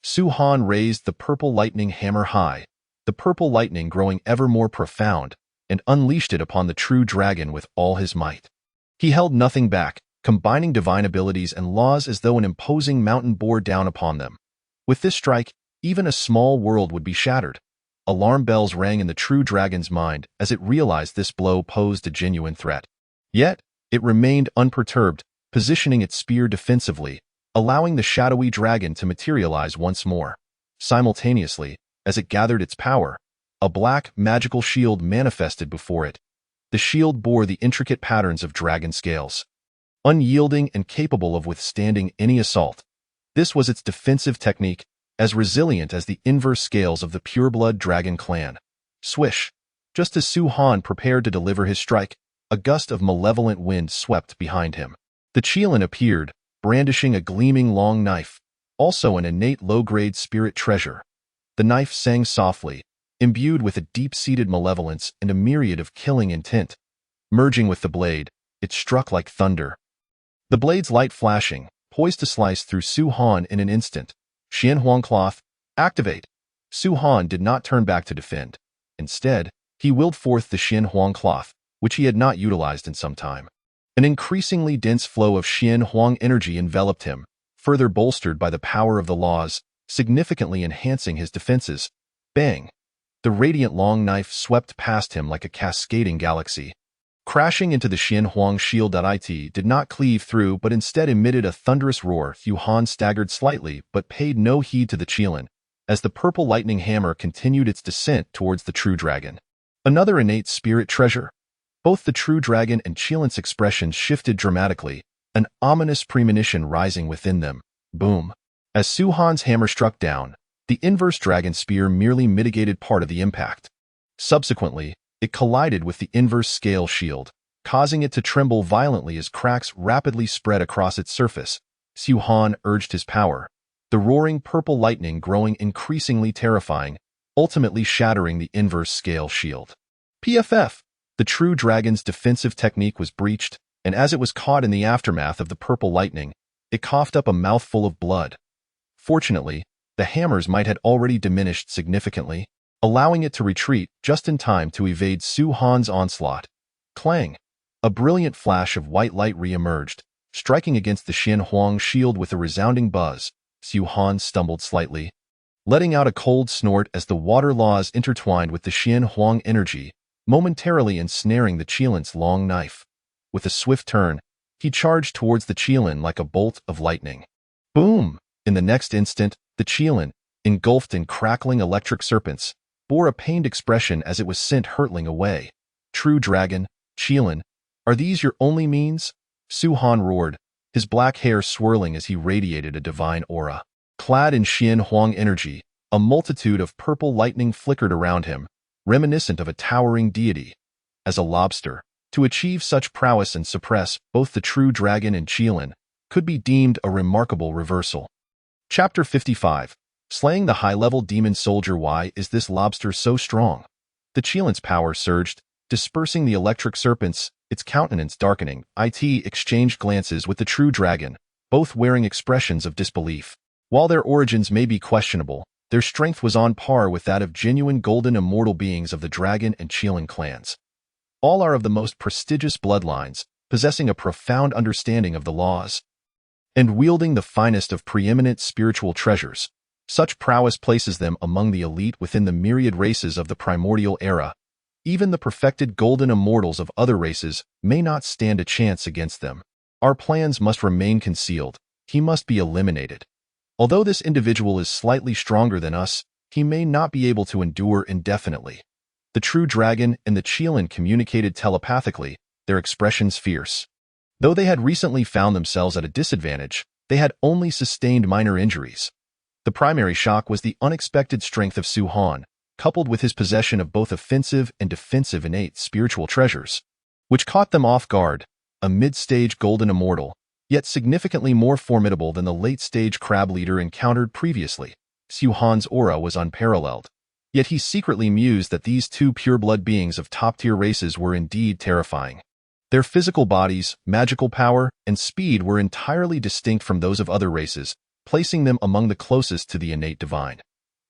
[SPEAKER 1] Su Han raised the purple lightning hammer high, the purple lightning growing ever more profound, and unleashed it upon the true dragon with all his might. He held nothing back, combining divine abilities and laws as though an imposing mountain bore down upon them. With this strike, even a small world would be shattered. Alarm bells rang in the true dragon's mind as it realized this blow posed a genuine threat. Yet, it remained unperturbed, positioning its spear defensively, allowing the shadowy dragon to materialize once more. Simultaneously, as it gathered its power, a black, magical shield manifested before it. The shield bore the intricate patterns of dragon scales. Unyielding and capable of withstanding any assault, this was its defensive technique, as resilient as the inverse scales of the pure-blood dragon clan. Swish! Just as Su Han prepared to deliver his strike, a gust of malevolent wind swept behind him. The Qilin appeared, brandishing a gleaming long knife, also an innate low-grade spirit treasure. The knife sang softly, imbued with a deep-seated malevolence and a myriad of killing intent. Merging with the blade, it struck like thunder. The blade's light flashing, poised to slice through Su Han in an instant. Xian Huang Cloth, activate! Su Han did not turn back to defend. Instead, he willed forth the Xian Huang Cloth, which he had not utilized in some time. An increasingly dense flow of Xian Huang energy enveloped him, further bolstered by the power of the laws, significantly enhancing his defenses. Bang! The radiant long knife swept past him like a cascading galaxy. Crashing into the Xian Huang shield. It did not cleave through but instead emitted a thunderous roar. Su Han staggered slightly but paid no heed to the Qilin, as the purple lightning hammer continued its descent towards the true dragon. Another innate spirit treasure. Both the true dragon and Qilin's expressions shifted dramatically, an ominous premonition rising within them. Boom! As Su Han's hammer struck down, the inverse dragon spear merely mitigated part of the impact. Subsequently, It collided with the inverse scale shield, causing it to tremble violently as cracks rapidly spread across its surface. Xu Han urged his power, the roaring purple lightning growing increasingly terrifying, ultimately shattering the inverse scale shield. PFF. The true dragon's defensive technique was breached, and as it was caught in the aftermath of the purple lightning, it coughed up a mouthful of blood. Fortunately, the hammer's might had already diminished significantly, allowing it to retreat just in time to evade Xu Han's onslaught. Clang! A brilliant flash of white light re-emerged, striking against the Xian Huang shield with a resounding buzz. Xu Han stumbled slightly, letting out a cold snort as the water laws intertwined with the Xian Huang energy, momentarily ensnaring the Qilin's long knife. With a swift turn, he charged towards the Qilin like a bolt of lightning. Boom! In the next instant, the Qilin, engulfed in crackling electric serpents, bore a pained expression as it was sent hurtling away. True dragon, Qilin, are these your only means? Xu Han roared, his black hair swirling as he radiated a divine aura. Clad in Xian Huang energy, a multitude of purple lightning flickered around him, reminiscent of a towering deity. As a lobster, to achieve such prowess and suppress both the true dragon and Qilin could be deemed a remarkable reversal. Chapter 55. Slaying the high-level demon soldier. Why is this lobster so strong? The Qilin's power surged, dispersing the electric serpents, its countenance darkening. It exchanged glances with the true dragon, both wearing expressions of disbelief. While their origins may be questionable, their strength was on par with that of genuine golden immortal beings of the dragon and Qilin clans. All are of the most prestigious bloodlines, possessing a profound understanding of the laws, and wielding the finest of preeminent spiritual treasures. Such prowess places them among the elite within the myriad races of the primordial era. Even the perfected golden immortals of other races may not stand a chance against them. Our plans must remain concealed. He must be eliminated. Although this individual is slightly stronger than us, he may not be able to endure indefinitely. The true dragon and the Qilin communicated telepathically, their expressions fierce. Though they had recently found themselves at a disadvantage, they had only sustained minor injuries. The primary shock was the unexpected strength of Xu Han, coupled with his possession of both offensive and defensive innate spiritual treasures, which caught them off guard. A mid-stage golden immortal, yet significantly more formidable than the late-stage crab leader encountered previously. Xu Han's aura was unparalleled, yet he secretly mused that these two pure-blood beings of top-tier races were indeed terrifying. Their physical bodies, magical power, and speed were entirely distinct from those of other races, placing them among the closest to the innate divine.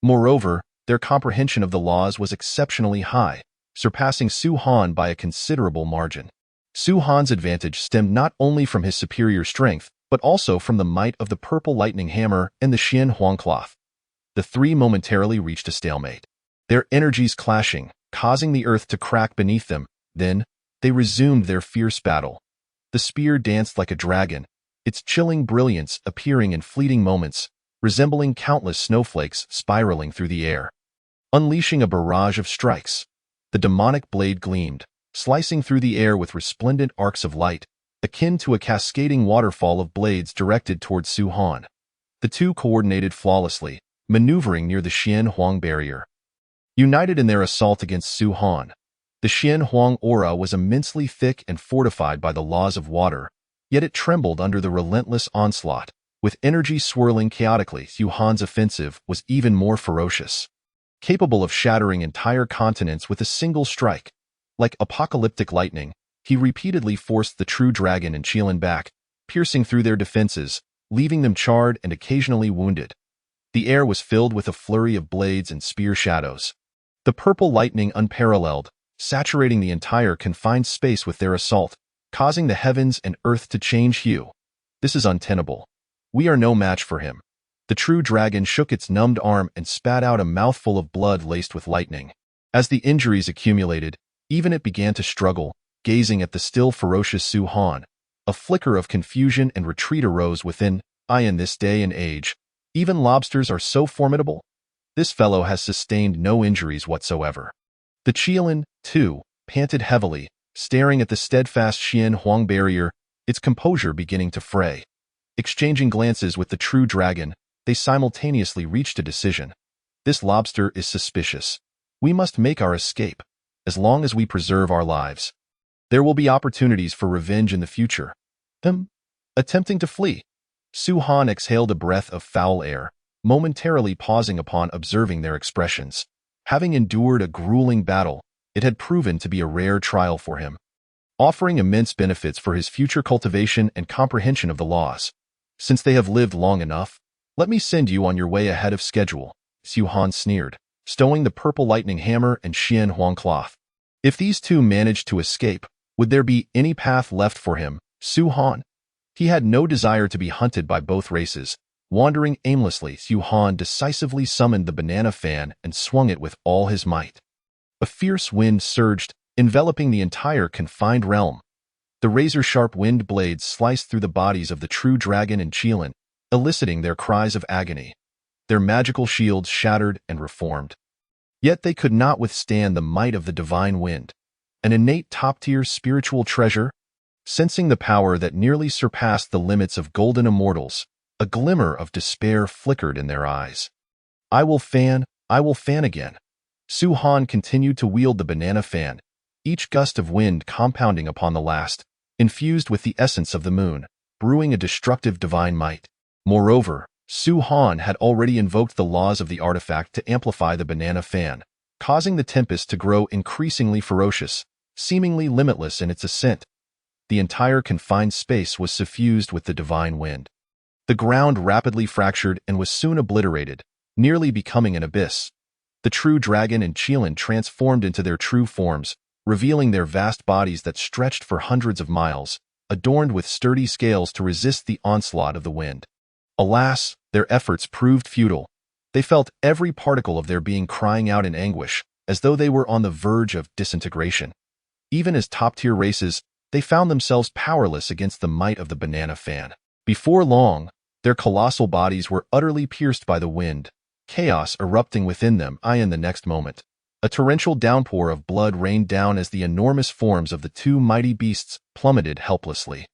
[SPEAKER 1] Moreover, their comprehension of the laws was exceptionally high, surpassing Xu Han by a considerable margin. Xu Han's advantage stemmed not only from his superior strength, but also from the might of the purple lightning hammer and the Xian Huang cloth. The three momentarily reached a stalemate, their energies clashing, causing the earth to crack beneath them. Then, they resumed their fierce battle. The spear danced like a dragon, its chilling brilliance appearing in fleeting moments, resembling countless snowflakes spiraling through the air. Unleashing a barrage of strikes, the demonic blade gleamed, slicing through the air with resplendent arcs of light, akin to a cascading waterfall of blades directed towards Xu Han. The two coordinated flawlessly, maneuvering near the Xian Huang barrier. United in their assault against Xu Han, the Xian Huang aura was immensely thick and fortified by the laws of water, yet it trembled under the relentless onslaught. With energy swirling chaotically, Xu Han's offensive was even more ferocious, capable of shattering entire continents with a single strike. Like apocalyptic lightning, he repeatedly forced the true dragon and Qilin back, piercing through their defenses, leaving them charred and occasionally wounded. The air was filled with a flurry of blades and spear shadows. The purple lightning unparalleled, saturating the entire confined space with their assault, causing the heavens and earth to change hue. This is untenable. We are no match for him. The true dragon shook its numbed arm and spat out a mouthful of blood laced with lightning. As the injuries accumulated, even it began to struggle, gazing at the still ferocious Xu Han. A flicker of confusion and retreat arose within. In this day and age, even lobsters are so formidable? This fellow has sustained no injuries whatsoever. The Qilin, too, panted heavily, staring at the steadfast Xian Huang barrier, its composure beginning to fray. Exchanging glances with the true dragon, they simultaneously reached a decision. This lobster is suspicious. We must make our escape. as long as we preserve our lives. There will be opportunities for revenge in the future. Attempting to flee. Su-han exhaled a breath of foul air, momentarily pausing upon observing their expressions. Having endured a grueling battle, it had proven to be a rare trial for him, offering immense benefits for his future cultivation and comprehension of the laws. Since they have lived long enough, let me send you on your way ahead of schedule, Su-han sneered, stowing the purple lightning hammer and Xian Huang cloth. If these two managed to escape, would there be any path left for him, Su-han? He had no desire to be hunted by both races. Wandering aimlessly, Su-han decisively summoned the banana fan and swung it with all his might. A fierce wind surged, enveloping the entire confined realm. The razor-sharp wind blades sliced through the bodies of the true dragon and Qilin, eliciting their cries of agony. Their magical shields shattered and reformed. Yet they could not withstand the might of the divine wind, an innate top-tier spiritual treasure. Sensing the power that nearly surpassed the limits of golden immortals, a glimmer of despair flickered in their eyes. I will fan again. Su-han continued to wield the banana fan, each gust of wind compounding upon the last, infused with the essence of the moon, brewing a destructive divine might. Moreover, Su-han had already invoked the laws of the artifact to amplify the banana fan, causing the tempest to grow increasingly ferocious, seemingly limitless in its ascent. The entire confined space was suffused with the divine wind. The ground rapidly fractured and was soon obliterated, nearly becoming an abyss. The true dragon and Qilin transformed into their true forms, revealing their vast bodies that stretched for hundreds of miles, adorned with sturdy scales to resist the onslaught of the wind. Alas, their efforts proved futile. They felt every particle of their being crying out in anguish, as though they were on the verge of disintegration. Even as top-tier races, they found themselves powerless against the might of the banana fan. Before long, their colossal bodies were utterly pierced by the wind, chaos erupting within them. In the next moment, a torrential downpour of blood rained down as the enormous forms of the two mighty beasts plummeted helplessly.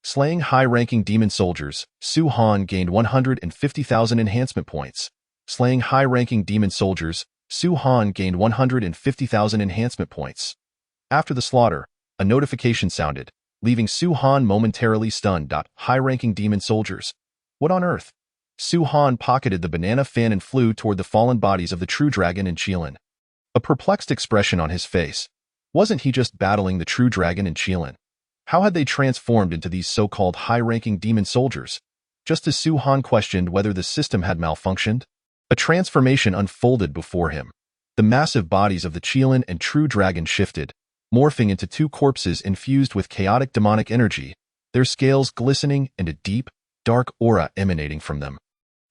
[SPEAKER 1] Slaying high-ranking demon soldiers, Su-han gained 150,000 enhancement points. Slaying high-ranking demon soldiers, Su-han gained 150,000 enhancement points. After the slaughter, a notification sounded, leaving Su-han momentarily stunned. High-ranking demon soldiers. What on earth? Su-han pocketed the banana fan and flew toward the fallen bodies of the true dragon and Qilin. A perplexed expression on his face. Wasn't he just battling the true dragon and Qilin? How had they transformed into these so-called high-ranking demon soldiers? Just as Su-han questioned whether the system had malfunctioned, a transformation unfolded before him. The massive bodies of the Qilin and true dragon shifted, morphing into two corpses infused with chaotic demonic energy, their scales glistening and a deep, dark aura emanating from them.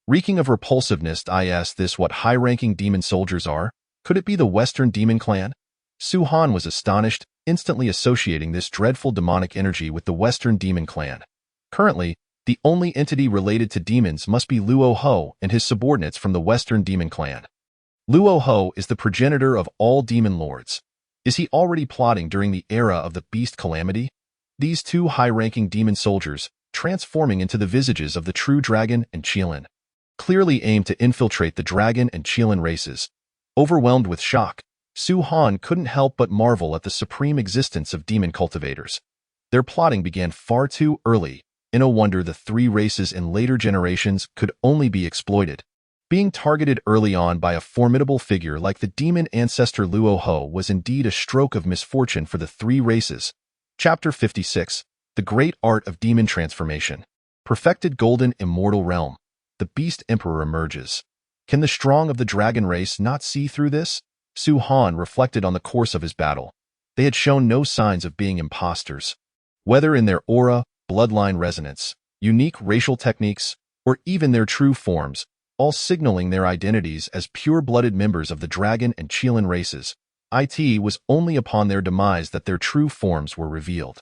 [SPEAKER 1] Reeking of repulsiveness. Is this what high-ranking demon soldiers are? Could it be the Western Demon Clan? Su-han was astonished, instantly associating this dreadful demonic energy with the Western Demon Clan. Currently, the only entity related to demons must be Luo Ho and his subordinates from the Western Demon Clan. Luo Ho is the progenitor of all demon lords. Is he already plotting during the era of the Beast Calamity? These two high-ranking demon soldiers, transforming into the visages of the true dragon and Qilin, clearly aimed to infiltrate the dragon and Qilin races. Overwhelmed with shock, Su-han couldn't help but marvel at the supreme existence of demon cultivators. Their plotting began far too early. No wonder the three races in later generations could only be exploited. Being targeted early on by a formidable figure like the demon ancestor Luo Ho was indeed a stroke of misfortune for the three races. Chapter 56. The Great Art of Demon Transformation. Perfected Golden Immortal Realm. The Beast Emperor emerges. Can the strong of the dragon race not see through this? Su-han reflected on the course of his battle. They had shown no signs of being imposters. Whether in their aura, bloodline resonance, unique racial techniques, or even their true forms, all signaling their identities as pure-blooded members of the dragon and Qilin races. It was only upon their demise that their true forms were revealed.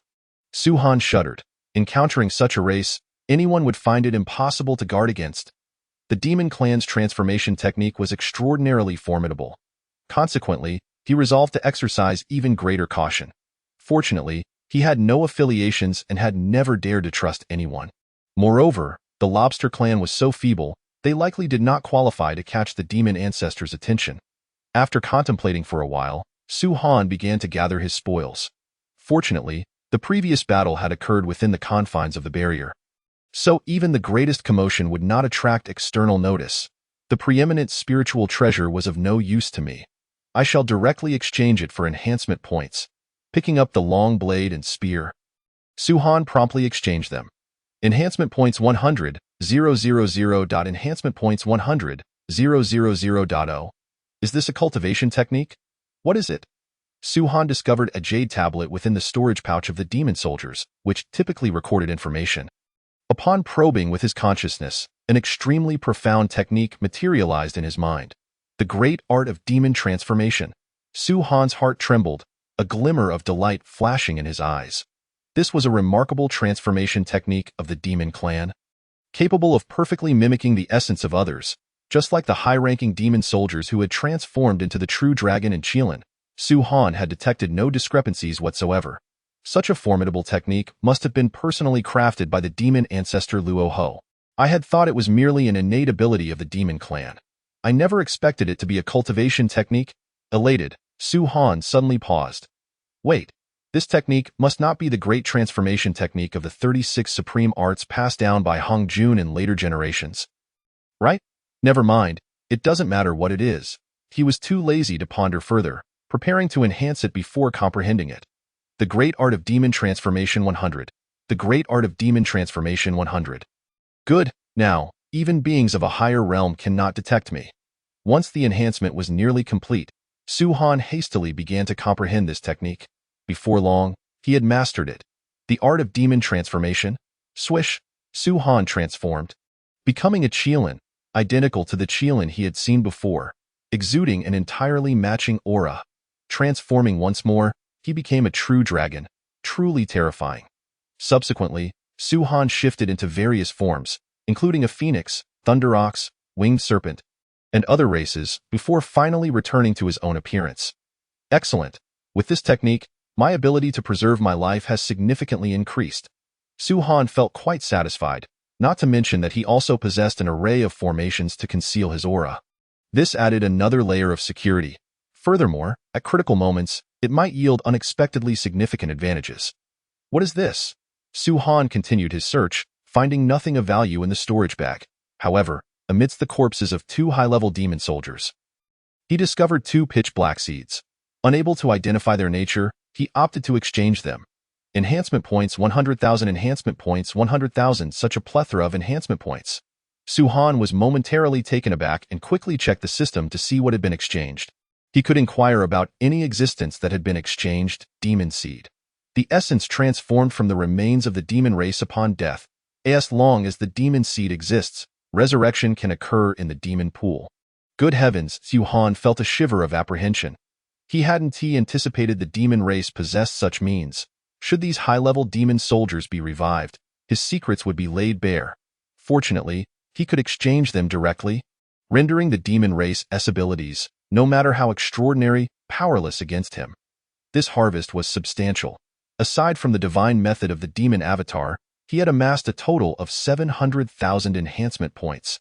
[SPEAKER 1] Su-han shuddered. Encountering such a race, anyone would find it impossible to guard against. The demon clan's transformation technique was extraordinarily formidable. Consequently, he resolved to exercise even greater caution. Fortunately, he had no affiliations and had never dared to trust anyone. Moreover, the Lobster Clan was so feeble, they likely did not qualify to catch the demon ancestor's attention. After contemplating for a while, Su Han began to gather his spoils. Fortunately, the previous battle had occurred within the confines of the barrier, so even the greatest commotion would not attract external notice. The preeminent spiritual treasure was of no use to me. I shall directly exchange it for enhancement points. Picking up the long blade and spear, Su Han promptly exchanged them. Enhancement points 100, 000. Enhancement points 100, 000. Is this a cultivation technique? What is it? Su Han discovered a jade tablet within the storage pouch of the demon soldiers, which typically recorded information. Upon probing with his consciousness, an extremely profound technique materialized in his mind. The great art of demon transformation. Su Han's heart trembled, a glimmer of delight flashing in his eyes. This was a remarkable transformation technique of the demon clan, capable of perfectly mimicking the essence of others, just like the high-ranking demon soldiers who had transformed into the true dragon in Qilin. Su Han had detected no discrepancies whatsoever. Such a formidable technique must have been personally crafted by the demon ancestor Luo Ho. I had thought it was merely an innate ability of the demon clan. I never expected it to be a cultivation technique. Elated, Su Han suddenly paused. Wait, this technique must not be the great transformation technique of the 36 supreme arts passed down by Hong Jun in later generations. Right? Never mind, it doesn't matter what it is. He was too lazy to ponder further, preparing to enhance it before comprehending it. The Great Art of Demon Transformation 100. The Great Art of Demon Transformation 100. Good, now, even beings of a higher realm cannot detect me. Once the enhancement was nearly complete, Su Han hastily began to comprehend this technique. Before long, he had mastered it. The art of demon transformation. Swish, Su Han transformed, becoming a Qilin, identical to the Qilin he had seen before, exuding an entirely matching aura. Transforming once more, he became a true dragon, truly terrifying. Subsequently, Su Han shifted into various forms, including a phoenix, thunder ox, winged serpent, and other races, before finally returning to his own appearance. Excellent. With this technique, my ability to preserve my life has significantly increased. Su Han felt quite satisfied, not to mention that he also possessed an array of formations to conceal his aura. This added another layer of security. Furthermore, at critical moments, it might yield unexpectedly significant advantages. What is this? Su Han continued his search, finding nothing of value in the storage bag. However, amidst the corpses of 2 high-level demon soldiers, he discovered 2 pitch-black seeds. Unable to identify their nature, he opted to exchange them. Enhancement points 100,000. Enhancement points 100,000. Such a plethora of enhancement points. Su Han was momentarily taken aback and quickly checked the system to see what had been exchanged. He could inquire about any existence that had been exchanged. Demon seed. The essence transformed from the remains of the demon race upon death. As long as the demon seed exists, resurrection can occur in the demon pool. Good heavens, Su Han felt a shiver of apprehension. He hadn't anticipated the demon race possessed such means. Should these high-level demon soldiers be revived, his secrets would be laid bare. Fortunately, he could exchange them directly, rendering the demon race's abilities, no matter how extraordinary, powerless against him. This harvest was substantial. Aside from the divine method of the demon avatar, he had amassed a total of 700,000 enhancement points.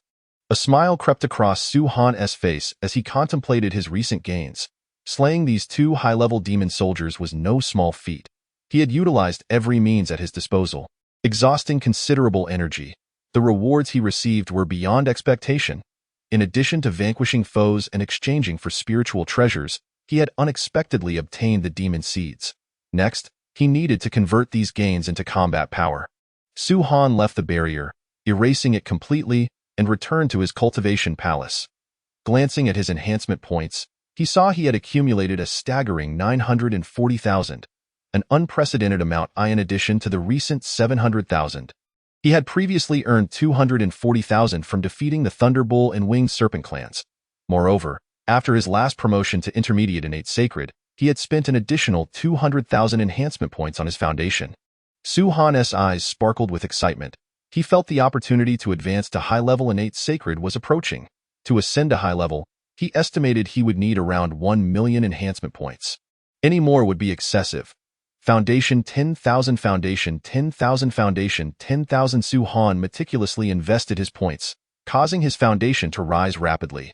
[SPEAKER 1] A smile crept across Su Han's face as he contemplated his recent gains. Slaying these 2 high-level demon soldiers was no small feat. He had utilized every means at his disposal, exhausting considerable energy. The rewards he received were beyond expectation. In addition to vanquishing foes and exchanging for spiritual treasures, he had unexpectedly obtained the demon seeds. Next, he needed to convert these gains into combat power. Su Han left the barrier, erasing it completely, and returned to his cultivation palace. Glancing at his enhancement points, he saw he had accumulated a staggering 940,000, an unprecedented amount in addition to the recent 700,000. He had previously earned 240,000 from defeating the Thunderbull and Winged Serpent clans. Moreover, after his last promotion to Intermediate Innate Sacred, he had spent an additional 200,000 enhancement points on his foundation. Su Han's eyes sparkled with excitement. He felt the opportunity to advance to high-level Innate Sacred was approaching. To ascend to high level, he estimated he would need around 1 million enhancement points. Any more would be excessive. Foundation 10,000. Foundation 10,000. Foundation 10,000. Su Han meticulously invested his points, causing his foundation to rise rapidly.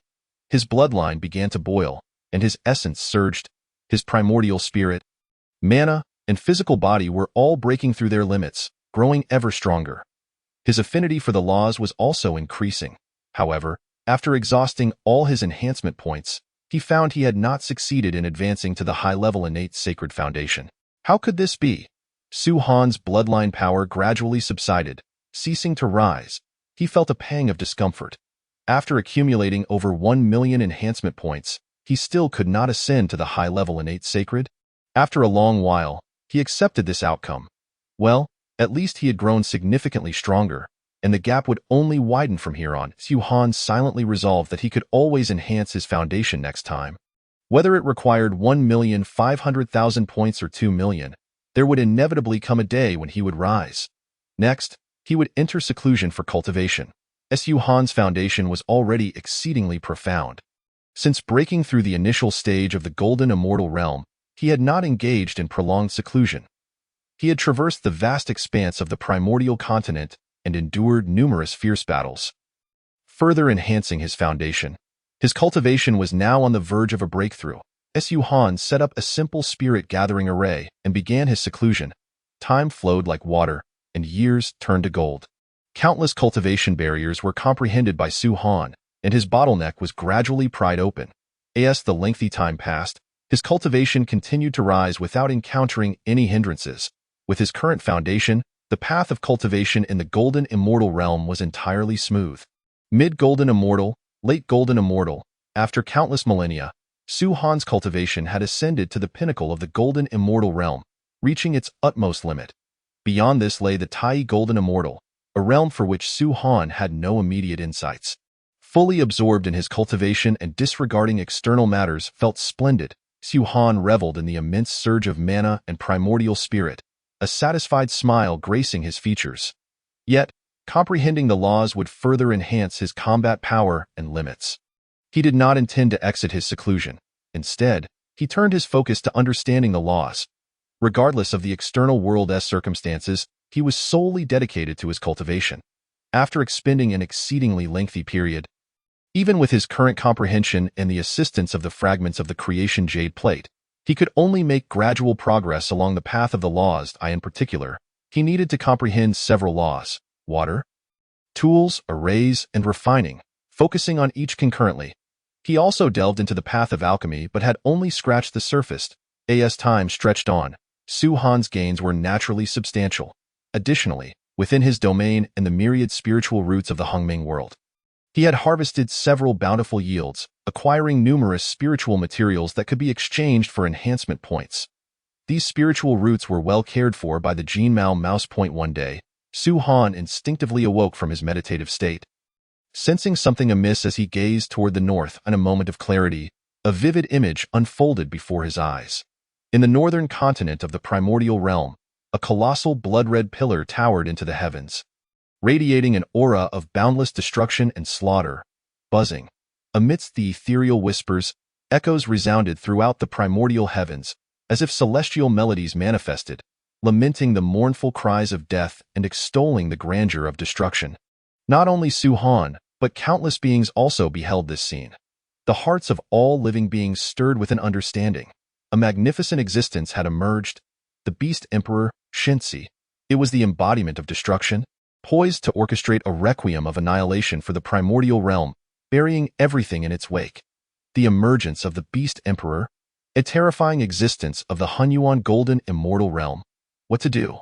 [SPEAKER 1] His bloodline began to boil, and his essence surged. his primordial spirit, mana, and physical body were all breaking through their limits, growing ever stronger. His affinity for the laws was also increasing. However, after exhausting all his enhancement points, he found he had not succeeded in advancing to the high-level innate sacred foundation. How could this be? Su Han's bloodline power gradually subsided, ceasing to rise. He felt a pang of discomfort. After accumulating over 1 million enhancement points, he still could not ascend to the high-level innate sacred. After a long while, he accepted this outcome. Well, at least he had grown significantly stronger, and the gap would only widen from here on. Su Han silently resolved that he could always enhance his foundation next time. Whether it required 1,500,000 points or 2 million, there would inevitably come a day when he would rise. Next, he would enter seclusion for cultivation. Su Han's foundation was already exceedingly profound. Since breaking through the initial stage of the Golden Immortal Realm, he had not engaged in prolonged seclusion. He had traversed the vast expanse of the primordial continent and endured numerous fierce battles. Further enhancing his foundation, his cultivation was now on the verge of a breakthrough. Su Han set up a simple spirit-gathering array and began his seclusion. Time flowed like water, and years turned to gold. Countless cultivation barriers were comprehended by Su Han, and his bottleneck was gradually pried open. As the lengthy time passed, his cultivation continued to rise without encountering any hindrances. With his current foundation, the path of cultivation in the Golden Immortal Realm was entirely smooth. Mid-Golden Immortal, Late Golden Immortal, after countless millennia, Su Han's cultivation had ascended to the pinnacle of the Golden Immortal Realm, reaching its utmost limit. Beyond this lay the Tai Golden Immortal, a realm for which Su Han had no immediate insights. Fully absorbed in his cultivation and disregarding external matters felt splendid, Su Han reveled in the immense surge of mana and primordial spirit, a satisfied smile gracing his features. Yet, comprehending the laws would further enhance his combat power and limits. He did not intend to exit his seclusion. Instead, he turned his focus to understanding the laws. Regardless of the external world's circumstances, he was solely dedicated to his cultivation. After expending an exceedingly lengthy period, even with his current comprehension and the assistance of the fragments of the creation jade plate, he could only make gradual progress along the path of the laws. In particular, he needed to comprehend several laws: water, tools, arrays, and refining, focusing on each concurrently. He also delved into the path of alchemy but had only scratched the surface. As time stretched on, Su Han's gains were naturally substantial. Additionally, within his domain and the myriad spiritual roots of the Hongming world, he had harvested several bountiful yields, acquiring numerous spiritual materials that could be exchanged for enhancement points. These spiritual roots were well cared for by the Jinmao mouse point. One day, Su Han instinctively awoke from his meditative state. Sensing something amiss as he gazed toward the north in a moment of clarity, a vivid image unfolded before his eyes. In the northern continent of the primordial realm, a colossal blood-red pillar towered into the heavens, radiating an aura of boundless destruction and slaughter. Buzzing amidst the ethereal whispers, echoes resounded throughout the primordial heavens, as if celestial melodies manifested, lamenting the mournful cries of death and extolling the grandeur of destruction. Not only Su Han, but countless beings also beheld this scene. The hearts of all living beings stirred with an understanding. A magnificent existence had emerged, the Beast Emperor, Shinzi. It was the embodiment of destruction, poised to orchestrate a requiem of annihilation for the primordial realm, burying everything in its wake. The emergence of the Beast Emperor, a terrifying existence of the Hunyuan Golden Immortal Realm. What to do?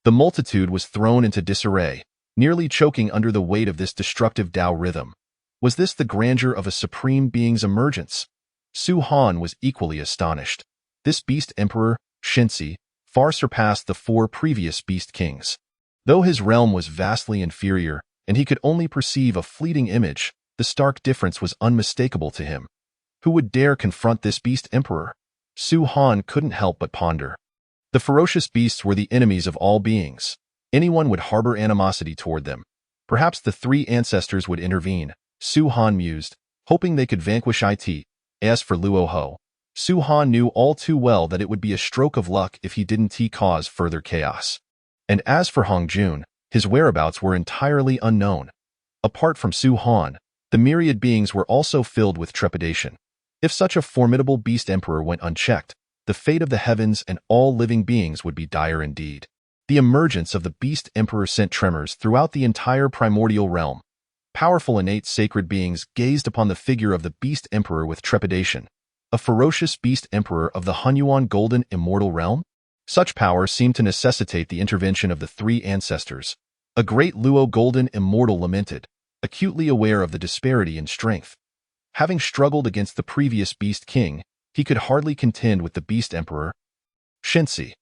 [SPEAKER 1] The multitude was thrown into disarray, nearly choking under the weight of this destructive Tao rhythm. Was this the grandeur of a supreme being's emergence? Su Han was equally astonished. This Beast Emperor, Shinzi, far surpassed the 4 previous Beast Kings. Though his realm was vastly inferior, and he could only perceive a fleeting image, the stark difference was unmistakable to him. Who would dare confront this Beast Emperor? Su Han couldn't help but ponder. The ferocious beasts were the enemies of all beings. Anyone would harbor animosity toward them. Perhaps the 3 ancestors would intervene, Su Han mused, hoping they could vanquish it. As for Luo Ho, Su Han knew all too well that it would be a stroke of luck if he didn't cause further chaos. And as for Hong Jun, his whereabouts were entirely unknown. Apart from Su Han, the myriad beings were also filled with trepidation. If such a formidable Beast Emperor went unchecked, the fate of the heavens and all living beings would be dire indeed. The emergence of the Beast Emperor sent tremors throughout the entire primordial realm. Powerful innate sacred beings gazed upon the figure of the Beast Emperor with trepidation. A ferocious Beast Emperor of the Hunyuan Golden Immortal Realm? Such power seemed to necessitate the intervention of the three ancestors. A great Luo Golden Immortal lamented, acutely aware of the disparity in strength. Having struggled against the previous Beast King, he could hardly contend with the Beast Emperor. Shinsi.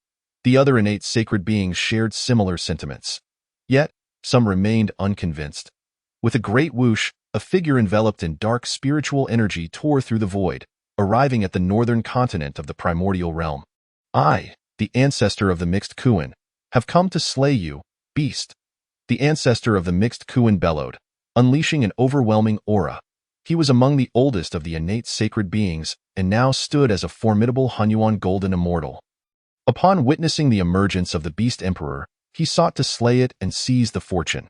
[SPEAKER 1] The other innate sacred beings shared similar sentiments. Yet, some remained unconvinced. With a great whoosh, a figure enveloped in dark spiritual energy tore through the void, arriving at the northern continent of the primordial realm. I, the ancestor of the mixed Kuan, have come to slay you, beast. The ancestor of the mixed Kuan bellowed, unleashing an overwhelming aura. He was among the oldest of the innate sacred beings, and now stood as a formidable Hunyuan Golden Immortal. Upon witnessing the emergence of the Beast Emperor, he sought to slay it and seize the fortune.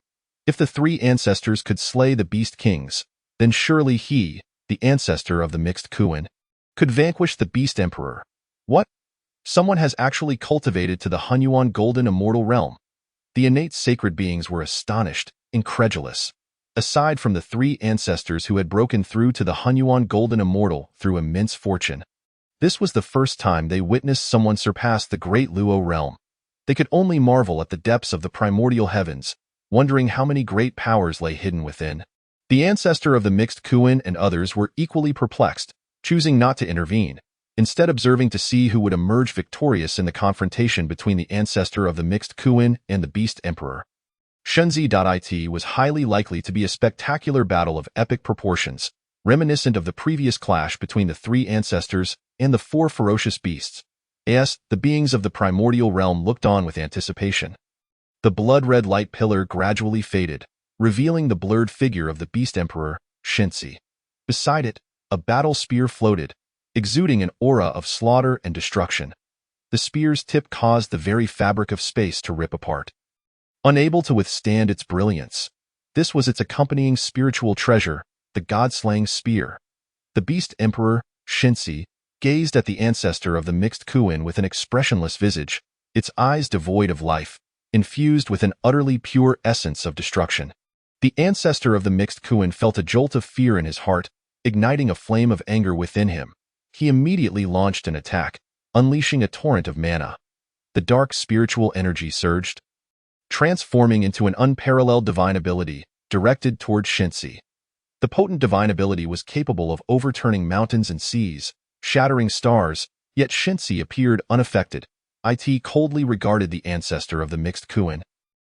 [SPEAKER 1] If the three ancestors could slay the Beast Kings, then surely he, the ancestor of the mixed Kuan, could vanquish the Beast Emperor. What? Someone has actually cultivated to the Hunyuan Golden Immortal Realm. The innate sacred beings were astonished, incredulous. Aside from the three ancestors who had broken through to the Hunyuan Golden Immortal through immense fortune, this was the first time they witnessed someone surpass the great Luo realm. They could only marvel at the depths of the primordial heavens, wondering how many great powers lay hidden within. The ancestor of the mixed Kuan and others were equally perplexed, choosing not to intervene, instead observing to see who would emerge victorious in the confrontation between the ancestor of the mixed Kuan and the Beast Emperor. Shunzi.it was highly likely to be a spectacular battle of epic proportions, reminiscent of the previous clash between the three ancestors and the four ferocious beasts. As the beings of the primordial realm looked on with anticipation. The blood-red light pillar gradually faded, revealing the blurred figure of the Beast Emperor, Shinsi. Beside it, a battle spear floated, exuding an aura of slaughter and destruction. The spear's tip caused the very fabric of space to rip apart. Unable to withstand its brilliance, this was its accompanying spiritual treasure, the god-slaying spear. The Beast Emperor, Shinsi, gazed at the ancestor of the mixed Kuan with an expressionless visage, its eyes devoid of life, infused with an utterly pure essence of destruction. The ancestor of the mixed Kuan felt a jolt of fear in his heart, igniting a flame of anger within him. He immediately launched an attack, unleashing a torrent of mana. The dark spiritual energy surged, transforming into an unparalleled divine ability, directed toward Shinsi. The potent divine ability was capable of overturning mountains and seas, shattering stars, yet Shinsi appeared unaffected. It coldly regarded the ancestor of the mixed Kuan,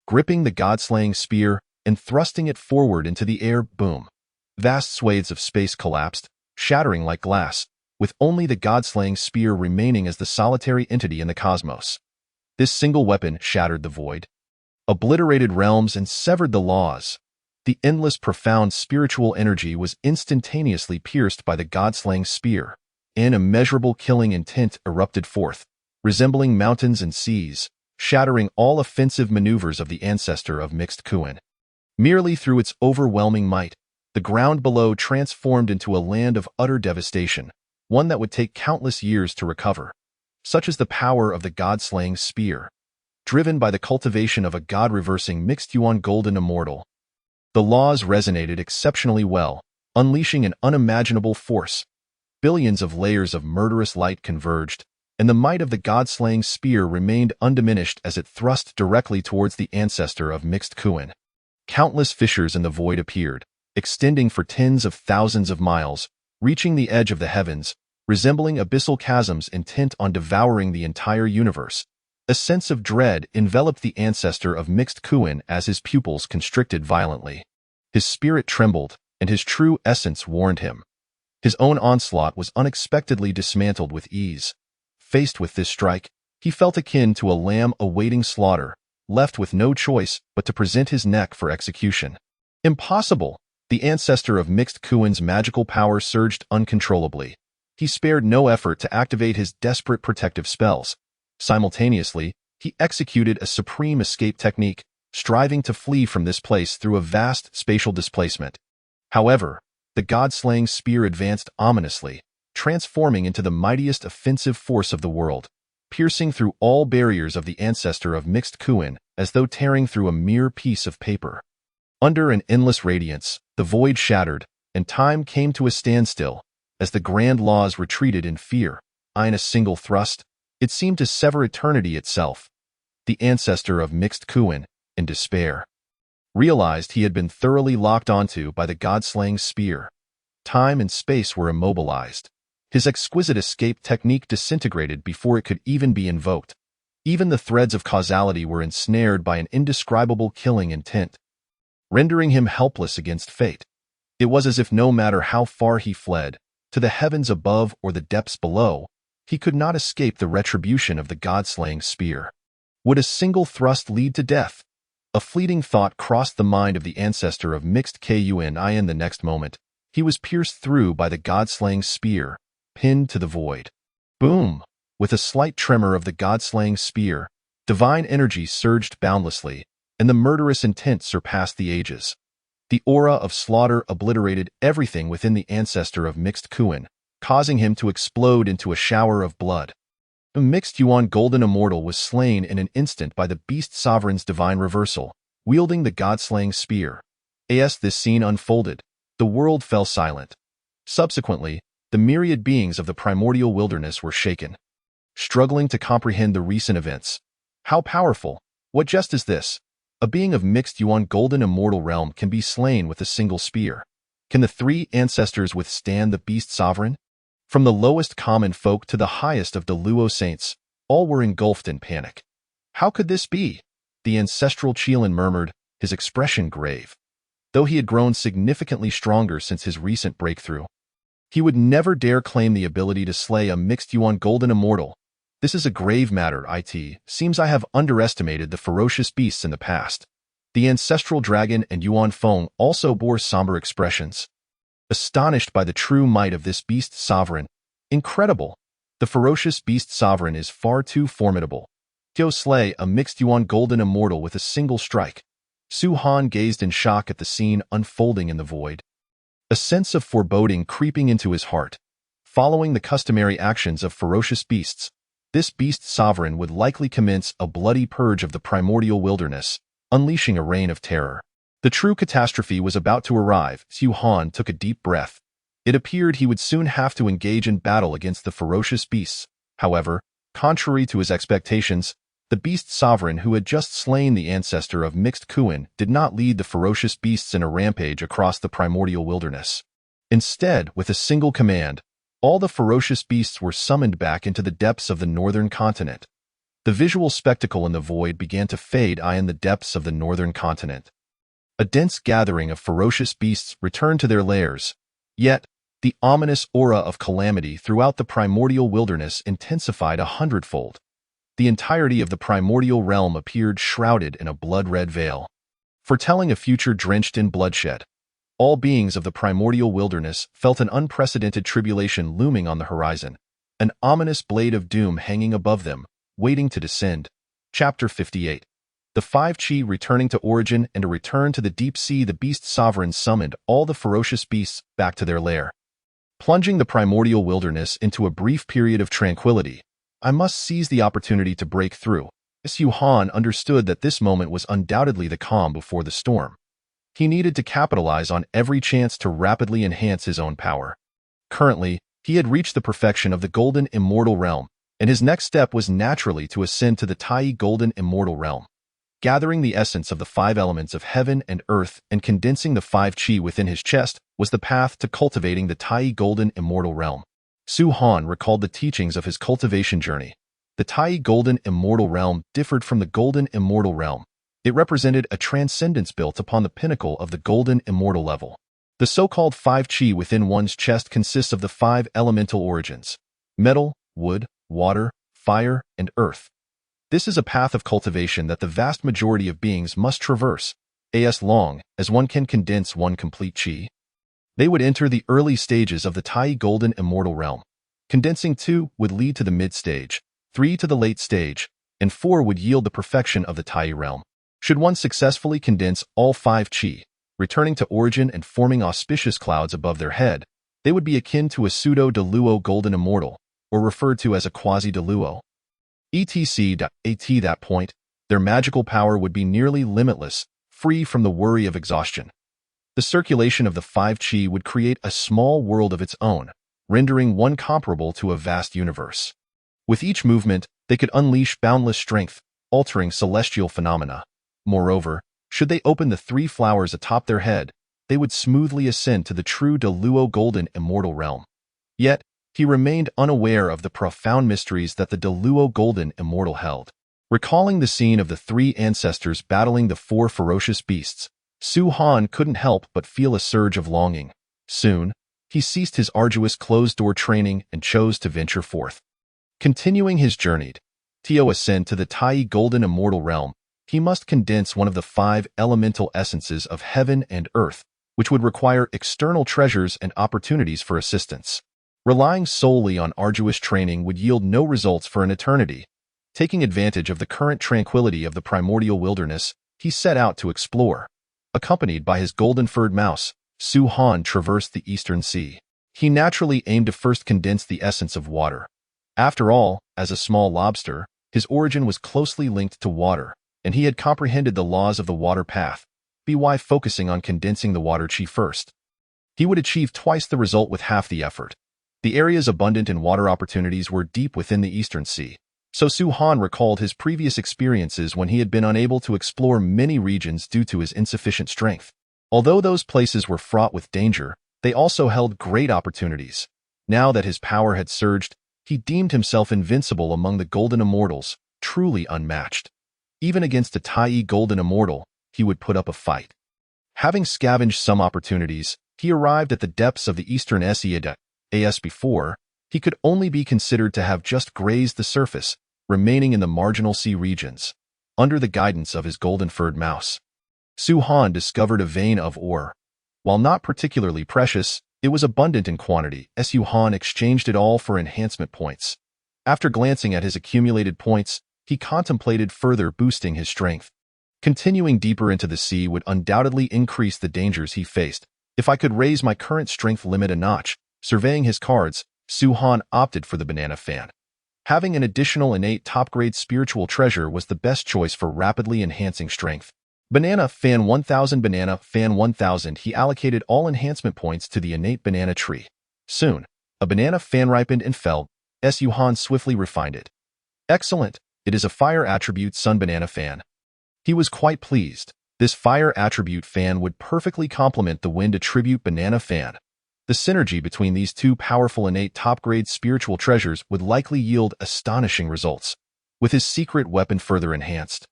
[SPEAKER 1] gripping the god-slaying spear and thrusting it forward into the air. Boom. Vast swathes of space collapsed, shattering like glass, with only the god-slaying spear remaining as the solitary entity in the cosmos. This single weapon shattered the void, obliterated realms and severed the laws. The endless profound spiritual energy was instantaneously pierced by the god-slaying spear. An immeasurable killing intent erupted forth, resembling mountains and seas, shattering all offensive maneuvers of the ancestor of mixed Kuan. Merely through its overwhelming might, the ground below transformed into a land of utter devastation, one that would take countless years to recover. Such is the power of the god-slaying spear. Driven by the cultivation of a god-reversing mixed Yuan Golden Immortal, the laws resonated exceptionally well, unleashing an unimaginable force. Billions of layers of murderous light converged, and the might of the god-slaying spear remained undiminished as it thrust directly towards the ancestor of mixed Kuan. Countless fissures in the void appeared, extending for tens of thousands of miles, reaching the edge of the heavens, resembling abyssal chasms intent on devouring the entire universe. A sense of dread enveloped the ancestor of mixed Kuan as his pupils constricted violently. His spirit trembled, and his true essence warned him. His own onslaught was unexpectedly dismantled with ease. Faced with this strike, he felt akin to a lamb awaiting slaughter, left with no choice but to present his neck for execution. Impossible! The ancestor of mixed Kuan's magical power surged uncontrollably. He spared no effort to activate his desperate protective spells. Simultaneously, he executed a supreme escape technique, striving to flee from this place through a vast spatial displacement. However, the god-slaying spear advanced ominously, transforming into the mightiest offensive force of the world, piercing through all barriers of the ancestor of mixed Kuin as though tearing through a mere piece of paper. Under an endless radiance, the void shattered, and time came to a standstill as the grand laws retreated in fear. In a single thrust, it seemed to sever eternity itself. The ancestor of mixed Kuin, in despair, realized he had been thoroughly locked onto by the god-slaying spear. Time and space were immobilized. His exquisite escape technique disintegrated before it could even be invoked. Even the threads of causality were ensnared by an indescribable killing intent, rendering him helpless against fate. It was as if no matter how far he fled, to the heavens above or the depths below, he could not escape the retribution of the god-slaying spear. Would a single thrust lead to death? A fleeting thought crossed the mind of the ancestor of mixed Kuin. The next moment, he was pierced through by the god-slaying spear, pinned to the void. Boom! With a slight tremor of the god-slaying spear, divine energy surged boundlessly, and the murderous intent surpassed the ages. The aura of slaughter obliterated everything within the ancestor of mixed Kuin, causing him to explode into a shower of blood. The mixed Yuan golden immortal was slain in an instant by the beast sovereign's divine reversal, wielding the god-slaying spear. As this scene unfolded, the world fell silent. Subsequently, the myriad beings of the primordial wilderness were shaken, struggling to comprehend the recent events. How powerful! What just is this? A being of mixed Yuan golden immortal realm can be slain with a single spear. Can the three ancestors withstand the beast sovereign? From the lowest common folk to the highest of the Luo saints, all were engulfed in panic. How could this be? The ancestral Qilin murmured, his expression grave. Though he had grown significantly stronger since his recent breakthrough, he would never dare claim the ability to slay a mixed Yuan golden immortal. This is a grave matter. It seems I have underestimated the ferocious beasts in the past. The ancestral dragon and Yuan Feng also bore somber expressions, astonished by the true might of this beast sovereign. Incredible! The ferocious beast sovereign is far too formidable. To slay a mixed Yuan golden immortal with a single strike. Su Han gazed in shock at the scene unfolding in the void, a sense of foreboding creeping into his heart. Following the customary actions of ferocious beasts, this beast sovereign would likely commence a bloody purge of the primordial wilderness, unleashing a reign of terror. The true catastrophe was about to arrive. Su Han took a deep breath. It appeared he would soon have to engage in battle against the ferocious beasts. However, contrary to his expectations, the beast sovereign who had just slain the ancestor of mixed Kuin did not lead the ferocious beasts in a rampage across the primordial wilderness. Instead, with a single command, all the ferocious beasts were summoned back into the depths of the northern continent. The visual spectacle in the void began to fade in the depths of the northern continent. A dense gathering of ferocious beasts returned to their lairs, yet the ominous aura of calamity throughout the primordial wilderness intensified 100-fold. The entirety of the primordial realm appeared shrouded in a blood-red veil, foretelling a future drenched in bloodshed. All beings of the primordial wilderness felt an unprecedented tribulation looming on the horizon, an ominous blade of doom hanging above them, waiting to descend. Chapter 58. The five Qi returning to origin and a return to the deep sea. The beast sovereign summoned all the ferocious beasts back to their lair, plunging the primordial wilderness into a brief period of tranquility. I must seize the opportunity to break through. Su Han understood that this moment was undoubtedly the calm before the storm. He needed to capitalize on every chance to rapidly enhance his own power. Currently, he had reached the perfection of the golden immortal realm, and his next step was naturally to ascend to the Tai golden immortal realm. Gathering the essence of the five elements of heaven and earth and condensing the five Qi within his chest was the path to cultivating the Tai golden immortal realm. Su Han recalled the teachings of his cultivation journey. The Tai golden immortal realm differed from the golden immortal realm. It represented a transcendence built upon the pinnacle of the golden immortal level. The so-called five Qi within one's chest consists of the five elemental origins: metal, wood, water, fire, and earth. This is a path of cultivation that the vast majority of beings must traverse, as long as one can condense one complete Qi. They would enter the early stages of the Tai golden immortal realm. Condensing 2 would lead to the mid-stage, 3 to the late stage, and 4 would yield the perfection of the Tai realm. Should one successfully condense all 5 Qi, returning to origin and forming auspicious clouds above their head, They would be akin to a pseudo-Deluo golden immortal, or referred to as a quasi-Deluo. At that point, their magical power would be nearly limitless, free from the worry of exhaustion. The circulation of the 5 chi would create a small world of its own, rendering one comparable to a vast universe. With each movement, they could unleash boundless strength, altering celestial phenomena. Moreover, should they open the 3 flowers atop their head, they would smoothly ascend to the true Deluo golden immortal realm. Yet, he remained unaware of the profound mysteries that the Deluo golden immortal held. Recalling the scene of the 3 ancestors battling the 4 ferocious beasts, Su Han couldn't help but feel a surge of longing. Soon, he ceased his arduous closed-door training and chose to venture forth. Continuing his journey, to ascend to the Tai golden immortal realm, he must condense one of the 5 elemental essences of heaven and earth, which would require external treasures and opportunities for assistance. Relying solely on arduous training would yield no results for an eternity. Taking advantage of the current tranquility of the primordial wilderness, he set out to explore. Accompanied by his golden-furred mouse, Su Han traversed the eastern sea. He naturally aimed to first condense the essence of water. After all, as a small lobster, his origin was closely linked to water, and he had comprehended the laws of the water path, by focusing on condensing the water chi first. He would achieve twice the result with half the effort. The areas abundant in water opportunities were deep within the eastern sea, so Su Han recalled his previous experiences when he had been unable to explore many regions due to his insufficient strength. Although those places were fraught with danger, they also held great opportunities. Now that his power had surged, he deemed himself invincible among the golden immortals, truly unmatched. Even against a Tai golden immortal, he would put up a fight. Having scavenged some opportunities, he arrived at the depths of the eastern sea. As before, he could only be considered to have just grazed the surface, remaining in the marginal sea regions. Under the guidance of his golden-furred mouse, Su Han discovered a vein of ore. While not particularly precious, it was abundant in quantity, as Su Han exchanged it all for enhancement points. After glancing at his accumulated points, he contemplated further boosting his strength. Continuing deeper into the sea would undoubtedly increase the dangers he faced. If I could raise my current strength limit a notch, surveying his cards, Su Han opted for the banana fan. Having an additional innate top-grade spiritual treasure was the best choice for rapidly enhancing strength. Banana Fan 1000. Banana Fan 1000. He allocated all enhancement points to the innate banana tree. Soon, a banana fan ripened and fell. Su Han swiftly refined it. Excellent. It is a fire attribute Sun Banana Fan. He was quite pleased. This fire attribute fan would perfectly complement the wind attribute banana fan. The synergy between these 2 powerful innate top-grade spiritual treasures would likely yield astonishing results. With his secret weapon further enhanced,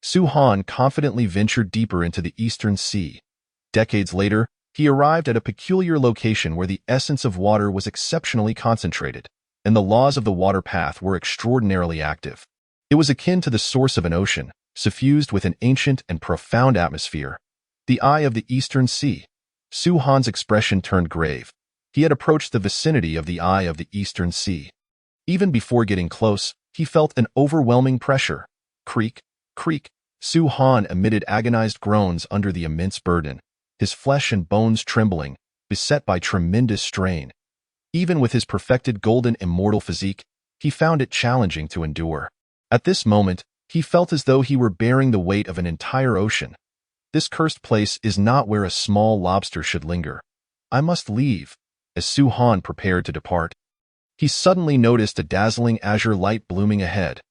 [SPEAKER 1] Su Han confidently ventured deeper into the eastern sea. Decades later, he arrived at a peculiar location where the essence of water was exceptionally concentrated, and the laws of the water path were extraordinarily active. It was akin to the source of an ocean, suffused with an ancient and profound atmosphere. The eye of the eastern sea. Su Han's expression turned grave. He had approached the vicinity of the eye of the eastern sea. Even before getting close, he felt an overwhelming pressure. Creak, creak. Su Han emitted agonized groans under the immense burden, his flesh and bones trembling, beset by tremendous strain. Even with his perfected golden immortal physique, he found it challenging to endure. At this moment, he felt as though he were bearing the weight of an entire ocean. This cursed place is not where a small lobster should linger. I must leave. As Su Han prepared to depart, he suddenly noticed a dazzling azure light blooming ahead.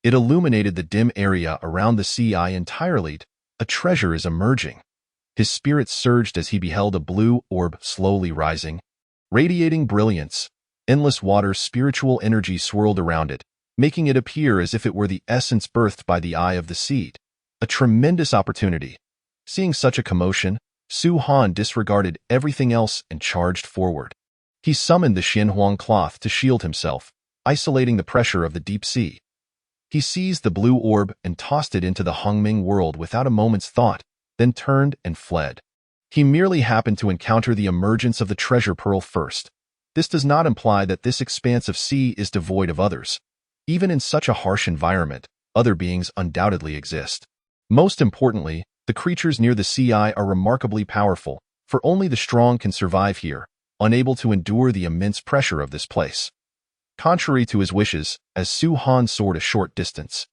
[SPEAKER 1] It illuminated the dim area around the sea eye entirely. A treasure is emerging. His spirit surged as he beheld a blue orb slowly rising. Radiating brilliance, endless water spiritual energy swirled around it, making it appear as if it were the essence birthed by the eye of the seed. A tremendous opportunity. Seeing such a commotion, Su Han disregarded everything else and charged forward. He summoned the Xianhuang cloth to shield himself, isolating the pressure of the deep sea. He seized the blue orb and tossed it into the Hongming world without a moment's thought, then turned and fled. He merely happened to encounter the emergence of the treasure pearl first. This does not imply that this expanse of sea is devoid of others. Even in such a harsh environment, other beings undoubtedly exist. Most importantly, the creatures near the sea eye are remarkably powerful, for only the strong can survive here. unable to endure the immense pressure of this place. Contrary to his wishes, as Su Han soared a short distance,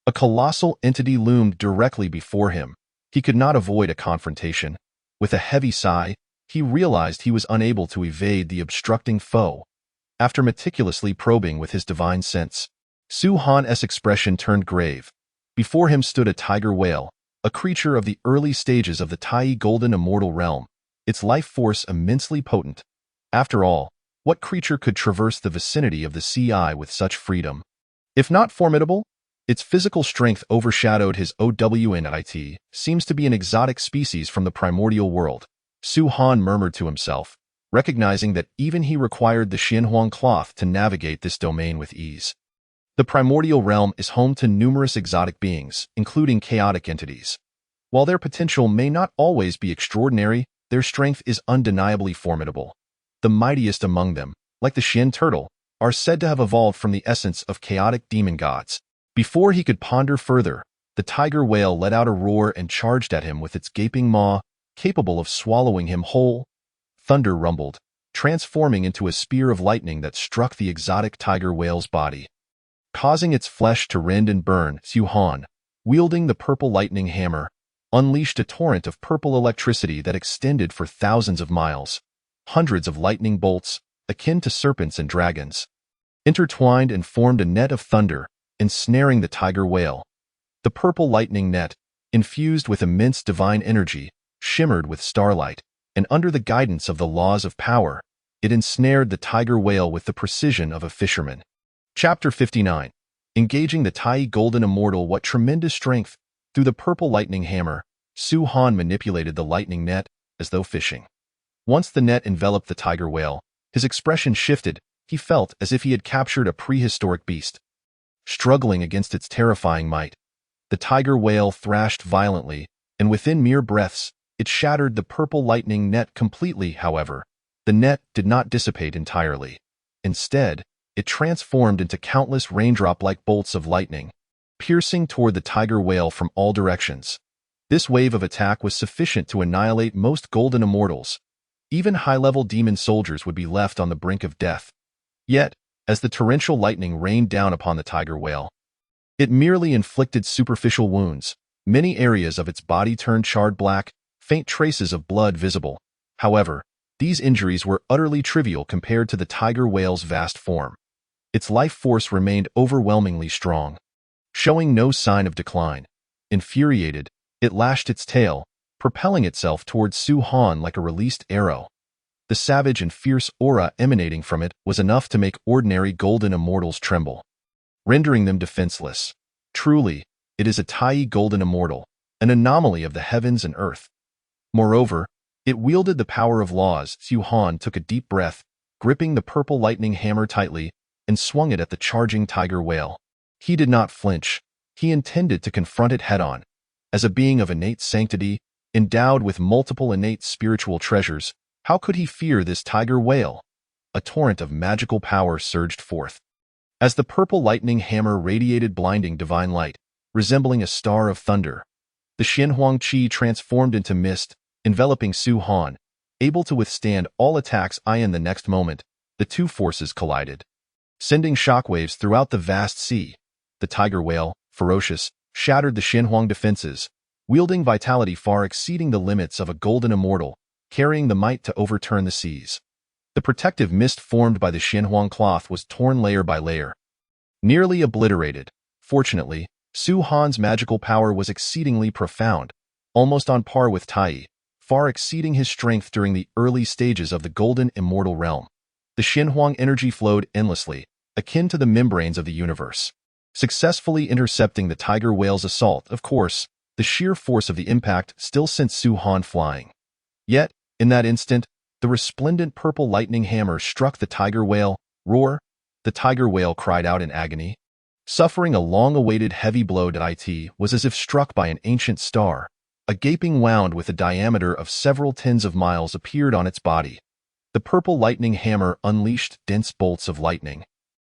[SPEAKER 1] a colossal entity loomed directly before him. He could not avoid a confrontation. With a heavy sigh, he realized he was unable to evade the obstructing foe. After meticulously probing with his divine sense, Su Han's expression turned grave. Before him stood a tiger whale, a creature of the early stages of the Tai Golden Immortal Realm, its life force immensely potent. After all, what creature could traverse the vicinity of the CI with such freedom? If not formidable, its physical strength overshadowed his OWNIT, seems to be an exotic species from the primordial world. Su Han murmured to himself, recognizing that even he required the Xianhuang cloth to navigate this domain with ease. The primordial realm is home to numerous exotic beings, including chaotic entities. While their potential may not always be extraordinary, their strength is undeniably formidable. The mightiest among them, like the Xian turtle, are said to have evolved from the essence of chaotic demon gods. Before he could ponder further, the tiger whale let out a roar and charged at him with its gaping maw, capable of swallowing him whole. Thunder rumbled, transforming into a spear of lightning that struck the exotic tiger whale's body, causing its flesh to rend and burn. Su Han, wielding the purple lightning hammer, unleashed a torrent of purple electricity that extended for thousands of miles. Hundreds of lightning bolts, akin to serpents and dragons, intertwined and formed a net of thunder, ensnaring the tiger whale. The purple lightning net, infused with immense divine energy, shimmered with starlight, and under the guidance of the laws of power, it ensnared the tiger whale with the precision of a fisherman. Chapter 59. Engaging the Tai Golden Immortal. What tremendous strength! Through the purple lightning hammer, Su Han manipulated the lightning net, as though fishing. Once the net enveloped the tiger whale, his expression shifted. He felt as if he had captured a prehistoric beast. Struggling against its terrifying might, the tiger whale thrashed violently, and within mere breaths, it shattered the purple lightning net completely. However, the net did not dissipate entirely. Instead, it transformed into countless raindrop-like bolts of lightning, piercing toward the tiger whale from all directions. This wave of attack was sufficient to annihilate most golden immortals. Even high-level demon soldiers would be left on the brink of death. Yet, as the torrential lightning rained down upon the tiger whale, it merely inflicted superficial wounds. Many areas of its body turned charred black, faint traces of blood visible. However, these injuries were utterly trivial compared to the tiger whale's vast form. Its life force remained overwhelmingly strong, showing no sign of decline. Infuriated, it lashed its tail, propelling itself towards Su Han like a released arrow. The savage and fierce aura emanating from it was enough to make ordinary golden immortals tremble, rendering them defenseless. Truly, it is a Tai Golden Immortal, an anomaly of the heavens and earth. Moreover, it wielded the power of laws. Su Han took a deep breath, gripping the purple lightning hammer tightly, and swung it at the charging tiger whale. He did not flinch. He intended to confront it head-on. As a being of innate sanctity, endowed with multiple innate spiritual treasures, how could he fear this tiger whale? A torrent of magical power surged forth. As the purple lightning hammer radiated blinding divine light, resembling a star of thunder, the Xianhuang Qi transformed into mist, enveloping Su Han. Able to withstand all attacks, in the next moment, the two forces collided, sending shockwaves throughout the vast sea. The tiger whale, ferocious, shattered the Xianhuang defenses, wielding vitality far exceeding the limits of a golden immortal, carrying the might to overturn the seas. The protective mist formed by the Xianhuang cloth was torn layer by layer, nearly obliterated. Fortunately, Su Han's magical power was exceedingly profound, almost on par with Tai, far exceeding his strength during the early stages of the golden immortal realm. The Xianhuang energy flowed endlessly, akin to the membranes of the universe, successfully intercepting the tiger whale's assault. Of course, the sheer force of the impact still sent Su Han flying. Yet, in that instant, the resplendent purple lightning hammer struck the tiger whale. Roar! The tiger whale cried out in agony. Suffering a long-awaited heavy blow. It was as if struck by an ancient star. A gaping wound with a diameter of several tens of miles appeared on its body. The purple lightning hammer unleashed dense bolts of lightning,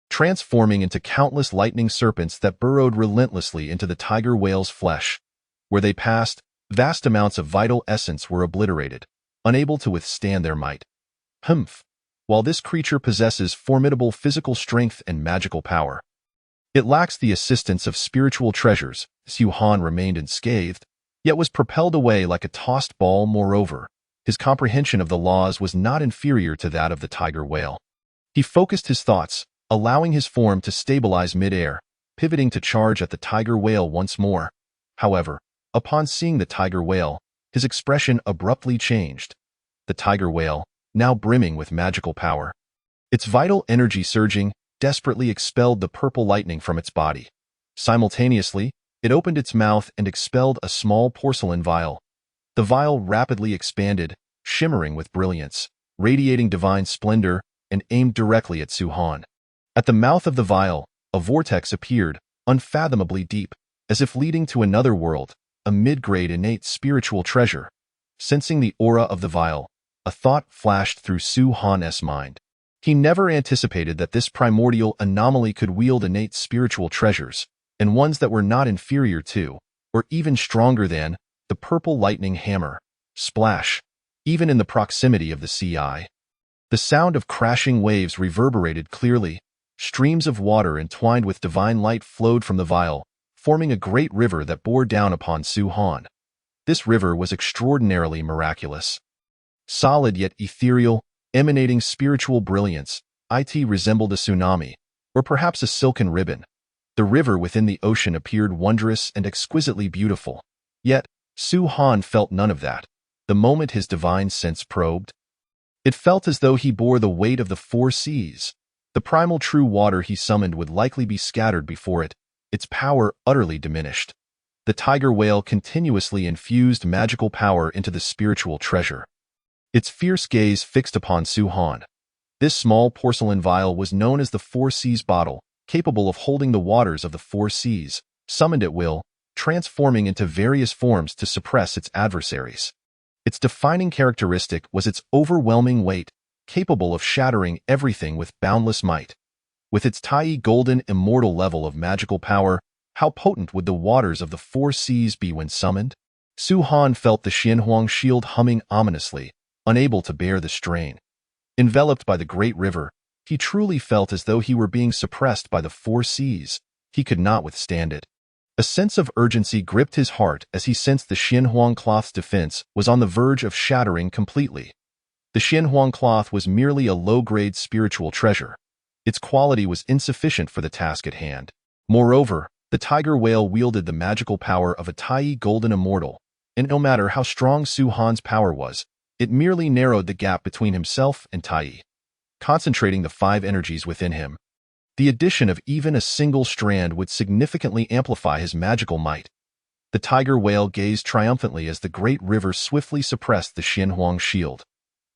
[SPEAKER 1] transforming into countless lightning serpents that burrowed relentlessly into the tiger whale's flesh. Where they passed, vast amounts of vital essence were obliterated, unable to withstand their might. Humph. While this creature possesses formidable physical strength and magical power, it lacks the assistance of spiritual treasures. Su Han remained unscathed, yet was propelled away like a tossed ball. Moreover, his comprehension of the laws was not inferior to that of the tiger whale. He focused his thoughts, allowing his form to stabilize mid-air, pivoting to charge at the tiger whale once more. However, upon seeing the tiger whale, his expression abruptly changed. The tiger whale, now brimming with magical power, its vital energy surging, desperately expelled the purple lightning from its body. Simultaneously, it opened its mouth and expelled a small porcelain vial. The vial rapidly expanded, shimmering with brilliance, radiating divine splendor, and aimed directly at Su Han. At the mouth of the vial, a vortex appeared, unfathomably deep, as if leading to another world, a mid-grade innate spiritual treasure. Sensing the aura of the vial, a thought flashed through Su Han's mind. He never anticipated that this primordial anomaly could wield innate spiritual treasures, and ones that were not inferior to, or even stronger than, the purple lightning hammer. Splash! Even in the proximity of the sea. The sound of crashing waves reverberated clearly. Streams of water entwined with divine light flowed from the vial, forming a great river that bore down upon Su Han. This river was extraordinarily miraculous. Solid yet ethereal, emanating spiritual brilliance, it resembled a tsunami, or perhaps a silken ribbon. The river within the ocean appeared wondrous and exquisitely beautiful. Yet, Su Han felt none of that. The moment his divine sense probed, it felt as though he bore the weight of the four seas. The primal true water he summoned would likely be scattered before it, its power utterly diminished. The tiger whale continuously infused magical power into the spiritual treasure. Its fierce gaze fixed upon Su Han. This small porcelain vial was known as the Four Seas bottle, capable of holding the waters of the four seas, summoned at will, transforming into various forms to suppress its adversaries. Its defining characteristic was its overwhelming weight, capable of shattering everything with boundless might. With its tiny golden immortal level of magical power, how potent would the waters of the four seas be when summoned? Su Han felt the Xianhuang shield humming ominously, unable to bear the strain. Enveloped by the great river, he truly felt as though he were being suppressed by the four seas. He could not withstand it. A sense of urgency gripped his heart as he sensed the Xianhuang cloth's defense was on the verge of shattering completely. The Xianhuang cloth was merely a low-grade spiritual treasure. Its quality was insufficient for the task at hand. Moreover, the tiger whale wielded the magical power of a Tai golden immortal, and no matter how strong Su Han's power was, it merely narrowed the gap between himself and Tai. Concentrating the five energies within him, the addition of even a single strand would significantly amplify his magical might. The tiger whale gazed triumphantly as the great river swiftly suppressed the Xianhuang shield.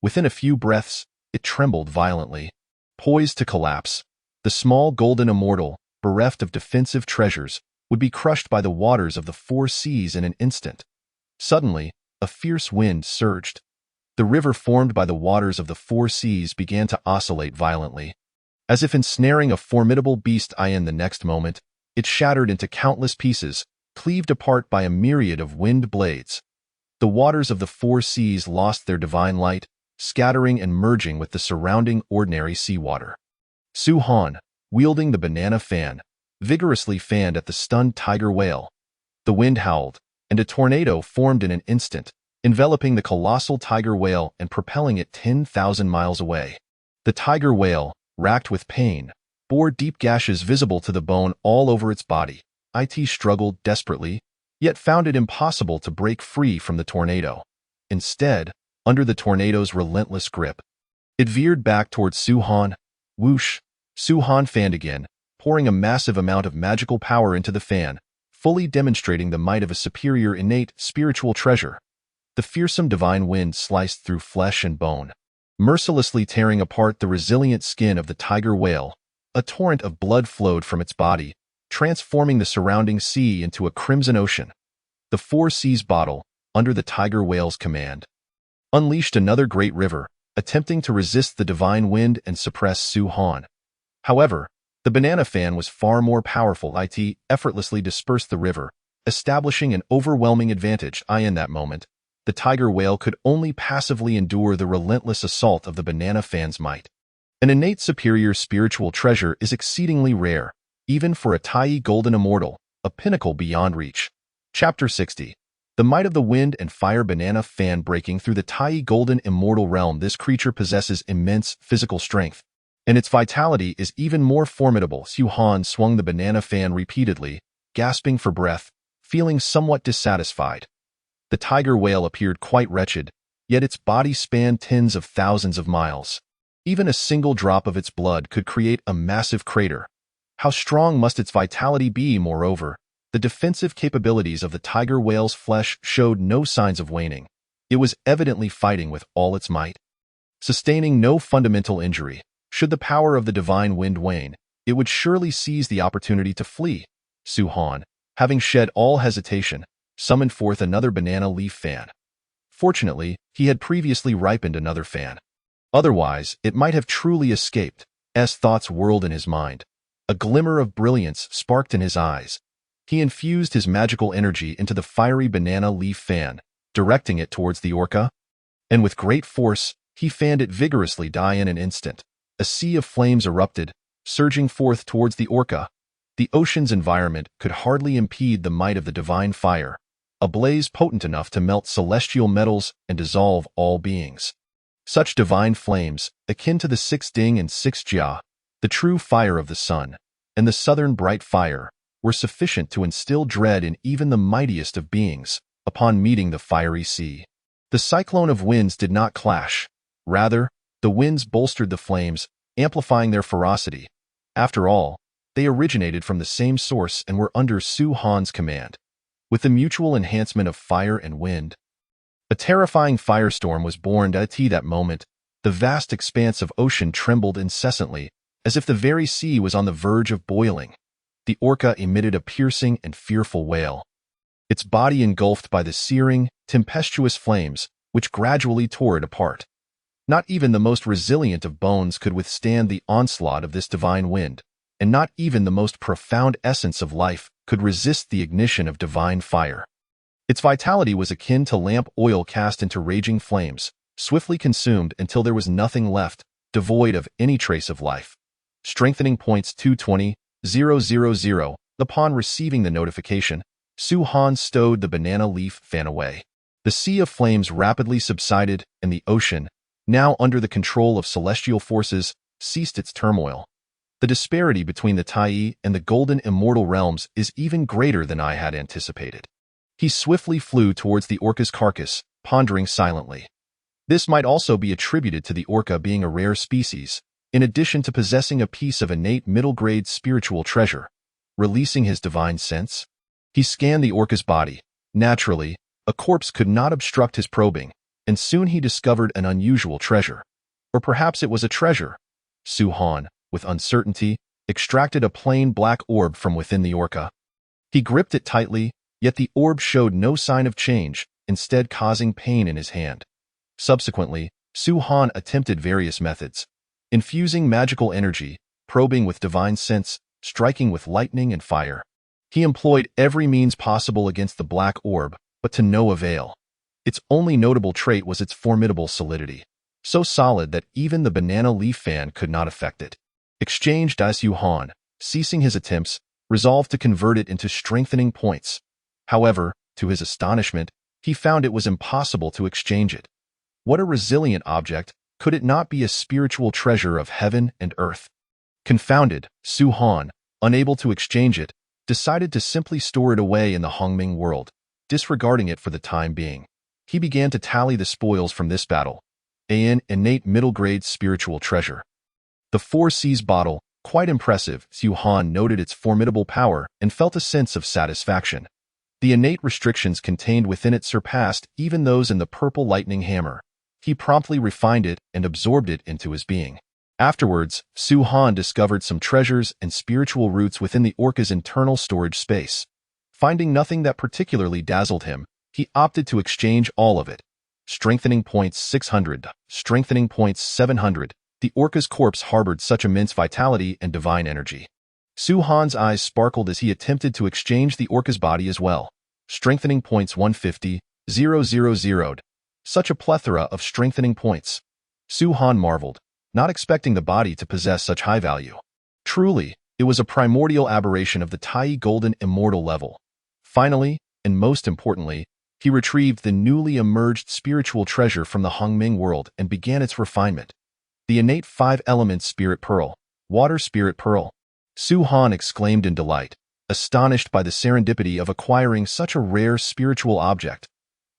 [SPEAKER 1] Within a few breaths, it trembled violently. Poised to collapse, the small golden immortal, bereft of defensive treasures, would be crushed by the waters of the four seas in an instant. Suddenly, a fierce wind surged. The river formed by the waters of the four seas began to oscillate violently. As if ensnaring a formidable beast, in the next moment, it shattered into countless pieces, cleaved apart by a myriad of wind blades. The waters of the four seas lost their divine light, scattering and merging with the surrounding ordinary seawater. Su Han, wielding the banana fan, vigorously fanned at the stunned tiger whale. The wind howled, and a tornado formed in an instant, enveloping the colossal tiger whale and propelling it 10,000 miles away. The tiger whale, racked with pain, bore deep gashes visible to the bone all over its body. It struggled desperately, yet found it impossible to break free from the tornado. Instead, under the tornado's relentless grip, it veered back towards Su Han. Whoosh! Su Han fanned again, pouring a massive amount of magical power into the fan, fully demonstrating the might of a superior innate spiritual treasure. The fearsome divine wind sliced through flesh and bone, mercilessly tearing apart the resilient skin of the tiger whale. A torrent of blood flowed from its body, transforming the surrounding sea into a crimson ocean. The Four Seas bottle, under the tiger whale's command, unleashed another great river, attempting to resist the divine wind and suppress Su Han. However, the banana fan was far more powerful. It effortlessly dispersed the river, establishing an overwhelming advantage. In that moment, the tiger whale could only passively endure the relentless assault of the banana fan's might. An innate superior spiritual treasure is exceedingly rare, even for a Tai golden immortal, a pinnacle beyond reach. Chapter 60. The might of the wind and fire banana fan breaking through the Tai golden immortal realm. This creature possesses immense physical strength, and its vitality is even more formidable. Su Han swung the banana fan repeatedly, gasping for breath, feeling somewhat dissatisfied. The tiger whale appeared quite wretched, yet its body spanned tens of thousands of miles. Even a single drop of its blood could create a massive crater. How strong must its vitality be, moreover? The defensive capabilities of the tiger whale's flesh showed no signs of waning. It was evidently fighting with all its might. Sustaining no fundamental injury, should the power of the divine wind wane, it would surely seize the opportunity to flee. Su Han, having shed all hesitation, summoned forth another banana leaf fan. Fortunately, he had previously ripened another fan. Otherwise, it might have truly escaped. As thoughts whirled in his mind, a glimmer of brilliance sparked in his eyes. He infused his magical energy into the fiery banana leaf fan, directing it towards the orca, and with great force, he fanned it vigorously. In an instant, a sea of flames erupted, surging forth towards the orca. The ocean's environment could hardly impede the might of the divine fire, a blaze potent enough to melt celestial metals and dissolve all beings. Such divine flames, akin to the 6 Ding and 6 Jia, the true fire of the sun, and the southern bright fire, were sufficient to instill dread in even the mightiest of beings. Upon meeting the fiery sea, the cyclone of winds did not clash. Rather, the winds bolstered the flames, amplifying their ferocity. After all, they originated from the same source and were under Su Han's command. With the mutual enhancement of fire and wind, a terrifying firestorm was born. At that moment, the vast expanse of ocean trembled incessantly, as if the very sea was on the verge of boiling. The orca emitted a piercing and fearful wail, its body engulfed by the searing, tempestuous flames, which gradually tore it apart. Not even the most resilient of bones could withstand the onslaught of this divine wind, and not even the most profound essence of life could resist the ignition of divine fire. Its vitality was akin to lamp oil cast into raging flames, swiftly consumed until there was nothing left, devoid of any trace of life. Strengthening points 220,000. Upon receiving the notification, Su Han stowed the banana leaf fan away. The sea of flames rapidly subsided, and the ocean, now under the control of celestial forces, ceased its turmoil. The disparity between the Tai and the golden immortal realms is even greater than I had anticipated. He swiftly flew towards the orca's carcass, pondering silently. This might also be attributed to the orca being a rare species, in addition to possessing a piece of innate middle-grade spiritual treasure. Releasing his divine sense, he scanned the orca's body. Naturally, a corpse could not obstruct his probing, and soon he discovered an unusual treasure. Or perhaps it was a treasure. Su Han, with uncertainty, extracted a plain black orb from within the orca. He gripped it tightly, yet the orb showed no sign of change, instead causing pain in his hand. Subsequently, Su Han attempted various methods, infusing magical energy, probing with divine sense, striking with lightning and fire. He employed every means possible against the black orb, but to no avail. Its only notable trait was its formidable solidity, so solid that even the banana leaf fan could not affect it. Exchanged as Su Han, ceasing his attempts, resolved to convert it into strengthening points. However, to his astonishment, he found it was impossible to exchange it. What a resilient object! Could it not be a spiritual treasure of heaven and earth? Confounded, Su Han, unable to exchange it, decided to simply store it away in the Hongming world, disregarding it for the time being. He began to tally the spoils from this battle. An innate middle-grade spiritual treasure. The 4 C's bottle, quite impressive. Su Han noted its formidable power and felt a sense of satisfaction. The innate restrictions contained within it surpassed even those in the purple lightning hammer. He promptly refined it and absorbed it into his being. Afterwards, Su Han discovered some treasures and spiritual roots within the orca's internal storage space. Finding nothing that particularly dazzled him, he opted to exchange all of it. Strengthening points 600, strengthening points 700. The orca's corpse harbored such immense vitality and divine energy. Su Han's eyes sparkled as he attempted to exchange the orca's body as well. Strengthening points 150, 000'd. Such a plethora of strengthening points. Su Han marveled, not expecting the body to possess such high value. Truly, it was a primordial aberration of the Tai Golden Immortal level. Finally, and most importantly, he retrieved the newly emerged spiritual treasure from the Hongming world and began its refinement. The innate 5-element spirit pearl, water spirit pearl. Su Han exclaimed in delight, astonished by the serendipity of acquiring such a rare spiritual object.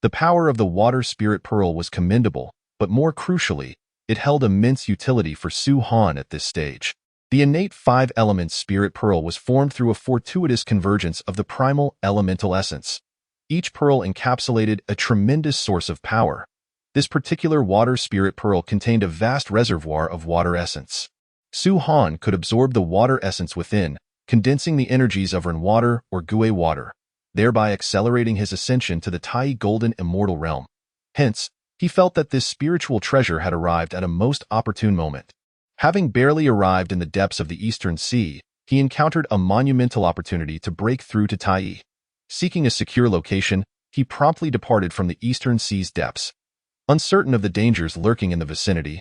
[SPEAKER 1] The power of the water spirit pearl was commendable, but more crucially, it held immense utility for Su Han at this stage. The innate 5-element spirit pearl was formed through a fortuitous convergence of the primal elemental essence. Each pearl encapsulated a tremendous source of power. This particular water spirit pearl contained a vast reservoir of water essence. Su Han could absorb the water essence within, condensing the energies of Ren water or Gui water, thereby accelerating his ascension to the Tai Golden Immortal realm. Hence, he felt that this spiritual treasure had arrived at a most opportune moment. Having barely arrived in the depths of the Eastern Sea, he encountered a monumental opportunity to break through to Tai. Seeking a secure location, he promptly departed from the Eastern Sea's depths. Uncertain of the dangers lurking in the vicinity,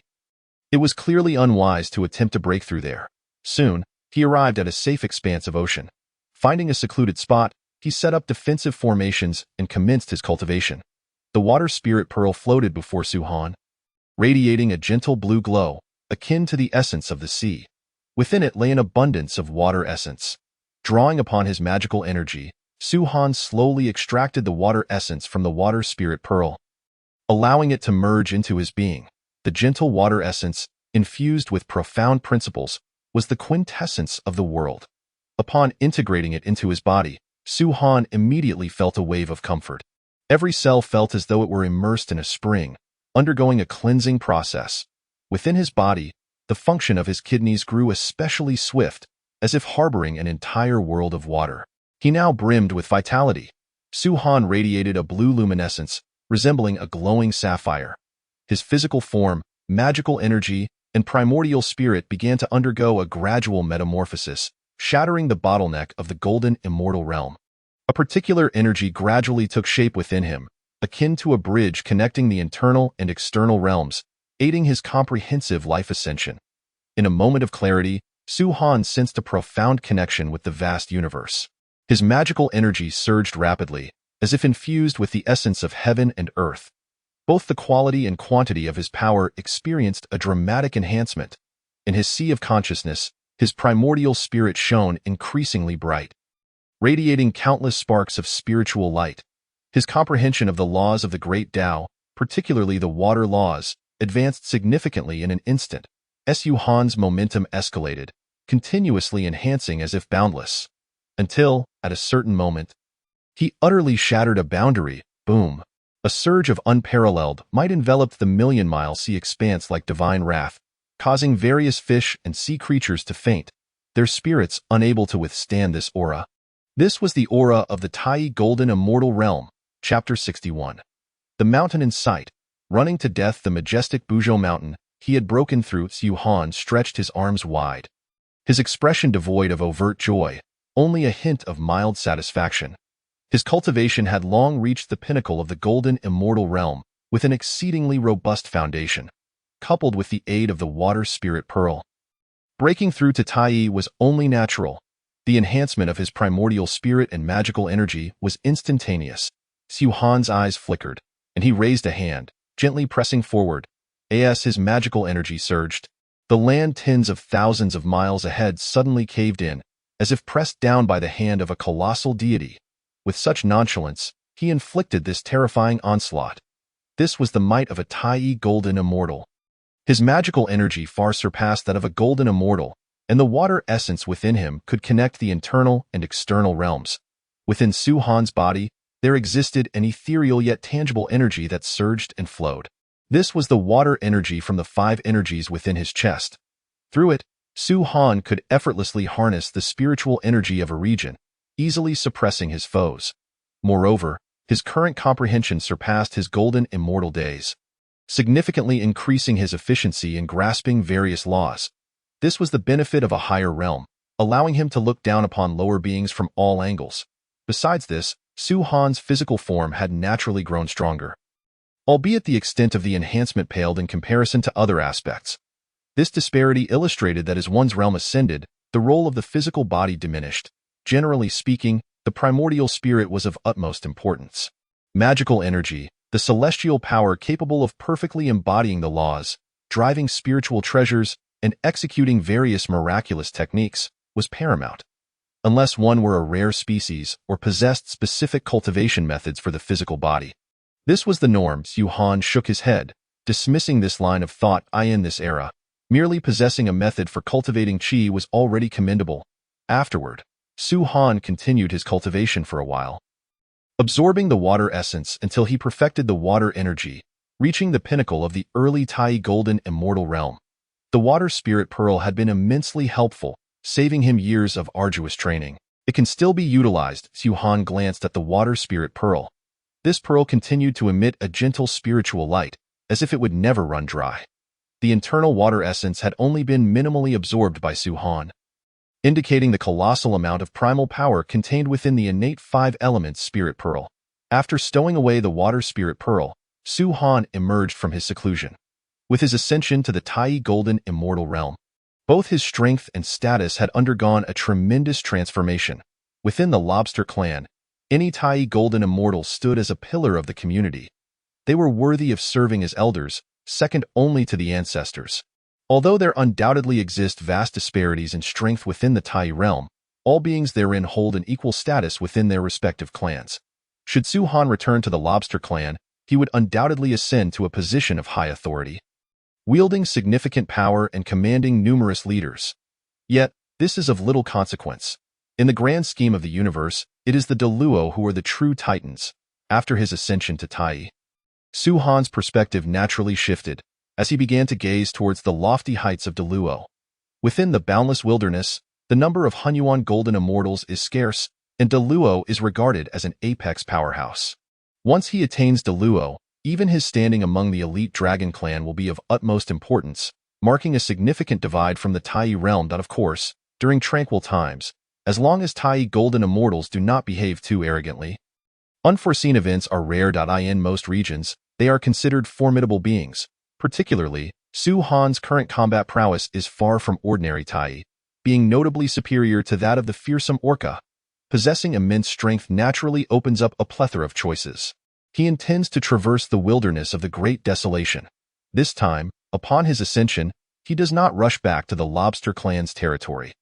[SPEAKER 1] it was clearly unwise to attempt to break through there. Soon, he arrived at a safe expanse of ocean. Finding a secluded spot, he set up defensive formations and commenced his cultivation. The water spirit pearl floated before Su Han, radiating a gentle blue glow, akin to the essence of the sea. Within it lay an abundance of water essence. Drawing upon his magical energy, Su Han slowly extracted the water essence from the water spirit pearl, allowing it to merge into his being. The gentle water essence, infused with profound principles, was the quintessence of the world. Upon integrating it into his body, Su Han immediately felt a wave of comfort. Every cell felt as though it were immersed in a spring, undergoing a cleansing process. Within his body, the function of his kidneys grew especially swift, as if harboring an entire world of water. He now brimmed with vitality. Su Han radiated a blue luminescence, resembling a glowing sapphire. His physical form, magical energy, and primordial spirit began to undergo a gradual metamorphosis, shattering the bottleneck of the golden immortal realm. A particular energy gradually took shape within him, akin to a bridge connecting the internal and external realms, aiding his comprehensive life ascension. In a moment of clarity, Su Han sensed a profound connection with the vast universe. His magical energy surged rapidly, as if infused with the essence of heaven and earth. Both the quality and quantity of his power experienced a dramatic enhancement. In his sea of consciousness, his primordial spirit shone increasingly bright, radiating countless sparks of spiritual light. His comprehension of the laws of the great Tao, particularly the water laws, advanced significantly in an instant. Su Han's momentum escalated, continuously enhancing as if boundless, until, at a certain moment, he utterly shattered a boundary. Boom! A surge of unparalleled might enveloped the million-mile sea expanse like divine wrath, causing various fish and sea creatures to faint, their spirits unable to withstand this aura. This was the aura of the Tai Golden Immortal Realm. Chapter 61. The mountain in sight. Running to death the majestic Buzhou mountain he had broken through. Su Han stretched his arms wide, his expression devoid of overt joy, only a hint of mild satisfaction. His cultivation had long reached the pinnacle of the golden immortal realm, with an exceedingly robust foundation, coupled with the aid of the water spirit pearl. Breaking through to Tai was only natural. The enhancement of his primordial spirit and magical energy was instantaneous. Su Han's eyes flickered, and he raised a hand, gently pressing forward. As his magical energy surged, the land tens of thousands of miles ahead suddenly caved in, as if pressed down by the hand of a colossal deity. With such nonchalance, he inflicted this terrifying onslaught. This was the might of a Tai Golden Immortal. His magical energy far surpassed that of a Golden Immortal, and the water essence within him could connect the internal and external realms. Within Su Han's body, there existed an ethereal yet tangible energy that surged and flowed. This was the water energy from the 5 energies within his chest. Through it, Su Han could effortlessly harness the spiritual energy of a region, easily suppressing his foes. Moreover, his current comprehension surpassed his golden immortal days, significantly increasing his efficiency in grasping various laws. This was the benefit of a higher realm, allowing him to look down upon lower beings from all angles. Besides this, Su Han's physical form had naturally grown stronger, albeit the extent of the enhancement paled in comparison to other aspects. This disparity illustrated that as one's realm ascended, the role of the physical body diminished. Generally speaking, the primordial spirit was of utmost importance. Magical energy, the celestial power capable of perfectly embodying the laws, driving spiritual treasures, and executing various miraculous techniques, was paramount. Unless one were a rare species or possessed specific cultivation methods for the physical body. This was the norm. Su Han shook his head, dismissing this line of thought. In this era, merely possessing a method for cultivating qi was already commendable. Afterward, Su Han continued his cultivation for a while, absorbing the water essence until he perfected the water energy, reaching the pinnacle of the early Tai Golden Immortal Realm. The water spirit pearl had been immensely helpful, saving him years of arduous training. It can still be utilized. Su Han glanced at the water spirit pearl. This pearl continued to emit a gentle spiritual light, as if it would never run dry. The internal water essence had only been minimally absorbed by Su Han, indicating the colossal amount of primal power contained within the innate 5-element spirit pearl. After stowing away the water spirit pearl, Su Han emerged from his seclusion. With his ascension to the Tai Golden Immortal Realm, both his strength and status had undergone a tremendous transformation. Within the Lobster Clan, any Tai Golden Immortal stood as a pillar of the community. They were worthy of serving as elders, second only to the ancestors. Although there undoubtedly exist vast disparities in strength within the Tai realm, all beings therein hold an equal status within their respective clans. Should Su Han return to the Lobster Clan, he would undoubtedly ascend to a position of high authority, wielding significant power and commanding numerous leaders. Yet, this is of little consequence. In the grand scheme of the universe, it is the Deluo who are the true titans. After his ascension to Tai, Su Han's perspective naturally shifted, as he began to gaze towards the lofty heights of Deluo. Within the boundless wilderness, the number of Hunyuan Golden Immortals is scarce, and Deluo is regarded as an apex powerhouse. Once he attains Deluo, even his standing among the elite Dragon Clan will be of utmost importance, marking a significant divide from the Tai realm. Of course, during tranquil times, as long as Tai Golden Immortals do not behave too arrogantly. Unforeseen events are rare. In most regions, they are considered formidable beings. Particularly, Su Han's current combat prowess is far from ordinary Tai, being notably superior to that of the fearsome Orca. Possessing immense strength naturally opens up a plethora of choices. He intends to traverse the wilderness of the Great Desolation. This time, upon his ascension, he does not rush back to the Lobster Clan's territory.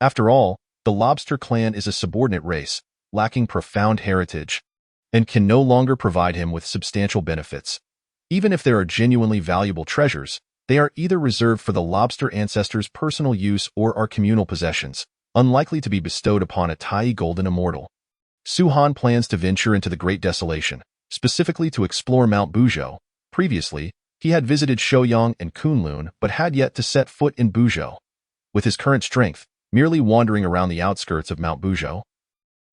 [SPEAKER 1] After all, the Lobster Clan is a subordinate race, lacking profound heritage, and can no longer provide him with substantial benefits. Even if there are genuinely valuable treasures, they are either reserved for the lobster ancestors' personal use or are communal possessions, unlikely to be bestowed upon a Tai Golden Immortal. Su Han plans to venture into the Great Desolation, specifically to explore Mount Buzhou. Previously, he had visited Shouyang and Kunlun but had yet to set foot in Buzhou. With his current strength, merely wandering around the outskirts of Mount Buzhou,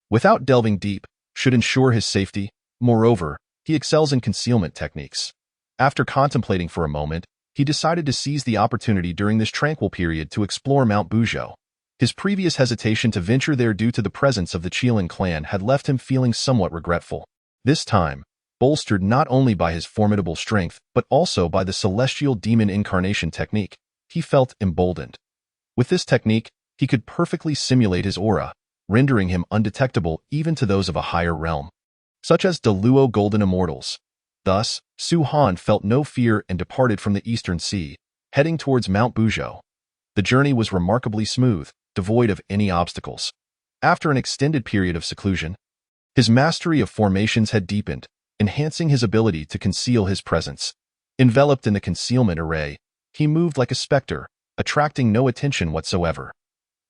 [SPEAKER 1] without delving deep, should ensure his safety. Moreover, he excels in concealment techniques. After contemplating for a moment, he decided to seize the opportunity during this tranquil period to explore Mount Buzhou. His previous hesitation to venture there due to the presence of the Qilin clan had left him feeling somewhat regretful. This time, bolstered not only by his formidable strength but also by the celestial demon incarnation technique, he felt emboldened. With this technique, he could perfectly simulate his aura, rendering him undetectable even to those of a higher realm, such as Deluo Golden Immortals. Thus, Su Han felt no fear and departed from the Eastern Sea, heading towards Mount Buzhou. The journey was remarkably smooth, devoid of any obstacles. After an extended period of seclusion, his mastery of formations had deepened, enhancing his ability to conceal his presence. Enveloped in the concealment array, he moved like a specter, attracting no attention whatsoever.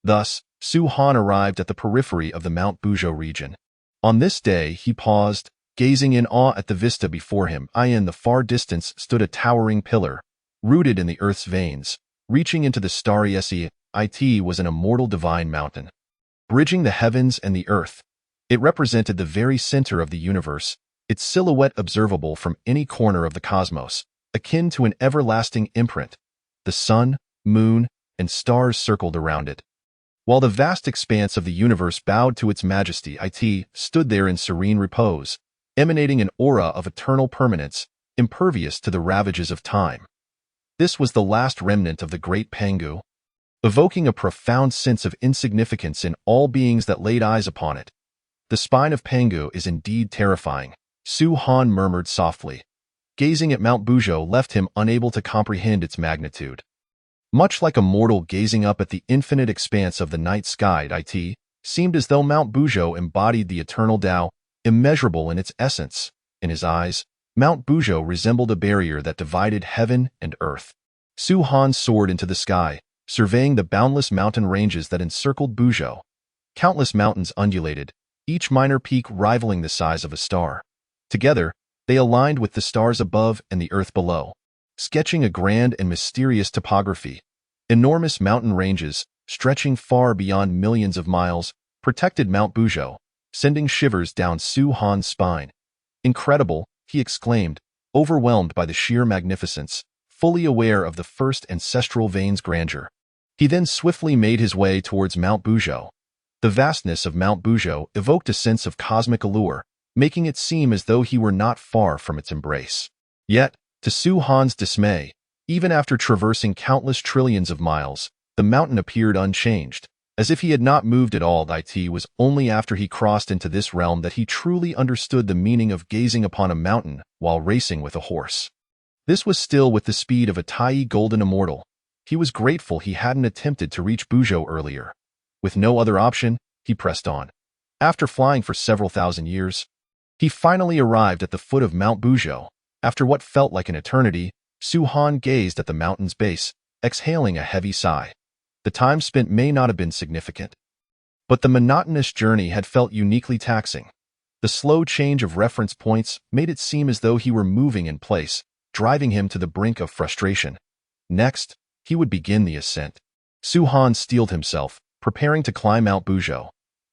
[SPEAKER 1] Thus, Su Han arrived at the periphery of the Mount Buzhou region. On this day, he paused, gazing in awe at the vista before him. In the far distance stood a towering pillar, rooted in the earth's veins, reaching into the starry sea. It was an immortal divine mountain, bridging the heavens and the earth. It represented the very center of the universe, its silhouette observable from any corner of the cosmos, akin to an everlasting imprint. The sun, moon, and stars circled around it, While the vast expanse of the universe bowed to its majesty, it stood there in serene repose, emanating an aura of eternal permanence, impervious to the ravages of time. This was the last remnant of the great Pangu, evoking a profound sense of insignificance in all beings that laid eyes upon it. The spine of Pangu is indeed terrifying, Su Han murmured softly. Gazing at Mount Bujo left him unable to comprehend its magnitude. Much like a mortal gazing up at the infinite expanse of the night sky, it seemed as though Mount Bujo embodied the eternal Tao, immeasurable in its essence. In his eyes, Mount Bujo resembled a barrier that divided heaven and earth. Su Han soared into the sky, surveying the boundless mountain ranges that encircled Bujo. Countless mountains undulated, each minor peak rivaling the size of a star. Together, they aligned with the stars above and the earth below, sketching a grand and mysterious topography. Enormous mountain ranges, stretching far beyond millions of miles, protected Mount Bujo, sending shivers down Su Han's spine. Incredible, he exclaimed, overwhelmed by the sheer magnificence, fully aware of the first ancestral vein's grandeur. He then swiftly made his way towards Mount Bujo. The vastness of Mount Bujo evoked a sense of cosmic allure, making it seem as though he were not far from its embrace. Yet, to Su Han's dismay, even after traversing countless trillions of miles, the mountain appeared unchanged, as if he had not moved at all. It was only after he crossed into this realm that he truly understood the meaning of gazing upon a mountain while racing with a horse. This was still with the speed of a Tai golden immortal. He was grateful he hadn't attempted to reach Bujo earlier. With no other option, he pressed on. After flying for several thousand years, he finally arrived at the foot of Mount Bujo. After what felt like an eternity, Su Han gazed at the mountain's base, exhaling a heavy sigh. The time spent may not have been significant, but the monotonous journey had felt uniquely taxing. The slow change of reference points made it seem as though he were moving in place, driving him to the brink of frustration. Next, he would begin the ascent. Su Han steeled himself, preparing to climb Mount Bujo.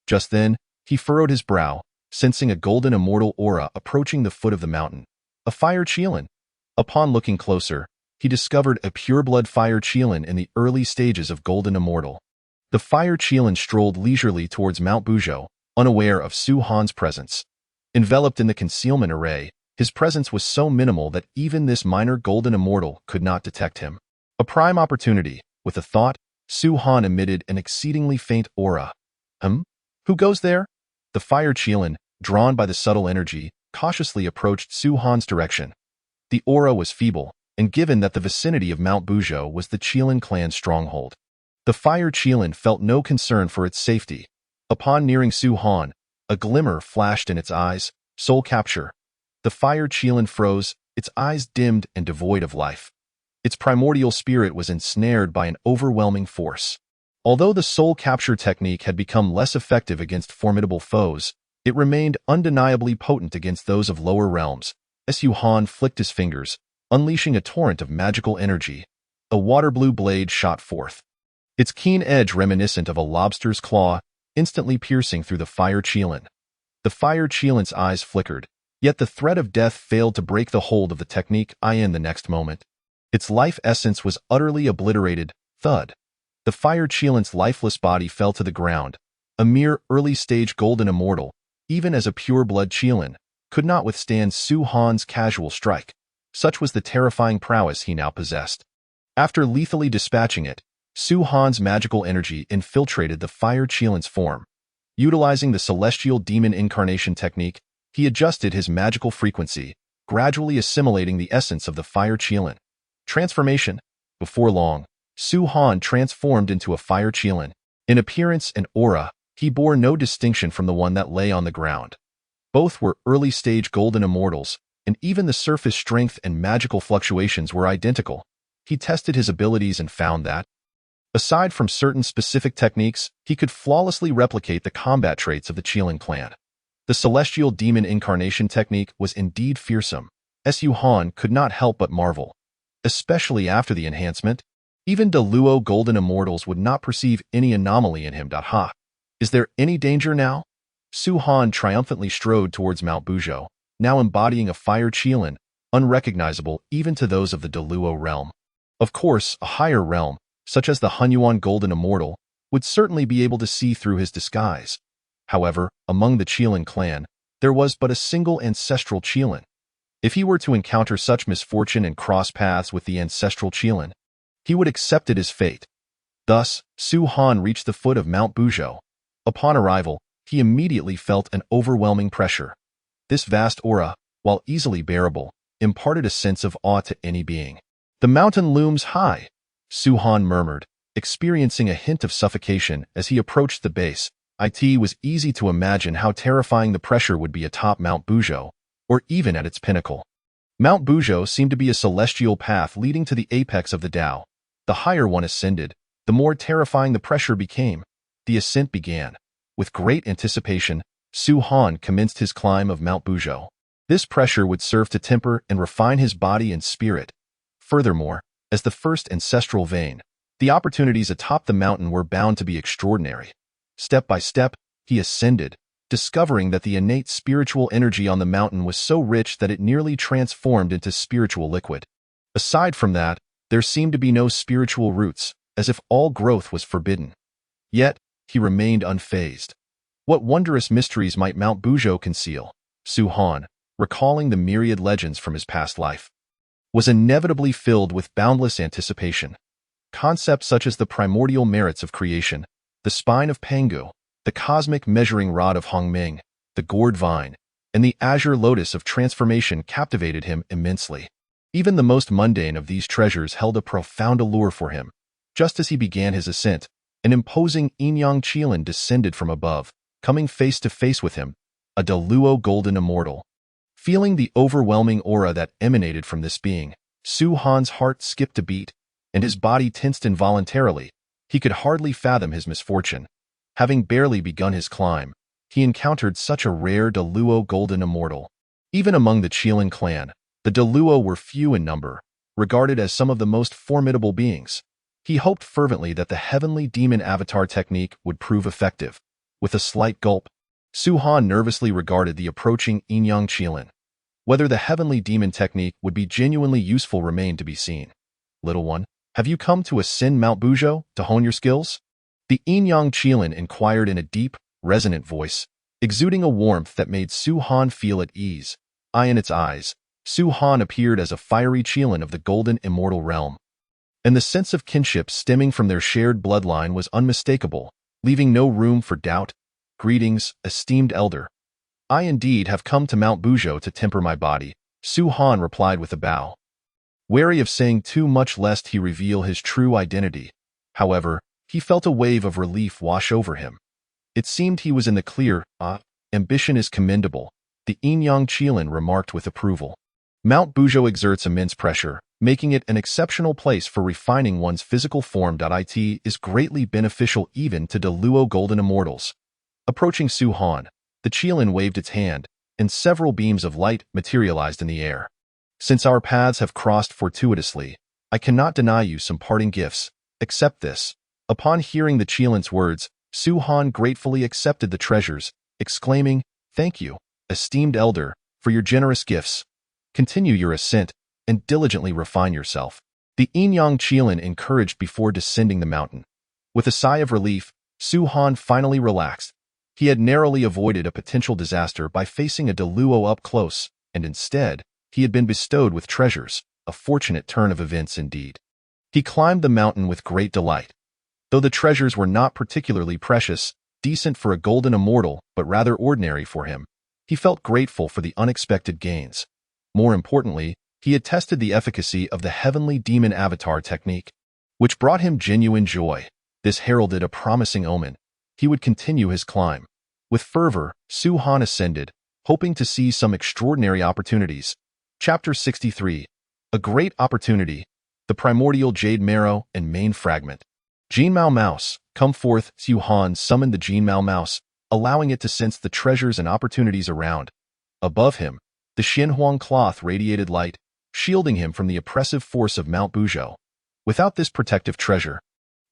[SPEAKER 1] Just then, he furrowed his brow, sensing a golden immortal aura approaching the foot of the mountain. A fire Qilin. Upon looking closer, he discovered a pure-blood fire Qilin in the early stages of golden immortal. The fire Qilin strolled leisurely towards Mount Bujo, unaware of Su Han's presence. Enveloped in the concealment array, his presence was so minimal that even this minor golden immortal could not detect him. A prime opportunity. With a thought, Su Han emitted an exceedingly faint aura. Who goes there? The fire Qilin, drawn by the subtle energy, cautiously approached Su Han's direction. The aura was feeble, and given that the vicinity of Mount Bujo was the Qilin clan's stronghold, the fire Qilin felt no concern for its safety. Upon nearing Su Han, a glimmer flashed in its eyes. Soul capture. The fire Qilin froze, its eyes dimmed and devoid of life. Its primordial spirit was ensnared by an overwhelming force. Although the soul capture technique had become less effective against formidable foes, it remained undeniably potent against those of lower realms. Su Han flicked his fingers, unleashing a torrent of magical energy. A water-blue blade shot forth, its keen edge reminiscent of a lobster's claw, instantly piercing through the fire Qilin. The fire Qilin's eyes flickered, yet the threat of death failed to break the hold of the technique in the next moment. Its life essence was utterly obliterated. Thud. The fire Qilin's lifeless body fell to the ground. A mere early-stage golden immortal, even as a pure-blood Qilin, could not withstand Su Han's casual strike. Such was the terrifying prowess he now possessed. After lethally dispatching it, Su Han's magical energy infiltrated the fire Qilin's form. Utilizing the celestial demon incarnation technique, he adjusted his magical frequency, gradually assimilating the essence of the fire Qilin. Transformation. Before long, Su Han transformed into a fire Qilin. In appearance and aura, he bore no distinction from the one that lay on the ground. Both were early-stage golden immortals, and even the surface strength and magical fluctuations were identical. He tested his abilities and found that, aside from certain specific techniques, he could flawlessly replicate the combat traits of the Qilin clan. The celestial demon incarnation technique was indeed fearsome. Su Han could not help but marvel. Especially after the enhancement, even Deluo golden immortals would not perceive any anomaly in him. Is there any danger now? Su Han triumphantly strode towards Mount Bujo, now embodying a fire Qilin, unrecognizable even to those of the Deluo realm. Of course, a higher realm, such as the Hunyuan golden immortal, would certainly be able to see through his disguise. However, among the Qilin clan, there was but a single ancestral Qilin. If he were to encounter such misfortune and cross paths with the ancestral Qilin, he would accept it as fate. Thus, Su Han reached the foot of Mount Buzhou. Upon arrival, he immediately felt an overwhelming pressure. This vast aura, while easily bearable, imparted a sense of awe to any being. "The mountain looms high," Su Han murmured, experiencing a hint of suffocation as he approached the base. It was easy to imagine how terrifying the pressure would be atop Mount Buzhou, or even at its pinnacle. Mount Buzhou seemed to be a celestial path leading to the apex of the Tao. The higher one ascended, the more terrifying the pressure became. The ascent began. With great anticipation, Su Han commenced his climb of Mount Buzhou. This pressure would serve to temper and refine his body and spirit. Furthermore, as the first ancestral vein, the opportunities atop the mountain were bound to be extraordinary. Step by step, he ascended, discovering that the innate spiritual energy on the mountain was so rich that it nearly transformed into spiritual liquid. Aside from that, there seemed to be no spiritual roots, as if all growth was forbidden. Yet, he remained unfazed. What wondrous mysteries might Mount Buzhou conceal? Su Han, recalling the myriad legends from his past life, was inevitably filled with boundless anticipation. Concepts such as the primordial merits of creation, the spine of Pangu, the cosmic measuring rod of Hongming, the gourd vine, and the azure lotus of transformation captivated him immensely. Even the most mundane of these treasures held a profound allure for him. Just as he began his ascent, an imposing Yinyang Qilin descended from above, coming face to face with him, a Deluo golden immortal. Feeling the overwhelming aura that emanated from this being, Su Han's heart skipped a beat, and his body tensed involuntarily. He could hardly fathom his misfortune. Having barely begun his climb, he encountered such a rare Deluo golden immortal. Even among the Qilin clan, the Deluo were few in number, regarded as some of the most formidable beings. He hoped fervently that the heavenly demon avatar technique would prove effective. With a slight gulp, Su Han nervously regarded the approaching Yinyang Qilin. Whether the heavenly demon technique would be genuinely useful remained to be seen. "Little one, have you come to ascend Mount Buzhou to hone your skills?" The Yinyang Qilin inquired in a deep, resonant voice, exuding a warmth that made Su Han feel at ease. Eye in its eyes, Su Han appeared as a fiery Qilin of the golden immortal realm, and the sense of kinship stemming from their shared bloodline was unmistakable, leaving no room for doubt. "Greetings, esteemed elder. I indeed have come to Mount Buzhou to temper my body," Su Han replied with a bow, wary of saying too much lest he reveal his true identity. However, he felt a wave of relief wash over him. It seemed he was in the clear. Ambition is commendable," the Yinyang Qilin remarked with approval. "Mount Buzhou exerts immense pressure, making it an exceptional place for refining one's physical form. It is greatly beneficial even to Deluo golden immortals." Approaching Su Han, the Qilin waved its hand, and several beams of light materialized in the air. "Since our paths have crossed fortuitously, I cannot deny you some parting gifts. Accept this." Upon hearing the Qilin's words, Su Han gratefully accepted the treasures, exclaiming, "Thank you, esteemed elder, for your generous gifts. Continue your ascent, and diligently refine yourself." The Yinyang Qilin encouraged before descending the mountain. With a sigh of relief, Su Han finally relaxed. He had narrowly avoided a potential disaster by facing a Deluo up close, and instead, he had been bestowed with treasures, a fortunate turn of events indeed. He climbed the mountain with great delight. Though the treasures were not particularly precious, decent for a golden immortal, but rather ordinary for him, he felt grateful for the unexpected gains. More importantly, he had tested the efficacy of the heavenly demon avatar technique, which brought him genuine joy. This heralded a promising omen. He would continue his climb. With fervor, Su Han ascended, hoping to seize some extraordinary opportunities. Chapter 63. A Great Opportunity. The Primordial Jade Marrow and Main Fragment. Jinmao Mouse, come forth. Su Han summoned the Jinmao Mouse, allowing it to sense the treasures and opportunities around. Above him, the Xinhuang cloth radiated light, shielding him from the oppressive force of Mount Buzhou. Without this protective treasure,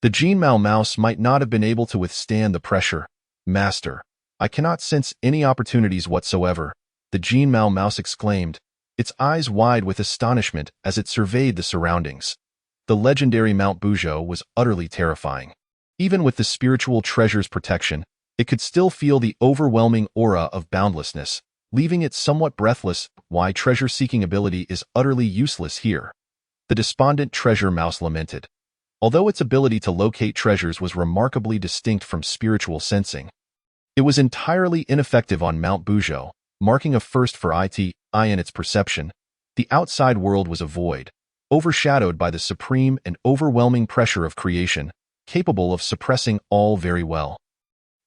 [SPEAKER 1] the Jinmao Mouse might not have been able to withstand the pressure. "Master, I cannot sense any opportunities whatsoever," the Jinmao Mouse exclaimed, its eyes wide with astonishment as it surveyed the surroundings. The legendary Mount Buzhou was utterly terrifying. Even with the spiritual treasure's protection, it could still feel the overwhelming aura of boundlessness, leaving it somewhat breathless. Why treasure-seeking ability is utterly useless here. The despondent treasure mouse lamented. Although its ability to locate treasures was remarkably distinct from spiritual sensing, it was entirely ineffective on Mount Bujo, marking a first for it in its perception. The outside world was a void, overshadowed by the supreme and overwhelming pressure of creation, capable of suppressing all very well.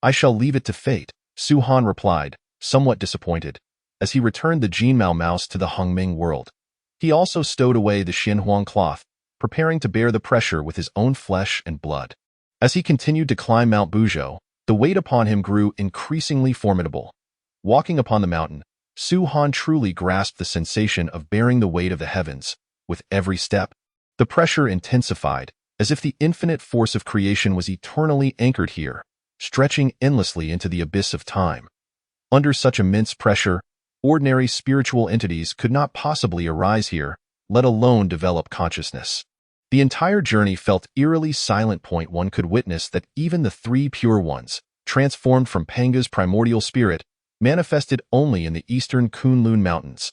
[SPEAKER 1] I shall leave it to fate, Su Han replied, somewhat disappointed, as he returned the Jinmao mouse to the Hongming world. He also stowed away the Xinhuang cloth, preparing to bear the pressure with his own flesh and blood. As he continued to climb Mount Bujo, the weight upon him grew increasingly formidable. Walking upon the mountain, Su Han truly grasped the sensation of bearing the weight of the heavens. With every step, the pressure intensified, as if the infinite force of creation was eternally anchored here, stretching endlessly into the abyss of time. Under such immense pressure, ordinary spiritual entities could not possibly arise here, let alone develop consciousness. The entire journey felt eerily silent. One could witness that even the three pure ones, transformed from Panga's primordial spirit, manifested only in the eastern Kunlun Mountains.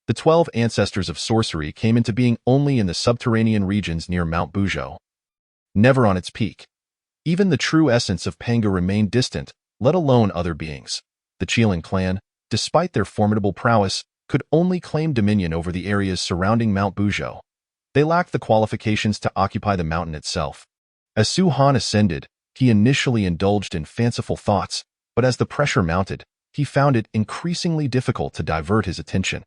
[SPEAKER 1] The 12 ancestors of sorcery came into being only in the subterranean regions near Mount Bujo, never on its peak. Even the true essence of Panga remained distant, let alone other beings. The Qiling clan, despite their formidable prowess, could only claim dominion over the areas surrounding Mount Bujo. They lacked the qualifications to occupy the mountain itself. As Su Han ascended, he initially indulged in fanciful thoughts, but as the pressure mounted, he found it increasingly difficult to divert his attention.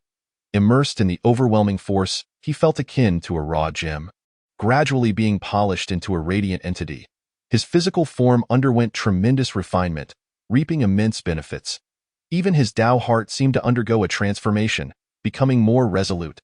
[SPEAKER 1] Immersed in the overwhelming force, he felt akin to a raw gem, gradually being polished into a radiant entity. His physical form underwent tremendous refinement, reaping immense benefits. Even his Tao heart seemed to undergo a transformation, becoming more resolute.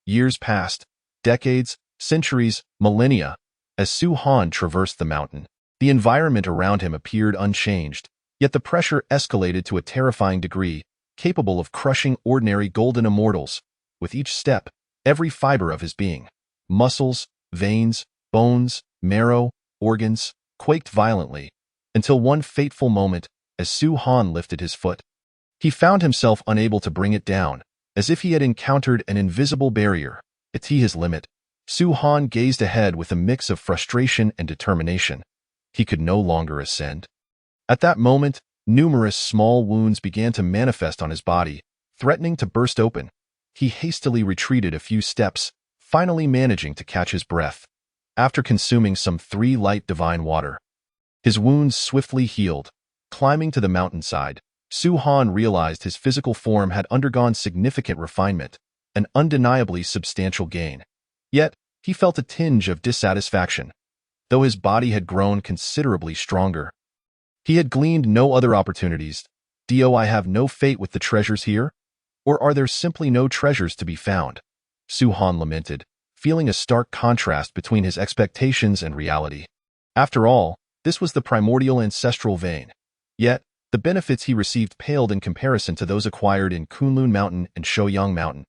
[SPEAKER 1] Years passed, decades, centuries, millennia. As Su Han traversed the mountain, the environment around him appeared unchanged, yet the pressure escalated to a terrifying degree, capable of crushing ordinary golden immortals. With each step, every fiber of his being, muscles, veins, bones, marrow, organs, quaked violently, until one fateful moment, as Su Han lifted his foot, he found himself unable to bring it down, as if he had encountered an invisible barrier. At his limit, Su Han gazed ahead with a mix of frustration and determination. He could no longer ascend. At that moment, numerous small wounds began to manifest on his body, threatening to burst open. He hastily retreated a few steps, finally managing to catch his breath. After consuming some 3 light divine water, his wounds swiftly healed. Climbing to the mountainside, Su Han realized his physical form had undergone significant refinement, an undeniably substantial gain. Yet, he felt a tinge of dissatisfaction. Though his body had grown considerably stronger, he had gleaned no other opportunities. Do I have no fate with the treasures here? Or are there simply no treasures to be found? Su Han lamented, feeling a stark contrast between his expectations and reality. After all, this was the primordial ancestral vein. Yet, the benefits he received paled in comparison to those acquired in Kunlun Mountain and Shouyang Mountain.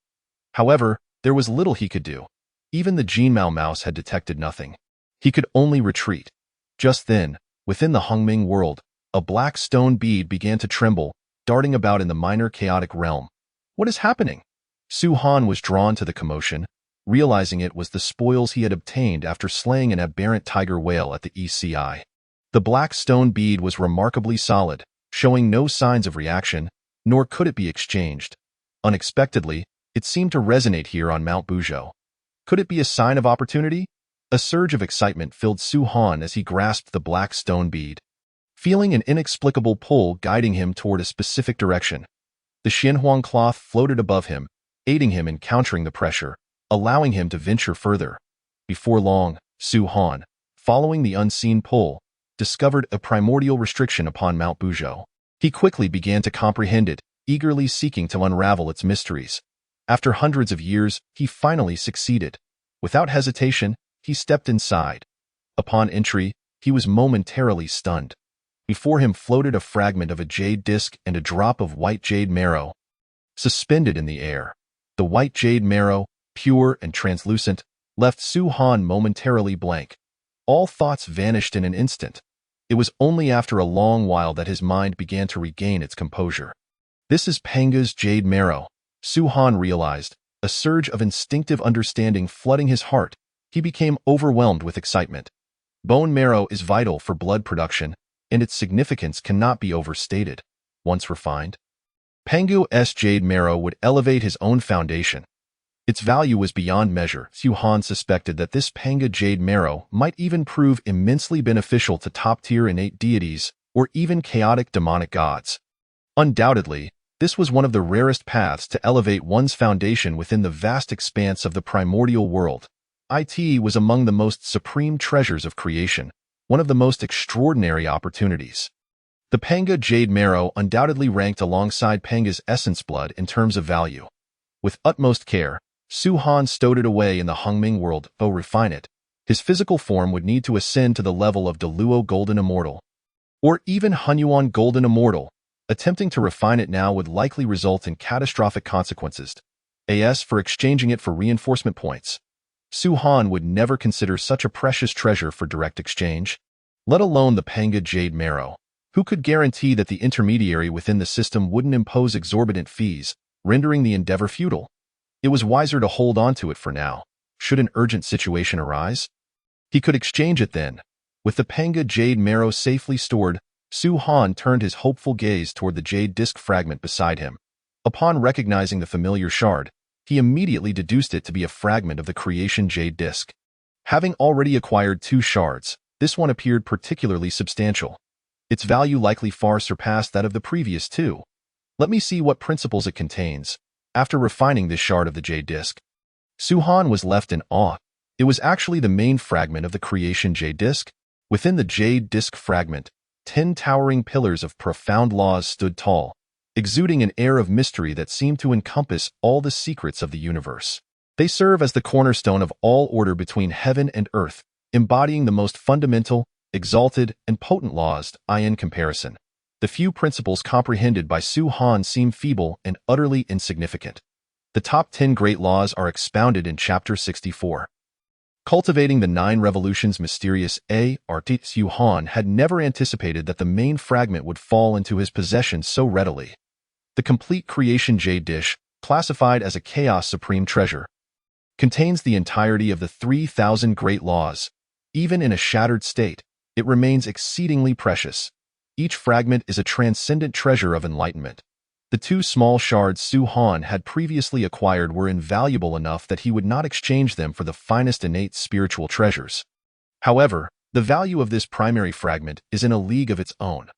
[SPEAKER 1] However, there was little he could do. Even the Jinmao mouse had detected nothing. He could only retreat. Just then, within the Hongming world, a black stone bead began to tremble, darting about in the minor chaotic realm. What is happening? Su Han was drawn to the commotion, realizing it was the spoils he had obtained after slaying an aberrant tiger whale at the ECI. The black stone bead was remarkably solid, showing no signs of reaction, nor could it be exchanged. Unexpectedly, it seemed to resonate here on Mount Bujo. Could it be a sign of opportunity? A surge of excitement filled Su Han as he grasped the black stone bead, feeling an inexplicable pull guiding him toward a specific direction. The Xinhuang cloth floated above him, aiding him in countering the pressure, allowing him to venture further. Before long, Su Han, following the unseen pull, discovered a primordial restriction upon Mount Bujo. He quickly began to comprehend it, eagerly seeking to unravel its mysteries. After hundreds of years, he finally succeeded. Without hesitation, he stepped inside. Upon entry, he was momentarily stunned. Before him floated a fragment of a jade disc and a drop of white jade marrow, suspended in the air. The white jade marrow, pure and translucent, left Su Han momentarily blank. All thoughts vanished in an instant. It was only after a long while that his mind began to regain its composure. This is Panga's jade marrow, Su-Han realized, a surge of instinctive understanding flooding his heart. He became overwhelmed with excitement. Bone marrow is vital for blood production, and its significance cannot be overstated. Once refined, Pangu's jade marrow would elevate his own foundation. Its value was beyond measure. Su-Han suspected that this Panga jade marrow might even prove immensely beneficial to top-tier innate deities or even chaotic demonic gods. Undoubtedly, this was one of the rarest paths to elevate one's foundation within the vast expanse of the primordial world. It was among the most supreme treasures of creation, one of the most extraordinary opportunities. The Panga jade marrow undoubtedly ranked alongside Panga's essence blood in terms of value. With utmost care, Su-Han stowed it away in the Hongming world. To refine it, his physical form would need to ascend to the level of Deluo Golden Immortal, or even Hunyuan Golden Immortal. Attempting to refine it now would likely result in catastrophic consequences. As for exchanging it for reinforcement points, Su-Han would never consider such a precious treasure for direct exchange, let alone the Panga jade marrow. Who could guarantee that the intermediary within the system wouldn't impose exorbitant fees, rendering the endeavor futile? It was wiser to hold on to it for now. Should an urgent situation arise, he could exchange it then. With the Panga jade marrow safely stored, Su-Han turned his hopeful gaze toward the jade disc fragment beside him. Upon recognizing the familiar shard, he immediately deduced it to be a fragment of the creation jade disc. Having already acquired 2 shards, this one appeared particularly substantial. Its value likely far surpassed that of the previous 2. Let me see what principles it contains. After refining this shard of the jade disc, Su-Han was left in awe. It was actually the main fragment of the creation jade disc. Within the jade disc fragment, 10 towering pillars of profound laws stood tall, exuding an air of mystery that seemed to encompass all the secrets of the universe. They serve as the cornerstone of all order between heaven and earth, embodying the most fundamental, exalted, and potent laws. In comparison, the few principles comprehended by Su-Han seem feeble and utterly insignificant. The top 10 great laws are expounded in Chapter 64. Cultivating the 9 revolutions mysterious art. Su-Han had never anticipated that the main fragment would fall into his possession so readily. The complete creation jade dish, classified as a chaos supreme treasure, contains the entirety of the 3,000 great laws. Even in a shattered state, it remains exceedingly precious. Each fragment is a transcendent treasure of enlightenment. The 2 small shards Su-Han had previously acquired were invaluable enough that he would not exchange them for the finest innate spiritual treasures. However, the value of this primary fragment is in a league of its own.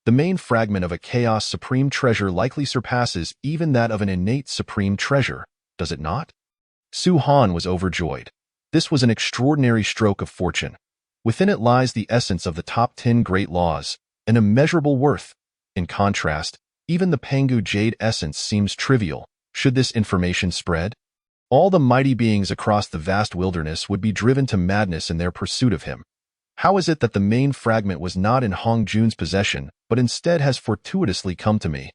[SPEAKER 1] The main fragment of a chaos supreme treasure likely surpasses even that of an innate supreme treasure, does it not? Su-Han was overjoyed. This was an extraordinary stroke of fortune. Within it lies the essence of the top 10 great laws, an immeasurable worth. In contrast, even the Pangu jade essence seems trivial. Should this information spread, all the mighty beings across the vast wilderness would be driven to madness in their pursuit of him. How is it that the main fragment was not in Hong Jun's possession, but instead has fortuitously come to me?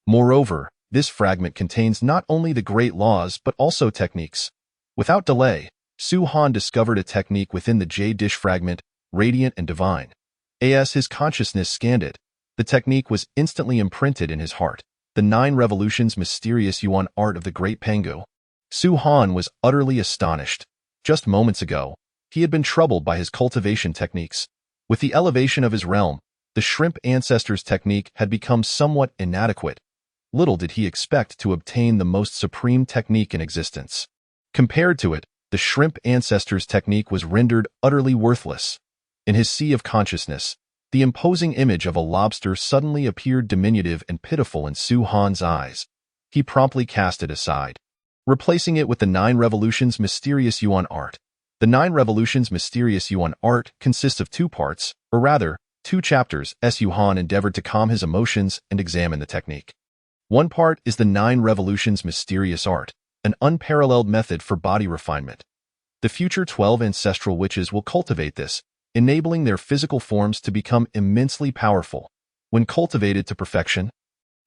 [SPEAKER 1] Moreover, this fragment contains not only the great laws but also techniques. Without delay, Su-Han discovered a technique within the jade dish fragment, radiant and divine. As his consciousness scanned it, the technique was instantly imprinted in his heart. The 9 revolutions mysterious yuan art of the great Pangu. Su-Han was utterly astonished. Just moments ago, he had been troubled by his cultivation techniques. With the elevation of his realm, the shrimp ancestors technique had become somewhat inadequate. Little did he expect to obtain the most supreme technique in existence. Compared to it, the shrimp ancestors technique was rendered utterly worthless. In his sea of consciousness, the imposing image of a lobster suddenly appeared diminutive and pitiful in Su-Han's eyes. He promptly cast it aside, replacing it with the 9 revolutions mysterious yuan art. The 9 revolutions mysterious yuan art consists of 2 parts, or rather, 2 chapters. Su-Han endeavored to calm his emotions and examine the technique. One part is the 9 revolutions mysterious art, an unparalleled method for body refinement. The future 12 ancestral witches will cultivate this, enabling their physical forms to become immensely powerful. When cultivated to perfection,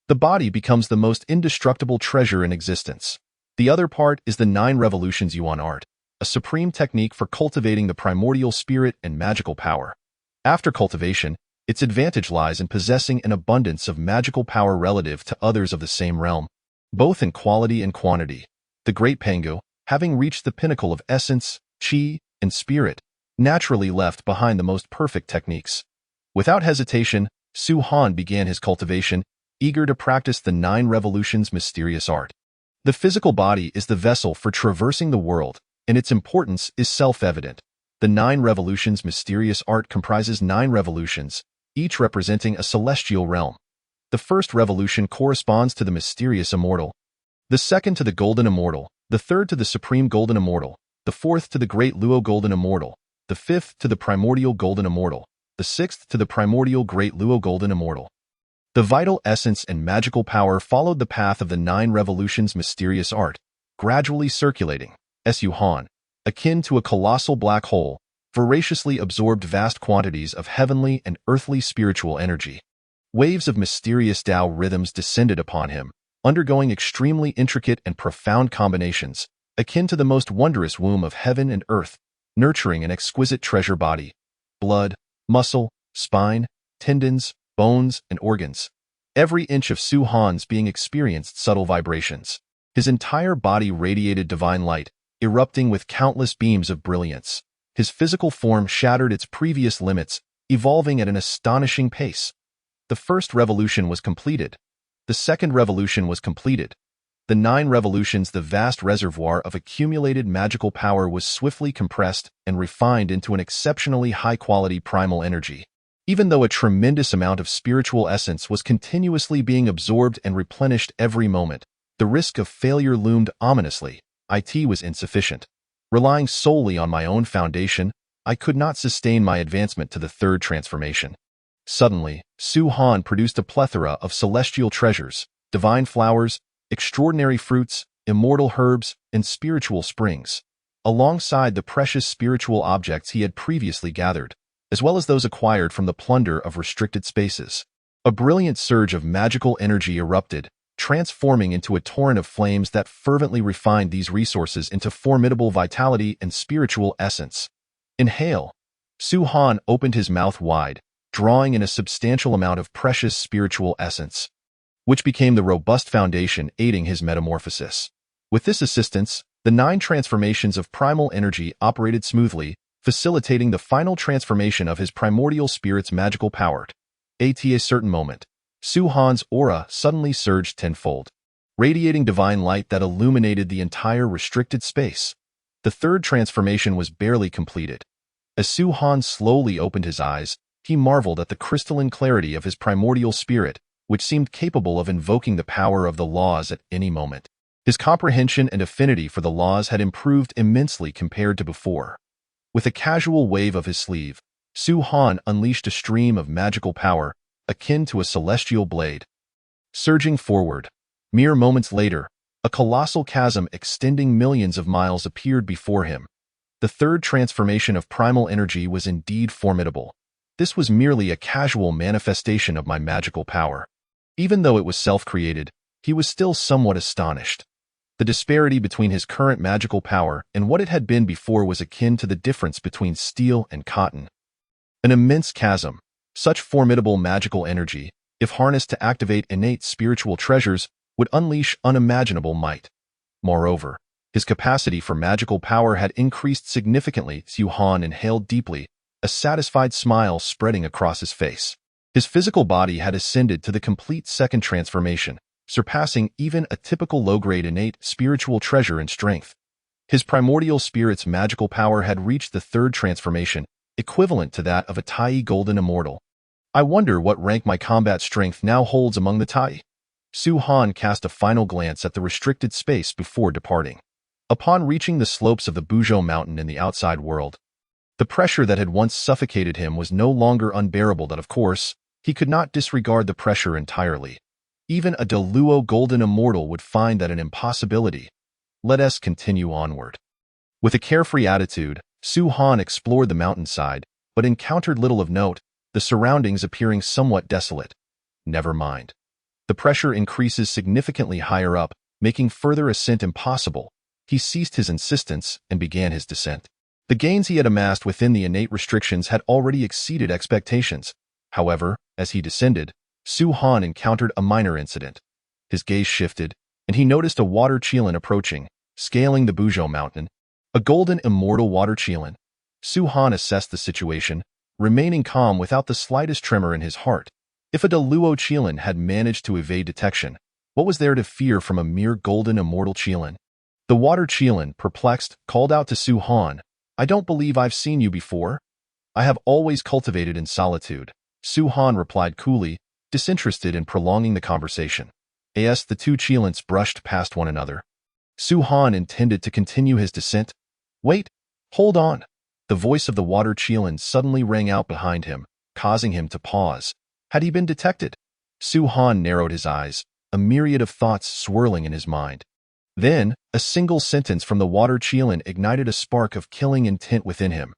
[SPEAKER 1] the body becomes the most indestructible treasure in existence. The other part is the 9 revolutions yuan art, a supreme technique for cultivating the primordial spirit and magical power. After cultivation, Its advantage lies in possessing an abundance of magical power relative to others of the same realm, both in quality and quantity. The Great Pango, having reached the pinnacle of essence, chi, and spirit, naturally left behind the most perfect techniques. Without hesitation, Su Han began his cultivation, eager to practice the 9 revolutions mysterious art. The physical body is the vessel for traversing the world, and its importance is self-evident. The 9 revolutions mysterious art comprises 9 revolutions, each representing a celestial realm. The first revolution corresponds to the mysterious immortal, the second to the golden immortal, the third to the supreme golden immortal, the fourth to the great Luo golden immortal, the fifth to the primordial golden immortal, the sixth to the primordial great Luo golden immortal. The vital essence and magical power followed the path of the 9 revolutions mysterious art, gradually circulating, Su Han, akin to a colossal black hole, voraciously absorbed vast quantities of heavenly and earthly spiritual energy. Waves of mysterious Tao rhythms descended upon him, undergoing extremely intricate and profound combinations, akin to the most wondrous womb of heaven and earth, nurturing an exquisite treasure body, blood, muscle, spine, tendons, bones, and organs. Every inch of Su Han's being experienced subtle vibrations. His entire body radiated divine light, erupting with countless beams of brilliance. His physical form shattered its previous limits, evolving at an astonishing pace. The first revolution was completed. The second revolution was completed. The 9 revolutions, the vast reservoir of accumulated magical power, was swiftly compressed and refined into an exceptionally high-quality primal energy. Even though a tremendous amount of spiritual essence was continuously being absorbed and replenished every moment, the risk of failure loomed ominously. It was insufficient. Relying solely on my own foundation, I could not sustain my advancement to the third transformation. Suddenly, Su Han produced a plethora of celestial treasures, divine flowers, extraordinary fruits, immortal herbs, and spiritual springs, alongside the precious spiritual objects he had previously gathered, as well as those acquired from the plunder of restricted spaces. A brilliant surge of magical energy erupted, transforming into a torrent of flames that fervently refined these resources into formidable vitality and spiritual essence. Inhale. Su Han opened his mouth wide, drawing in a substantial amount of precious spiritual essence, which became the robust foundation aiding his metamorphosis. With this assistance, the 9 transformations of primal energy operated smoothly, facilitating the final transformation of his primordial spirit's magical power. At a certain moment, Su Han's aura suddenly surged tenfold, radiating divine light that illuminated the entire restricted space. The third transformation was barely completed. As Su Han slowly opened his eyes, he marveled at the crystalline clarity of his primordial spirit, which seemed capable of invoking the power of the laws at any moment. His comprehension and affinity for the laws had improved immensely compared to before. With a casual wave of his sleeve, Su Han unleashed a stream of magical power, akin to a celestial blade. Surging forward, mere moments later, a colossal chasm extending millions of miles appeared before him. The third transformation of primal energy was indeed formidable. This was merely a casual manifestation of my magical power. Even though it was self-created, he was still somewhat astonished. The disparity between his current magical power and what it had been before was akin to the difference between steel and cotton. An immense chasm. Such formidable magical energy, if harnessed to activate innate spiritual treasures, would unleash unimaginable might. Moreover, his capacity for magical power had increased significantly. Su Han inhaled deeply, a satisfied smile spreading across his face. His physical body had ascended to the complete second transformation, surpassing even a typical low-grade innate spiritual treasure in strength. His primordial spirit's magical power had reached the third transformation, equivalent to that of a Tai Golden Immortal. I wonder what rank my combat strength now holds among the Tai. Su Han cast a final glance at the restricted space before departing. Upon reaching the slopes of the Buzhou mountain in the outside world, the pressure that had once suffocated him was no longer unbearable. That, of course, he could not disregard the pressure entirely. Even a Luo Golden Immortal would find that an impossibility. Let us continue onward. With a carefree attitude, Su Han explored the mountainside, but encountered little of note, the surroundings appearing somewhat desolate. Never mind. The pressure increases significantly higher up, making further ascent impossible. He ceased his insistence and began his descent. The gains he had amassed within the innate restrictions had already exceeded expectations. However, as he descended, Su Han encountered a minor incident. His gaze shifted, and he noticed a water qilin approaching, scaling the Buzhou mountain. A golden immortal water qilin. Su Han assessed the situation, remaining calm without the slightest tremor in his heart. If a Deluo qilin had managed to evade detection, what was there to fear from a mere golden immortal qilin? The water qilin, perplexed, called out to Su Han, "I don't believe I've seen you before. I have always cultivated in solitude." Su Han replied coolly, disinterested in prolonging the conversation. As the two qilins brushed past one another, Su Han intended to continue his descent. "Wait, hold on." The voice of the water qilin suddenly rang out behind him, causing him to pause. Had he been detected? Su Han narrowed his eyes, a myriad of thoughts swirling in his mind. Then, a single sentence from the water qilin ignited a spark of killing intent within him.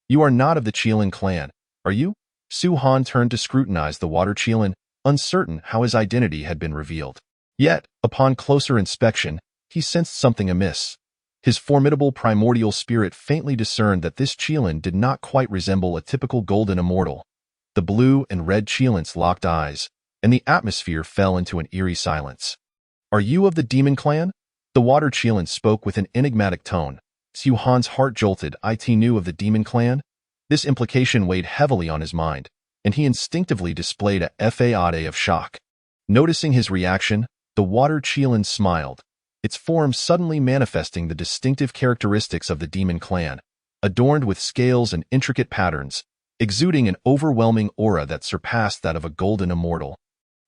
[SPEAKER 1] "You are not of the Qilin clan, are you?" Su Han turned to scrutinize the water qilin, uncertain how his identity had been revealed. Yet, upon closer inspection, he sensed something amiss. His formidable primordial spirit faintly discerned that this qilin did not quite resemble a typical golden immortal. The blue and red qilins locked eyes, and the atmosphere fell into an eerie silence. "Are you of the demon clan?" The water qilin spoke with an enigmatic tone. Su Han's heart jolted. It knew of the demon clan? This implication weighed heavily on his mind, and he instinctively displayed a fade of shock. Noticing his reaction, the water qilin smiled, its form suddenly manifesting the distinctive characteristics of the demon clan, adorned with scales and intricate patterns, exuding an overwhelming aura that surpassed that of a golden immortal.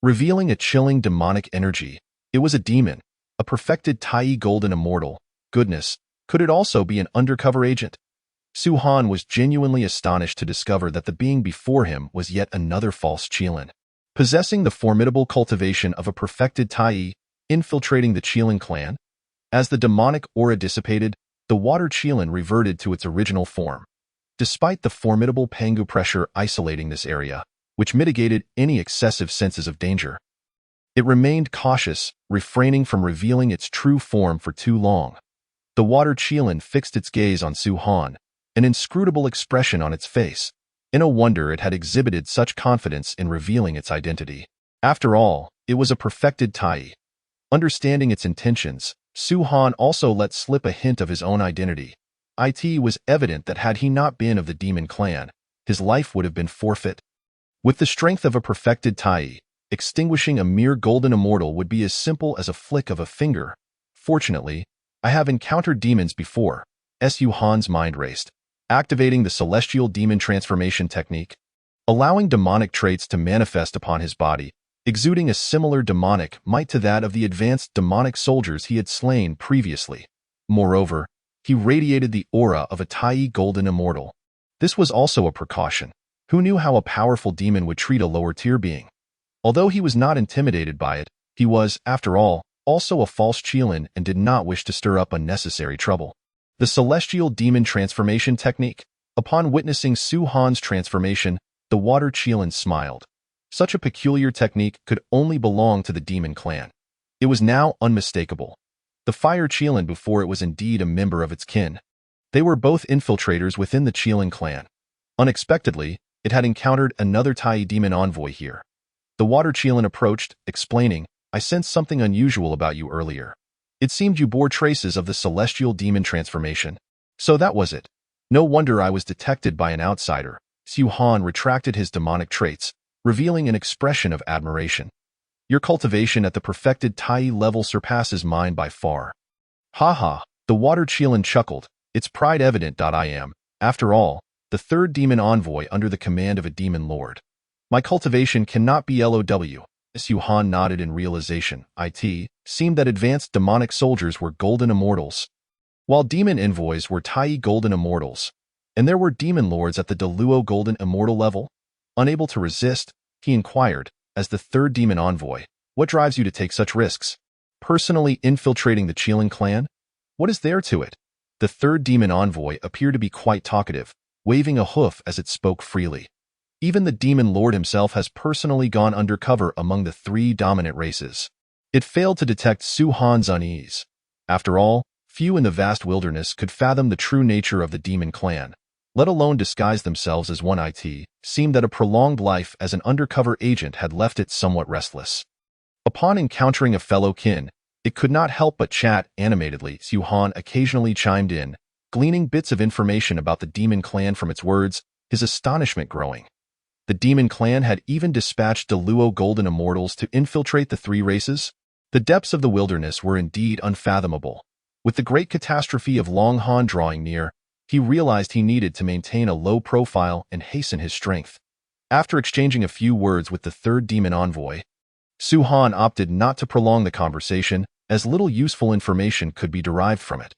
[SPEAKER 1] Revealing a chilling demonic energy, it was a demon, a perfected Tai golden immortal. Goodness, could it also be an undercover agent? Su Han was genuinely astonished to discover that the being before him was yet another false qilin, possessing the formidable cultivation of a perfected Tai, infiltrating the Qilin clan. As the demonic aura dissipated, the water qilin reverted to its original form. Despite the formidable Pangu pressure isolating this area, which mitigated any excessive senses of danger, it remained cautious, refraining from revealing its true form for too long. The water qilin fixed its gaze on Su Han, an inscrutable expression on its face. In a wonder it had exhibited such confidence in revealing its identity. After all, it was a perfected Tai. Understanding its intentions, Su Han also let slip a hint of his own identity. It was evident that had he not been of the demon clan, his life would have been forfeit. With the strength of a perfected Tai, extinguishing a mere golden immortal would be as simple as a flick of a finger. Fortunately, I have encountered demons before. Su Han's mind raced, activating the celestial demon transformation technique, allowing demonic traits to manifest upon his body, exuding a similar demonic might to that of the advanced demonic soldiers he had slain previously. Moreover, he radiated the aura of a Tai golden immortal. This was also a precaution. Who knew how a powerful demon would treat a lower-tier being? Although he was not intimidated by it, he was, after all, also a false qilin and did not wish to stir up unnecessary trouble. The celestial demon transformation technique. Upon witnessing Su Han's transformation, the water qilin smiled. Such a peculiar technique could only belong to the demon clan. It was now unmistakable. The fire qilin before it was indeed a member of its kin. They were both infiltrators within the Qilin clan. Unexpectedly, it had encountered another Tai demon envoy here. The water qilin approached, explaining, "I sensed something unusual about you earlier. It seemed you bore traces of the celestial demon transformation. So that was it. No wonder I was detected by an outsider." Su Han retracted his demonic traits, revealing an expression of admiration. "Your cultivation at the perfected Tai level surpasses mine by far." "Ha." The water qilin chuckled, its pride evident. "I am, after all, the third demon envoy under the command of a demon lord. My cultivation cannot be LOW. Su Han nodded in realization. It seemed that advanced demonic soldiers were golden immortals, while demon envoys were Tai golden immortals, and there were demon lords at the Deluo golden immortal level. Unable to resist, he inquired, as the third demon envoy, "What drives you to take such risks? Personally infiltrating the Qilin clan? What is there to it?" The third demon envoy appeared to be quite talkative, waving a hoof as it spoke freely. "Even the demon lord himself has personally gone undercover among the three dominant races." It failed to detect Su Han's unease. After all, few in the vast wilderness could fathom the true nature of the demon clan. let alone disguise themselves as one. It seemed that a prolonged life as an undercover agent had left it somewhat restless. Upon encountering a fellow kin, it could not help but chat animatedly. Su Han occasionally chimed in, gleaning bits of information about the demon clan from its words, his astonishment growing. The demon clan had even dispatched the Luo golden immortals to infiltrate the three races. The depths of the wilderness were indeed unfathomable. With the great catastrophe of Long Han drawing near, he realized he needed to maintain a low profile and hasten his strength. After exchanging a few words with the third demon envoy, Su Han opted not to prolong the conversation, as little useful information could be derived from it.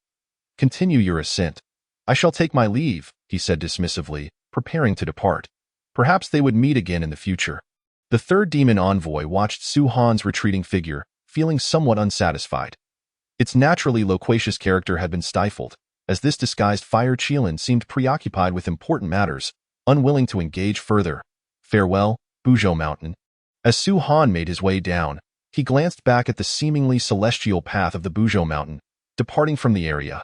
[SPEAKER 1] "Continue your ascent. I shall take my leave," he said dismissively, preparing to depart. Perhaps they would meet again in the future. The third demon envoy watched Su Han's retreating figure, feeling somewhat unsatisfied. Its naturally loquacious character had been stifled, as this disguised fire Qilin seemed preoccupied with important matters, unwilling to engage further. "Farewell, Buzhou Mountain." As Su Han made his way down, he glanced back at the seemingly celestial path of the Buzhou Mountain, departing from the area.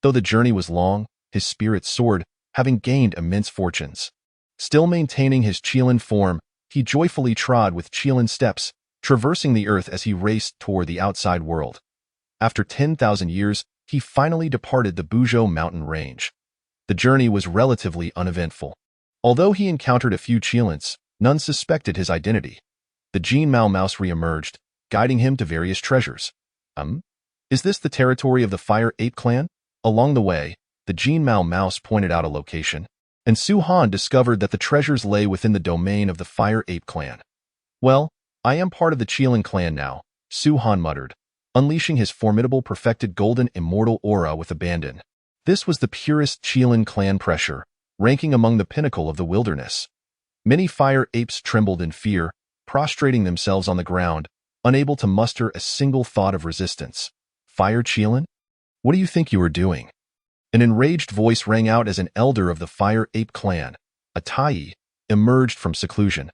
[SPEAKER 1] Though the journey was long, his spirits soared, having gained immense fortunes. Still maintaining his Qilin form, he joyfully trod with Qilin steps, traversing the earth as he raced toward the outside world. After 10,000 years, he finally departed the Buzhou mountain range. The journey was relatively uneventful. Although he encountered a few Qilins, none suspected his identity. The Jin Mao mouse re-emerged, guiding him to various treasures. Is this the territory of the Fire Ape clan? Along the way, the Jin Mao mouse pointed out a location, and Su Han discovered that the treasures lay within the domain of the Fire Ape clan. "Well, I am part of the Qilin clan now," Su Han muttered, unleashing his formidable perfected golden immortal aura with abandon. This was the purest Qilin clan pressure, ranking among the pinnacle of the wilderness. Many fire apes trembled in fear, prostrating themselves on the ground, unable to muster a single thought of resistance. "Fire Qilin? What do you think you are doing?" An enraged voice rang out as an elder of the Fire Ape clan, a Tai, emerged from seclusion.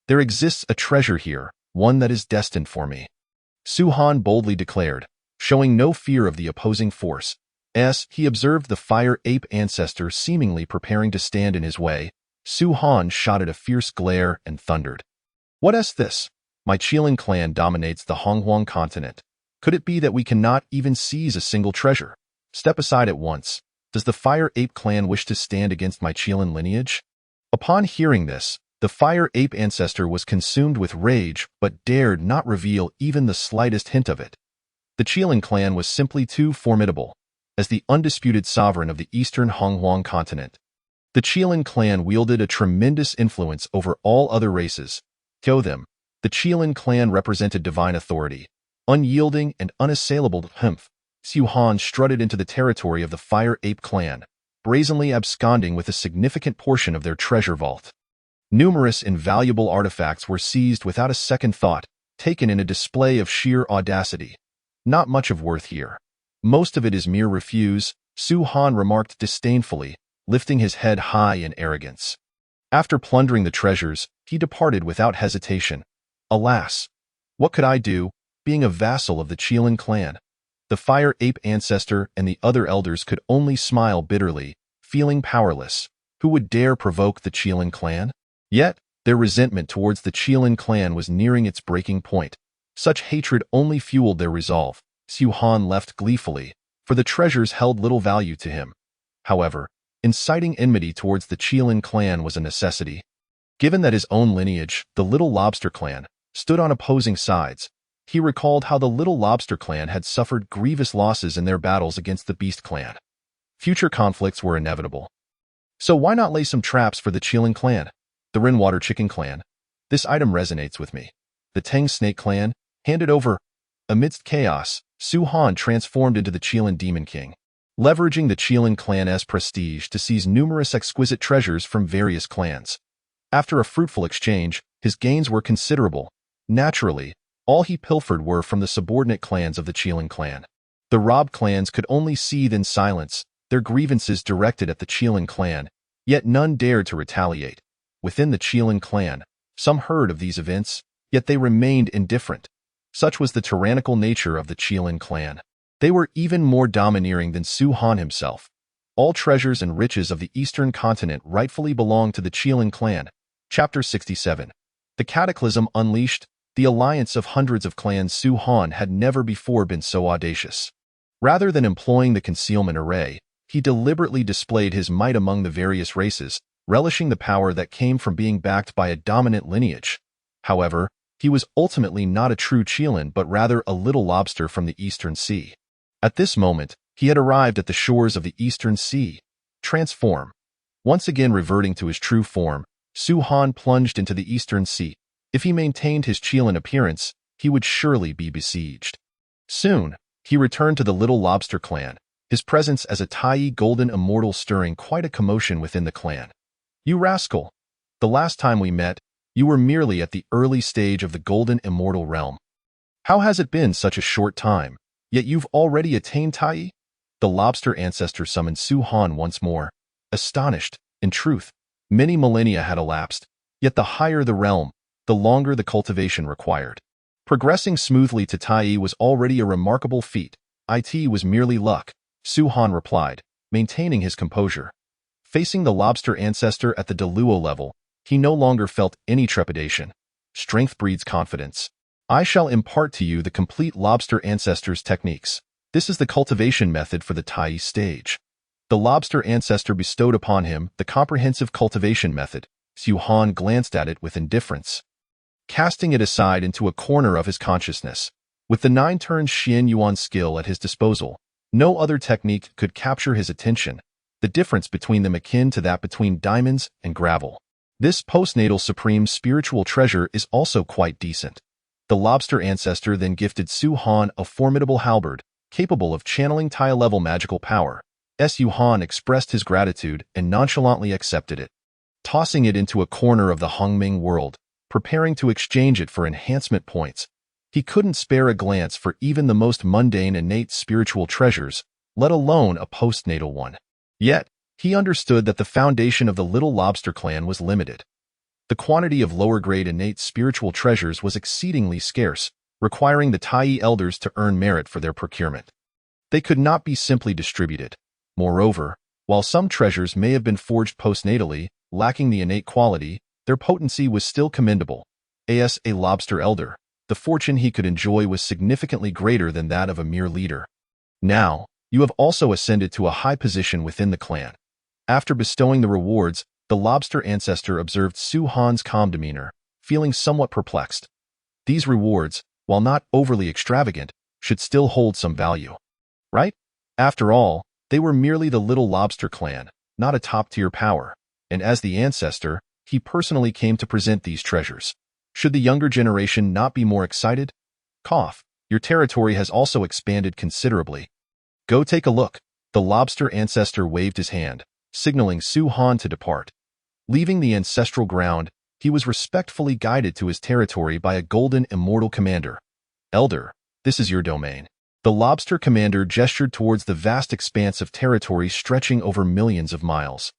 [SPEAKER 1] "There exists a treasure here, one that is destined for me," Su Han boldly declared, showing no fear of the opposing force. As he observed the Fire Ape ancestor seemingly preparing to stand in his way, Su Han shot at a fierce glare and thundered. "What is this? My Qilin clan dominates the Honghuang continent. Could it be that we cannot even seize a single treasure? Step aside at once. Does the Fire Ape clan wish to stand against my Qilin lineage?" Upon hearing this, the Fire Ape ancestor was consumed with rage but dared not reveal even the slightest hint of it. The Qilin clan was simply too formidable. As the undisputed sovereign of the eastern Honghuang continent, the Qilin clan wielded a tremendous influence over all other races. To them, the Qilin clan represented divine authority, unyielding and unassailable. Su Han strutted into the territory of the Fire Ape clan, brazenly absconding with a significant portion of their treasure vault. Numerous invaluable artifacts were seized without a second thought, taken in a display of sheer audacity. "Not much of worth here. Most of it is mere refuse," Su Han remarked disdainfully, lifting his head high in arrogance. After plundering the treasures, he departed without hesitation. Alas! What could I do, being a vassal of the Qilin clan? The Fire Ape ancestor and the other elders could only smile bitterly, feeling powerless. Who would dare provoke the Qilin clan? Yet, their resentment towards the Qilin clan was nearing its breaking point. Such hatred only fueled their resolve. Su Han left gleefully, for the treasures held little value to him. However, inciting enmity towards the Qilin clan was a necessity. Given that his own lineage, the Little Lobster clan, stood on opposing sides, he recalled how the Little Lobster clan had suffered grievous losses in their battles against the Beast clan. Future conflicts were inevitable. So why not lay some traps for the Qilin clan? The Renwater Chicken clan. This item resonates with me. The Teng Snake clan, handed over. Amidst chaos, Su Han transformed into the Qilin Demon King, leveraging the Qilin clan's prestige to seize numerous exquisite treasures from various clans. After a fruitful exchange, his gains were considerable. Naturally, all he pilfered were from the subordinate clans of the Qilin clan. The robbed clans could only seethe in silence, their grievances directed at the Qilin clan, yet none dared to retaliate. Within the Qilin clan, some heard of these events, yet they remained indifferent. Such was the tyrannical nature of the Qilin clan. They were even more domineering than Su Han himself. All treasures and riches of the eastern continent rightfully belong to the Qilin clan. Chapter 67. The Cataclysm Unleashed. The alliance of hundreds of clans Su Han had never before been so audacious. Rather than employing the concealment array, he deliberately displayed his might among the various races, relishing the power that came from being backed by a dominant lineage. However, he was ultimately not a true Qilin but rather a little lobster from the Eastern Sea. At this moment, he had arrived at the shores of the Eastern Sea. Transform. Once again reverting to his true form, Su Han plunged into the Eastern Sea. If he maintained his Qilin appearance, he would surely be besieged. Soon, he returned to the Little Lobster clan, his presence as a Tai Golden Immortal stirring quite a commotion within the clan. "You rascal! The last time we met, you were merely at the early stage of the Golden Immortal realm. How has it been such a short time, yet you've already attained Tai?" The lobster ancestor summoned Su Han once more. Astonished, in truth, many millennia had elapsed, yet the higher the realm, the longer the cultivation required. Progressing smoothly to Tai was already a remarkable feat. "It was merely luck," Su Han replied, maintaining his composure. Facing the lobster ancestor at the Deluo level, he no longer felt any trepidation. Strength breeds confidence. "I shall impart to you the complete lobster ancestor's techniques. This is the cultivation method for the Tai stage." The lobster ancestor bestowed upon him the comprehensive cultivation method. Su Han glanced at it with indifference, casting it aside into a corner of his consciousness. With the 9-turn Xian Yuan skill at his disposal, no other technique could capture his attention, the difference between them akin to that between diamonds and gravel. This postnatal supreme spiritual treasure is also quite decent. The lobster ancestor then gifted Su Han a formidable halberd, capable of channeling Tai-level magical power. Su Han expressed his gratitude and nonchalantly accepted it. Tossing it into a corner of the Hongming world, preparing to exchange it for enhancement points, he couldn't spare a glance for even the most mundane innate spiritual treasures, let alone a postnatal one. Yet, he understood that the foundation of the Little Lobster clan was limited. The quantity of lower-grade innate spiritual treasures was exceedingly scarce, requiring the Tai elders to earn merit for their procurement. They could not be simply distributed. Moreover, while some treasures may have been forged postnatally, lacking the innate quality, their potency was still commendable. As a lobster elder, the fortune he could enjoy was significantly greater than that of a mere leader. "Now, you have also ascended to a high position within the clan." After bestowing the rewards, the lobster ancestor observed Su Han's calm demeanor, feeling somewhat perplexed. These rewards, while not overly extravagant, should still hold some value. Right? After all, they were merely the Little Lobster clan, not a top-tier power, and as the ancestor, he personally came to present these treasures. Should the younger generation not be more excited? Cough, your territory has also expanded considerably. Go take a look. The lobster ancestor waved his hand, signaling Su Han to depart. Leaving the ancestral ground, he was respectfully guided to his territory by a golden immortal commander. "Elder, this is your domain." The lobster commander gestured towards the vast expanse of territory stretching over millions of miles.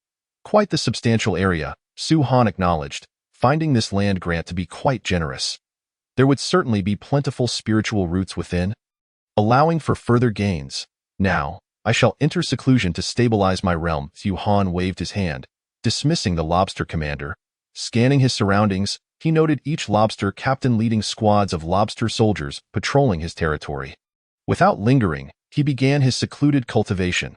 [SPEAKER 1] Quite the substantial area, Su Han acknowledged, finding this land grant to be quite generous. There would certainly be plentiful spiritual roots within, allowing for further gains. "Now, I shall enter seclusion to stabilize my realm." Su Han waved his hand, dismissing the lobster commander. Scanning his surroundings, he noted each lobster captain leading squads of lobster soldiers patrolling his territory. Without lingering, he began his secluded cultivation.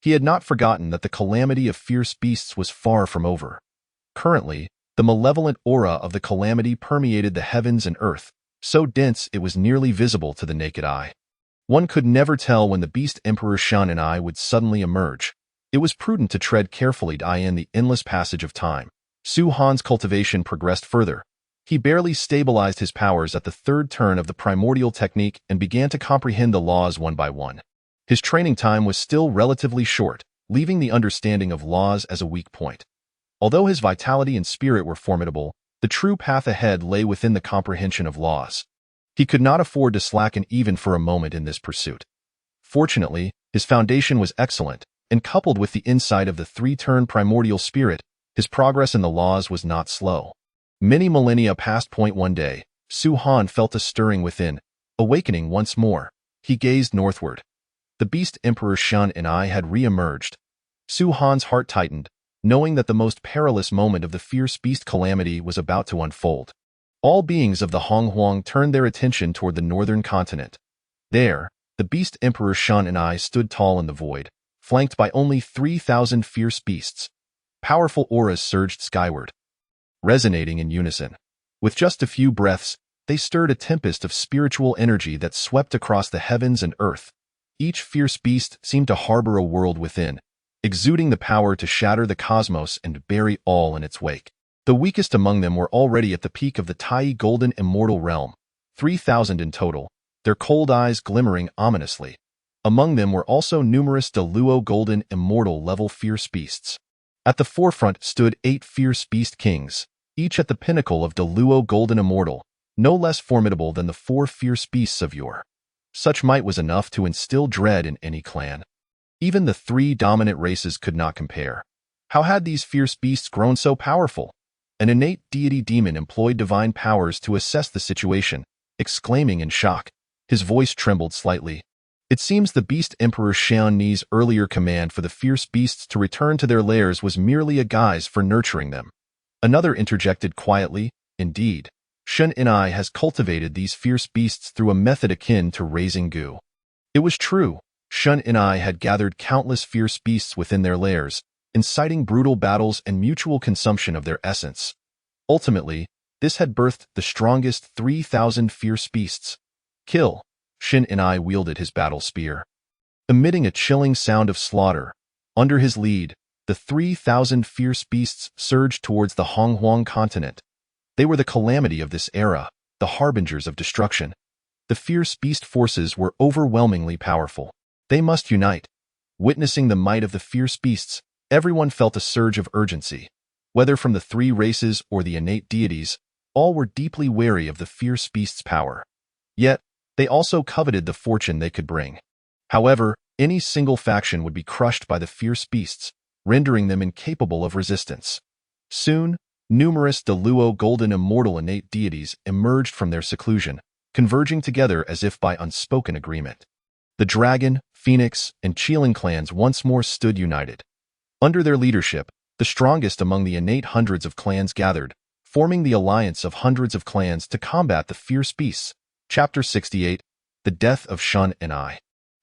[SPEAKER 1] He had not forgotten that the calamity of fierce beasts was far from over. Currently, the malevolent aura of the calamity permeated the heavens and earth, so dense it was nearly visible to the naked eye. One could never tell when the beast Emperor Shan and I would suddenly emerge. It was prudent to tread carefully to eye in the endless passage of time. Su Han's cultivation progressed further. He barely stabilized his powers at the 3rd turn of the primordial technique and began to comprehend the laws one by one. His training time was still relatively short, leaving the understanding of laws as a weak point. Although his vitality and spirit were formidable, the true path ahead lay within the comprehension of laws. He could not afford to slacken even for a moment in this pursuit. Fortunately, his foundation was excellent, and coupled with the insight of the 3-turn primordial spirit, his progress in the laws was not slow. Many millennia passed. One day, Su Han felt a stirring within. Awakening once more, he gazed northward. The beast Emperor Shun and I had re-emerged. Su Han's heart tightened, knowing that the most perilous moment of the fierce beast calamity was about to unfold. All beings of the Honghuang turned their attention toward the northern continent. There, the beast Emperor Shun and I stood tall in the void, flanked by only 3,000 fierce beasts. Powerful auras surged skyward, resonating in unison. With just a few breaths, they stirred a tempest of spiritual energy that swept across the heavens and earth. Each fierce beast seemed to harbor a world within, exuding the power to shatter the cosmos and bury all in its wake. The weakest among them were already at the peak of the Tai Golden Immortal Realm, 3,000 in total, their cold eyes glimmering ominously. Among them were also numerous Deluo Golden Immortal level fierce beasts. At the forefront stood 8 fierce beast kings, each at the pinnacle of Deluo Golden Immortal, no less formidable than the 4 fierce beasts of yore. Such might was enough to instill dread in any clan. Even the 3 dominant races could not compare. How had these fierce beasts grown so powerful? An innate deity demon employed divine powers to assess the situation, exclaiming in shock. His voice trembled slightly. It seems the beast Emperor Xianni's earlier command for the fierce beasts to return to their lairs was merely a guise for nurturing them. Another interjected quietly, indeed, Shun Inai has cultivated these fierce beasts through a method akin to raising goo. It was true. Shun Inai had gathered countless fierce beasts within their lairs, inciting brutal battles and mutual consumption of their essence. Ultimately, this had birthed the strongest 3,000 fierce beasts. Kill. Shin Inai wielded his battle spear. Emitting a chilling sound of slaughter, under his lead, the 3,000 fierce beasts surged towards the Honghuang continent. They were the calamity of this era, the harbingers of destruction. The fierce beast forces were overwhelmingly powerful. They must unite. Witnessing the might of the fierce beasts, everyone felt a surge of urgency. Whether from the 3 races or the innate deities, all were deeply wary of the fierce beast's power. Yet, they also coveted the fortune they could bring. However, any single faction would be crushed by the fierce beasts, rendering them incapable of resistance. Soon, numerous Deluo Golden Immortal innate deities emerged from their seclusion, converging together as if by unspoken agreement. The Dragon, Phoenix, and Qilin clans once more stood united. Under their leadership, the strongest among the innate hundreds of clans gathered, forming the alliance of hundreds of clans to combat the fierce beasts. Chapter 68, The Death of Shun and I.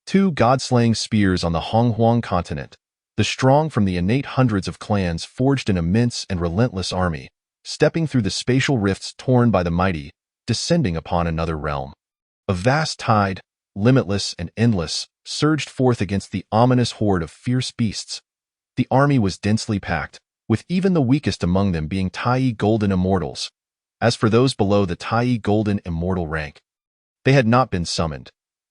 [SPEAKER 1] 2 god-slaying spears on the Honghuang continent. The strong from the innate hundreds of clans forged an immense and relentless army, stepping through the spatial rifts torn by the mighty, descending upon another realm. A vast tide, limitless and endless, surged forth against the ominous horde of fierce beasts. The army was densely packed, with even the weakest among them being Tai Golden Immortals. As for those below the Tai Golden Immortal rank, they had not been summoned.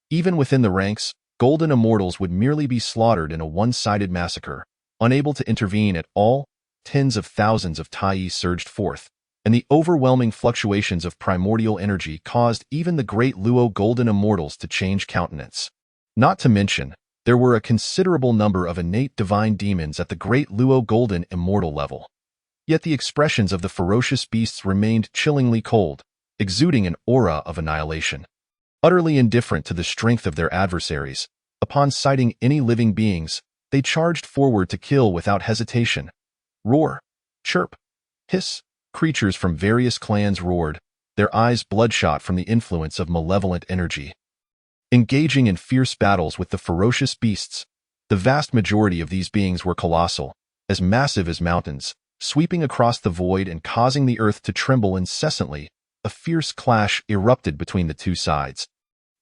[SPEAKER 1] Even within the ranks, Golden Immortals would merely be slaughtered in a one-sided massacre. Unable to intervene at all, tens of thousands of Tai surged forth, and the overwhelming fluctuations of primordial energy caused even the great Luo Golden Immortals to change countenance. Not to mention, there were a considerable number of innate divine demons at the great Luo Golden Immortal level. Yet the expressions of the ferocious beasts remained chillingly cold, exuding an aura of annihilation. Utterly indifferent to the strength of their adversaries, upon sighting any living beings, they charged forward to kill without hesitation. Roar, chirp, hiss. Creatures from various clans roared, their eyes bloodshot from the influence of malevolent energy. Engaging in fierce battles with the ferocious beasts, the vast majority of these beings were colossal, as massive as mountains, sweeping across the void and causing the earth to tremble incessantly. A fierce clash erupted between the 2 sides,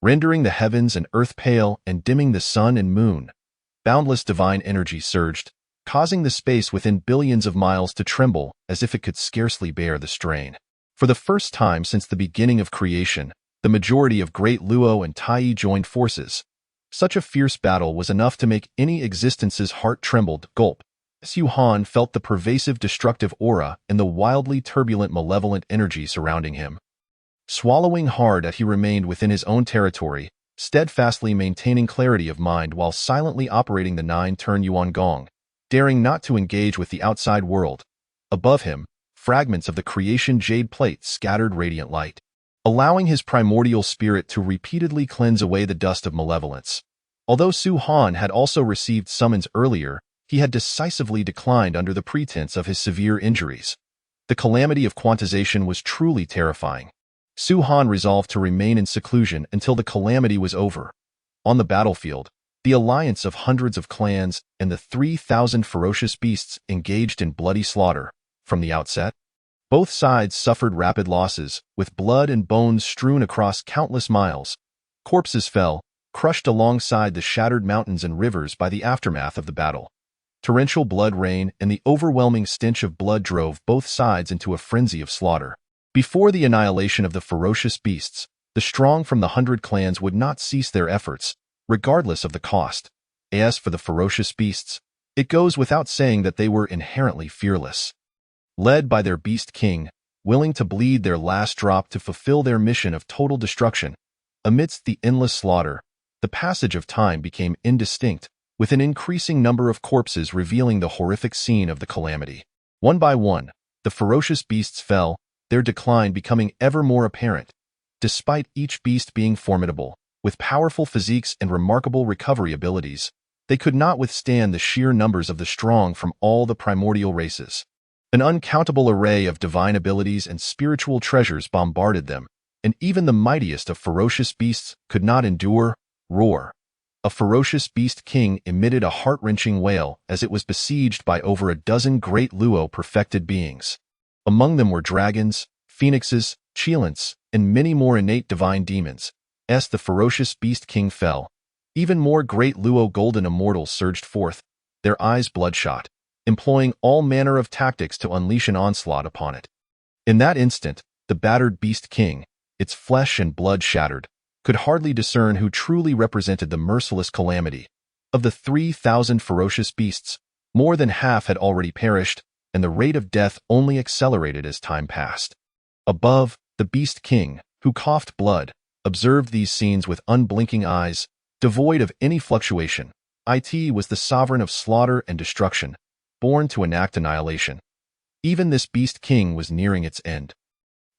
[SPEAKER 1] rendering the heavens and earth pale and dimming the sun and moon. Boundless divine energy surged, causing the space within billions of miles to tremble as if it could scarcely bear the strain. For the first time since the beginning of creation, the majority of Great Luo and Tai joined forces. Such a fierce battle was enough to make any existence's heart trembled. Gulp. Su Han felt the pervasive destructive aura and the wildly turbulent malevolent energy surrounding him. Swallowing hard as he remained within his own territory, steadfastly maintaining clarity of mind while silently operating the 9-turn Yuan Gong, daring not to engage with the outside world. Above him, fragments of the creation jade plate scattered radiant light, allowing his primordial spirit to repeatedly cleanse away the dust of malevolence. Although Su Han had also received summons earlier, he had decisively declined under the pretense of his severe injuries. The calamity of quantization was truly terrifying. Su Han resolved to remain in seclusion until the calamity was over. On the battlefield, the alliance of hundreds of clans and the 3,000 ferocious beasts engaged in bloody slaughter. From the outset, both sides suffered rapid losses, with blood and bones strewn across countless miles. Corpses fell, crushed alongside the shattered mountains and rivers by the aftermath of the battle. Torrential blood rain and the overwhelming stench of blood drove both sides into a frenzy of slaughter. Before the annihilation of the ferocious beasts, the strong from the 100 clans would not cease their efforts, regardless of the cost. As for the ferocious beasts, it goes without saying that they were inherently fearless. Led by their beast king, willing to bleed their last drop to fulfill their mission of total destruction, amidst the endless slaughter, the passage of time became indistinct, with an increasing number of corpses revealing the horrific scene of the calamity. One by one, the ferocious beasts fell, their decline becoming ever more apparent. Despite each beast being formidable, with powerful physiques and remarkable recovery abilities, they could not withstand the sheer numbers of the strong from all the primordial races. An uncountable array of divine abilities and spiritual treasures bombarded them, and even the mightiest of ferocious beasts could not endure. Roar. A ferocious beast king emitted a heart-wrenching wail as it was besieged by over a dozen great Luo-perfected beings. Among them were dragons, phoenixes, cheilants, and many more innate divine demons. As the ferocious beast king fell, even more great Luo golden immortals surged forth, their eyes bloodshot, employing all manner of tactics to unleash an onslaught upon it. In that instant, the battered beast king, its flesh and blood shattered, could hardly discern who truly represented the merciless calamity. Of the 3,000 ferocious beasts, more than half had already perished, and the rate of death only accelerated as time passed. Above, the beast king, who coughed blood, observed these scenes with unblinking eyes, devoid of any fluctuation. It was the sovereign of slaughter and destruction, born to enact annihilation. Even this beast king was nearing its end.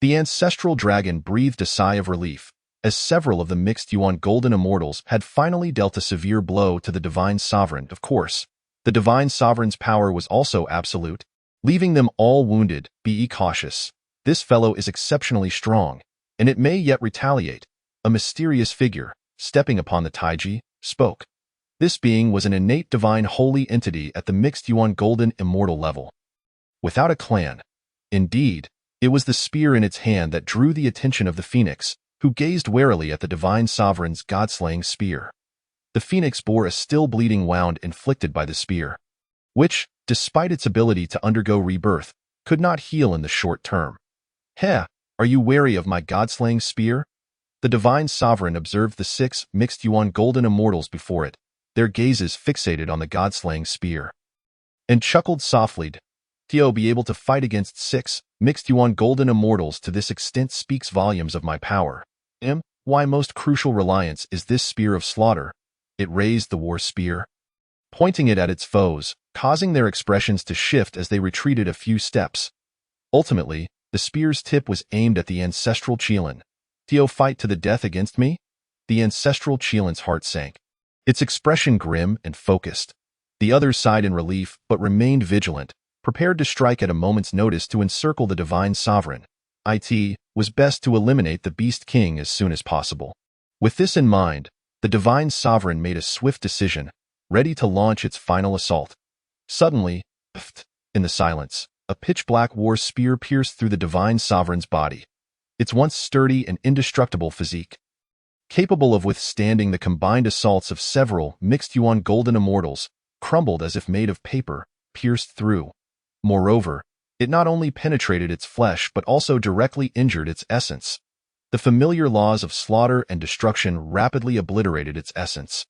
[SPEAKER 1] The ancestral dragon breathed a sigh of relief, as several of the mixed Yuan golden immortals had finally dealt a severe blow to the divine sovereign. Of course, the divine sovereign's power was also absolute, leaving them all wounded. Be cautious. This fellow is exceptionally strong, and it may yet retaliate. A mysterious figure, stepping upon the Taiji, spoke. This being was an innate divine holy entity at the mixed Yuan golden immortal level. Without a clan. Indeed, it was the spear in its hand that drew the attention of the phoenix, who gazed warily at the divine sovereign's god-slaying spear. The phoenix bore a still bleeding wound inflicted by the spear, which, despite its ability to undergo rebirth, could not heal in the short term. Heh, are you wary of my god-slaying spear? The divine sovereign observed the 6 mixed Yuan golden immortals before it, their gazes fixated on the god-slaying spear, and chuckled softly. To be able to fight against 6 mixed Yuan golden immortals to this extent speaks volumes of my power. Why most crucial reliance is this spear of slaughter. It raised the war spear, pointing it at its foes, causing their expressions to shift as they retreated a few steps. Ultimately, the spear's tip was aimed at the ancestral Qilin. Fight to the death against me? The ancestral Qilin's heart sank, its expression grim and focused. The others sighed in relief but remained vigilant, prepared to strike at a moment's notice to encircle the divine sovereign. It was best to eliminate the beast king as soon as possible. With this in mind, the divine sovereign made a swift decision, ready to launch its final assault. Suddenly, in the silence, a pitch-black war spear pierced through the divine sovereign's body. Its once sturdy and indestructible physique, capable of withstanding the combined assaults of several mixed Yuan golden immortals, crumbled as if made of paper, pierced through. Moreover, it not only penetrated its flesh but also directly injured its essence. The familiar laws of slaughter and destruction rapidly obliterated its essence.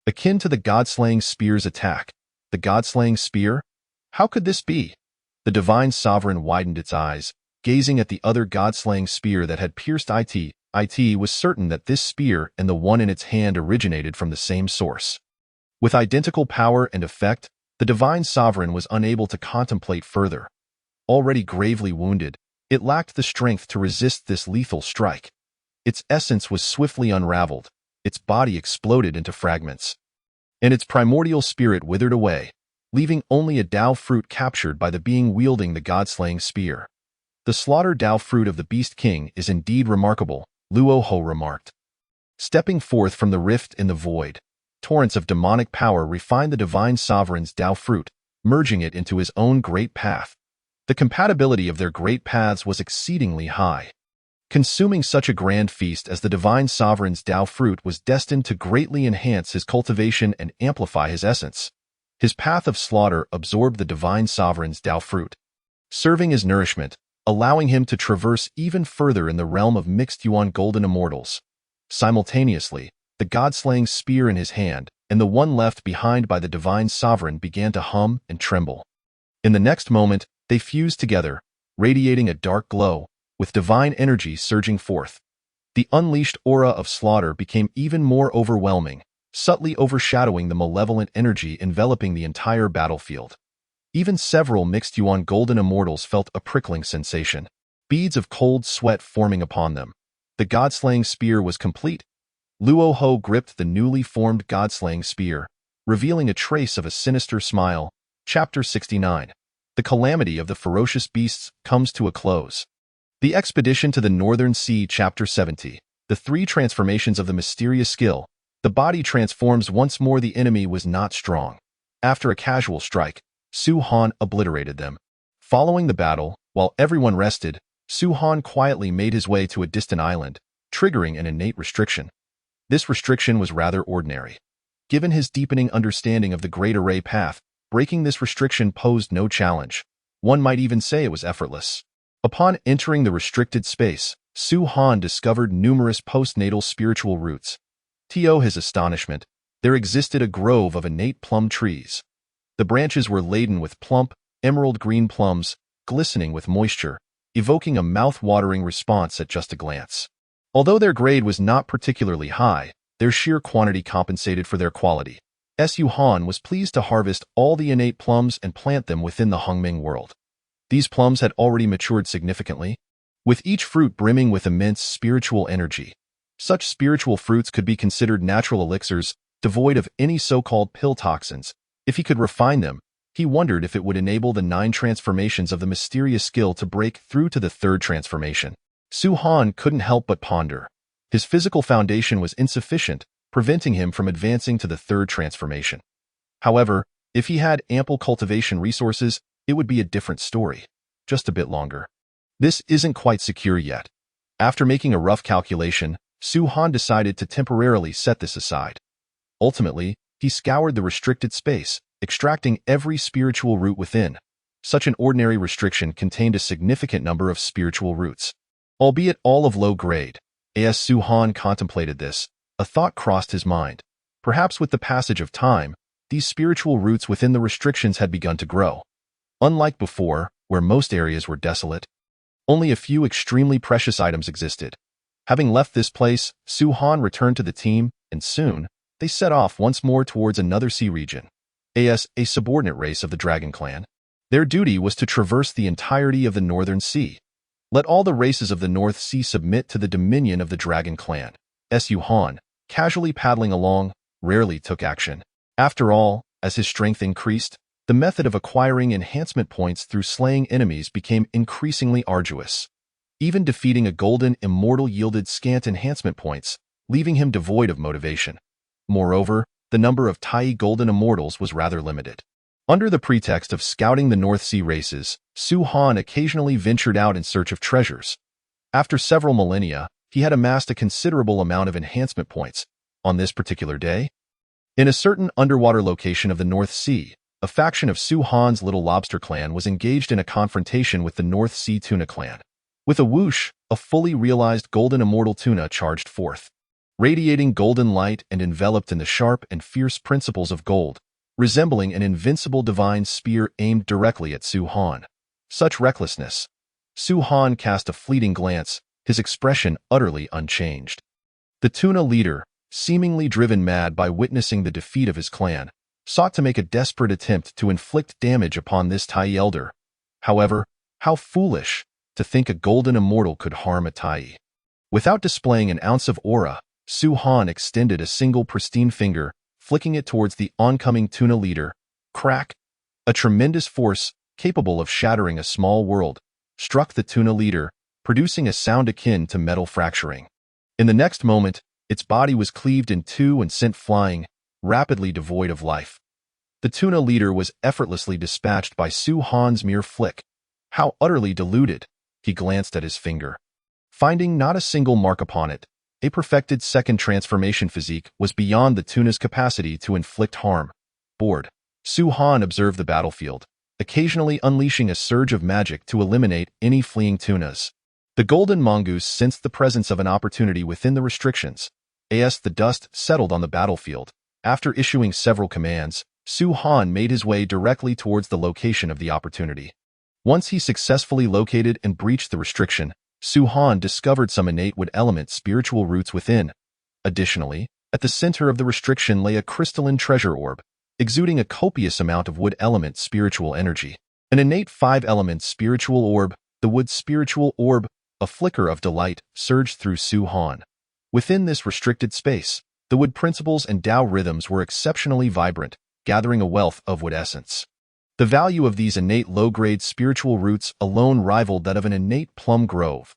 [SPEAKER 1] Akin to the god-slaying spear's attack. The god-slaying spear? How could this be? The divine sovereign widened its eyes, gazing at the other god-slaying spear that had pierced It. It was certain that this spear and the one in its hand originated from the same source. With identical power and effect, the divine sovereign was unable to contemplate further. Already gravely wounded, it lacked the strength to resist this lethal strike. Its essence was swiftly unraveled, its body exploded into fragments, and its primordial spirit withered away, leaving only a Dao fruit captured by the being wielding the god-slaying spear. The slaughtered Dao fruit of the Beast King is indeed remarkable, Luo Ho remarked. Stepping forth from the rift in the void, torrents of demonic power refined the divine sovereign's Dao fruit, merging it into his own great path. The compatibility of their great paths was exceedingly high. Consuming such a grand feast as the divine sovereign's Dao fruit was destined to greatly enhance his cultivation and amplify his essence. His path of slaughter absorbed the divine sovereign's Dao fruit, serving as nourishment, allowing him to traverse even further in the realm of mixed Yuan golden immortals. Simultaneously, the god-slaying spear in his hand and the one left behind by the divine sovereign began to hum and tremble. In the next moment, they fused together, radiating a dark glow, with divine energy surging forth. The unleashed aura of slaughter became even more overwhelming, subtly overshadowing the malevolent energy enveloping the entire battlefield. Even several mixed Yuan golden immortals felt a prickling sensation, beads of cold sweat forming upon them. The god-slaying spear was complete. Luo Ho gripped the newly formed god-slaying spear, revealing a trace of a sinister smile. Chapter 69. The calamity of the ferocious beasts comes to a close. The expedition to the Northern Sea. Chapter 70. The three transformations of the mysterious skill. The body transforms once more. The enemy was not strong. After a casual strike, Su Han obliterated them. Following the battle, while everyone rested, Su Han quietly made his way to a distant island, triggering an innate restriction. This restriction was rather ordinary. Given his deepening understanding of the Great Array path, breaking this restriction posed no challenge. One might even say it was effortless. Upon entering the restricted space, Su Han discovered numerous postnatal spiritual roots. To his astonishment, there existed a grove of innate plum trees. The branches were laden with plump, emerald-green plums, glistening with moisture, evoking a mouth-watering response at just a glance. Although their grade was not particularly high, their sheer quantity compensated for their quality. Su Han was pleased to harvest all the innate plums and plant them within the Hongming world. These plums had already matured significantly, with each fruit brimming with immense spiritual energy. Such spiritual fruits could be considered natural elixirs, devoid of any so-called pill toxins. If he could refine them, he wondered if it would enable the 9 transformations of the mysterious skill to break through to the 3rd transformation. Su Han couldn't help but ponder. His physical foundation was insufficient, preventing him from advancing to the 3rd transformation. However, if he had ample cultivation resources, it would be a different story. Just a bit longer. This isn't quite secure yet. After making a rough calculation, Su Han decided to temporarily set this aside. Ultimately, he scoured the restricted space, extracting every spiritual root within. Such an ordinary restriction contained a significant number of spiritual roots, albeit all of low grade. As Su Han contemplated this, a thought crossed his mind. Perhaps with the passage of time, these spiritual roots within the restrictions had begun to grow. Unlike before, where most areas were desolate, only a few extremely precious items existed. Having left this place, Su Han returned to the team, and soon, they set off once more towards another sea region. A subordinate race of the Dragon Clan. Their duty was to traverse the entirety of the Northern Sea. Let all the races of the North Sea submit to the dominion of the Dragon Clan. Su Han, casually paddling along, rarely took action. After all, as his strength increased, the method of acquiring enhancement points through slaying enemies became increasingly arduous. Even defeating a golden immortal yielded scant enhancement points, leaving him devoid of motivation. Moreover, the number of Tai golden immortals was rather limited. Under the pretext of scouting the North Sea races, Su Han occasionally ventured out in search of treasures. After several millennia, he had amassed a considerable amount of enhancement points. On this particular day, in a certain underwater location of the North Sea, a faction of Su Han's Little Lobster clan was engaged in a confrontation with the North Sea Tuna clan. With a whoosh, a fully realized golden immortal tuna charged forth, radiating golden light and enveloped in the sharp and fierce principles of gold, resembling an invincible divine spear aimed directly at Su Han. Such recklessness! Su Han cast a fleeting glance, his expression utterly unchanged. The tuna leader, seemingly driven mad by witnessing the defeat of his clan, sought to make a desperate attempt to inflict damage upon this Tai elder. However, how foolish to think a golden immortal could harm a Tai. Without displaying an ounce of aura, Su Han extended a single pristine finger, flicking it towards the oncoming tuna leader. Crack! A tremendous force, capable of shattering a small world, struck the tuna leader, producing a sound akin to metal fracturing. In the next moment, its body was cleaved in two and sent flying, rapidly devoid of life. The tuna leader was effortlessly dispatched by Su Han's mere flick. How utterly deluded! He glanced at his finger. Finding not a single mark upon it, a perfected second transformation physique was beyond the tuna's capacity to inflict harm. Bored, Su Han observed the battlefield, occasionally unleashing a surge of magic to eliminate any fleeing tunas. The golden mongoose sensed the presence of an opportunity within the restrictions. As the dust settled on the battlefield, after issuing several commands, Su Han made his way directly towards the location of the opportunity. Once he successfully located and breached the restriction, Su Han discovered some innate wood element spiritual roots within. Additionally, at the center of the restriction lay a crystalline treasure orb, exuding a copious amount of wood element spiritual energy. An innate 5-element spiritual orb, the wood spiritual orb, a flicker of delight surged through Su Han. Within this restricted space, the wood principles and Tao rhythms were exceptionally vibrant, gathering a wealth of wood essence. The value of these innate low-grade spiritual roots alone rivaled that of an innate plum grove.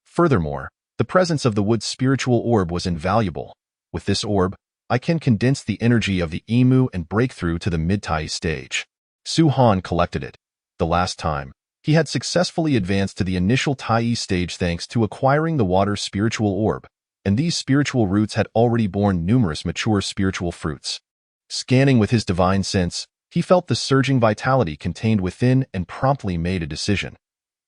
[SPEAKER 1] Furthermore, the presence of the wood spiritual orb was invaluable. With this orb, I can condense the energy of the emu and break through to the mid-Tai stage. Su Han collected it. The last time, he had successfully advanced to the initial Tai stage thanks to acquiring the water spiritual orb, and these spiritual roots had already borne numerous mature spiritual fruits. Scanning with his divine sense, he felt the surging vitality contained within and promptly made a decision.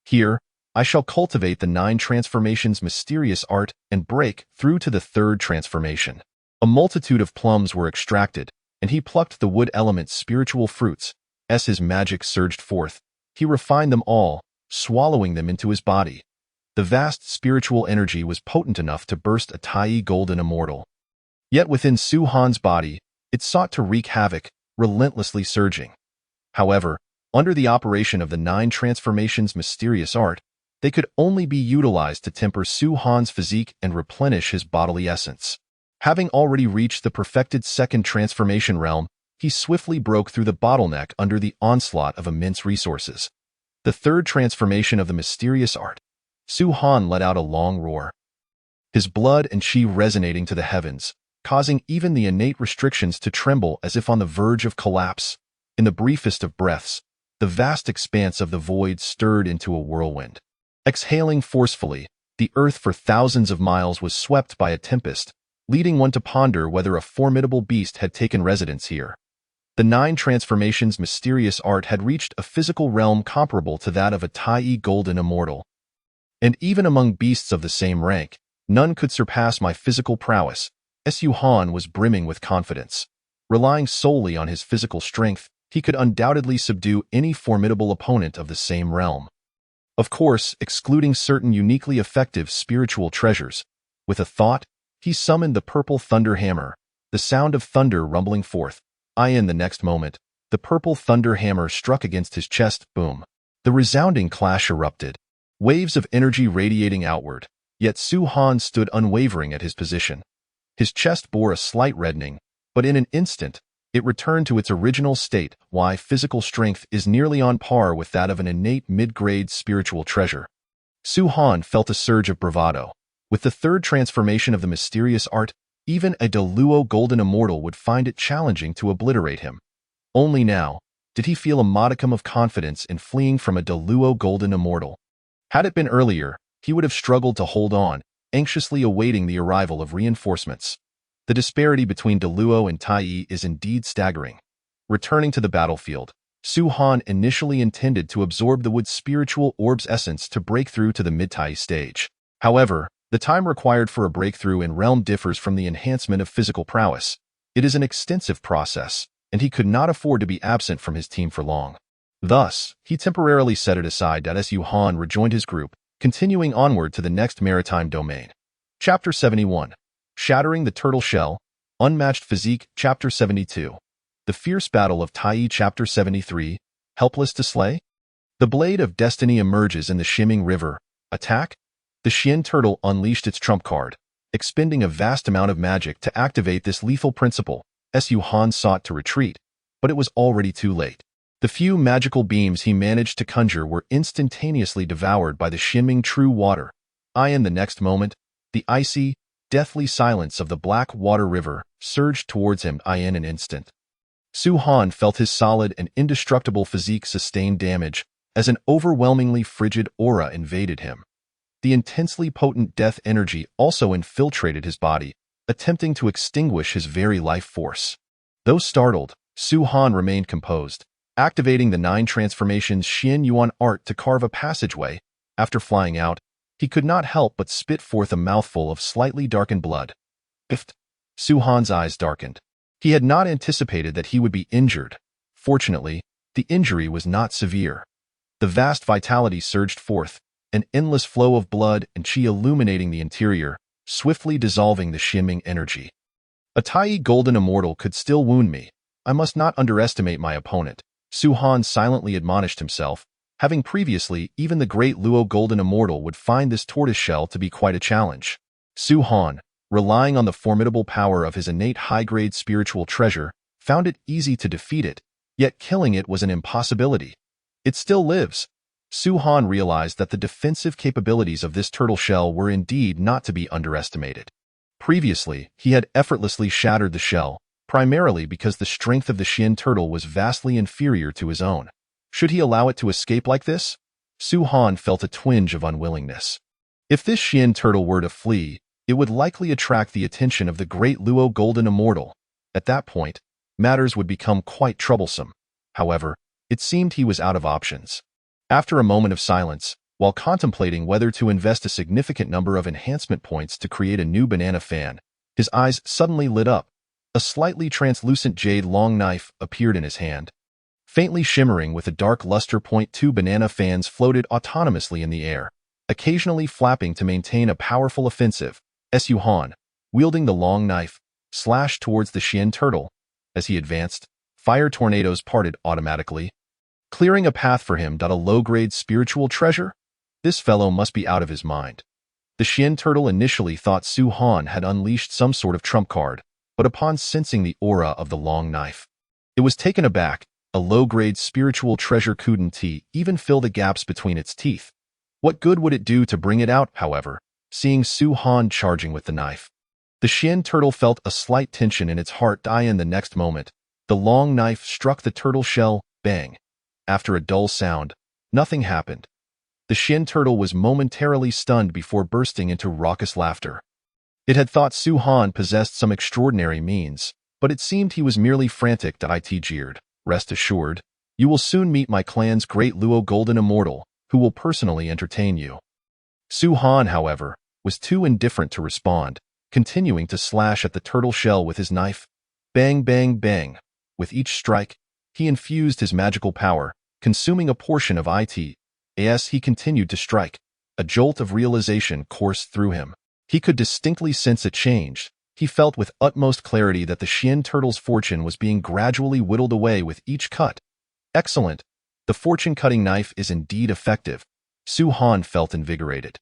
[SPEAKER 1] Here, I shall cultivate the 9 transformations' mysterious art and break through to the 3rd transformation. A multitude of plums were extracted, and he plucked the wood element's spiritual fruits. As his magic surged forth, he refined them all, swallowing them into his body. The vast spiritual energy was potent enough to burst a Tai golden immortal. Yet within Su Han's body, it sought to wreak havoc, relentlessly surging. However, under the operation of the 9 transformations' mysterious art, they could only be utilized to temper Su Han's physique and replenish his bodily essence. Having already reached the perfected 2nd transformation realm, he swiftly broke through the bottleneck under the onslaught of immense resources. The 3rd transformation of the mysterious art. Su Han let out a long roar, his blood and chi resonating to the heavens, causing even the innate restrictions to tremble as if on the verge of collapse. In the briefest of breaths, the vast expanse of the void stirred into a whirlwind. Exhaling forcefully, the earth for thousands of miles was swept by a tempest, leading one to ponder whether a formidable beast had taken residence here. The 9 transformations' mysterious art had reached a physical realm comparable to that of a Tai golden immortal. And even among beasts of the same rank, none could surpass my physical prowess. Su Han was brimming with confidence. Relying solely on his physical strength, he could undoubtedly subdue any formidable opponent of the same realm. Of course, excluding certain uniquely effective spiritual treasures. With a thought, he summoned the purple thunder hammer, the sound of thunder rumbling forth. In the next moment, the purple thunder hammer struck against his chest, boom. The resounding clash erupted, waves of energy radiating outward, yet Su Han stood unwavering at his position. His chest bore a slight reddening, but in an instant, it returned to its original state. Physical strength is nearly on par with that of an innate mid-grade spiritual treasure. Su Han felt a surge of bravado. With the 3rd transformation of the mysterious art, even a Deluo golden immortal would find it challenging to obliterate him. Only now did he feel a modicum of confidence in fleeing from a Deluo golden immortal. Had it been earlier, he would have struggled to hold on, anxiously awaiting the arrival of reinforcements. The disparity between Deluo and Tai is indeed staggering. Returning to the battlefield, Su Han initially intended to absorb the wood spiritual orb's essence to break through to the mid-Tai stage. However, the time required for a breakthrough in realm differs from the enhancement of physical prowess. It is an extensive process, and he could not afford to be absent from his team for long. Thus, he temporarily set it aside as Su Han rejoined his group, continuing onward to the next maritime domain. Chapter 71. Shattering the Turtle Shell, Unmatched Physique. Chapter 72. The Fierce Battle of Tai. Chapter 73. Helpless to Slay. The Blade of Destiny emerges in the shimming river. Attack? The Xian turtle unleashed its trump card, expending a vast amount of magic to activate this lethal principle. Su Han sought to retreat, but it was already too late. The few magical beams he managed to conjure were instantaneously devoured by the shimming true water. In the next moment, the icy, deathly silence of the black water river surged towards him in an instant. Su-Han felt his solid and indestructible physique sustain damage as an overwhelmingly frigid aura invaded him. The intensely potent death energy also infiltrated his body, attempting to extinguish his very life force. Though startled, Su-Han remained composed, activating the 9 transformations Xian Yuan art to carve a passageway. After flying out, he could not help but spit forth a mouthful of slightly darkened blood. Biffed. Su-Han's eyes darkened. He had not anticipated that he would be injured. Fortunately, the injury was not severe. The vast vitality surged forth, an endless flow of blood and chi illuminating the interior, swiftly dissolving the shimming energy. A Tai Golden Immortal could still wound me. I must not underestimate my opponent, Su-Han silently admonished himself. Having previously, even the great Luo Golden Immortal would find this tortoiseshell to be quite a challenge. Su-Han, relying on the formidable power of his innate high-grade spiritual treasure, found it easy to defeat it, yet killing it was an impossibility. It still lives. Su-Han realized that the defensive capabilities of this turtle shell were indeed not to be underestimated. Previously, he had effortlessly shattered the shell, primarily because the strength of the Xian turtle was vastly inferior to his own. Should he allow it to escape like this? Su-Han felt a twinge of unwillingness. If this Xian turtle were to flee, it would likely attract the attention of the great Luo Golden Immortal. At that point, matters would become quite troublesome. However, it seemed he was out of options. After a moment of silence, while contemplating whether to invest a significant number of enhancement points to create a new banana fan, his eyes suddenly lit up. A slightly translucent jade long knife appeared in his hand. Faintly shimmering with a dark luster, 2 banana fans floated autonomously in the air, occasionally flapping to maintain a powerful offensive. Su-Han, wielding the long knife, slashed towards the Xian turtle. As he advanced, fire tornadoes parted automatically, clearing a path for him. A low-grade spiritual treasure? This fellow must be out of his mind. The Xian turtle initially thought Su-Han had unleashed some sort of trump card, but upon sensing the aura of the long knife, it was taken aback. A low-grade spiritual treasure couldn't even fill the gaps between its teeth. What good would it do to bring it out, however, seeing Su-Han charging with the knife? The Xian turtle felt a slight tension in its heart. In the next moment, the long knife struck the turtle shell, bang. After a dull sound, nothing happened. The Xian turtle was momentarily stunned before bursting into raucous laughter. It had thought Su-Han possessed some extraordinary means, but it seemed he was merely frantic. It jeered. Rest assured, you will soon meet my clan's great Luo Golden Immortal, who will personally entertain you. Su-Han, however, was too indifferent to respond, continuing to slash at the turtle shell with his knife. Bang, bang, bang. With each strike, he infused his magical power, consuming a portion of it. As he continued to strike, a jolt of realization coursed through him. He could distinctly sense a change. He felt with utmost clarity that the Xian turtle's fortune was being gradually whittled away with each cut. Excellent. The fortune-cutting knife is indeed effective. Su-Han felt invigorated.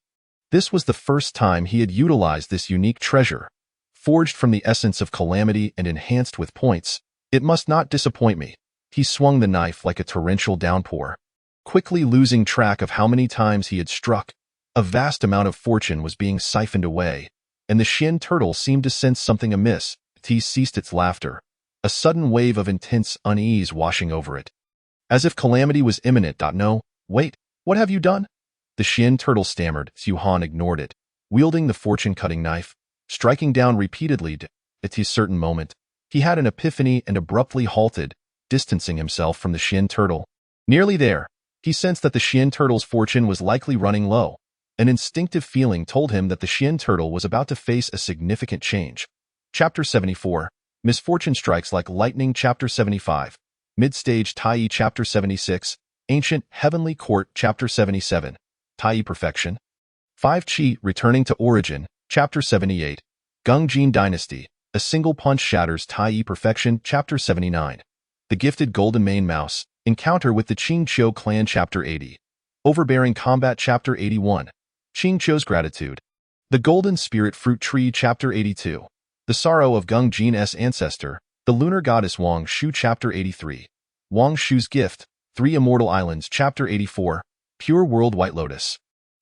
[SPEAKER 1] This was the first time he had utilized this unique treasure. Forged from the essence of calamity and enhanced with points, it must not disappoint me. He swung the knife like a torrential downpour, quickly losing track of how many times he had struck. A vast amount of fortune was being siphoned away, and the Xian turtle seemed to sense something amiss. It ceased its laughter, a sudden wave of intense unease washing over it, as if calamity was imminent. No, wait, what have you done? The Xian turtle stammered. Su-Han ignored it, wielding the fortune-cutting knife, striking down repeatedly. At a certain moment, he had an epiphany and abruptly halted, distancing himself from the Xian turtle. Nearly there, he sensed that the Xian turtle's fortune was likely running low. An instinctive feeling told him that the Xian turtle was about to face a significant change. Chapter 74. Misfortune Strikes Like Lightning. Chapter 75. Mid-Stage Tai. Chapter 76. Ancient Heavenly Court. Chapter 77. Tai Perfection. 5 Qi Returning to Origin. Chapter 78. Gungjin Dynasty. A Single Punch Shatters Tai Perfection. Chapter 79. The Gifted Golden Mane Mouse. Encounter with the Qingqiu Clan. Chapter 80. Overbearing Combat. Chapter 81. Qingqiu's Gratitude. The Golden Spirit Fruit Tree. Chapter 82. The Sorrow of Gung Jin's Ancestor, the Lunar Goddess Wang Shu. Chapter 83. Wang Shu's Gift, Three Immortal Islands, Chapter 84, Pure World White Lotus.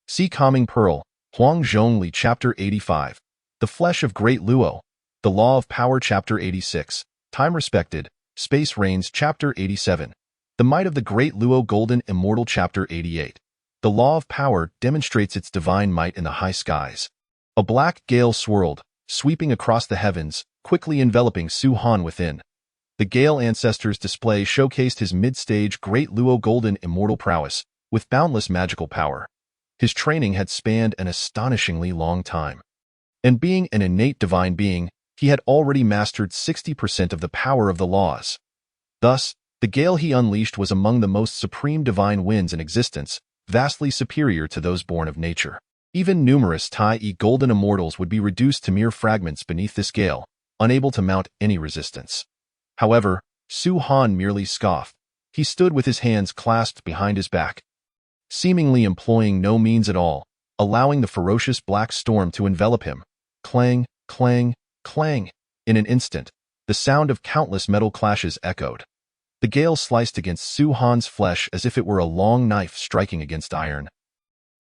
[SPEAKER 1] Sea Calming Pearl, Huang Zhongli, Chapter 85, The Flesh of Great Luo, The Law of Power, Chapter 86, Time Respected, Space Reigns, Chapter 87, The Might of the Great Luo Golden Immortal, Chapter 88. The Law of Power demonstrates its divine might in the high skies. A black gale swirled, sweeping across the heavens, quickly enveloping Su Han within. The Gale Ancestor's display showcased his mid-stage Great Luo Golden Immortal prowess, with boundless magical power. His training had spanned an astonishingly long time. And being an innate divine being, he had already mastered 60% of the power of the laws. Thus, the gale he unleashed was among the most supreme divine winds in existence, vastly superior to those born of nature. Even numerous Tai Golden Immortals would be reduced to mere fragments beneath this gale, unable to mount any resistance. However, Su Han merely scoffed. He stood with his hands clasped behind his back, seemingly employing no means at all, allowing the ferocious black storm to envelop him. Clang, clang, clang. In an instant, the sound of countless metal clashes echoed. The gale sliced against Su Han's flesh as if it were a long knife striking against iron,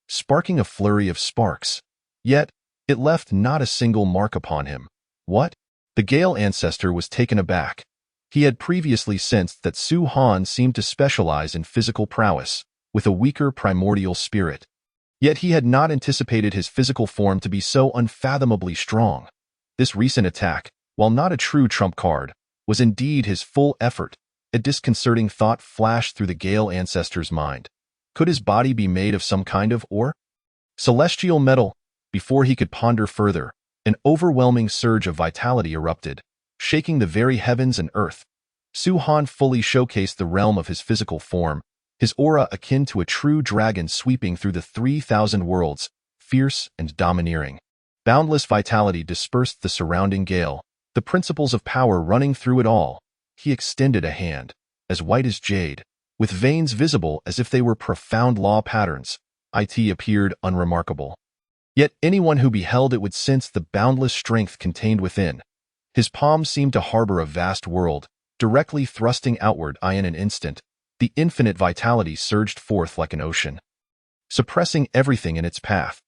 [SPEAKER 1] sparking a flurry of sparks. Yet, it left not a single mark upon him. What? The Gale Ancestor was taken aback. He had previously sensed that Su Han seemed to specialize in physical prowess, with a weaker primordial spirit. Yet he had not anticipated his physical form to be so unfathomably strong. This recent attack, while not a true trump card, was indeed his full effort. A disconcerting thought flashed through the Gale Ancestor's mind. Could his body be made of some kind of ore? Celestial metal? Before he could ponder further, an overwhelming surge of vitality erupted, shaking the very heavens and earth. Su Han fully showcased the realm of his physical form, his aura akin to a true dragon sweeping through the 3,000 worlds, fierce and domineering. Boundless vitality dispersed the surrounding gale, the principles of power running through it all. He extended a hand, as white as jade, with veins visible as if they were profound law patterns. It appeared unremarkable. Yet anyone who beheld it would sense the boundless strength contained within. His palm seemed to harbor a vast world, directly thrusting outward. In an instant, the infinite vitality surged forth like an ocean, suppressing everything in its path.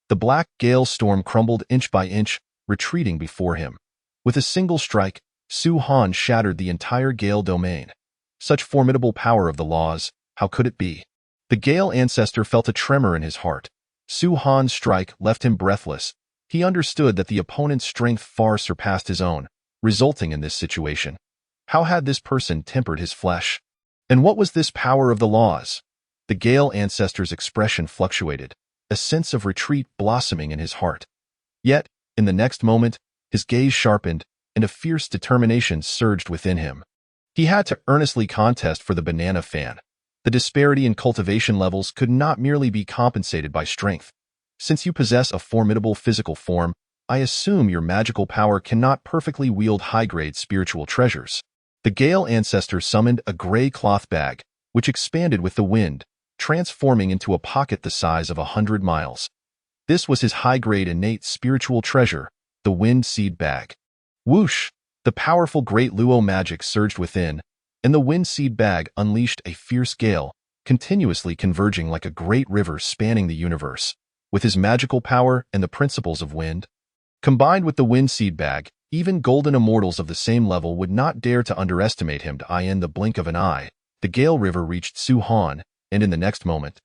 [SPEAKER 1] The black gale storm crumbled inch by inch, retreating before him. With a single strike, Su Han shattered the entire gale domain. Such formidable power of the laws, how could it be? The Gale Ancestor felt a tremor in his heart. Su Han's strike left him breathless. He understood that the opponent's strength far surpassed his own, resulting in this situation. How had this person tempered his flesh? And what was this power of the laws? The Gale Ancestor's expression fluctuated, a sense of retreat blossoming in his heart. Yet, in the next moment, his gaze sharpened, and a fierce determination surged within him. He had to earnestly contest for the banana fan. The disparity in cultivation levels could not merely be compensated by strength. Since you possess a formidable physical form, I assume your magical power cannot perfectly wield high-grade spiritual treasures. The Gale Ancestor summoned a gray cloth bag, which expanded with the wind, transforming into a pocket the size of 100 miles. This was his high-grade innate spiritual treasure, the Wind Seed Bag. Whoosh! The powerful Great Luo magic surged within, and the Wind Seed Bag unleashed a fierce gale, continuously converging like a great river spanning the universe. With his magical power and the principles of wind, combined with the Wind Seed Bag, even golden immortals of the same level would not dare to underestimate him. In the blink of an eye, the Gale River reached Su Han, and in the next moment,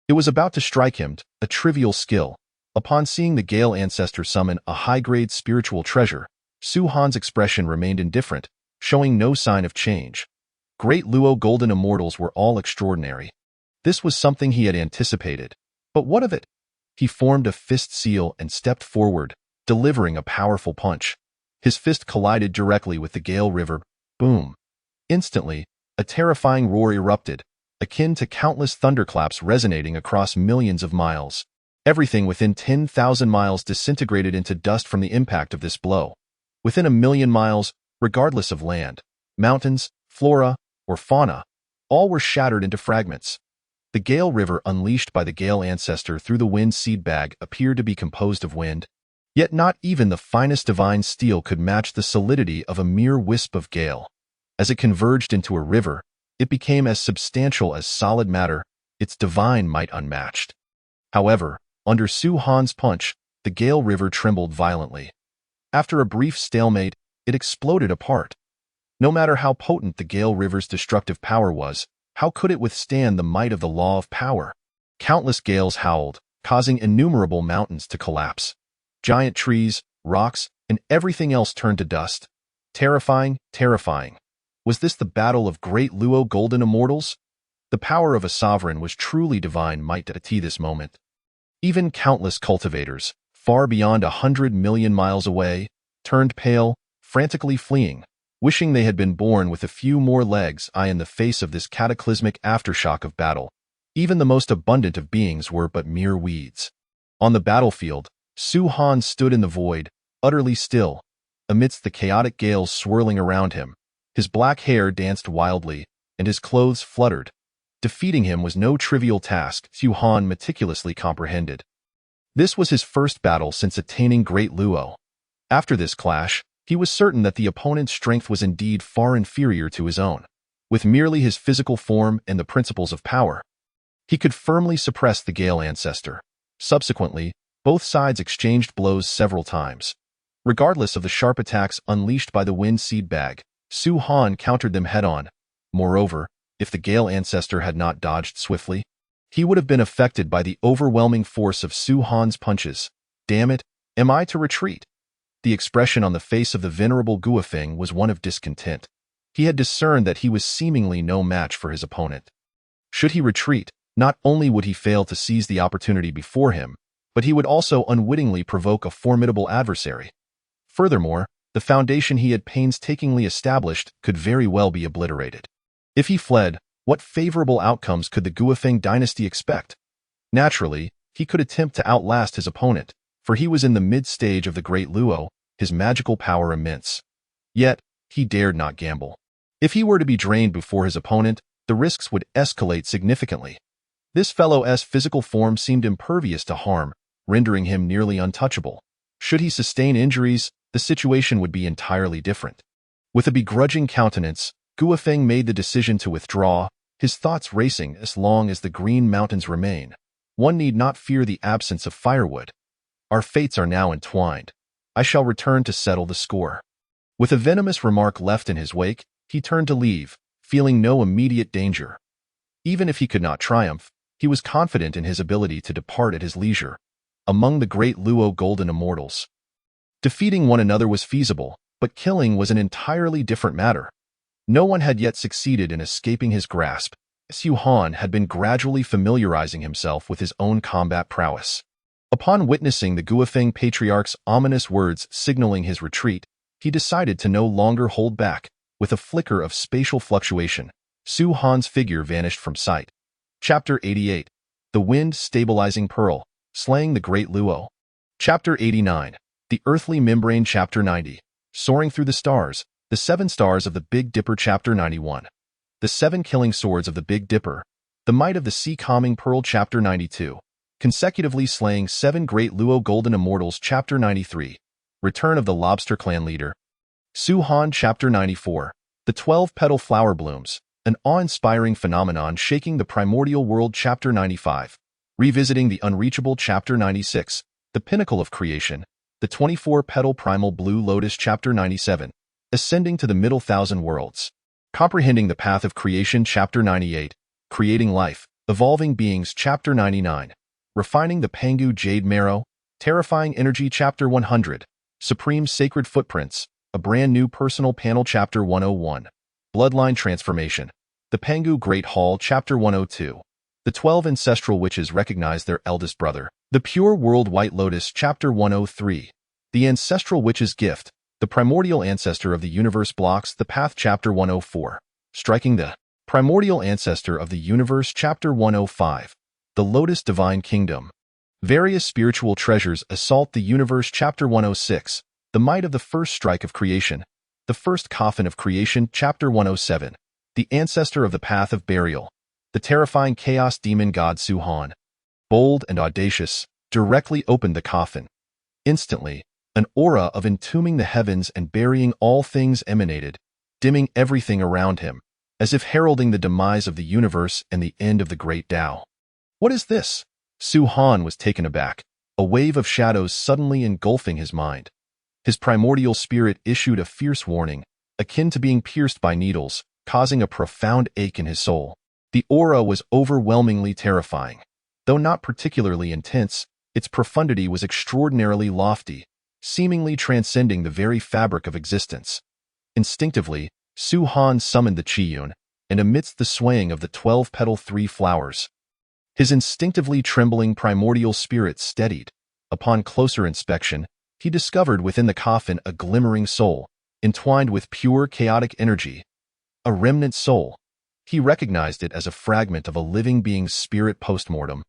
[SPEAKER 1] it was about to strike him. A trivial skill. Upon seeing the Gale Ancestor summon a high-grade spiritual treasure, Su Han's expression remained indifferent, showing no sign of change. Great Luo Golden Immortals were all extraordinary. This was something he had anticipated. But what of it? He formed a fist seal and stepped forward, delivering a powerful punch. His fist collided directly with the Gale River. Boom! Instantly, a terrifying roar erupted, akin to countless thunderclaps resonating across millions of miles. Everything within 10,000 miles disintegrated into dust from the impact of this blow. Within 1,000,000 miles, regardless of land, mountains, flora, or fauna, all were shattered into fragments. The Gale River unleashed by the Gale Ancestor through the Wind Seed Bag appeared to be composed of wind, yet not even the finest divine steel could match the solidity of a mere wisp of gale. As it converged into a river, It became as substantial as solid matter, its divine might unmatched. However, under Su Han's punch, the Gale River trembled violently. After a brief stalemate, it exploded apart. No matter how potent the Gale River's destructive power was, how could it withstand the might of the law of power? Countless gales howled, causing innumerable mountains to collapse. Giant trees, rocks, and everything else turned to dust. Terrifying, terrifying. Was this the battle of great Luo golden immortals? The power of a sovereign was truly divine might at this moment. Even countless cultivators, far beyond 100 million miles away, turned pale, frantically fleeing, wishing they had been born with a few more legs. In the face of this cataclysmic aftershock of battle, even the most abundant of beings were but mere weeds. On the battlefield, Su Han stood in the void, utterly still, amidst the chaotic gales swirling around him. His black hair danced wildly, and his clothes fluttered. Defeating him was no trivial task, Su Han meticulously comprehended. This was his first battle since attaining Great Luo. After this clash, he was certain that the opponent's strength was indeed far inferior to his own. With merely his physical form and the principles of power, he could firmly suppress the Gale ancestor. Subsequently, both sides exchanged blows several times. Regardless of the sharp attacks unleashed by the Wind Seed Bag, Su Han countered them head-on. Moreover, if the Gale ancestor had not dodged swiftly, he would have been affected by the overwhelming force of Su Han's punches. Damn it, am I to retreat? The expression on the face of the venerable Guofeng was one of discontent. He had discerned that he was seemingly no match for his opponent. Should he retreat, not only would he fail to seize the opportunity before him, but he would also unwittingly provoke a formidable adversary. Furthermore, the foundation he had painstakingly established could very well be obliterated. If he fled, what favorable outcomes could the Guofeng dynasty expect? Naturally, he could attempt to outlast his opponent, for he was in the mid-stage of the Great Luo, his magical power immense. Yet, he dared not gamble. If he were to be drained before his opponent, the risks would escalate significantly. This fellow's physical form seemed impervious to harm, rendering him nearly untouchable. Should he sustain injuries, the situation would be entirely different. With a begrudging countenance, Guofeng made the decision to withdraw, his thoughts racing. As long as the Green Mountains remain, one need not fear the absence of firewood. Our fates are now entwined. I shall return to settle the score. With a venomous remark left in his wake, he turned to leave, feeling no immediate danger. Even if he could not triumph, he was confident in his ability to depart at his leisure. Among the great Luo golden immortals, defeating one another was feasible, but killing was an entirely different matter. No one had yet succeeded in escaping his grasp. Su Han had been gradually familiarizing himself with his own combat prowess. Upon witnessing the Guofeng patriarch's ominous words signaling his retreat, he decided to no longer hold back. With a flicker of spatial fluctuation, Su Han's figure vanished from sight. Chapter 88. The Wind Stabilizing Pearl, Slaying the Great Luo. Chapter 89. The Earthly Membrane. Chapter 90. Soaring Through the Stars, the 7 Stars of the Big Dipper. Chapter 91. The 7 Killing Swords of the Big Dipper, the Might of the Sea Calming Pearl. Chapter 92. Consecutively Slaying 7 Great Luo Golden Immortals. Chapter 93. Return of the Lobster Clan Leader. Su Han. Chapter 94. The 12 Petal Flower Blooms, an awe-inspiring phenomenon shaking the primordial world. Chapter 95. Revisiting the Unreachable. Chapter 96. The Pinnacle of Creation, the 24-Petal Primal Blue Lotus. Chapter 97. Ascending to the Middle Thousand Worlds. Comprehending the Path of Creation. Chapter 98. Creating Life, Evolving Beings. Chapter 99. Refining the Pangu Jade Marrow, Terrifying Energy. Chapter 100. Supreme Sacred Footprints, a brand new personal panel. Chapter 101. Bloodline Transformation, the Pangu Great Hall. Chapter 102. The 12 Ancestral Witches Recognize Their Eldest Brother, the Pure World White Lotus. Chapter 103. The Ancestral Witch's Gift, the Primordial Ancestor of the Universe Blocks the Path. Chapter 104. Striking the Primordial Ancestor of the Universe. Chapter 105. The Lotus Divine Kingdom. Various spiritual treasures assault the universe. Chapter 106. The Might of the First Strike of Creation, the First Coffin of Creation. Chapter 107. The Ancestor of the Path of Burial, the Terrifying Chaos Demon God Su Han, bold and audacious, directly opened the coffin. Instantly, an aura of entombing the heavens and burying all things emanated, dimming everything around him. as if heralding the demise of the universe and the end of the great Tao. What is this? Su Han was taken aback, a wave of shadows suddenly engulfing his mind. His primordial spirit issued a fierce warning, akin to being pierced by needles, causing a profound ache in his soul. The aura was overwhelmingly terrifying. Though not particularly intense, its profundity was extraordinarily lofty, seemingly transcending the very fabric of existence. Instinctively, Su Han summoned the Qiyun, and amidst the swaying of the 12-petal three flowers, his instinctively trembling primordial spirit steadied. Upon closer inspection, he discovered within the coffin a glimmering soul, entwined with pure chaotic energy. A remnant soul. He recognized it as a fragment of a living being's spirit post-mortem.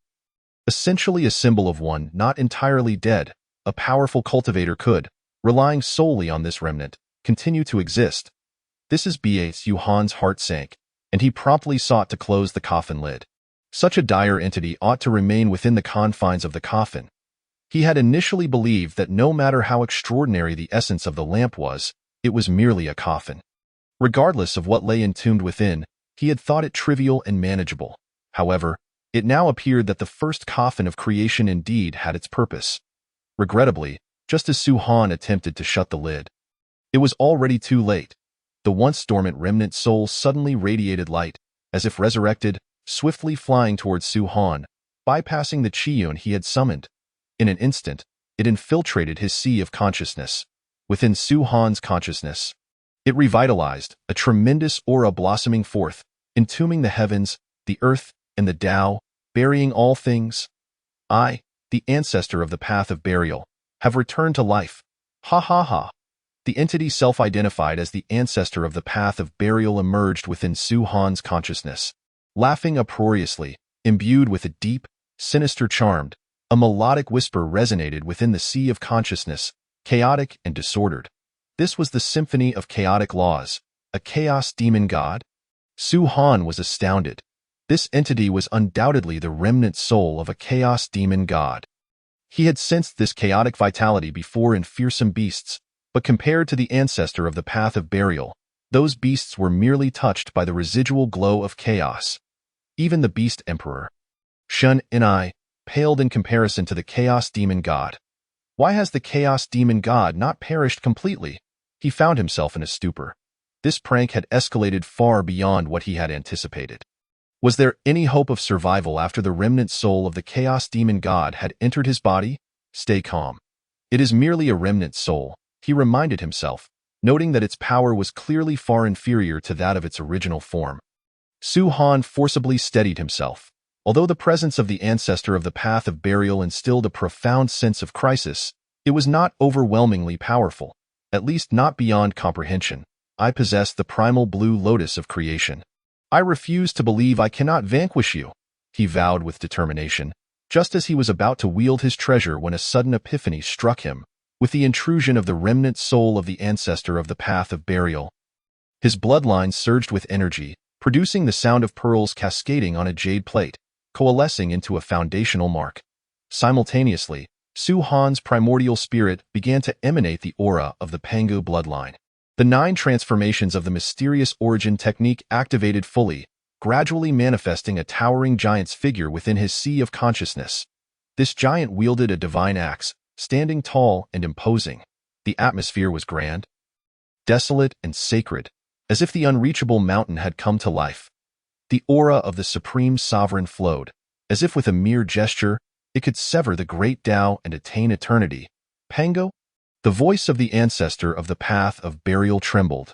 [SPEAKER 1] Essentially a symbol of one not entirely dead, a powerful cultivator could, relying solely on this remnant, continue to exist. This is Su Han's heart sank, and he promptly sought to close the coffin lid. Such a dire entity ought to remain within the confines of the coffin. He had initially believed that no matter how extraordinary the essence of the lamp was, it was merely a coffin. Regardless of what lay entombed within, he had thought it trivial and manageable. However, it now appeared that the first coffin of creation indeed had its purpose. Regrettably, just as Su Han attempted to shut the lid, it was already too late. The once dormant remnant soul suddenly radiated light, as if resurrected, swiftly flying towards Su Han, bypassing the Qiyun he had summoned. In an instant, it infiltrated his sea of consciousness. Within Su Han's consciousness, it revitalized, a tremendous aura blossoming forth, entombing the heavens, the earth, and the Tao, burying all things. I, the ancestor of the path of burial, have returned to life. Ha ha ha. The entity self-identified as the ancestor of the path of burial emerged within Su Han's consciousness. Laughing uproariously, imbued with a deep, sinister charm, a melodic whisper resonated within the sea of consciousness, chaotic and disordered. This was the symphony of chaotic laws, a chaos demon god? Su Han was astounded. This entity was undoubtedly the remnant soul of a chaos demon god. He had sensed this chaotic vitality before in fearsome beasts, but compared to the ancestor of the path of burial, those beasts were merely touched by the residual glow of chaos. Even the beast emperor, Shun Ni, paled in comparison to the chaos demon god. Why has the chaos demon god not perished completely? He found himself in a stupor. This prank had escalated far beyond what he had anticipated. Was there any hope of survival after the remnant soul of the chaos demon god had entered his body? Stay calm. It is merely a remnant soul, he reminded himself, noting that its power was clearly far inferior to that of its original form. Su Han forcibly steadied himself. Although the presence of the ancestor of the path of burial instilled a profound sense of crisis, it was not overwhelmingly powerful, at least not beyond comprehension. I possess the primal blue lotus of creation. I refuse to believe I cannot vanquish you, he vowed with determination, just as he was about to wield his treasure when a sudden epiphany struck him, with the intrusion of the remnant soul of the ancestor of the path of burial. His bloodline surged with energy, producing the sound of pearls cascading on a jade plate, coalescing into a foundational mark. Simultaneously, Su Han's primordial spirit began to emanate the aura of the Pangu bloodline. The 9 transformations of the mysterious origin technique activated fully, gradually manifesting a towering giant's figure within his sea of consciousness. This giant wielded a divine axe, standing tall and imposing. The atmosphere was grand, desolate and sacred, as if the unreachable mountain had come to life. The aura of the supreme sovereign flowed, as if with a mere gesture, it could sever the great Tao and attain eternity. Pango? The voice of the ancestor of the path of burial trembled.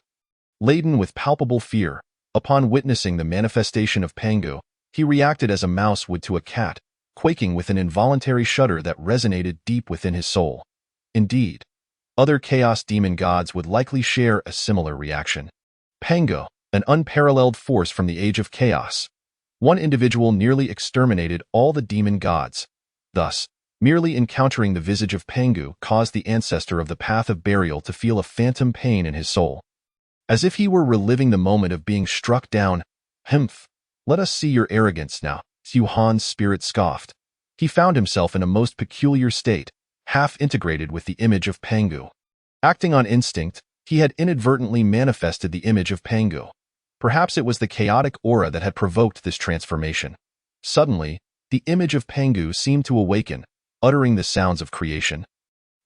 [SPEAKER 1] Laden with palpable fear, upon witnessing the manifestation of Pango, he reacted as a mouse would to a cat, quaking with an involuntary shudder that resonated deep within his soul. Indeed, other chaos demon gods would likely share a similar reaction. Pango, an unparalleled force from the age of chaos. One individual nearly exterminated all the demon gods. Thus, merely encountering the visage of Pangu caused the ancestor of the path of burial to feel a phantom pain in his soul. As if he were reliving the moment of being struck down. Humph, let us see your arrogance now, Su Han's spirit scoffed. He found himself in a most peculiar state, half integrated with the image of Pangu. Acting on instinct, he had inadvertently manifested the image of Pangu. Perhaps it was the chaotic aura that had provoked this transformation. Suddenly, the image of Pengu seemed to awaken, uttering the sounds of creation.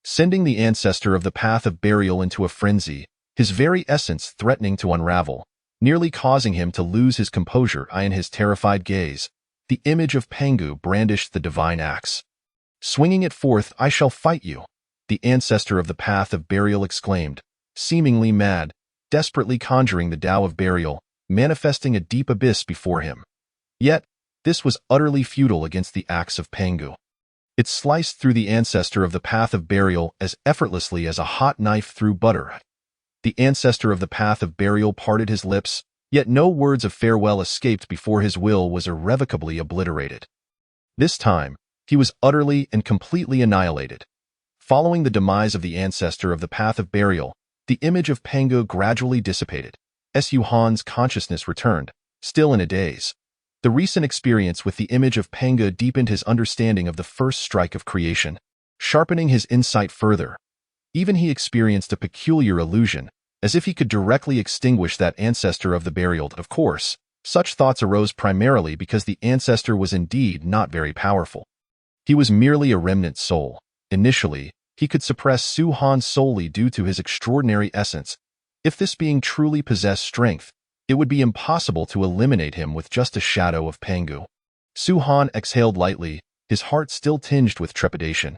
[SPEAKER 1] Sending the ancestor of the path of burial into a frenzy, his very essence threatening to unravel, nearly causing him to lose his composure in his terrified gaze, the image of Pengu brandished the divine axe. Swinging it forth, "I shall fight you," the ancestor of the path of burial exclaimed, seemingly mad, desperately conjuring the Tao of burial, manifesting a deep abyss before him. Yet, this was utterly futile against the axe of Pengu. It sliced through the ancestor of the path of burial as effortlessly as a hot knife through butter. The ancestor of the path of burial parted his lips, yet no words of farewell escaped before his will was irrevocably obliterated. This time, he was utterly and completely annihilated. Following the demise of the ancestor of the path of burial, the image of Pengu gradually dissipated. Su Han's consciousness returned, still in a daze. The recent experience with the image of Pengu deepened his understanding of the first strike of creation, sharpening his insight further. Even he experienced a peculiar illusion, as if he could directly extinguish that ancestor of the burial. Of course, such thoughts arose primarily because the ancestor was indeed not very powerful. He was merely a remnant soul. Initially, he could suppress Su Han solely due to his extraordinary essence. If this being truly possessed strength, it would be impossible to eliminate him with just a shadow of Pengu. Su Han exhaled lightly, his heart still tinged with trepidation.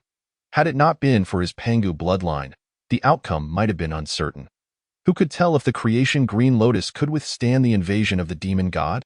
[SPEAKER 1] Had it not been for his Pengu bloodline, the outcome might have been uncertain. Who could tell if the creation Green Lotus could withstand the invasion of the demon god?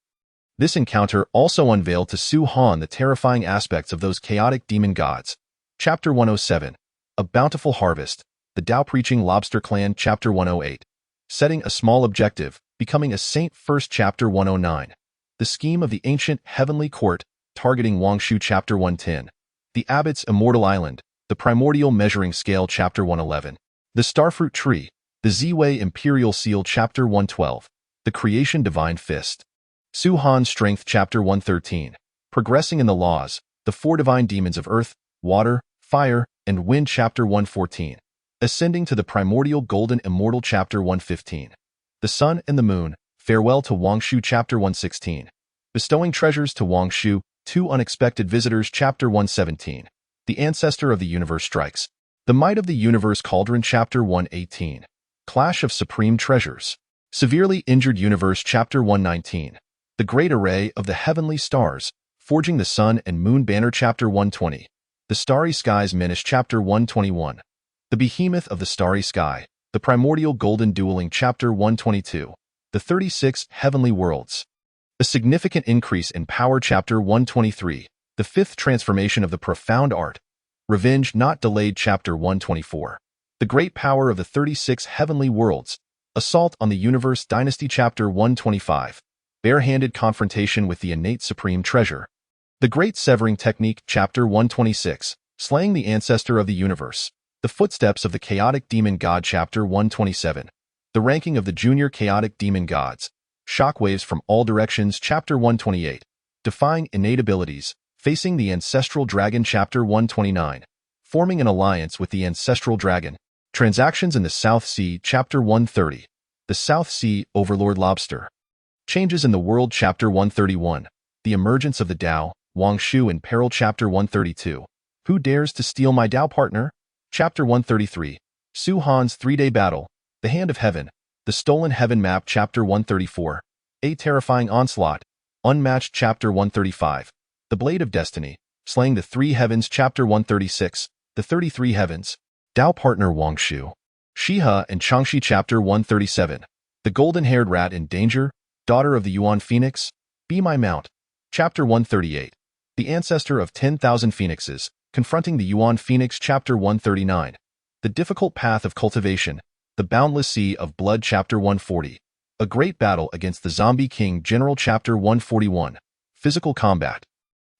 [SPEAKER 1] This encounter also unveiled to Su Han the terrifying aspects of those chaotic demon gods. Chapter 107. A Bountiful Harvest. The Tao-Preaching Lobster Clan. Chapter 108. Setting a Small Objective. Becoming a Saint. First. Chapter 109. The Scheme of the Ancient Heavenly Court. Targeting Wangshu. Chapter 110. The Abbot's Immortal Island. The Primordial Measuring Scale. Chapter 111. The Starfruit Tree. The Ziwei Imperial Seal. Chapter 112. The Creation Divine Fist. Su Han's Strength. Chapter 113. Progressing in the Laws. The Four Divine Demons of Earth, Water, Fire, and Wind. Chapter 114. Ascending to the Primordial Golden Immortal. Chapter 115. The Sun and the Moon. Farewell to Wangshu. Chapter 116. Bestowing Treasures to Wangshu. Two Unexpected Visitors. Chapter 117. The Ancestor of the Universe Strikes. The Might of the Universe Cauldron. Chapter 118. Clash of Supreme Treasures. Severely Injured Universe. Chapter 119. The Great Array of the Heavenly Stars. Forging the Sun and Moon Banner. Chapter 120. The Starry Skies Menace. Chapter 121. The Behemoth of the Starry Sky. The Primordial Golden Dueling. Chapter 122. The 36 Heavenly Worlds. A Significant Increase in Power. Chapter 123. The Fifth Transformation of the Profound Art. Revenge Not Delayed. Chapter 124. The Great Power of the 36 Heavenly Worlds. Assault on the Universe Dynasty. Chapter 125. Bare-handed Confrontation with the Innate Supreme Treasure. The Great Severing Technique. Chapter 126. Slaying the Ancestor of the Universe. The Footsteps of the Chaotic Demon God. Chapter 127. The Ranking of the Junior Chaotic Demon Gods. Shockwaves from All Directions. Chapter 128. Defying Innate Abilities. Facing the Ancestral Dragon. Chapter 129. Forming an Alliance with the Ancestral Dragon. Transactions in the South Sea. Chapter 130. The South Sea Overlord Lobster. Changes in the World. Chapter 131. The Emergence of the Tao, Wangshu in Peril. Chapter 132. Who Dares to Steal My Tao Partner? Chapter 133. Su Han's Three-Day Battle. The Hand of Heaven. The Stolen Heaven Map. Chapter 134. A Terrifying Onslaught. Unmatched. Chapter 135. The Blade of Destiny. Slaying the Three Heavens. Chapter 136. The 33 Heavens. Tao Partner Wangshu. Shiha and Changshi. Chapter 137. The Golden-Haired Rat in Danger. Daughter of the Yuan Phoenix. Be My Mount. Chapter 138. The Ancestor of 10,000 Phoenixes. Confronting the Yuan Phoenix. Chapter 139. The Difficult Path of Cultivation. The Boundless Sea of Blood. Chapter 140. A Great Battle Against the Zombie King General. Chapter 141. Physical Combat.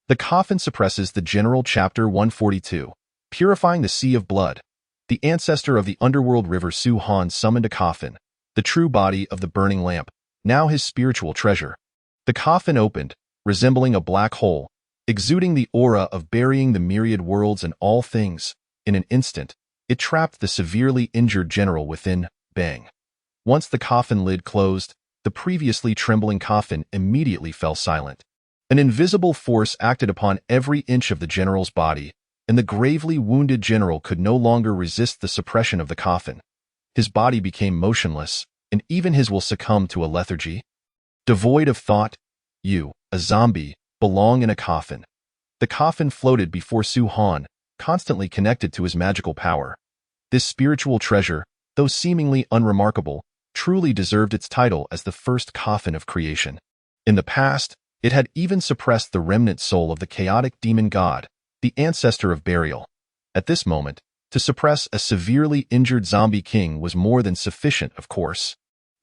[SPEAKER 1] The Coffin Suppresses the General. Chapter 142. Purifying the Sea of Blood. The Ancestor of the Underworld River Su Han summoned a coffin, the true body of the burning lamp, now his spiritual treasure. The coffin opened, resembling a black hole, exuding the aura of burying the myriad worlds and all things. In an instant, it trapped the severely injured general within. Bang. Once the coffin lid closed, the previously trembling coffin immediately fell silent. An invisible force acted upon every inch of the general's body, and the gravely wounded general could no longer resist the suppression of the coffin. His body became motionless, and even his will succumbed to a lethargy. Devoid of thought, you, a zombie, belong in a coffin. The coffin floated before Su Han, constantly connected to his magical power. This spiritual treasure, though seemingly unremarkable, truly deserved its title as the first coffin of creation. In the past, it had even suppressed the remnant soul of the chaotic demon god, the ancestor of burial. At this moment, to suppress a severely injured zombie king was more than sufficient, of course.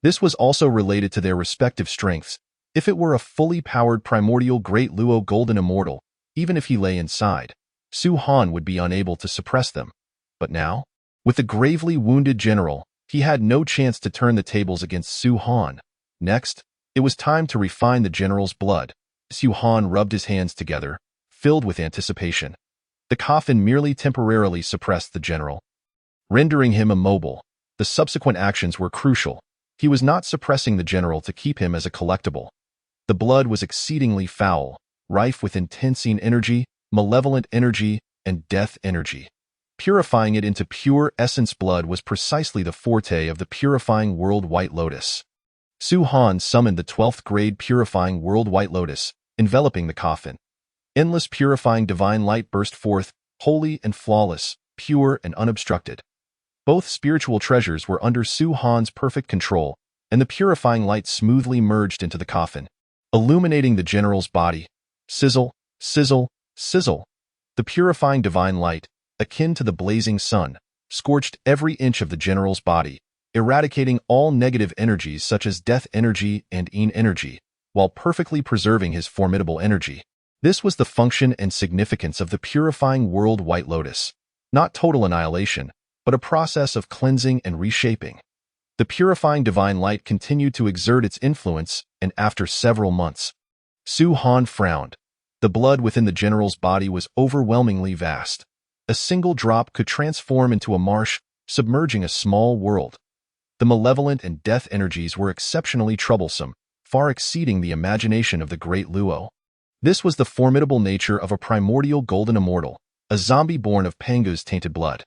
[SPEAKER 1] This was also related to their respective strengths. If it were a fully powered primordial Great Luo Golden Immortal, even if he lay inside, Su Han would be unable to suppress them. But now, with the gravely wounded general, he had no chance to turn the tables against Su Han. Next, it was time to refine the general's blood. Su Han rubbed his hands together, filled with anticipation. The coffin merely temporarily suppressed the general, rendering him immobile. The subsequent actions were crucial. He was not suppressing the general to keep him as a collectible. The blood was exceedingly foul, rife with intensine energy, malevolent energy, and death energy. Purifying it into pure essence blood was precisely the forte of the Purifying World White Lotus. Su Han summoned the 12th grade Purifying World White Lotus, enveloping the coffin. Endless purifying divine light burst forth, holy and flawless, pure and unobstructed. Both spiritual treasures were under Su Han's perfect control, and the purifying light smoothly merged into the coffin, illuminating the general's body. Sizzle, sizzle, sizzle. The purifying divine light, akin to the blazing sun, scorched every inch of the general's body, eradicating all negative energies such as death energy and yin energy, while perfectly preserving his formidable energy. This was the function and significance of the Purifying World White Lotus. Not total annihilation, but a process of cleansing and reshaping. The purifying divine light continued to exert its influence, and after several months, Su Han frowned. The blood within the general's body was overwhelmingly vast. A single drop could transform into a marsh, submerging a small world. The malevolent and death energies were exceptionally troublesome, far exceeding the imagination of the Great Luo. This was the formidable nature of a primordial golden immortal, a zombie born of Pangu's tainted blood.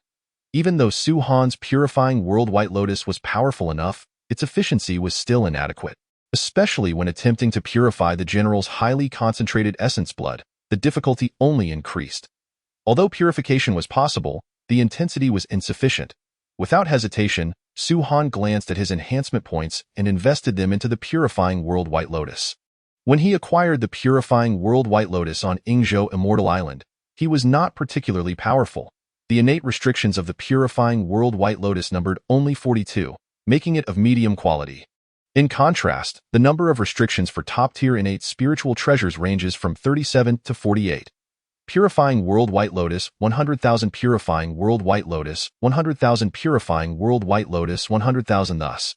[SPEAKER 1] Even though Su Han's Purifying World White Lotus was powerful enough, its efficiency was still inadequate. Especially when attempting to purify the general's highly concentrated essence blood, the difficulty only increased. Although purification was possible, the intensity was insufficient. Without hesitation, Su Han glanced at his enhancement points and invested them into the Purifying World White Lotus. When he acquired the Purifying World White Lotus on Yingzhou Immortal Island, he was not particularly powerful. The innate restrictions of the Purifying World White Lotus numbered only 42, making it of medium quality. In contrast, the number of restrictions for top-tier innate spiritual treasures ranges from 37 to 48. Purifying World White Lotus, 100,000 Purifying World White Lotus, 100,000 Purifying World White Lotus, 100,000 thus.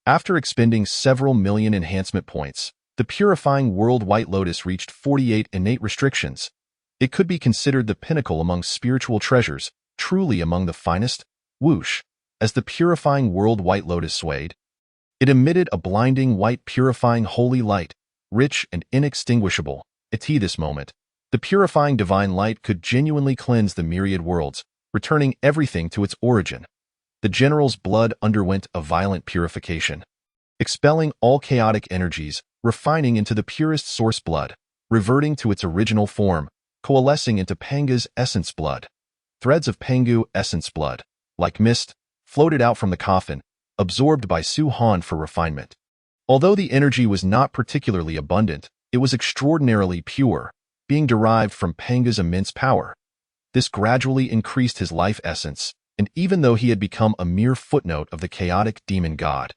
[SPEAKER 1] After expending several million enhancement points, the Purifying World White Lotus reached 48 innate restrictions. It could be considered the pinnacle among spiritual treasures, truly among the finest. Whoosh! As the Purifying World White Lotus swayed, it emitted a blinding white purifying holy light, rich and inextinguishable. At this moment, the purifying divine light could genuinely cleanse the myriad worlds, returning everything to its origin. The general's blood underwent a violent purification, expelling all chaotic energies, refining into the purest source blood, reverting to its original form, coalescing into Panga's essence blood. Threads of Pangu essence blood, like mist, floated out from the coffin, absorbed by Su Han for refinement. Although the energy was not particularly abundant, it was extraordinarily pure, being derived from Panga's immense power. This gradually increased his life essence, and even though he had become a mere footnote of the chaotic demon god,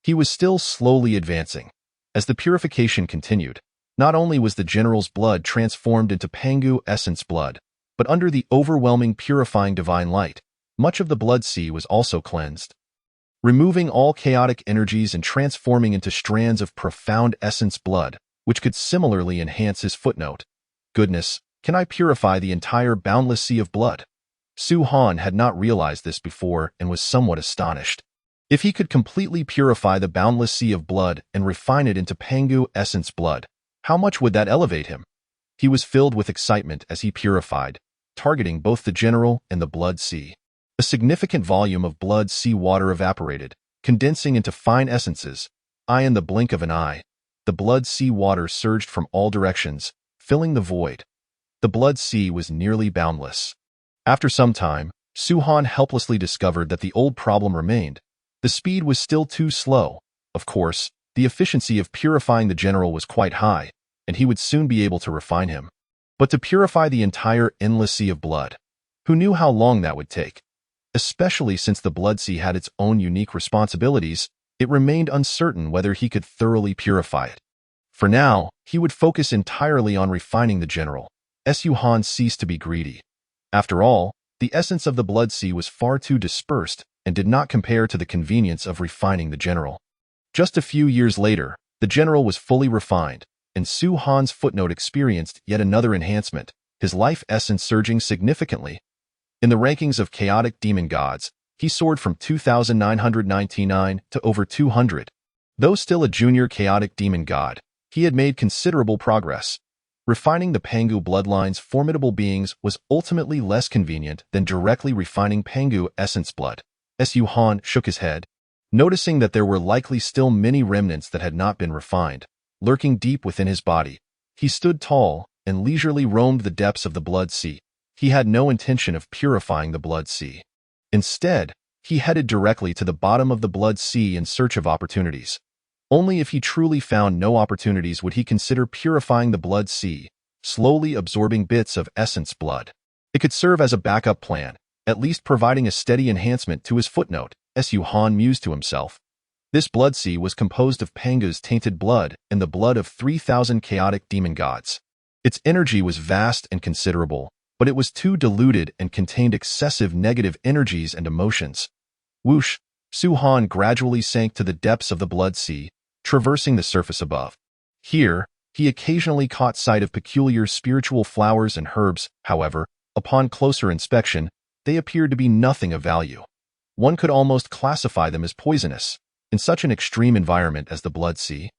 [SPEAKER 1] he was still slowly advancing. As the purification continued, not only was the general's blood transformed into Pangu essence blood, but under the overwhelming purifying divine light, much of the blood sea was also cleansed, removing all chaotic energies and transforming into strands of profound essence blood, which could similarly enhance his footnote. Goodness, can I purify the entire boundless sea of blood? Su Han had not realized this before and was somewhat astonished. If he could completely purify the boundless sea of blood and refine it into Pangu essence blood, how much would that elevate him? He was filled with excitement as he purified, targeting both the general and the blood sea. A significant volume of blood sea water evaporated, condensing into fine essences. In the blink of an eye, the blood sea water surged from all directions, filling the void. The blood sea was nearly boundless. After some time, Suhan helplessly discovered that the old problem remained. The speed was still too slow. Of course, the efficiency of purifying the general was quite high, and he would soon be able to refine him. But to purify the entire endless sea of blood, who knew how long that would take? Especially since the blood sea had its own unique responsibilities, it remained uncertain whether he could thoroughly purify it. For now, he would focus entirely on refining the general. Suhan ceased to be greedy. After all, the essence of the blood sea was far too dispersed and did not compare to the convenience of refining the general. Just a few years later, the general was fully refined, and Suhan's footnote experienced yet another enhancement, his life essence surging significantly. In the rankings of chaotic demon gods, he soared from 2,999 to over 200. Though still a junior chaotic demon god, he had made considerable progress. Refining the Pangu bloodline's formidable beings was ultimately less convenient than directly refining Pangu essence blood. Suhan shook his head, noticing that there were likely still many remnants that had not been refined, lurking deep within his body. He stood tall and leisurely roamed the depths of the blood sea. He had no intention of purifying the blood sea. Instead, he headed directly to the bottom of the blood sea in search of opportunities. Only if he truly found no opportunities would he consider purifying the blood sea, slowly absorbing bits of essence blood. It could serve as a backup plan, at least providing a steady enhancement to his footnote, Suhan mused to himself. This blood sea was composed of Pangu's tainted blood and the blood of 3,000 chaotic demon gods. Its energy was vast and considerable, but it was too diluted and contained excessive negative energies and emotions. Whoosh! Suhan gradually sank to the depths of the blood sea, traversing the surface above. Here, he occasionally caught sight of peculiar spiritual flowers and herbs. However, upon closer inspection, they appeared to be nothing of value. One could almost classify them as poisonous, in such an extreme environment as the blood sea.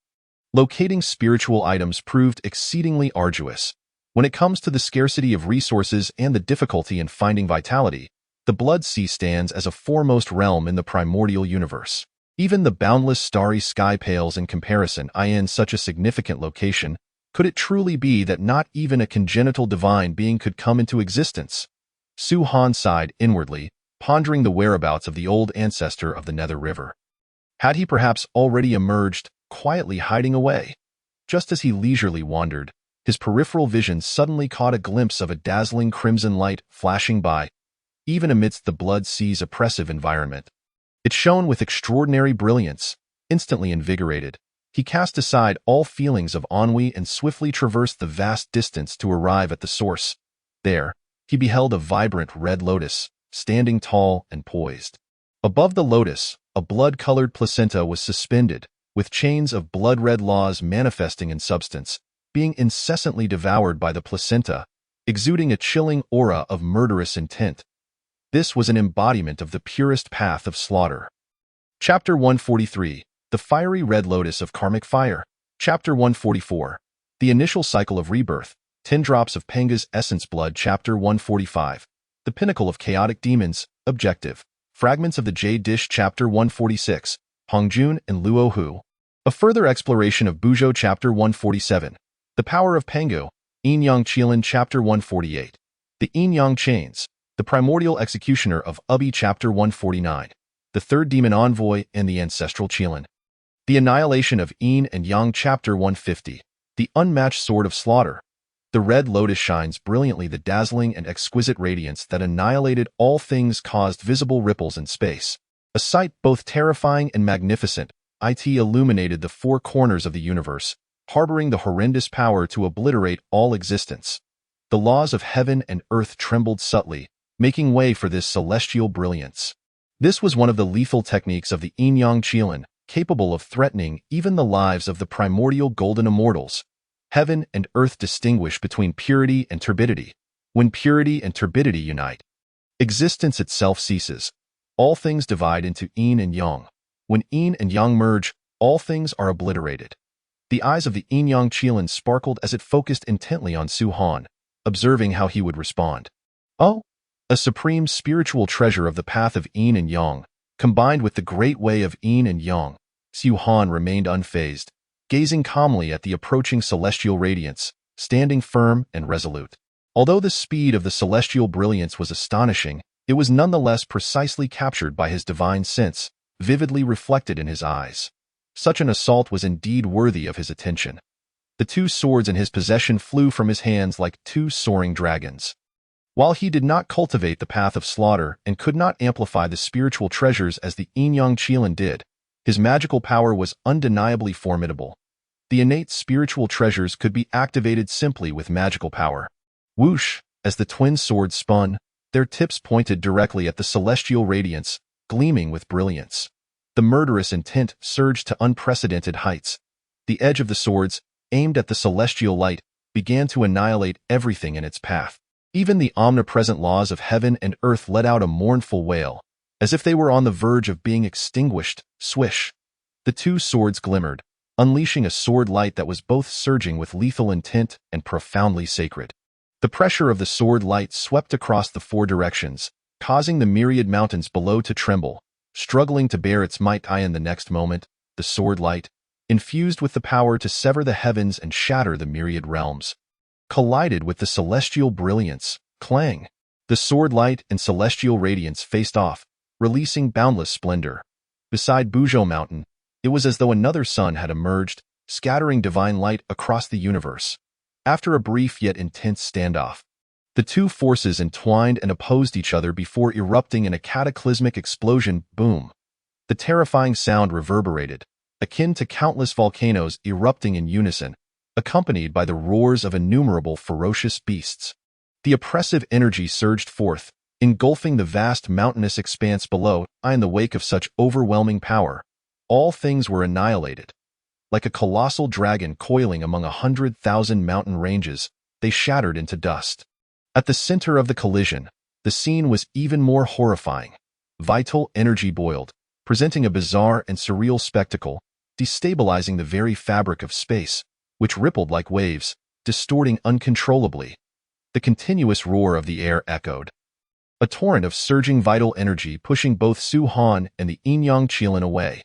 [SPEAKER 1] Locating spiritual items proved exceedingly arduous. When it comes to the scarcity of resources and the difficulty in finding vitality, the blood sea stands as a foremost realm in the primordial universe. Even the boundless starry sky pales in comparison. In such a significant location, could it truly be that not even a congenital divine being could come into existence? Suhan sighed inwardly, pondering the whereabouts of the old ancestor of the Nether River. Had he perhaps already emerged, quietly hiding away? Just as he leisurely wandered, his peripheral vision suddenly caught a glimpse of a dazzling crimson light flashing by, even amidst the blood sea's oppressive environment. It shone with extraordinary brilliance. Instantly invigorated, he cast aside all feelings of ennui and swiftly traversed the vast distance to arrive at the source. There, he beheld a vibrant red lotus, standing tall and poised. Above the lotus, a blood-colored placenta was suspended, with chains of blood-red laws manifesting in substance, being incessantly devoured by the placenta, exuding a chilling aura of murderous intent. This was an embodiment of the purest path of slaughter. Chapter 143, The Fiery Red Lotus of Karmic Fire. Chapter 144, The Initial Cycle of Rebirth, 10 Drops of Pangu's Essence Blood. Chapter 145, The Pinnacle of Chaotic Demons, Objective. Fragments of the Jade Dish. Chapter 146, Hongjun and Luo Hu. A further exploration of Buzhou. Chapter 147, The Power of Pangu, Yin Yang Qilin. Chapter 148, The Yin Yang Chains, The Primordial Executioner of Ubi. Chapter 149, The Third Demon Envoy and the Ancestral Qilin. The Annihilation of Yin and Yang. Chapter 150, The Unmatched Sword of Slaughter. The red lotus shines brilliantly. The dazzling and exquisite radiance that annihilated all things caused visible ripples in space. A sight both terrifying and magnificent, it illuminated the four corners of the universe, harboring the horrendous power to obliterate all existence. The laws of heaven and earth trembled subtly, making way for this celestial brilliance. This was one of the lethal techniques of the Yin Yang Qilin, capable of threatening even the lives of the primordial golden immortals. Heaven and earth distinguish between purity and turbidity. When purity and turbidity unite, existence itself ceases. All things divide into Yin and Yang. When yin and yang merge, all things are obliterated. The eyes of the yin-yang Qilin sparkled as it focused intently on Su Han, observing how he would respond. Oh, a supreme spiritual treasure of the path of yin and yang, combined with the great way of yin and yang. Su Han remained unfazed, gazing calmly at the approaching celestial radiance, standing firm and resolute. Although the speed of the celestial brilliance was astonishing, it was nonetheless precisely captured by his divine sense, vividly reflected in his eyes. Such an assault was indeed worthy of his attention. The two swords in his possession flew from his hands like two soaring dragons. While he did not cultivate the path of slaughter and could not amplify the spiritual treasures as the yin-yang Qilin did, his magical power was undeniably formidable. The innate spiritual treasures could be activated simply with magical power. Whoosh! As the twin swords spun, their tips pointed directly at the celestial radiance, gleaming with brilliance. The murderous intent surged to unprecedented heights. The edge of the swords, aimed at the celestial light, began to annihilate everything in its path. Even the omnipresent laws of heaven and earth let out a mournful wail, as if they were on the verge of being extinguished. Swish! The two swords glimmered, unleashing a sword light that was both surging with lethal intent and profoundly sacred. The pressure of the sword light swept across the four directions, causing the myriad mountains below to tremble, struggling to bear its might. In the next moment, the sword light, infused with the power to sever the heavens and shatter the myriad realms, collided with the celestial brilliance. Clang! The sword light and celestial radiance faced off, releasing boundless splendor. Beside Buzhou Mountain, it was as though another sun had emerged, scattering divine light across the universe. After a brief yet intense standoff, the two forces entwined and opposed each other before erupting in a cataclysmic explosion. Boom! The terrifying sound reverberated, akin to countless volcanoes erupting in unison, accompanied by the roars of innumerable ferocious beasts. The oppressive energy surged forth, engulfing the vast mountainous expanse below. In the wake of such overwhelming power, all things were annihilated. Like a colossal dragon coiling among 100,000 mountain ranges, they shattered into dust. At the center of the collision, the scene was even more horrifying. Vital energy boiled, presenting a bizarre and surreal spectacle, destabilizing the very fabric of space, which rippled like waves, distorting uncontrollably. The continuous roar of the air echoed. A torrent of surging vital energy pushing both Su Han and the yin-yang Qilin away.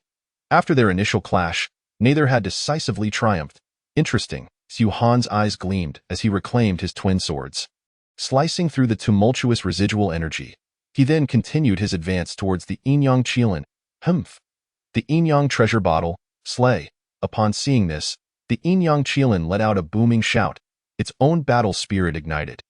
[SPEAKER 1] After their initial clash, neither had decisively triumphed. Interesting, Su Han's eyes gleamed as he reclaimed his twin swords. Slicing through the tumultuous residual energy, he then continued his advance towards the yin-yang Qilin. Humph! The yin-yang treasure bottle, slay. Upon seeing this, the yin-yang Qilin let out a booming shout, its own battle spirit ignited.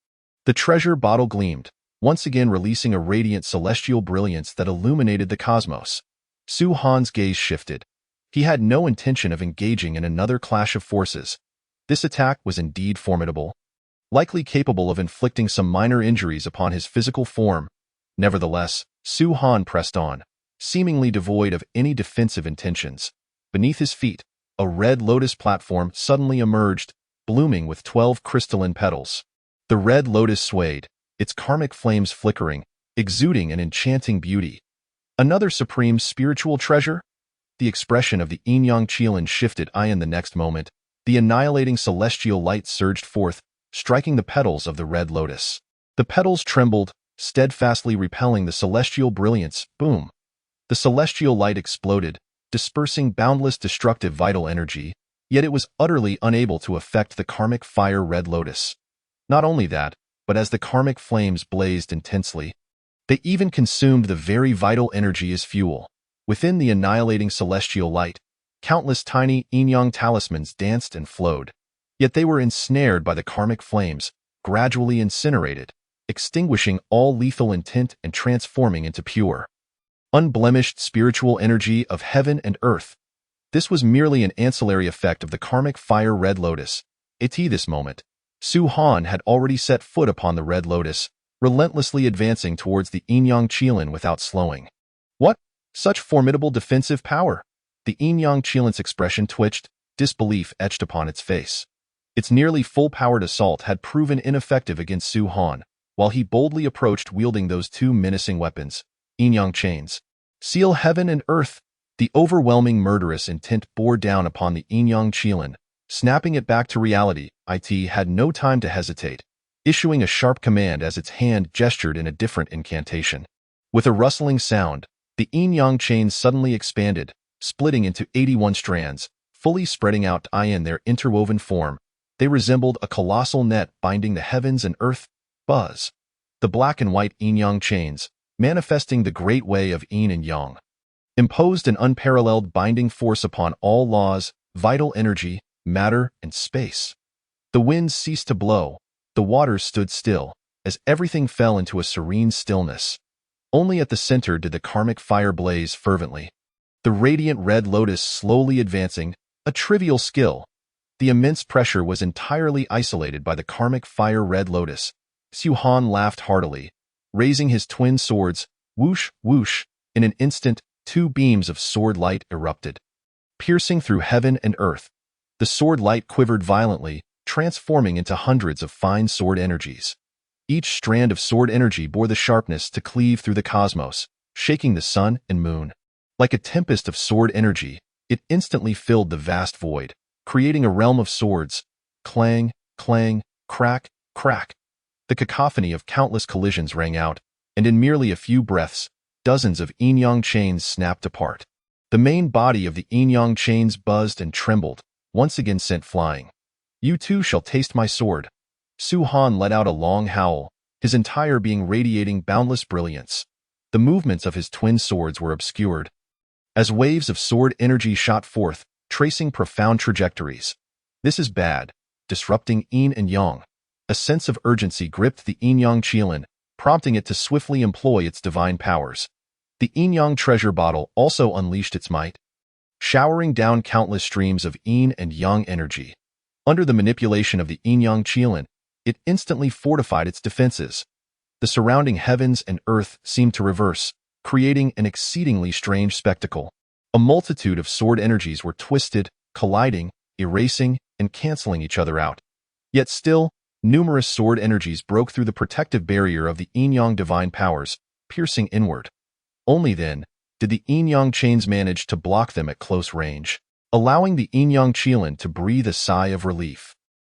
[SPEAKER 1] The treasure bottle gleamed, once again releasing a radiant celestial brilliance that illuminated the cosmos. Su Han's gaze shifted. He had no intention of engaging in another clash of forces. This attack was indeed formidable, likely capable of inflicting some minor injuries upon his physical form. Nevertheless, Su Han pressed on, seemingly devoid of any defensive intentions. Beneath his feet, a red lotus platform suddenly emerged, blooming with 12 crystalline petals. The red lotus swayed, its karmic flames flickering, exuding an enchanting beauty. Another supreme spiritual treasure? The expression of the yin-yang Qilin shifted. In the next moment, the annihilating celestial light surged forth, striking the petals of the red lotus. The petals trembled, steadfastly repelling the celestial brilliance. Boom! The celestial light exploded, dispersing boundless destructive vital energy, yet it was utterly unable to affect the karmic fire red lotus. Not only that, but as the karmic flames blazed intensely, they even consumed the very vital energy as fuel. Within the annihilating celestial light, countless tiny yin-yang talismans danced and flowed. Yet they were ensnared by the karmic flames, gradually incinerated, extinguishing all lethal intent and transforming into pure, unblemished spiritual energy of heaven and earth. This was merely an ancillary effect of the karmic fire red lotus. At this moment, Su Han had already set foot upon the red lotus, relentlessly advancing towards the yin-yang Qilin without slowing. What? Such formidable defensive power! The yin-yang Qilin's expression twitched, disbelief etched upon its face. Its nearly full-powered assault had proven ineffective against Su Han, while he boldly approached wielding those two menacing weapons, yin-yang chains. Seal heaven and earth! The overwhelming murderous intent bore down upon the Yin-Yang Qilin, snapping it back to reality. It had no time to hesitate, issuing a sharp command as its hand gestured in a different incantation. With a rustling sound, the Yin-Yang chains suddenly expanded, splitting into 81 strands, fully spreading out in their interwoven form. They resembled a colossal net binding the heavens and earth. Buzz. The black and white Yin-Yang chains, manifesting the great way of Yin and Yang, imposed an unparalleled binding force upon all laws, vital energy, matter, and space. The winds ceased to blow, the waters stood still, as everything fell into a serene stillness. Only at the center did the karmic fire blaze fervently. The radiant red lotus slowly advancing, a trivial skill. The immense pressure was entirely isolated by the karmic fire red lotus. Xu Han laughed heartily, raising his twin swords. Whoosh, whoosh, in an instant, two beams of sword light erupted, piercing through heaven and earth. The sword light quivered violently, transforming into hundreds of fine sword energies. Each strand of sword energy bore the sharpness to cleave through the cosmos, shaking the sun and moon. Like a tempest of sword energy, it instantly filled the vast void, creating a realm of swords. Clang, clang, crack, crack. The cacophony of countless collisions rang out, and in merely a few breaths, dozens of Yin-Yang chains snapped apart. The main body of the Yin-Yang chains buzzed and trembled, once again sent flying. You too shall taste my sword. Xu Han let out a long howl, his entire being radiating boundless brilliance. The movements of his twin swords were obscured, as waves of sword energy shot forth, tracing profound trajectories. This is bad, disrupting Yin and Yang. A sense of urgency gripped the Yin-Yang Qilin, prompting it to swiftly employ its divine powers. The Yin-Yang treasure bottle also unleashed its might, showering down countless streams of Yin and Yang energy. Under the manipulation of the Yin-Yang Qilin, it instantly fortified its defenses. The surrounding heavens and earth seemed to reverse, creating an exceedingly strange spectacle. A multitude of sword energies were twisted, colliding, erasing, and canceling each other out. Yet still, numerous sword energies broke through the protective barrier of the Yin-Yang divine powers, piercing inward. Only then did the Yin-Yang chains manage to block them at close range, allowing the Yin-Yang Qilin to breathe a sigh of relief.